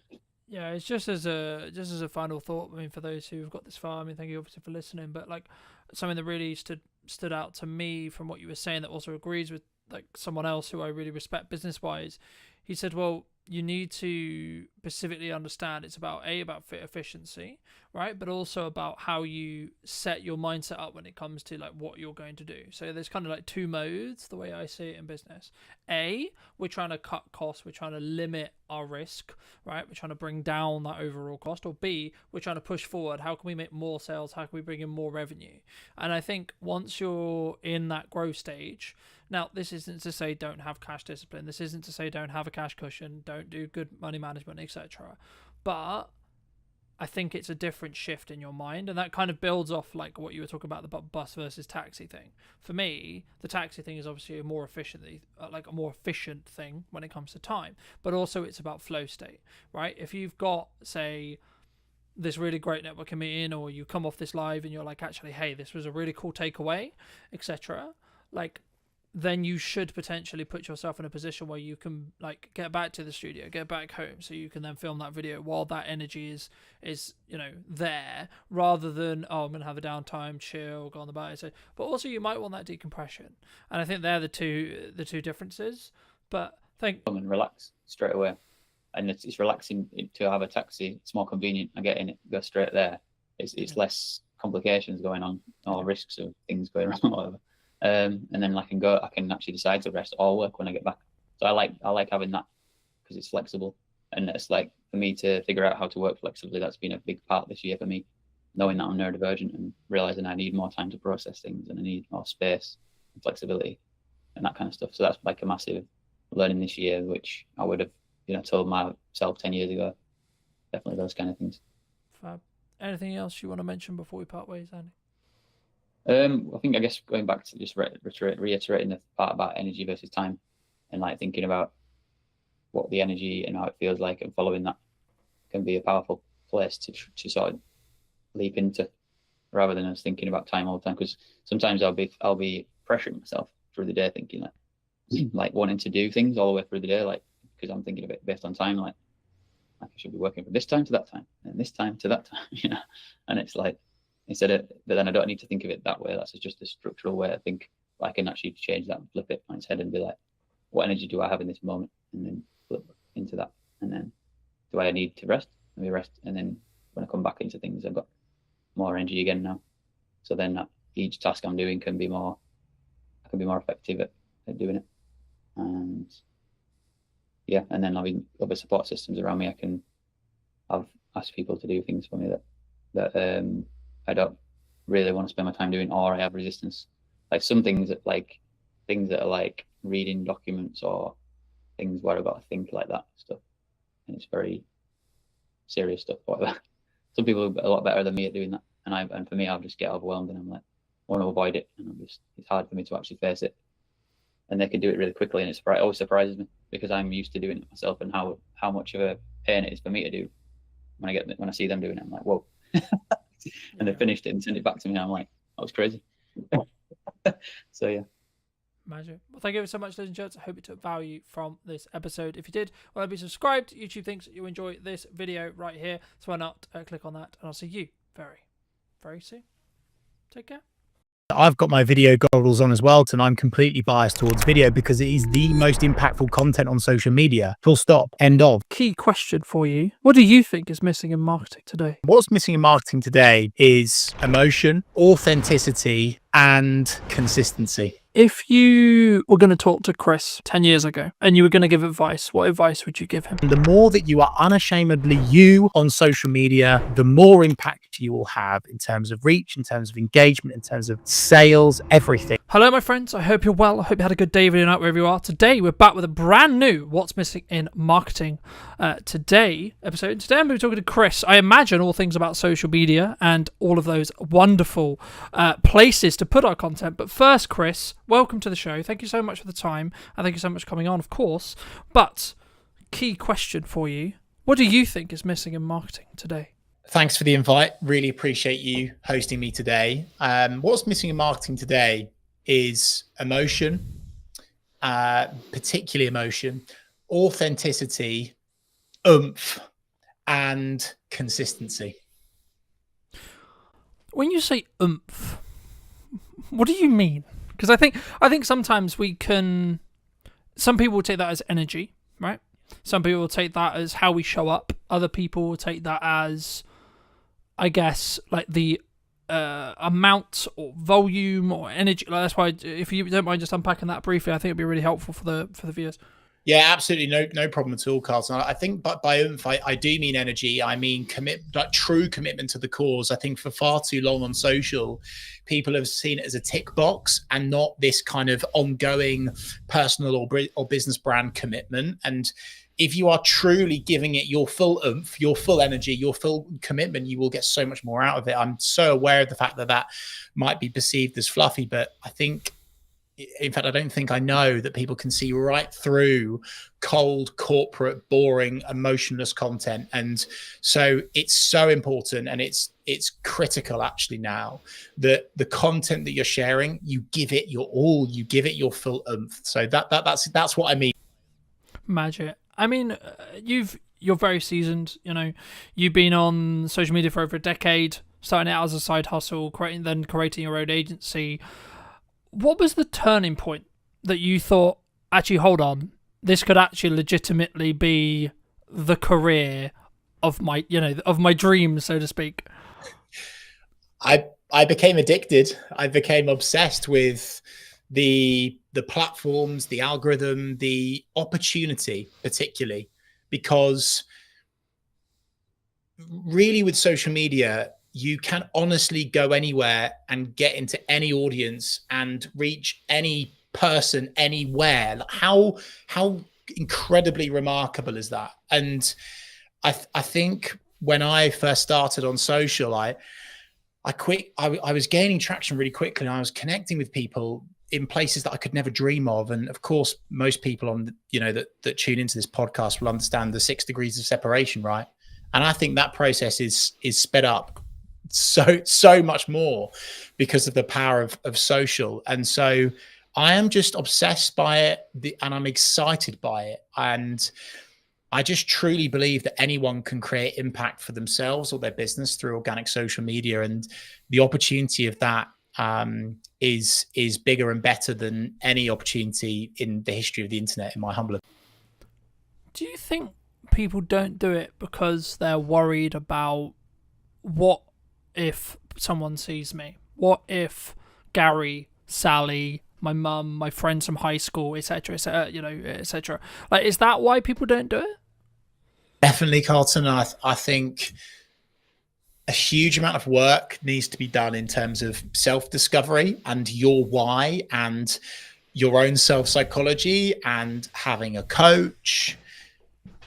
Yeah, it's just as a final thought. I mean, for those who've got this far, I mean, thank you obviously for listening. But like something that really stood out to me from what you were saying, that also agrees with like someone else who I really respect business wise. He said, well, you need to specifically understand it's about fit efficiency, right? But also about how you set your mindset up when it comes to like what you're going to do. So there's kind of like two modes, the way I see it in business. A, we're trying to cut costs, we're trying to limit our risk, right? We're trying to bring down that overall cost. Or B, we're trying to push forward. How can we make more sales? How can we bring in more revenue? And I think once you're in that growth stage, now, this isn't to say don't have cash discipline. This isn't to say don't have a cash cushion, don't do good money management, etc. But I think it's a different shift in your mind, and that kind of builds off like what you were talking about, the bus versus taxi thing. For me, the taxi thing is obviously a more efficient thing when it comes to time, but also it's about flow state, right? If you've got, say, this really great networking meeting, or you come off this live and you're like, actually, hey, this was a really cool takeaway, etc. Like, then you should potentially put yourself in a position where you can like get back to the studio, get back home, so you can then film that video while that energy is there, rather than I'm gonna have a downtime, chill, go on the bike. So, but also you might want that decompression, and I think they're the two differences. But come and relax straight away, and it's relaxing to have a taxi. It's more convenient. I get in it, go straight there. It's less complications going on, or risks of things going wrong or whatever. And then I can actually decide to rest or work when I get back. So I like having that because it's flexible, and it's like for me to figure out how to work flexibly. That's been a big part this year for me, knowing that I'm neurodivergent and realizing I need more time to process things and I need more space and flexibility and that kind of stuff. So that's like a massive learning this year, which I would have told myself 10 years ago. Definitely those kind of things. Fab. Anything else you want to mention before we part ways, Andy? I guess going back to just reiterating the part about energy versus time, and like thinking about what the energy and how it feels like, and following that can be a powerful place to sort of leap into, rather than us thinking about time all the time. Because sometimes I'll be pressuring myself through the day, thinking like wanting to do things all the way through the day, like because I'm thinking of it based on time, like I should be working from this time to that time and this time to that time, and it's like. But then I don't need to think of it that way. That's just a structural way I think. I can actually change that and flip it on its head and be like, what energy do I have in this moment? And then flip into that. And then, do I need to rest? maybe rest, and then when I come back into things, I've got more energy again now. So then each task I'm doing can be more effective at doing it. And yeah, and then having other support systems around me, I can ask people to do things for me that I don't really want to spend my time doing, or I have resistance. Like some things that are like reading documents or things where I've got to think like that stuff, and it's very serious stuff. Whatever. Some people are a lot better than me at doing that, and for me, I'll just get overwhelmed, and I'm like, I want to avoid it, and it's hard for me to actually face it. And they can do it really quickly, and it always surprises me because I'm used to doing it myself, and how much of a pain it is for me to do. When I see them doing it, I'm like, whoa. And they finished it and sent it back to me, and I'm like, that was crazy. So yeah. Magic. Well, thank you so much, ladies and gents. I hope you took value from this episode. If you did, well, be subscribed. YouTube thinks that you enjoy this video right here, so why not click on that, and I'll see you very, very soon. Take care. I've got my video goggles on as well, and I'm completely biased towards video because it is the most impactful content on social media. Full stop. End of. Key question for you. What do you think is missing in marketing today? What's missing in marketing today is emotion, authenticity, and consistency. If you were going to talk to Chris 10 years ago and you were going to give advice, what advice would you give him? The more that you are unashamedly you on social media, the more impact you will have in terms of reach, in terms of engagement, in terms of sales, everything. Hello, my friends. I hope you're well. I hope you had a good day, video night, wherever you are. Today, we're back with a brand new What's Missing in Marketing episode. Today, I'm going to be talking to Chris. I imagine all things about social media and all of those wonderful places to put our content. But first, Chris, welcome to the show. Thank you so much for the time, and thank you so much for coming on, of course. But key question for you: what do you think is missing in marketing today? Thanks for the invite. Really appreciate you hosting me today. What's missing in marketing today is emotion, particularly emotion, authenticity, oomph, and consistency. When you say oomph, what do you mean? Because I think sometimes some people will take that as energy, right? Some people will take that as how we show up. Other people will take that as, I guess, like the amount or volume or energy. Like that's why, if you don't mind just unpacking that briefly, I think it'd be really helpful for the viewers. Yeah, absolutely. No problem at all, Carlton. I think by oomph, I do mean energy. I mean true commitment to the cause. I think for far too long on social, people have seen it as a tick box and not this kind of ongoing personal or business brand commitment. And if you are truly giving it your full oomph, your full energy, your full commitment, you will get so much more out of it. I'm so aware of the fact that might be perceived as fluffy, but I think, in fact, I don't think I know that people can see right through cold, corporate, boring, emotionless content. And so it's so important, and it's critical actually now that the content that you're sharing, you give it your all, you give it your full oomph. So that's what I mean. Magic. I mean, you're very seasoned. You know, you've been on social media for over a decade, starting out as a side hustle, creating your own agency. What was the turning point that you thought, actually, hold on, this could actually legitimately be the career of my dreams, so to speak? I became addicted. I became obsessed with the platforms, the algorithm, the opportunity, particularly because really with social media, you can honestly go anywhere and get into any audience and reach any person anywhere. Like how incredibly remarkable is that? And I think when I first started on social, I was gaining traction really quickly, and I was connecting with people in places that I could never dream of. And of course, most people that tune into this podcast will understand the 6 degrees of separation, right? And I think that process is sped up so much more because of the power of social. And so I am just obsessed by it, and I'm excited by it. And I just truly believe that anyone can create impact for themselves or their business through organic social media. And the opportunity of that is bigger and better than any opportunity in the history of the internet, in my humble opinion. Do you think people don't do it because they're worried about what if someone sees me? What if Gary, Sally, my mum, my friends from high school, etc., etc. Like, is that why people don't do it? Definitely, Carlton. I think a huge amount of work needs to be done in terms of self-discovery and your why and your own self-psychology and having a coach.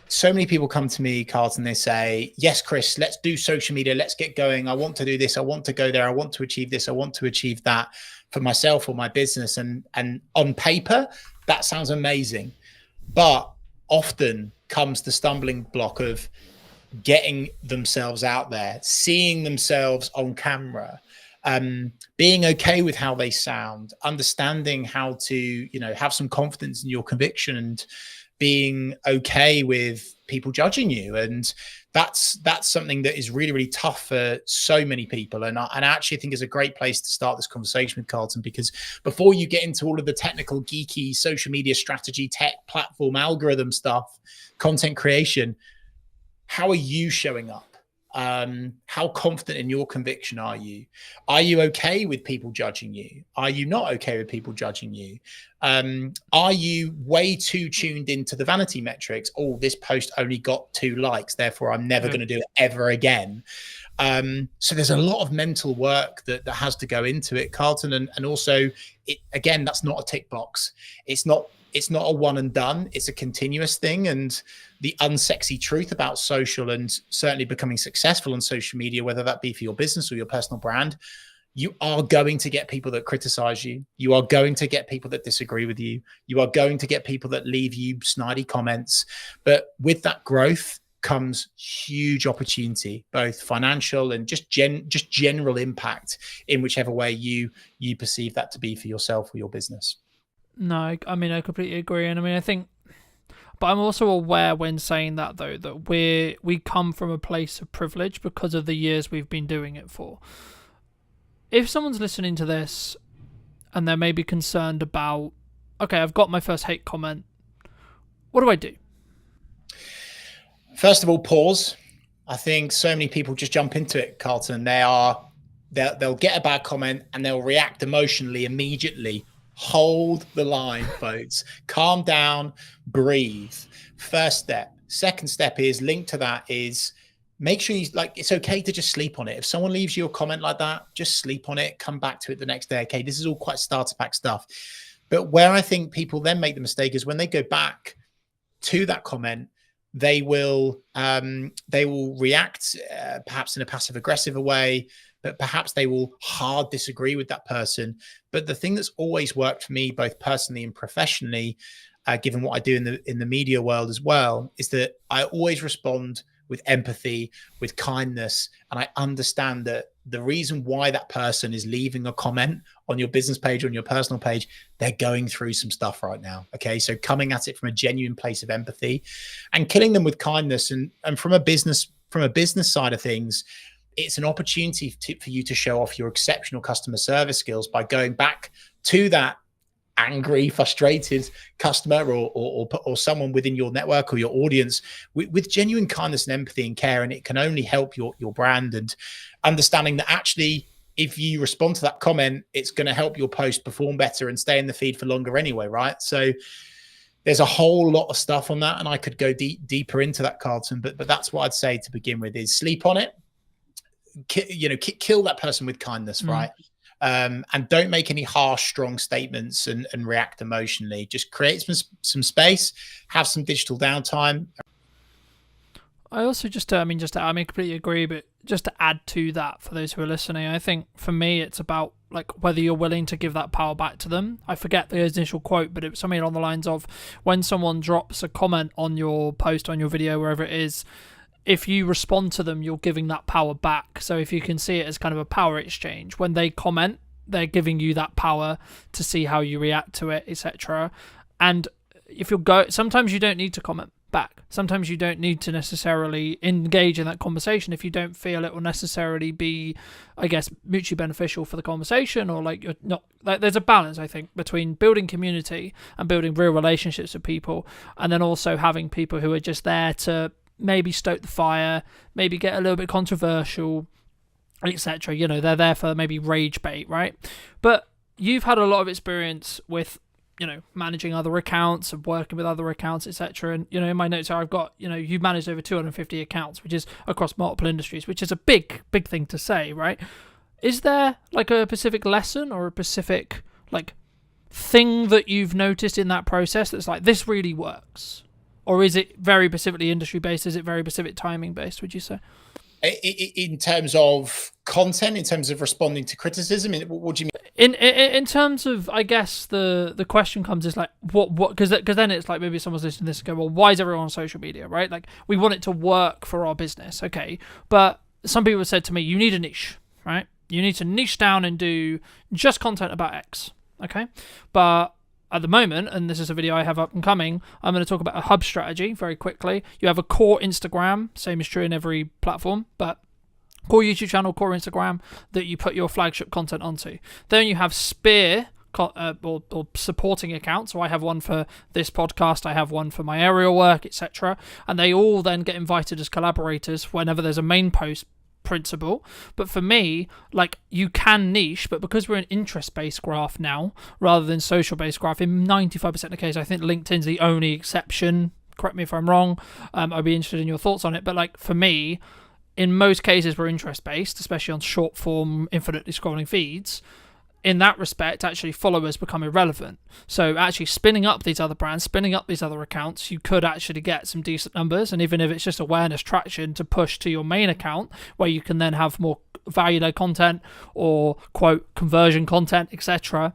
So many people come to me, Carlton, they say, yes, Chris, let's do social media. Let's get going. I want to do this. I want to go there. I want to achieve this. I want to achieve that for myself or my business. And on paper, that sounds amazing. But often comes the stumbling block of getting themselves out there, seeing themselves on camera, being okay with how they sound, understanding how to, have some confidence in your conviction, and being okay with people judging you. And that's something that is really, really tough for so many people. And I actually think is a great place to start this conversation with Carlton, because before you get into all of the technical, geeky social media strategy, tech platform, algorithm stuff, content creation, how are you showing up? How confident in your conviction are you? Are you okay with people judging you? Are you not okay with people judging you? Are you way too tuned into the vanity metrics? Oh, this post only got 2 likes, therefore I'm never going to do it ever again. So there's a lot of mental work that has to go into it, Carlton. And also, again, that's not a tick box. It's not a one and done. It's a continuous thing. And the unsexy truth about social, and certainly becoming successful on social media, whether that be for your business or your personal brand, you are going to get people that criticize you. You are going to get people that disagree with you. You are going to get people that leave you snidey comments. But with that growth comes huge opportunity, both financial and just general impact in whichever way you perceive that to be for yourself or your business. No, I mean, I completely agree. And I mean, I think, but I'm also aware when saying that, though, that we come from a place of privilege because of the years we've been doing it for. If someone's listening to this and they're maybe concerned about, okay, I've got my first hate comment, what do I do? First of all, pause. I think so many people just jump into it, Carlton. They'll get a bad comment and they'll react emotionally immediately. Hold the line, folks. Calm down, breathe. First step. Second step is linked to that is make sure it's okay to just sleep on it. If someone leaves you a comment like that, just sleep on it, come back to it the next day. Okay, this is all quite starter pack stuff. But where I think people then make the mistake is when they go back to that comment, they will react perhaps in a passive aggressive way, but perhaps they will hard disagree with that person. But the thing that's always worked for me, both personally and professionally, given what I do in the media world as well, is that I always respond with empathy, with kindness. And I understand that the reason why that person is leaving a comment on your business page, on your personal page, they're going through some stuff right now. Okay. So coming at it from a genuine place of empathy and killing them with kindness. And from a business side of things, it's an opportunity for you to show off your exceptional customer service skills by going back to that angry, frustrated customer or someone within your network or your audience with genuine kindness and empathy and care. And it can only help your brand, and understanding that actually, if you respond to that comment, it's going to help your post perform better and stay in the feed for longer anyway, right? So there's a whole lot of stuff on that, and I could go deeper into that, Carlton, but that's what I'd say to begin with is sleep on it. Kill that person with kindness, right? And don't make any harsh, strong statements and react emotionally. Just create some space, have some digital downtime. I also I completely agree, but just to add to that for those who are listening, I think for me it's about like whether you're willing to give that power back to them. I forget the initial quote, but it was something along the lines of, when someone drops a comment on your post, on your video, wherever it is, if you respond to them, you're giving that power back. So if you can see it as kind of a power exchange, when they comment, they're giving you that power to see how you react to it, etc. And if sometimes you don't need to comment. back. Sometimes you don't need to necessarily engage in that conversation if you don't feel it will necessarily be, I guess, mutually beneficial for the conversation, or like you're not. Like, there's a balance, I think, between building community and building real relationships with people, and then also having people who are just there to maybe stoke the fire, maybe get a little bit controversial, etc. You know, they're there for maybe rage bait, right? But you've had a lot of experience with, you know, managing other accounts and working with other accounts, etc. And, you know, in my notes here, I've got, you know, you've managed over 250 accounts, which is across multiple industries, which is a big thing to say, right? Is there like a specific lesson or a specific like thing that you've noticed in that process that's like, this really works? Or is it very specifically industry based? Is it very specific timing based, would you say? In terms of content, in terms of responding to criticism, what do you mean? In terms of, I guess the question comes is like what because then it's like maybe someone's listening to this and go, well, why is everyone on social media, right? Like, we want it to work for our business, okay? But some people have said to me, you need a niche, right? You need to niche down and do just content about X, okay? But at the moment, and this is a video I have up and coming, I'm going to talk about a hub strategy very quickly. You have a core Instagram, same is true in every platform, but core YouTube channel, core Instagram that you put your flagship content onto. Then you have spear or supporting accounts. So I have one for this podcast, I have one for my aerial work, etc. And they all then get invited as collaborators whenever there's a main post principle. But for me, like, you can niche, but because we're an interest-based graph now rather than social-based graph, in 95% of the case, I think LinkedIn's the only exception. Correct me if I'm wrong. I'd be interested in your thoughts on it. But like, for me, in most cases, we're interest-based, especially on short-form, infinitely scrolling feeds. In that respect, actually, followers become irrelevant. So actually spinning up these other brands, spinning up these other accounts, you could actually get some decent numbers. And even if it's just awareness traction to push to your main account, where you can then have more value-led content or, quote, conversion content, etc.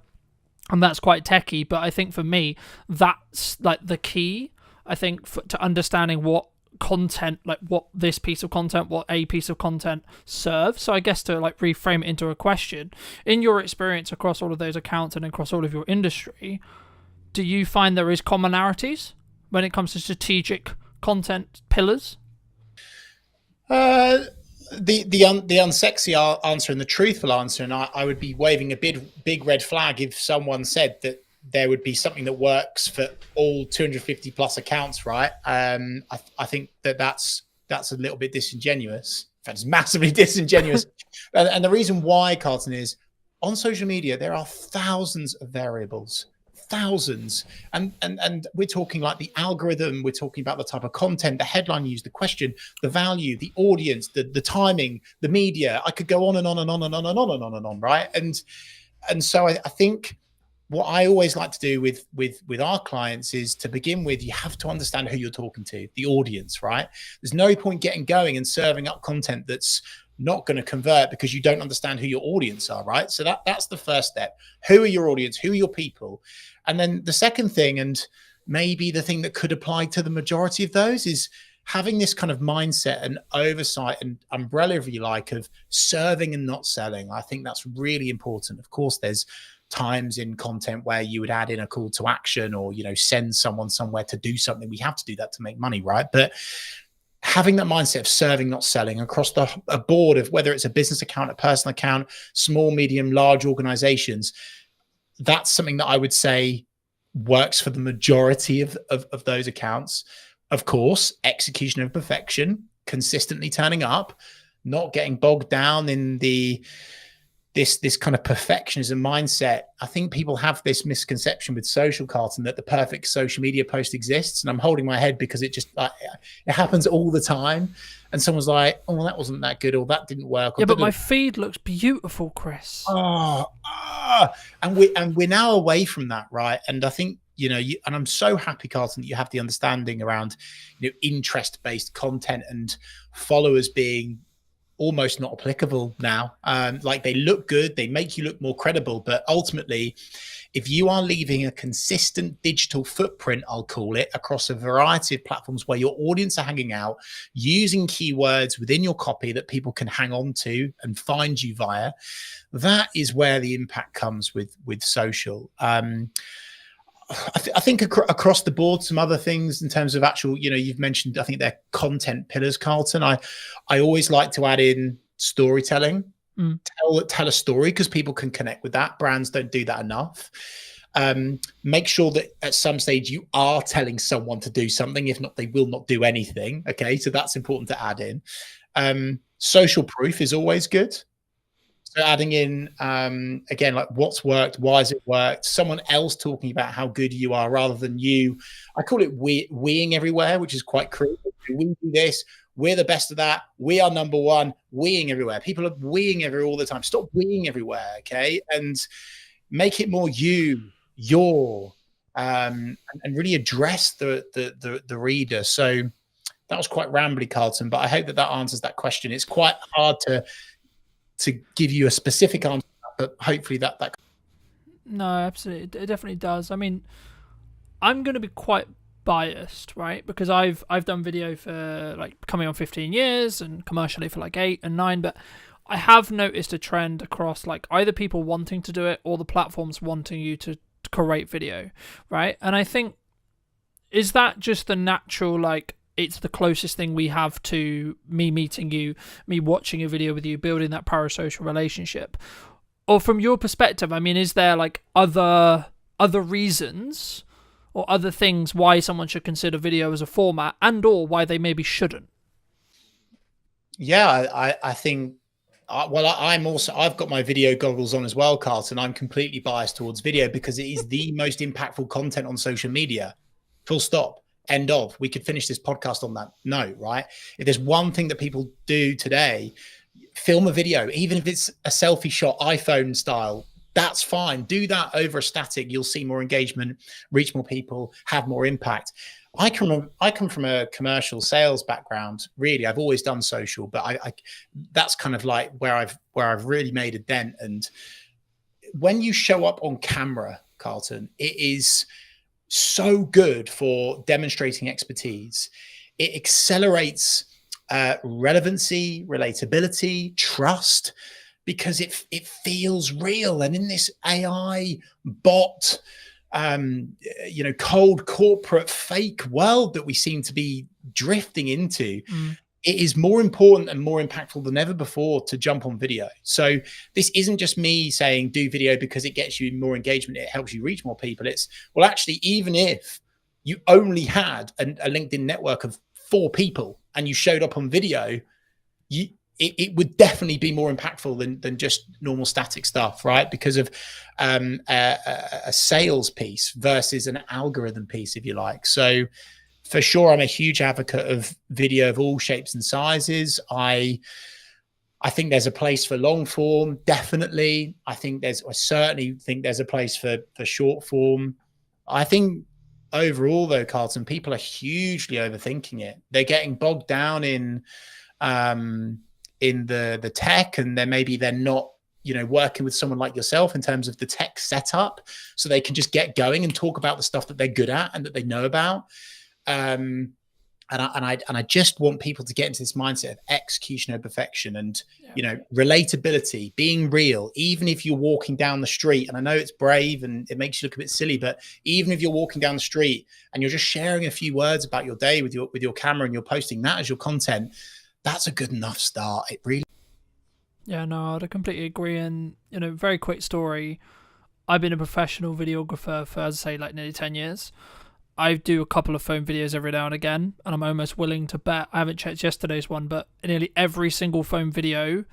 And that's quite techy. But I think for me, that's like the key, I think, to understanding what content, like what this piece of content, what a piece of content serves. So I guess to like reframe it into a question, in your experience across all of those accounts and across all of your industry, do you find there is commonalities when it comes to strategic content pillars? The unsexy answer and the truthful answer, and I would be waving a big red flag if someone said that there would be something that works for all 250 plus accounts, right? I think that's a little bit disingenuous. In fact, it's massively disingenuous. And the reason why, Carlton, is on social media, there are thousands of variables, thousands. And we're talking like the algorithm, we're talking about the type of content, the headline used, the question, the value, the audience, the timing, the media. I could go on and on and on and on and on and on and on, right? And so I think what I always like to do with our clients is, to begin with, you have to understand who you're talking to, the audience, right? There's no point getting going and serving up content that's not going to convert because you don't understand who your audience are, right? So that's the first step. Who are your audience? Who are your people? And then the second thing, and maybe the thing that could apply to the majority of those, is having this kind of mindset and oversight and umbrella, if you like, of serving and not selling. I think that's really important. Of course, there's times in content where you would add in a call to action or, you know, send someone somewhere to do something. We have to do that to make money, right? But having that mindset of serving, not selling, across a board of whether it's a business account, a personal account, small, medium, large organizations, that's something that I would say works for the majority of those accounts. Of course, execution of perfection, consistently turning up, not getting bogged down in this kind of perfectionism mindset. I think people have this misconception with social, Carlton, that the perfect social media post exists. And I'm holding my head because it just it happens all the time. And someone's like, "Oh, well, that wasn't that good, or that didn't work." Yeah, but my feed looks beautiful, Chris. And we're now away from that, right? And I think, you know, and I'm so happy, Carlton, that you have the understanding around, you know, interest-based content and followers being almost not applicable now. Like, they look good, they make you look more credible, but ultimately, if you are leaving a consistent digital footprint, I'll call it, across a variety of platforms where your audience are hanging out, using keywords within your copy that people can hang on to and find you via, that is where the impact comes with social. I think across the board, some other things in terms of actual, you've mentioned, I think they're content pillars, Carlton. I always like to add in storytelling. Tell a story, because people can connect with that. Brands don't do that enough. Make sure that at some stage you are telling someone to do something. If not, they will not do anything. Okay, so that's important to add in. Social proof is always good. So adding in, again, like what's worked, why has it worked, someone else talking about how good you are rather than you. I call it weeing everywhere, which is quite cruel. We do this, we're the best of that, we are number one, weeing everywhere. People are weeing everywhere all the time. Stop weeing everywhere, okay? And make it more your, and really address the reader. So that was quite rambly, Carlton, but I hope that answers that question. It's quite hard to give you a specific answer, but hopefully that. No, absolutely, it definitely does. I mean, I'm going to be quite biased, right? Because I've done video for like coming on 15 years and commercially for like 8 and 9, but I have noticed a trend across like either people wanting to do it or the platforms wanting you to create video, right? And I think, is that just the natural, like, it's the closest thing we have to me meeting you, me watching a video with you, building that parasocial relationship? Or from your perspective, I mean, is there like other reasons or other things why someone should consider video as a format, and or why they maybe shouldn't? Yeah, I think, I've got my video goggles on as well, Carlton. I'm completely biased towards video because it is the most impactful content on social media. Full stop. End of. We could finish this podcast on that note, right? If there's one thing that people do today, film a video, even if it's a selfie shot, iPhone style, that's fine. Do that over a static. You'll see more engagement, reach more people, have more impact. I come from a commercial sales background. Really, I've always done social, but I that's kind of like where I've really made a dent. And when you show up on camera, Carlton, it is so good for demonstrating expertise. It accelerates relevancy, relatability, trust, because it feels real. And in this AI bot, cold corporate fake world that we seem to be drifting into, it is more important and more impactful than ever before to jump on video. So this isn't just me saying do video because it gets you more engagement, it helps you reach more people. It's, well, actually, even if you only had a LinkedIn network of 4 people and you showed up on video, it would definitely be more impactful than just normal static stuff, right? Because of a sales piece versus an algorithm piece, if you like. So for sure, I'm a huge advocate of video of all shapes and sizes. I think there's a place for long form, definitely. I certainly think there's a place for short form. I think overall, though, Carlton, people are hugely overthinking it. They're getting bogged down in the tech, and they're not working with someone like yourself in terms of the tech setup, so they can just get going and talk about the stuff that they're good at and that they know about. And I just want people to get into this mindset of execution over perfection, and relatability, being real, even if you're walking down the street. And I know it's brave and it makes you look a bit silly, but even if you're walking down the street and you're just sharing a few words about your day with your camera and you're posting that as your content, that's a good enough start. It really. Yeah, no, I'd completely agree. And very quick story. I've been a professional videographer for, as I say, like nearly 10 years. I do a couple of phone videos every now and again, and I'm almost willing to bet, I haven't checked yesterday's one, but nearly every single phone video,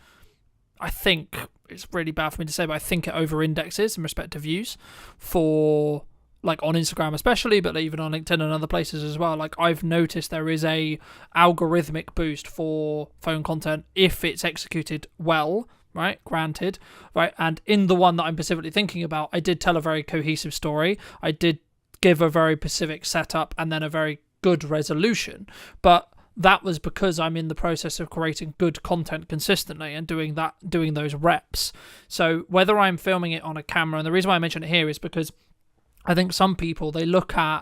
I think, it's really bad for me to say, but I think it over-indexes in respect to views for, like, on Instagram especially, but even on LinkedIn and other places as well. Like, I've noticed there is a algorithmic boost for phone content if it's executed well, right? Granted, right? And in the one that I'm specifically thinking about, I did tell a very cohesive story. I did give a very specific setup and then a very good resolution, but that was because I'm in the process of creating good content consistently and doing those reps. So whether I'm filming it on a camera, and the reason why I mention it here is because I think some people, they look at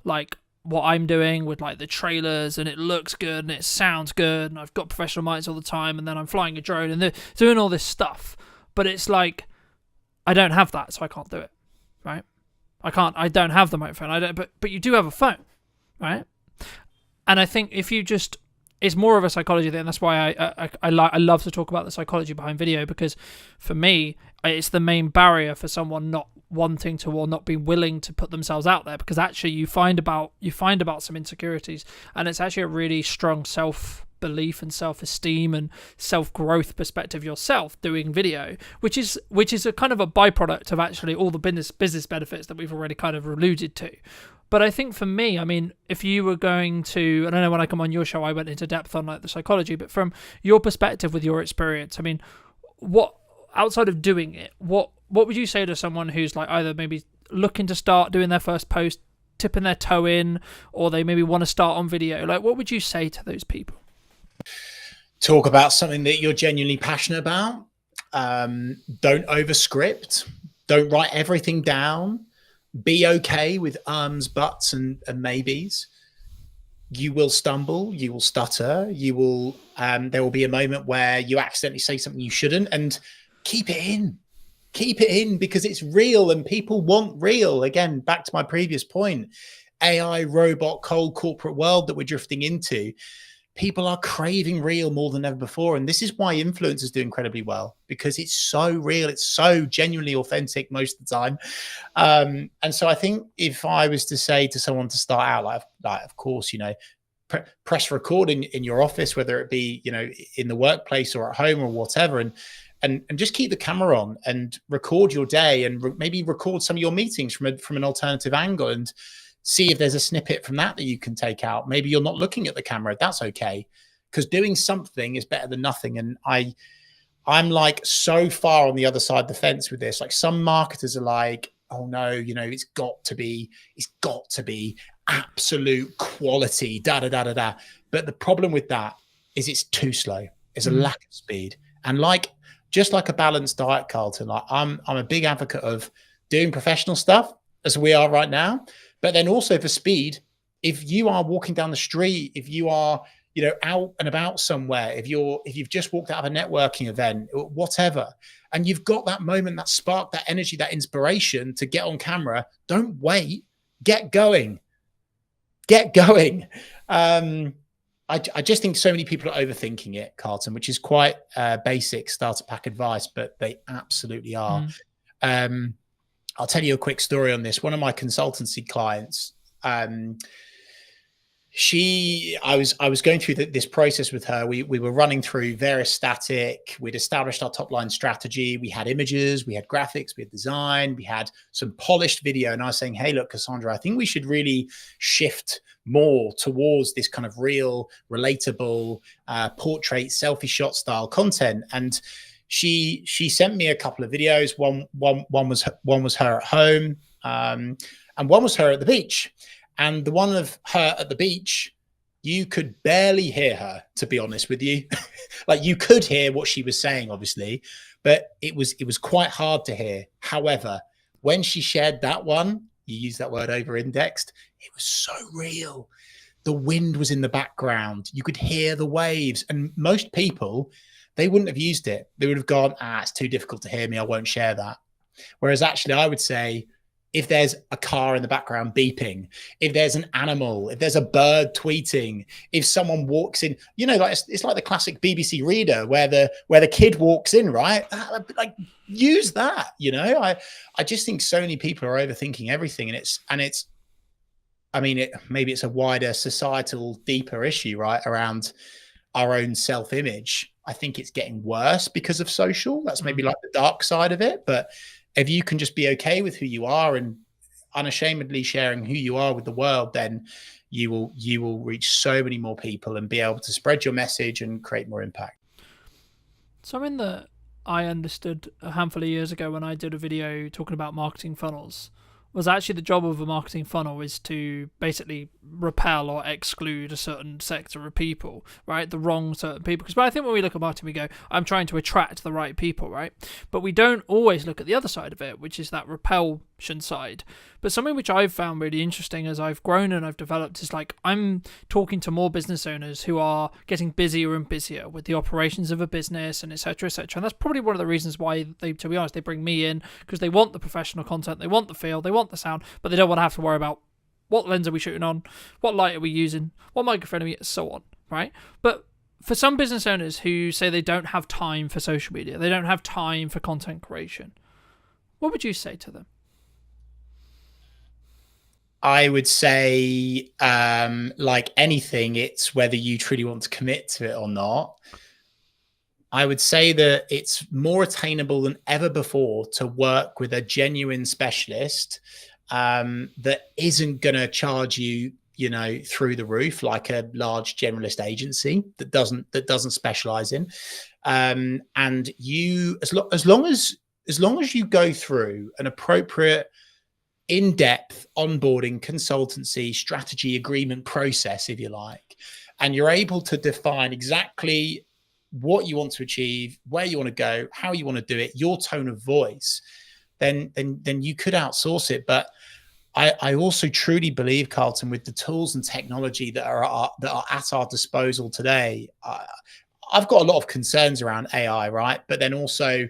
like what I'm doing with like the trailers and it looks good and it sounds good and I've got professional mics all the time and then I'm flying a drone and they're doing all this stuff, but it's like I don't have that, so I can't do it, right? I don't have the microphone. I don't, but you do have a phone, right? And I think if you just, it's more of a psychology thing. That's why I love to talk about the psychology behind video, because for me, it's the main barrier for someone not wanting to or not being willing to put themselves out there, because actually you find about some insecurities, and it's actually a really strong self-belief and self-esteem and self-growth perspective yourself doing video, which is a kind of a byproduct of actually all the business benefits that we've already kind of alluded to. But I think for me, I mean, if you were going to, and I know when I come on your show, I went into depth on like the psychology, but from your perspective with your experience, I mean, what, outside of doing it, what would you say to someone who's like either maybe looking to start doing their first post, tipping their toe in, or they maybe want to start on video? Like, what would you say to those people? Talk about something that you're genuinely passionate about. Don't overscript. Don't write everything down. Be okay with buts, and maybes. You will stumble, you will stutter, you will there will be a moment where you accidentally say something you shouldn't, and keep it in because it's real and people want real. Again, back to my previous point, AI, robot, cold corporate world that we're drifting into. People are craving real more than ever before. And this is why influencers do incredibly well, because it's so real. It's so genuinely authentic most of the time. And so I think if I was to say to someone to start out, like of course, you know, press record in your office, whether it be, you know, in the workplace or at home or whatever, and just keep the camera on and record your day, and maybe record some of your meetings from an alternative angle, and see if there's a snippet from that you can take out. Maybe you're not looking at the camera. That's okay, because doing something is better than nothing. And I'm like so far on the other side of the fence with this. Like, some marketers are like, oh no, you know, it's got to be absolute quality, da. But the problem with that is it's too slow. There's a lack of speed. And just like a balanced diet, Carlton, like I'm a big advocate of doing professional stuff as we are right now. But then also for speed, if you are walking down the street, if you are, you know, out and about somewhere, if you've just walked out of a networking event, whatever, and you've got that moment, that spark, that energy, that inspiration to get on camera, don't wait, get going. I just think so many people are overthinking it, Carlton, which is quite basic starter pack advice, but they absolutely are. I'll tell you a quick story on this. One of my consultancy clients, I was going through this process with her. We were running through various static. We'd established our top line strategy. We had images, we had graphics, we had design, we had some polished video. And I was saying, hey, look, Cassandra, I think we should really shift more towards this kind of real, relatable portrait, selfie shot style content. And she sent me a couple of videos. One was her at home, and one was her at the beach. And the one of her at the beach, you could barely hear her, to be honest with you. Like, you could hear what she was saying, obviously, but it was quite hard to hear. However, when she shared that one, you use that word over-indexed, it was so real. The wind was in the background. You could hear the waves. And most people, they wouldn't have used it. They would have gone, it's too difficult to hear me, I won't share that. Whereas actually I would say, if there's a car in the background beeping, if there's an animal, if there's a bird tweeting, if someone walks in, you know, like it's like the classic BBC Reader where the kid walks in, right? Like, use that, you know. I just think so many people are overthinking everything, and it's I mean, maybe it's a wider societal, deeper issue, right, around our own self-image. I think it's getting worse because of social. That's maybe like the dark side of it. But if you can just be okay with who you are and unashamedly sharing who you are with the world, then you will reach so many more people and be able to spread your message and create more impact. Something that I understood a handful of years ago when I did a video talking about marketing funnels was actually the job of a marketing funnel is to basically repel or exclude a certain sector of people, right? The wrong certain people. Because I think when we look at marketing, we go, I'm trying to attract the right people, right? But we don't always look at the other side of it, which is that repel adoption side. But something which I've found really interesting as I've grown and I've developed is like I'm talking to more business owners who are getting busier and busier with the operations of a business and etc. etc. And that's probably one of the reasons why they, to be honest, they bring me in, because they want the professional content, they want the feel, they want the sound, but they don't want to have to worry about what lens are we shooting on, what light are we using, what microphone are we, so on, right? But for some business owners who say they don't have time for social media, they don't have time for content creation, what would you say to them? I would say, like anything, it's whether you truly want to commit to it or not. I would say that it's more attainable than ever before to work with a genuine specialist that isn't going to charge you, you know, through the roof like a large generalist agency that doesn't specialize in. And you, as long as you go through an appropriate in-depth onboarding consultancy strategy agreement process, if you like, and you're able to define exactly what you want to achieve, where you want to go, how you want to do it, your tone of voice, then you could outsource it. But I also truly believe, Carlton, with the tools and technology that are at our disposal today, I've got a lot of concerns around AI, right? But then also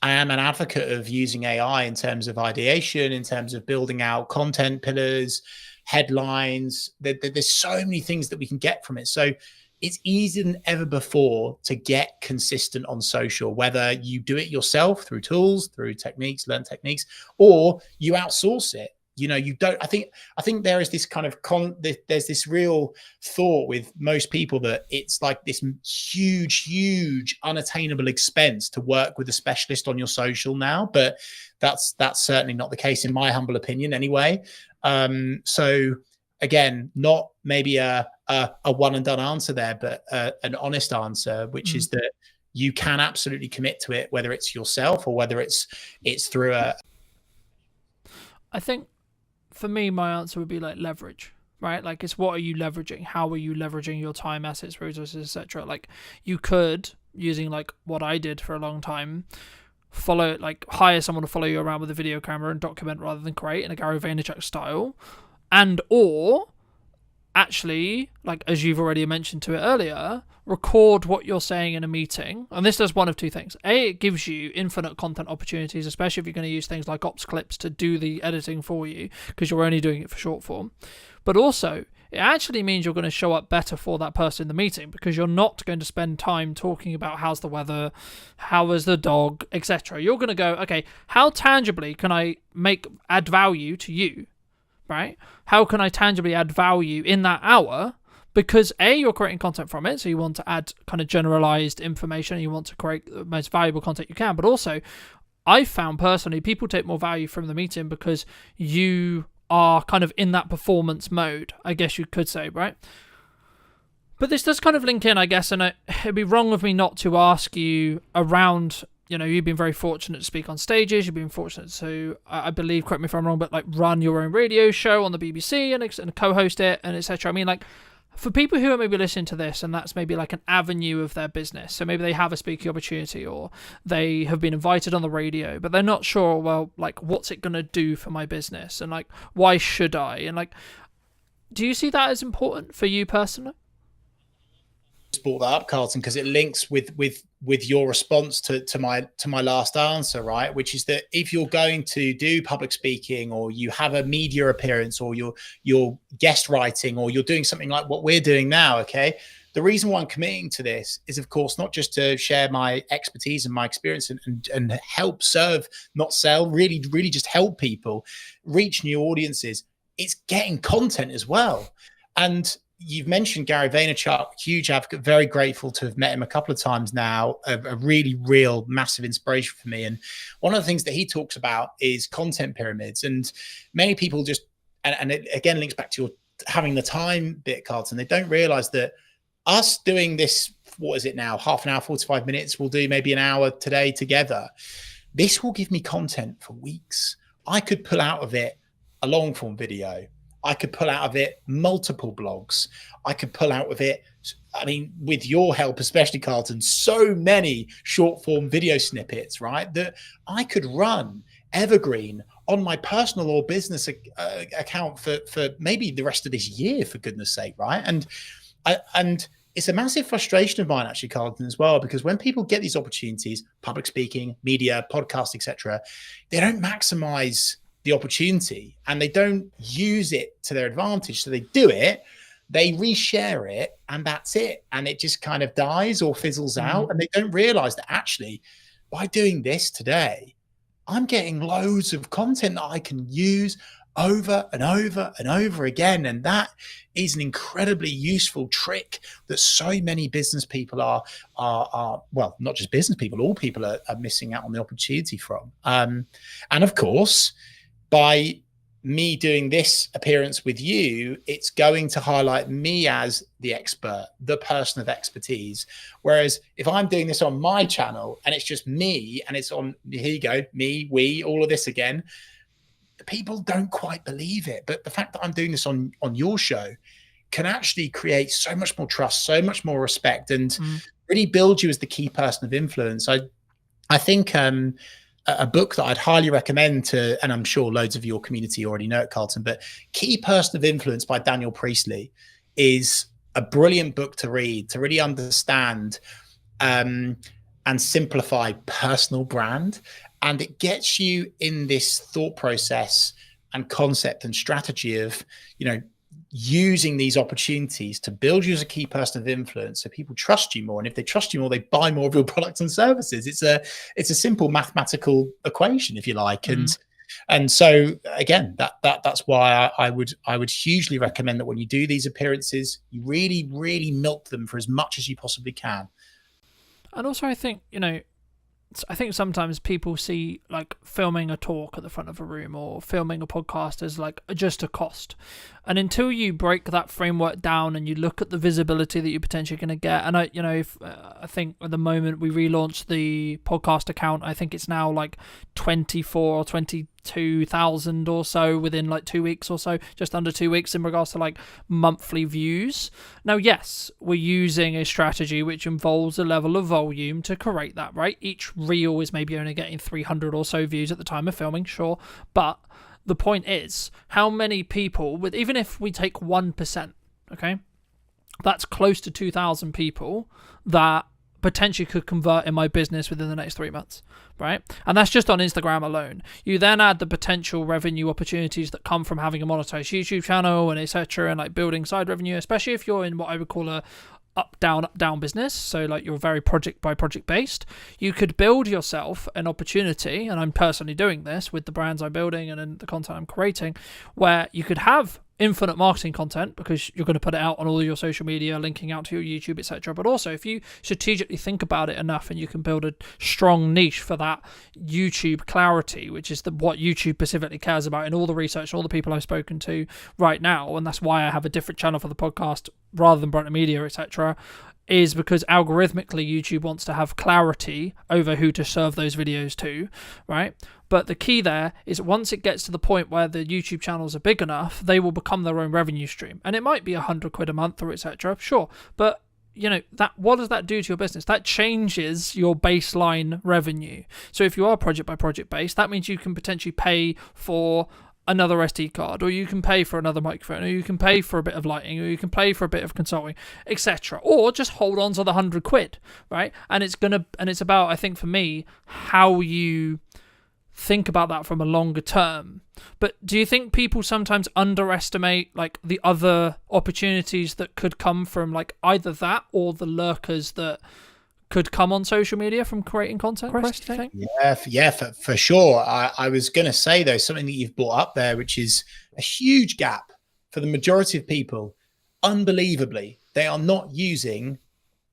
I am an advocate of using AI in terms of ideation, in terms of building out content pillars, headlines. There's so many things that we can get from it. So it's easier than ever before to get consistent on social, whether you do it yourself through tools, through techniques, learn techniques, or you outsource it. You know, you don't, I think there is this kind of there's this real thought with most people that it's like this huge unattainable expense to work with a specialist on your social now, but that's certainly not the case in my humble opinion anyway. So again, not maybe a one and done answer there, but an honest answer, which is that you can absolutely commit to it, whether it's yourself or whether it's through a. I think for me, my answer would be like leverage, right? Like it's what are you leveraging? How are you leveraging your time, assets, resources, etc.? Like you could, using like what I did for a long time, hire someone to follow you around with a video camera and document rather than create in a Gary Vaynerchuk style, and or actually, like as you've already mentioned to it earlier, record what you're saying in a meeting. And this does one of two things. A, it gives you infinite content opportunities, especially if you're going to use things like ops clips to do the editing for you, because you're only doing it for short form. But also, it actually means you're going to show up better for that person in the meeting, because you're not going to spend time talking about how's the weather, how is the dog, etc. You're going to go, okay, how tangibly can I add value to you, right? How can I tangibly add value in that hour? Because A, you're creating content from it, so you want to add kind of generalized information, and you want to create the most valuable content you can. But also, I've found personally, people take more value from the meeting because you are kind of in that performance mode, I guess you could say, right? But this does kind of link in, I guess, and it'd be wrong of me not to ask you around, you know, you've been very fortunate to speak on stages, you've been fortunate to, I believe, correct me if I'm wrong, but like run your own radio show on the BBC and co-host it and etc. I mean, like, for people who are maybe listening to this and that's maybe like an avenue of their business, so maybe they have a speaking opportunity or they have been invited on the radio, but they're not sure, well, like, what's it going to do for my business? And like, why should I? And like, do you see that as important for you personally? Brought that up, Carlton, because it links with your response to my last answer, right? Which is that if you're going to do public speaking, or you have a media appearance, or you're guest writing, or you're doing something like what we're doing now, okay, the reason why I'm committing to this is, of course, not just to share my expertise and my experience and help serve, not sell, really just help people reach new audiences. It's getting content as well. And you've mentioned Gary Vaynerchuk, huge advocate, very grateful to have met him a couple of times now, a really real massive inspiration for me. And one of the things that he talks about is content pyramids. And many people just, and it again links back to your having the time bit, Carlton, they don't realize that us doing this, what is it now, half an hour, 45 minutes, we'll do maybe an hour today together. This will give me content for weeks. I could pull out of it a long form video. I could pull out of it multiple blogs. I could pull out of it, I mean, with your help, especially Carlton, so many short form video snippets, right? That I could run evergreen on my personal or business account for maybe the rest of this year, for goodness sake, right? And it's a massive frustration of mine, actually, Carlton, as well, because when people get these opportunities, public speaking, media, podcast, etc., they don't maximize the opportunity and they don't use it to their advantage. So they do it, they reshare it, and that's it. And it just kind of dies or fizzles out. And they don't realize that actually, by doing this today, I'm getting loads of content that I can use over and over and over again. And that is an incredibly useful trick that so many business people are well, not just business people, all people are missing out on the opportunity from. And of course, by me doing this appearance with you, it's going to highlight me as the expert, the person of expertise. Whereas if I'm doing this on my channel and it's just me and it's on, here you go, me, we, all of this again, people don't quite believe it. But the fact that I'm doing this on your show can actually create so much more trust, so much more respect, and really build you as the key person of influence. I think a book that I'd highly recommend to, and I'm sure loads of your community already know it, Carlton, but Key Person of Influence by Daniel Priestley is a brilliant book to read, to really understand and simplify personal brand. And it gets you in this thought process and concept and strategy of, using these opportunities to build you as a key person of influence so people trust you more. And if they trust you more, they buy more of your products and services. It's a simple mathematical equation, if you like. And so again, that's why I would hugely recommend that when you do these appearances, you really, really milk them for as much as you possibly can. And also, I think, I think sometimes people see like filming a talk at the front of a room or filming a podcast as like just a cost. And until you break that framework down and you look at the visibility that you're potentially going to get, and I think at the moment we relaunched the podcast account, I think it's now like 24 or 22,000 or so within like 2 weeks or so, just under 2 weeks in regards to like monthly views. Now, yes, we're using a strategy which involves a level of volume to create that, right? Each reel is maybe only getting 300 or so views at the time of filming, sure, but the point is, how many people, even if we take 1%, okay, that's close to 2,000 people that potentially could convert in my business within the next 3 months, right? And that's just on Instagram alone. You then add the potential revenue opportunities that come from having a monetized YouTube channel and etc., and like building side revenue, especially if you're in what I would call a up down business, so like you're very project by project based. You could build yourself an opportunity, and I'm personally doing this with the brands I'm building and in the content I'm creating, where you could have infinite marketing content because you're going to put it out on all of your social media, linking out to your YouTube, etc. But also, if you strategically think about it enough, and you can build a strong niche for that YouTube clarity, which is what YouTube specifically cares about in all the research, all the people I've spoken to right now, and that's why I have a different channel for the podcast rather than Brightner Media, etc., is because algorithmically YouTube wants to have clarity over who to serve those videos to, right? But the key there is once it gets to the point where the YouTube channels are big enough, they will become their own revenue stream. And it might be £100 a month or etc. Sure. But that what does that do to your business? That changes your baseline revenue. So if you are project by project based, that means you can potentially pay for another SD card, or you can pay for another microphone, or you can pay for a bit of lighting, or you can pay for a bit of consulting, etc. Or just hold on to the £100, right? And it's about, I think for me, how you think about that from a longer term. But do you think people sometimes underestimate like the other opportunities that could come from like either that or the lurkers that could come on social media from creating content, Chris, do you think? Yeah, for sure. I was going to say, though, something that you've brought up there, which is a huge gap for the majority of people. Unbelievably, they are not using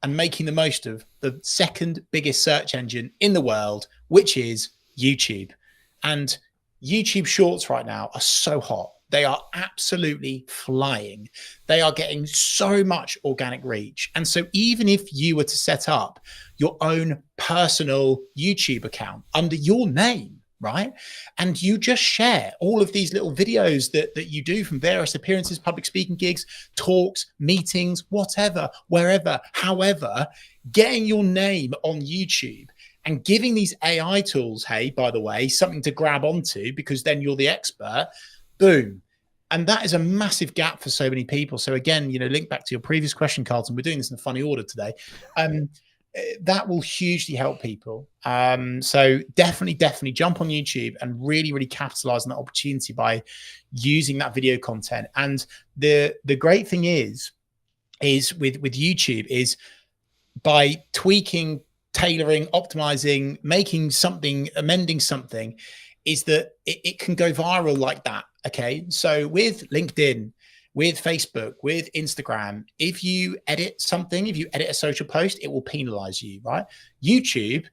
and making the most of the second biggest search engine in the world, which is YouTube. And YouTube Shorts right now are so hot. They are absolutely flying. They are getting so much organic reach. And so even if you were to set up your own personal YouTube account under your name, right, and you just share all of these little videos that you do from various appearances, public speaking gigs, talks, meetings, whatever, wherever, however, getting your name on YouTube and giving these AI tools, hey, by the way, something to grab onto, because then you're the expert. Boom. And that is a massive gap for so many people. So again, link back to your previous question, Carlton. We're doing this in a funny order today. That will hugely help people. So definitely jump on YouTube and really, really capitalize on that opportunity by using that video content. And the great thing is with YouTube is by tweaking, tailoring, optimizing, making something, amending something, is that it can go viral like that. Okay. So with LinkedIn, with Facebook, with Instagram, if you edit something, if you edit a social post, it will penalize you, right? YouTube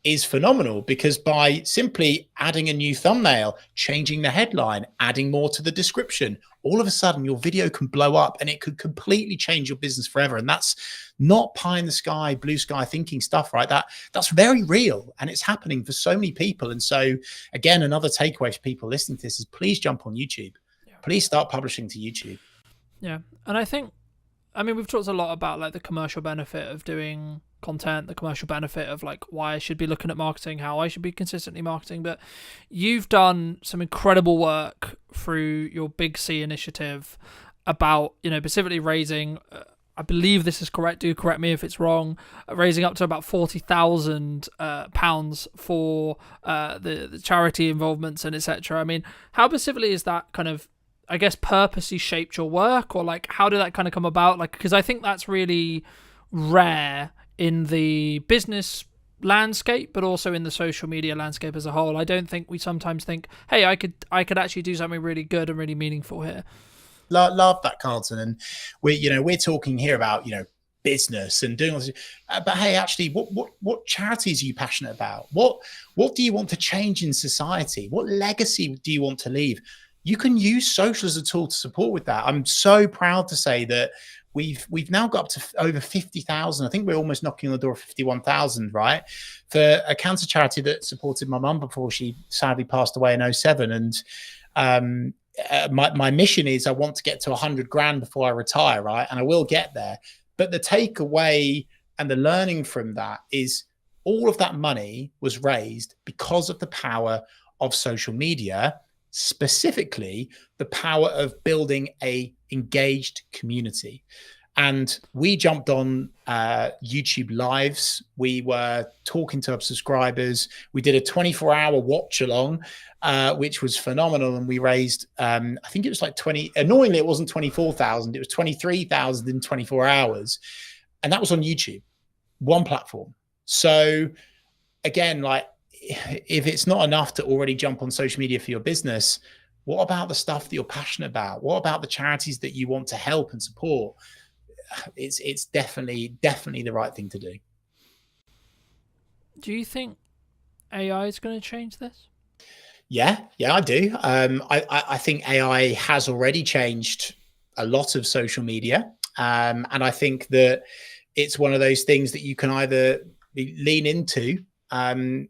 is phenomenal because by simply adding a new thumbnail, changing the headline, adding more to the description, all of a sudden your video can blow up and it could completely change your business forever. And that's not pie in the sky, blue sky thinking stuff, right? That's very real and it's happening for so many people. And so again, another takeaway for people listening to this is please jump on YouTube. Please start publishing to YouTube. Yeah. And I mean, we've talked a lot about like the commercial benefit of doing content, the commercial benefit of like why I should be looking at marketing, how I should be consistently marketing, but you've done some incredible work through your Big C initiative about, specifically raising, I believe this is correct, do correct me if it's wrong, raising up to about £40,000 for the charity involvements and etc. I mean, how specifically is that kind of, I guess, purposely shaped your work, or like how did that kind of come about? Like, because I think that's really rare in the business landscape, but also in the social media landscape as a whole. I don't think we sometimes think, hey, I could actually do something really good and really meaningful here. Love that, Carlton. And we're talking here about business and doing all this, but hey, actually, what charities are you passionate about? What do you want to change in society? What legacy do you want to leave? You can use social as a tool to support with that. I'm so proud to say that we've now got up to over 50,000. I think we're almost knocking on the door of 51,000, right? For a cancer charity that supported my mum before she sadly passed away in 2007. And my mission is I want to get to 100 grand before I retire, right? And I will get there. But the takeaway and the learning from that is all of that money was raised because of the power of social media, specifically the power of building a engaged community. And we jumped on YouTube lives. We were talking to our subscribers. We did a 24-hour watch along, which was phenomenal. And we raised, I think it was like annoyingly, it wasn't 24,000. It was 23,000 in 24 hours. And that was on YouTube, one platform. So again, like, if it's not enough to already jump on social media for your business, what about the stuff that you're passionate about? What about the charities that you want to help and support? It's definitely the right thing to do. Do you think AI is going to change this? Yeah, I do. I think AI has already changed a lot of social media. And I think that it's one of those things that you can either lean into,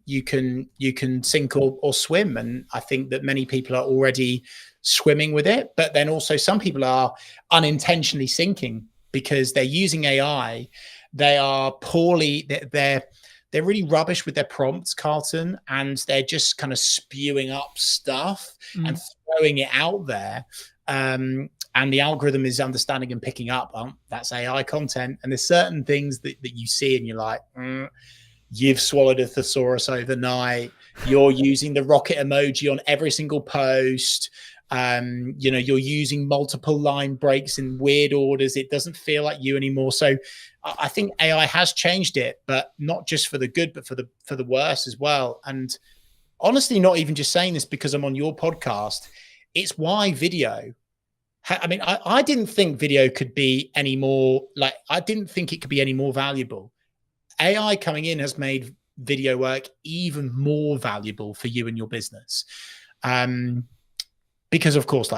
you can sink or swim. And I think that many people are already swimming with it, but then also some people are unintentionally sinking because they're using AI. They are they're really rubbish with their prompts, Carlton, and they're just kind of spewing up stuff and throwing it out there. And the algorithm is understanding and picking up, that's AI content. And there's certain things that you see and you're like, you've swallowed a thesaurus overnight. You're using the rocket emoji on every single post. You're using multiple line breaks in weird orders. It doesn't feel like you anymore. So I think AI has changed it, but not just for the good, but for the worse as well. And honestly, not even just saying this because I'm on your podcast. It's why video. I mean, I didn't think video could be any more I didn't think it could be any more valuable. AI coming in has made video work even more valuable for you and your business. Because of course,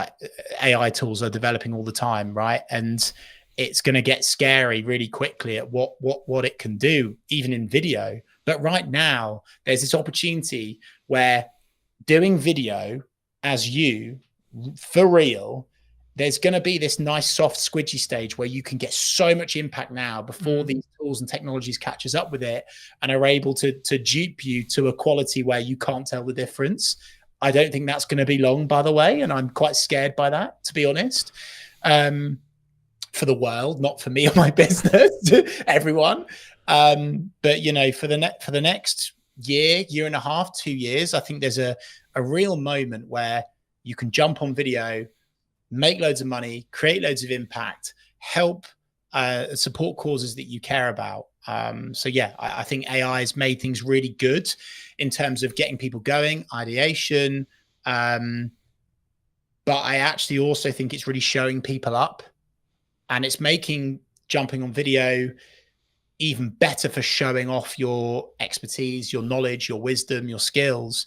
AI tools are developing all the time, right? And it's going to get scary really quickly at what it can do, even in video. But right now, there's this opportunity where doing video as you, for real, there's going to be this nice soft squidgy stage where you can get so much impact now before these tools and technologies catches up with it and are able to dupe you to a quality where you can't tell the difference. I don't think that's going to be long, by the way, and I'm quite scared by that, to be honest. For the world, not for me or my business, everyone. But you know, for the next year and a half, 2 years, I think there's a real moment where you can jump on video, make loads of money, create loads of impact, help support causes that you care about. So yeah, I think AI has made things really good in terms of getting people going, ideation. But I actually also think it's really showing people up, and it's making jumping on video even better for showing off your expertise, your knowledge, your wisdom, your skills,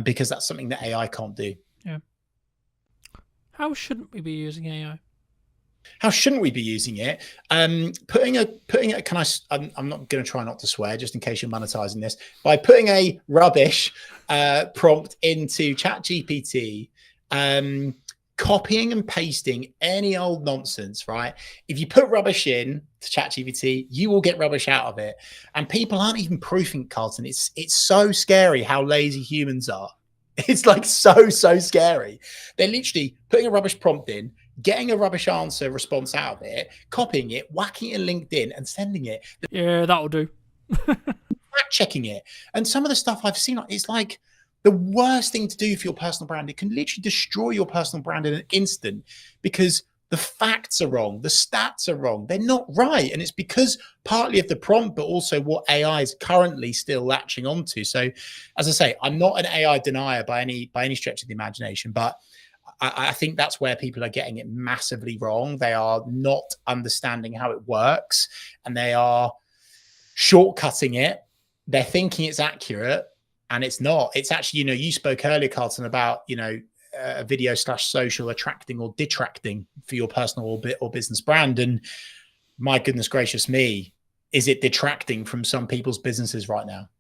because that's something that AI can't do. Yeah. How shouldn't we be using AI? How shouldn't we be using it? Putting a can I'm not going to try not to swear just in case you're monetizing this. By putting a rubbish prompt into ChatGPT, copying and pasting any old nonsense, right? If you put rubbish in to ChatGPT, you will get rubbish out of it. And people aren't even proofing, Carlton. It's so scary how lazy humans are. It's like so scary. They're literally putting a rubbish prompt in, getting a rubbish answer response out of it, copying it, whacking it in LinkedIn and sending it. Yeah, that'll do. Fact checking it. And some of the stuff I've seen, it's like the worst thing to do for your personal brand. It can literally destroy your personal brand in an instant because the facts are wrong. The stats are wrong. They're not right. And it's because partly of the prompt, but also what AI is currently still latching onto. So as I say, I'm not an AI denier by any stretch of the imagination, but I think that's where people are getting it massively wrong. They are not understanding how it works, and they are shortcutting it. They're thinking it's accurate, and it's not. It's actually, you know, you spoke earlier, Carlton, about, you know, video / social attracting or detracting for your personal or business brand. And my goodness gracious me, is it detracting from some people's businesses right now?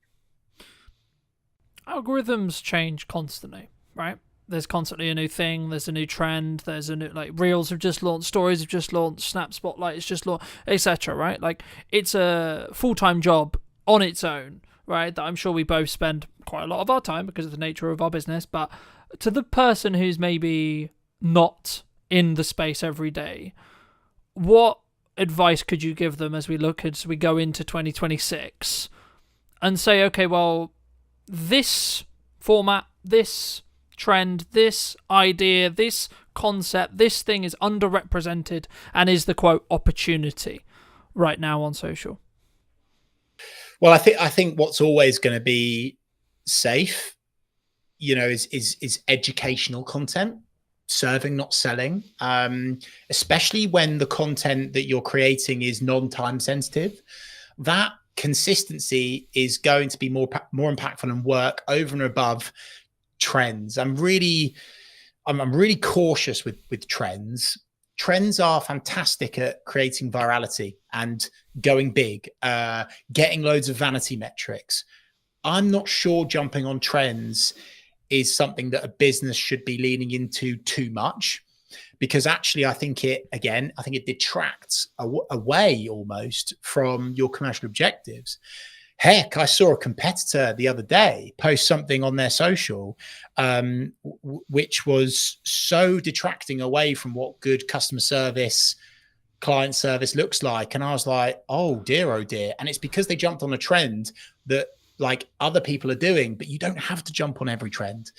Algorithms change constantly, right? There's constantly a new thing. There's a new trend. There's a new, like, Reels have just launched, Stories have just launched, Snap Spotlight has just launched, etc. Right? Like, it's a full-time job on its own, right? That I'm sure we both spend quite a lot of our time because of the nature of our business. But to the person who's maybe not in the space every day, what advice could you give them as we go into 2026 and say, okay, well, this format, this trend, this idea, this concept, this thing is underrepresented and is the quote opportunity right now on social? Well, I think what's always going to be safe, you know, is educational content, serving, not selling, especially when the content that you're creating is non-time sensitive. That consistency is going to be more impactful and work over and above trends. I'm really cautious with trends. Trends are fantastic at creating virality and going big, getting loads of vanity metrics. I'm not sure jumping on trends is something that a business should be leaning into too much, because actually I think it detracts away almost from your commercial objectives. Heck, I saw a competitor the other day post something on their social, which was so detracting away from what good customer service, client service looks like. And I was like, oh dear. And it's because they jumped on a trend that like other people are doing, but you don't have to jump on every trend.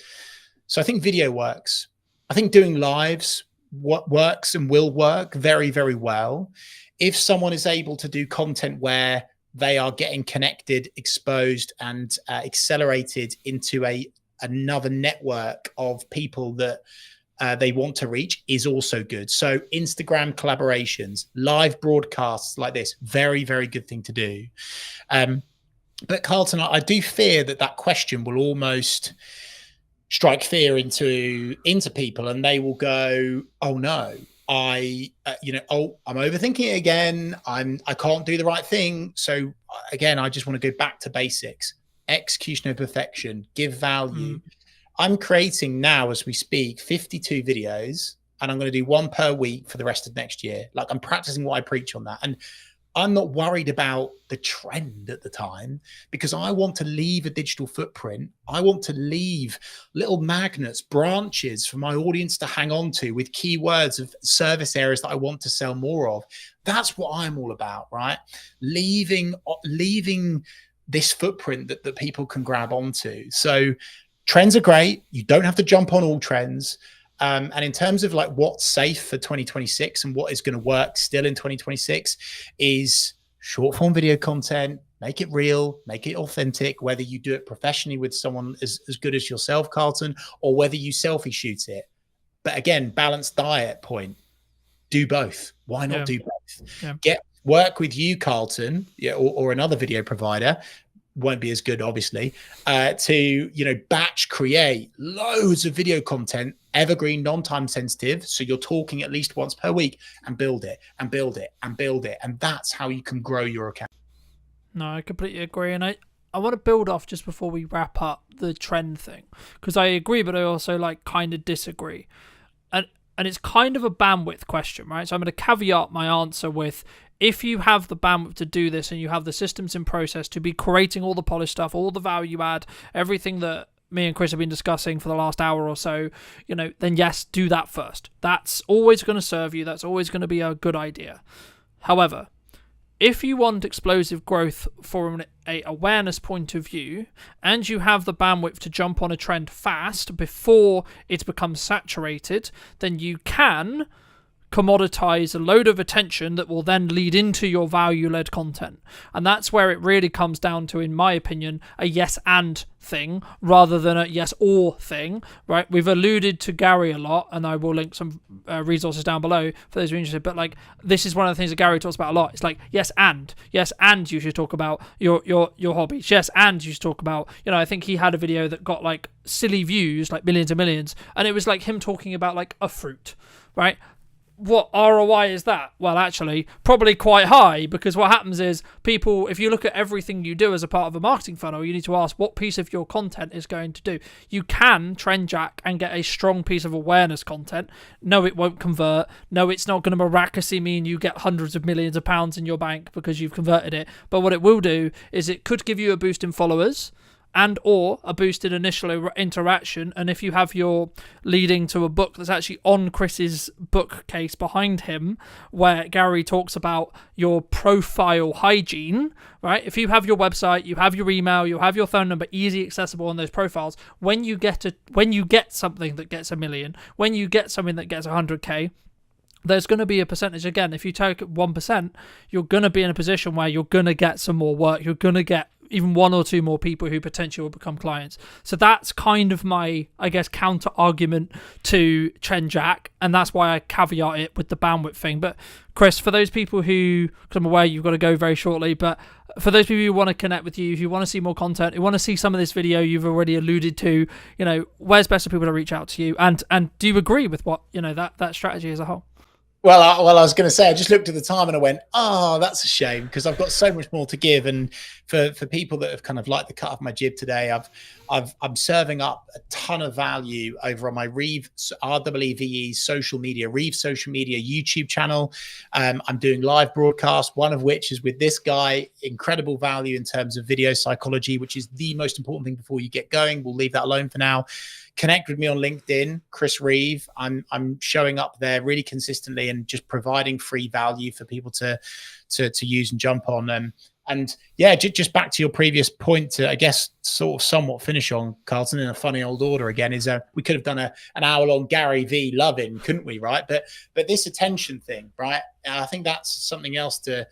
So I think video works. I think doing lives works and will work very, very well. If someone is able to do content where they are getting connected, exposed, and accelerated into another network of people that they want to reach, is also good. So Instagram collaborations, live broadcasts like this, very, very good thing to do. But Carlton, I do fear that question will almost strike fear into people, and they will go, oh no, I'm overthinking it again. I can't do the right thing. So again, I just want to go back to basics: execution of perfection, give value. I'm creating now as we speak 52 videos and I'm going to do one per week for the rest of next year. Like, I'm practicing what I preach on that. And I'm not worried about the trend at the time, because I want to leave a digital footprint. I want to leave little magnets, branches for my audience to hang on to with keywords of service areas that I want to sell more of. That's what I'm all about, right? Leaving this footprint that people can grab onto. So trends are great. You don't have to jump on all trends. And in terms of like what's safe for 2026 and what is going to work still in 2026 is short form video content. Make it real, make it authentic, whether you do it professionally with someone as good as yourself, Carlton, or whether you selfie shoot it. But again, balanced diet point. Do both. Why not do both? Work with you, Carlton, or another video provider. Won't be as good, obviously, to batch create loads of video content, evergreen, non-time sensitive. So you're talking at least once per week, and build it and build it and build it. And that's how you can grow your account. No, I completely agree. And I want to build off just before we wrap up the trend thing, because I agree, but I also kind of disagree. And it's kind of a bandwidth question, right? So I'm going to caveat my answer with, if you have the bandwidth to do this and you have the systems in process to be creating all the polished stuff, all the value add, everything that me and Chris have been discussing for the last hour or so, then yes, do that first. That's always going to serve you. That's always going to be a good idea. However, if you want explosive growth from an awareness point of view, and you have the bandwidth to jump on a trend fast before it becomes saturated, then you can commoditize a load of attention that will then lead into your value-led content. And that's where it really comes down to, in my opinion, a yes and thing rather than a yes or thing, right? We've alluded to Gary a lot, and I will link some resources down below for those who are interested, but this is one of the things that Gary talks about a lot. It's yes and you should talk about your hobbies. Yes, and you should talk about, I think he had a video that got silly views, millions and millions, and it was him talking about a fruit, right? What ROI is that? Well, actually, probably quite high, because what happens is people, if you look at everything you do as a part of a marketing funnel, you need to ask what piece of your content is going to do. You can trend jack and get a strong piece of awareness content. No, it won't convert. No, it's not going to miraculously mean you get hundreds of millions of pounds in your bank because you've converted it. But what it will do is it could give you a boost in followers, and or a boosted initial interaction. And if you have your leading to a book that's actually on Chris's bookcase behind him, where Gary talks about your profile hygiene, right? If you have your website, you have your email, you have your phone number easy accessible on those profiles, when you get something that gets 1 million, when you get something that gets 100k, there's going to be a percentage. Again, if you take 1%, you're going to be in a position where you're going to get some more work. You're going to get even 1 or 2 more people who potentially will become clients. So that's kind of my, counter argument to trend jack, and that's why I caveat it with the bandwidth thing. But Chris, for those people who, because I'm aware you've got to go very shortly, but for those people who want to connect with you, who want to see more content, who want to see some of this video you've already alluded to, where's best for people to reach out to you? And do you agree with what, that strategy as a whole? Well, I was going to say, I just looked at the time and I went, oh, that's a shame, because I've got so much more to give. And for people that have kind of liked the cut of my jib today, I'm serving up a ton of value over on my Reeve RWVE social media, Reeve social media YouTube channel. I'm doing live broadcasts, one of which is with this guy. Incredible value in terms of video psychology, which is the most important thing before you get going. We'll leave that alone for now. Connect with me on LinkedIn, Chris Reeve. I'm showing up there really consistently and just providing free value for people to use and jump on. And yeah, just back to your previous point, to, I guess, sort of somewhat finish on, Carlton, in a funny old order again, is we could have done an hour-long Gary V love-in, couldn't we, right? But this attention thing, right? I think that's something else to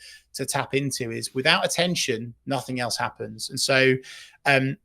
tap into, is without attention, nothing else happens. And so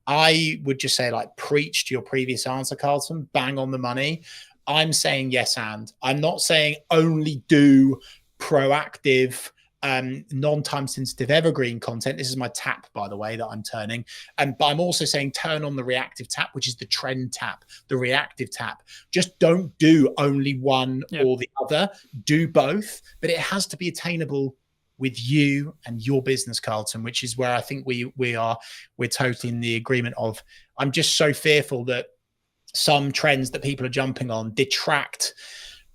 I would just say, preach to your previous answer, Carlton, bang on the money. I'm saying yes, and I'm not saying only do proactive, non-time sensitive evergreen content. This is my tap, by the way, that I'm turning. But I'm also saying turn on the reactive tap, which is the trend tap, the reactive tap. Just don't do only one or the other. Do both, but it has to be attainable with you and your business, Carlton, which is where I think we're totally in the agreement of. I'm just so fearful that some trends that people are jumping on detract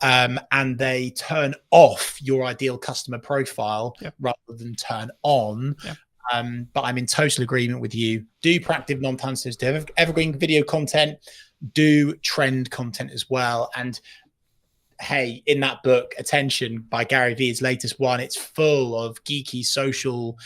and they turn off your ideal customer profile Yep. rather than turn on. Yep. But I'm in total agreement with you. Do proactive, non-time sensitive, evergreen video content. Do trend content as well. And hey, in that book, Attention by Gary Vee, his latest one, it's full of geeky social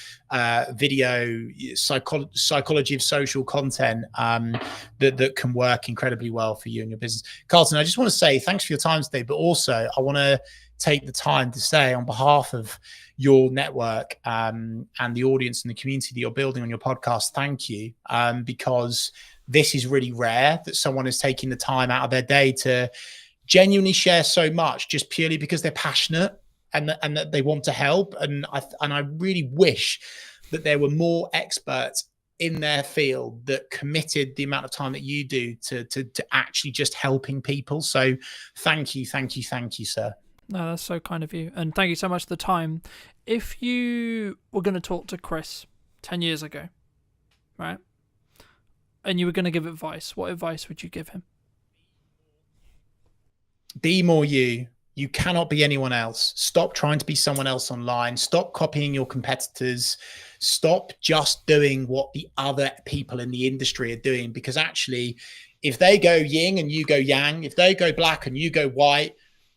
video, psychology of social content that can work incredibly well for you and your business. Carlton, I just want to say thanks for your time today, but also I want to take the time to say on behalf of your network and the audience and the community that you're building on your podcast, thank you, because this is really rare that someone is taking the time out of their day to genuinely share so much just purely because they're passionate and that they want to help. And I really wish that there were more experts in their field that committed the amount of time that you do to actually just helping people. So thank you, sir. No, that's so kind of you. And thank you so much for the time. If you were going to talk to Chris 10 years ago, right, and you were going to give advice, what advice would you give him? Be more you. You cannot be anyone else. Stop trying to be someone else online. Stop copying your competitors. Stop just doing what the other people in the industry are doing. Because actually, if they go yin and you go yang, if they go black and you go white,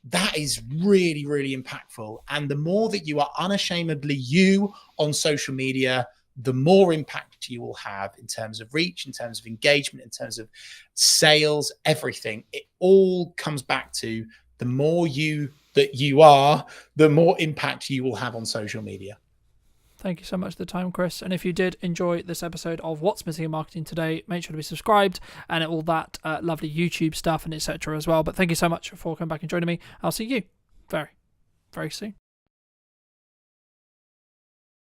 that is really, really impactful. And the more that you are unashamedly you on social media, the more impact you will have in terms of reach, in terms of engagement, in terms of sales, everything. It all comes back to the more you that you are, the more impact you will have on social media. Thank you so much for the time, Chris. And if you did enjoy this episode of What's Missing in Marketing Today, make sure to be subscribed and all that lovely YouTube stuff and etc. as well. But thank you so much for coming back and joining me. I'll see you very, very soon.